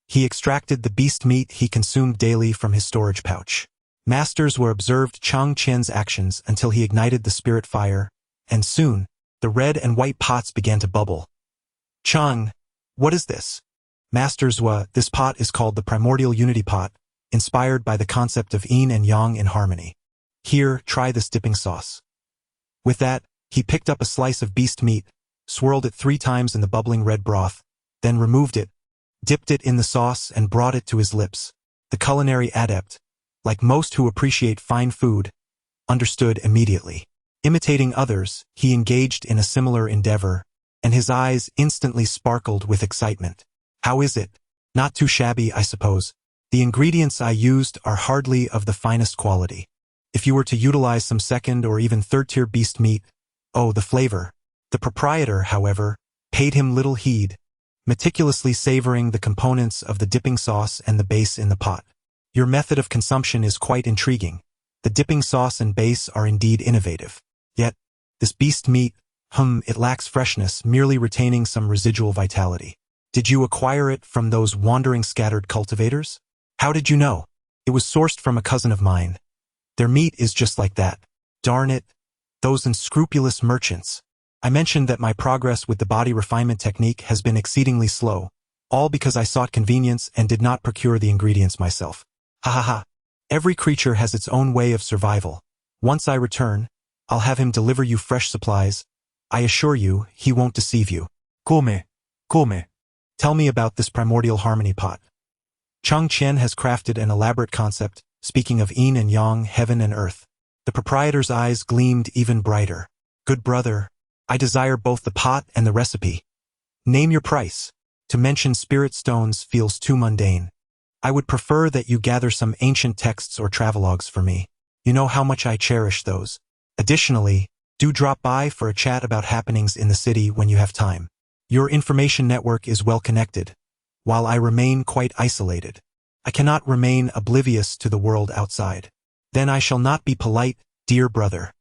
he extracted the beast meat he consumed daily from his storage pouch. Masters were observed Chang Qian's actions until he ignited the spirit fire, and soon, the red and white pots began to bubble. Chang, what is this? Master Zhua, this pot is called the Primordial Unity Pot, inspired by the concept of yin and yang in harmony. Here, try this dipping sauce. With that, he picked up a slice of beast meat, swirled it 3 times in the bubbling red broth, then removed it, dipped it in the sauce and brought it to his lips. The culinary adept, like most who appreciate fine food, understood immediately. Imitating others, he engaged in a similar endeavor, and his eyes instantly sparkled with excitement. How is it? Not too shabby, I suppose. The ingredients I used are hardly of the finest quality. If you were to utilize some second or even third-tier beast meat, oh, the flavor. The proprietor, however, paid him little heed, meticulously savoring the components of the dipping sauce and the base in the pot. Your method of consumption is quite intriguing. The dipping sauce and base are indeed innovative. Yet, this beast meat, it lacks freshness, merely retaining some residual vitality. Did you acquire it from those wandering scattered cultivators? How did you know? It was sourced from a cousin of mine. Their meat is just like that. Darn it, those unscrupulous merchants. I mentioned that my progress with the body refinement technique has been exceedingly slow, all because I sought convenience and did not procure the ingredients myself. Ha ha ha. Every creature has its own way of survival. Once I return, I'll have him deliver you fresh supplies. I assure you, he won't deceive you. Come. Tell me about this primordial harmony pot. Chang Qian has crafted an elaborate concept, speaking of yin and yang, heaven and earth. The proprietor's eyes gleamed even brighter. Good brother, I desire both the pot and the recipe. Name your price. To mention spirit stones feels too mundane. I would prefer that you gather some ancient texts or travelogues for me. You know how much I cherish those. Additionally, do drop by for a chat about happenings in the city when you have time. Your information network is well connected, while I remain quite isolated. I cannot remain oblivious to the world outside. Then I shall not be polite, dear brother.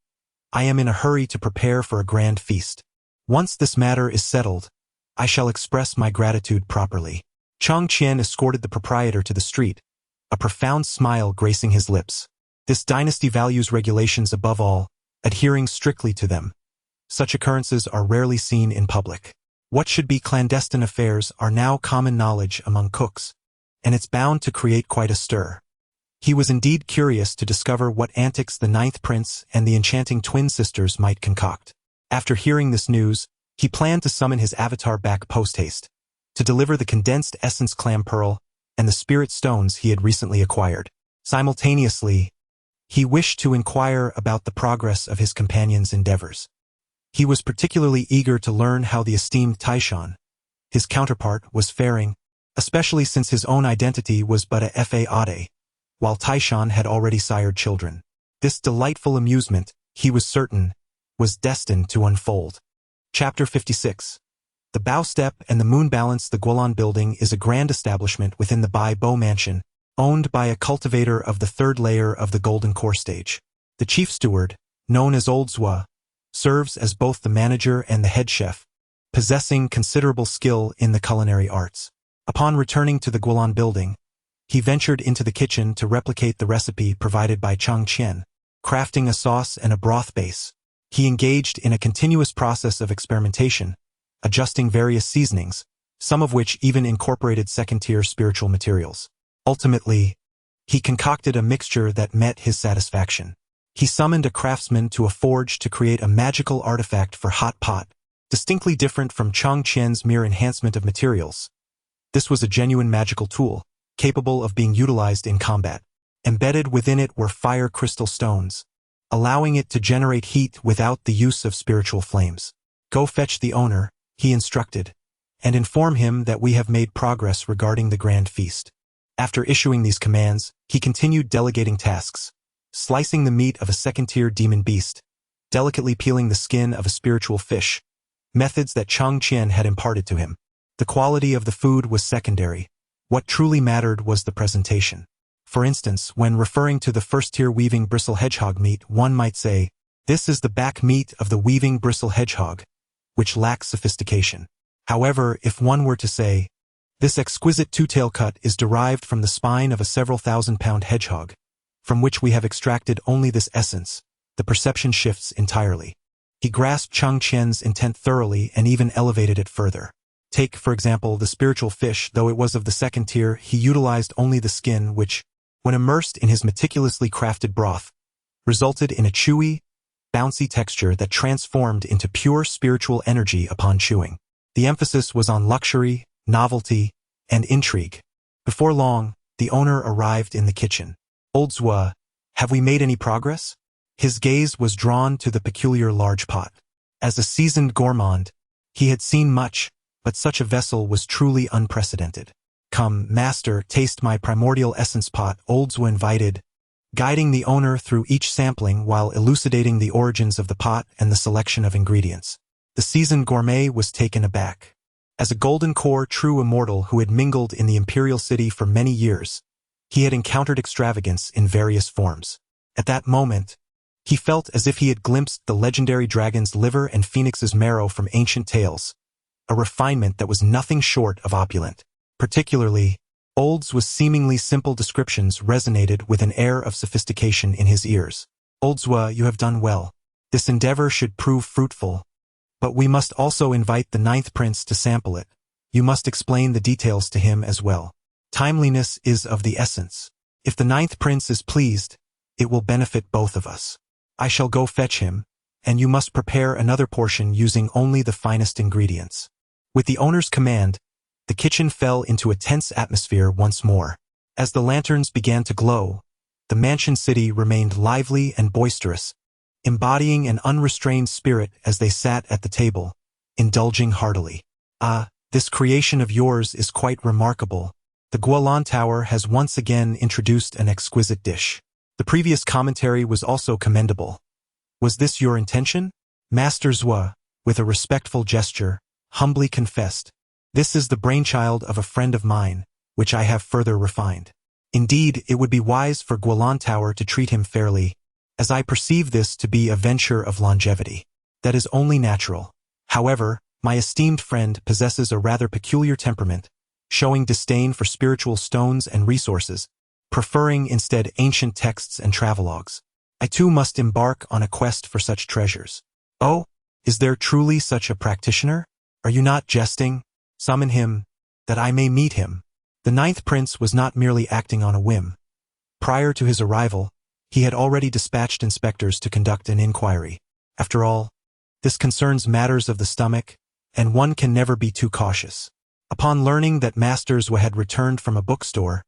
I am in a hurry to prepare for a grand feast. Once this matter is settled, I shall express my gratitude properly. Chang Qian escorted the proprietor to the street, a profound smile gracing his lips. This dynasty values regulations above all, adhering strictly to them. Such occurrences are rarely seen in public. What should be clandestine affairs are now common knowledge among cooks, and it's bound to create quite a stir. He was indeed curious to discover what antics the ninth prince and the enchanting twin sisters might concoct. After hearing this news, he planned to summon his avatar back post-haste, to deliver the condensed essence clam pearl and the spirit stones he had recently acquired. Simultaneously, he wished to inquire about the progress of his companion's endeavors. He was particularly eager to learn how the esteemed Taishan, his counterpart, was faring, especially since his own identity was but a fade, while Taishan had already sired children. This delightful amusement, he was certain, was destined to unfold. Chapter 56. The Bao Step and the Moon Balance. The Guolan building is a grand establishment within the Bai Bo mansion, owned by a cultivator of the third layer of the Golden Core stage. The chief steward, known as Old Zwa, serves as both the manager and the head chef, possessing considerable skill in the culinary arts. Upon returning to the Guolan building, he ventured into the kitchen to replicate the recipe provided by Chang Qian, crafting a sauce and a broth base. He engaged in a continuous process of experimentation, adjusting various seasonings, some of which even incorporated second-tier spiritual materials. Ultimately, he concocted a mixture that met his satisfaction. He summoned a craftsman to a forge to create a magical artifact for hot pot, distinctly different from Chang Qian's mere enhancement of materials. This was a genuine magical tool, capable of being utilized in combat. Embedded within it were fire crystal stones, allowing it to generate heat without the use of spiritual flames. Go fetch the owner, he instructed, and inform him that we have made progress regarding the grand feast. After issuing these commands, he continued delegating tasks, slicing the meat of a second-tier demon beast, delicately peeling the skin of a spiritual fish, methods that Chang Qian had imparted to him. The quality of the food was secondary. What truly mattered was the presentation. For instance, when referring to the first-tier weaving bristle hedgehog meat, one might say, "This is the back meat of the weaving bristle hedgehog," which lacks sophistication. However, if one were to say, "This exquisite two-tail cut is derived from the spine of a several thousand-pound hedgehog, from which we have extracted only this essence," the perception shifts entirely. He grasped Chang Qian's intent thoroughly and even elevated it further. Take, for example, the spiritual fish. Though it was of the second tier, he utilized only the skin which, when immersed in his meticulously crafted broth, resulted in a chewy, bouncy texture that transformed into pure spiritual energy upon chewing. The emphasis was on luxury, novelty, and intrigue. Before long, the owner arrived in the kitchen. "Old Zwa, have we made any progress?" His gaze was drawn to the peculiar large pot. As a seasoned gourmand, he had seen much, but such a vessel was truly unprecedented. "Come, master, taste my primordial essence pot," Old Zwa invited, guiding the owner through each sampling while elucidating the origins of the pot and the selection of ingredients. The seasoned gourmet was taken aback. As a golden core true immortal who had mingled in the imperial city for many years, he had encountered extravagance in various forms. At that moment, he felt as if he had glimpsed the legendary dragon's liver and phoenix's marrow from ancient tales, a refinement that was nothing short of opulent. Particularly, Old Zwa's seemingly simple descriptions resonated with an air of sophistication in his ears. "Old Zwa, you have done well. This endeavor should prove fruitful. But we must also invite the ninth prince to sample it. You must explain the details to him as well. Timeliness is of the essence. If the ninth prince is pleased, it will benefit both of us. I shall go fetch him, and you must prepare another portion using only the finest ingredients." With the owner's command, the kitchen fell into a tense atmosphere once more. As the lanterns began to glow, the mansion city remained lively and boisterous, embodying an unrestrained spirit as they sat at the table, indulging heartily. "Ah, this creation of yours is quite remarkable. The Guolan Tower has once again introduced an exquisite dish. The previous commentary was also commendable. Was this your intention?" Master Zwa, with a respectful gesture, humbly confessed, "This is the brainchild of a friend of mine, which I have further refined. Indeed, it would be wise for Guolan Tower to treat him fairly, as I perceive this to be a venture of longevity. That is only natural. However, my esteemed friend possesses a rather peculiar temperament, showing disdain for spiritual stones and resources, preferring instead ancient texts and travelogues. I too must embark on a quest for such treasures." "Oh, is there truly such a practitioner? Are you not jesting? Summon him, that I may meet him." The ninth prince was not merely acting on a whim. Prior to his arrival, he had already dispatched inspectors to conduct an inquiry. After all, this concerns matters of the stomach, and one can never be too cautious. Upon learning that Master Zwa had returned from a bookstore,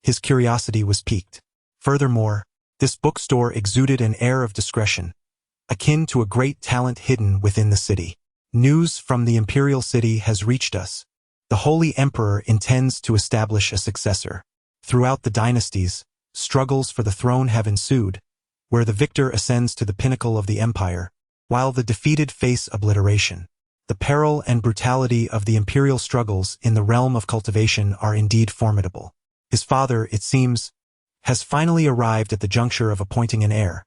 his curiosity was piqued. Furthermore, this bookstore exuded an air of discretion, akin to a great talent hidden within the city. "News from the imperial city has reached us. The Holy Emperor intends to establish a successor. Throughout the dynasties, struggles for the throne have ensued, where the victor ascends to the pinnacle of the empire, while the defeated face obliteration. The peril and brutality of the imperial struggles in the realm of cultivation are indeed formidable. His father, it seems, has finally arrived at the juncture of appointing an heir.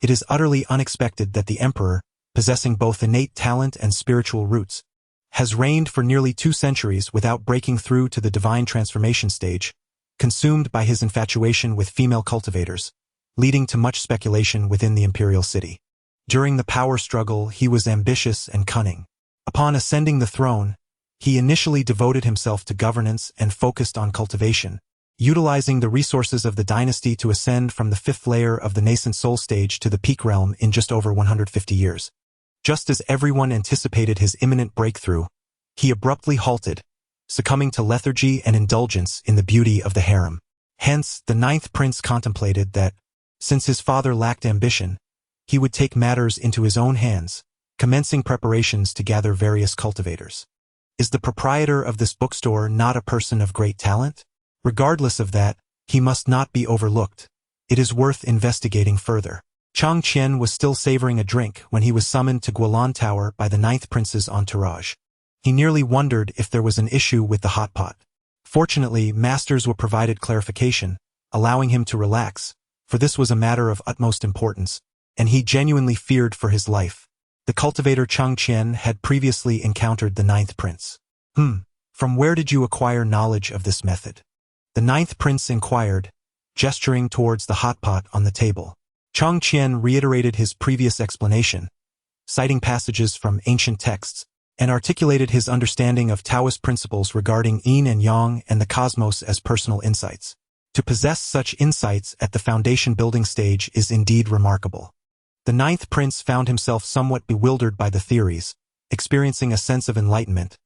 It is utterly unexpected that the emperor, possessing both innate talent and spiritual roots, has reigned for nearly 2 centuries without breaking through to the divine transformation stage, consumed by his infatuation with female cultivators, leading to much speculation within the imperial city. During the power struggle, he was ambitious and cunning. Upon ascending the throne, he initially devoted himself to governance and focused on cultivation, utilizing the resources of the dynasty to ascend from the 5th layer of the nascent soul stage to the peak realm in just over 150 years. Just as everyone anticipated his imminent breakthrough, he abruptly halted, succumbing to lethargy and indulgence in the beauty of the harem. Hence, the 9th prince contemplated that, since his father lacked ambition, he would take matters into his own hands, commencing preparations to gather various cultivators. Is the proprietor of this bookstore not a person of great talent? Regardless of that, he must not be overlooked. It is worth investigating further. Chang Qian was still savoring a drink when he was summoned to Guolan Tower by the 9th prince's entourage. He nearly wondered if there was an issue with the hot pot. Fortunately, masters were provided clarification, allowing him to relax, for this was a matter of utmost importance, and he genuinely feared for his life. The cultivator Chang Qian had previously encountered the 9th prince. From where did you acquire knowledge of this method? The 9th prince inquired, gesturing towards the hot pot on the table. Chang Qian reiterated his previous explanation, citing passages from ancient texts, and articulated his understanding of Taoist principles regarding yin and yang and the cosmos as personal insights. To possess such insights at the foundation-building stage is indeed remarkable. The 9th prince found himself somewhat bewildered by the theories, experiencing a sense of enlightenment,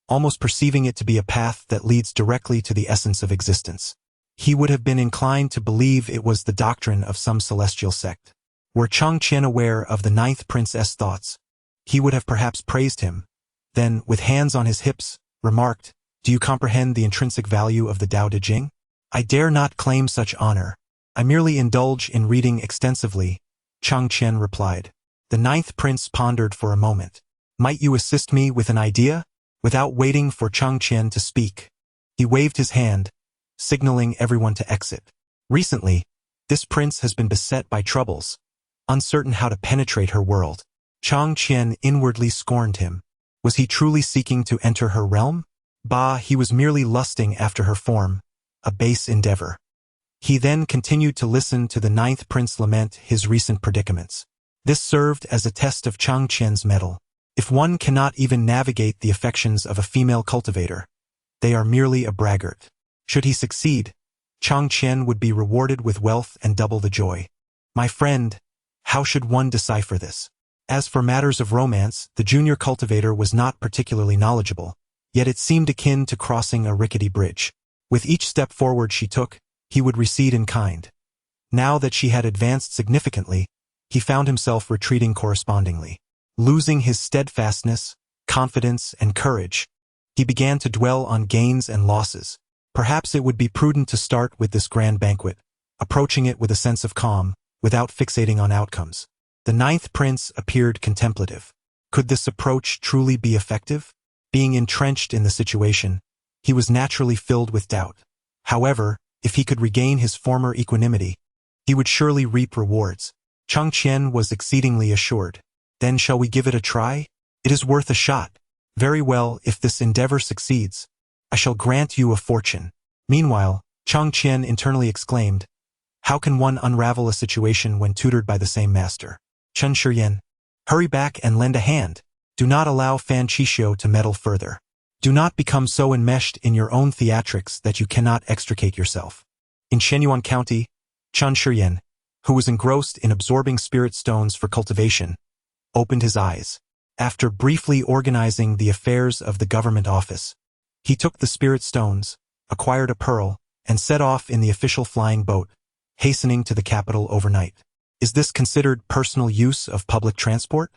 almost perceiving it to be a path that leads directly to the essence of existence. He would have been inclined to believe it was the doctrine of some celestial sect. Were Chang Qian aware of the 9th prince's thoughts, he would have perhaps praised him, then, with hands on his hips, remarked, "Do you comprehend the intrinsic value of the Tao Te Ching?" "I dare not claim such honor. I merely indulge in reading extensively," Chang Qian replied. The 9th prince pondered for a moment. "Might you assist me with an idea?" Without waiting for Chang Qian to speak, he waved his hand, signaling everyone to exit. Recently, this prince has been beset by troubles, uncertain how to penetrate her world. Chang Qian inwardly scorned him. Was he truly seeking to enter her realm? Bah, he was merely lusting after her form, a base endeavor. He then continued to listen to the 9th prince lament his recent predicaments. This served as a test of Chang Qian's mettle. If one cannot even navigate the affections of a female cultivator, they are merely a braggart. Should he succeed, Chang Qian would be rewarded with wealth and double the joy. My friend, how should one decipher this? As for matters of romance, the junior cultivator was not particularly knowledgeable, yet it seemed akin to crossing a rickety bridge. With each step forward she took, he would recede in kind. Now that she had advanced significantly, he found himself retreating correspondingly. Losing his steadfastness, confidence, and courage, he began to dwell on gains and losses. Perhaps it would be prudent to start with this grand banquet, approaching it with a sense of calm, without fixating on outcomes. The 9th prince appeared contemplative. Could this approach truly be effective? Being entrenched in the situation, he was naturally filled with doubt. However, if he could regain his former equanimity, he would surely reap rewards. Chang Qian was exceedingly assured. Then shall we give it a try? It is worth a shot. Very well, if this endeavor succeeds, I shall grant you a fortune. Meanwhile, Chang Qian internally exclaimed, how can one unravel a situation when tutored by the same master? Chen Shiyan, hurry back and lend a hand. Do not allow Fan Qishio to meddle further. Do not become so enmeshed in your own theatrics that you cannot extricate yourself. In Shenyuan County, Chen Shiyan, who was engrossed in absorbing spirit stones for cultivation, opened his eyes. After briefly organizing the affairs of the government office, he took the spirit stones, acquired a pearl, and set off in the official flying boat, hastening to the capital overnight. Is this considered personal use of public transport?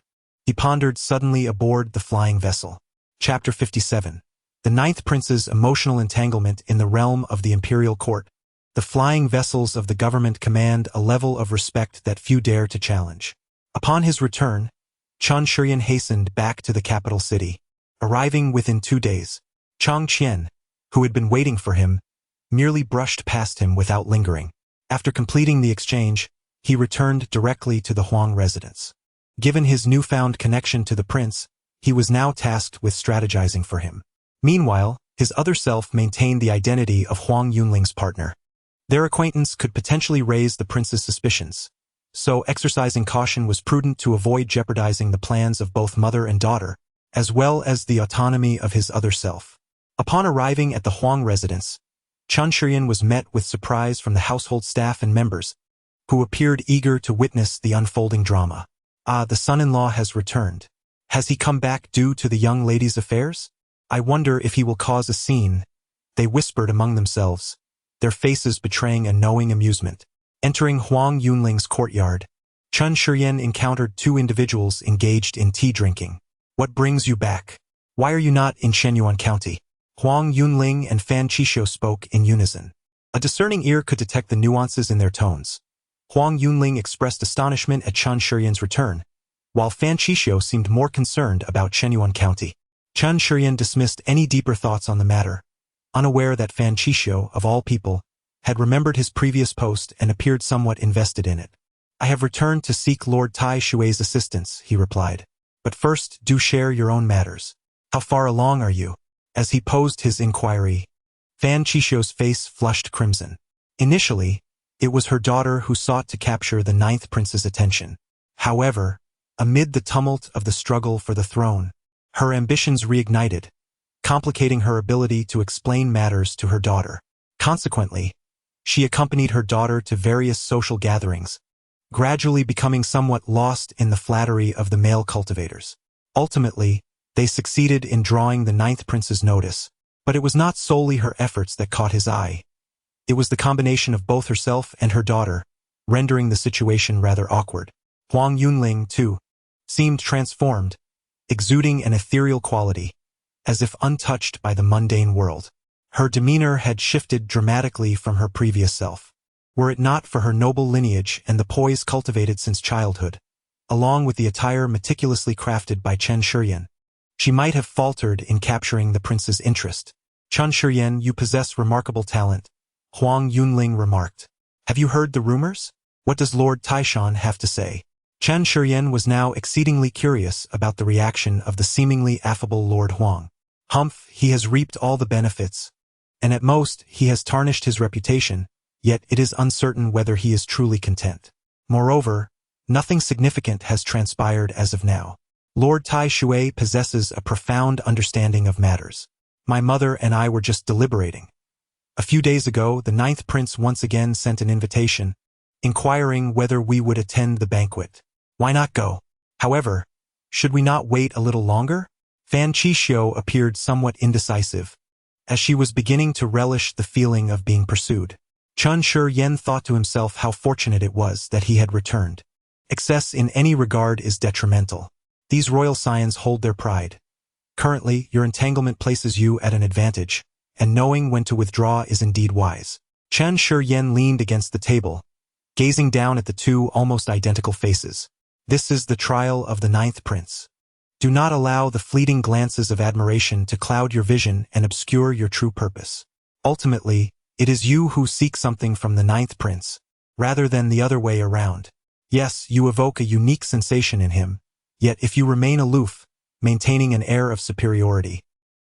He pondered suddenly aboard the flying vessel. Chapter 57. The 9th Prince's emotional entanglement in the realm of the imperial court. The flying vessels of the government command a level of respect that few dare to challenge. Upon his return, Chen Shiyan hastened back to the capital city. Arriving within 2 days, Chang Qian, who had been waiting for him, merely brushed past him without lingering. After completing the exchange, he returned directly to the Huang residence. Given his newfound connection to the prince, he was now tasked with strategizing for him. Meanwhile, his other self maintained the identity of Huang Yunling's partner. Their acquaintance could potentially raise the prince's suspicions, so exercising caution was prudent to avoid jeopardizing the plans of both mother and daughter, as well as the autonomy of his other self. Upon arriving at the Huang residence, Chen Shiyan was met with surprise from the household staff and members, who appeared eager to witness the unfolding drama. "Ah, the son-in-law has returned. Has he come back due to the young lady's affairs? I wonder if he will cause a scene," they whispered among themselves, their faces betraying a knowing amusement. Entering Huang Yunling's courtyard, Chen Shiyan encountered two individuals engaged in tea drinking. "What brings you back? Why are you not in Shenyuan County?" Huang Yunling and Fan Qishou spoke in unison. A discerning ear could detect the nuances in their tones. Huang Yunling expressed astonishment at Chen Shiyan's return, while Fan Qishou seemed more concerned about Shenyuan County. Chen Shiyan dismissed any deeper thoughts on the matter, unaware that Fan Qishou, of all people, had remembered his previous post and appeared somewhat invested in it. "I have returned to seek Lord Tai Shui's assistance," he replied. "But first, do share your own matters. How far along are you?" As he posed his inquiry, Fan Qishou's face flushed crimson. Initially, it was her daughter who sought to capture the ninth prince's attention. However, amid the tumult of the struggle for the throne, her ambitions reignited, complicating her ability to explain matters to her daughter. Consequently, she accompanied her daughter to various social gatherings, gradually becoming somewhat lost in the flattery of the male cultivators. Ultimately, they succeeded in drawing the ninth prince's notice, but it was not solely her efforts that caught his eye. It was the combination of both herself and her daughter, rendering the situation rather awkward. Huang Yunling, too, seemed transformed, exuding an ethereal quality, as if untouched by the mundane world. Her demeanor had shifted dramatically from her previous self. Were it not for her noble lineage and the poise cultivated since childhood, along with the attire meticulously crafted by Chen Shiyan, she might have faltered in capturing the prince's interest. "Chen Shiyan, you possess remarkable talent," Huang Yunling remarked. "Have you heard the rumors? What does Lord Taishan have to say?" Chen Shiyan was now exceedingly curious about the reaction of the seemingly affable Lord Huang. "Humph, he has reaped all the benefits, and at most he has tarnished his reputation, yet it is uncertain whether he is truly content. Moreover, nothing significant has transpired as of now. Lord Tai Shui possesses a profound understanding of matters. My mother and I were just deliberating. A few days ago, the ninth prince once again sent an invitation, inquiring whether we would attend the banquet. Why not go? However, should we not wait a little longer?" Fan Qishou appeared somewhat indecisive, as she was beginning to relish the feeling of being pursued. Chen Shiyan thought to himself how fortunate it was that he had returned. Excess in any regard is detrimental. These royal scions hold their pride. Currently, your entanglement places you at an advantage, and knowing when to withdraw is indeed wise. Chen Shiyan leaned against the table, gazing down at the two almost identical faces. "This is the trial of the ninth prince. Do not allow the fleeting glances of admiration to cloud your vision and obscure your true purpose. Ultimately, it is you who seek something from the ninth prince, rather than the other way around. Yes, you evoke a unique sensation in him, yet if you remain aloof, maintaining an air of superiority,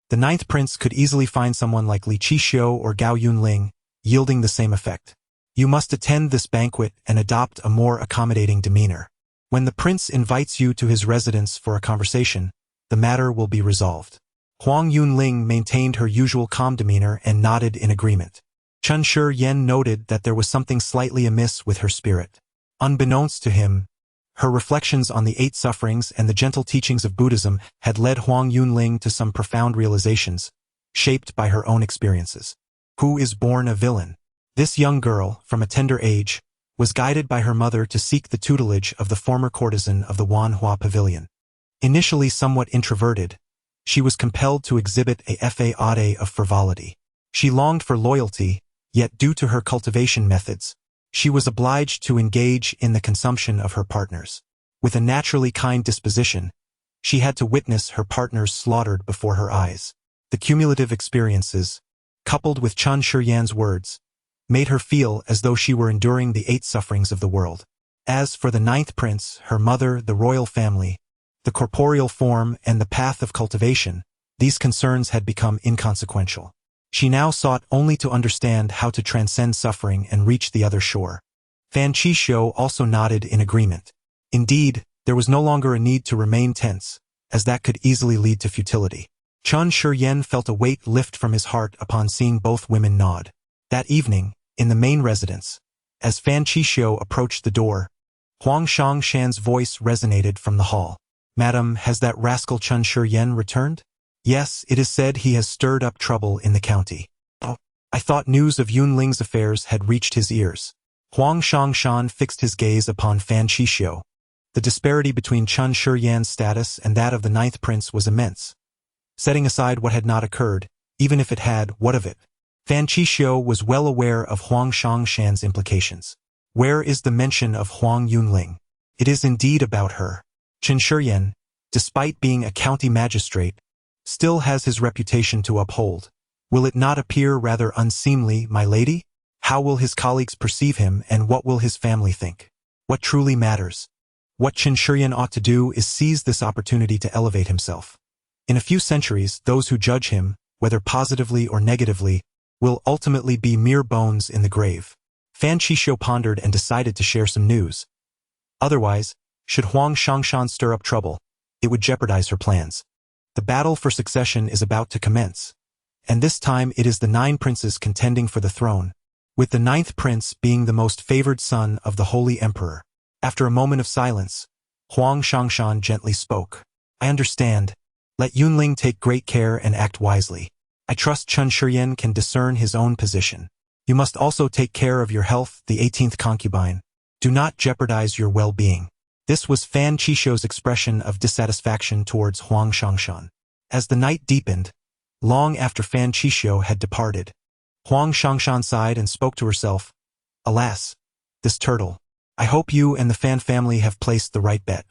the ninth prince could easily find someone like Li Qishou or Gao Yunling, yielding the same effect. You must attend this banquet and adopt a more accommodating demeanor. When the prince invites you to his residence for a conversation, the matter will be resolved." Huang Yunling maintained her usual calm demeanor and nodded in agreement. Chen Shiyan noted that there was something slightly amiss with her spirit. Unbeknownst to him, her reflections on the eight sufferings and the gentle teachings of Buddhism had led Huang Yunling to some profound realizations, shaped by her own experiences. Who is born a villain? This young girl, from a tender age, was guided by her mother to seek the tutelage of the former courtesan of the Wanhua Pavilion. Initially somewhat introverted, she was compelled to exhibit a facade of frivolity. She longed for loyalty, yet due to her cultivation methods, she was obliged to engage in the consumption of her partners. With a naturally kind disposition, she had to witness her partners slaughtered before her eyes. The cumulative experiences, coupled with Chen Shiyan's words, made her feel as though she were enduring the eight sufferings of the world. As for the ninth prince, her mother, the royal family, the corporeal form, and the path of cultivation, these concerns had become inconsequential. She now sought only to understand how to transcend suffering and reach the other shore. Fan Qishou also nodded in agreement. Indeed, there was no longer a need to remain tense, as that could easily lead to futility. Chen Shiyan felt a weight lift from his heart upon seeing both women nod. That evening, in the main residence, as Fan Qishou approached the door, Huang Shongshan's voice resonated from the hall. "Madam, has that rascal Chen Shiyan returned?" "Yes, it is said he has stirred up trouble in the county." "Oh, I thought news of Yunling's affairs had reached his ears." Huang Shongshan fixed his gaze upon Fan Qishou. The disparity between Chen Shiyan's status and that of the ninth prince was immense. Setting aside what had not occurred, even if it had, what of it? Fan Qishou was well aware of Huang Shongshan's implications. Where is the mention of Huang Yunling? It is indeed about her. Chen Shiyan, despite being a county magistrate, still has his reputation to uphold. Will it not appear rather unseemly, my lady? How will his colleagues perceive him, and what will his family think? What truly matters? What Chen Shiyan ought to do is seize this opportunity to elevate himself. In a few centuries, those who judge him, whether positively or negatively, will ultimately be mere bones in the grave. Fan Qishou pondered and decided to share some news. Otherwise, should Huang Shongshan stir up trouble, it would jeopardize her plans. The battle for succession is about to commence, and this time it is the 9 princes contending for the throne, with the 9th prince being the most favored son of the Holy Emperor. After a moment of silence, Huang Shongshan gently spoke. "I understand. Let Yunling take great care and act wisely. I trust Chen Shiyan can discern his own position. You must also take care of your health, the 18th concubine. Do not jeopardize your well-being." This was Fan Qishou's expression of dissatisfaction towards Huang Shongshan. As the night deepened, long after Fan Qishou had departed, Huang Shongshan sighed and spoke to herself. "Alas, this turtle. I hope you and the Fan family have placed the right bet."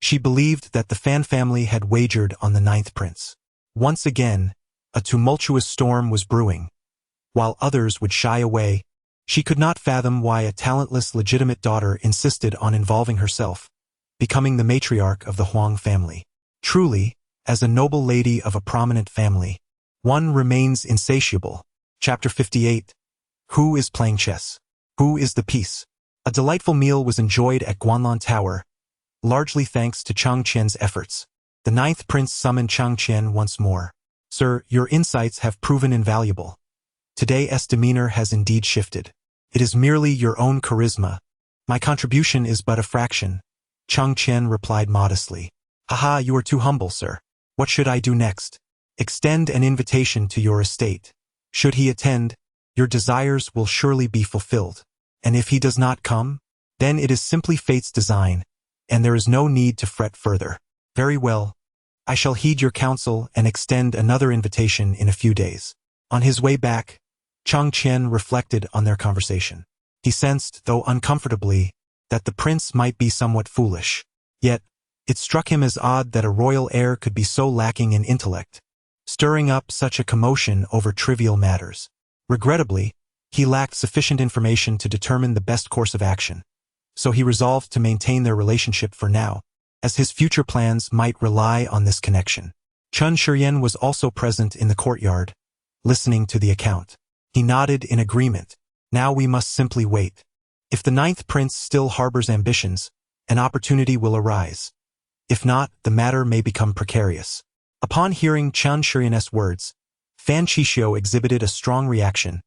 She believed that the Fan family had wagered on the 9th prince. Once again, a tumultuous storm was brewing. While others would shy away, she could not fathom why a talentless legitimate daughter insisted on involving herself, becoming the matriarch of the Huang family. Truly, as a noble lady of a prominent family, one remains insatiable. Chapter 58. Who is playing chess? Who is the piece? A delightful meal was enjoyed at Guanlan Tower, largely thanks to Chang Qian's efforts. The 9th prince summoned Chang Qian once more. "Sir, your insights have proven invaluable. Today's demeanor has indeed shifted. It is merely your own charisma. My contribution is but a fraction," Chang Qian replied modestly. "Haha, you are too humble, sir. What should I do next?" "Extend an invitation to your estate. Should he attend, your desires will surely be fulfilled. And if he does not come, then it is simply fate's design, and there is no need to fret further." "Very well. I shall heed your counsel and extend another invitation in a few days." On his way back, Chang Qian reflected on their conversation. He sensed, though uncomfortably, that the prince might be somewhat foolish. Yet, it struck him as odd that a royal heir could be so lacking in intellect, stirring up such a commotion over trivial matters. Regrettably, he lacked sufficient information to determine the best course of action, so he resolved to maintain their relationship for now, as his future plans might rely on this connection. Chen Shiyan was also present in the courtyard, listening to the account. He nodded in agreement. Now we must simply wait. If the 9th prince still harbors ambitions, an opportunity will arise. If not, the matter may become precarious. Upon hearing Chen Shiyan's words, Fan Qishou exhibited a strong reaction,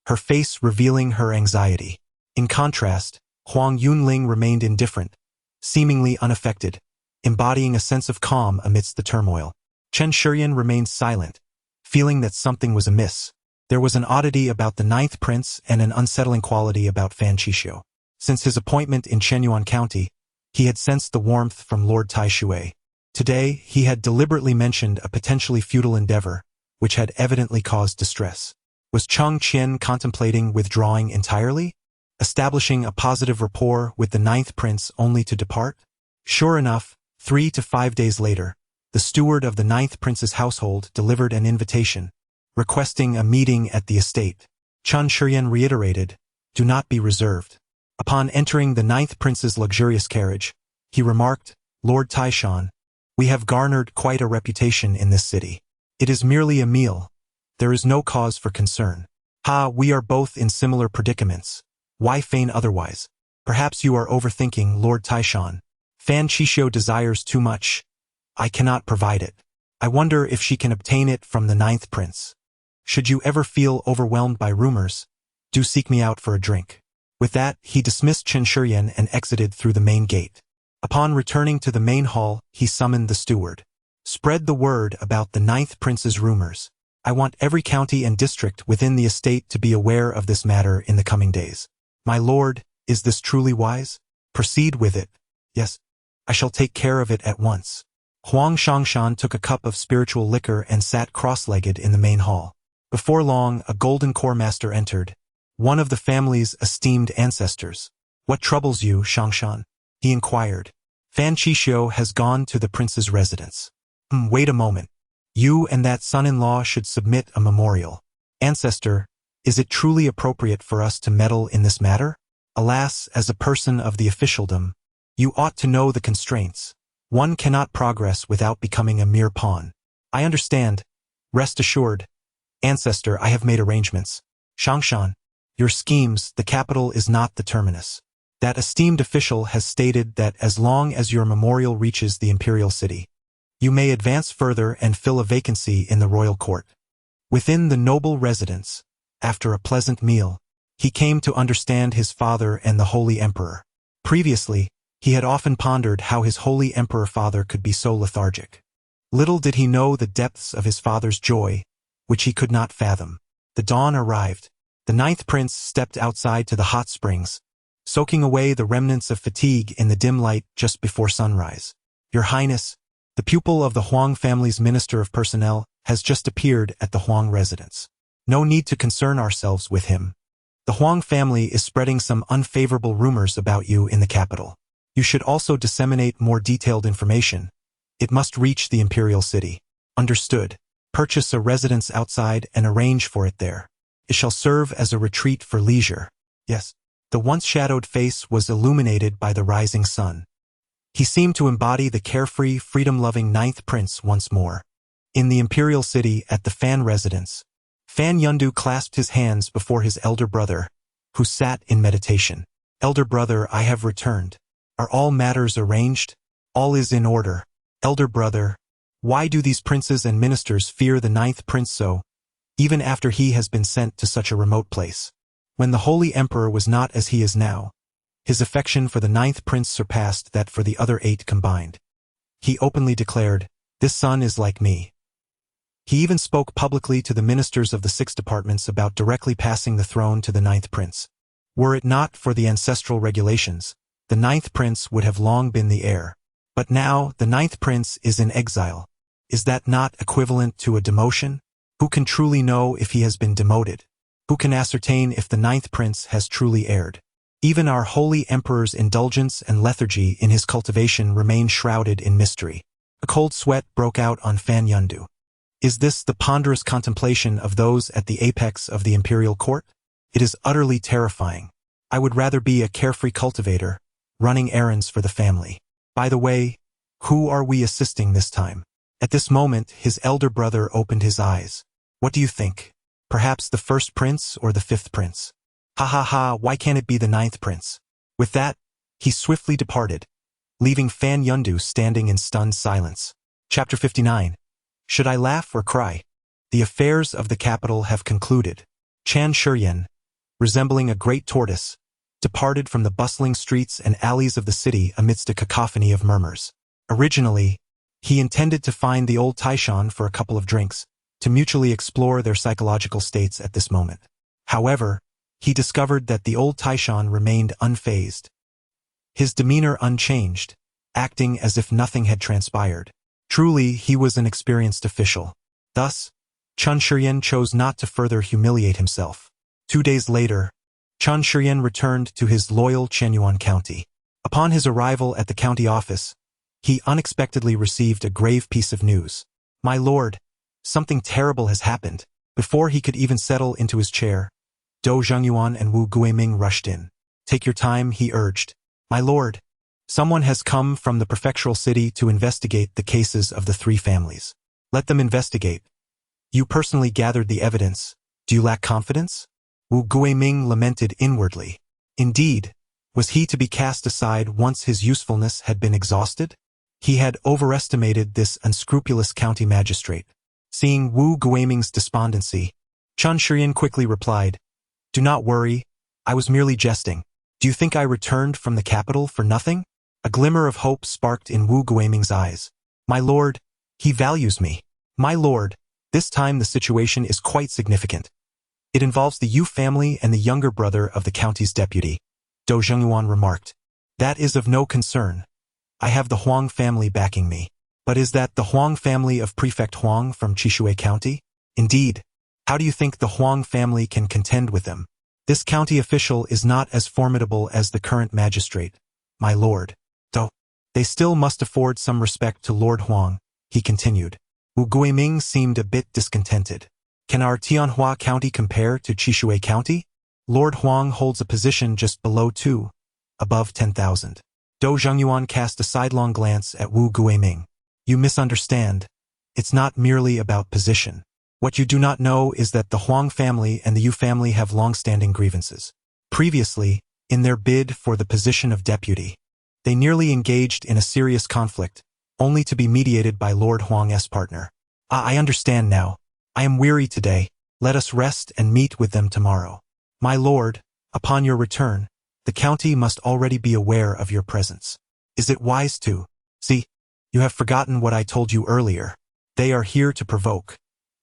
her face revealing her anxiety. In contrast, Huang Yunling remained indifferent, seemingly unaffected, embodying a sense of calm amidst the turmoil. Chen Shiyan remained silent, feeling that something was amiss. There was an oddity about the 9th prince and an unsettling quality about Fan Qishou. Since his appointment in Shenyuan County, he had sensed the warmth from Lord Tai Shui. Today, he had deliberately mentioned a potentially futile endeavor, which had evidently caused distress. Was Chang Qian contemplating withdrawing entirely? Establishing a positive rapport with the 9th prince only to depart? Sure enough, 3 to 5 days later, the steward of the 9th prince's household delivered an invitation, requesting a meeting at the estate. Chen Shiyan reiterated, "Do not be reserved. Upon entering the 9th prince's luxurious carriage, he remarked, "Lord Taishan, we have garnered quite a reputation in this city. It is merely a meal. There is no cause for concern. We are both in similar predicaments. Why feign otherwise? Perhaps you are overthinking, Lord Taishan. Fan Qishou desires too much. I cannot provide it. I wonder if she can obtain it from the 9th prince. Should you ever feel overwhelmed by rumors, do seek me out for a drink." With that, he dismissed Chen Shuryan and exited through the main gate. Upon returning to the main hall, he summoned the steward. "Spread the word about the 9th prince's rumors. I want every county and district within the estate to be aware of this matter in the coming days." "My lord, is this truly wise?" "Proceed with it." "Yes, I shall take care of it at once." Huang Shangshan took a cup of spiritual liquor and sat cross-legged in the main hall. Before long, a golden core master entered, one of the family's esteemed ancestors. "What troubles you, Shangshan?" he inquired. "Fan Qishou has gone to the prince's residence." Wait a moment. You and that son-in-law should submit a memorial." "Ancestor, is it truly appropriate for us to meddle in this matter?" "Alas, as a person of the officialdom, you ought to know the constraints. One cannot progress without becoming a mere pawn." "I understand. Rest assured. Ancestor, I have made arrangements." "Shangshan, your schemes, the capital is not the terminus. That esteemed official has stated that as long as your memorial reaches the imperial city, you may advance further and fill a vacancy in the royal court." Within the noble residence, after a pleasant meal, he came to understand his father and the Holy Emperor. Previously, he had often pondered how his Holy Emperor father could be so lethargic. Little did he know the depths of his father's joy, which he could not fathom. The dawn arrived. The 9th prince stepped outside to the hot springs, soaking away the remnants of fatigue in the dim light just before sunrise. "Your Highness, the pupil of the Huang family's Minister of Personnel has just appeared at the Huang residence. No need to concern ourselves with him. The Huang family is spreading some unfavorable rumors about you in the capital. You should also disseminate more detailed information. It must reach the imperial city." "Understood. Purchase a residence outside and arrange for it there. It shall serve as a retreat for leisure." "Yes." The once shadowed face was illuminated by the rising sun. He seemed to embody the carefree, freedom-loving 9th prince once more. In the imperial city at the Fan residence, Fan Yundu clasped his hands before his elder brother, who sat in meditation. "Elder brother, I have returned. Are all matters arranged?" "All is in order." "Elder brother, why do these princes and ministers fear the 9th prince so, even after he has been sent to such a remote place? When the Holy Emperor was not as he is now, his affection for the 9th prince surpassed that for the other 8 combined. He openly declared, 'This son is like me.' He even spoke publicly to the ministers of the 6 departments about directly passing the throne to the 9th prince. Were it not for the ancestral regulations, the 9th prince would have long been the heir. But now the 9th prince is in exile. Is that not equivalent to a demotion? Who can truly know if he has been demoted? Who can ascertain if the 9th prince has truly heired? Even our holy emperor's indulgence and lethargy in his cultivation remain shrouded in mystery." A cold sweat broke out on Fan Yundu. Is this the ponderous contemplation of those at the apex of the imperial court? It is utterly terrifying. I would rather be a carefree cultivator, running errands for the family. By the way, who are we assisting this time? At this moment, his elder brother opened his eyes. "What do you think? Perhaps the 1st prince or the 5th prince? Ha, why can't it be the 9th prince?" With that, he swiftly departed, leaving Fan Yundu standing in stunned silence. Chapter 59. Should I laugh or cry? The affairs of the capital have concluded. Chen Shuryan, resembling a great tortoise, departed from the bustling streets and alleys of the city amidst a cacophony of murmurs. Originally, he intended to find the old Taishan for a couple of drinks, to mutually explore their psychological states at this moment. However, he discovered that the old Taishan remained unfazed, his demeanor unchanged, acting as if nothing had transpired. Truly, he was an experienced official. Thus, Chen Shuryan chose not to further humiliate himself. 2 days later, Chen Shuryan returned to his loyal Chenyuan County. Upon his arrival at the county office, he unexpectedly received a grave piece of news. "My lord, something terrible has happened." Before he could even settle into his chair, Dou Zhengyuan and Wu Guiming rushed in. Take your time, he urged. My lord, someone has come from the prefectural city to investigate the cases of the three families. Let them investigate. You personally gathered the evidence. Do you lack confidence? Wu Guiming lamented inwardly. Indeed, was he to be cast aside once his usefulness had been exhausted? He had overestimated this unscrupulous county magistrate. Seeing Wu Guiming's despondency, Chun Shiyan quickly replied, Do not worry, I was merely jesting. Do you think I returned from the capital for nothing? A glimmer of hope sparked in Wu Guiming's eyes. My lord, he values me. My lord, this time the situation is quite significant. It involves the Yu family and the younger brother of the county's deputy, Do Zhengyuan remarked. That is of no concern. I have the Huang family backing me. But is that the Huang family of Prefect Huang from Chishui County? Indeed. How do you think the Huang family can contend with them? This county official is not as formidable as the current magistrate, my lord. Though, they still must afford some respect to Lord Huang, he continued. Wu Guiming seemed a bit discontented. Can our Tianhua County compare to Chishui County? Lord Huang holds a position just below 2, above 10,000. Do Zhengyuan cast a sidelong glance at Wu Guiming. You misunderstand. It's not merely about position. What you do not know is that the Huang family and the Yu family have long-standing grievances. Previously, in their bid for the position of deputy, they nearly engaged in a serious conflict, only to be mediated by Lord Huang's partner. I understand now. I am weary today. Let us rest and meet with them tomorrow. My lord, upon your return, the county must already be aware of your presence. Is it wise to? See, you have forgotten what I told you earlier. They are here to provoke.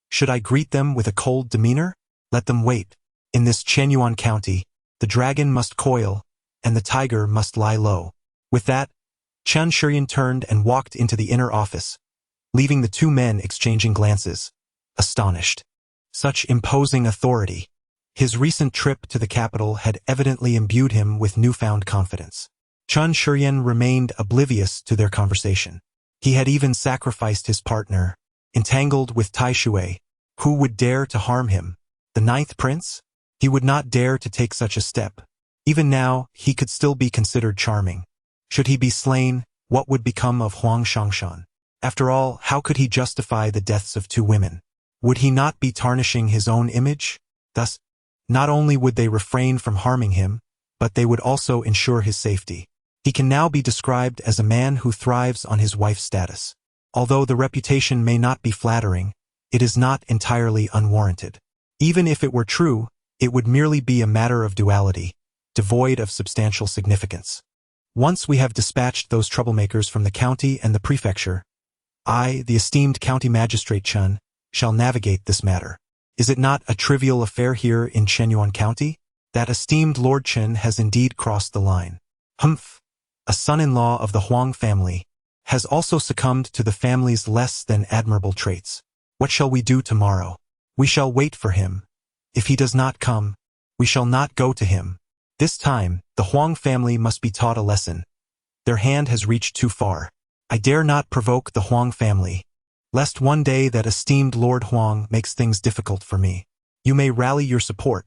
Should I greet them with a cold demeanor? Let them wait. In this Chenyuan County, the dragon must coil, and the tiger must lie low. With that, Chun Shiyan turned and walked into the inner office, leaving the two men exchanging glances, astonished. Such imposing authority. His recent trip to the capital had evidently imbued him with newfound confidence. Chun Shiyan remained oblivious to their conversation. He had even sacrificed his partner, entangled with Tai Shui. Who would dare to harm him? The ninth prince? He would not dare to take such a step. Even now, he could still be considered charming. Should he be slain, what would become of Huang Shangshan? After all, how could he justify the deaths of two women? Would he not be tarnishing his own image? Thus, not only would they refrain from harming him, but they would also ensure his safety. He can now be described as a man who thrives on his wife's status. Although the reputation may not be flattering, it is not entirely unwarranted. Even if it were true, it would merely be a matter of duality, devoid of substantial significance. Once we have dispatched those troublemakers from the county and the prefecture, I, the esteemed county magistrate Chun, shall navigate this matter. Is it not a trivial affair here in Chenyuan County? That esteemed Lord Chen has indeed crossed the line. Humph! A son-in-law of the Huang family has also succumbed to the family's less than admirable traits. What shall we do tomorrow? We shall wait for him. If he does not come, we shall not go to him. This time, the Huang family must be taught a lesson. Their hand has reached too far. I dare not provoke the Huang family, lest one day that esteemed Lord Huang makes things difficult for me. You may rally your support.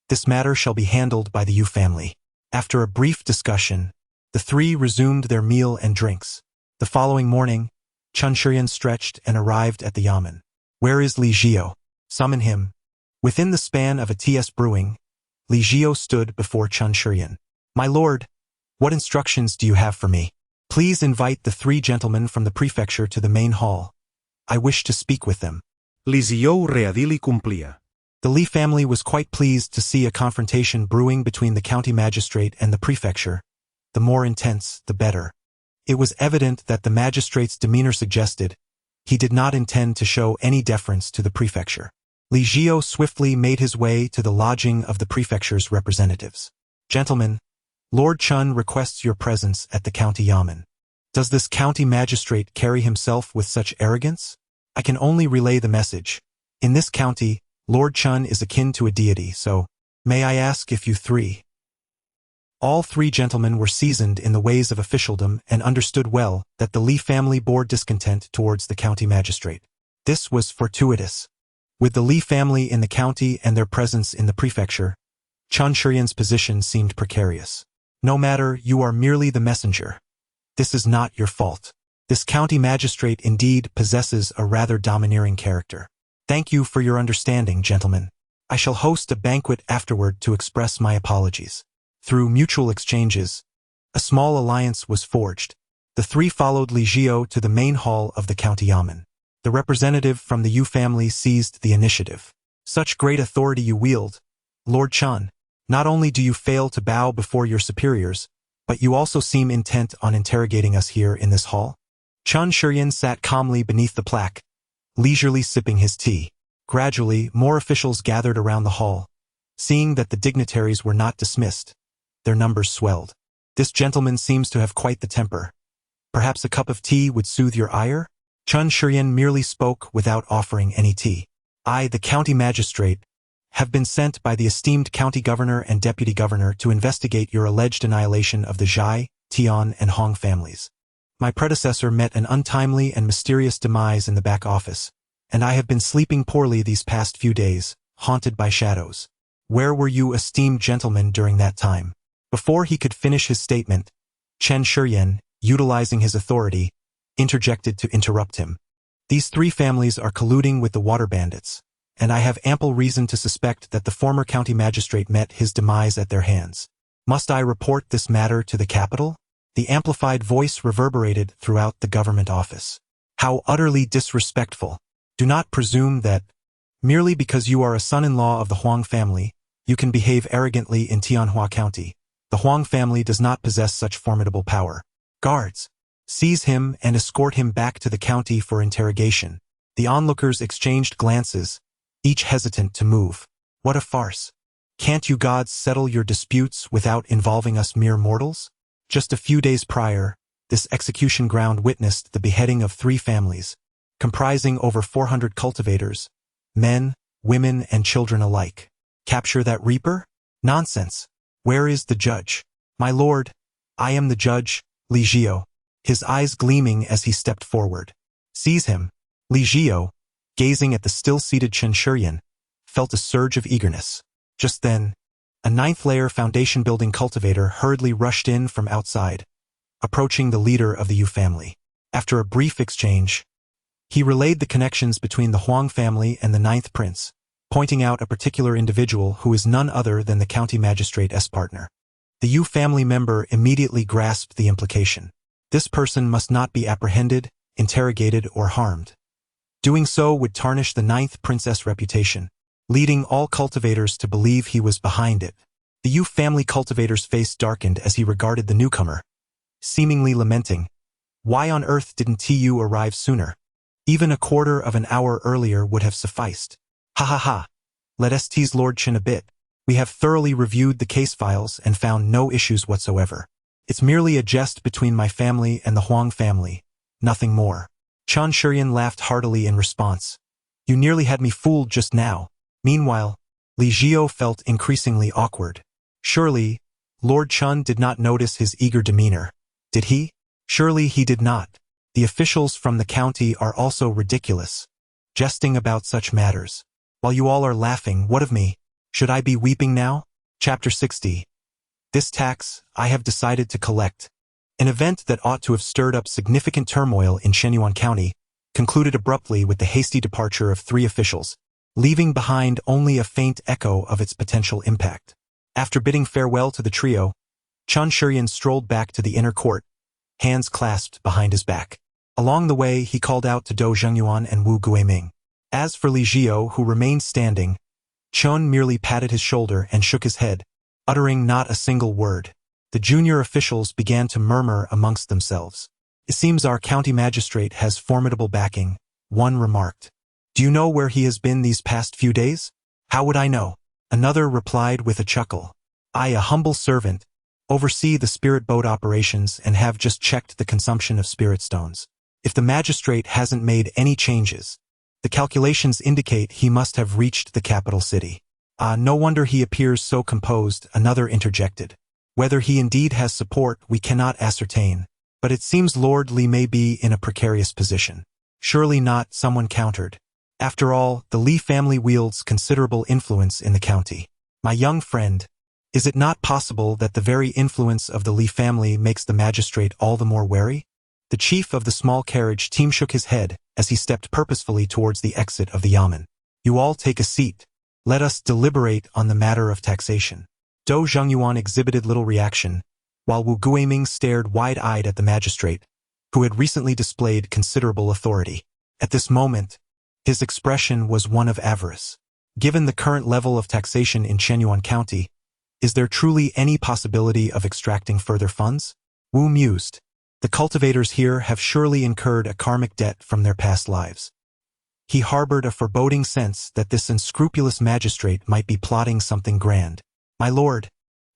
This matter shall be handled by the Yu family. After a brief discussion, the three resumed their meal and drinks. The following morning, Chun Shiyan stretched and arrived at the yamen. Where is Li Jiao? Summon him. Within the span of a TS brewing, Li Jiao stood before Chun Shiyan. My lord, what instructions do you have for me? Please invite the three gentlemen from the prefecture to the main hall. I wish to speak with them. Li Jiao readili cumplia. The Li family was quite pleased to see a confrontation brewing between the county magistrate and the prefecture. The more intense, the better. It was evident that the magistrate's demeanor suggested he did not intend to show any deference to the prefecture. Li Jiao swiftly made his way to the lodging of the prefecture's representatives. Gentlemen, Lord Chun requests your presence at the county yamen. Does this county magistrate carry himself with such arrogance? I can only relay the message. In this county, Lord Chun is akin to a deity, so may I ask if you three? All three gentlemen were seasoned in the ways of officialdom and understood well that the Li family bore discontent towards the county magistrate. This was fortuitous. With the Li family in the county and their presence in the prefecture, Chun Shuryan's position seemed precarious. No matter, you are merely the messenger. This is not your fault. This county magistrate indeed possesses a rather domineering character. Thank you for your understanding, gentlemen. I shall host a banquet afterward to express my apologies. Through mutual exchanges, a small alliance was forged. The three followed Li Jiao to the main hall of the county yamen. The representative from the Yu family seized the initiative. Such great authority you wield, Lord Chun. Not only do you fail to bow before your superiors, but you also seem intent on interrogating us here in this hall. Chun Shuryan sat calmly beneath the plaque, leisurely sipping his tea. Gradually, more officials gathered around the hall. Seeing that the dignitaries were not dismissed, their numbers swelled. This gentleman seems to have quite the temper. Perhaps a cup of tea would soothe your ire? Chun Shuryan merely spoke without offering any tea. I, the county magistrate, have been sent by the esteemed county governor and deputy governor to investigate your alleged annihilation of the Zhai, Tian, and Hong families. My predecessor met an untimely and mysterious demise in the back office, and I have been sleeping poorly these past few days, haunted by shadows. Where were you, esteemed gentlemen, during that time? Before he could finish his statement, Chun Shuryan, utilizing his authority, interjected to interrupt him. These three families are colluding with the water bandits, and I have ample reason to suspect that the former county magistrate met his demise at their hands. Must I report this matter to the capital? The amplified voice reverberated throughout the government office. How utterly disrespectful. Do not presume that, merely because you are a son-in-law of the Huang family, you can behave arrogantly in Tianhua County. The Huang family does not possess such formidable power. Guards, seize him and escort him back to the county for interrogation. The onlookers exchanged glances, each hesitant to move. What a farce. Can't you gods settle your disputes without involving us mere mortals? Just a few days prior, this execution ground witnessed the beheading of three families, comprising over 400 cultivators, men, women, and children alike. Capture that reaper? Nonsense. Where is the judge? My lord, I am the judge, Li Jiao, his eyes gleaming as he stepped forward. Seize him. Li Jiao, gazing at the still-seated Chun Shuryan, felt a surge of eagerness. Just then, a ninth-layer foundation-building cultivator hurriedly rushed in from outside, approaching the leader of the Yu family. After a brief exchange, he relayed the connections between the Huang family and the ninth prince, pointing out a particular individual who is none other than the county magistrate's partner. The Yu family member immediately grasped the implication. This person must not be apprehended, interrogated, or harmed. Doing so would tarnish the ninth prince's reputation, leading all cultivators to believe he was behind it. The Yu family cultivator's face darkened as he regarded the newcomer, seemingly lamenting, "Why on earth didn't TU arrive sooner? Even a quarter of an hour earlier would have sufficed." Ha ha ha. Let us tease Lord Chin a bit. We have thoroughly reviewed the case files and found no issues whatsoever. It's merely a jest between my family and the Huang family, nothing more. Chun Shuryan laughed heartily in response. You nearly had me fooled just now. Meanwhile, Li Jiao felt increasingly awkward. Surely, Lord Chun did not notice his eager demeanor, did he? Surely he did not. The officials from the county are also ridiculous, jesting about such matters. While you all are laughing, what of me? Should I be weeping now? Chapter 60. This tax, I have decided to collect. An event that ought to have stirred up significant turmoil in Shenyuan County concluded abruptly with the hasty departure of three officials, leaving behind only a faint echo of its potential impact. After bidding farewell to the trio, Chun Shuryan strolled back to the inner court, hands clasped behind his back. Along the way, he called out to Dou Zhengyuan and Wu Guiming. As for Li Jiao, who remained standing, Chun merely patted his shoulder and shook his head, uttering not a single word. The junior officials began to murmur amongst themselves. It seems our county magistrate has formidable backing, one remarked. Do you know where he has been these past few days? How would I know? Another replied with a chuckle. I, a humble servant, oversee the spirit boat operations and have just checked the consumption of spirit stones. If the magistrate hasn't made any changes, the calculations indicate he must have reached the capital city. No wonder he appears so composed, another interjected. Whether he indeed has support, we cannot ascertain, but it seems Lord Li may be in a precarious position. Surely not, someone countered. After all, the Li family wields considerable influence in the county. My young friend, Is it not possible that the very influence of the Li family makes the magistrate all the more wary? The chief of the small carriage team shook his head as he stepped purposefully towards the exit of the yamen. You all take a seat. Let us deliberate on the matter of taxation. Dou Zhengyuan exhibited little reaction, while Wu Guiming stared wide-eyed at the magistrate, who had recently displayed considerable authority. At this moment, his expression was one of avarice. Given the current level of taxation in Chenyuan County, is there truly any possibility of extracting further funds? Wu mused. The cultivators here have surely incurred a karmic debt from their past lives. He harbored a foreboding sense that this unscrupulous magistrate might be plotting something grand. My lord,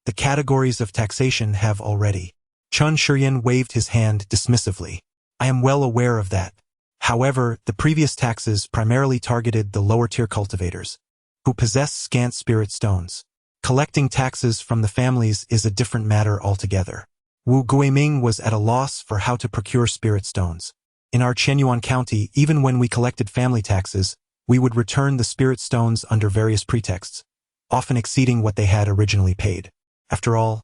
the categories of taxation have already. Chun Shiryan waved his hand dismissively. I am well aware of that. However, the previous taxes primarily targeted the lower-tier cultivators, who possess scant spirit stones. Collecting taxes from the families is a different matter altogether. Wu Guiming was at a loss for how to procure spirit stones. In our Chenyuan County, even when we collected family taxes, we would return the spirit stones under various pretexts, often exceeding what they had originally paid. After all,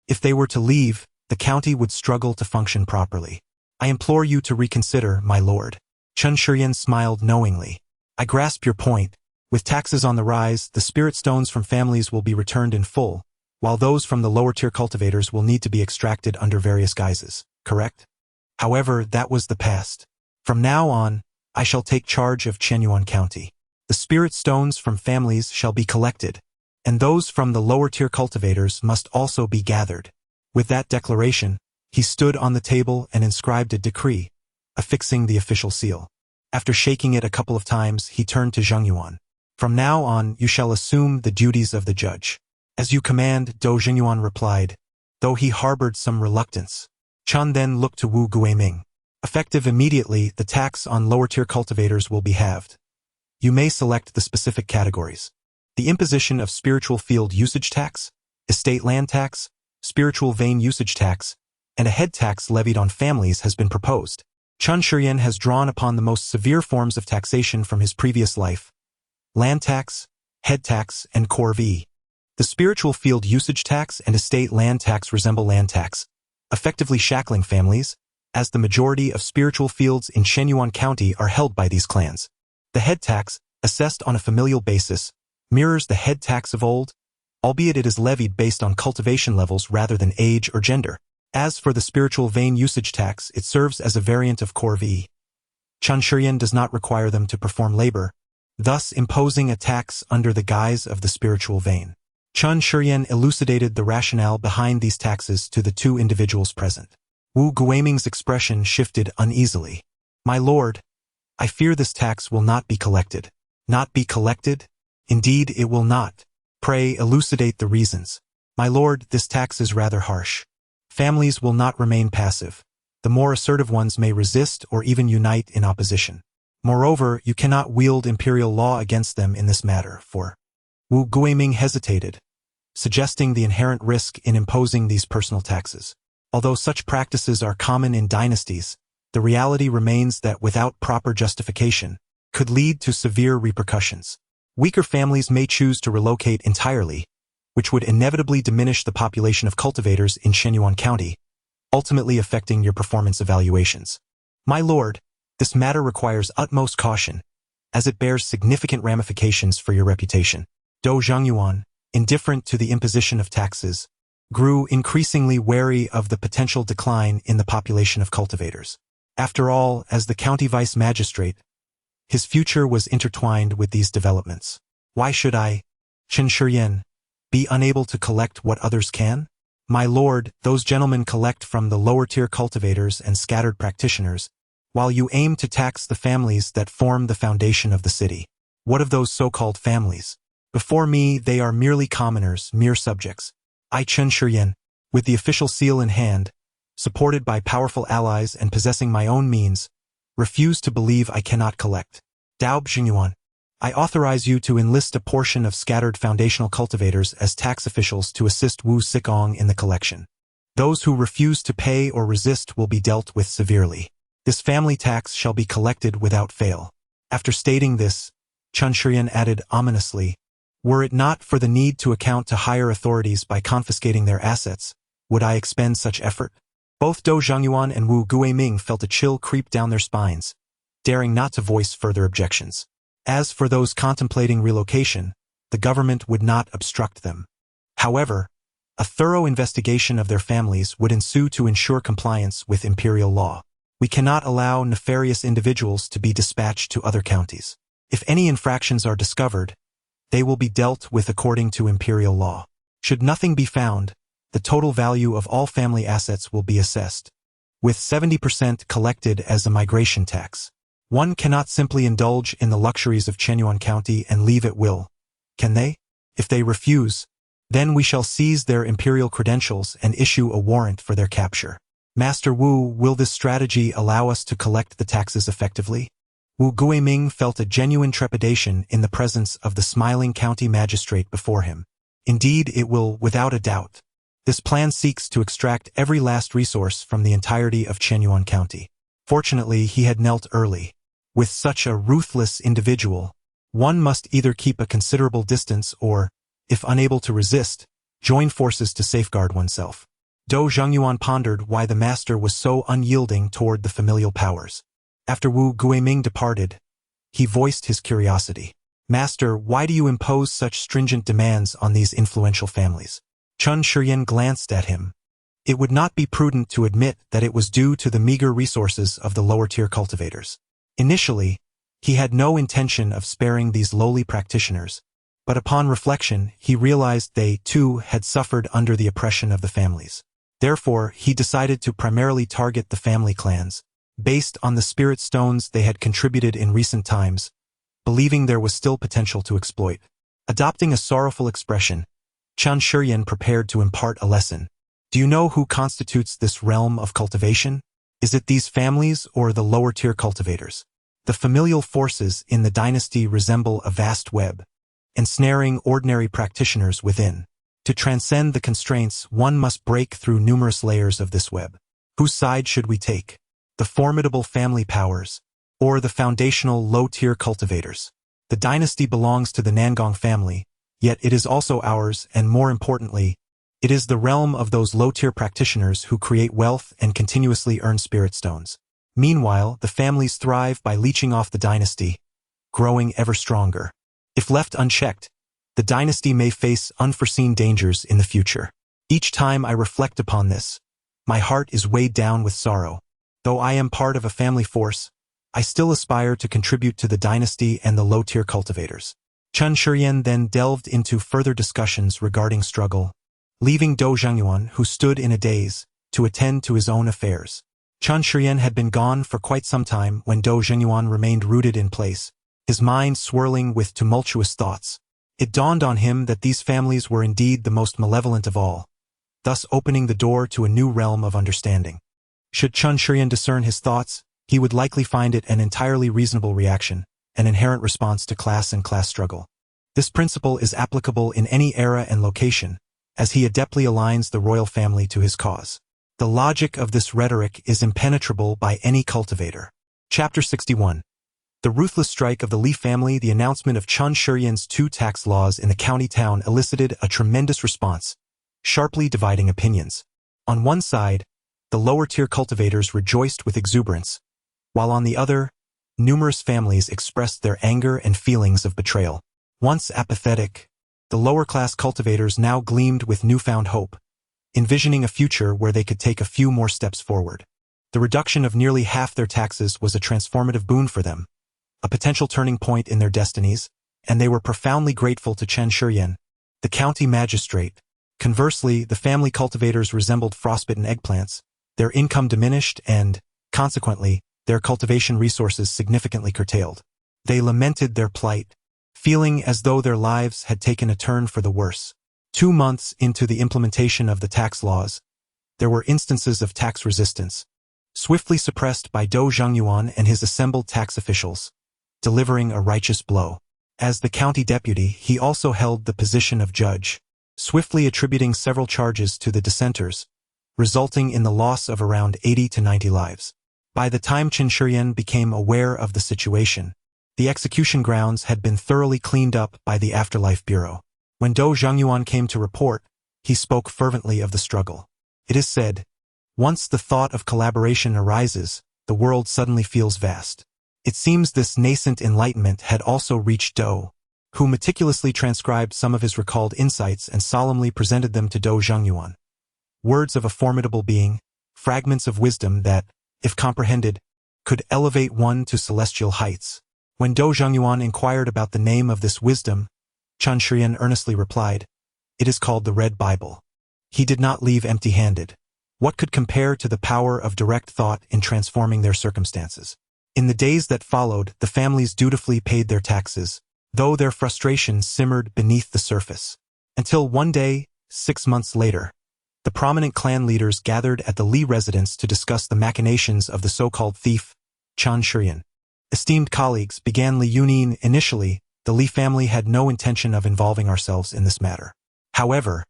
if they were to leave, the county would struggle to function properly. I implore you to reconsider, my lord. Chun Shiryan smiled knowingly. I grasp your point. With taxes on the rise, the spirit stones from families will be returned in full, while those from the lower-tier cultivators will need to be extracted under various guises, correct? However, that was the past. From now on, I shall take charge of Chenyuan County. The spirit stones from families shall be collected, and those from the lower-tier cultivators must also be gathered. With that declaration, he stood on the table and inscribed a decree, affixing the official seal. After shaking it a couple of times, he turned to Zhengyuan. From now on, you shall assume the duties of the judge. As you command, Dou Zhengyuan replied, though he harbored some reluctance. Chun then looked to Wu Guiming. Effective immediately, the tax on lower-tier cultivators will be halved. You may select the specific categories. The imposition of spiritual field usage tax, estate land tax, spiritual vein usage tax, and a head tax levied on families has been proposed. Chun Shiryan has drawn upon the most severe forms of taxation from his previous life: land tax, head tax, and corvée. The spiritual field usage tax and estate land tax resemble land tax, effectively shackling families, as the majority of spiritual fields in Chenyuan County are held by these clans. The head tax, assessed on a familial basis, mirrors the head tax of old, albeit it is levied based on cultivation levels rather than age or gender. As for the spiritual vein usage tax, it serves as a variant of corvée. Chun Shiryan does not require them to perform labor, thus imposing a tax under the guise of the spiritual vein. Chun Shiryan elucidated the rationale behind these taxes to the two individuals present. Wu Guiming's expression shifted uneasily. My lord, I fear this tax will not be collected. Not be collected? Indeed, it will not. Pray elucidate the reasons. My lord, this tax is rather harsh. Families will not remain passive. The more assertive ones may resist or even unite in opposition. Moreover, you cannot wield imperial law against them in this matter, for Wu Guiming hesitated, suggesting the inherent risk in imposing these personal taxes. Although such practices are common in dynasties, the reality remains that without proper justification, could lead to severe repercussions. Weaker families may choose to relocate entirely, which would inevitably diminish the population of cultivators in Chenyuan County, ultimately affecting your performance evaluations. My lord, this matter requires utmost caution, as it bears significant ramifications for your reputation. Dou Zhengyuan, indifferent to the imposition of taxes, grew increasingly wary of the potential decline in the population of cultivators. After all, as the county vice magistrate, his future was intertwined with these developments. Why should I, Chun Shiryan, be unable to collect what others can? My lord, those gentlemen collect from the lower-tier cultivators and scattered practitioners, while you aim to tax the families that form the foundation of the city. What of those so-called families? Before me, they are merely commoners, mere subjects. I, Chun Shiryan, with the official seal in hand, supported by powerful allies and possessing my own means, refuse to believe I cannot collect. Dou Zhengyuan, I authorize you to enlist a portion of scattered foundational cultivators as tax officials to assist Wu Sikong in the collection. Those who refuse to pay or resist will be dealt with severely. This family tax shall be collected without fail. After stating this, Chun Shiryan added ominously, Were it not for the need to account to higher authorities by confiscating their assets, would I expend such effort? Both Dou Zhongyuan and Wu Guiming felt a chill creep down their spines, daring not to voice further objections. As for those contemplating relocation, the government would not obstruct them. However, a thorough investigation of their families would ensue to ensure compliance with imperial law. We cannot allow nefarious individuals to be dispatched to other counties. If any infractions are discovered, they will be dealt with according to imperial law. Should nothing be found, the total value of all family assets will be assessed, with 70% collected as a migration tax. One cannot simply indulge in the luxuries of Chenyuan County and leave at will, can they? If they refuse, then we shall seize their imperial credentials and issue a warrant for their capture. Master Wu, will this strategy allow us to collect the taxes effectively? Wu Guiming felt a genuine trepidation in the presence of the smiling county magistrate before him. Indeed, it will, without a doubt. This plan seeks to extract every last resource from the entirety of Chenyuan County. Fortunately, he had knelt early. With such a ruthless individual, one must either keep a considerable distance or, if unable to resist, join forces to safeguard oneself. Dou Zhongyuan pondered why the master was so unyielding toward the familial powers. After Wu Guiming departed, he voiced his curiosity. Master, why do you impose such stringent demands on these influential families? Chun Shiyan glanced at him. It would not be prudent to admit that it was due to the meager resources of the lower-tier cultivators. Initially, he had no intention of sparing these lowly practitioners, but upon reflection, he realized they, too, had suffered under the oppression of the families. Therefore, he decided to primarily target the family clans, based on the spirit stones they had contributed in recent times, believing there was still potential to exploit. Adopting a sorrowful expression, Chun Shiyan prepared to impart a lesson. Do you know who constitutes this realm of cultivation? Is it these families or the lower-tier cultivators? The familial forces in the dynasty resemble a vast web, ensnaring ordinary practitioners within. To transcend the constraints, one must break through numerous layers of this web. Whose side should we take? The formidable family powers, or the foundational low-tier cultivators? The dynasty belongs to the Nangong family, yet it is also ours, and more importantly, it is the realm of those low-tier practitioners who create wealth and continuously earn spirit stones. Meanwhile, the families thrive by leeching off the dynasty, growing ever stronger. If left unchecked, the dynasty may face unforeseen dangers in the future. Each time I reflect upon this, my heart is weighed down with sorrow. Though I am part of a family force, I still aspire to contribute to the dynasty and the low-tier cultivators. Chun Shiyan then delved into further discussions regarding struggle, leaving Dou Zhongyuan, who stood in a daze, to attend to his own affairs. Chun Shiyan had been gone for quite some time when Dou Zhongyuan remained rooted in place, his mind swirling with tumultuous thoughts. It dawned on him that these families were indeed the most malevolent of all, thus opening the door to a new realm of understanding. Should Chun Shiyan discern his thoughts, he would likely find it an entirely reasonable reaction, an inherent response to class and class struggle. This principle is applicable in any era and location, as he adeptly aligns the royal family to his cause. The logic of this rhetoric is impenetrable by any cultivator. Chapter 61. The ruthless strike of the Li family. The announcement of Chun Shiyan's 2 tax laws in the county town elicited a tremendous response, sharply dividing opinions. On one side, the lower-tier cultivators rejoiced with exuberance, while on the other, numerous families expressed their anger and feelings of betrayal. Once apathetic, the lower-class cultivators now gleamed with newfound hope, envisioning a future where they could take a few more steps forward. The reduction of nearly half their taxes was a transformative boon for them, a potential turning point in their destinies, and they were profoundly grateful to Chun Shiyan, the county magistrate. Conversely, the family cultivators resembled frostbitten eggplants, their income diminished and, consequently, their cultivation resources significantly curtailed. They lamented their plight, feeling as though their lives had taken a turn for the worse. 2 months into the implementation of the tax laws, there were instances of tax resistance, swiftly suppressed by Dou Zhongyuan and his assembled tax officials, delivering a righteous blow. As the county deputy, he also held the position of judge, swiftly attributing several charges to the dissenters, resulting in the loss of around 80 to 90 lives. By the time Chun Shiyan became aware of the situation, The execution grounds had been thoroughly cleaned up by the Afterlife Bureau. When Dou Zhengyuan came to report, he spoke fervently of the struggle. It is said, once the thought of collaboration arises, the world suddenly feels vast. It seems this nascent enlightenment had also reached Dou, who meticulously transcribed some of his recalled insights and solemnly presented them to Dou Zhengyuan. Words of a formidable being, fragments of wisdom that, if comprehended, could elevate one to celestial heights. When Dou Zhengyuan inquired about the name of this wisdom, Chen Shiyan earnestly replied, "It is called the Red Bible." He did not leave empty-handed. What could compare to the power of direct thought in transforming their circumstances? In the days that followed, the families dutifully paid their taxes, though their frustration simmered beneath the surface. Until one day, 6 months later, the prominent clan leaders gathered at the Li residence to discuss the machinations of the so-called thief, Chen Shiyan. Esteemed colleagues, began Li Yunin. Initially, the Li family had no intention of involving ourselves in this matter. However,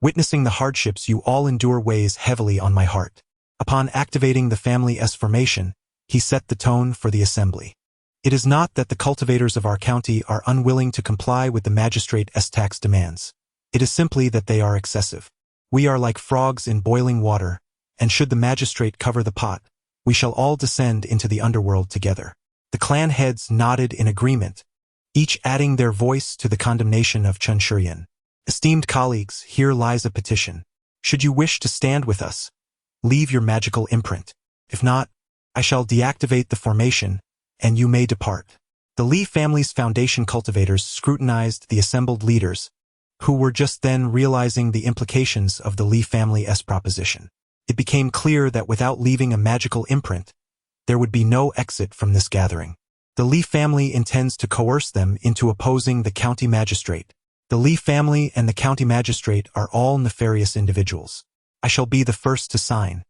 witnessing the hardships you all endure weighs heavily on my heart. Upon activating the family S formation, he set the tone for the assembly. It is not that the cultivators of our county are unwilling to comply with the magistrate S tax demands. It is simply that they are excessive. We are like frogs in boiling water, and should the magistrate cover the pot, we shall all descend into the underworld together. The clan heads nodded in agreement, each adding their voice to the condemnation of Chen Shiyan. Esteemed colleagues, here lies a petition. Should you wish to stand with us, leave your magical imprint. If not, I shall deactivate the formation, and you may depart. The Li family's foundation cultivators scrutinized the assembled leaders, who were just then realizing the implications of the Li family's proposition. It became clear that without leaving a magical imprint, there would be no exit from this gathering. The Li family intends to coerce them into opposing the county magistrate. The Li family and the county magistrate are all nefarious individuals. I shall be the first to sign.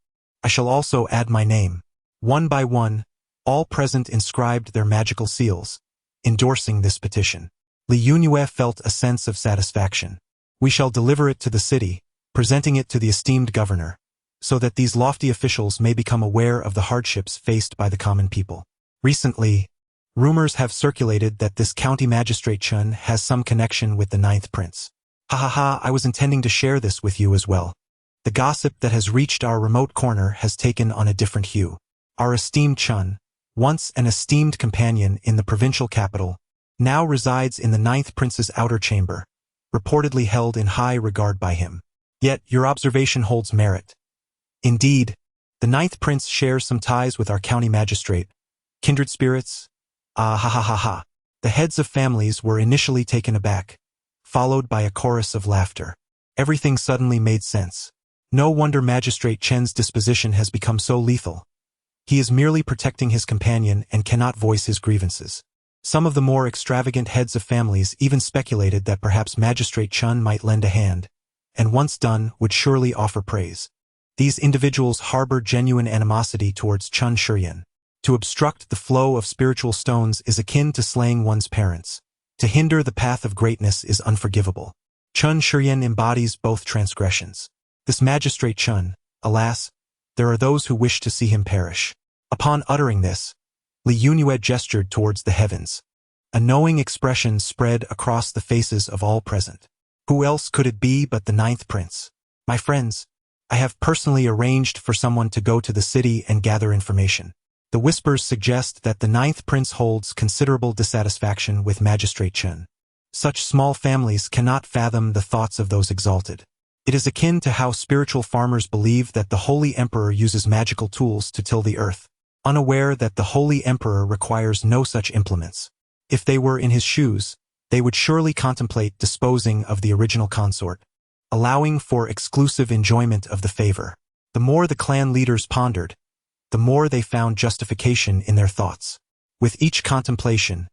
I shall also add my name. One by one, all present inscribed their magical seals, endorsing this petition. Li Yunue felt a sense of satisfaction. We shall deliver it to the city, presenting it to the esteemed governor, so that these lofty officials may become aware of the hardships faced by the common people. Recently, rumors have circulated that this county magistrate Chen has some connection with the 9th prince. I was intending to share this with you as well. The gossip that has reached our remote corner has taken on a different hue. Our esteemed Chen, once an esteemed companion in the provincial capital, now resides in the 9th prince's outer chamber, reportedly held in high regard by him. Yet your observation holds merit. Indeed, the 9th prince shares some ties with our county magistrate. Kindred spirits? The heads of families were initially taken aback, followed by a chorus of laughter. Everything suddenly made sense. No wonder Magistrate Chen's disposition has become so lethal. He is merely protecting his companion and cannot voice his grievances. Some of the more extravagant heads of families even speculated that perhaps Magistrate Chen might lend a hand, and once done, would surely offer praise. These individuals harbor genuine animosity towards Chen Shiyan. To obstruct the flow of spiritual stones is akin to slaying one's parents. To hinder the path of greatness is unforgivable. Chen Shiyan embodies both transgressions. This Magistrate Chen, alas, there are those who wish to see him perish. Upon uttering this, Li Yunue gestured towards the heavens. A knowing expression spread across the faces of all present. Who else could it be but the 9th prince? My friends, I have personally arranged for someone to go to the city and gather information. The whispers suggest that the 9th prince holds considerable dissatisfaction with Magistrate Chen. Such small families cannot fathom the thoughts of those exalted. It is akin to how spiritual farmers believe that the Holy Emperor uses magical tools to till the earth, unaware that the Holy Emperor requires no such implements. If they were in his shoes, they would surely contemplate disposing of the original consort, allowing for exclusive enjoyment of the favor. The more the clan leaders pondered, the more they found justification in their thoughts. With each contemplation,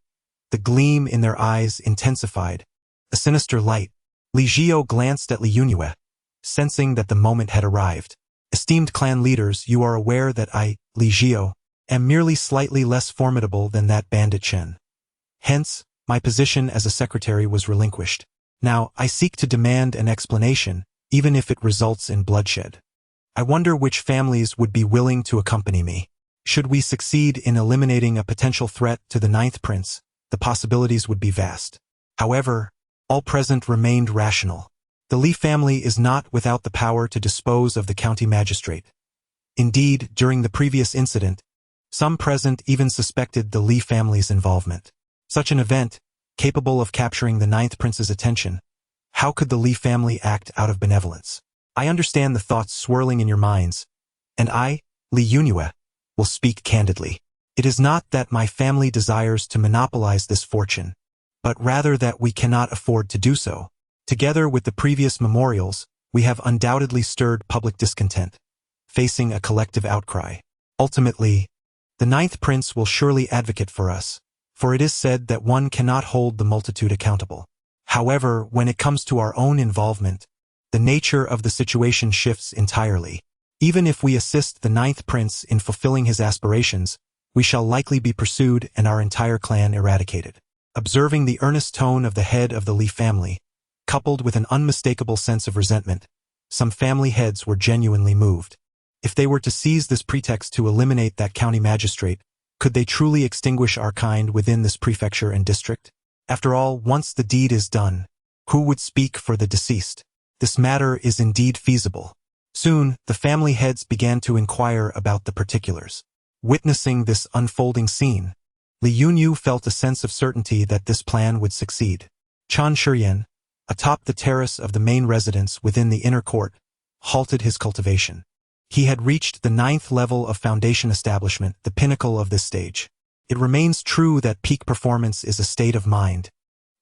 the gleam in their eyes intensified. A sinister light. Li Jiao glanced at Li Yunue, sensing that the moment had arrived. Esteemed clan leaders, you are aware that I, Li Jiao, am merely slightly less formidable than that bandit Chen. Hence, my position as a secretary was relinquished. Now, I seek to demand an explanation, even if it results in bloodshed. I wonder which families would be willing to accompany me. Should we succeed in eliminating a potential threat to the 9th prince, the possibilities would be vast. However, all present remained rational. The Li family is not without the power to dispose of the county magistrate. Indeed, during the previous incident, some present even suspected the Li family's involvement. Such an event, capable of capturing the ninth prince's attention, how could the Li family act out of benevolence? I understand the thoughts swirling in your minds, and I, Li Yunhue, will speak candidly. It is not that my family desires to monopolize this fortune, but rather that we cannot afford to do so. Together with the previous memorials, we have undoubtedly stirred public discontent, facing a collective outcry. Ultimately, the ninth prince will surely advocate for us, for it is said that one cannot hold the multitude accountable. However, when it comes to our own involvement, the nature of the situation shifts entirely. Even if we assist the ninth prince in fulfilling his aspirations, we shall likely be pursued and our entire clan eradicated. Observing the earnest tone of the head of the Li family, coupled with an unmistakable sense of resentment, some family heads were genuinely moved. If they were to seize this pretext to eliminate that county magistrate, could they truly extinguish our kind within this prefecture and district? After all, once the deed is done, who would speak for the deceased? This matter is indeed feasible. Soon, the family heads began to inquire about the particulars. Witnessing this unfolding scene, Li Yunhue felt a sense of certainty that this plan would succeed. Chen Shiyan, atop the terrace of the main residence within the inner court, halted his cultivation. He had reached the 9th level of foundation establishment, the pinnacle of this stage. It remains true that peak performance is a state of mind,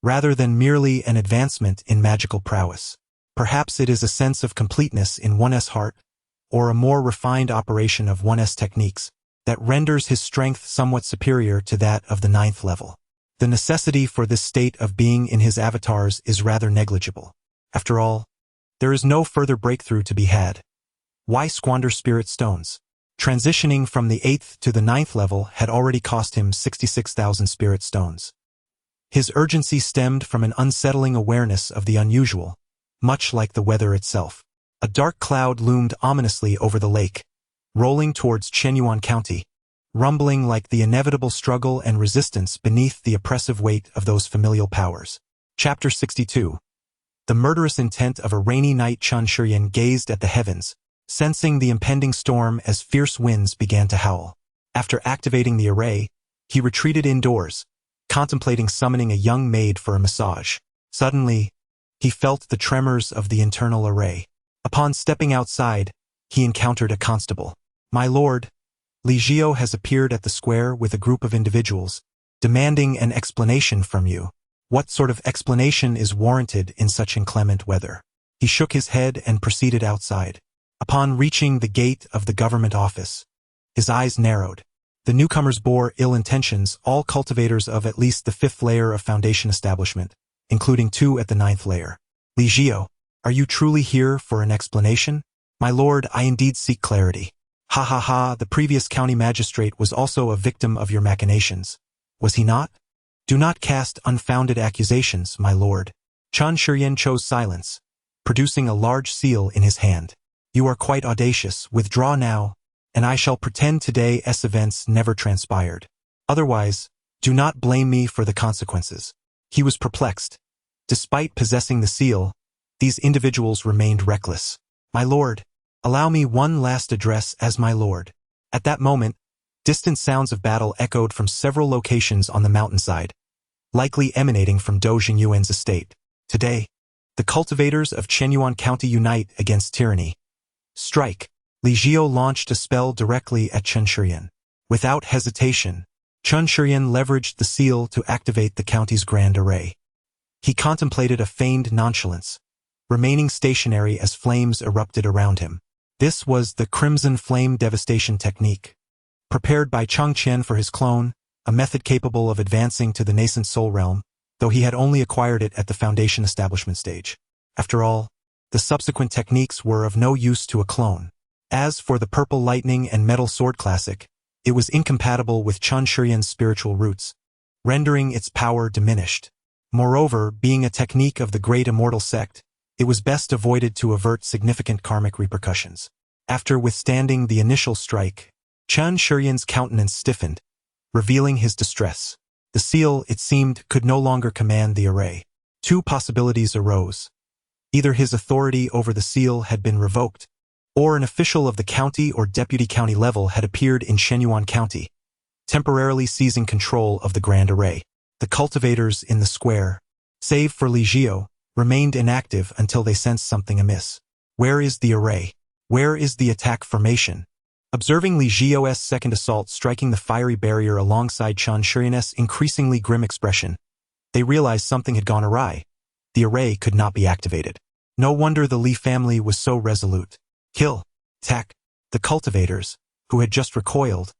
rather than merely an advancement in magical prowess. Perhaps it is a sense of completeness in one's heart, or a more refined operation of one's techniques, that renders his strength somewhat superior to that of the 9th level. The necessity for this state of being in his avatars is rather negligible. After all, there is no further breakthrough to be had. Why squander spirit stones? Transitioning from the 8th to the 9th level had already cost him 66,000 spirit stones. His urgency stemmed from an unsettling awareness of the unusual, much like the weather itself. A dark cloud loomed ominously over the lake, rolling towards Chenyuan County, rumbling like the inevitable struggle and resistance beneath the oppressive weight of those familial powers. Chapter 62. The murderous intent of a rainy night. Chen Shiyan gazed at the heavens, sensing the impending storm as fierce winds began to howl. After activating the array, he retreated indoors, contemplating summoning a young maid for a massage. Suddenly, he felt the tremors of the internal array. Upon stepping outside, he encountered a constable. "My lord, Li Jiao has appeared at the square with a group of individuals, demanding an explanation from you." What sort of explanation is warranted in such inclement weather? He shook his head and proceeded outside. Upon reaching the gate of the government office, his eyes narrowed. The newcomers bore ill intentions, all cultivators of at least the 5th layer of foundation establishment, including 2 at the 9th layer. "Li Jiao, are you truly here for an explanation?" "My lord, I indeed seek clarity." "Ha ha ha, the previous county magistrate was also a victim of your machinations, was he not?" "Do not cast unfounded accusations, my lord." Chen Shiyan chose silence, producing a large seal in his hand. "You are quite audacious. Withdraw now, and I shall pretend today's events never transpired. Otherwise, do not blame me for the consequences." He was perplexed. Despite possessing the seal, these individuals remained reckless. "My lord, allow me one last address as my lord." At that moment, distant sounds of battle echoed from several locations on the mountainside, likely emanating from Do Jingyuan's estate. Today, the cultivators of Chenyuan County unite against tyranny. Strike! Li Jiao launched a spell directly at Chen Shiyan. Without hesitation, Chen Shiyan leveraged the seal to activate the county's grand array. He contemplated a feigned nonchalance, remaining stationary as flames erupted around him. This was the Crimson Flame Devastation technique, prepared by Cheng Qian for his clone, a method capable of advancing to the nascent soul realm, though he had only acquired it at the foundation establishment stage. After all, the subsequent techniques were of no use to a clone. As for the Purple Lightning and Metal Sword Classic, it was incompatible with Chen Shiyan's spiritual roots, rendering its power diminished. Moreover, being a technique of the Great Immortal Sect, it was best avoided to avert significant karmic repercussions. After withstanding the initial strike, Chen Shiyan's countenance stiffened, revealing his distress. The seal, it seemed, could no longer command the array. Two possibilities arose. Either his authority over the seal had been revoked, or an official of the county or deputy county level had appeared in Shenyuan County, temporarily seizing control of the grand array. The cultivators in the square, save for Li Jiao, remained inactive until they sensed something amiss. Where is the array? Where is the attack formation? Observing Li Jiao's second assault striking the fiery barrier alongside Chen Shiren's increasingly grim expression, they realized something had gone awry. The array could not be activated. No wonder the Li family was so resolute. Kill, attack. The cultivators, who had just recoiled,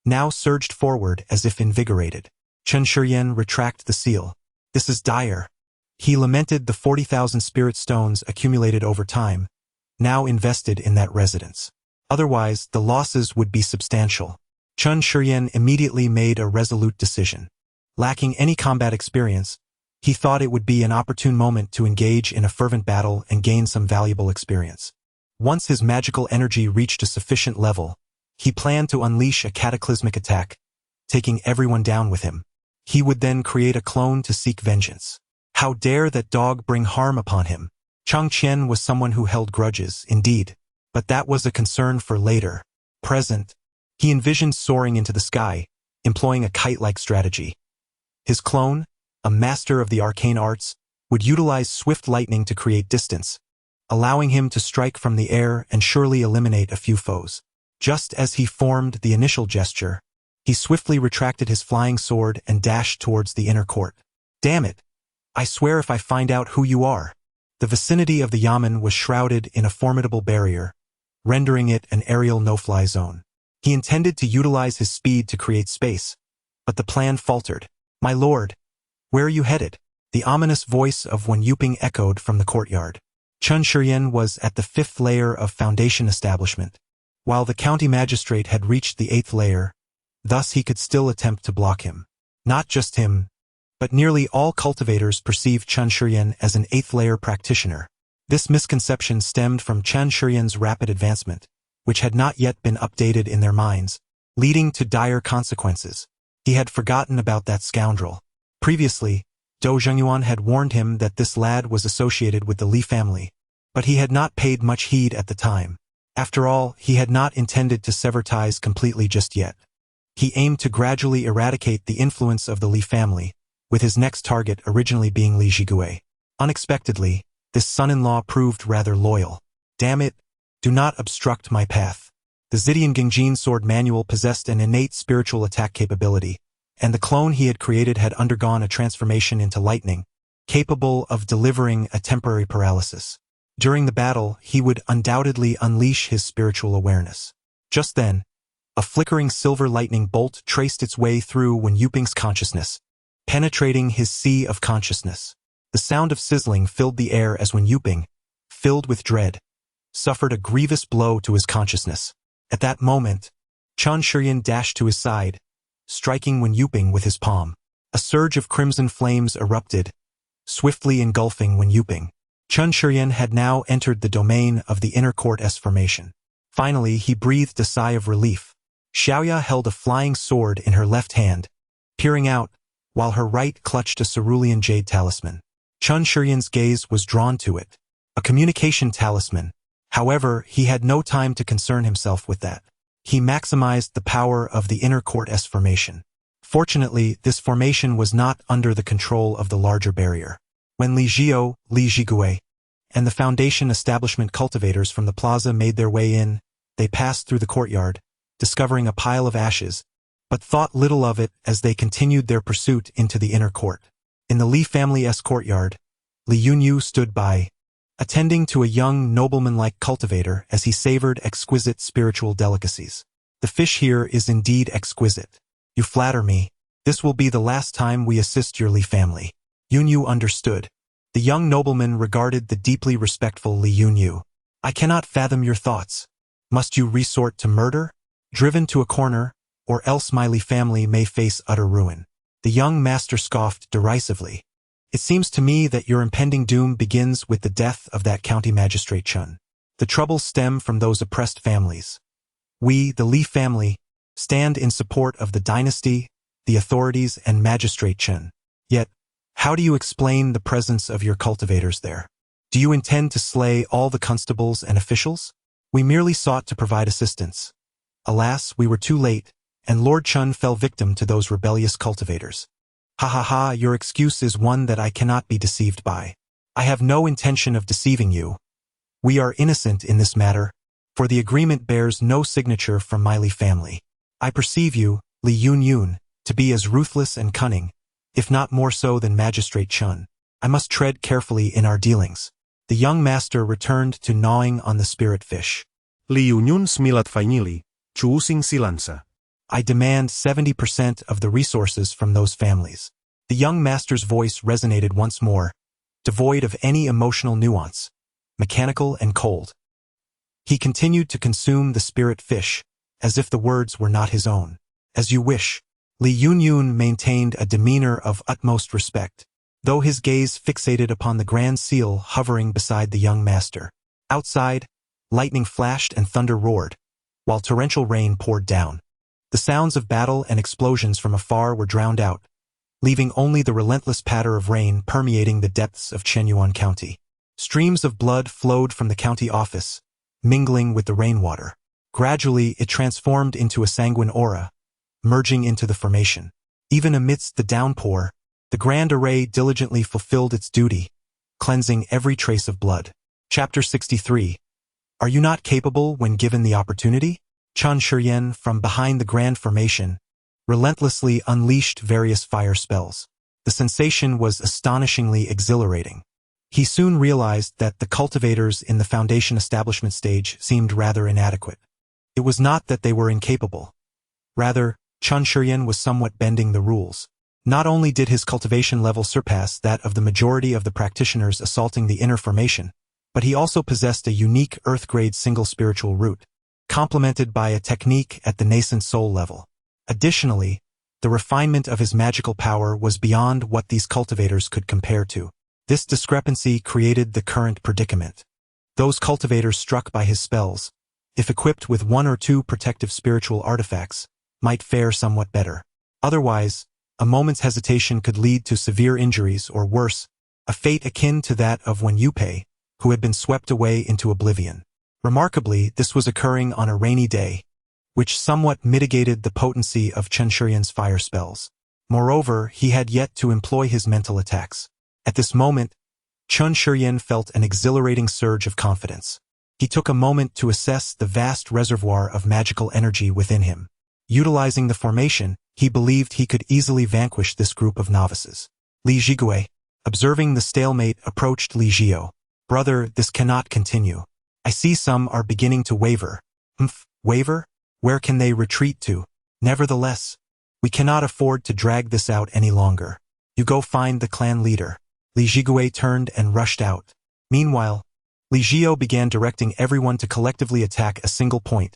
now surged forward as if invigorated. Chen Shiren retracted the seal. This is dire. He lamented the 40,000 spirit stones accumulated over time, now invested in that residence. Otherwise, the losses would be substantial. Chen Shiren immediately made a resolute decision. Lacking any combat experience, he thought it would be an opportune moment to engage in a fervent battle and gain some valuable experience. Once his magical energy reached a sufficient level, he planned to unleash a cataclysmic attack, taking everyone down with him. He would then create a clone to seek vengeance. How dare that dog bring harm upon him? Chang Qian was someone who held grudges, indeed, but that was a concern for later. Present, he envisioned soaring into the sky, employing a kite-like strategy. His clone, a master of the arcane arts, would utilize swift lightning to create distance, allowing him to strike from the air and surely eliminate a few foes. Just as he formed the initial gesture, he swiftly retracted his flying sword and dashed towards the inner court. Damn it! I swear if I find out who you are. The vicinity of the yamen was shrouded in a formidable barrier, rendering it an aerial no-fly zone. He intended to utilize his speed to create space, but the plan faltered. My lord, where are you headed? The ominous voice of Wen Yuping echoed from the courtyard. Chen Shiren was at the 5th layer of foundation establishment, while the county magistrate had reached the 8th layer, thus he could still attempt to block him. Not just him, but nearly all cultivators perceived Chen Shiren as an 8th layer practitioner. This misconception stemmed from Chen Shiren's rapid advancement, which had not yet been updated in their minds, leading to dire consequences. He had forgotten about that scoundrel. Previously, Dou Zhengyuan had warned him that this lad was associated with the Li family, but he had not paid much heed at the time. After all, he had not intended to sever ties completely just yet. He aimed to gradually eradicate the influence of the Li family, with his next target originally being Li Jigui. Unexpectedly, this son-in-law proved rather loyal. Damn it, do not obstruct my path. The Zidian Gengjin sword manual possessed an innate spiritual attack capability, and the clone he had created had undergone a transformation into lightning, capable of delivering a temporary paralysis. During the battle, he would undoubtedly unleash his spiritual awareness. Just then, a flickering silver lightning bolt traced its way through Wen Yuping's consciousness, penetrating his sea of consciousness. The sound of sizzling filled the air as Wen Yuping, filled with dread, suffered a grievous blow to his consciousness. At that moment, Chen Shiren dashed to his side, striking Wen Yuping with his palm. A surge of crimson flames erupted, swiftly engulfing Wen Yuping. Chen Shiren had now entered the domain of the inner court S formation. Finally, he breathed a sigh of relief. Xiaoya held a flying sword in her left hand, peering out, while her right clutched a cerulean jade talisman. Chen Shiren's gaze was drawn to it. A communication talisman. However, he had no time to concern himself with that. He maximized the power of the inner court S formation. Fortunately, this formation was not under the control of the larger barrier. When Li Jiao, Li Jigui, and the foundation establishment cultivators from the plaza made their way in, they passed through the courtyard, discovering a pile of ashes, but thought little of it as they continued their pursuit into the inner court. In the Li family's courtyard, Li Yunyu stood by, attending to a young nobleman-like cultivator as he savored exquisite spiritual delicacies. The fish here is indeed exquisite. You flatter me. This will be the last time we assist your Li family. Yunyu understood. The young nobleman regarded the deeply respectful Li Yunyu. I cannot fathom your thoughts. Must you resort to murder? Driven to a corner, or else my Li family may face utter ruin. The young master scoffed derisively. It seems to me that your impending doom begins with the death of that county magistrate Chun. The troubles stem from those oppressed families. We, the Li family, stand in support of the dynasty, the authorities, and Magistrate Chen. Yet, how do you explain the presence of your cultivators there? Do you intend to slay all the constables and officials? We merely sought to provide assistance. Alas, we were too late, and Lord Chun fell victim to those rebellious cultivators. Ha ha ha, your excuse is one that I cannot be deceived by. I have no intention of deceiving you. We are innocent in this matter, for the agreement bears no signature from my Li family. I perceive you, Li Yun, to be as ruthless and cunning, if not more so than Magistrate Chun. I must tread carefully in our dealings. The young master returned to gnawing on the spirit fish. Li Yun smilat finally, choosing silansa. I demand 70% of the resources from those families. The young master's voice resonated once more, devoid of any emotional nuance, mechanical and cold. He continued to consume the spirit fish, as if the words were not his own. As you wish. Li Yun maintained a demeanor of utmost respect, though his gaze fixated upon the grand seal hovering beside the young master. Outside, lightning flashed and thunder roared, while torrential rain poured down. The sounds of battle and explosions from afar were drowned out, leaving only the relentless patter of rain permeating the depths of Chenyuan County. Streams of blood flowed from the county office, mingling with the rainwater. Gradually, it transformed into a sanguine aura, merging into the formation. Even amidst the downpour, the grand array diligently fulfilled its duty, cleansing every trace of blood. Chapter 63. Are you not capable when given the opportunity? Chan Shuryen, from behind the grand formation, relentlessly unleashed various fire spells. The sensation was astonishingly exhilarating. He soon realized that the cultivators in the foundation establishment stage seemed rather inadequate. It was not that they were incapable. Rather, Chan Shuryen was somewhat bending the rules. Not only did his cultivation level surpass that of the majority of the practitioners assaulting the inner formation, but he also possessed a unique earth-grade single spiritual root, complemented by a technique at the nascent soul level. Additionally, the refinement of his magical power was beyond what these cultivators could compare to. This discrepancy created the current predicament. Those cultivators struck by his spells, if equipped with one or two protective spiritual artifacts, might fare somewhat better. Otherwise, a moment's hesitation could lead to severe injuries or worse, a fate akin to that of Wen Yupei, who had been swept away into oblivion. Remarkably, this was occurring on a rainy day, which somewhat mitigated the potency of Chen Shuryen's fire spells. Moreover, he had yet to employ his mental attacks. At this moment, Chen Shuryen felt an exhilarating surge of confidence. He took a moment to assess the vast reservoir of magical energy within him. Utilizing the formation, he believed he could easily vanquish this group of novices. Li Jigui, observing the stalemate, approached Li Jiao. Brother, this cannot continue. I see some are beginning to waver. Waver? Where can they retreat to? Nevertheless, we cannot afford to drag this out any longer. You go find the clan leader. Li Jigui turned and rushed out. Meanwhile, Li Jiao began directing everyone to collectively attack a single point,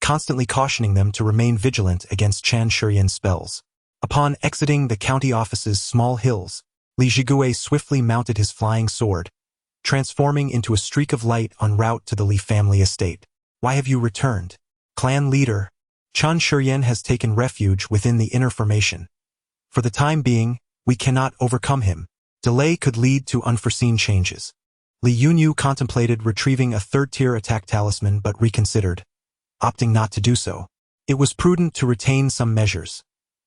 constantly cautioning them to remain vigilant against Chan Shuryen's spells. Upon exiting the county office's small hills, Li Jigui swiftly mounted his flying sword, transforming into a streak of light en route to the Li family estate. Why have you returned? Clan leader, Chan Shuryen has taken refuge within the inner formation. For the time being, we cannot overcome him. Delay could lead to unforeseen changes. Li Yunyu contemplated retrieving a third-tier attack talisman but reconsidered, opting not to do so. It was prudent to retain some measures.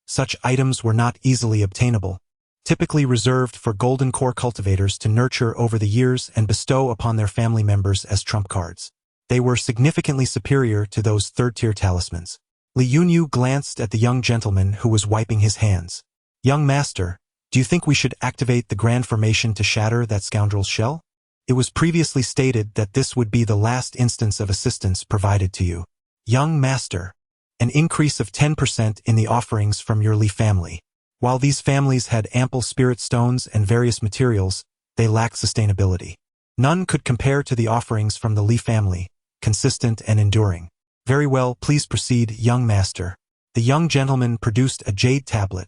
Such items were not easily obtainable, typically reserved for golden core cultivators to nurture over the years and bestow upon their family members as trump cards. They were significantly superior to those third-tier talismans. Li Yunyu glanced at the young gentleman who was wiping his hands. Young master, do you think we should activate the grand formation to shatter that scoundrel's shell? It was previously stated that this would be the last instance of assistance provided to you. Young master, an increase of 10% in the offerings from your Li family. While these families had ample spirit stones and various materials, they lacked sustainability. None could compare to the offerings from the Li family, consistent and enduring. Very well, please proceed, young master. The young gentleman produced a jade tablet,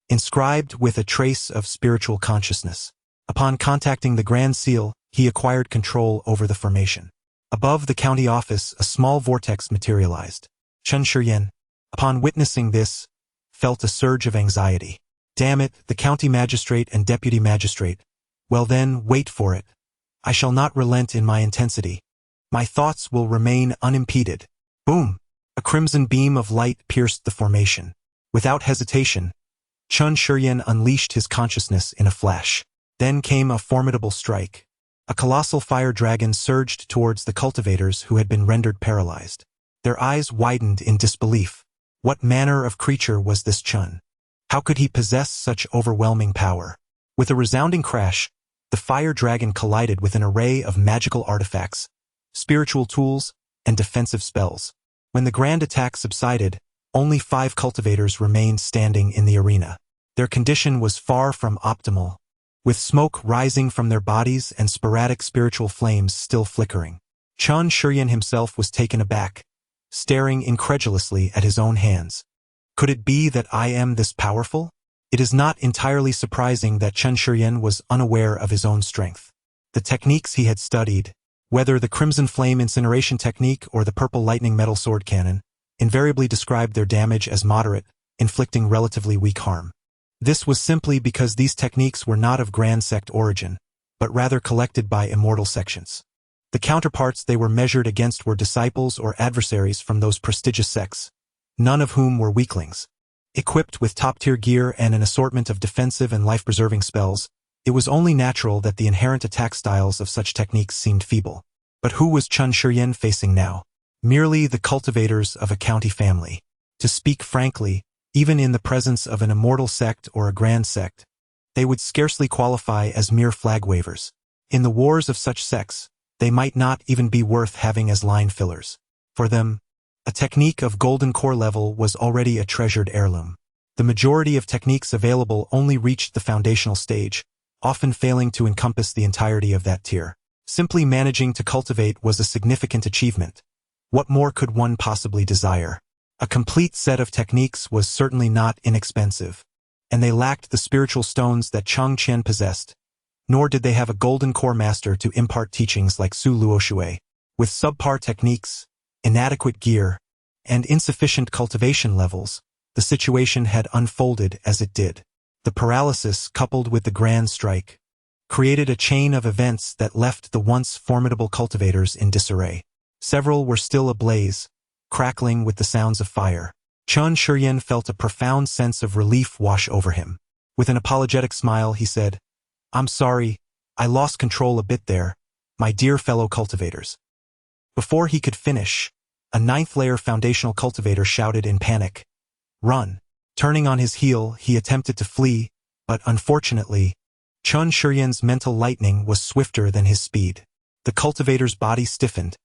inscribed with a trace of spiritual consciousness. Upon contacting the Grand Seal, he acquired control over the formation. Above the county office, a small vortex materialized. Chen Shuryen, upon witnessing this, felt a surge of anxiety. Damn it, the county magistrate and deputy magistrate. Well then, wait for it. I shall not relent in my intensity. My thoughts will remain unimpeded. Boom! A crimson beam of light pierced the formation. Without hesitation, Chun Shuryen unleashed his consciousness in a flash. Then came a formidable strike. A colossal fire dragon surged towards the cultivators who had been rendered paralyzed. Their eyes widened in disbelief. What manner of creature was this Chun? How could he possess such overwhelming power? With a resounding crash, the fire dragon collided with an array of magical artifacts, spiritual tools, and defensive spells. When the grand attack subsided, only 5 cultivators remained standing in the arena. Their condition was far from optimal, with smoke rising from their bodies and sporadic spiritual flames still flickering. Chun Shuryen himself was taken aback, staring incredulously at his own hands. Could it be that I am this powerful? It is not entirely surprising that Chun Shuryen was unaware of his own strength. The techniques he had studied, whether the Crimson Flame Incineration Technique or the Purple Lightning Metal Sword Cannon, invariably described their damage as moderate, inflicting relatively weak harm. This was simply because these techniques were not of grand sect origin, but rather collected by immortal sections. The counterparts they were measured against were disciples or adversaries from those prestigious sects, none of whom were weaklings. Equipped with top-tier gear and an assortment of defensive and life-preserving spells, it was only natural that the inherent attack styles of such techniques seemed feeble. But who was Chun Shuryen facing now? Merely the cultivators of a county family. To speak frankly, even in the presence of an immortal sect or a grand sect, they would scarcely qualify as mere flag wavers. In the wars of such sects, they might not even be worth having as line fillers. For them, a technique of golden core level was already a treasured heirloom. The majority of techniques available only reached the foundational stage, often failing to encompass the entirety of that tier. Simply managing to cultivate was a significant achievement. What more could one possibly desire? A complete set of techniques was certainly not inexpensive, and they lacked the spiritual stones that Chang Qian possessed, nor did they have a golden core master to impart teachings like Su Luoshui. With subpar techniques, inadequate gear, and insufficient cultivation levels, the situation had unfolded as it did. The paralysis, coupled with the grand strike, created a chain of events that left the once formidable cultivators in disarray. Several were still ablaze, crackling with the sounds of fire. Chun Shuryen felt a profound sense of relief wash over him. With an apologetic smile, he said, "I'm sorry, I lost control a bit there, my dear fellow cultivators." Before he could finish, a 9th-layer foundational cultivator shouted in panic, "Run!" Turning on his heel, he attempted to flee, but unfortunately, Chun Shuryen's mental lightning was swifter than his speed. The cultivator's body stiffened,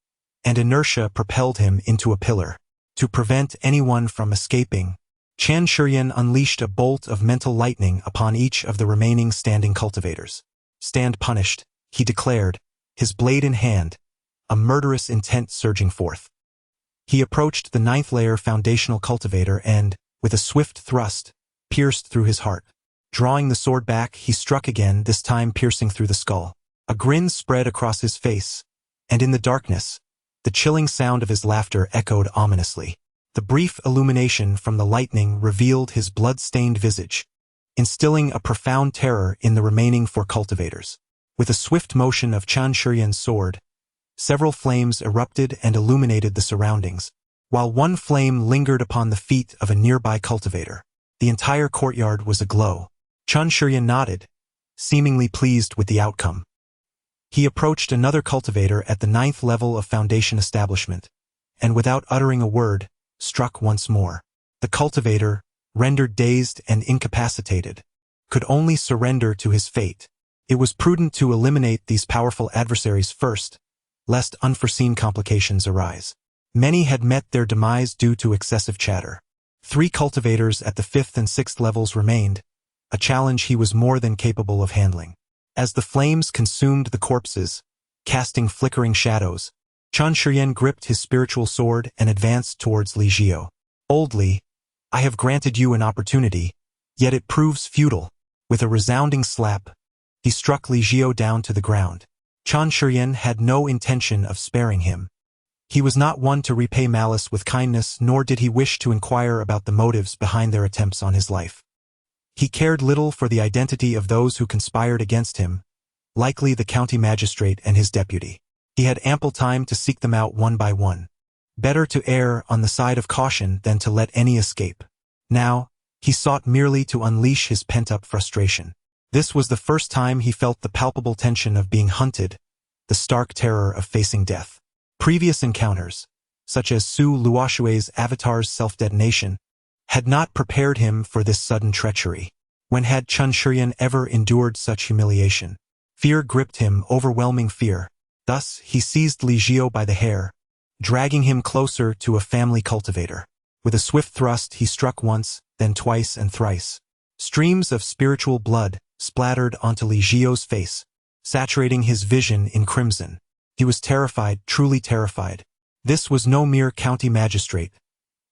and inertia propelled him into a pillar. To prevent anyone from escaping, Chun Shuryen unleashed a bolt of mental lightning upon each of the remaining standing cultivators. "Stand punished," he declared, his blade in hand, a murderous intent surging forth. He approached the 9th-layer foundational cultivator and, with a swift thrust, pierced through his heart. Drawing the sword back, he struck again, this time piercing through the skull. A grin spread across his face, and in the darkness, the chilling sound of his laughter echoed ominously. The brief illumination from the lightning revealed his blood-stained visage, instilling a profound terror in the remaining 4 cultivators. With a swift motion of Chun Shuryen's sword, several flames erupted and illuminated the surroundings, while one flame lingered upon the feet of a nearby cultivator. The entire courtyard was aglow. Chun Shuryen nodded, seemingly pleased with the outcome. He approached another cultivator at the 9th level of foundation establishment, and without uttering a word, struck once more. The cultivator, rendered dazed and incapacitated, could only surrender to his fate. It was prudent to eliminate these powerful adversaries first, lest unforeseen complications arise. Many had met their demise due to excessive chatter. 3 cultivators at the 5th and 6th levels remained, a challenge he was more than capable of handling. As the flames consumed the corpses, casting flickering shadows, Chun Shuryen gripped his spiritual sword and advanced towards Li Jiao. "Boldly, I have granted you an opportunity, yet it proves futile." With a resounding slap, he struck Li Jiao down to the ground. Chun Shuryen had no intention of sparing him. He was not one to repay malice with kindness, nor did he wish to inquire about the motives behind their attempts on his life. He cared little for the identity of those who conspired against him, likely the county magistrate and his deputy. He had ample time to seek them out one by one. Better to err on the side of caution than to let any escape. Now, he sought merely to unleash his pent-up frustration. This was the first time he felt the palpable tension of being hunted, the stark terror of facing death. Previous encounters, such as Su Luoshue's avatar's self-detonation, had not prepared him for this sudden treachery. When had Chun Shuryan ever endured such humiliation? Fear gripped him, overwhelming fear. Thus, he seized Li Jiao by the hair, dragging him closer to a family cultivator. With a swift thrust, he struck once, then twice and thrice. Streams of spiritual blood splattered onto Li Jiao's face, saturating his vision in crimson. He was terrified, truly terrified. This was no mere county magistrate.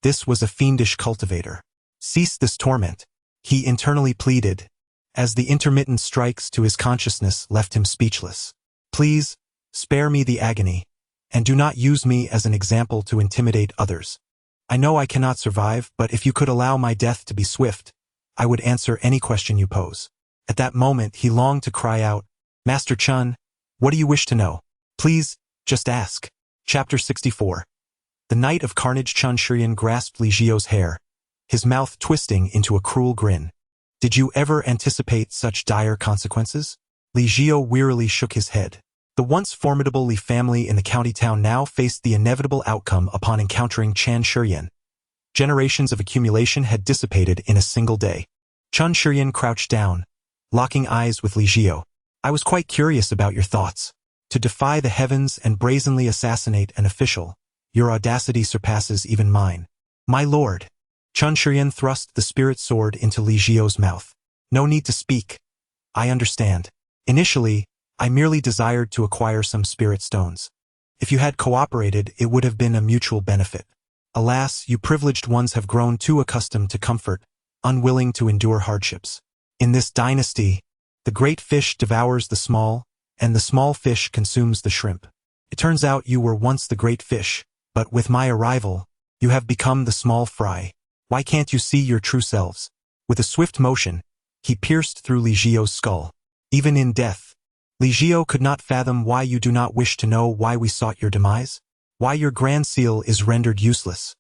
This was a fiendish cultivator. Cease this torment, he internally pleaded, as the intermittent strikes to his consciousness left him speechless. Please, spare me the agony, and do not use me as an example to intimidate others. I know I cannot survive, but if you could allow my death to be swift, I would answer any question you pose. At that moment he longed to cry out, Master Chun, what do you wish to know? Please, just ask. Chapter 64. The night of carnage. Chun Shuryan grasped Li Jiao's hair, his mouth twisting into a cruel grin. Did you ever anticipate such dire consequences? Li Jiao wearily shook his head. The once formidable Li family in the county town now faced the inevitable outcome upon encountering Chun Shuryan. Generations of accumulation had dissipated in a single day. Chun Shuryan crouched down, locking eyes with Li Jiao. I was quite curious about your thoughts. To defy the heavens and brazenly assassinate an official, your audacity surpasses even mine. My lord. Chun Shuryan thrust the spirit sword into Li Jiao's mouth. No need to speak. I understand. Initially, I merely desired to acquire some spirit stones. If you had cooperated, it would have been a mutual benefit. Alas, you privileged ones have grown too accustomed to comfort, unwilling to endure hardships. In this dynasty, the great fish devours the small, and the small fish consumes the shrimp. It turns out you were once the great fish, but with my arrival, you have become the small fry. Why can't you see your true selves? With a swift motion, he pierced through Li Jiao's skull. Even in death, Li Jiao could not fathom why you do not wish to know why we sought your demise, why your grand seal is rendered useless.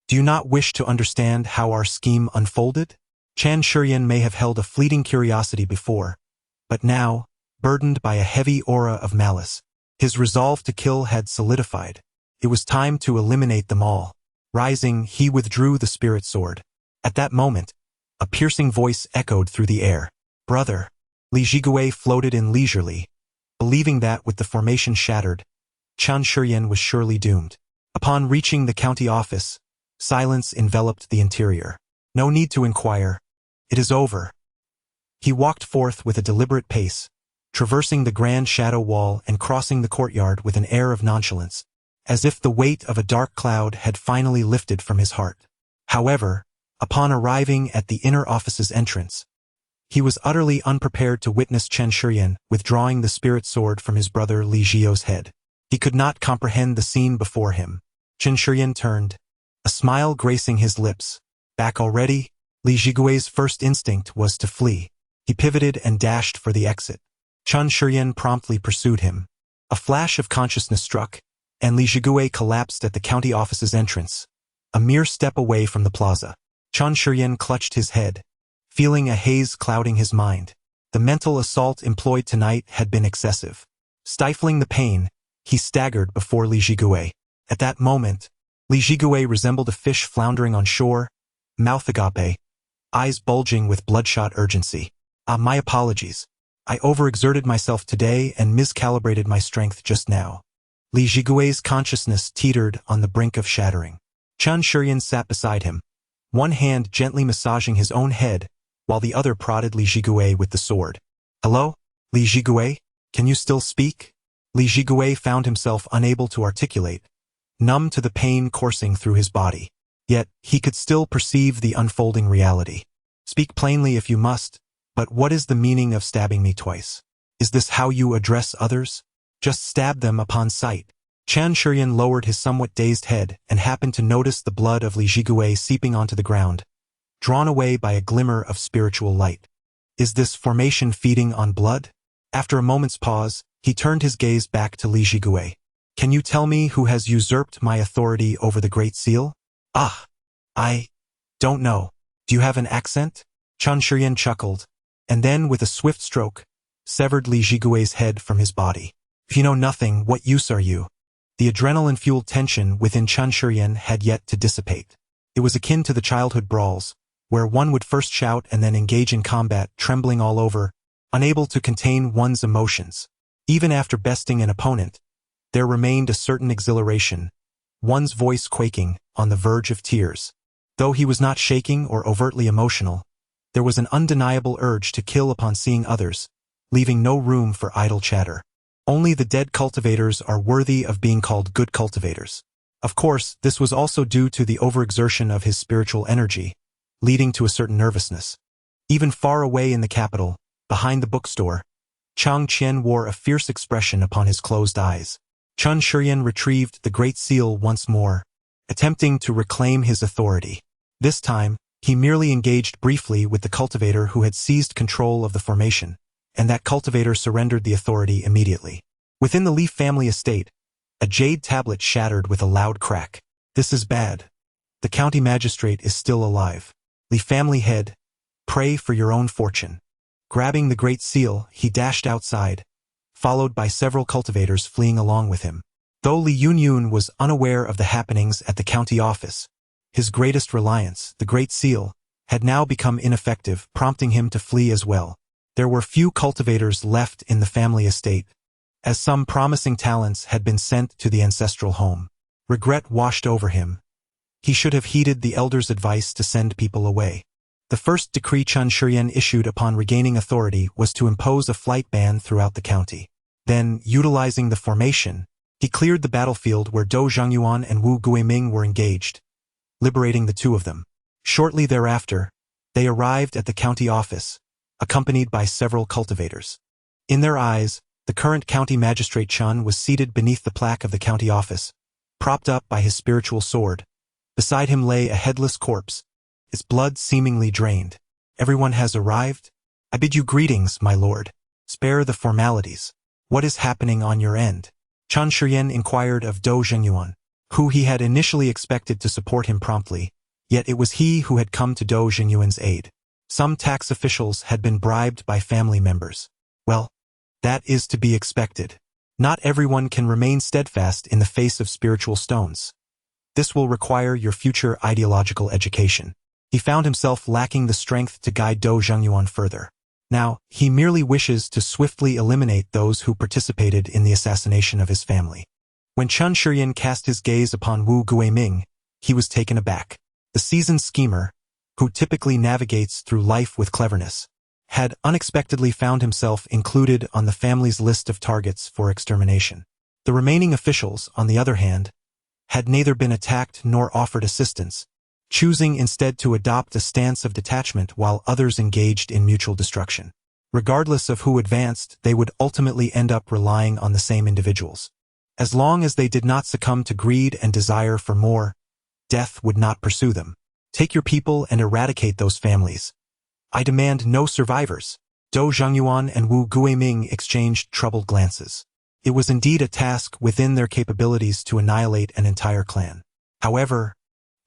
Do you not wish to understand how our scheme unfolded? Chun Shuryan may have held a fleeting curiosity before, but now, burdened by a heavy aura of malice, his resolve to kill had solidified. It was time to eliminate them all. Rising, he withdrew the spirit sword. At that moment, a piercing voice echoed through the air. Brother. Li Jigui floated in leisurely, believing that with the formation shattered, Chun Shuryan was surely doomed. Upon reaching the county office, silence enveloped the interior. No need to inquire. It is over. He walked forth with a deliberate pace, traversing the grand shadow wall and crossing the courtyard with an air of nonchalance, as if the weight of a dark cloud had finally lifted from his heart. However, upon arriving at the inner office's entrance, he was utterly unprepared to witness Chun Shuryan withdrawing the spirit sword from his brother Li Jiao's head. He could not comprehend the scene before him. Chun Shuryan turned, a smile gracing his lips. Back already? Li Jigui's first instinct was to flee. He pivoted and dashed for the exit. Chun Shuryan promptly pursued him. A flash of consciousness struck, and Li Jigui collapsed at the county office's entrance, a mere step away from the plaza. Chun Shuryan clutched his head, feeling a haze clouding his mind. The mental assault employed tonight had been excessive. Stifling the pain, he staggered before Li Jigui. At that moment, Li Jigui resembled a fish floundering on shore, mouth agape, eyes bulging with bloodshot urgency. My apologies. I overexerted myself today and miscalibrated my strength just now. Li Jigui's consciousness teetered on the brink of shattering. Chun Shuryan sat beside him, one hand gently massaging his own head, while the other prodded Li Jigui with the sword. Hello? Li Jigui? Can you still speak? Li Jigui found himself unable to articulate, numb to the pain coursing through his body. Yet, he could still perceive the unfolding reality. Speak plainly if you must, but what is the meaning of stabbing me twice? Is this how you address others? Just stab them upon sight. Chan Shuryan lowered his somewhat dazed head and happened to notice the blood of Li Jigui seeping onto the ground, drawn away by a glimmer of spiritual light. Is this formation feeding on blood? After a moment's pause, he turned his gaze back to Li Jigui. Can you tell me who has usurped my authority over the Great Seal? Ah, I don't know. Do you have an accent? Chan Shuryan chuckled, and then with a swift stroke, severed Li Jigui's head from his body. If you know nothing, what use are you? The adrenaline-fueled tension within Chan Shuryan had yet to dissipate. It was akin to the childhood brawls, where one would first shout and then engage in combat, trembling all over, unable to contain one's emotions. Even after besting an opponent, there remained a certain exhilaration, one's voice quaking, on the verge of tears. Though he was not shaking or overtly emotional, there was an undeniable urge to kill upon seeing others, leaving no room for idle chatter. Only the dead cultivators are worthy of being called good cultivators. Of course, this was also due to the overexertion of his spiritual energy, leading to a certain nervousness. Even far away in the capital, behind the bookstore, Chang Qian wore a fierce expression upon his closed eyes. Chan Shuryan retrieved the Great Seal once more, attempting to reclaim his authority. This time, he merely engaged briefly with the cultivator who had seized control of the formation, and that cultivator surrendered the authority immediately. Within the Li family estate, a jade tablet shattered with a loud crack. This is bad. The county magistrate is still alive. Li family head, pray for your own fortune. Grabbing the Great Seal, he dashed outside, followed by several cultivators fleeing along with him. Though Li Yunyun was unaware of the happenings at the county office, his greatest reliance, the Great Seal, had now become ineffective, prompting him to flee as well. There were few cultivators left in the family estate, as some promising talents had been sent to the ancestral home. Regret washed over him. He should have heeded the elders' advice to send people away. The first decree Chan Shuryan issued upon regaining authority was to impose a flight ban throughout the county. Then, utilizing the formation, he cleared the battlefield where Dou Zhangyuan and Wu Guiming were engaged, liberating the two of them. Shortly thereafter, they arrived at the county office, accompanied by several cultivators. In their eyes, the current county magistrate Chun was seated beneath the plaque of the county office, propped up by his spiritual sword. Beside him lay a headless corpse, its blood seemingly drained. Everyone has arrived? I bid you greetings, my lord. Spare the formalities. What is happening on your end? Chan Shuryan inquired of Dou Zhengyuan, who he had initially expected to support him promptly, yet it was he who had come to Dou Zhengyuan's aid. Some tax officials had been bribed by family members. Well, that is to be expected. Not everyone can remain steadfast in the face of spiritual stones. This will require your future ideological education. He found himself lacking the strength to guide Dou Zhengyuan further. Now, he merely wishes to swiftly eliminate those who participated in the assassination of his family. When Chan Shuryan cast his gaze upon Wu Guiming, he was taken aback. The seasoned schemer, who typically navigates through life with cleverness, had unexpectedly found himself included on the family's list of targets for extermination. The remaining officials, on the other hand, had neither been attacked nor offered assistance, choosing instead to adopt a stance of detachment while others engaged in mutual destruction. Regardless of who advanced, they would ultimately end up relying on the same individuals. As long as they did not succumb to greed and desire for more, death would not pursue them. Take your people and eradicate those families. I demand no survivors. Dou Zhangyuan and Wu Guiming exchanged troubled glances. It was indeed a task within their capabilities to annihilate an entire clan. However,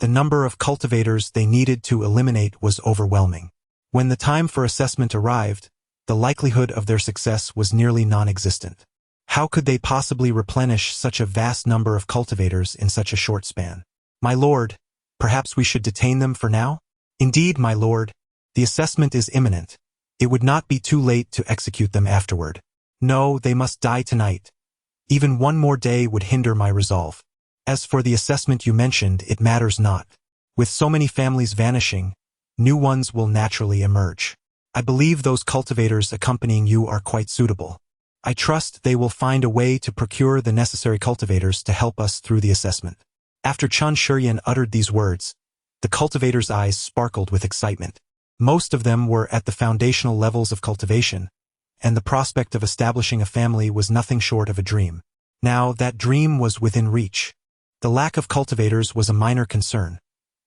the number of cultivators they needed to eliminate was overwhelming. When the time for assessment arrived, the likelihood of their success was nearly non-existent. How could they possibly replenish such a vast number of cultivators in such a short span? My lord, perhaps we should detain them for now? Indeed, my lord, the assessment is imminent. It would not be too late to execute them afterward. No, they must die tonight. Even one more day would hinder my resolve. As for the assessment you mentioned, it matters not. With so many families vanishing, new ones will naturally emerge. I believe those cultivators accompanying you are quite suitable. I trust they will find a way to procure the necessary cultivators to help us through the assessment. After Chan Shuryan uttered these words, the cultivators' eyes sparkled with excitement. Most of them were at the foundational levels of cultivation, and the prospect of establishing a family was nothing short of a dream. Now that dream was within reach. The lack of cultivators was a minor concern,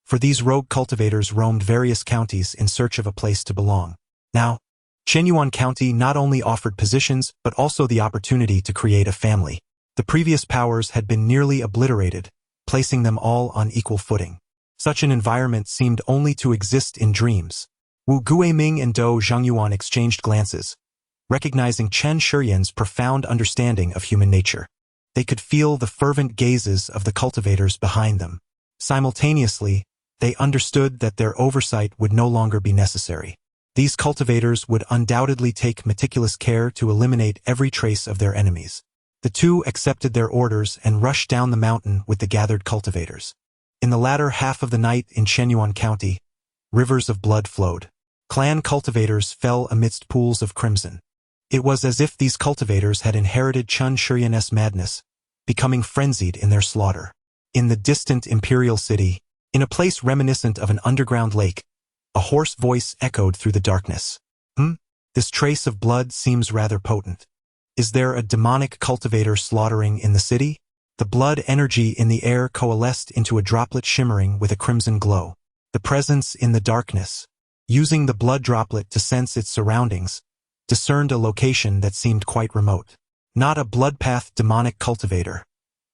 for these rogue cultivators roamed various counties in search of a place to belong. Now, Chenyuan County not only offered positions but also the opportunity to create a family. The previous powers had been nearly obliterated, placing them all on equal footing. Such an environment seemed only to exist in dreams. Wu Guiming and Do Zhengyuan exchanged glances, recognizing Chen Shiyan's profound understanding of human nature. They could feel the fervent gazes of the cultivators behind them. Simultaneously, they understood that their oversight would no longer be necessary. These cultivators would undoubtedly take meticulous care to eliminate every trace of their enemies. The two accepted their orders and rushed down the mountain with the gathered cultivators. In the latter half of the night in Chenyuan County, rivers of blood flowed. Clan cultivators fell amidst pools of crimson. It was as if these cultivators had inherited Chen Shiyan's madness, becoming frenzied in their slaughter. In the distant imperial city, in a place reminiscent of an underground lake, a hoarse voice echoed through the darkness. This trace of blood seems rather potent. Is there a demonic cultivator slaughtering in the city? The blood energy in the air coalesced into a droplet shimmering with a crimson glow. The presence in the darkness, using the blood droplet to sense its surroundings, discerned a location that seemed quite remote. Not a bloodpath demonic cultivator.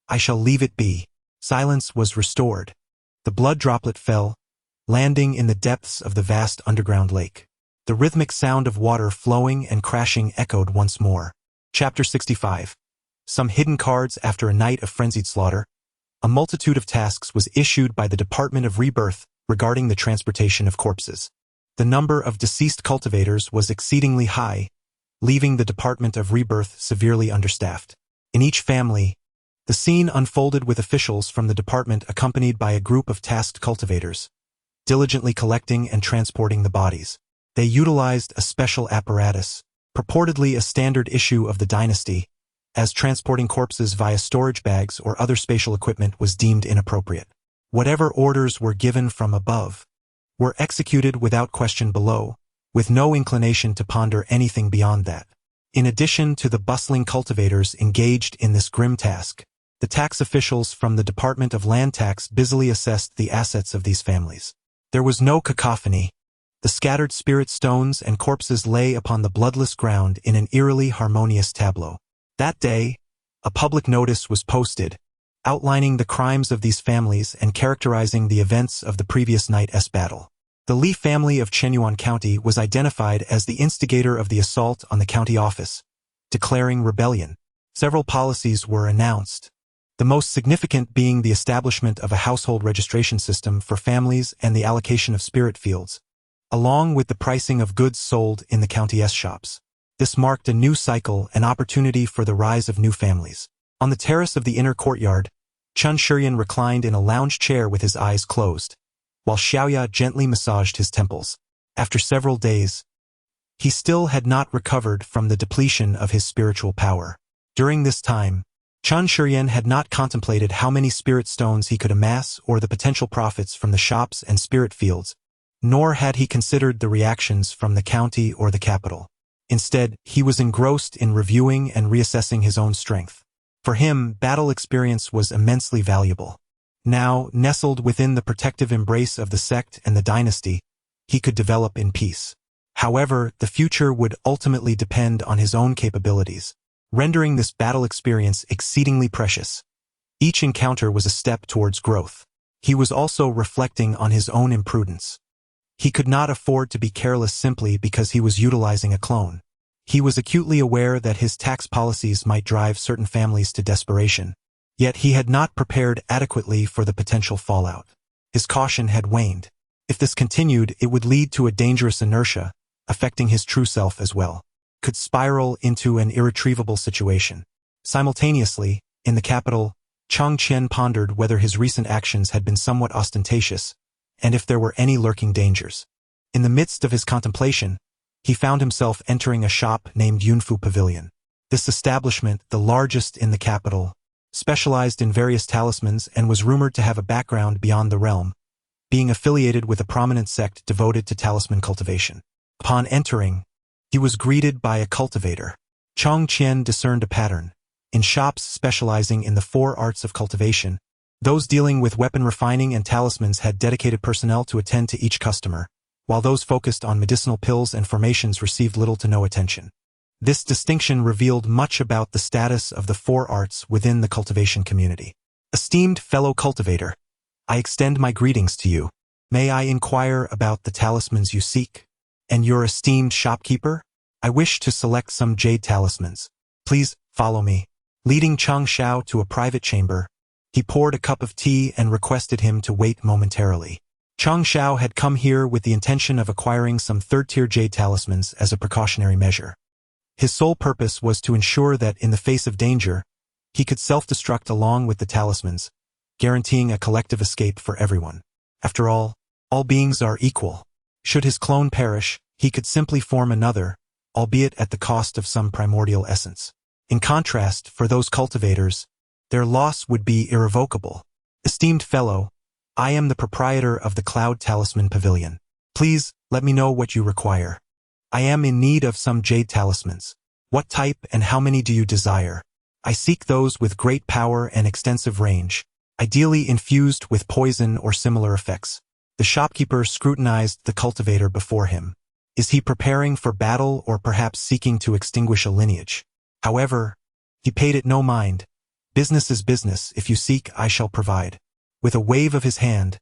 I shall leave it be. Silence was restored. The blood droplet fell, landing in the depths of the vast underground lake. The rhythmic sound of water flowing and crashing echoed once more. Chapter 65. Some hidden cards after a night of frenzied slaughter. A multitude of tasks was issued by the Department of Rebirth regarding the transportation of corpses. The number of deceased cultivators was exceedingly high, leaving the Department of Rebirth severely understaffed. In each family, the scene unfolded with officials from the department accompanied by a group of tasked cultivators, diligently collecting and transporting the bodies. They utilized a special apparatus, purportedly a standard issue of the dynasty, as transporting corpses via storage bags or other spatial equipment was deemed inappropriate. Whatever orders were given from above were executed without question below, with no inclination to ponder anything beyond that. In addition to the bustling cultivators engaged in this grim task, the tax officials from the Department of Land Tax busily assessed the assets of these families. There was no cacophony. The scattered spirit stones and corpses lay upon the bloodless ground in an eerily harmonious tableau. That day, a public notice was posted, outlining the crimes of these families and characterizing the events of the previous night's battle. The Li family of Chenyuan County was identified as the instigator of the assault on the county office, declaring rebellion. Several policies were announced, the most significant being the establishment of a household registration system for families and the allocation of spirit fields, along with the pricing of goods sold in the county's shops. This marked a new cycle and opportunity for the rise of new families. On the terrace of the inner courtyard, Chen Shiyan reclined in a lounge chair with his eyes closed, while Xiaoya gently massaged his temples. After several days, he still had not recovered from the depletion of his spiritual power. During this time, Chen Shiyan had not contemplated how many spirit stones he could amass or the potential profits from the shops and spirit fields, nor had he considered the reactions from the county or the capital. Instead, he was engrossed in reviewing and reassessing his own strength. For him, battle experience was immensely valuable. Now, nestled within the protective embrace of the sect and the dynasty, he could develop in peace. However, the future would ultimately depend on his own capabilities, rendering this battle experience exceedingly precious. Each encounter was a step towards growth. He was also reflecting on his own imprudence. He could not afford to be careless simply because he was utilizing a clone. He was acutely aware that his tax policies might drive certain families to desperation, yet he had not prepared adequately for the potential fallout. His caution had waned. If this continued, it would lead to a dangerous inertia, affecting his true self as well. Could spiral into an irretrievable situation. Simultaneously, in the capital, Chang Qian pondered whether his recent actions had been somewhat ostentatious, and if there were any lurking dangers. In the midst of his contemplation, he found himself entering a shop named Yunfu Pavilion. This establishment, the largest in the capital, specialized in various talismans and was rumored to have a background beyond the realm, being affiliated with a prominent sect devoted to talisman cultivation. Upon entering, he was greeted by a cultivator. Chang Qian discerned a pattern. In shops specializing in the 4 arts of cultivation, those dealing with weapon refining and talismans had dedicated personnel to attend to each customer, while those focused on medicinal pills and formations received little to no attention. This distinction revealed much about the status of the 4 arts within the cultivation community. Esteemed fellow cultivator, I extend my greetings to you. May I inquire about the talismans you seek? And your esteemed shopkeeper? I wish to select some jade talismans. Please follow me. Leading Chang Xiao to a private chamber, he poured a cup of tea and requested him to wait momentarily. Chang Xiao had come here with the intention of acquiring some third-tier jade talismans as a precautionary measure. His sole purpose was to ensure that in the face of danger, he could self-destruct along with the talismans, guaranteeing a collective escape for everyone. After all beings are equal. Should his clone perish, he could simply form another, albeit at the cost of some primordial essence. In contrast, for those cultivators, their loss would be irrevocable. Esteemed fellow, I am the proprietor of the Cloud Talisman Pavilion. Please, let me know what you require. I am in need of some jade talismans. What type and how many do you desire? I seek those with great power and extensive range, ideally infused with poison or similar effects. The shopkeeper scrutinized the cultivator before him. Is he preparing for battle or perhaps seeking to extinguish a lineage? However, he paid it no mind. Business is business. If you seek, I shall provide. With a wave of his hand,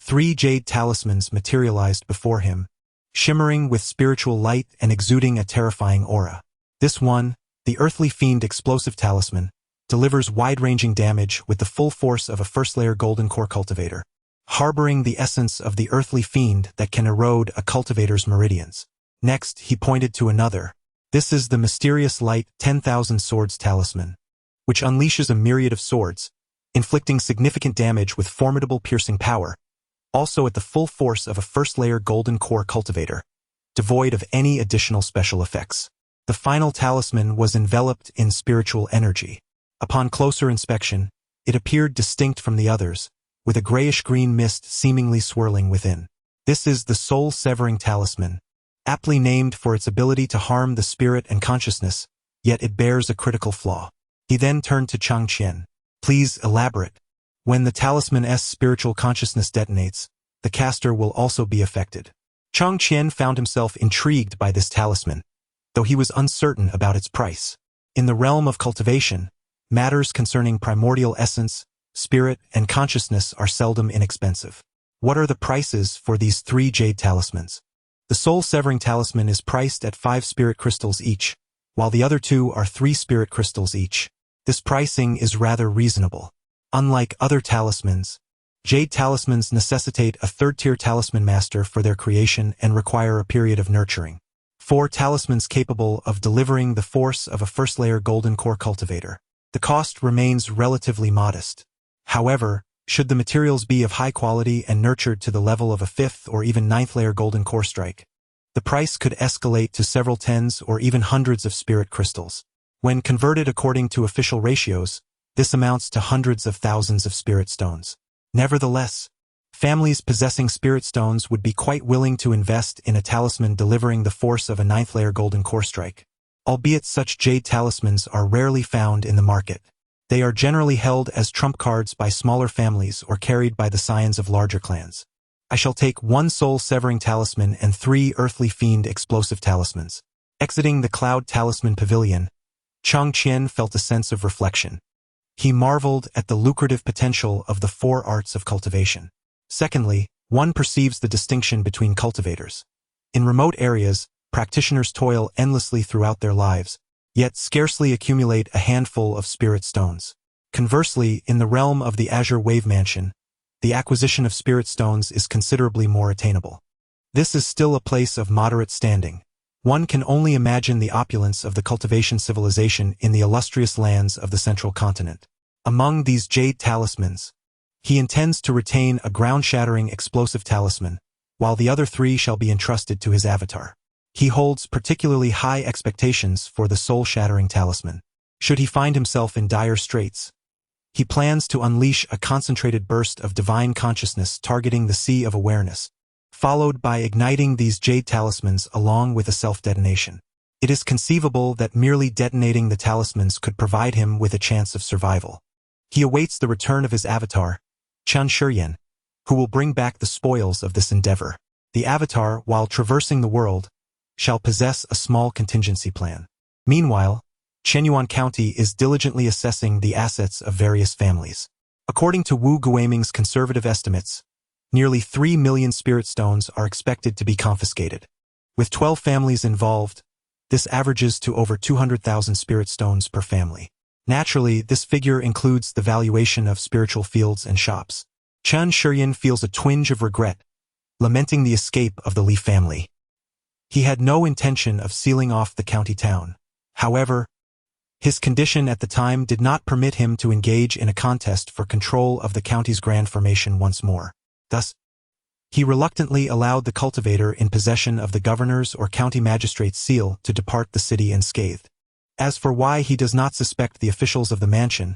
3 jade talismans materialized before him, shimmering with spiritual light and exuding a terrifying aura. This one, the Earthly Fiend Explosive Talisman, delivers wide-ranging damage with the full force of a first-layer golden core cultivator, harboring the essence of the Earthly Fiend that can erode a cultivator's meridians. Next, he pointed to another. This is the mysterious light 10,000 Swords Talisman, which unleashes a myriad of swords, inflicting significant damage with formidable piercing power, also at the full force of a first-layer golden core cultivator, devoid of any additional special effects. The final talisman was enveloped in spiritual energy. Upon closer inspection, it appeared distinct from the others, with a grayish-green mist seemingly swirling within. This is the soul-severing talisman, aptly named for its ability to harm the spirit and consciousness, yet it bears a critical flaw. He then turned to Chang Qian. Please elaborate. When the talisman's spiritual consciousness detonates, the caster will also be affected. Chang Qian found himself intrigued by this talisman, though he was uncertain about its price. In the realm of cultivation, matters concerning primordial essence, spirit, and consciousness are seldom inexpensive. What are the prices for these 3 jade talismans? The soul-severing talisman is priced at 5 spirit crystals each, while the other 2 are 3 spirit crystals each. This pricing is rather reasonable. Unlike other talismans, jade talismans necessitate a third-tier talisman master for their creation and require a period of nurturing. 4 talismans capable of delivering the force of a first-layer golden core cultivator. The cost remains relatively modest. However, should the materials be of high quality and nurtured to the level of a 5th or even 9th-layer golden core strike, the price could escalate to several tens or even hundreds of spirit crystals. When converted according to official ratios, this amounts to hundreds of thousands of spirit stones. Nevertheless, families possessing spirit stones would be quite willing to invest in a talisman delivering the force of a 9th-layer golden core strike, albeit such jade talismans are rarely found in the market. They are generally held as trump cards by smaller families or carried by the scions of larger clans. I shall take 1 soul-severing talisman and 3 Earthly Fiend Explosive Talismans. Exiting the Cloud Talisman Pavilion, Chang Qian felt a sense of reflection. He marveled at the lucrative potential of the 4 arts of cultivation. Secondly, one perceives the distinction between cultivators. In remote areas, practitioners toil endlessly throughout their lives, yet scarcely accumulate a handful of spirit stones. Conversely, in the realm of the Azure Wave Mansion, the acquisition of spirit stones is considerably more attainable. This is still a place of moderate standing. One can only imagine the opulence of the cultivation civilization in the illustrious lands of the central continent. Among these jade talismans, he intends to retain a ground-shattering explosive talisman, while the other 3 shall be entrusted to his avatar. He holds particularly high expectations for the soul-shattering talisman. Should he find himself in dire straits, he plans to unleash a concentrated burst of divine consciousness targeting the sea of awareness, followed by igniting these jade talismans along with a self-detonation. It is conceivable that merely detonating the talismans could provide him with a chance of survival. He awaits the return of his avatar, Chun Shuryen, who will bring back the spoils of this endeavor. The avatar, while traversing the world, shall possess a small contingency plan. Meanwhile, Chenyuan County is diligently assessing the assets of various families. According to Wu Guiming's conservative estimates, nearly 3 million spirit stones are expected to be confiscated. With 12 families involved, this averages to over 200,000 spirit stones per family. Naturally, this figure includes the valuation of spiritual fields and shops. Chun Shuryen feels a twinge of regret, lamenting the escape of the Li family. He had no intention of sealing off the county town. However, his condition at the time did not permit him to engage in a contest for control of the county's grand formation once more. Thus, he reluctantly allowed the cultivator in possession of the governor's or county magistrate's seal to depart the city unscathed. As for why he does not suspect the officials of the mansion,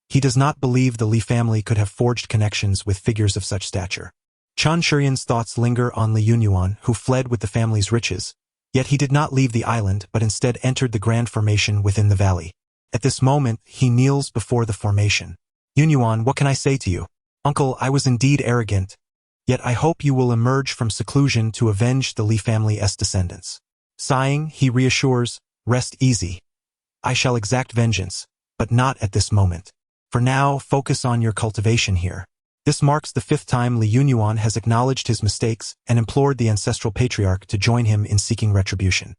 he does not believe the Li family could have forged connections with figures of such stature. Chun Shuryen's thoughts linger on Li Yunyuan, who fled with the family's riches, yet he did not leave the island but instead entered the grand formation within the valley. At this moment, he kneels before the formation. Yunyuan, what can I say to you? Uncle, I was indeed arrogant, yet I hope you will emerge from seclusion to avenge the Li family's descendants. Sighing, he reassures, rest easy. I shall exact vengeance, but not at this moment. For now, focus on your cultivation here. This marks the 5th time Li Yunyuan has acknowledged his mistakes and implored the ancestral patriarch to join him in seeking retribution.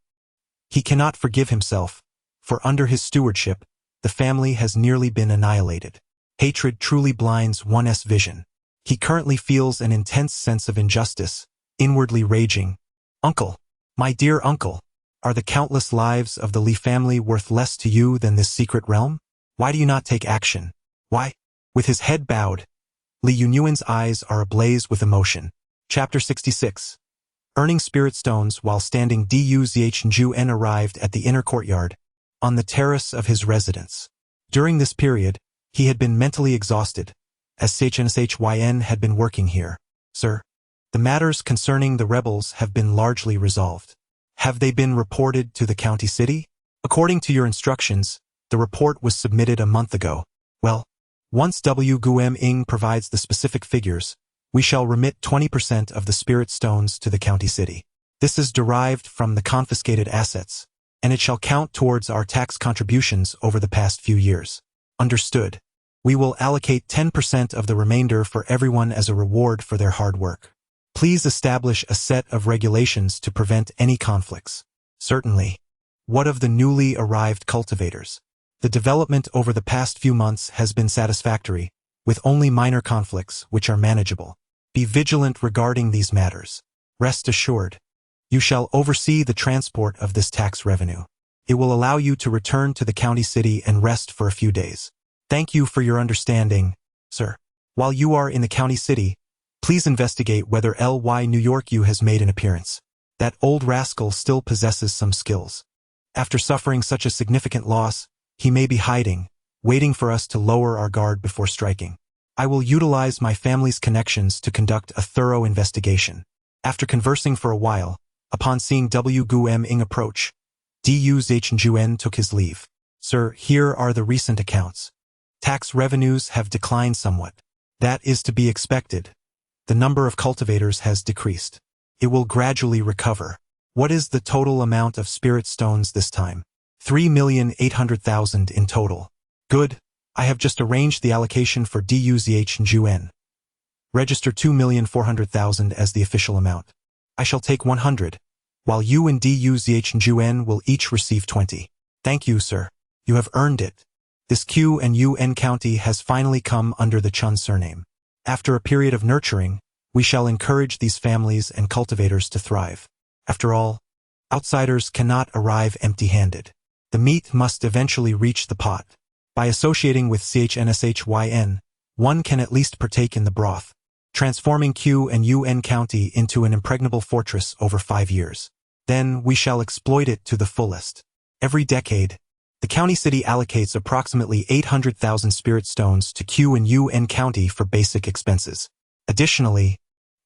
He cannot forgive himself, for under his stewardship, the family has nearly been annihilated. Hatred truly blinds one's vision. He currently feels an intense sense of injustice, inwardly raging. Uncle, my dear uncle, are the countless lives of the Li family worth less to you than this secret realm? Why do you not take action? Why? With his head bowed, Li Yunyuan's eyes are ablaze with emotion. Chapter 66. Earning spirit stones while standing. Du Zichen arrived at the inner courtyard, on the terrace of his residence. During this period, he had been mentally exhausted, as Shyn had been working here. Sir, the matters concerning the rebels have been largely resolved. Have they been reported to the county city? According to your instructions, the report was submitted a month ago. Well, once W. Guiming provides the specific figures, we shall remit 20% of the spirit stones to the county city. This is derived from the confiscated assets, and it shall count towards our tax contributions over the past few years. Understood. We will allocate 10% of the remainder for everyone as a reward for their hard work. Please establish a set of regulations to prevent any conflicts. Certainly. What of the newly arrived cultivators? The development over the past few months has been satisfactory, with only minor conflicts which are manageable. Be vigilant regarding these matters. Rest assured, you shall oversee the transport of this tax revenue. It will allow you to return to the county city and rest for a few days. Thank you for your understanding, sir. While you are in the county city, please investigate whether Ly New York U has made an appearance. That old rascal still possesses some skills. After suffering such a significant loss, he may be hiding, waiting for us to lower our guard before striking. I will utilize my family's connections to conduct a thorough investigation. After conversing for a while, upon seeing W. Guiming approach, Du Zichen took his leave. Sir, here are the recent accounts. Tax revenues have declined somewhat. That is to be expected. The number of cultivators has decreased. It will gradually recover. What is the total amount of spirit stones this time? 3,800,000 in total. Good. I have just arranged the allocation for Du Zichen. Register 2,400,000 as the official amount. I shall take 100, while you and Du Zichen will each receive 20. Thank you, sir. You have earned it. This Q and UN county has finally come under the Chun surname. After a period of nurturing, we shall encourage these families and cultivators to thrive. After all, outsiders cannot arrive empty-handed. The meat must eventually reach the pot. By associating with CHNSHYN, one can at least partake in the broth, transforming Q and UN County into an impregnable fortress over 5 years. Then we shall exploit it to the fullest. Every decade, the county city allocates approximately 800,000 spirit stones to Q and UN County for basic expenses. Additionally,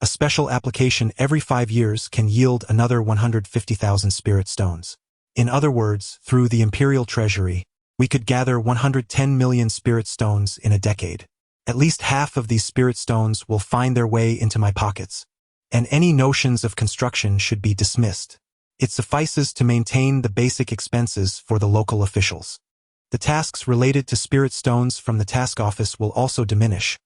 a special application every 5 years can yield another 150,000 spirit stones. In other words, through the imperial treasury, we could gather 110 million spirit stones in a decade. At least half of these spirit stones will find their way into my pockets, and any notions of construction should be dismissed. It suffices to maintain the basic expenses for the local officials. The tasks related to spirit stones from the task office will also diminish,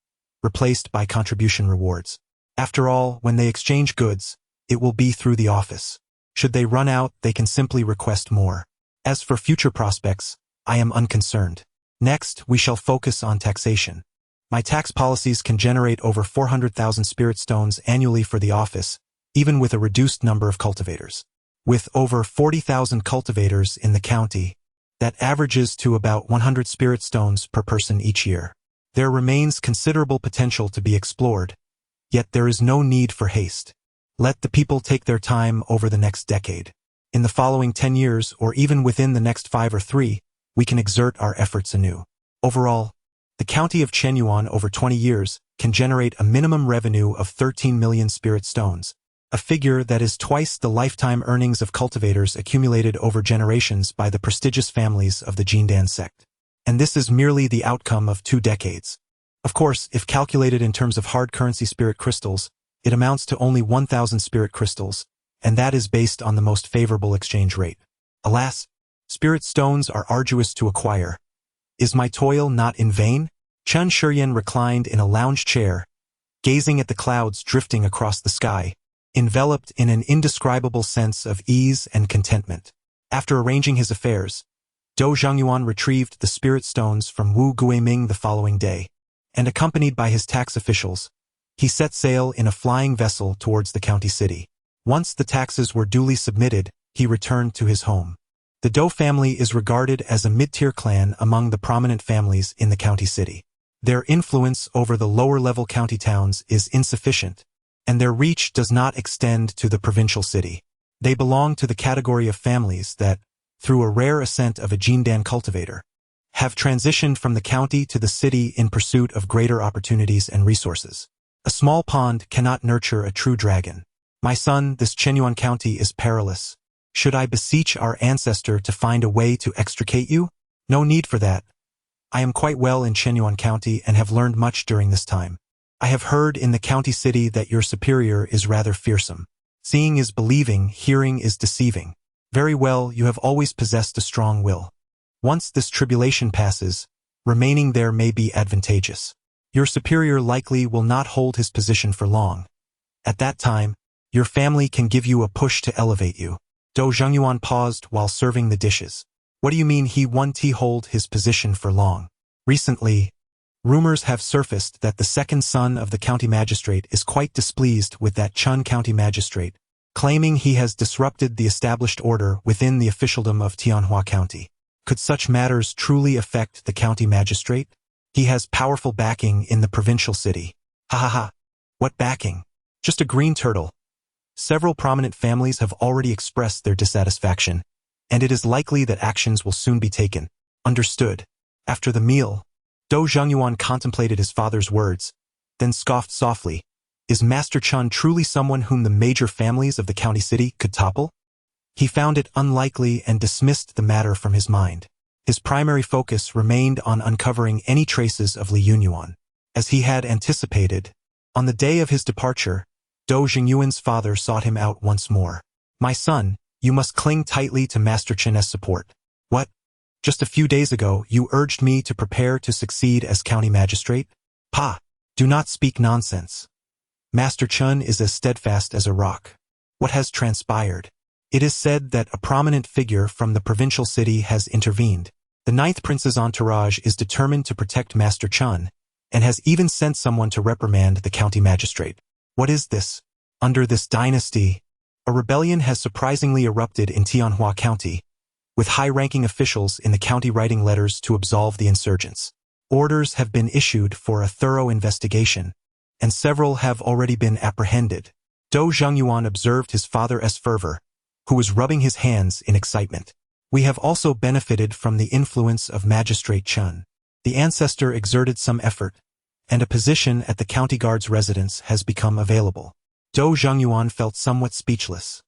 replaced by contribution rewards. After all, when they exchange goods, it will be through the office. Should they run out, they can simply request more. As for future prospects, I am unconcerned. Next, we shall focus on taxation. My tax policies can generate over 400,000 spirit stones annually for the office, even with a reduced number of cultivators. With over 40,000 cultivators in the county, that averages to about 100 spirit stones per person each year. There remains considerable potential to be explored, yet there is no need for haste. Let the people take their time over the next decade. In the following 10 years, or even within the next 5 or 3, we can exert our efforts anew. Overall, the county of Chenyuan over 20 years can generate a minimum revenue of 13 million spirit stones, a figure that is twice the lifetime earnings of cultivators accumulated over generations by the prestigious families of the Jindan sect. And this is merely the outcome of 2 decades. Of course, if calculated in terms of hard currency spirit crystals, it amounts to only 1,000 spirit crystals, and that is based on the most favorable exchange rate. Alas, spirit stones are arduous to acquire. Is my toil not in vain? Chun Shuryen reclined in a lounge chair, gazing at the clouds drifting across the sky, enveloped in an indescribable sense of ease and contentment. After arranging his affairs, Dou Zhongyuan retrieved the spirit stones from Wu Guiming the following day, and accompanied by his tax officials, he set sail in a flying vessel towards the county city. Once the taxes were duly submitted, he returned to his home. The Dou family is regarded as a mid-tier clan among the prominent families in the county city. Their influence over the lower-level county towns is insufficient, and their reach does not extend to the provincial city. They belong to the category of families that, through a rare ascent of a Jindan cultivator, have transitioned from the county to the city in pursuit of greater opportunities and resources. A small pond cannot nurture a true dragon. My son, this Chenyuan county is perilous. Should I beseech our ancestor to find a way to extricate you? No need for that. I am quite well in Chenyuan county and have learned much during this time. I have heard in the county city that your superior is rather fearsome. Seeing is believing, hearing is deceiving. Very well, you have always possessed a strong will. Once this tribulation passes, remaining there may be advantageous. Your superior likely will not hold his position for long. At that time, your family can give you a push to elevate you. Dou Zhongyuan paused while serving the dishes. What do you mean he won't hold his position for long? Recently, rumors have surfaced that the second son of the county magistrate is quite displeased with that Chun county magistrate, claiming he has disrupted the established order within the officialdom of Tianhua County. Could such matters truly affect the county magistrate? He has powerful backing in the provincial city. Ha ha ha. What backing? Just a green turtle. Several prominent families have already expressed their dissatisfaction, and it is likely that actions will soon be taken. Understood. After the meal, Dou Zhongyuan contemplated his father's words, then scoffed softly. Is Master Chun truly someone whom the major families of the county city could topple? He found it unlikely and dismissed the matter from his mind. His primary focus remained on uncovering any traces of Li Yunyuan. As he had anticipated, on the day of his departure, Dou Zhengyuan's father sought him out once more. My son, you must cling tightly to Master Chen's support. What? Just a few days ago, you urged me to prepare to succeed as county magistrate? Pa, do not speak nonsense. Master Chun is as steadfast as a rock. What has transpired? It is said that a prominent figure from the provincial city has intervened. The 9th Prince's entourage is determined to protect Master Chun, and has even sent someone to reprimand the county magistrate. What is this? Under this dynasty, a rebellion has surprisingly erupted in Tianhua County, with high-ranking officials in the county writing letters to absolve the insurgents. Orders have been issued for a thorough investigation, and several have already been apprehended. Dou Zhongyuan observed his father's fervor, who was rubbing his hands in excitement. We have also benefited from the influence of Magistrate Chun. The ancestor exerted some effort, and a position at the county guard's residence has become available. Dou Zhongyuan felt somewhat speechless.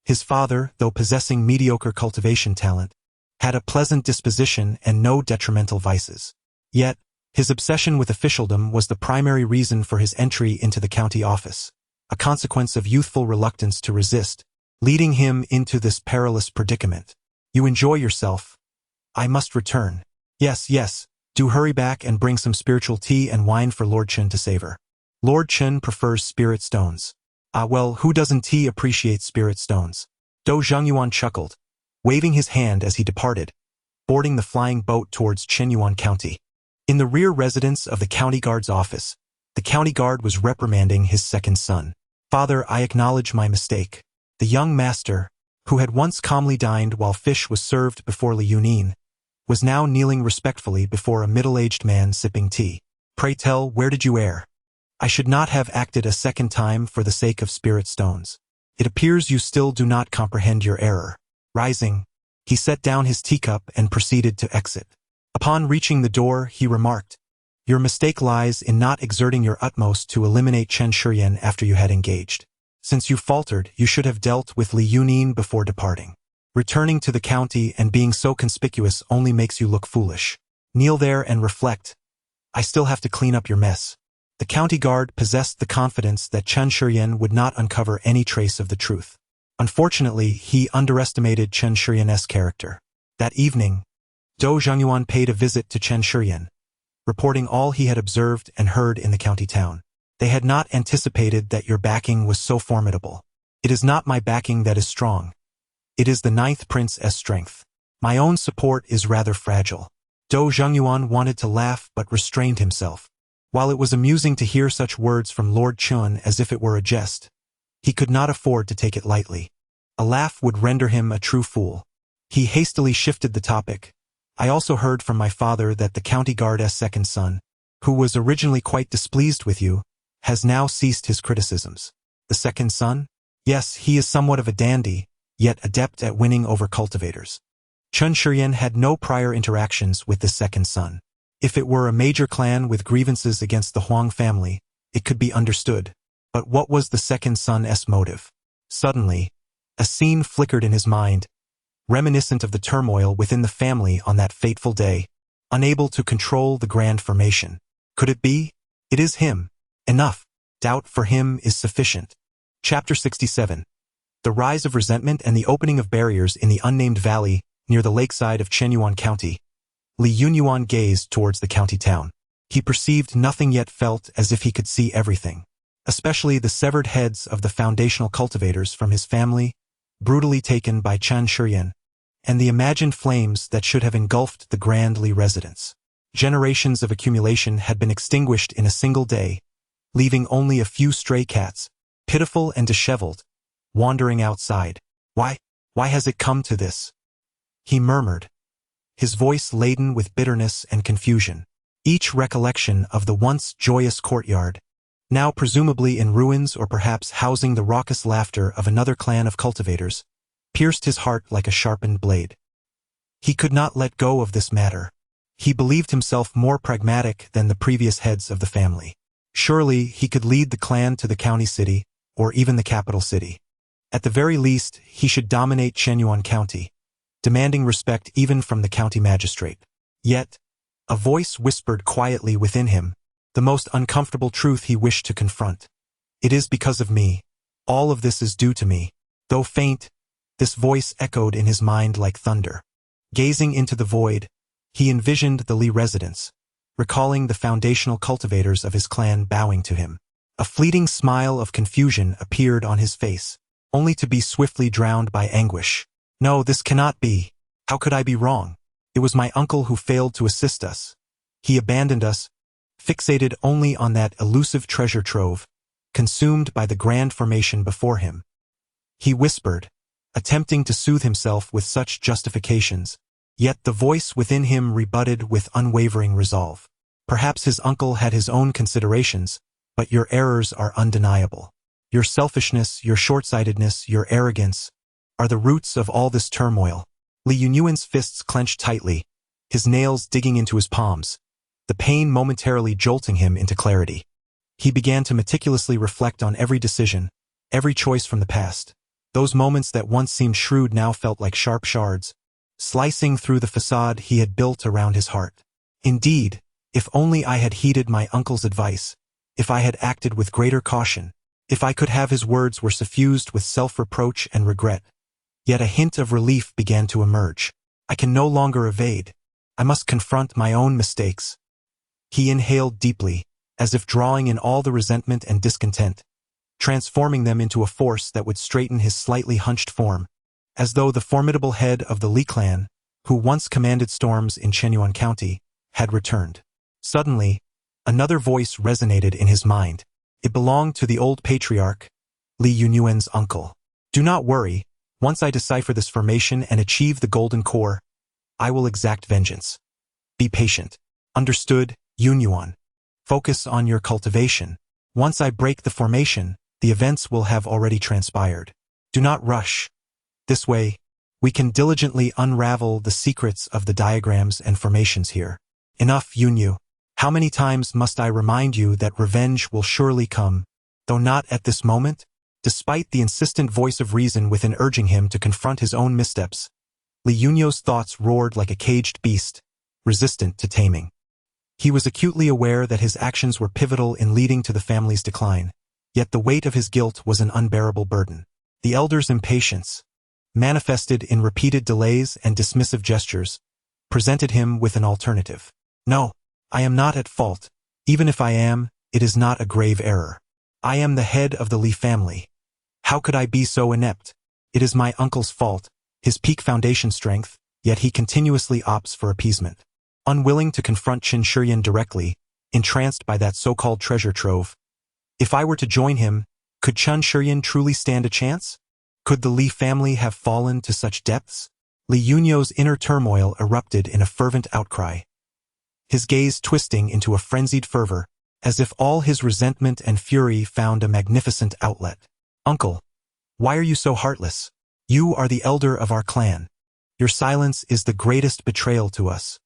His father, though possessing mediocre cultivation talent, had a pleasant disposition and no detrimental vices. Yet, his obsession with officialdom was the primary reason for his entry into the county office, a consequence of youthful reluctance to resist, leading him into this perilous predicament. You enjoy yourself. I must return. Yes, do hurry back and bring some spiritual tea and wine for Lord Chen to savor. Lord Chen prefers spirit stones. Ah well, who doesn't appreciate spirit stones? Do Zhengyuan chuckled, waving his hand as he departed, boarding the flying boat towards Chenyuan County. In the rear residence of the county guard's office, the county guard was reprimanding his second son. Father, I acknowledge my mistake. The young master, who had once calmly dined while fish was served before Li Yunin, was now kneeling respectfully before a middle-aged man sipping tea. Pray tell, where did you err? I should not have acted a second time for the sake of spirit stones. It appears you still do not comprehend your error. Rising, he set down his teacup and proceeded to exit. Upon reaching the door, he remarked, Your mistake lies in not exerting your utmost to eliminate Chen Shiyan after you had engaged. Since you faltered, you should have dealt with Li Yunin before departing. Returning to the county and being so conspicuous only makes you look foolish. Kneel there and reflect. I still have to clean up your mess. The county guard possessed the confidence that Chen Shiyan would not uncover any trace of the truth. Unfortunately, he underestimated Chen Shiyan's character. That evening, Do Zhengyuan paid a visit to Chen Shiyan, reporting all he had observed and heard in the county town. They had not anticipated that your backing was so formidable. It is not my backing that is strong. It is the ninth prince's strength. My own support is rather fragile. Do Zhengyuan wanted to laugh but restrained himself. While it was amusing to hear such words from Lord Chun as if it were a jest, he could not afford to take it lightly. A laugh would render him a true fool. He hastily shifted the topic. I also heard from my father that the county guard's second son, who was originally quite displeased with you, has now ceased his criticisms. The second son? Yes, he is somewhat of a dandy, yet adept at winning over cultivators. Chen Shiyan had no prior interactions with this second son. If it were a major clan with grievances against the Huang family, it could be understood. But what was the second son's motive? Suddenly, a scene flickered in his mind, reminiscent of the turmoil within the family on that fateful day, unable to control the grand formation. Could it be? It is him. Enough. Doubt for him is sufficient. Chapter 67. The rise of resentment and the opening of barriers in the unnamed valley near the lakeside of Chenyuan County. Li Yunyuan gazed towards the county town. He perceived nothing yet felt as if he could see everything, especially the severed heads of the foundational cultivators from his family, brutally taken by Chen Shiyan, and the imagined flames that should have engulfed the grand Li residence. Generations of accumulation had been extinguished in a single day, leaving only a few stray cats, pitiful and disheveled, wandering outside. Why has it come to this? He murmured, his voice laden with bitterness and confusion. Each recollection of the once joyous courtyard, now presumably in ruins or perhaps housing the raucous laughter of another clan of cultivators, pierced his heart like a sharpened blade. He could not let go of this matter. He believed himself more pragmatic than the previous heads of the family. Surely he could lead the clan to the county city, or even the capital city. At the very least, he should dominate Chenyuan County, demanding respect even from the county magistrate. Yet, a voice whispered quietly within him, the most uncomfortable truth he wished to confront. It is because of me. All of this is due to me. Though faint, this voice echoed in his mind like thunder. Gazing into the void, he envisioned the Li residence, recalling the foundational cultivators of his clan bowing to him. A fleeting smile of confusion appeared on his face, only to be swiftly drowned by anguish. No, this cannot be. How could I be wrong? It was my uncle who failed to assist us. He abandoned us, fixated only on that elusive treasure trove, consumed by the grand formation before him. He whispered, attempting to soothe himself with such justifications, yet the voice within him rebutted with unwavering resolve. Perhaps his uncle had his own considerations, but your errors are undeniable. Your selfishness, your short-sightedness, your arrogance are the roots of all this turmoil. Li Yunyuan's fists clenched tightly, his nails digging into his palms, the pain momentarily jolting him into clarity. He began to meticulously reflect on every decision, every choice from the past. Those moments that once seemed shrewd now felt like sharp shards, slicing through the facade he had built around his heart. Indeed, if only I had heeded my uncle's advice, if I had acted with greater caution, if I could have his words were suffused with self-reproach and regret. Yet a hint of relief began to emerge. I can no longer evade. I must confront my own mistakes. He inhaled deeply, as if drawing in all the resentment and discontent, transforming them into a force that would straighten his slightly hunched form, as though the formidable head of the Li clan, who once commanded storms in Shenyuan County, had returned. Suddenly, another voice resonated in his mind. It belonged to the old patriarch, Li Yunyuan's uncle. Do not worry, once I decipher this formation and achieve the golden core, I will exact vengeance. Be patient. Understood, Yunyuan. Focus on your cultivation. Once I break the formation, the events will have already transpired. Do not rush. This way, we can diligently unravel the secrets of the diagrams and formations here. Enough, Yunyu. How many times must I remind you that revenge will surely come, though not at this moment? Despite the insistent voice of reason within urging him to confront his own missteps, Li Yunyu's thoughts roared like a caged beast, resistant to taming. He was acutely aware that his actions were pivotal in leading to the family's decline, yet the weight of his guilt was an unbearable burden. The elder's impatience, manifested in repeated delays and dismissive gestures, presented him with an alternative. No, I am not at fault. Even if I am, it is not a grave error. I am the head of the Li family. How could I be so inept? It is my uncle's fault, his peak foundation strength, yet he continuously opts for appeasement. Unwilling to confront Qin Shiyan directly, entranced by that so-called treasure trove, if I were to join him, could Qin Shiyan truly stand a chance? Could the Li family have fallen to such depths? Li Yunyu's inner turmoil erupted in a fervent outcry, his gaze twisting into a frenzied fervor, as if all his resentment and fury found a magnificent outlet. Uncle, why are you so heartless? You are the elder of our clan. Your silence is the greatest betrayal to us.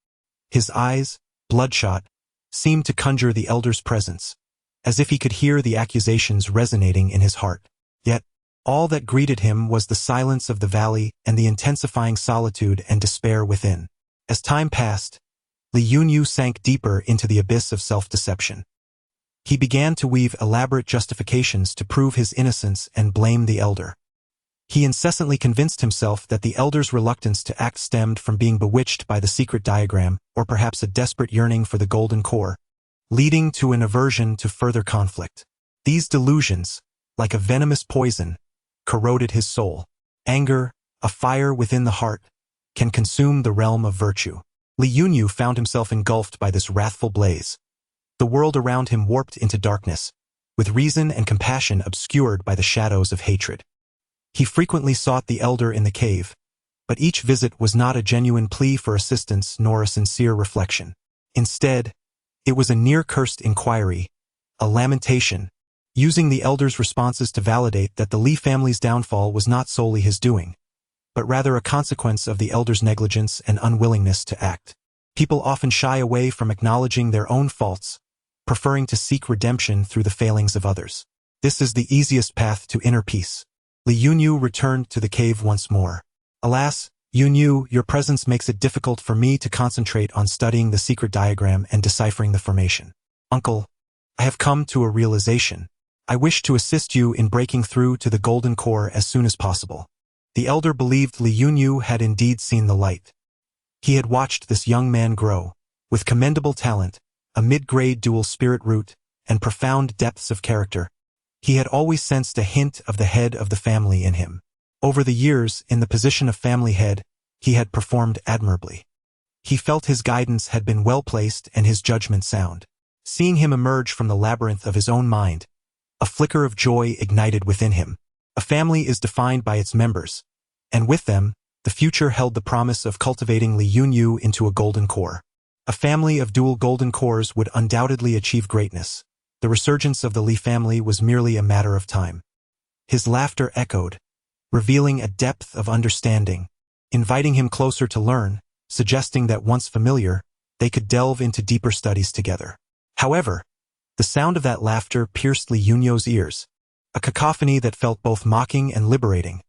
His eyes, bloodshot, seemed to conjure the elder's presence, as if he could hear the accusations resonating in his heart. Yet, all that greeted him was the silence of the valley and the intensifying solitude and despair within. As time passed, Li Yunyu sank deeper into the abyss of self-deception. He began to weave elaborate justifications to prove his innocence and blame the elder. He incessantly convinced himself that the elder's reluctance to act stemmed from being bewitched by the secret diagram, or perhaps a desperate yearning for the golden core, leading to an aversion to further conflict. These delusions, like a venomous poison, corroded his soul. Anger, a fire within the heart, can consume the realm of virtue. Li Yunyu found himself engulfed by this wrathful blaze. The world around him warped into darkness, with reason and compassion obscured by the shadows of hatred. He frequently sought the elder in the cave, but each visit was not a genuine plea for assistance nor a sincere reflection. Instead, it was a near-cursed inquiry, a lamentation, using the elder's responses to validate that the Li family's downfall was not solely his doing, but rather a consequence of the elder's negligence and unwillingness to act. People often shy away from acknowledging their own faults, preferring to seek redemption through the failings of others. This is the easiest path to inner peace. Li Yunyu returned to the cave once more. Alas, Yunyu, your presence makes it difficult for me to concentrate on studying the secret diagram and deciphering the formation. Uncle, I have come to a realization. I wish to assist you in breaking through to the golden core as soon as possible. The elder believed Li Yunyu had indeed seen the light. He had watched this young man grow, with commendable talent, a mid-grade dual spirit root, and profound depths of character. He had always sensed a hint of the head of the family in him. Over the years, in the position of family head, he had performed admirably. He felt his guidance had been well-placed and his judgment sound. Seeing him emerge from the labyrinth of his own mind, a flicker of joy ignited within him. A family is defined by its members, and with them, the future held the promise of cultivating Li Yunyu into a golden core. A family of dual golden cores would undoubtedly achieve greatness. The resurgence of the Li family was merely a matter of time. His laughter echoed, revealing a depth of understanding, inviting him closer to learn, suggesting that once familiar, they could delve into deeper studies together. However, the sound of that laughter pierced Li Yunyu's ears, a cacophony that felt both mocking and liberating,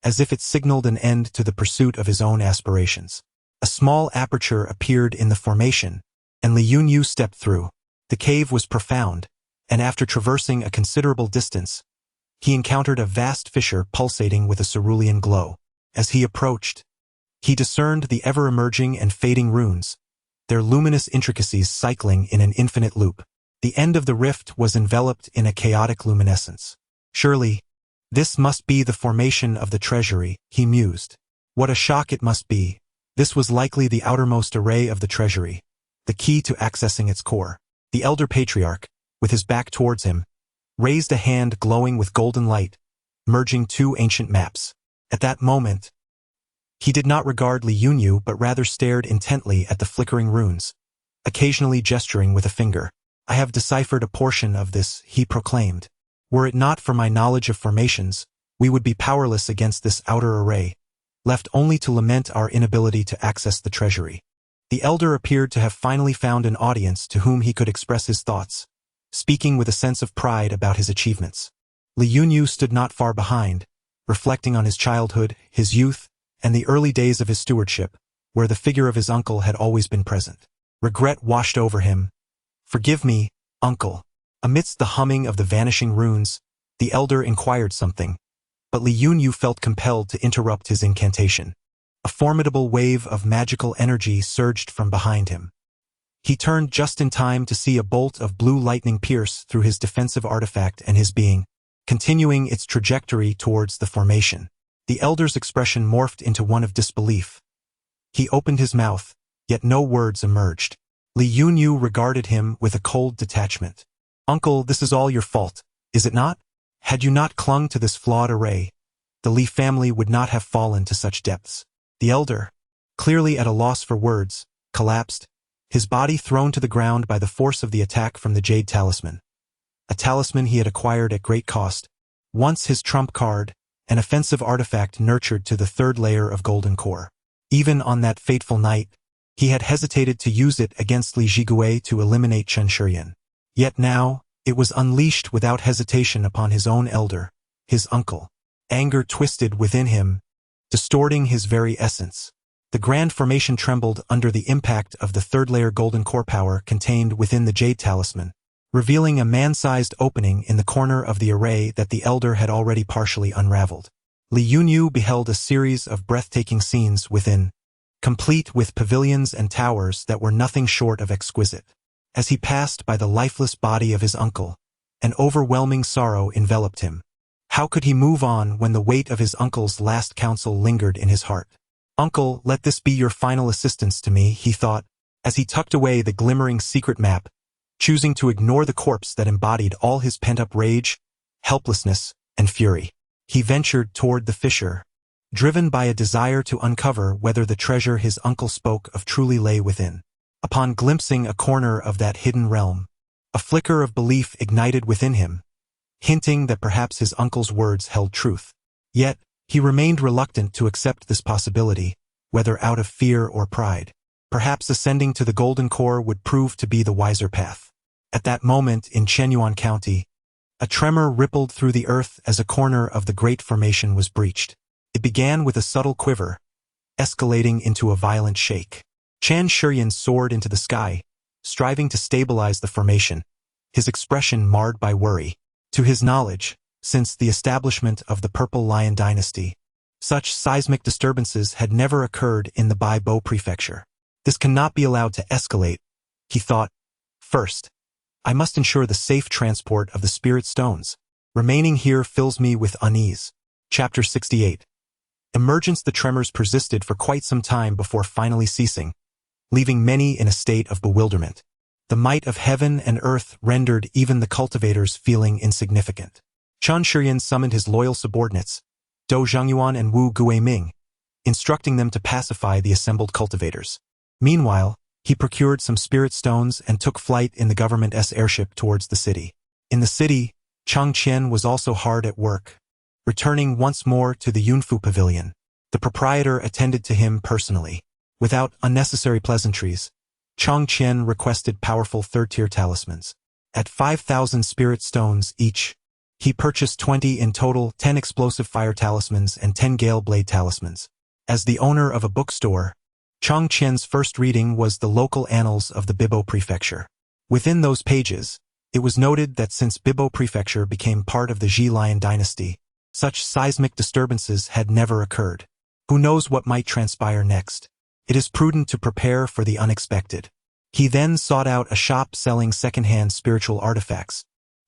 as if it signaled an end to the pursuit of his own aspirations. A small aperture appeared in the formation, and Li Yunyu stepped through. The cave was profound, and after traversing a considerable distance, he encountered a vast fissure pulsating with a cerulean glow. As he approached, he discerned the ever-emerging and fading runes, their luminous intricacies cycling in an infinite loop. The end of the rift was enveloped in a chaotic luminescence. Surely, this must be the formation of the treasury, he mused. What a shock it must be. This was likely the outermost array of the treasury, the key to accessing its core. The elder patriarch, with his back towards him, raised a hand glowing with golden light, merging two ancient maps. At that moment, he did not regard Li Yunyu but rather stared intently at the flickering runes, occasionally gesturing with a finger. I have deciphered a portion of this, he proclaimed. Were it not for my knowledge of formations, we would be powerless against this outer array, left only to lament our inability to access the treasury. The elder appeared to have finally found an audience to whom he could express his thoughts, speaking with a sense of pride about his achievements. Li Yunyu stood not far behind, reflecting on his childhood, his youth, and the early days of his stewardship, where the figure of his uncle had always been present. Regret washed over him. Forgive me, uncle. Amidst the humming of the vanishing runes, the elder inquired something, but Li Yunyu felt compelled to interrupt his incantation. A formidable wave of magical energy surged from behind him. He turned just in time to see a bolt of blue lightning pierce through his defensive artifact and his being, continuing its trajectory towards the formation. The elder's expression morphed into one of disbelief. He opened his mouth, yet no words emerged. Li Yunyu regarded him with a cold detachment. Uncle, this is all your fault, is it not? Had you not clung to this flawed array, the Li family would not have fallen to such depths. The elder, clearly at a loss for words, collapsed, his body thrown to the ground by the force of the attack from the Jade Talisman. A talisman he had acquired at great cost, once his trump card, an offensive artifact nurtured to the third layer of golden core. Even on that fateful night, he had hesitated to use it against Li Jigui to eliminate Chen Shuryan. Yet now, it was unleashed without hesitation upon his own elder, his uncle. Anger twisted within him, distorting his very essence. The grand formation trembled under the impact of the third-layer golden core power contained within the Jade Talisman, revealing a man-sized opening in the corner of the array that the elder had already partially unraveled. Li Yunyu beheld a series of breathtaking scenes within, complete with pavilions and towers that were nothing short of exquisite. As he passed by the lifeless body of his uncle, an overwhelming sorrow enveloped him. How could he move on when the weight of his uncle's last counsel lingered in his heart? Uncle, let this be your final assistance to me, he thought, as he tucked away the glimmering secret map, choosing to ignore the corpse that embodied all his pent-up rage, helplessness, and fury. He ventured toward the fissure, driven by a desire to uncover whether the treasure his uncle spoke of truly lay within. Upon glimpsing a corner of that hidden realm, a flicker of belief ignited within him, hinting that perhaps his uncle's words held truth. Yet, he remained reluctant to accept this possibility, whether out of fear or pride. Perhaps ascending to the golden core would prove to be the wiser path. At that moment in Chenyuan County, a tremor rippled through the earth as a corner of the great formation was breached. It began with a subtle quiver, escalating into a violent shake. Chen Shuryan soared into the sky, striving to stabilize the formation, his expression marred by worry. To his knowledge, since the establishment of the Purple Lion dynasty, such seismic disturbances had never occurred in the Baibo prefecture. This cannot be allowed to escalate, he thought. First, I must ensure the safe transport of the spirit stones. Remaining here fills me with unease. Chapter 68. Emergence. The tremors persisted for quite some time before finally ceasing, leaving many in a state of bewilderment. The might of heaven and earth rendered even the cultivators feeling insignificant. Chen Shuryan summoned his loyal subordinates, Dou Zhengyuan and Wu Guiming, instructing them to pacify the assembled cultivators. Meanwhile, he procured some spirit stones and took flight in the government's airship towards the city. In the city, Chang Qian was also hard at work, returning once more to the Yunfu Pavilion. The proprietor attended to him personally. Without unnecessary pleasantries, Chang Qian requested powerful third-tier talismans. At 5,000 spirit stones each, He purchased 20 in total, 10 explosive fire talismans and 10 gale blade talismans. As the owner of a bookstore, Chang Qian's first reading was the local annals of the Bibo Prefecture. Within those pages, it was noted that since Bibo Prefecture became part of the Ji Lion dynasty, such seismic disturbances had never occurred. Who knows what might transpire next? It is prudent to prepare for the unexpected. He then sought out a shop selling second-hand spiritual artifacts,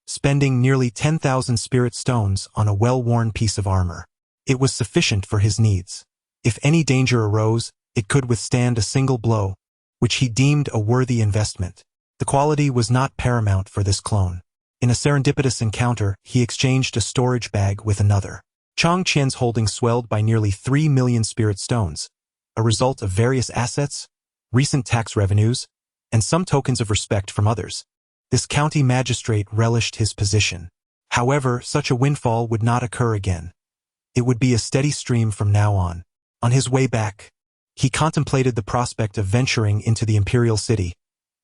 spending nearly 10,000 spirit stones on a well-worn piece of armor. It was sufficient for his needs. If any danger arose, it could withstand a single blow, which he deemed a worthy investment. The quality was not paramount for this clone. In a serendipitous encounter, he exchanged a storage bag with another. Chang Qian's holdings swelled by nearly 3 million spirit stones, a result of various assets, recent tax revenues, and some tokens of respect from others. This county magistrate relished his position. However, such a windfall would not occur again. It would be a steady stream from now on. On his way back, he contemplated the prospect of venturing into the imperial city,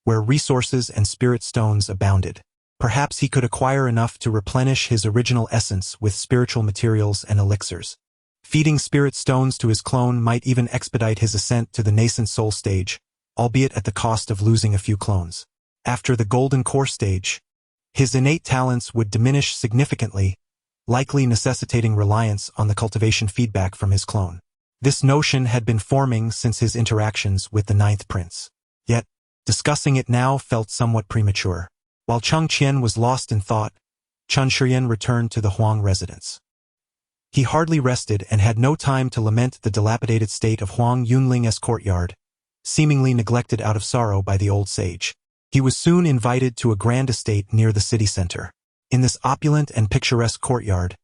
where resources and spirit stones abounded. Perhaps he could acquire enough to replenish his original essence with spiritual materials and elixirs. Feeding spirit stones to his clone might even expedite his ascent to the nascent soul stage, albeit at the cost of losing a few clones. After the golden core stage, his innate talents would diminish significantly, likely necessitating reliance on the cultivation feedback from his clone. This notion had been forming since his interactions with the ninth prince. Yet, discussing it now felt somewhat premature. While Chang Qian was lost in thought, Chen Shiyan returned to the Huang residence. He hardly rested and had no time to lament the dilapidated state of Huang Yunling's courtyard, seemingly neglected out of sorrow by the old sage. He was soon invited to a grand estate near the city center. In this opulent and picturesque courtyard,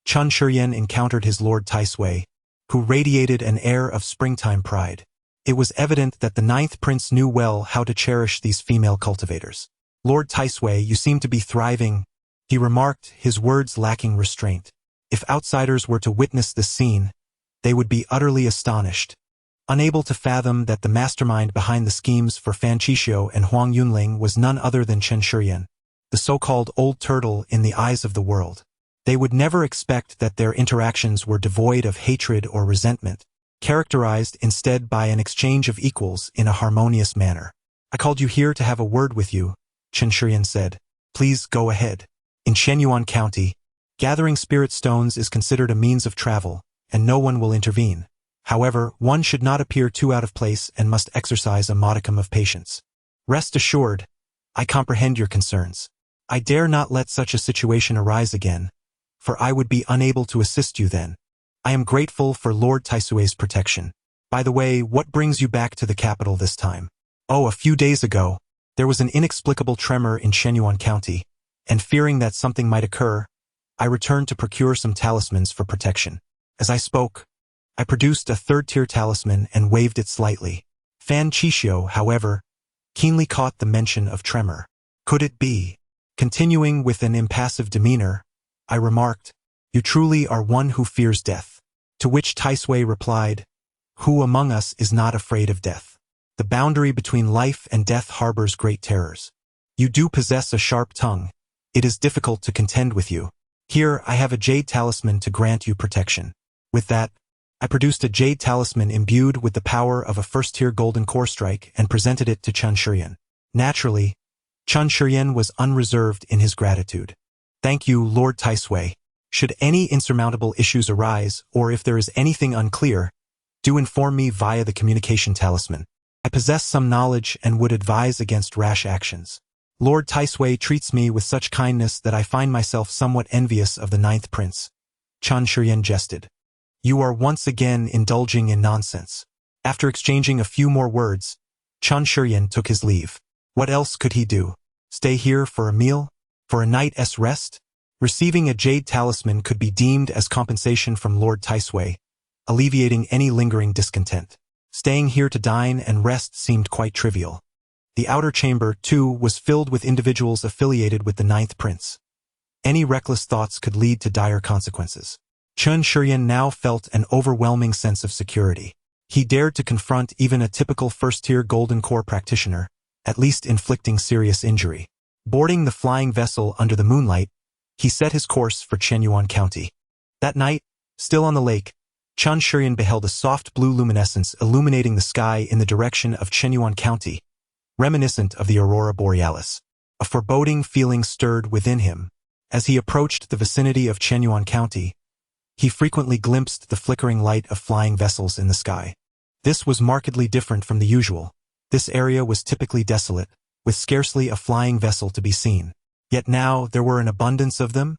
Chen Shiyan encountered his lord Taisui, who radiated an air of springtime pride. It was evident that the ninth prince knew well how to cherish these female cultivators. "Lord Taisui, you seem to be thriving," he remarked, his words lacking restraint. If outsiders were to witness this scene, they would be utterly astonished, unable to fathom that the mastermind behind the schemes for Fan Qixio and Huang Yunling was none other than Chen Shiyan, the so-called old turtle in the eyes of the world. They would never expect that their interactions were devoid of hatred or resentment, characterized instead by an exchange of equals in a harmonious manner. "I called you here to have a word with you," Chen Shiyan said. "Please go ahead." In Shenyuan County, gathering spirit stones is considered a means of travel, and no one will intervene. However, one should not appear too out of place and must exercise a modicum of patience. "Rest assured, I comprehend your concerns. I dare not let such a situation arise again, for I would be unable to assist you then. I am grateful for Lord Taisui's protection. By the way, what brings you back to the capital this time?" "Oh, a few days ago, there was an inexplicable tremor in Shenyuan County, and fearing that something might occur, I returned to procure some talismans for protection." As I spoke, I produced a third-tier talisman and waved it slightly. Fan Qixio, however, keenly caught the mention of tremor. "Could it be?" Continuing with an impassive demeanor, I remarked, "You truly are one who fears death." To which Taisui replied, "Who among us is not afraid of death? The boundary between life and death harbors great terrors. You do possess a sharp tongue. It is difficult to contend with you. Here, I have a jade talisman to grant you protection." With that, I produced a jade talisman imbued with the power of a first-tier golden core strike and presented it to Chen Shiyan. Naturally, Chen Shiyan was unreserved in his gratitude. "Thank you, Lord Taisui. Should any insurmountable issues arise, or if there is anything unclear, do inform me via the communication talisman. I possess some knowledge and would advise against rash actions. Lord Taisui treats me with such kindness that I find myself somewhat envious of the ninth prince." Chen Shiyan jested. "You are once again indulging in nonsense." After exchanging a few more words, Chen Shiyan took his leave. What else could he do? Stay here for a meal? For a night's rest? Receiving a jade talisman could be deemed as compensation from Lord Taisui, alleviating any lingering discontent. Staying here to dine and rest seemed quite trivial. The outer chamber, too, was filled with individuals affiliated with the ninth prince. Any reckless thoughts could lead to dire consequences. Chen Shiyan now felt an overwhelming sense of security. He dared to confront even a typical first-tier golden core practitioner, at least inflicting serious injury. Boarding the flying vessel under the moonlight, He set his course for Chenyuan County. That night, still on the lake, Chun Shuryan beheld a soft blue luminescence illuminating the sky in the direction of Chenyuan County, reminiscent of the aurora borealis. A foreboding feeling stirred within him. As he approached the vicinity of Chenyuan County, he frequently glimpsed the flickering light of flying vessels in the sky. This was markedly different from the usual. This area was typically desolate, with scarcely a flying vessel to be seen. Yet now there were an abundance of them.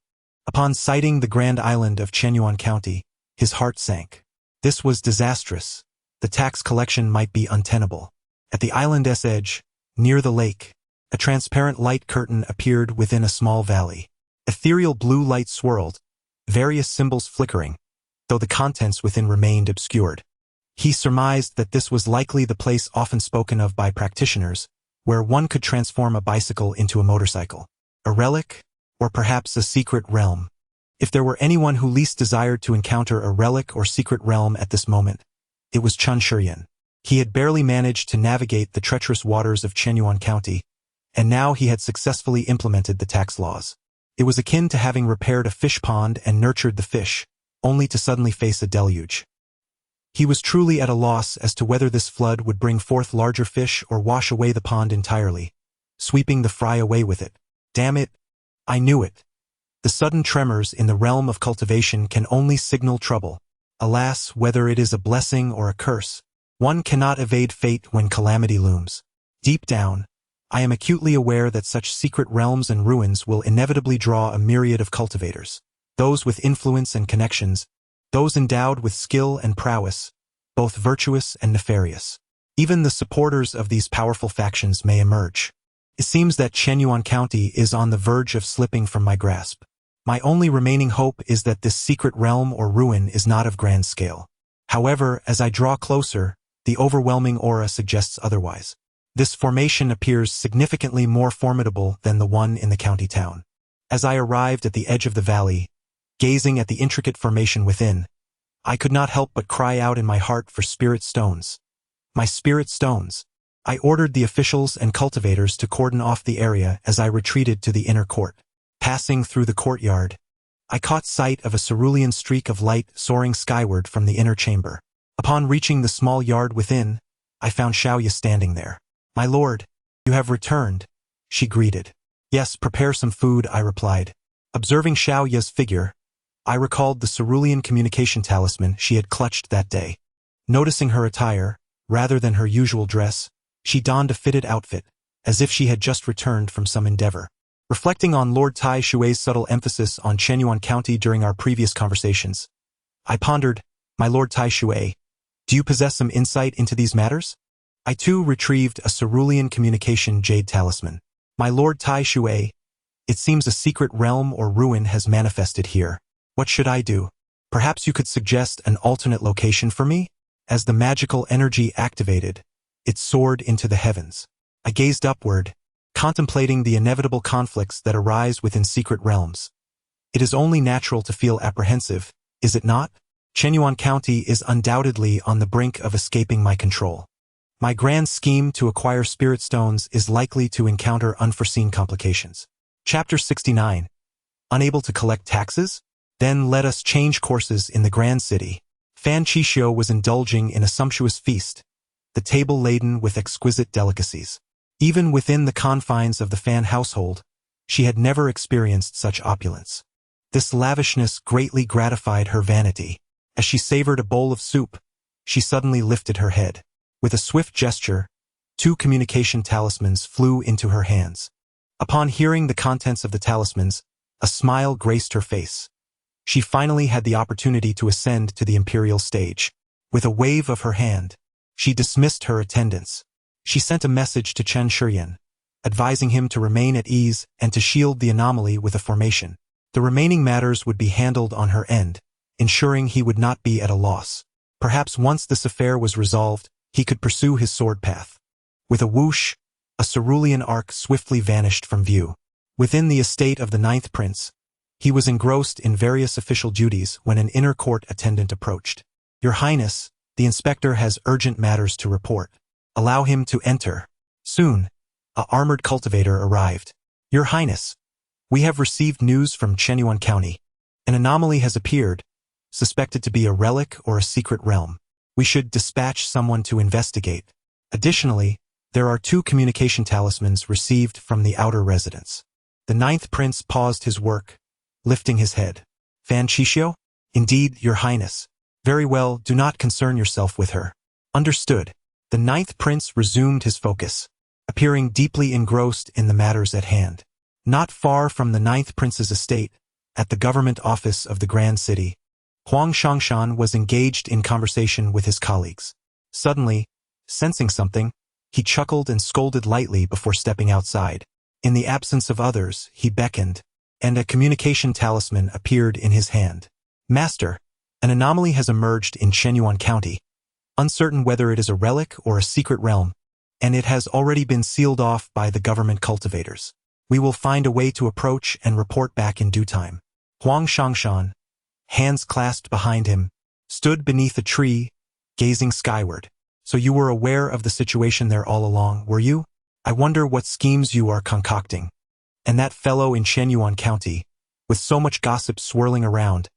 Upon sighting the grand island of Chenyuan County, his heart sank. This was disastrous. The tax collection might be untenable. At the island's edge, near the lake, a transparent light curtain appeared within a small valley. Ethereal blue light swirled, various symbols flickering, though the contents within remained obscured. He surmised that this was likely the place often spoken of by practitioners, where one could transform a bicycle into a motorcycle. A relic, or perhaps a secret realm. If there were anyone who least desired to encounter a relic or secret realm at this moment, it was Chun Shuryan. He had barely managed to navigate the treacherous waters of Chenyuan County, and now he had successfully implemented the tax laws. It was akin to having repaired a fish pond and nurtured the fish, only to suddenly face a deluge. He was truly at a loss as to whether this flood would bring forth larger fish or wash away the pond entirely, sweeping the fry away with it. Damn it! I knew it. The sudden tremors in the realm of cultivation can only signal trouble. Alas, whether it is a blessing or a curse, one cannot evade fate when calamity looms. Deep down, I am acutely aware that such secret realms and ruins will inevitably draw a myriad of cultivators. Those with influence and connections, those endowed with skill and prowess, both virtuous and nefarious. Even the supporters of these powerful factions may emerge. It seems that Chenyuan County is on the verge of slipping from my grasp. My only remaining hope is that this secret realm or ruin is not of grand scale. However, as I draw closer, the overwhelming aura suggests otherwise. This formation appears significantly more formidable than the one in the county town. As I arrived at the edge of the valley, gazing at the intricate formation within, I could not help but cry out in my heart for spirit stones. My spirit stones! I ordered the officials and cultivators to cordon off the area as I retreated to the inner court. Passing through the courtyard, I caught sight of a cerulean streak of light soaring skyward from the inner chamber. Upon reaching the small yard within, I found Xiaoya standing there. "My lord, you have returned," she greeted. "Yes, prepare some food," I replied. Observing Xiaoya's figure, I recalled the cerulean communication talisman she had clutched that day. Noticing her attire, rather than her usual dress, she donned a fitted outfit, as if she had just returned from some endeavor. Reflecting on Lord Tai Shui's subtle emphasis on Chenyuan County during our previous conversations, I pondered, "My Lord Tai Shui, do you possess some insight into these matters?" I too retrieved a cerulean communication jade talisman. "My Lord Tai Shui, it seems a secret realm or ruin has manifested here. What should I do? Perhaps you could suggest an alternate location for me?" As the magical energy activated, it soared into the heavens. I gazed upward, contemplating the inevitable conflicts that arise within secret realms. It is only natural to feel apprehensive, is it not? Chenyuan County is undoubtedly on the brink of escaping my control. My grand scheme to acquire spirit stones is likely to encounter unforeseen complications. Chapter 69. Unable to collect taxes? Then let us change courses in the grand city. Fan Qixio was indulging in a sumptuous feast, the table laden with exquisite delicacies. Even within the confines of the Fan household, she had never experienced such opulence. This lavishness greatly gratified her vanity. As she savored a bowl of soup, she suddenly lifted her head. With a swift gesture, 2 communication talismans flew into her hands. Upon hearing the contents of the talismans, a smile graced her face. She finally had the opportunity to ascend to the imperial stage. With a wave of her hand, she dismissed her attendants. She sent a message to Chun Shuryan, advising him to remain at ease and to shield the anomaly with a formation. The remaining matters would be handled on her end, ensuring he would not be at a loss. Perhaps once this affair was resolved, he could pursue his sword path. With a whoosh, a cerulean arc swiftly vanished from view. Within the estate of the 9th prince, he was engrossed in various official duties when an inner court attendant approached. "Your Highness, the inspector has urgent matters to report. Allow him to enter." Soon, a armored cultivator arrived. "Your Highness, We have received news from Chenyuan County. An anomaly has appeared, suspected to be a relic or a secret realm. We should dispatch someone to investigate. Additionally, there are 2 communication talismans received from the outer residence. The 9th prince paused his work, lifting his head. Fan Chishio? Indeed, your highness. Very well, do not concern yourself with her. Understood. The 9th prince resumed his focus, appearing deeply engrossed in the matters at hand. Not far from the 9th prince's estate, at the government office of the Grand City, Huang Shangshan was engaged in conversation with his colleagues. Suddenly, sensing something, he chuckled and scolded lightly before stepping outside. In the absence of others, he beckoned, and a communication talisman appeared in his hand. Master, an anomaly has emerged in Chenyuan County, uncertain whether it is a relic or a secret realm, and it has already been sealed off by the government cultivators. We will find a way to approach and report back in due time. Huang Shangshan, hands clasped behind him, stood beneath a tree, gazing skyward. So you were aware of the situation there all along, were you? I wonder what schemes you are concocting. And that fellow in Chenyuan County, with so much gossip swirling around,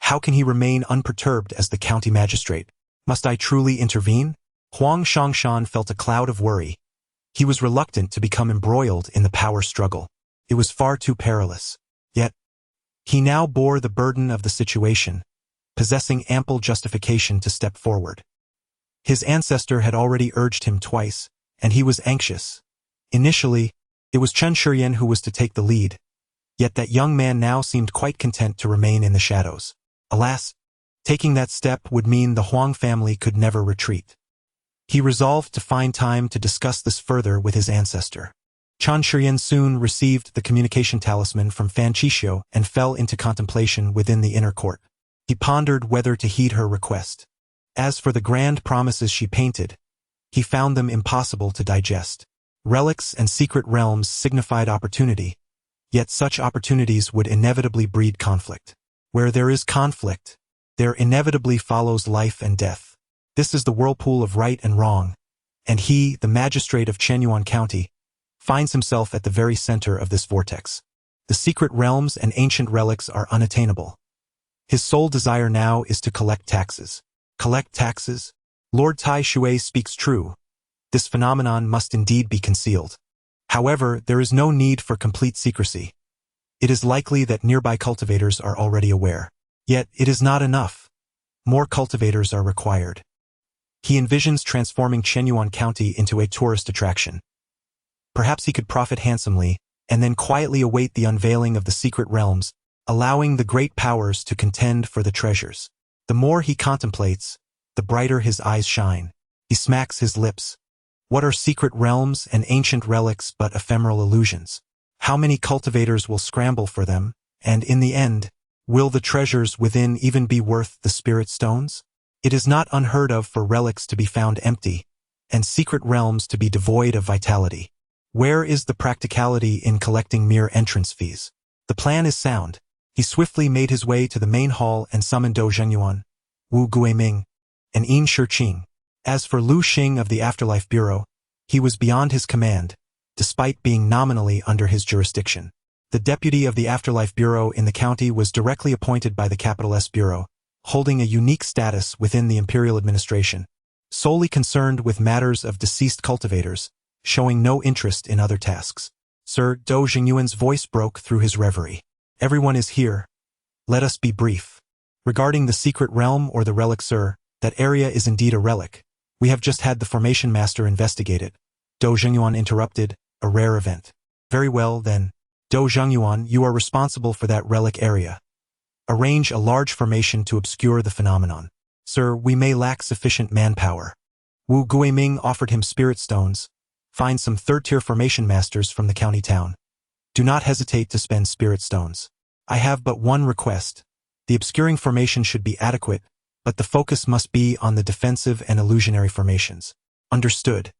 how can he remain unperturbed as the county magistrate? Must I truly intervene? Huang Shangshan felt a cloud of worry. He was reluctant to become embroiled in the power struggle. It was far too perilous. Yet, he now bore the burden of the situation, possessing ample justification to step forward. His ancestor had already urged him twice, and he was anxious. Initially, it was Chen Shuryan who was to take the lead, yet that young man now seemed quite content to remain in the shadows. Alas, taking that step would mean the Huang family could never retreat. He resolved to find time to discuss this further with his ancestor. Chen Shuryan soon received the communication talisman from Fan Chishio and fell into contemplation within the inner court. He pondered whether to heed her request. As for the grand promises she painted, he found them impossible to digest. Relics and secret realms signified opportunity, yet such opportunities would inevitably breed conflict. Where there is conflict, there inevitably follows life and death. This is the whirlpool of right and wrong, and he, the magistrate of Chenyuan County, finds himself at the very center of this vortex. The secret realms and ancient relics are unattainable. His sole desire now is to collect taxes. Collect taxes? Lord Tai Shui speaks true. This phenomenon must indeed be concealed. However, there is no need for complete secrecy. It is likely that nearby cultivators are already aware. Yet, it is not enough. More cultivators are required. He envisions transforming Chenyuan County into a tourist attraction. Perhaps he could profit handsomely, and then quietly await the unveiling of the secret realms, allowing the great powers to contend for the treasures. The more he contemplates, the brighter his eyes shine. He smacks his lips. What are secret realms and ancient relics but ephemeral illusions? How many cultivators will scramble for them, and in the end, will the treasures within even be worth the spirit stones? It is not unheard of for relics to be found empty, and secret realms to be devoid of vitality. Where is the practicality in collecting mere entrance fees? The plan is sound. He swiftly made his way to the main hall and summoned Dou Zhengyuan, Wu Guiming, and Yin Shiqing. As for Lu Xing of the Afterlife Bureau, he was beyond his command, despite being nominally under his jurisdiction. The deputy of the Afterlife Bureau in the county was directly appointed by the Capital S Bureau, holding a unique status within the imperial administration, solely concerned with matters of deceased cultivators, showing no interest in other tasks. Sir, Dou Zhengyuan's voice broke through his reverie. Everyone is here. Let us be brief. Regarding the secret realm or the relic, sir, that area is indeed a relic. We have just had the formation master investigate it. Dou Zhengyuan interrupted, a rare event. Very well, then. Dou Zhengyuan, you are responsible for that relic area. Arrange a large formation to obscure the phenomenon. Sir, we may lack sufficient manpower. Wu Guiming offered him spirit stones. Find some third-tier formation masters from the county town. Do not hesitate to spend spirit stones. I have but one request. The obscuring formation should be adequate, but the focus must be on the defensive and illusionary formations. Understood.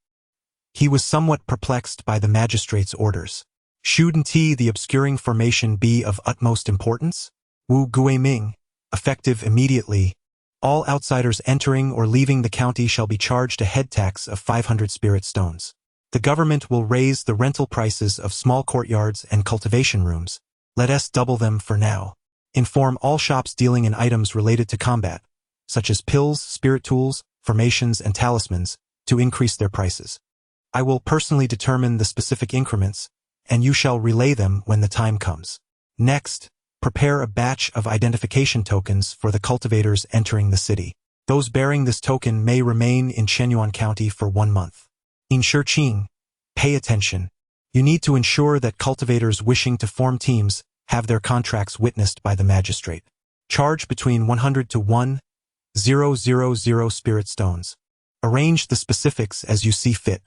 He was somewhat perplexed by the magistrate's orders. Shouldn't the obscuring formation be of utmost importance? Wu Guiming, effective immediately. All outsiders entering or leaving the county shall be charged a head tax of 500 spirit stones. The government will raise the rental prices of small courtyards and cultivation rooms, Let us double them for now. Inform all shops dealing in items related to combat, such as pills, spirit tools, formations, and talismans, to increase their prices. I will personally determine the specific increments, and you shall relay them when the time comes. Next, prepare a batch of identification tokens for the cultivators entering the city. Those bearing this token may remain in Shenyuan County for 1 month. In Shiqing, pay attention. You need to ensure that cultivators wishing to form teams have their contracts witnessed by the magistrate. Charge between 100 to 1,000 spirit stones. Arrange the specifics as you see fit.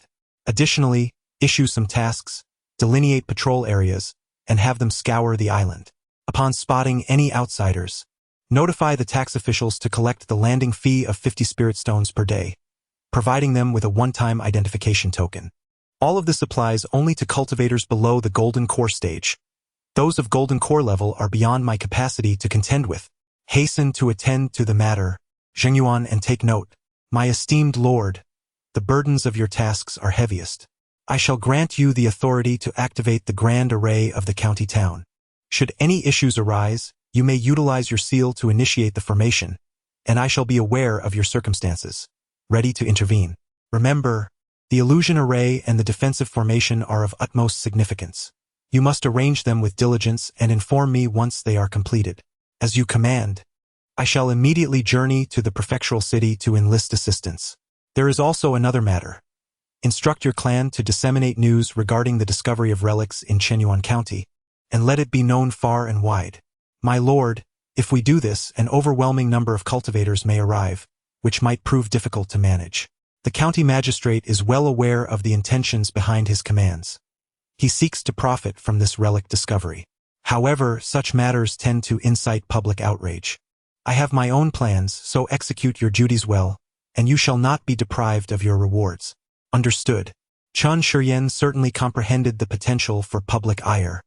Additionally, issue some tasks, delineate patrol areas, and have them scour the island. Upon spotting any outsiders, notify the tax officials to collect the landing fee of 50 spirit stones per day, providing them with a one-time identification token. All of this applies only to cultivators below the Golden Core stage. Those of Golden Core level are beyond my capacity to contend with. Hasten to attend to the matter, Zhengyuan, and take note. My esteemed lord, the burdens of your tasks are heaviest. I shall grant you the authority to activate the grand array of the county town. Should any issues arise, you may utilize your seal to initiate the formation, and I shall be aware of your circumstances, ready to intervene. Remember, the illusion array and the defensive formation are of utmost significance. You must arrange them with diligence and inform me once they are completed. As you command, I shall immediately journey to the prefectural city to enlist assistance. There is also another matter. Instruct your clan to disseminate news regarding the discovery of relics in Shenyuan County, and let it be known far and wide. My lord, if we do this, an overwhelming number of cultivators may arrive, which might prove difficult to manage. The county magistrate is well aware of the intentions behind his commands. He seeks to profit from this relic discovery. However, such matters tend to incite public outrage. I have my own plans, so execute your duties well, and you shall not be deprived of your rewards. Understood. Chen Shiyan certainly comprehended the potential for public ire.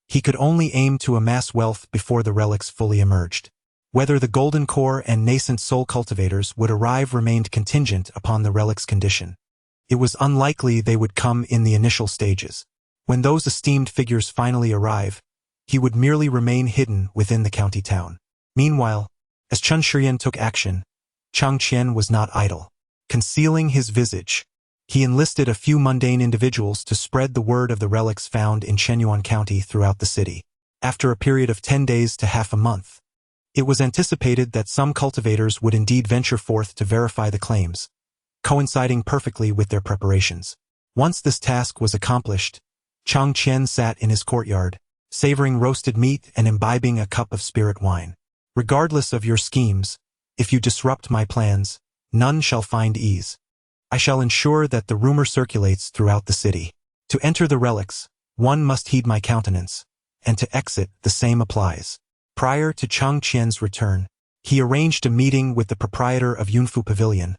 He could only aim to amass wealth before the relics fully emerged. Whether the Golden Core and nascent soul cultivators would arrive remained contingent upon the relic's condition. It was unlikely they would come in the initial stages. When those esteemed figures finally arrive, he would merely remain hidden within the county town. Meanwhile, as Chen Shiyan took action, Chang Qian was not idle. Concealing his visage, he enlisted a few mundane individuals to spread the word of the relics found in Shenyuan County throughout the city. After a period of 10 days to half a month, it was anticipated that some cultivators would indeed venture forth to verify the claims, coinciding perfectly with their preparations. Once this task was accomplished, Chang Qian sat in his courtyard, savoring roasted meat and imbibing a cup of spirit wine. Regardless of your schemes, if you disrupt my plans, none shall find ease. I shall ensure that the rumor circulates throughout the city. To enter the relics, one must heed my countenance, and to exit the same applies. Prior to Chang Qian's return, he arranged a meeting with the proprietor of Yunfu Pavilion,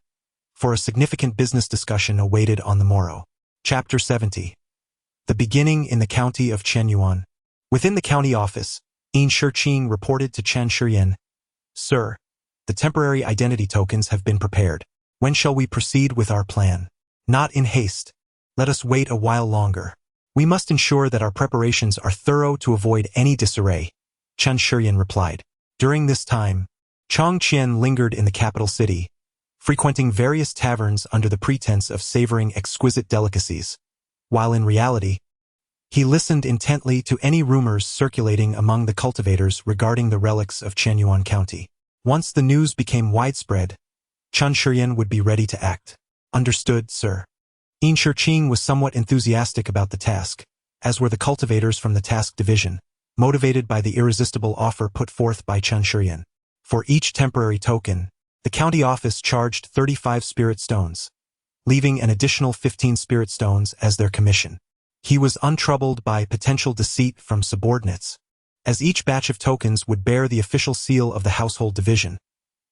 for a significant business discussion awaited on the morrow. Chapter 70. The beginning in the county of Shenyuan. Within the county office, In Shiqing reported to Chen Shiyan, "Sir, the temporary identity tokens have been prepared. When shall we proceed with our plan? Not in haste. Let us wait a while longer. We must ensure that our preparations are thorough to avoid any disarray," Chen Shiyan replied. During this time, Chang Qian lingered in the capital city, frequenting various taverns under the pretense of savoring exquisite delicacies, while in reality, he listened intently to any rumors circulating among the cultivators regarding the relics of Shenyuan County. Once the news became widespread, Chen Shiyan would be ready to act. Understood, sir. In Shiqing was somewhat enthusiastic about the task, as were the cultivators from the task division, motivated by the irresistible offer put forth by Chen Shiyan. For each temporary token, the county office charged 35 spirit stones, leaving an additional 15 spirit stones as their commission. He was untroubled by potential deceit from subordinates, as each batch of tokens would bear the official seal of the household division,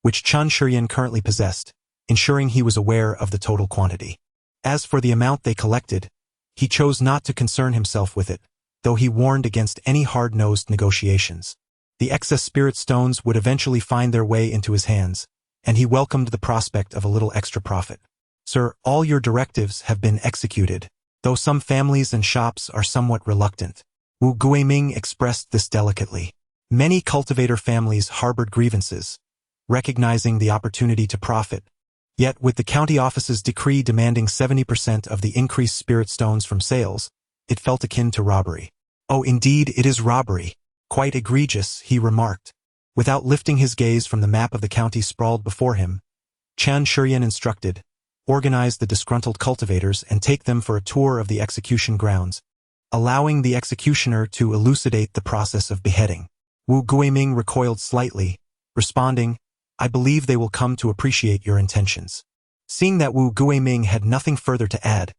which Chen Shiyan currently possessed, ensuring he was aware of the total quantity. As for the amount they collected, he chose not to concern himself with it, though he warned against any hard-nosed negotiations. The excess spirit stones would eventually find their way into his hands, and he welcomed the prospect of a little extra profit. "Sir, all your directives have been executed, though some families and shops are somewhat reluctant. Wu Guiming expressed this delicately. Many cultivator families harbored grievances, recognizing the opportunity to profit. Yet, with the county office's decree demanding 70% of the increased spirit stones from sales, it felt akin to robbery. "Oh, indeed, it is robbery. Quite egregious," he remarked. Without lifting his gaze from the map of the county sprawled before him, Qian Shiyan instructed, "Organize the disgruntled cultivators and take them for a tour of the execution grounds," allowing the executioner to elucidate the process of beheading. Wu Guiming recoiled slightly, responding, "I believe they will come to appreciate your intentions." Seeing that Wu Guiming had nothing further to add,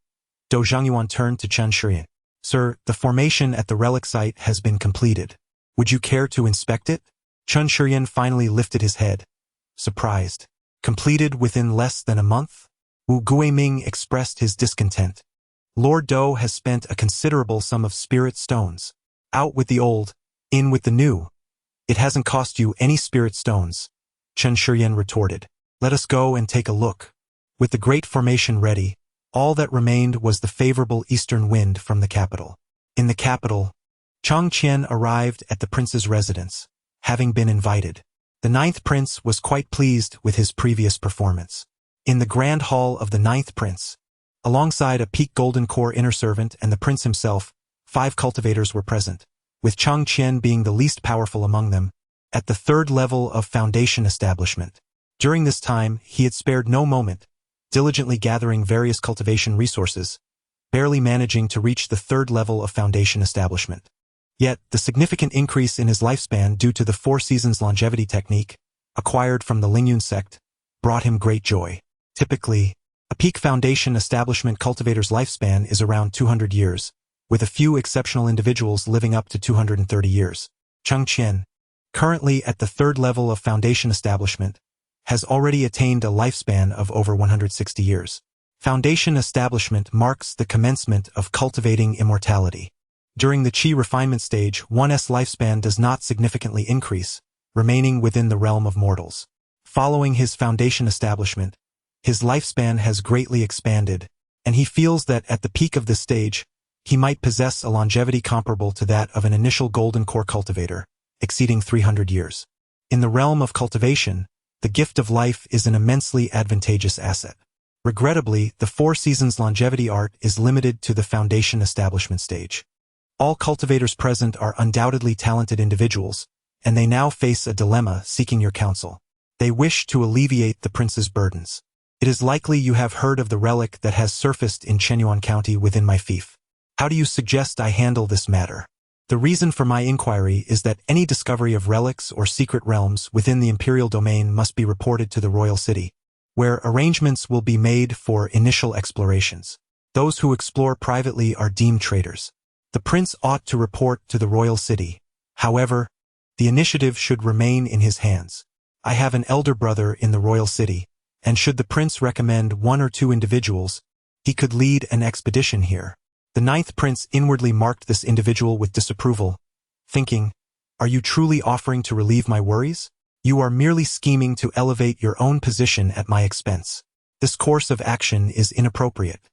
Do Zhangyuan turned to Qian Shiyan. "Sir, the formation at the relic site has been completed. Would you care to inspect it?" Qian Shiyan finally lifted his head, surprised. "Completed within less than a month?" Wu Guiming expressed his discontent. "Lord Do has spent a considerable sum of spirit stones. Out with the old, in with the new. It hasn't cost you any spirit stones," Qian Shiyan retorted. "Let us go and take a look." With the great formation ready, all that remained was the favorable eastern wind from the capital. In the capital, Chang Qian arrived at the prince's residence, having been invited. The ninth prince was quite pleased with his previous performance. In the grand hall of the ninth prince, alongside a peak golden core inner servant and the prince himself, 5 cultivators were present, with Chang Qian being the least powerful among them, at the 3rd level of foundation establishment. During this time, he had spared no moment, diligently gathering various cultivation resources, barely managing to reach the 3rd level of foundation establishment. Yet, the significant increase in his lifespan due to the 4 seasons longevity technique, acquired from the Lingyun sect, brought him great joy. Typically, a peak foundation establishment cultivator's lifespan is around 200 years, with a few exceptional individuals living up to 230 years. Chang Qian, currently at the 3rd level of foundation establishment, has already attained a lifespan of over 160 years. Foundation establishment marks the commencement of cultivating immortality. During the qi refinement stage, one's lifespan does not significantly increase, remaining within the realm of mortals. Following his foundation establishment, his lifespan has greatly expanded, and he feels that at the peak of this stage, he might possess a longevity comparable to that of an initial golden core cultivator, exceeding 300 years. In the realm of cultivation, the gift of life is an immensely advantageous asset. Regrettably, the 4 seasons longevity art is limited to the foundation establishment stage. All cultivators present are undoubtedly talented individuals, and they now face a dilemma seeking your counsel. They wish to alleviate the prince's burdens. It is likely you have heard of the relic that has surfaced in Chenyuan County within my fief. How do you suggest I handle this matter? The reason for my inquiry is that any discovery of relics or secret realms within the imperial domain must be reported to the royal city, where arrangements will be made for initial explorations. Those who explore privately are deemed traitors. The prince ought to report to the royal city. However, the initiative should remain in his hands. I have an elder brother in the royal city, and should the prince recommend 1 or 2 individuals, he could lead an expedition here. The ninth prince inwardly marked this individual with disapproval, thinking, "Are you truly offering to relieve my worries? You are merely scheming to elevate your own position at my expense. This course of action is inappropriate.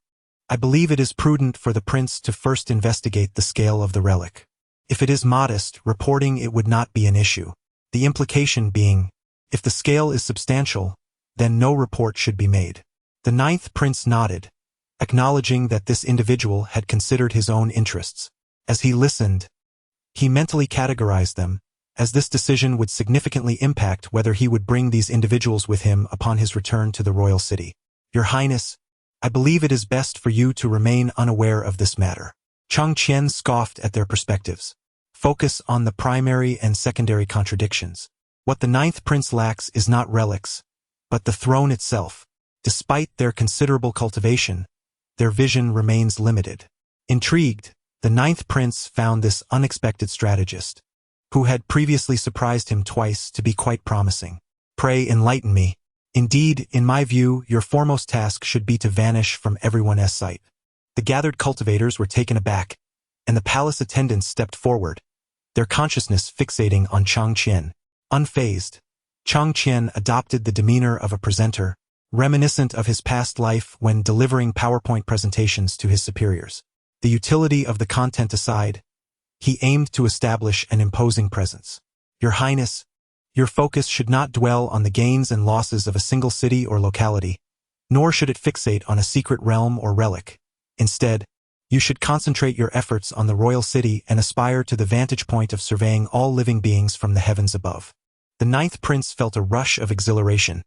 I believe it is prudent for the prince to first investigate the scale of the relic. If it is modest, reporting it would not be an issue. The implication being, if the scale is substantial, then no report should be made." The ninth prince nodded, acknowledging that this individual had considered his own interests. As he listened, he mentally categorized them, as this decision would significantly impact whether he would bring these individuals with him upon his return to the royal city. "Your Highness, I believe it is best for you to remain unaware of this matter." Chang Qian scoffed at their perspectives. Focus on the primary and secondary contradictions. What the ninth prince lacks is not relics, but the throne itself. Despite their considerable cultivation, their vision remains limited. Intrigued, the ninth prince found this unexpected strategist, who had previously surprised him twice, to be quite promising. "Pray enlighten me. Indeed, in my view, your foremost task should be to vanish from everyone's sight." The gathered cultivators were taken aback, and the palace attendants stepped forward, their consciousness fixating on Chang Qian. Unfazed, Chang Qian adopted the demeanor of a presenter, reminiscent of his past life when delivering PowerPoint presentations to his superiors. The utility of the content aside, He aimed to establish an imposing presence. Your Highness, your focus should not dwell on the gains and losses of a single city or locality, nor should it fixate on a secret realm or relic. Instead, you should concentrate your efforts on the royal city and aspire to the vantage point of surveying all living beings from the heavens above. The ninth prince felt a rush of exhilaration.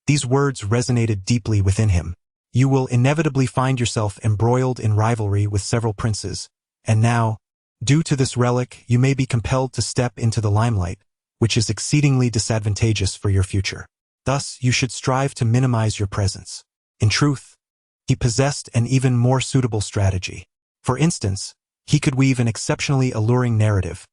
These words resonated deeply within him. You will inevitably find yourself embroiled in rivalry with several princes, and now, due to this relic, you may be compelled to step into the limelight, which is exceedingly disadvantageous for your future. Thus, you should strive to minimize your presence. In truth, he possessed an even more suitable strategy. For instance, he could weave an exceptionally alluring narrative,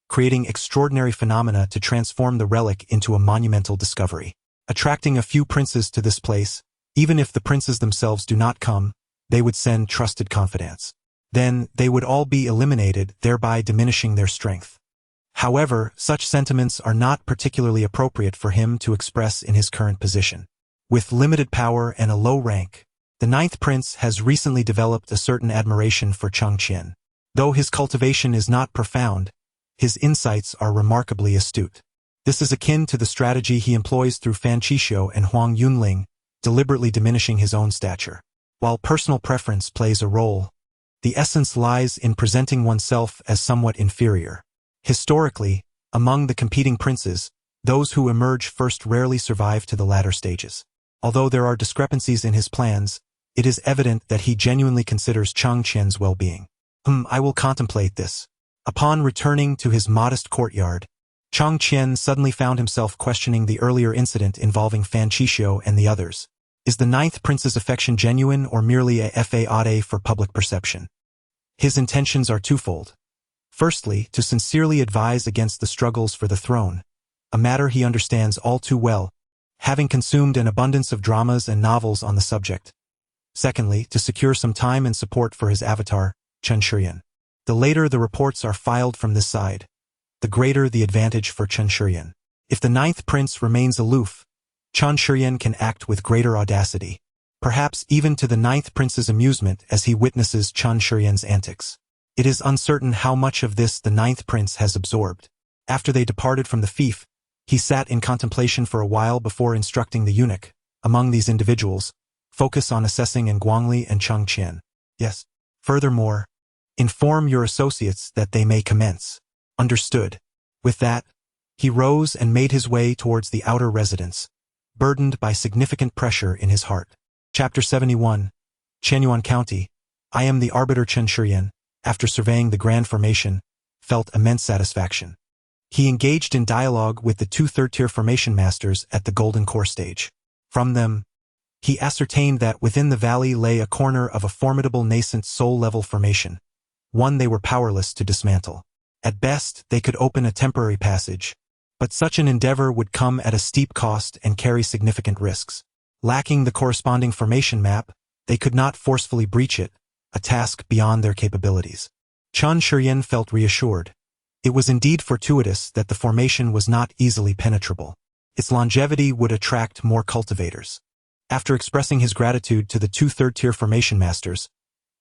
creating extraordinary phenomena to transform the relic into a monumental discovery. Attracting a few princes to this place, even if the princes themselves do not come, they would send trusted confidants. Then, they would all be eliminated, thereby diminishing their strength. However, such sentiments are not particularly appropriate for him to express in his current position. With limited power and a low rank, the ninth prince has recently developed a certain admiration for Chang Qian. Though his cultivation is not profound, his insights are remarkably astute. This is akin to the strategy he employs through Fan Qishou and Huang Yunling, deliberately diminishing his own stature. While personal preference plays a role, the essence lies in presenting oneself as somewhat inferior. Historically, among the competing princes, those who emerge first rarely survive to the latter stages. Although there are discrepancies in his plans, it is evident that he genuinely considers Chang Qian's well-being. I will contemplate this. Upon returning to his modest courtyard, Chang Qian suddenly found himself questioning the earlier incident involving Fan Qishou and the others. Is the ninth prince's affection genuine or merely a fade for public perception? His intentions are twofold. Firstly, to sincerely advise against the struggles for the throne, a matter he understands all too well, having consumed an abundance of dramas and novels on the subject. Secondly, to secure some time and support for his avatar, Chen Shurian. The later the reports are filed from this side, the greater the advantage for Chen Shurian. If the ninth prince remains aloof, Chen Shurian can act with greater audacity, perhaps even to the ninth prince's amusement as he witnesses Chen Shurian's antics. It is uncertain how much of this the ninth prince has absorbed. After they departed from the fief, he sat in contemplation for a while before instructing the eunuch, among these individuals, focus on assessing Guangli and Chang Qian. Yes. Furthermore, inform your associates that they may commence. Understood. With that, he rose and made his way towards the outer residence, burdened by significant pressure in his heart. Chapter 71. Qianyuan County. I am the arbiter Chen Shurian, after surveying the grand formation, felt immense satisfaction. He engaged in dialogue with the two third-tier formation masters at the Golden Core stage. From them, he ascertained that within the valley lay a corner of a formidable nascent soul-level formation, one they were powerless to dismantle. At best, they could open a temporary passage, but such an endeavor would come at a steep cost and carry significant risks. Lacking the corresponding formation map, they could not forcefully breach it, a task beyond their capabilities. Chen Shurian felt reassured. It was indeed fortuitous that the formation was not easily penetrable. Its longevity would attract more cultivators. After expressing his gratitude to the two third-tier formation masters,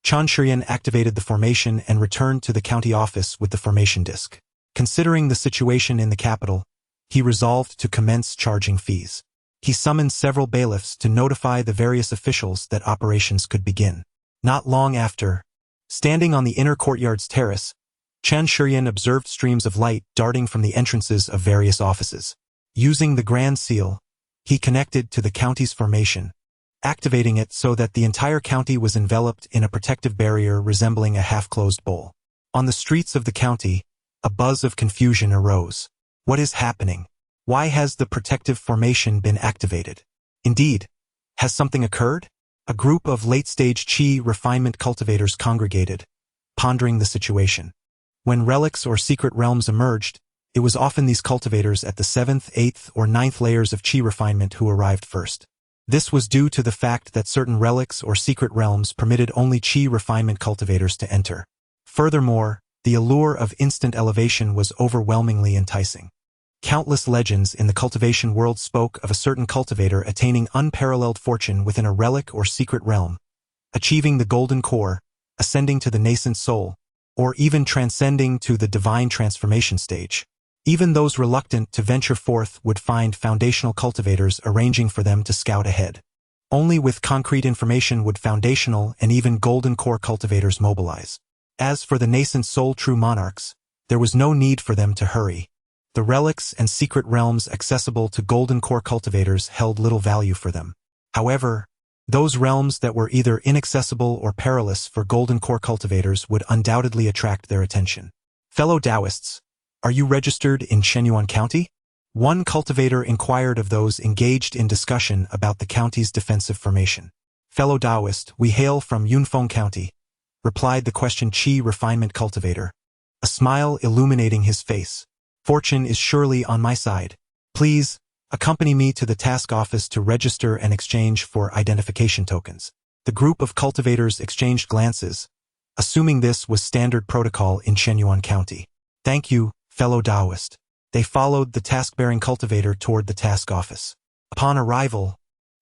Chen Shurian activated the formation and returned to the county office with the formation disc. Considering the situation in the capital, he resolved to commence charging fees. He summoned several bailiffs to notify the various officials that operations could begin. Not long after, standing on the inner courtyard's terrace, Chen Shurian observed streams of light darting from the entrances of various offices. Using the Grand Seal, he connected to the county's formation, activating it so that the entire county was enveloped in a protective barrier resembling a half-closed bowl. On the streets of the county, a buzz of confusion arose. What is happening? Why has the protective formation been activated? Indeed, has something occurred? A group of late-stage qi refinement cultivators congregated, pondering the situation. When relics or secret realms emerged, it was often these cultivators at the 7th, 8th, or 9th layers of qi refinement who arrived first. This was due to the fact that certain relics or secret realms permitted only qi refinement cultivators to enter. Furthermore, the allure of instant elevation was overwhelmingly enticing. Countless legends in the cultivation world spoke of a certain cultivator attaining unparalleled fortune within a relic or secret realm, achieving the golden core, ascending to the nascent soul, or even transcending to the divine transformation stage. Even those reluctant to venture forth would find foundational cultivators arranging for them to scout ahead. Only with concrete information would foundational and even golden core cultivators mobilize. As for the nascent soul-true monarchs, there was no need for them to hurry. The relics and secret realms accessible to golden core cultivators held little value for them. However, those realms that were either inaccessible or perilous for golden core cultivators would undoubtedly attract their attention. Fellow Taoists, are you registered in Shenyuan County? One cultivator inquired of those engaged in discussion about the county's defensive formation. Fellow Taoist, we hail from Yunfeng County, replied the question Qi refinement cultivator, a smile illuminating his face. Fortune is surely on my side. Please, accompany me to the task office to register and exchange for identification tokens. The group of cultivators exchanged glances, assuming this was standard protocol in Shenyuan County. Thank you, fellow Taoist. They followed the task-bearing cultivator toward the task office. Upon arrival,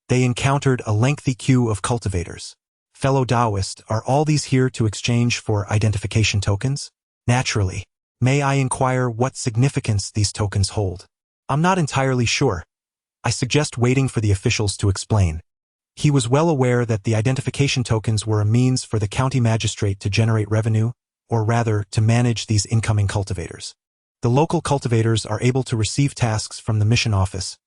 they encountered a lengthy queue of cultivators. Fellow Taoist, are all these here to exchange for identification tokens? Naturally. May I inquire what significance these tokens hold? I'm not entirely sure. I suggest waiting for the officials to explain. He was well aware that the identification tokens were a means for the county magistrate to generate revenue, or rather, to manage these incoming cultivators. The local cultivators are able to receive tasks from the mission office,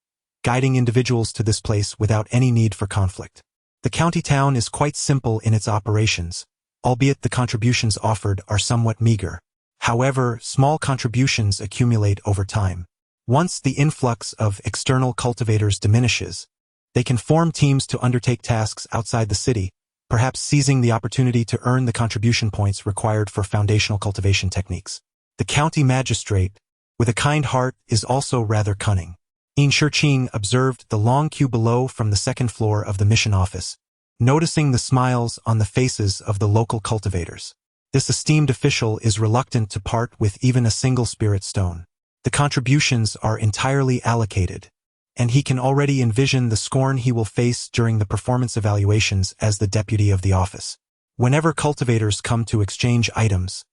guiding individuals to this place without any need for conflict. The county town is quite simple in its operations, albeit the contributions offered are somewhat meager. However, small contributions accumulate over time. Once the influx of external cultivators diminishes, they can form teams to undertake tasks outside the city, perhaps seizing the opportunity to earn the contribution points required for foundational cultivation techniques. The county magistrate, with a kind heart, is also rather cunning. In Shiqing observed the long queue below from the second floor of the mission office, noticing the smiles on the faces of the local cultivators. This esteemed official is reluctant to part with even a single spirit stone. The contributions are entirely allocated, and he can already envision the scorn he will face during the performance evaluations as the deputy of the office. Whenever cultivators come to exchange items,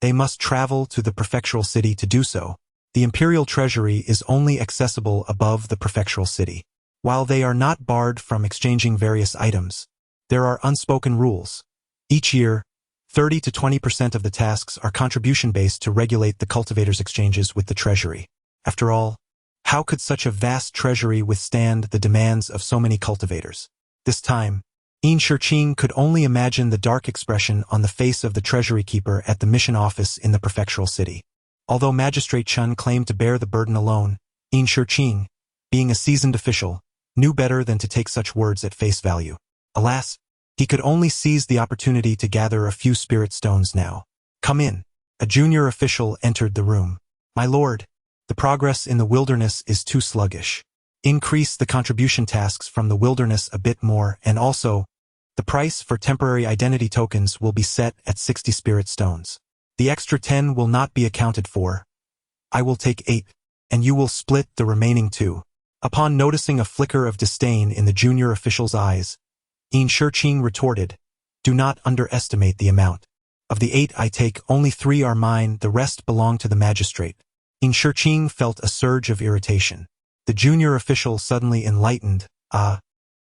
they must travel to the prefectural city to do so. The imperial treasury is only accessible above the prefectural city. While they are not barred from exchanging various items, there are unspoken rules. Each year, 30 to 20% of the tasks are contribution-based to regulate the cultivators' exchanges with the treasury. After all, how could such a vast treasury withstand the demands of so many cultivators? This time, In Shiqing could only imagine the dark expression on the face of the treasury keeper at the mission office in the prefectural city. Although Magistrate Chun claimed to bear the burden alone, In Shiqing, being a seasoned official, knew better than to take such words at face value. Alas, he could only seize the opportunity to gather a few spirit stones now. Come in. A junior official entered the room. My lord, the progress in the wilderness is too sluggish. Increase the contribution tasks from the wilderness a bit more, and also, the price for temporary identity tokens will be set at 60 spirit stones. The extra 10 will not be accounted for. I will take 8, and you will split the remaining 2. Upon noticing a flicker of disdain in the junior official's eyes, In Shiqing retorted, do not underestimate the amount. Of the 8 I take, only 3 are mine, the rest belong to the magistrate. In Shiqing felt a surge of irritation. The junior official suddenly enlightened,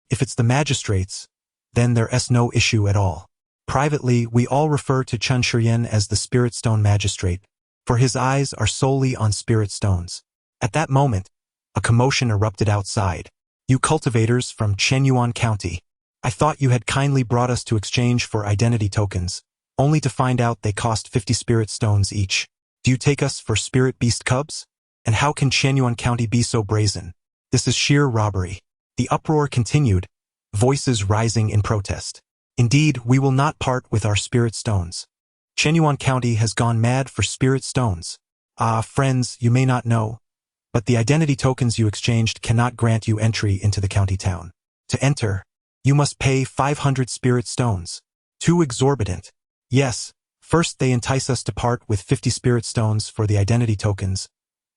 if it's the magistrates, then there's no issue at all. Privately, we all refer to Chun Shiyan as the Spirit Stone Magistrate, for his eyes are solely on spirit stones. At that moment, a commotion erupted outside. You cultivators from Shenyuan County, I thought you had kindly brought us to exchange for identity tokens, only to find out they cost 50 spirit stones each. Do you take us for spirit beast cubs? And how can Shenyuan County be so brazen? This is sheer robbery. The uproar continued, voices rising in protest. Indeed, we will not part with our spirit stones. Shenyuan County has gone mad for spirit stones. Friends, you may not know, but the identity tokens you exchanged cannot grant you entry into the county town. To enter, you must pay 500 spirit stones. Too exorbitant. Yes, first they entice us to part with 50 spirit stones for the identity tokens,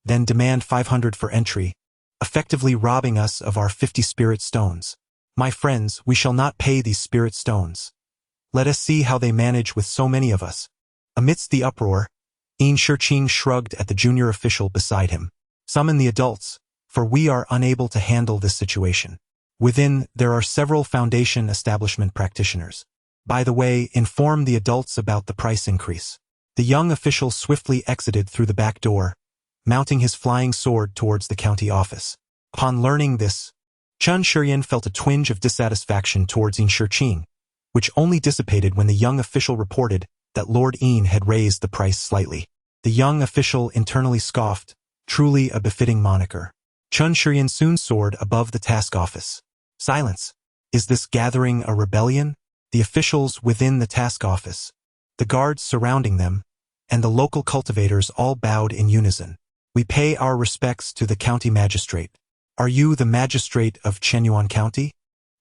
then demand 500 for entry, effectively robbing us of our 50 spirit stones. My friends, we shall not pay these spirit stones. Let us see how they manage with so many of us. Amidst the uproar, Yin Shiqing shrugged at the junior official beside him. Summon the adults, for we are unable to handle this situation. Within, there are several Foundation establishment practitioners. By the way, inform the adults about the price increase. The young official swiftly exited through the back door, mounting his flying sword towards the county office. Upon learning this, Chen Shiyan felt a twinge of dissatisfaction towards Yin Shiqing, which only dissipated when the young official reported that Lord Yin had raised the price slightly. The young official internally scoffed, truly a befitting moniker. Chen Shiyan soon soared above the task office. Silence. Is this gathering a rebellion? The officials within the task office, the guards surrounding them, and the local cultivators all bowed in unison. We pay our respects to the county magistrate. Are you the magistrate of Chenyuan County?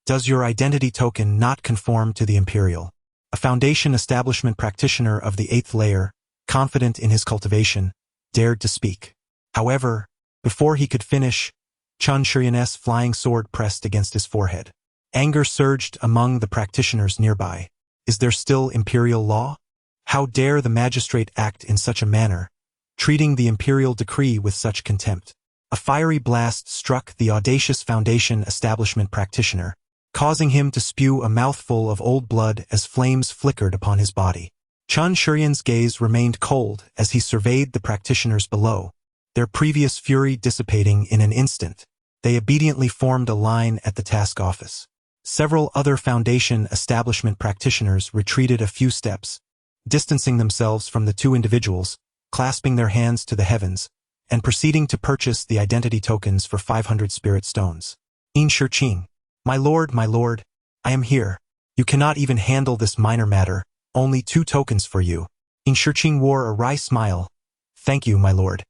Does your identity token not conform to the imperial? A Foundation establishment practitioner of the 8th layer, confident in his cultivation, dared to speak. However, before he could finish, Chen Shiyan's flying sword pressed against his forehead. Anger surged among the practitioners nearby. Is there still imperial law? How dare the magistrate act in such a manner, treating the imperial decree with such contempt? A fiery blast struck the audacious Foundation establishment practitioner, causing him to spew a mouthful of old blood as flames flickered upon his body. Chen Shiyan's gaze remained cold as he surveyed the practitioners below, their previous fury dissipating in an instant. They obediently formed a line at the task office. Several other Foundation establishment practitioners retreated a few steps, distancing themselves from the two individuals, clasping their hands to the heavens, and proceeding to purchase the identity tokens for 500 spirit stones. Yin Shiqing, my lord, I am here. You cannot even handle this minor matter, only 2 tokens for you. Yin Shiqing wore a wry smile. Thank you, my lord.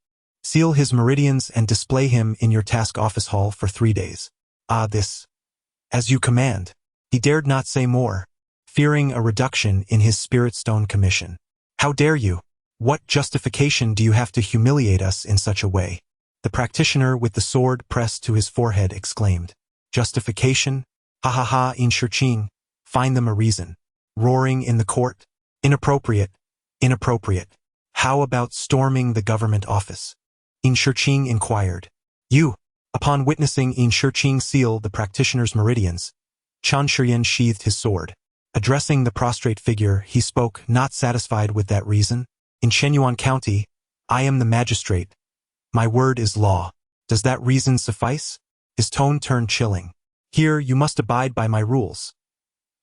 Seal his meridians and display him in your task office hall for 3 days. This. As you command. He dared not say more, fearing a reduction in his spirit stone commission. How dare you? What justification do you have to humiliate us in such a way? The practitioner with the sword pressed to his forehead exclaimed. Justification? Ha ha ha, Yin Shiqing, find them a reason. Roaring in the court? Inappropriate. Inappropriate. How about storming the government office? Yin Shiqing inquired. You. Upon witnessing Yin Shiqing seal the practitioner's meridians, Chen Shiyan sheathed his sword. Addressing the prostrate figure, he spoke, not satisfied with that reason. In Chenyuan County, I am the magistrate. My word is law. Does that reason suffice? His tone turned chilling. Here you must abide by my rules.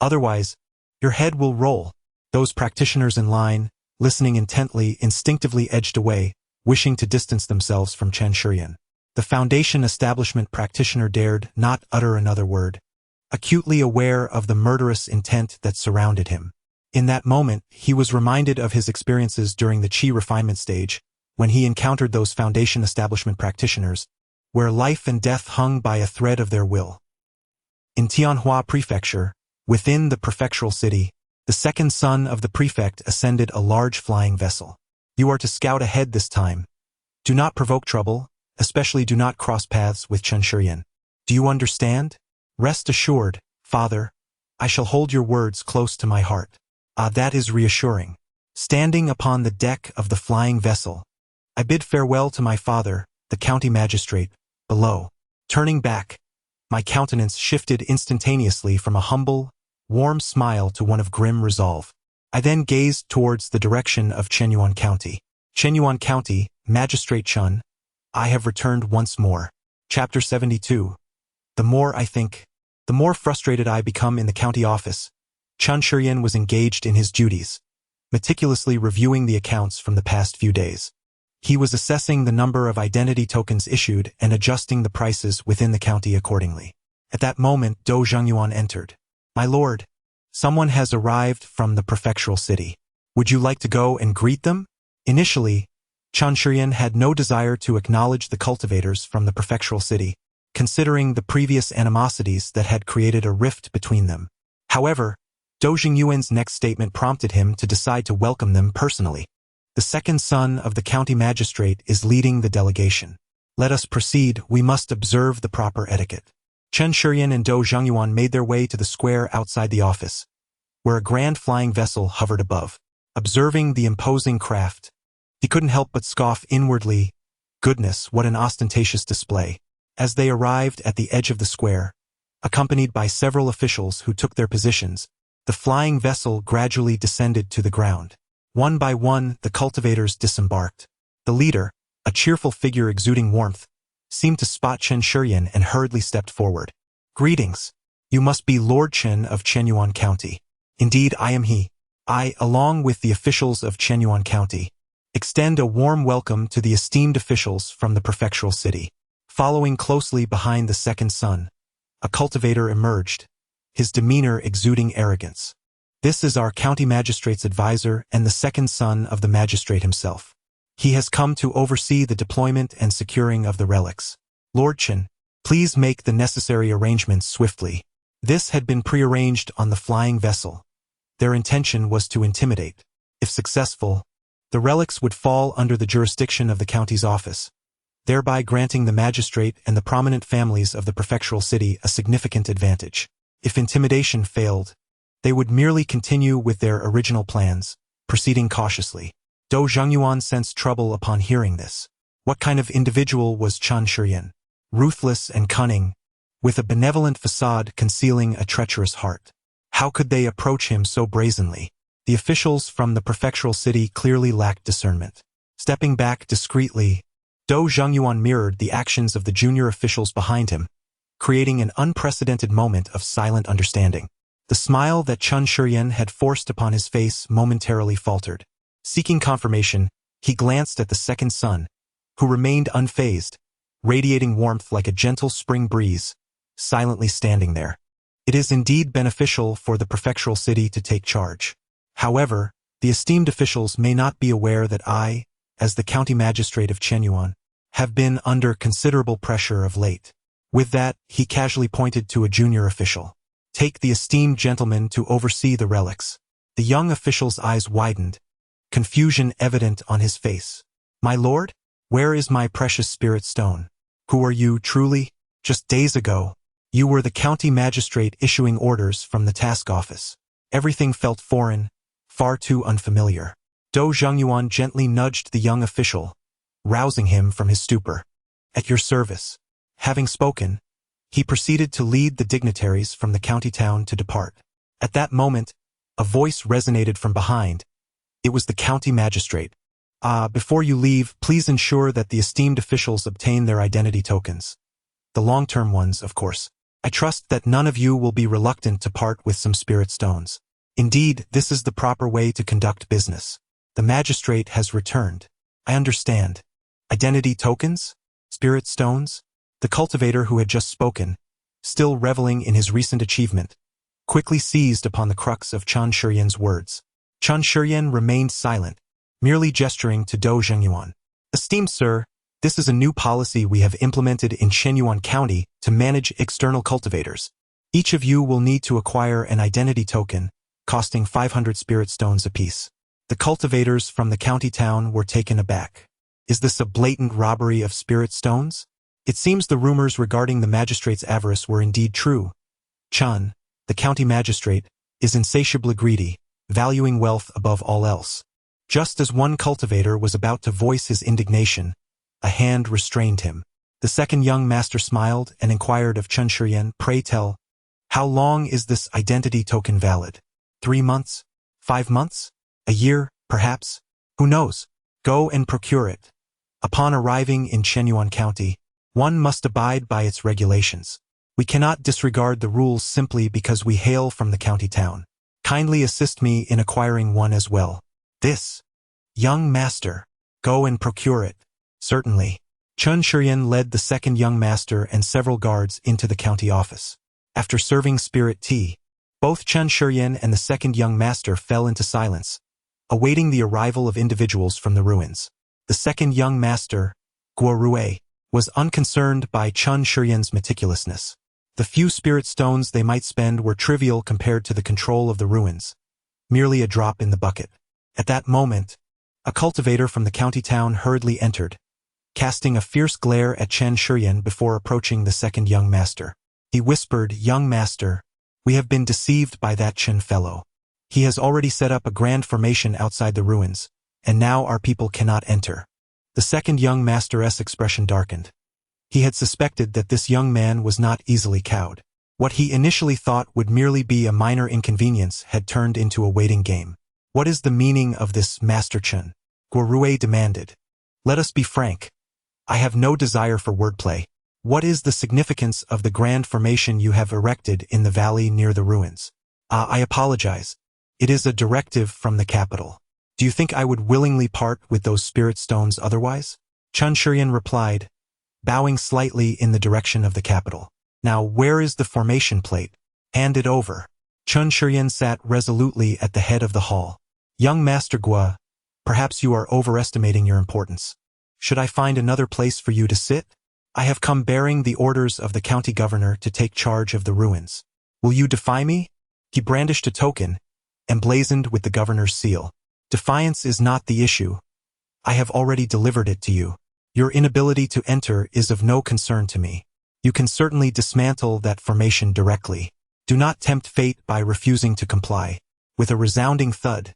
Otherwise, your head will roll. Those practitioners in line, listening intently, instinctively edged away, wishing to distance themselves from Chen Shiyan. The Foundation establishment practitioner dared not utter another word, acutely aware of the murderous intent that surrounded him. In that moment, he was reminded of his experiences during the Qi refinement stage, when he encountered those Foundation establishment practitioners, where life and death hung by a thread of their will. In Tianhua Prefecture, within the prefectural city, the second son of the prefect ascended a large flying vessel. You are to scout ahead this time. Do not provoke trouble, especially do not cross paths with Chen Shiyan. Do you understand? Rest assured, father, I shall hold your words close to my heart. That is reassuring. Standing upon the deck of the flying vessel, I bid farewell to my father, the county magistrate, below. Turning back, my countenance shifted instantaneously from a humble, warm smile to one of grim resolve. I then gazed towards the direction of Chenyuan County. Chenyuan County, Magistrate Chen, I have returned once more. Chapter 72. The more I think, the more frustrated I become in the county office. Chen Shiyan was engaged in his duties, meticulously reviewing the accounts from the past few days. He was assessing the number of identity tokens issued and adjusting the prices within the county accordingly. At that moment, Do Zhengyuan entered. My lord, someone has arrived from the prefectural city. Would you like to go and greet them? Initially, Chen Shiyan had no desire to acknowledge the cultivators from the prefectural city, considering the previous animosities that had created a rift between them. However, Do Zhengyuan's next statement prompted him to decide to welcome them personally. The second son of the county magistrate is leading the delegation. Let us proceed, we must observe the proper etiquette. Chen Shiyan and Do Zhengyuan made their way to the square outside the office, where a grand flying vessel hovered above. Observing the imposing craft, he couldn't help but scoff inwardly. Goodness, what an ostentatious display. As they arrived at the edge of the square, accompanied by several officials who took their positions, the flying vessel gradually descended to the ground. One by one, the cultivators disembarked. The leader, a cheerful figure exuding warmth, seemed to spot Chen Shuryan and hurriedly stepped forward. Greetings. You must be Lord Chen of Chenyuan County. Indeed, I am he. I, along with the officials of Chenyuan County, extend a warm welcome to the esteemed officials from the prefectural city. Following closely behind the second son, a cultivator emerged, his demeanor exuding arrogance. This is our county magistrate's advisor and the second son of the magistrate himself. He has come to oversee the deployment and securing of the relics. Lord Chen, please make the necessary arrangements swiftly. This had been prearranged on the flying vessel. Their intention was to intimidate. If successful, the relics would fall under the jurisdiction of the county's office, thereby granting the magistrate and the prominent families of the prefectural city a significant advantage. If intimidation failed, they would merely continue with their original plans, proceeding cautiously. Dou Zhengyuan sensed trouble upon hearing this. What kind of individual was Chen Shuryan? Ruthless and cunning, with a benevolent facade concealing a treacherous heart. How could they approach him so brazenly? The officials from the prefectural city clearly lacked discernment. Stepping back discreetly, Dou Zhengyuan mirrored the actions of the junior officials behind him, creating an unprecedented moment of silent understanding. The smile that Chen Shuryan had forced upon his face momentarily faltered. Seeking confirmation, he glanced at the second son, who remained unfazed, radiating warmth like a gentle spring breeze, silently standing there. It is indeed beneficial for the prefectural city to take charge. However, the esteemed officials may not be aware that I, as the county magistrate of Chenyuan, have been under considerable pressure of late. With that, he casually pointed to a junior official. Take the esteemed gentleman to oversee the relics. The young official's eyes widened, confusion evident on his face. My lord, where is my precious spirit stone? Who are you truly? Just days ago, you were the county magistrate issuing orders from the task office. Everything felt foreign, far too unfamiliar. Dou Zhengyuan gently nudged the young official, rousing him from his stupor. At your service. Having spoken, he proceeded to lead the dignitaries from the county town to depart. At that moment, a voice resonated from behind. It was the county magistrate. Before you leave, please ensure that the esteemed officials obtain their identity tokens. The long-term ones, of course. I trust that none of you will be reluctant to part with some spirit stones. Indeed, this is the proper way to conduct business. The magistrate has returned. I understand. Identity tokens? Spirit stones? The cultivator who had just spoken, still reveling in his recent achievement, quickly seized upon the crux of Chen Shuryan's words. Chen Shuryan remained silent, merely gesturing to Dou Zhengyuan. Esteemed sir, this is a new policy we have implemented in Chenyuan County to manage external cultivators. Each of you will need to acquire an identity token, costing 500 spirit stones apiece. The cultivators from the county town were taken aback. Is this a blatant robbery of spirit stones? It seems the rumors regarding the magistrate's avarice were indeed true. Chen, the county magistrate, is insatiably greedy, valuing wealth above all else. Just as one cultivator was about to voice his indignation, a hand restrained him. The second young master smiled and inquired of Chen Shuryan, pray tell, how long is this identity token valid? 3 months? 5 months? A year, perhaps? Who knows? Go and procure it. Upon arriving in Chenyuan County, one must abide by its regulations. We cannot disregard the rules simply because we hail from the county town. Kindly assist me in acquiring one as well. This. Young master. Go and procure it. Certainly. Chen Shuryan led the second young master and several guards into the county office. After serving spirit tea, both Chen Shuryan and the second young master fell into silence, awaiting the arrival of individuals from the ruins. The second young master, Guo Rue, was unconcerned by Chen Shuryan's meticulousness. The few spirit stones they might spend were trivial compared to the control of the ruins, merely a drop in the bucket. At that moment, a cultivator from the county town hurriedly entered, casting a fierce glare at Chen Shuryan before approaching the second young master. He whispered, young master, we have been deceived by that Chen fellow. He has already set up a grand formation outside the ruins, and now our people cannot enter. The second young master's expression darkened. He had suspected that this young man was not easily cowed. What he initially thought would merely be a minor inconvenience had turned into a waiting game. What is the meaning of this, Master Chen? Guorue demanded. Let us be frank. I have no desire for wordplay. What is the significance of the grand formation you have erected in the valley near the ruins? I apologize. It is a directive from the capital. Do you think I would willingly part with those spirit stones otherwise? Chen Shurian replied, bowing slightly in the direction of the capital. Now where is the formation plate? Hand it over. Chen Shurian sat resolutely at the head of the hall. Young Master Gua, perhaps you are overestimating your importance. Should I find another place for you to sit? I have come bearing the orders of the county governor to take charge of the ruins. Will you defy me? He brandished a token, emblazoned with the governor's seal. Defiance is not the issue. I have already delivered it to you. Your inability to enter is of no concern to me. You can certainly dismantle that formation directly. Do not tempt fate by refusing to comply. With a resounding thud,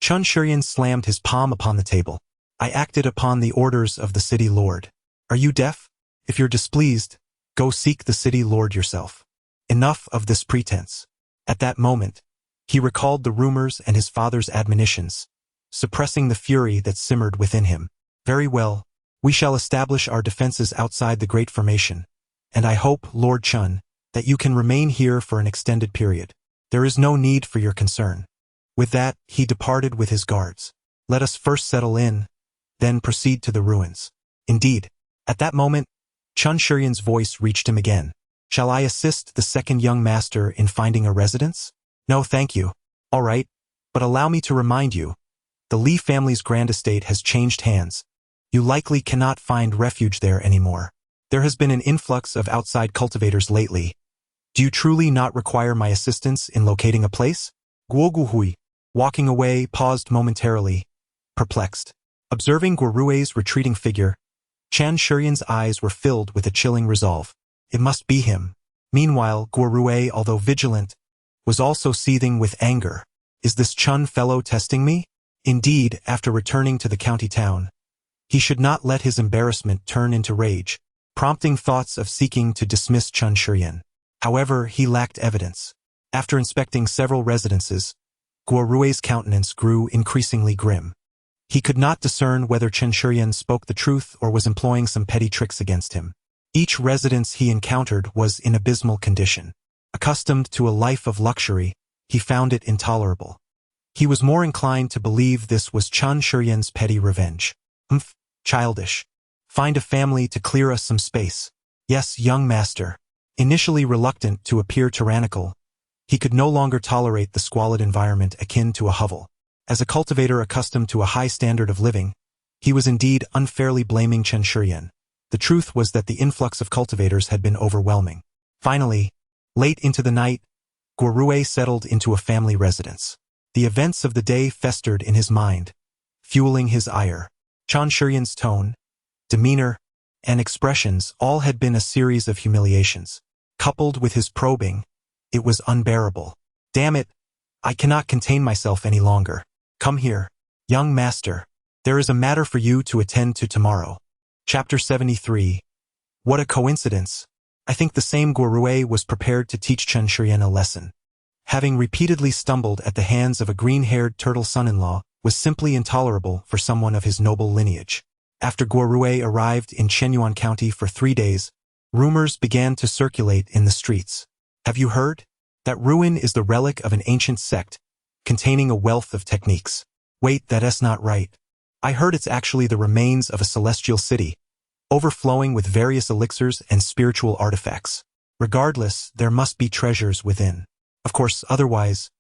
Chen Shurian slammed his palm upon the table. I acted upon the orders of the city lord. Are you deaf? If you're displeased, go seek the city lord yourself. Enough of this pretense. At that moment, he recalled the rumors and his father's admonitions, suppressing the fury that simmered within him. Very well, we shall establish our defenses outside the great formation, and I hope, Lord Chen, that you can remain here for an extended period. There is no need for your concern. With that, he departed with his guards. Let us first settle in, then proceed to the ruins. Indeed, at that moment, Chen Shurian's voice reached him again. Shall I assist the second young master in finding a residence? No, thank you. All right, but allow me to remind you, the Li family's grand estate has changed hands. You likely cannot find refuge there anymore. There has been an influx of outside cultivators lately. Do you truly not require my assistance in locating a place? Guo Guhui, walking away, paused momentarily, perplexed. Observing Guorue's retreating figure, Chen Shurian's eyes were filled with a chilling resolve. It must be him. Meanwhile, Guorue, although vigilant, was also seething with anger. Is this Chen fellow testing me? Indeed, after returning to the county town, he should not let his embarrassment turn into rage, prompting thoughts of seeking to dismiss Chen Shurian. However, he lacked evidence. After inspecting several residences, Guorue's countenance grew increasingly grim. He could not discern whether Chen Shurian spoke the truth or was employing some petty tricks against him. Each residence he encountered was in abysmal condition. Accustomed to a life of luxury, he found it intolerable. He was more inclined to believe this was Chen Shurian's petty revenge. Childish. Find a family to clear us some space. Yes, young master. Initially reluctant to appear tyrannical, he could no longer tolerate the squalid environment akin to a hovel. As a cultivator accustomed to a high standard of living, he was indeed unfairly blaming Chen Shurian. The truth was that the influx of cultivators had been overwhelming. Finally, late into the night, Guorue settled into a family residence. The events of the day festered in his mind, fueling his ire. Chen Shurian's tone, demeanor, and expressions all had been a series of humiliations. Coupled with his probing, it was unbearable. Damn it, I cannot contain myself any longer. Come here, young master. There is a matter for you to attend to tomorrow. Chapter 73. What a coincidence. I think the same Guorue was prepared to teach Chen Shurian a lesson. Having repeatedly stumbled at the hands of a green-haired turtle son-in-law was simply intolerable for someone of his noble lineage. After Guorue arrived in Shenyuan County for 3 days, rumors began to circulate in the streets. Have you heard? That ruin is the relic of an ancient sect, containing a wealth of techniques. Wait, that's not right. I heard it's actually the remains of a celestial city, overflowing with various elixirs and spiritual artifacts. Regardless, there must be treasures within. Of course, otherwise,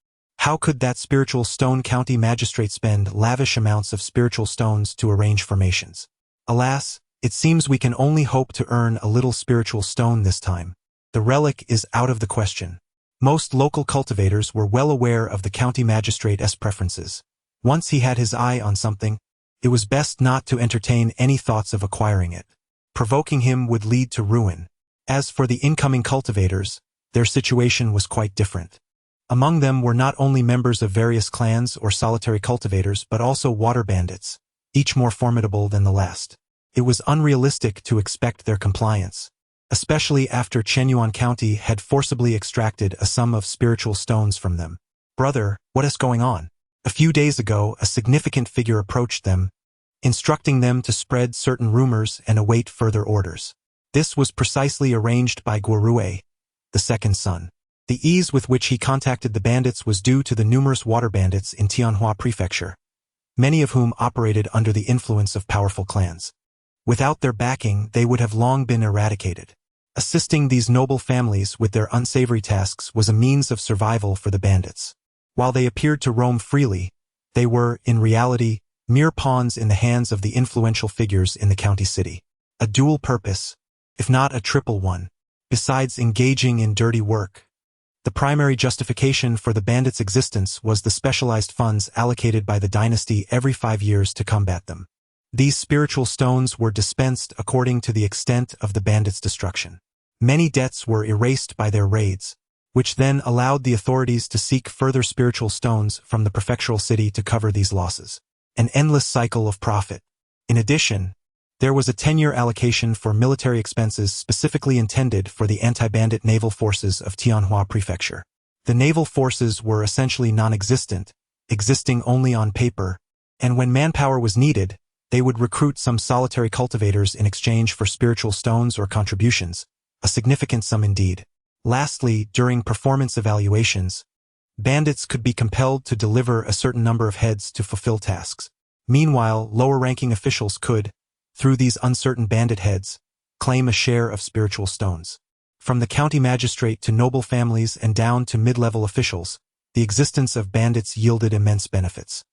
how could that spiritual stone county magistrate spend lavish amounts of spiritual stones to arrange formations? Alas, it seems we can only hope to earn a little spiritual stone this time. The relic is out of the question. Most local cultivators were well aware of the county magistrate's preferences. Once he had his eye on something, it was best not to entertain any thoughts of acquiring it. Provoking him would lead to ruin. As for the incoming cultivators, their situation was quite different. Among them were not only members of various clans or solitary cultivators but also water bandits, each more formidable than the last. It was unrealistic to expect their compliance, especially after Chenyuan County had forcibly extracted a sum of spiritual stones from them. "Brother, what is going on?" A few days ago, a significant figure approached them, instructing them to spread certain rumors and await further orders. This was precisely arranged by Guorue, the second son. The ease with which he contacted the bandits was due to the numerous water bandits in Tianhua Prefecture, many of whom operated under the influence of powerful clans. Without their backing, they would have long been eradicated. Assisting these noble families with their unsavory tasks was a means of survival for the bandits. While they appeared to roam freely, they were, in reality, mere pawns in the hands of the influential figures in the county city. A dual purpose, if not a triple one. Besides engaging in dirty work, the primary justification for the bandits' existence was the specialized funds allocated by the dynasty every 5 years to combat them. These spiritual stones were dispensed according to the extent of the bandits' destruction. Many debts were erased by their raids, which then allowed the authorities to seek further spiritual stones from the prefectural city to cover these losses. An endless cycle of profit. In addition, there was a 10-year allocation for military expenses specifically intended for the anti-bandit naval forces of Tianhua Prefecture. The naval forces were essentially non-existent, existing only on paper, and when manpower was needed, they would recruit some solitary cultivators in exchange for spiritual stones or contributions, a significant sum indeed. Lastly, during performance evaluations, bandits could be compelled to deliver a certain number of heads to fulfill tasks. Meanwhile, lower-ranking officials could, through these uncertain bandit heads, claim a share of spiritual stones. From the county magistrate to noble families and down to mid-level officials, the existence of bandits yielded immense benefits.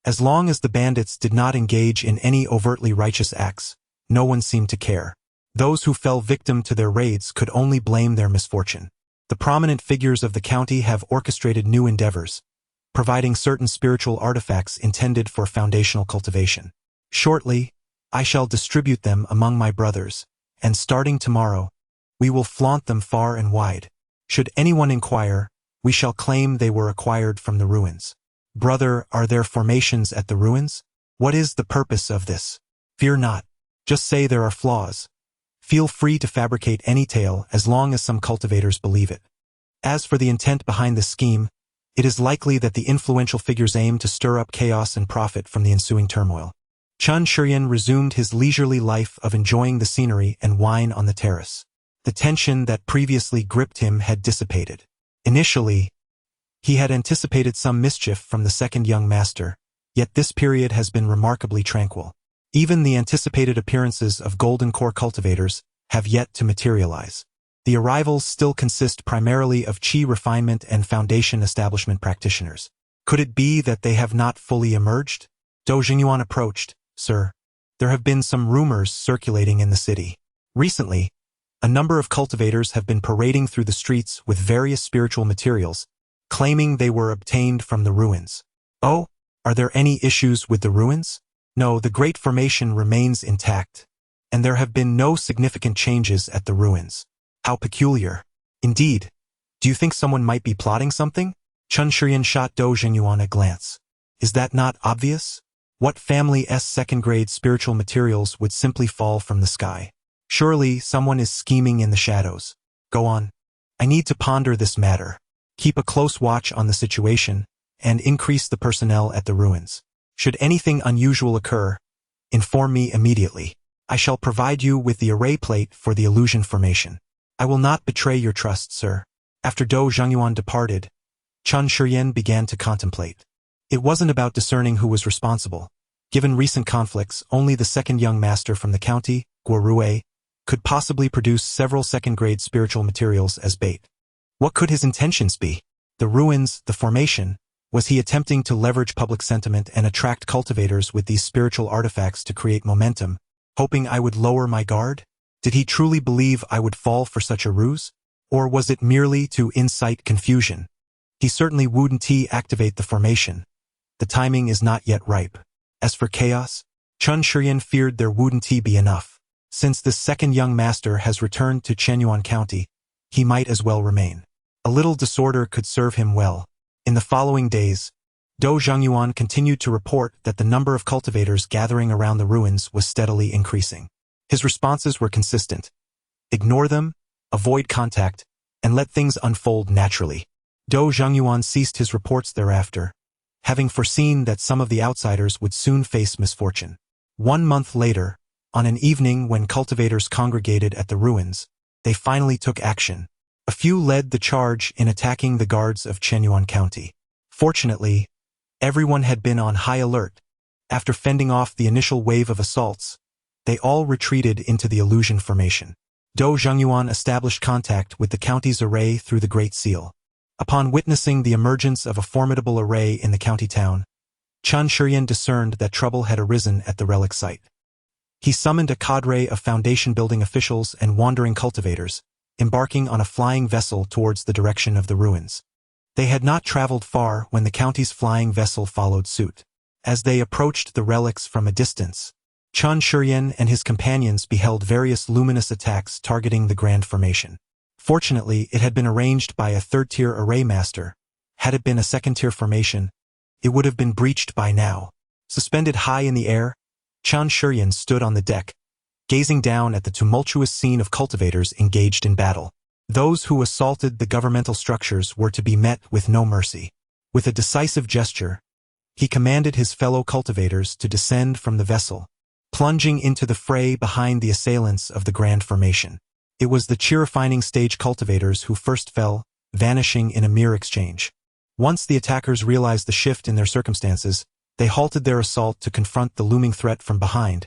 As long as the bandits did not engage in any overtly righteous acts, no one seemed to care. Those who fell victim to their raids could only blame their misfortune. The prominent figures of the county have orchestrated new endeavors, providing certain spiritual artifacts intended for foundational cultivation. Shortly, I shall distribute them among my brothers, and starting tomorrow, we will flaunt them far and wide. Should anyone inquire, we shall claim they were acquired from the ruins. Brother, are there formations at the ruins? What is the purpose of this? Fear not. Just say there are flaws. Feel free to fabricate any tale as long as some cultivators believe it. As for the intent behind the scheme, it is likely that the influential figures aim to stir up chaos and profit from the ensuing turmoil. Chun Shuryan resumed his leisurely life of enjoying the scenery and wine on the terrace. The tension that previously gripped him had dissipated. Initially, he had anticipated some mischief from the second young master, yet this period has been remarkably tranquil. Even the anticipated appearances of golden core cultivators have yet to materialize. The arrivals still consist primarily of qi refinement and foundation establishment practitioners. Could it be that they have not fully emerged? Dou Jingyuan approached. Sir, there have been some rumors circulating in the city. Recently, a number of cultivators have been parading through the streets with various spiritual materials, claiming they were obtained from the ruins. Oh, are there any issues with the ruins? No, the Great Formation remains intact, and there have been no significant changes at the ruins. How peculiar. Indeed. Do you think someone might be plotting something? Chun Shuryan shot Dou Jingyuan a glance. Is that not obvious? What family's second-grade spiritual materials would simply fall from the sky? Surely someone is scheming in the shadows. Go on. I need to ponder this matter. Keep a close watch on the situation, and increase the personnel at the ruins. Should anything unusual occur, inform me immediately. I shall provide you with the array plate for the illusion formation. I will not betray your trust, sir. After Dou Jingyuan departed, Chun Shuryan began to contemplate. It wasn't about discerning who was responsible. Given recent conflicts, only the second young master from the county, Guorue, could possibly produce several second-grade spiritual materials as bait. What could his intentions be? The ruins, the formation. Was he attempting to leverage public sentiment and attract cultivators with these spiritual artifacts to create momentum, hoping I would lower my guard? Did he truly believe I would fall for such a ruse? Or was it merely to incite confusion? He certainly wouldn't activate the formation. The timing is not yet ripe. As for chaos, Chun Shuryan feared there wouldn't be enough. Since this second young master has returned to Chenyuan County, he might as well remain. A little disorder could serve him well. In the following days, Dou Zhengyuan continued to report that the number of cultivators gathering around the ruins was steadily increasing. His responses were consistent. Ignore them, avoid contact, and let things unfold naturally. Dou Zhengyuan ceased his reports thereafter, having foreseen that some of the outsiders would soon face misfortune. 1 month later, on an evening when cultivators congregated at the ruins, they finally took action. A few led the charge in attacking the guards of Chenyuan County. Fortunately, everyone had been on high alert. After fending off the initial wave of assaults, they all retreated into the illusion formation. Dou Zhengyuan established contact with the county's array through the Great Seal. Upon witnessing the emergence of a formidable array in the county town, Chen Shuryan discerned that trouble had arisen at the relic site. He summoned a cadre of foundation-building officials and wandering cultivators, embarking on a flying vessel towards the direction of the ruins. They had not traveled far when the county's flying vessel followed suit. As they approached the relics from a distance, Chen Shuryan and his companions beheld various luminous attacks targeting the Grand Formation. Fortunately, it had been arranged by a third-tier array master. Had it been a second-tier formation, it would have been breached by now. Suspended high in the air, Chen Shuryan stood on the deck, gazing down at the tumultuous scene of cultivators engaged in battle. Those who assaulted the governmental structures were to be met with no mercy. With a decisive gesture, he commanded his fellow cultivators to descend from the vessel, plunging into the fray behind the assailants of the Grand Formation. It was the cheer-refining stage cultivators who first fell, vanishing in a mere exchange. Once the attackers realized the shift in their circumstances, they halted their assault to confront the looming threat from behind,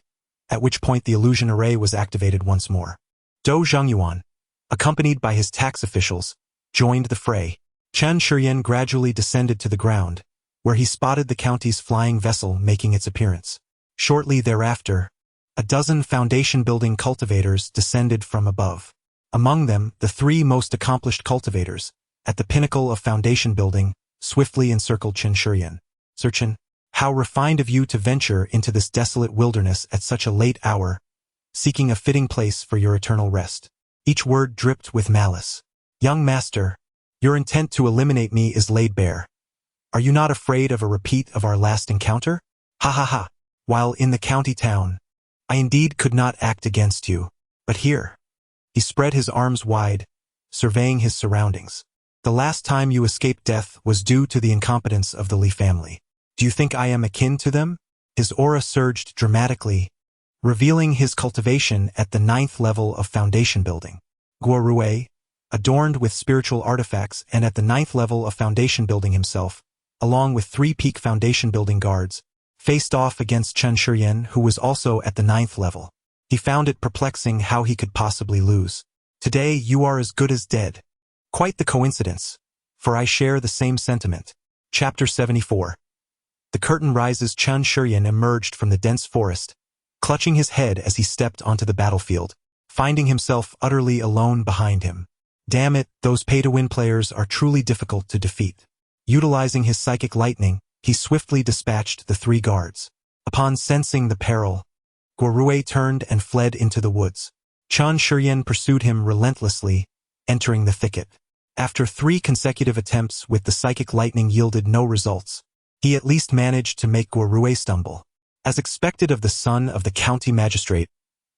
at which point the illusion array was activated once more. Dou Zhengyuan, accompanied by his tax officials, joined the fray. Chen Shuryan gradually descended to the ground, where he spotted the county's flying vessel making its appearance. Shortly thereafter, a dozen foundation-building cultivators descended from above. Among them, the 3 most accomplished cultivators, at the pinnacle of foundation building, swiftly encircled Chen Shuryan. "Sir Chen, how refined of you to venture into this desolate wilderness at such a late hour, seeking a fitting place for your eternal rest." Each word dripped with malice. "Young master, your intent to eliminate me is laid bare. Are you not afraid of a repeat of our last encounter? Ha ha ha. While in the county town, I indeed could not act against you, but here." He spread his arms wide, surveying his surroundings. "The last time you escaped death was due to the incompetence of the Li family. Do you think I am akin to them?" His aura surged dramatically, revealing his cultivation at the 9th level of foundation building. Guo Rui, adorned with spiritual artifacts and at the 9th level of foundation building himself, along with 3 peak foundation building guards, faced off against Chen Shuryan, who was also at the 9th level. He found it perplexing how he could possibly lose. "Today you are as good as dead." Quite the coincidence, for I share the same sentiment. Chapter 74. The curtain rises. Chen Shuryan emerged from the dense forest, clutching his head as he stepped onto the battlefield, finding himself utterly alone behind him. Damn it, those pay-to-win players are truly difficult to defeat. Utilizing his psychic lightning, he swiftly dispatched the 3 guards. Upon sensing the peril, Guo Rui turned and fled into the woods. Chen Shuryan pursued him relentlessly, entering the thicket. After 3 consecutive attempts with the psychic lightning yielded no results, he at least managed to make Guo Rui stumble. As expected of the son of the county magistrate,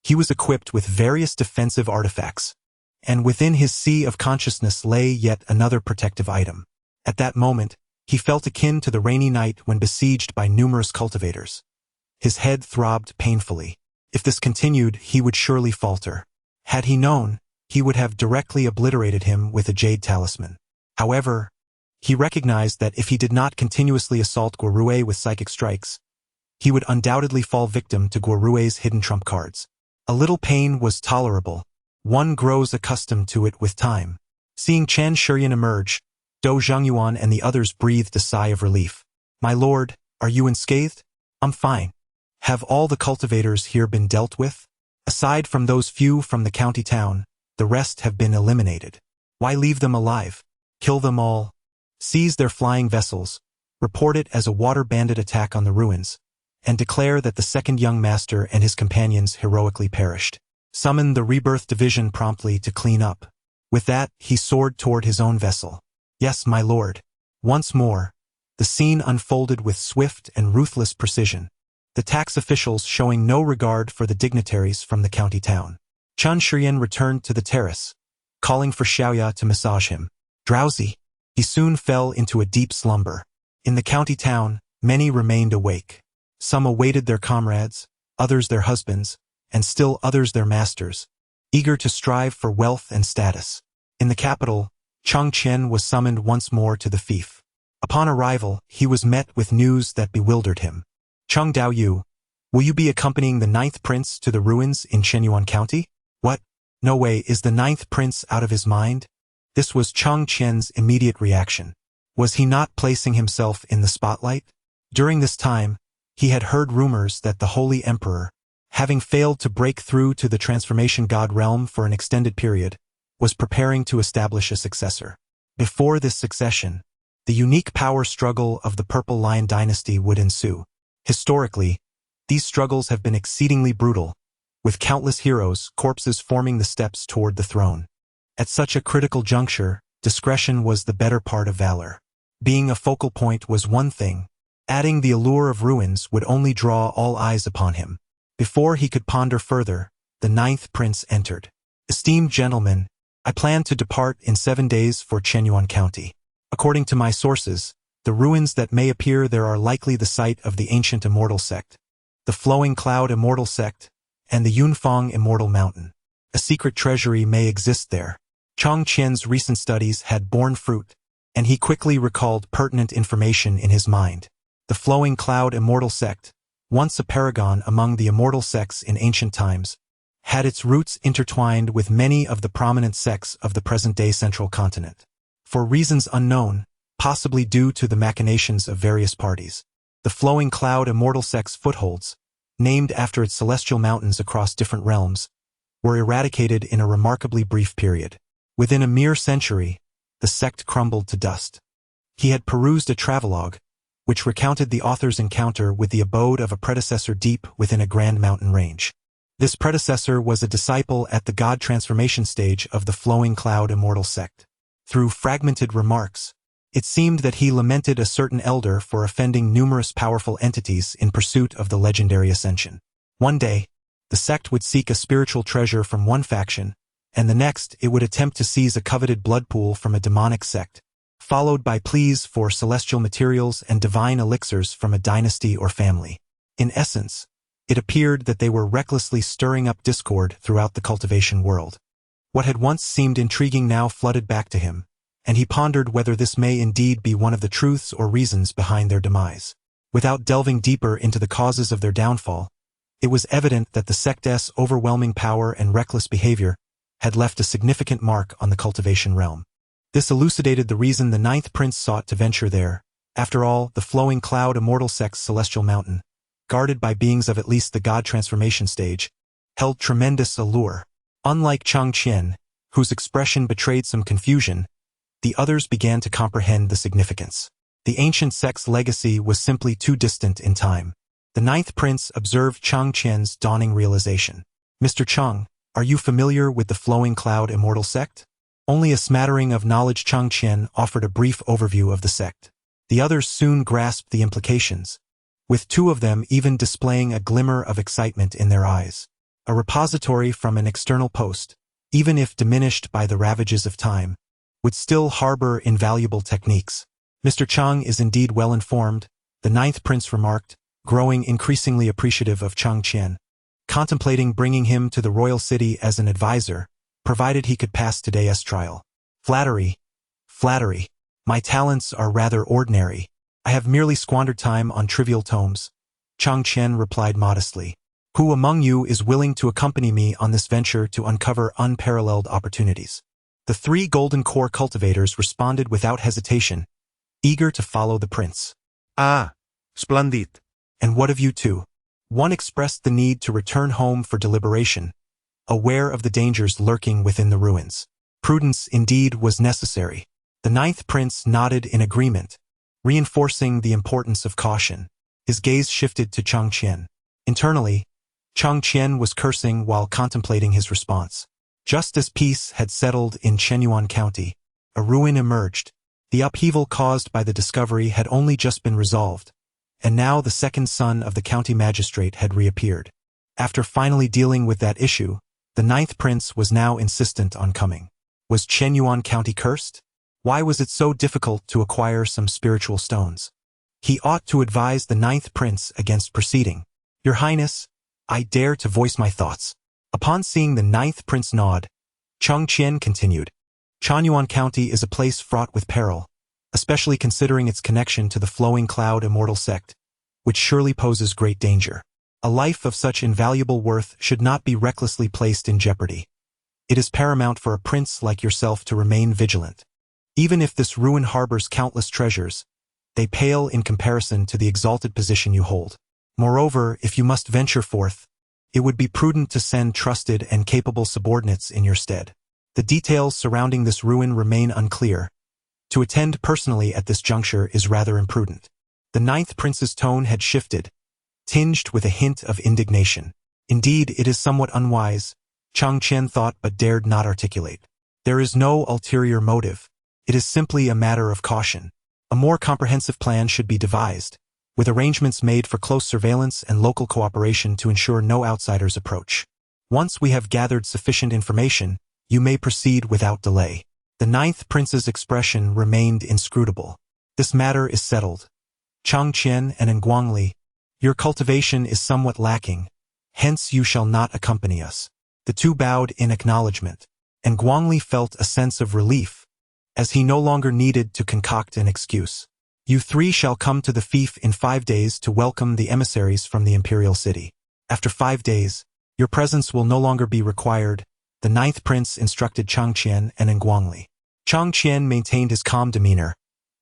he was equipped with various defensive artifacts, and within his sea of consciousness lay yet another protective item. At that moment, he felt akin to the rainy night when besieged by numerous cultivators. His head throbbed painfully. If this continued, he would surely falter. Had he known, he would have directly obliterated him with a jade talisman. However, he recognized that if he did not continuously assault Guo Rui with psychic strikes, he would undoubtedly fall victim to Guo Rui's hidden trump cards. A little pain was tolerable. One grows accustomed to it with time. Seeing Chen Shuryan emerge, Dou Zhengyuan and the others breathed a sigh of relief. "My lord, are you unscathed?" "I'm fine." "Have all the cultivators here been dealt with?" "Aside from those few from the county town, the rest have been eliminated." "Why leave them alive? Kill them all. Seize their flying vessels, report it as a water bandit attack on the ruins, and declare that the second young master and his companions heroically perished. Summon the Rebirth Division promptly to clean up." With that, he soared toward his own vessel. Yes, my lord. Once more, the scene unfolded with swift and ruthless precision, the tax officials showing no regard for the dignitaries from the county town. Chun Shiyan returned to the terrace, calling for Xiaoya to massage him. Drowsy, he soon fell into a deep slumber. In the county town, many remained awake. Some awaited their comrades, others their husbands, and still others their masters, eager to strive for wealth and status. In the capital, Chang Qian was summoned once more to the fief. Upon arrival, he was met with news that bewildered him. Cheng Daoyu, will you be accompanying the 9th prince to the ruins in Shenyuan County? What? No way, is the 9th prince out of his mind? This was Chang Qian's immediate reaction. Was he not placing himself in the spotlight? During this time, he had heard rumors that the Holy Emperor, having failed to break through to the Transformation God realm for an extended period, was preparing to establish a successor. Before this succession, the unique power struggle of the Purple Lion dynasty would ensue. Historically, these struggles have been exceedingly brutal, with countless heroes' corpses forming the steps toward the throne. At such a critical juncture, discretion was the better part of valor. Being a focal point was one thing. Adding the allure of ruins would only draw all eyes upon him. Before he could ponder further, the 9th prince entered. Esteemed gentlemen, I plan to depart in 7 days for Shenyuan County. According to my sources, the ruins that may appear there are likely the site of the ancient immortal sect, the Flowing Cloud immortal sect, and the Yunfang immortal mountain. A secret treasury may exist there. Chang Qian's recent studies had borne fruit, and he quickly recalled pertinent information in his mind. The Flowing Cloud immortal sect, once a paragon among the immortal sects in ancient times, had its roots intertwined with many of the prominent sects of the present-day central continent. For reasons unknown, possibly due to the machinations of various parties, the Flowing Cloud immortal sect's footholds, named after its celestial mountains across different realms, were eradicated in a remarkably brief period. Within a mere century, the sect crumbled to dust. He had perused a travelogue, which recounted the author's encounter with the abode of a predecessor deep within a grand mountain range. This predecessor was a disciple at the God transformation stage of the Flowing Cloud immortal sect. Through fragmented remarks, it seemed that he lamented a certain elder for offending numerous powerful entities in pursuit of the legendary ascension. One day, the sect would seek a spiritual treasure from one faction, and the next it would attempt to seize a coveted blood pool from a demonic sect, followed by pleas for celestial materials and divine elixirs from a dynasty or family. In essence, it appeared that they were recklessly stirring up discord throughout the cultivation world. What had once seemed intriguing now flooded back to him, and he pondered whether this may indeed be one of the truths or reasons behind their demise. Without delving deeper into the causes of their downfall, it was evident that the sect's overwhelming power and reckless behavior had left a significant mark on the cultivation realm. This elucidated the reason the 9th prince sought to venture there. After all, the Flowing Cloud immortal sect's celestial mountain, guarded by beings of at least the God transformation stage, held tremendous allure. Unlike Chang Qian, whose expression betrayed some confusion, the others began to comprehend the significance. The ancient sect's legacy was simply too distant in time. The 9th prince observed Chang Qian's dawning realization. Mr. Chang, are you familiar with the Flowing Cloud immortal sect? Only a smattering of knowledge. Chang Qian offered a brief overview of the sect. The others soon grasped the implications, with 2 of them even displaying a glimmer of excitement in their eyes. A repository from an external post, even if diminished by the ravages of time, would still harbor invaluable techniques. Mr. Chang is indeed well informed, the 9th prince remarked, growing increasingly appreciative of Chang Qian, contemplating bringing him to the royal city as an advisor, provided he could pass today's trial. Flattery. Flattery. My talents are rather ordinary. I have merely squandered time on trivial tomes. Chang Qian replied modestly. Who among you is willing to accompany me on this venture to uncover unparalleled opportunities? The 3 golden core cultivators responded without hesitation, eager to follow the prince. Ah, splendid. And what of you 2? One expressed the need to return home for deliberation, aware of the dangers lurking within the ruins. Prudence indeed was necessary. The 9th prince nodded in agreement, reinforcing the importance of caution. His gaze shifted to Chang Qian. Internally, Chang Qian was cursing while contemplating his response. Just as peace had settled in Chenyuan County, a ruin emerged. The upheaval caused by the discovery had only just been resolved, and now the second son of the county magistrate had reappeared. After finally dealing with that issue, the ninth prince was now insistent on coming. Was Chenyuan County cursed? Why was it so difficult to acquire some spiritual stones? He ought to advise the ninth prince against proceeding. Your Highness, I dare to voice my thoughts. Upon seeing the ninth prince nod, Cheng Qian continued. Chenyuan County is a place fraught with peril, especially considering its connection to the Flowing Cloud immortal sect, which surely poses great danger. A life of such invaluable worth should not be recklessly placed in jeopardy. It is paramount for a prince like yourself to remain vigilant. Even if this ruin harbors countless treasures, they pale in comparison to the exalted position you hold. Moreover, if you must venture forth, it would be prudent to send trusted and capable subordinates in your stead. The details surrounding this ruin remain unclear. To attend personally at this juncture is rather imprudent. The ninth prince's tone had shifted, tinged with a hint of indignation. Indeed, it is somewhat unwise, Cheng Qian thought but dared not articulate. There is no ulterior motive. It is simply a matter of caution. A more comprehensive plan should be devised, with arrangements made for close surveillance and local cooperation to ensure no outsiders approach. Once we have gathered sufficient information, you may proceed without delay. The ninth prince's expression remained inscrutable. This matter is settled. Cheng Qian and Nguangli, your cultivation is somewhat lacking, hence you shall not accompany us. The two bowed in acknowledgement, and Nguangli felt a sense of relief, as he no longer needed to concoct an excuse. You three shall come to the fief in 5 days to welcome the emissaries from the imperial city. After 5 days, your presence will no longer be required, the ninth prince instructed Cheng Qian and Nguangli. Cheng Qian maintained his calm demeanor,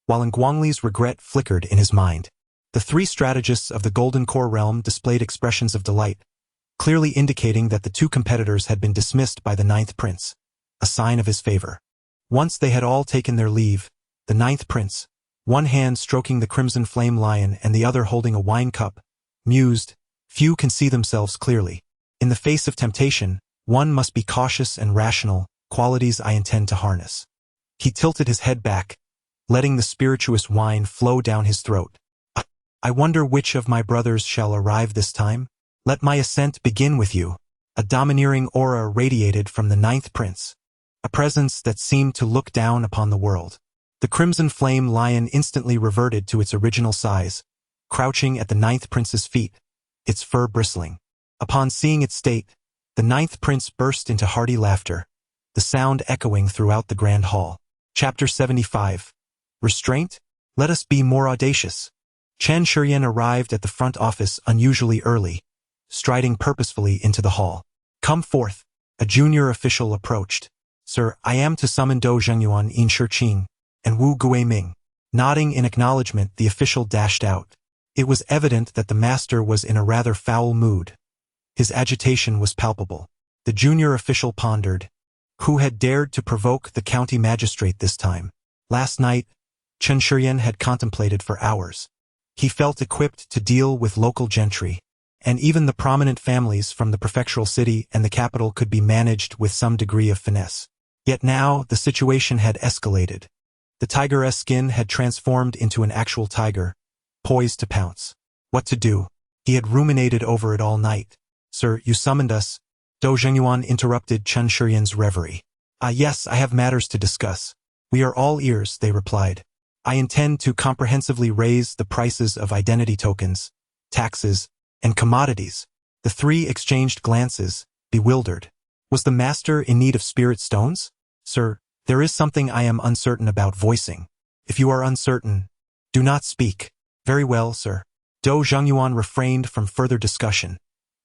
while Nguangli's regret flickered in his mind. The three strategists of the Golden Core realm displayed expressions of delight, clearly indicating that the two competitors had been dismissed by the ninth prince, a sign of his favor. Once they had all taken their leave, the ninth prince, one hand stroking the crimson flame lion and the other holding a wine cup, mused, few can see themselves clearly. In the face of temptation, one must be cautious and rational, qualities I intend to harness. He tilted his head back, letting the spirituous wine flow down his throat. I wonder which of my brothers shall arrive this time? Let my ascent begin with you. A domineering aura radiated from the ninth prince, a presence that seemed to look down upon the world. The crimson flame lion instantly reverted to its original size, crouching at the ninth prince's feet, its fur bristling. Upon seeing its state, the ninth prince burst into hearty laughter, the sound echoing throughout the grand hall. Chapter 75. Restraint? Let us be more audacious. Chen Shuryan arrived at the front office unusually early, striding purposefully into the hall. Come forth. A junior official approached. Sir, I am to summon Do Zhengyuan in Shiqing and Wu Guiming. Nodding in acknowledgement, the official dashed out. It was evident that the master was in a rather foul mood. His agitation was palpable. The junior official pondered. Who had dared to provoke the county magistrate this time? Last night, Chen Shuryan had contemplated for hours. He felt equipped to deal with local gentry, and even the prominent families from the prefectural city and the capital could be managed with some degree of finesse. Yet now, the situation had escalated. The tigeress skin had transformed into an actual tiger, poised to pounce. What to do? He had ruminated over it all night. Sir, you summoned us. Do Zhengyuan interrupted Chen Shuryan's reverie. Ah yes, I have matters to discuss. We are all ears, they replied. I intend to comprehensively raise the prices of identity tokens, taxes, and commodities. The three exchanged glances, bewildered. Was the master in need of spirit stones? Sir, there is something I am uncertain about voicing. If you are uncertain, do not speak. Very well, sir. Do Zhengyuan refrained from further discussion,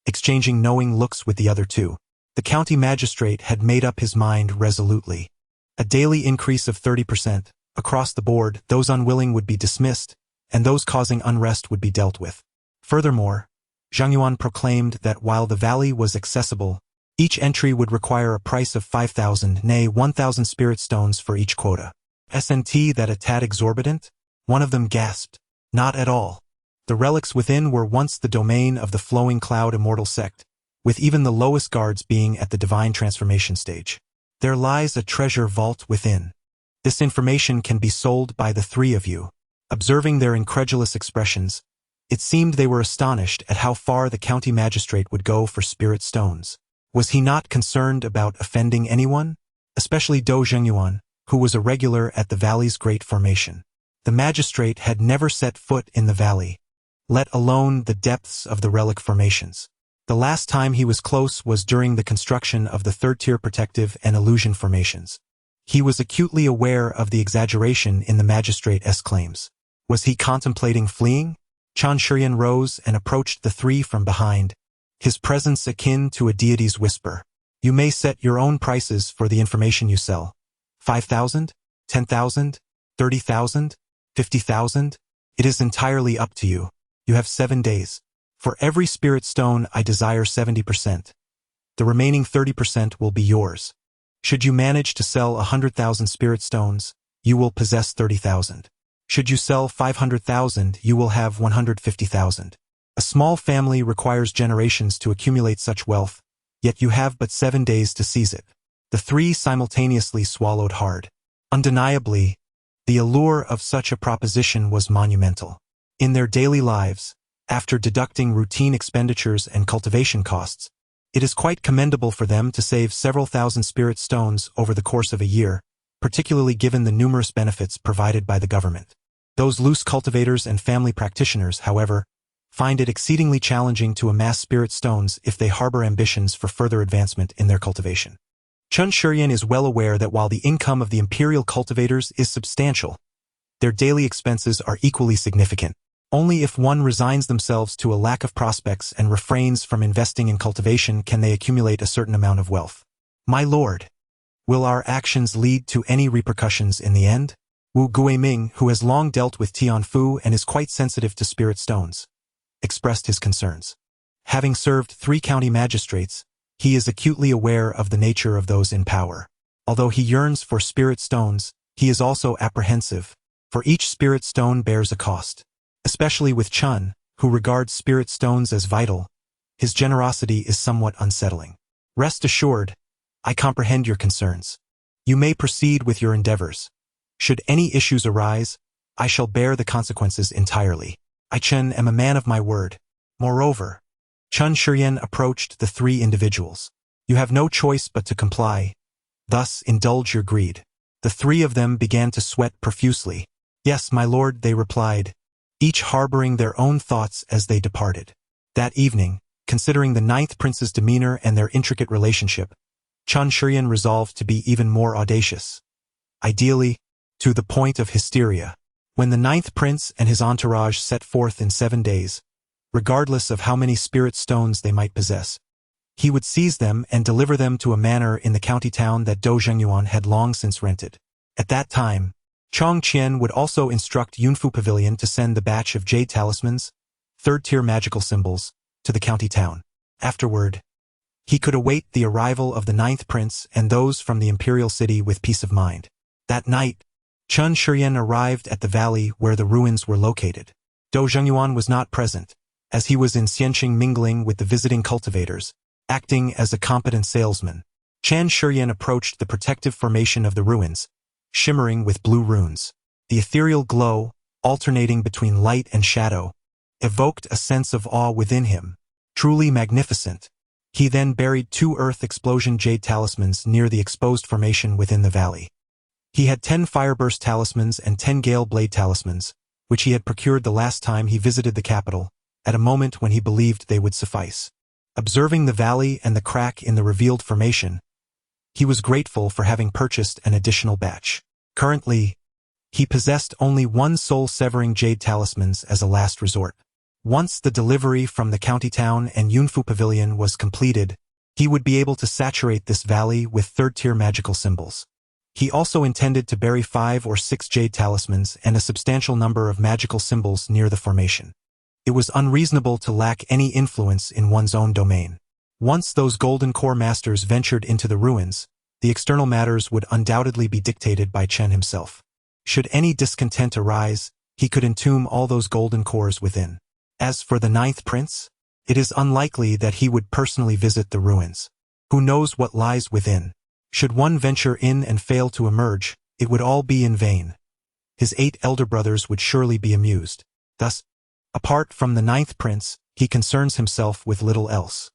exchanging knowing looks with the other two. The county magistrate had made up his mind resolutely. A daily increase of 30%. Across the board, those unwilling would be dismissed, and those causing unrest would be dealt with. Furthermore, Zhengyuan proclaimed that while the valley was accessible, each entry would require a price of 5,000, nay 1,000 spirit stones for each quota. Isn't that a tad exorbitant? One of them gasped. Not at all. The relics within were once the domain of the Flowing Cloud immortal sect, with even the lowest guards being at the divine transformation stage. There lies a treasure vault within. This information can be sold by the three of you. Observing their incredulous expressions, it seemed they were astonished at how far the county magistrate would go for spirit stones. Was he not concerned about offending anyone? Especially Do Zhengyuan, who was a regular at the valley's great formation. The magistrate had never set foot in the valley, let alone the depths of the relic formations. The last time he was close was during the construction of the third-tier protective and illusion formations. He was acutely aware of the exaggeration in the magistrate's claims. Was he contemplating fleeing? Chan Shuryan rose and approached the three from behind, his presence akin to a deity's whisper. You may set your own prices for the information you sell. 5,000? 10,000? 30,000? 50,000? It is entirely up to you. You have 7 days. For every spirit stone I desire 70%. The remaining 30% will be yours. Should you manage to sell 100,000 spirit stones, you will possess 30,000. Should you sell 500,000, you will have 150,000. A small family requires generations to accumulate such wealth, yet you have but 7 days to seize it. The three simultaneously swallowed hard. Undeniably, the allure of such a proposition was monumental. In their daily lives, after deducting routine expenditures and cultivation costs, it is quite commendable for them to save several thousand spirit stones over the course of a year, particularly given the numerous benefits provided by the government. Those loose cultivators and family practitioners, however, find it exceedingly challenging to amass spirit stones if they harbor ambitions for further advancement in their cultivation. Chun Shuryan is well aware that while the income of the imperial cultivators is substantial, their daily expenses are equally significant. Only if one resigns themselves to a lack of prospects and refrains from investing in cultivation can they accumulate a certain amount of wealth. My lord, will our actions lead to any repercussions in the end? Wu Guiming, who has long dealt with Tianfu and is quite sensitive to spirit stones, expressed his concerns. Having served 3 county magistrates, he is acutely aware of the nature of those in power. Although he yearns for spirit stones, he is also apprehensive, for each spirit stone bears a cost. Especially with Chun, who regards spirit stones as vital, his generosity is somewhat unsettling. Rest assured, I comprehend your concerns. You may proceed with your endeavors. Should any issues arise, I shall bear the consequences entirely. I Chen am a man of my word. Moreover, Chun Shuryan approached the 3 individuals. You have no choice but to comply. Thus indulge your greed. The 3 of them began to sweat profusely. Yes, my lord, they replied, each harboring their own thoughts as they departed. That evening, considering the 9th prince's demeanor and their intricate relationship, Chun Shuryan resolved to be even more audacious. Ideally, to the point of hysteria. When the 9th prince and his entourage set forth in 7 days, regardless of how many spirit stones they might possess, he would seize them and deliver them to a manor in the county town that Do Zhengyuan had long since rented. At that time, Chong Qian would also instruct Yunfu Pavilion to send the batch of jade talismans, 3rd-tier magical symbols, to the county town. Afterward, he could await the arrival of the 9th prince and those from the imperial city with peace of mind. That night, Chun Shuryan arrived at the valley where the ruins were located. Do Zhengyuan was not present, as he was in Xianqing mingling with the visiting cultivators, acting as a competent salesman. Chan Shuryan approached the protective formation of the ruins, shimmering with blue runes. The ethereal glow, alternating between light and shadow, evoked a sense of awe within him. Truly magnificent. He then buried 2 earth explosion jade talismans near the exposed formation within the valley. He had 10 fireburst talismans and 10 gale blade talismans, which he had procured the last time he visited the capital, at a moment when he believed they would suffice. Observing the valley and the crack in the revealed formation, he was grateful for having purchased an additional batch. Currently, he possessed only 1 soul-severing jade talismans as a last resort. Once the delivery from the county town and Yunfu Pavilion was completed, he would be able to saturate this valley with 3rd-tier magical symbols. He also intended to bury 5 or 6 jade talismans and a substantial number of magical symbols near the formation. It was unreasonable to lack any influence in one's own domain. Once those golden core masters ventured into the ruins, the external matters would undoubtedly be dictated by Chen himself. Should any discontent arise, he could entomb all those golden cores within. As for the 9th prince, It is unlikely that he would personally visit the ruins. Who knows what lies within? Should one venture in and fail to emerge, it would all be in vain. His 8 elder brothers would surely be amused. Thus, apart from the 9th prince, he concerns himself with little else.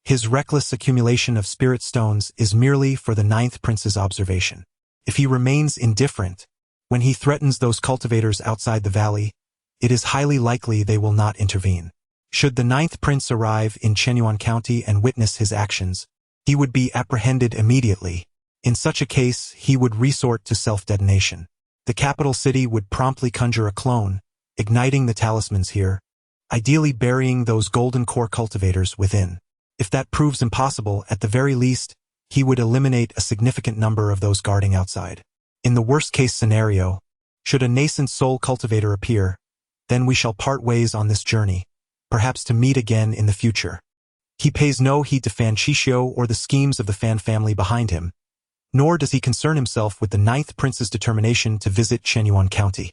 His reckless accumulation of spirit stones is merely for the 9th prince's observation. If he remains indifferent, when he threatens those cultivators outside the valley, it is highly likely they will not intervene. Should the 9th prince arrive in Chenyuan County and witness his actions, he would be apprehended immediately. In such a case, he would resort to self-detonation. The capital city would promptly conjure a clone, igniting the talismans here, ideally burying those golden core cultivators within. If that proves impossible, at the very least, he would eliminate a significant number of those guarding outside. In the worst-case scenario, should a nascent soul cultivator appear, then we shall part ways on this journey, perhaps to meet again in the future. He pays no heed to Fan Shishio or the schemes of the Fan family behind him, nor does he concern himself with the 9th prince's determination to visit Chenyuan County.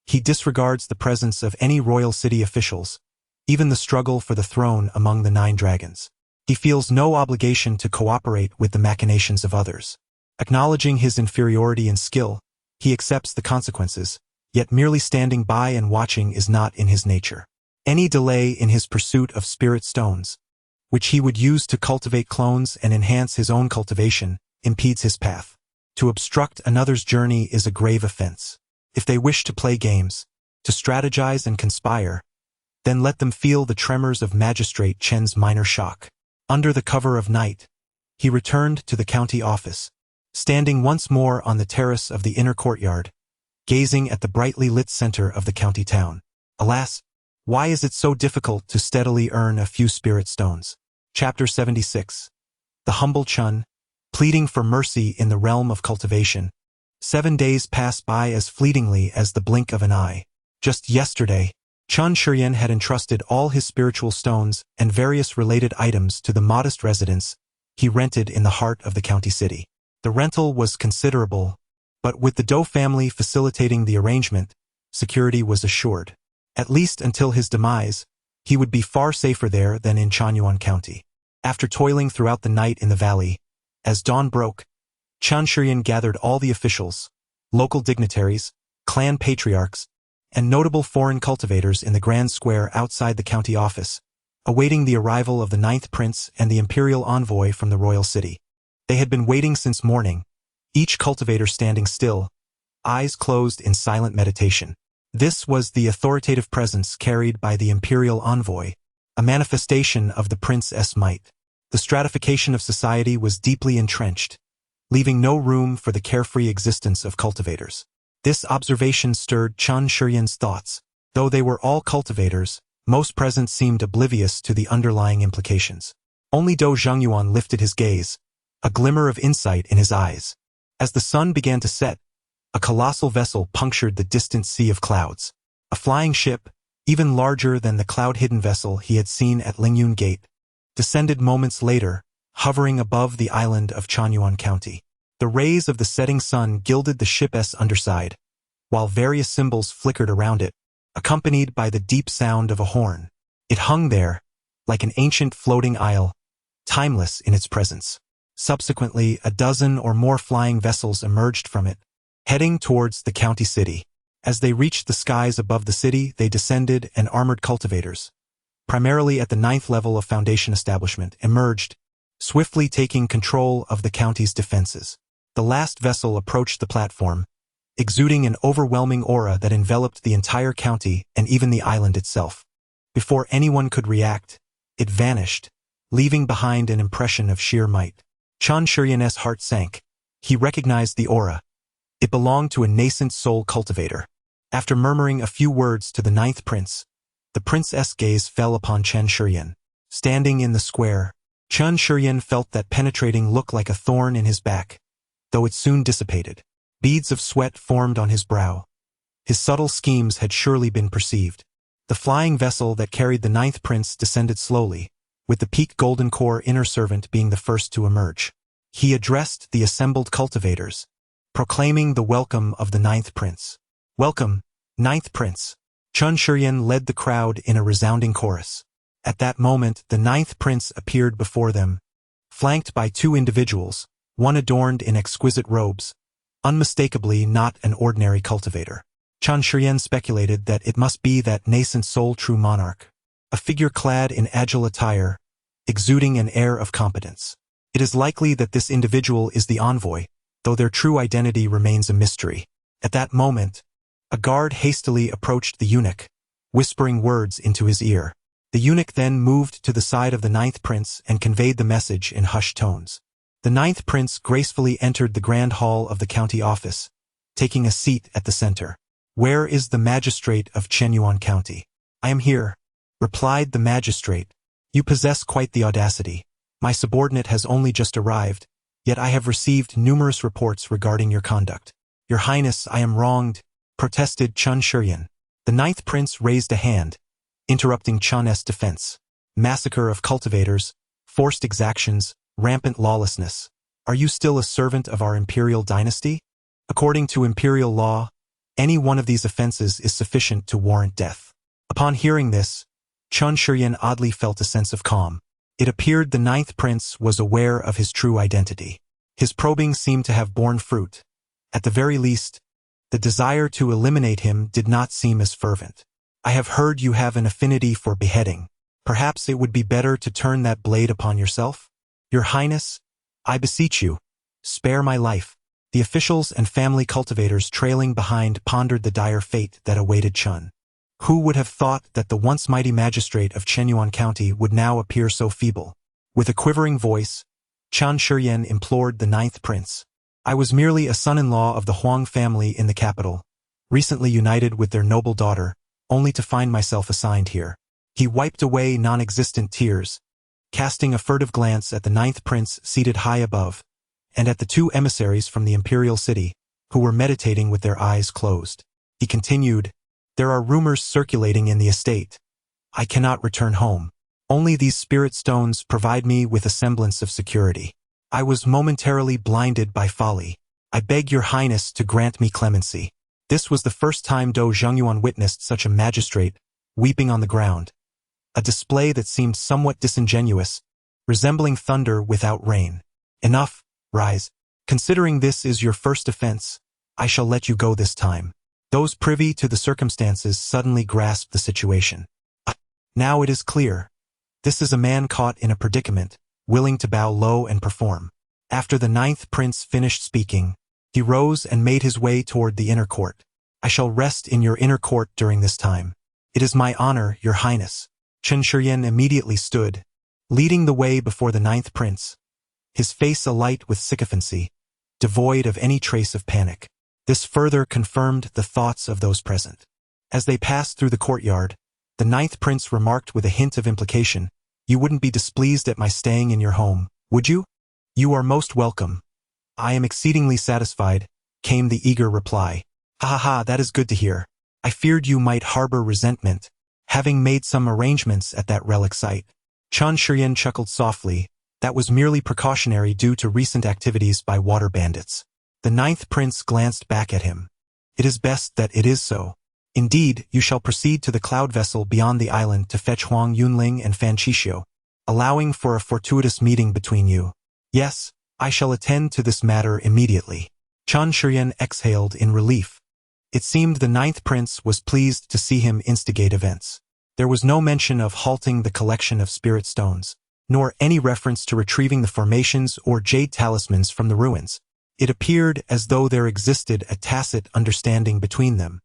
He disregards the presence of any royal city officials, even the struggle for the throne among the 9 dragons. He feels no obligation to cooperate with the machinations of others. Acknowledging his inferiority in skill, he accepts the consequences, yet merely standing by and watching is not in his nature. Any delay in his pursuit of spirit stones, which he would use to cultivate clones and enhance his own cultivation, impedes his path. To obstruct another's journey is a grave offense. If they wish to play games, to strategize and conspire, then let them feel the tremors of Magistrate Chen's minor shock. Under the cover of night, he returned to the county office, standing once more on the terrace of the inner courtyard, gazing at the brightly lit center of the county town. Alas, why is it so difficult to steadily earn a few spirit stones? Chapter 76. The humble Chun, pleading for mercy in the realm of cultivation. 7 days passed by as fleetingly as the blink of an eye. Just yesterday, Chun Shuryen had entrusted all his spiritual stones and various related items to the modest residence he rented in the heart of the county city. The rental was considerable, but with the Doe family facilitating the arrangement, security was assured. At least until his demise, he would be far safer there than in Chenyuan County. After toiling throughout the night in the valley, as dawn broke, Chun Shuryen gathered all the officials, local dignitaries, clan patriarchs, and notable foreign cultivators in the grand square outside the county office, awaiting the arrival of the 9th prince and the imperial envoy from the royal city. They had been waiting since morning, each cultivator standing still, eyes closed in silent meditation. This was the authoritative presence carried by the imperial envoy, a manifestation of the prince's might. The stratification of society was deeply entrenched, leaving no room for the carefree existence of cultivators. This observation stirred Chun Shuryen's thoughts. Though they were all cultivators, most present seemed oblivious to the underlying implications. Only Do Zhengyuan lifted his gaze, a glimmer of insight in his eyes. As the sun began to set, a colossal vessel punctured the distant sea of clouds. A flying ship, even larger than the cloud-hidden vessel he had seen at Lingyun Gate, descended moments later, hovering above the island of Chenyuan County. The rays of the setting sun gilded the ship's underside, while various symbols flickered around it, accompanied by the deep sound of a horn. It hung there, like an ancient floating isle, timeless in its presence. Subsequently, a dozen or more flying vessels emerged from it, heading towards the county city. As they reached the skies above the city, they descended, and armored cultivators, primarily at the 9th level of Foundation establishment, emerged, swiftly taking control of the county's defenses. The last vessel approached the platform, exuding an overwhelming aura that enveloped the entire county and even the island itself. Before anyone could react, it vanished, leaving behind an impression of sheer might. Chun Shuryen's heart sank. He recognized the aura. It belonged to a nascent soul cultivator. After murmuring a few words to the 9th prince, the prince's gaze fell upon Chun Shuryen. Standing in the square, Chun Shuryen felt that penetrating look like a thorn in his back, though it soon dissipated. Beads of sweat formed on his brow. His subtle schemes had surely been perceived. The flying vessel that carried the 9th prince descended slowly, with the peak golden core inner servant being the first to emerge. He addressed the assembled cultivators, proclaiming the welcome of the 9th prince. "Welcome, 9th prince." Chun Shuryen led the crowd in a resounding chorus. At that moment, the ninth prince appeared before them, flanked by two individuals, one adorned in exquisite robes, unmistakably not an ordinary cultivator. Chen Shiyan speculated that it must be that nascent soul true monarch, a figure clad in agile attire, exuding an air of competence. It is likely that this individual is the envoy, though their true identity remains a mystery. At that moment, a guard hastily approached the eunuch, whispering words into his ear. The eunuch then moved to the side of the ninth prince and conveyed the message in hushed tones. The ninth prince gracefully entered the grand hall of the county office, taking a seat at the center. "Where is the magistrate of Chenyuan County?" "I am here," replied the magistrate. "You possess quite the audacity. My subordinate has only just arrived, yet I have received numerous reports regarding your conduct." "Your Highness, I am wronged," protested Chen Shiyan. The ninth prince raised a hand, interrupting Chen's defense. "Massacre of cultivators, forced exactions, rampant lawlessness. Are you still a servant of our imperial dynasty? According to imperial law, any one of these offenses is sufficient to warrant death." Upon hearing this, Chen Shiyan oddly felt a sense of calm. It appeared the ninth prince was aware of his true identity. His probing seemed to have borne fruit. At the very least, the desire to eliminate him did not seem as fervent. "I have heard you have an affinity for beheading. Perhaps it would be better to turn that blade upon yourself? Your Highness, I beseech you, spare my life." The officials and family cultivators trailing behind pondered the dire fate that awaited Chen. Who would have thought that the once mighty magistrate of Chenyuan County would now appear so feeble? With a quivering voice, Chen Shiyan implored the ninth prince. "I was merely a son-in-law of the Huang family in the capital, recently united with their noble daughter, only to find myself assigned here." He wiped away non-existent tears, casting a furtive glance at the ninth prince seated high above, and at the two emissaries from the imperial city, who were meditating with their eyes closed. He continued, "There are rumors circulating in the estate. I cannot return home. Only these spirit stones provide me with a semblance of security. I was momentarily blinded by folly. I beg your Highness to grant me clemency." This was the first time Do Zhengyuan witnessed such a magistrate, weeping on the ground, a display that seemed somewhat disingenuous, resembling thunder without rain. "Enough, rise. Considering this is your first offense, I shall let you go this time." Those privy to the circumstances suddenly grasped the situation. Now it is clear. This is a man caught in a predicament, willing to bow low and perform. After the ninth prince finished speaking, he rose and made his way toward the inner court. "I shall rest in your inner court during this time. It is my honor, your Highness." Chen Shiyan immediately stood, leading the way before the ninth prince, his face alight with sycophancy, devoid of any trace of panic. This further confirmed the thoughts of those present. As they passed through the courtyard, the ninth prince remarked with a hint of implication, "You wouldn't be displeased at my staying in your home, would you?" "You are most welcome. I am exceedingly satisfied," came the eager reply. "Ha ha ha, that is good to hear. I feared you might harbor resentment, having made some arrangements at that relic site." Chen Shiyan chuckled softly. That was merely precautionary due to recent activities by water bandits. The ninth prince glanced back at him. "It is best that it is so. Indeed, you shall proceed to the cloud vessel beyond the island to fetch Huang Yunling and Fan Qishio, allowing for a fortuitous meeting between you." "Yes, I shall attend to this matter immediately." Chen Shiyan exhaled in relief. It seemed the ninth prince was pleased to see him instigate events. There was no mention of halting the collection of spirit stones, nor any reference to retrieving the formations or jade talismans from the ruins. It appeared as though there existed a tacit understanding between them.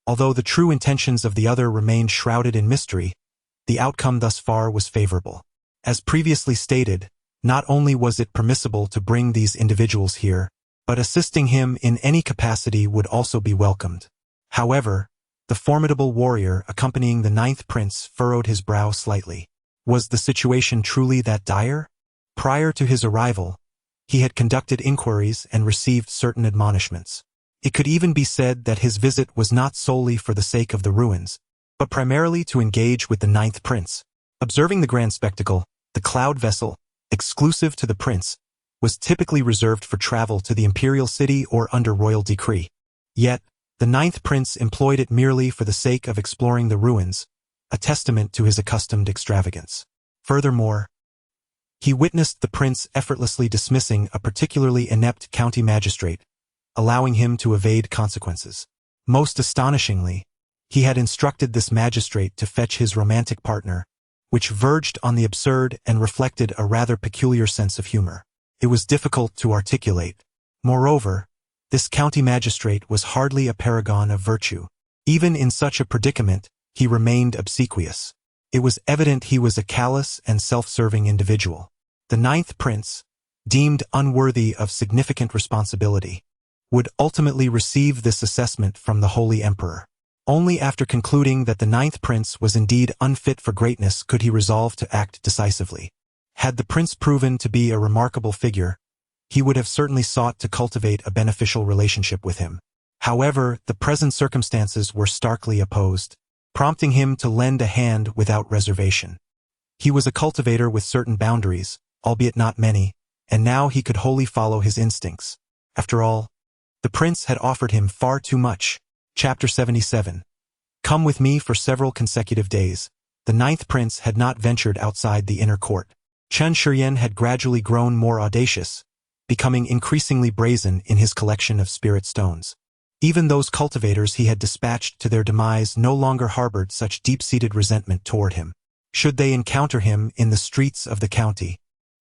Although the true intentions of the other remained shrouded in mystery, the outcome thus far was favorable. As previously stated, not only was it permissible to bring these individuals here, but assisting him in any capacity would also be welcomed. However, the formidable warrior accompanying the ninth prince furrowed his brow slightly. Was the situation truly that dire? Prior to his arrival, he had conducted inquiries and received certain admonishments. It could even be said that his visit was not solely for the sake of the ruins, but primarily to engage with the ninth prince. Observing the grand spectacle, the cloud vessel, exclusive to the prince, was typically reserved for travel to the imperial city or under royal decree. Yet, the ninth prince employed it merely for the sake of exploring the ruins, a testament to his accustomed extravagance. Furthermore, he witnessed the prince effortlessly dismissing a particularly inept county magistrate, allowing him to evade consequences. Most astonishingly, he had instructed this magistrate to fetch his romantic partner, which verged on the absurd and reflected a rather peculiar sense of humor. It was difficult to articulate. Moreover, this county magistrate was hardly a paragon of virtue. Even in such a predicament, he remained obsequious. It was evident he was a callous and self-serving individual. The ninth prince, deemed unworthy of significant responsibility, would ultimately receive this assessment from the Holy Emperor. Only after concluding that the ninth prince was indeed unfit for greatness could he resolve to act decisively. Had the prince proven to be a remarkable figure, he would have certainly sought to cultivate a beneficial relationship with him. However, the present circumstances were starkly opposed, prompting him to lend a hand without reservation. He was a cultivator with certain boundaries, albeit not many, and now he could wholly follow his instincts. After all, the prince had offered him far too much. Chapter 77. Come with me for several consecutive days. The ninth prince had not ventured outside the inner court. Chen Shuryen had gradually grown more audacious, becoming increasingly brazen in his collection of spirit stones. Even those cultivators he had dispatched to their demise no longer harbored such deep-seated resentment toward him. Should they encounter him in the streets of the county,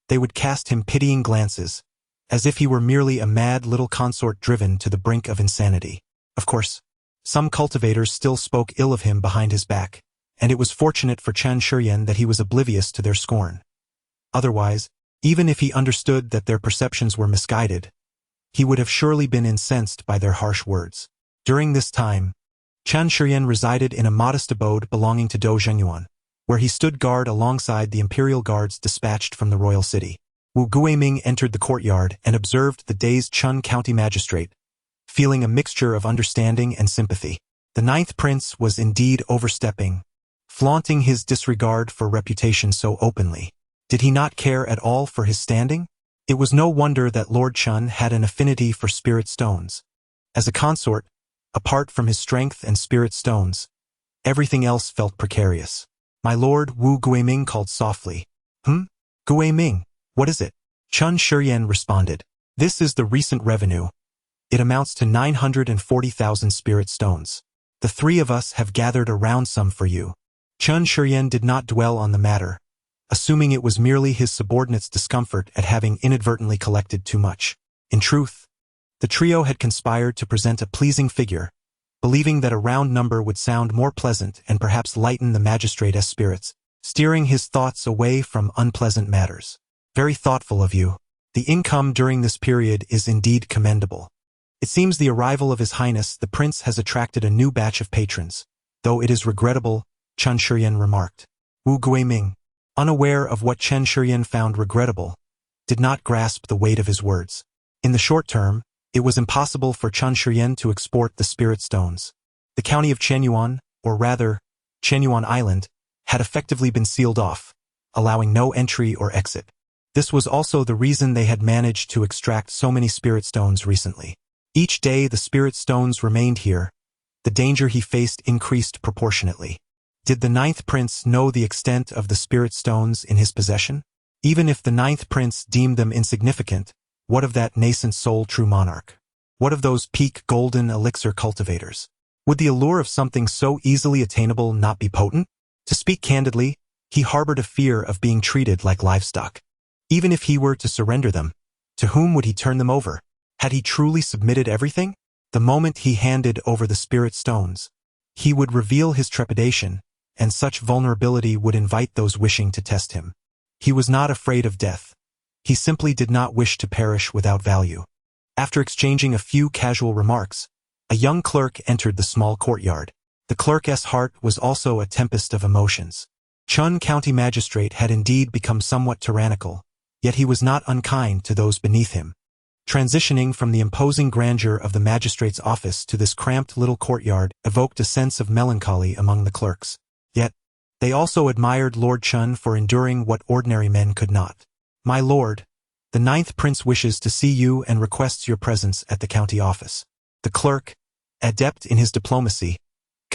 they would cast him pitying glances, as if he were merely a mad little consort driven to the brink of insanity. Of course, some cultivators still spoke ill of him behind his back, and it was fortunate for Chen Shuryen that he was oblivious to their scorn. Otherwise, even if he understood that their perceptions were misguided, he would have surely been incensed by their harsh words. During this time, Chen Shuryen resided in a modest abode belonging to Do Zhengyuan, where he stood guard alongside the imperial guards dispatched from the royal city. Wu Guiming entered the courtyard and observed the dazed Chun county magistrate, feeling a mixture of understanding and sympathy. The ninth prince was indeed overstepping, flaunting his disregard for reputation so openly. Did he not care at all for his standing? It was no wonder that Lord Chun had an affinity for spirit stones. As a consort, apart from his strength and spirit stones, everything else felt precarious. My lord, Wu Guiming called softly. Guiming, what is it? Chun Shuryen responded. This is the recent revenue. It amounts to 940,000 spirit stones. The three of us have gathered around some for you. Chun Shuryen did not dwell on the matter, assuming it was merely his subordinate's discomfort at having inadvertently collected too much. In truth, the trio had conspired to present a pleasing figure, believing that a round number would sound more pleasant and perhaps lighten the magistrate's spirits, steering his thoughts away from unpleasant matters. Very thoughtful of you. The income during this period is indeed commendable. It seems the arrival of His Highness the Prince has attracted a new batch of patrons, though it is regrettable, Chen Shuryen remarked. Wu Guiming, unaware of what Chen Shuryen found regrettable, did not grasp the weight of his words. In the short term, it was impossible for Chen Shuryen to export the spirit stones. The county of Chenyuan, or rather, Chenyuan Island, had effectively been sealed off, allowing no entry or exit. This was also the reason they had managed to extract so many spirit stones recently. Each day the spirit stones remained here. The danger he faced increased proportionately. Did the ninth prince know the extent of the spirit stones in his possession? Even if the ninth prince deemed them insignificant, what of that nascent soul true monarch? What of those peak golden elixir cultivators? Would the allure of something so easily attainable not be potent? To speak candidly, he harbored a fear of being treated like livestock. Even if he were to surrender them, to whom would he turn them over? Had he truly submitted everything? The moment he handed over the spirit stones, he would reveal his trepidation, and such vulnerability would invite those wishing to test him. He was not afraid of death. He simply did not wish to perish without value. After exchanging a few casual remarks, a young clerk entered the small courtyard. The clerk's heart was also a tempest of emotions. Chun County Magistrate had indeed become somewhat tyrannical, yet he was not unkind to those beneath him. Transitioning from the imposing grandeur of the magistrate's office to this cramped little courtyard evoked a sense of melancholy among the clerks. Yet, they also admired Lord Chun for enduring what ordinary men could not. My lord, the ninth prince wishes to see you and requests your presence at the county office. The clerk, adept in his diplomacy,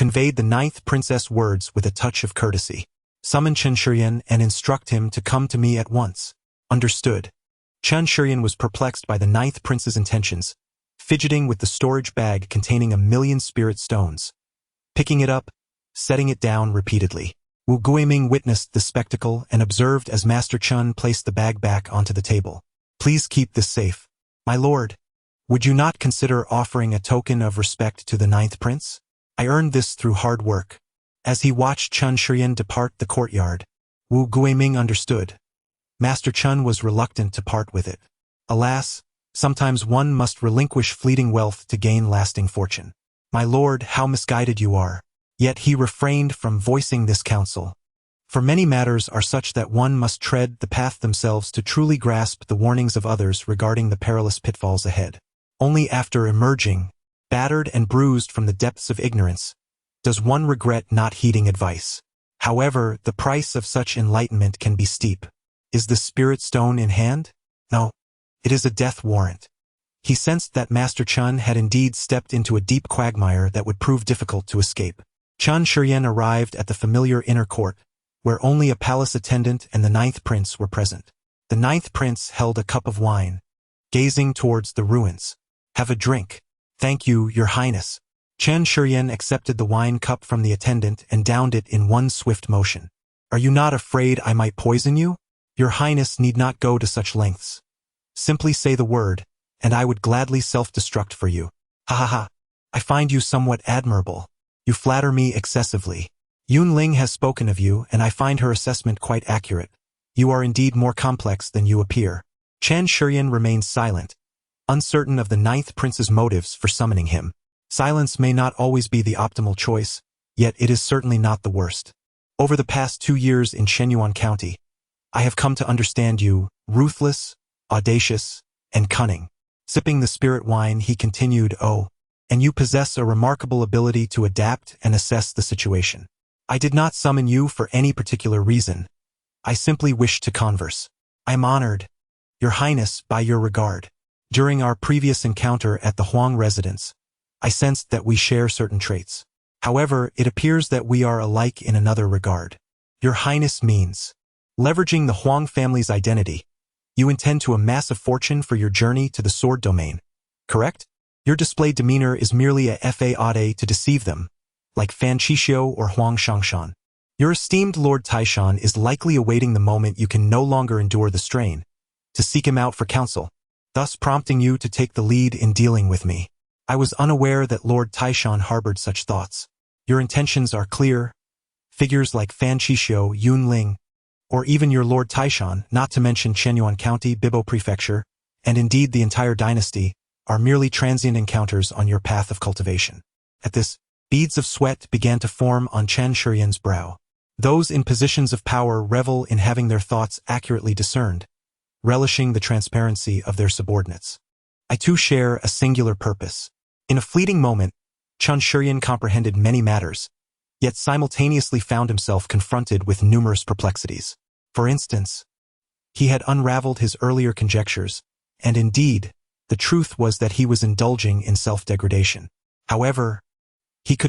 conveyed the 9th princess words with a touch of courtesy. Summon Chen Shiryan and instruct him to come to me at once. Understood. Chen Shiryan was perplexed by the 9th prince's intentions, fidgeting with the storage bag containing 1,000,000 spirit stones. Picking it up, setting it down repeatedly. Wu Guiming witnessed the spectacle and observed as Master Chen placed the bag back onto the table. Please keep this safe. My lord, would you not consider offering a token of respect to the 9th prince? I earned this through hard work. As he watched Chen Shiryan depart the courtyard, Wu Guiming understood. Master Chen was reluctant to part with it. Alas, sometimes one must relinquish fleeting wealth to gain lasting fortune. My lord, how misguided you are. Yet he refrained from voicing this counsel. For many matters are such that one must tread the path themselves to truly grasp the warnings of others regarding the perilous pitfalls ahead. Only after emerging, battered and bruised from the depths of ignorance, does one regret not heeding advice. However, the price of such enlightenment can be steep. Is the spirit stone in hand? No. It is a death warrant. He sensed that Master Chen had indeed stepped into a deep quagmire that would prove difficult to escape. Chen Shiryan arrived at the familiar inner court, where only a palace attendant and the 9th prince were present. The 9th prince held a cup of wine, gazing towards the ruins. Have a drink. Thank you, your highness. Chen Shiryan accepted the wine cup from the attendant and downed it in one swift motion. Are you not afraid I might poison you? Your highness need not go to such lengths. Simply say the word, and I would gladly self-destruct for you. Ha ha ha. I find you somewhat admirable. You flatter me excessively. Yun Ling has spoken of you, and I find her assessment quite accurate. You are indeed more complex than you appear. Chen Shiryan remained silent, uncertain of the 9th prince's motives for summoning him. Silence may not always be the optimal choice, yet it is certainly not the worst. Over the past 2 years in Shenyuan County, I have come to understand you, ruthless, audacious, and cunning. Sipping the spirit wine, he continued, Oh, and you possess a remarkable ability to adapt and assess the situation. I did not summon you for any particular reason. I simply wished to converse. I am honored, Your Highness, by your regard. During our previous encounter at the Huang residence, I sensed that we share certain traits. However, it appears that we are alike in another regard. Your Highness means, leveraging the Huang family's identity, you intend to amass a fortune for your journey to the sword domain, correct? Your displayed demeanor is merely a fade to deceive them, like Fan Qixio or Huang Shangshan. Your esteemed Lord Taishan is likely awaiting the moment you can no longer endure the strain, to seek him out for counsel, thus prompting you to take the lead in dealing with me. I was unaware that Lord Taishan harbored such thoughts. Your intentions are clear. Figures like Fan Qixio, Yun Ling, or even your Lord Taishan, not to mention Shenyuan County, Bibo Prefecture, and indeed the entire dynasty, are merely transient encounters on your path of cultivation. At this, beads of sweat began to form on Chen Shiryan's brow. Those in positions of power revel in having their thoughts accurately discerned, relishing the transparency of their subordinates. I too share a singular purpose. In a fleeting moment, Chen Shiryan comprehended many matters, yet simultaneously found himself confronted with numerous perplexities. For instance, he had unraveled his earlier conjectures, and indeed, the truth was that he was indulging in self-degradation. However, he could not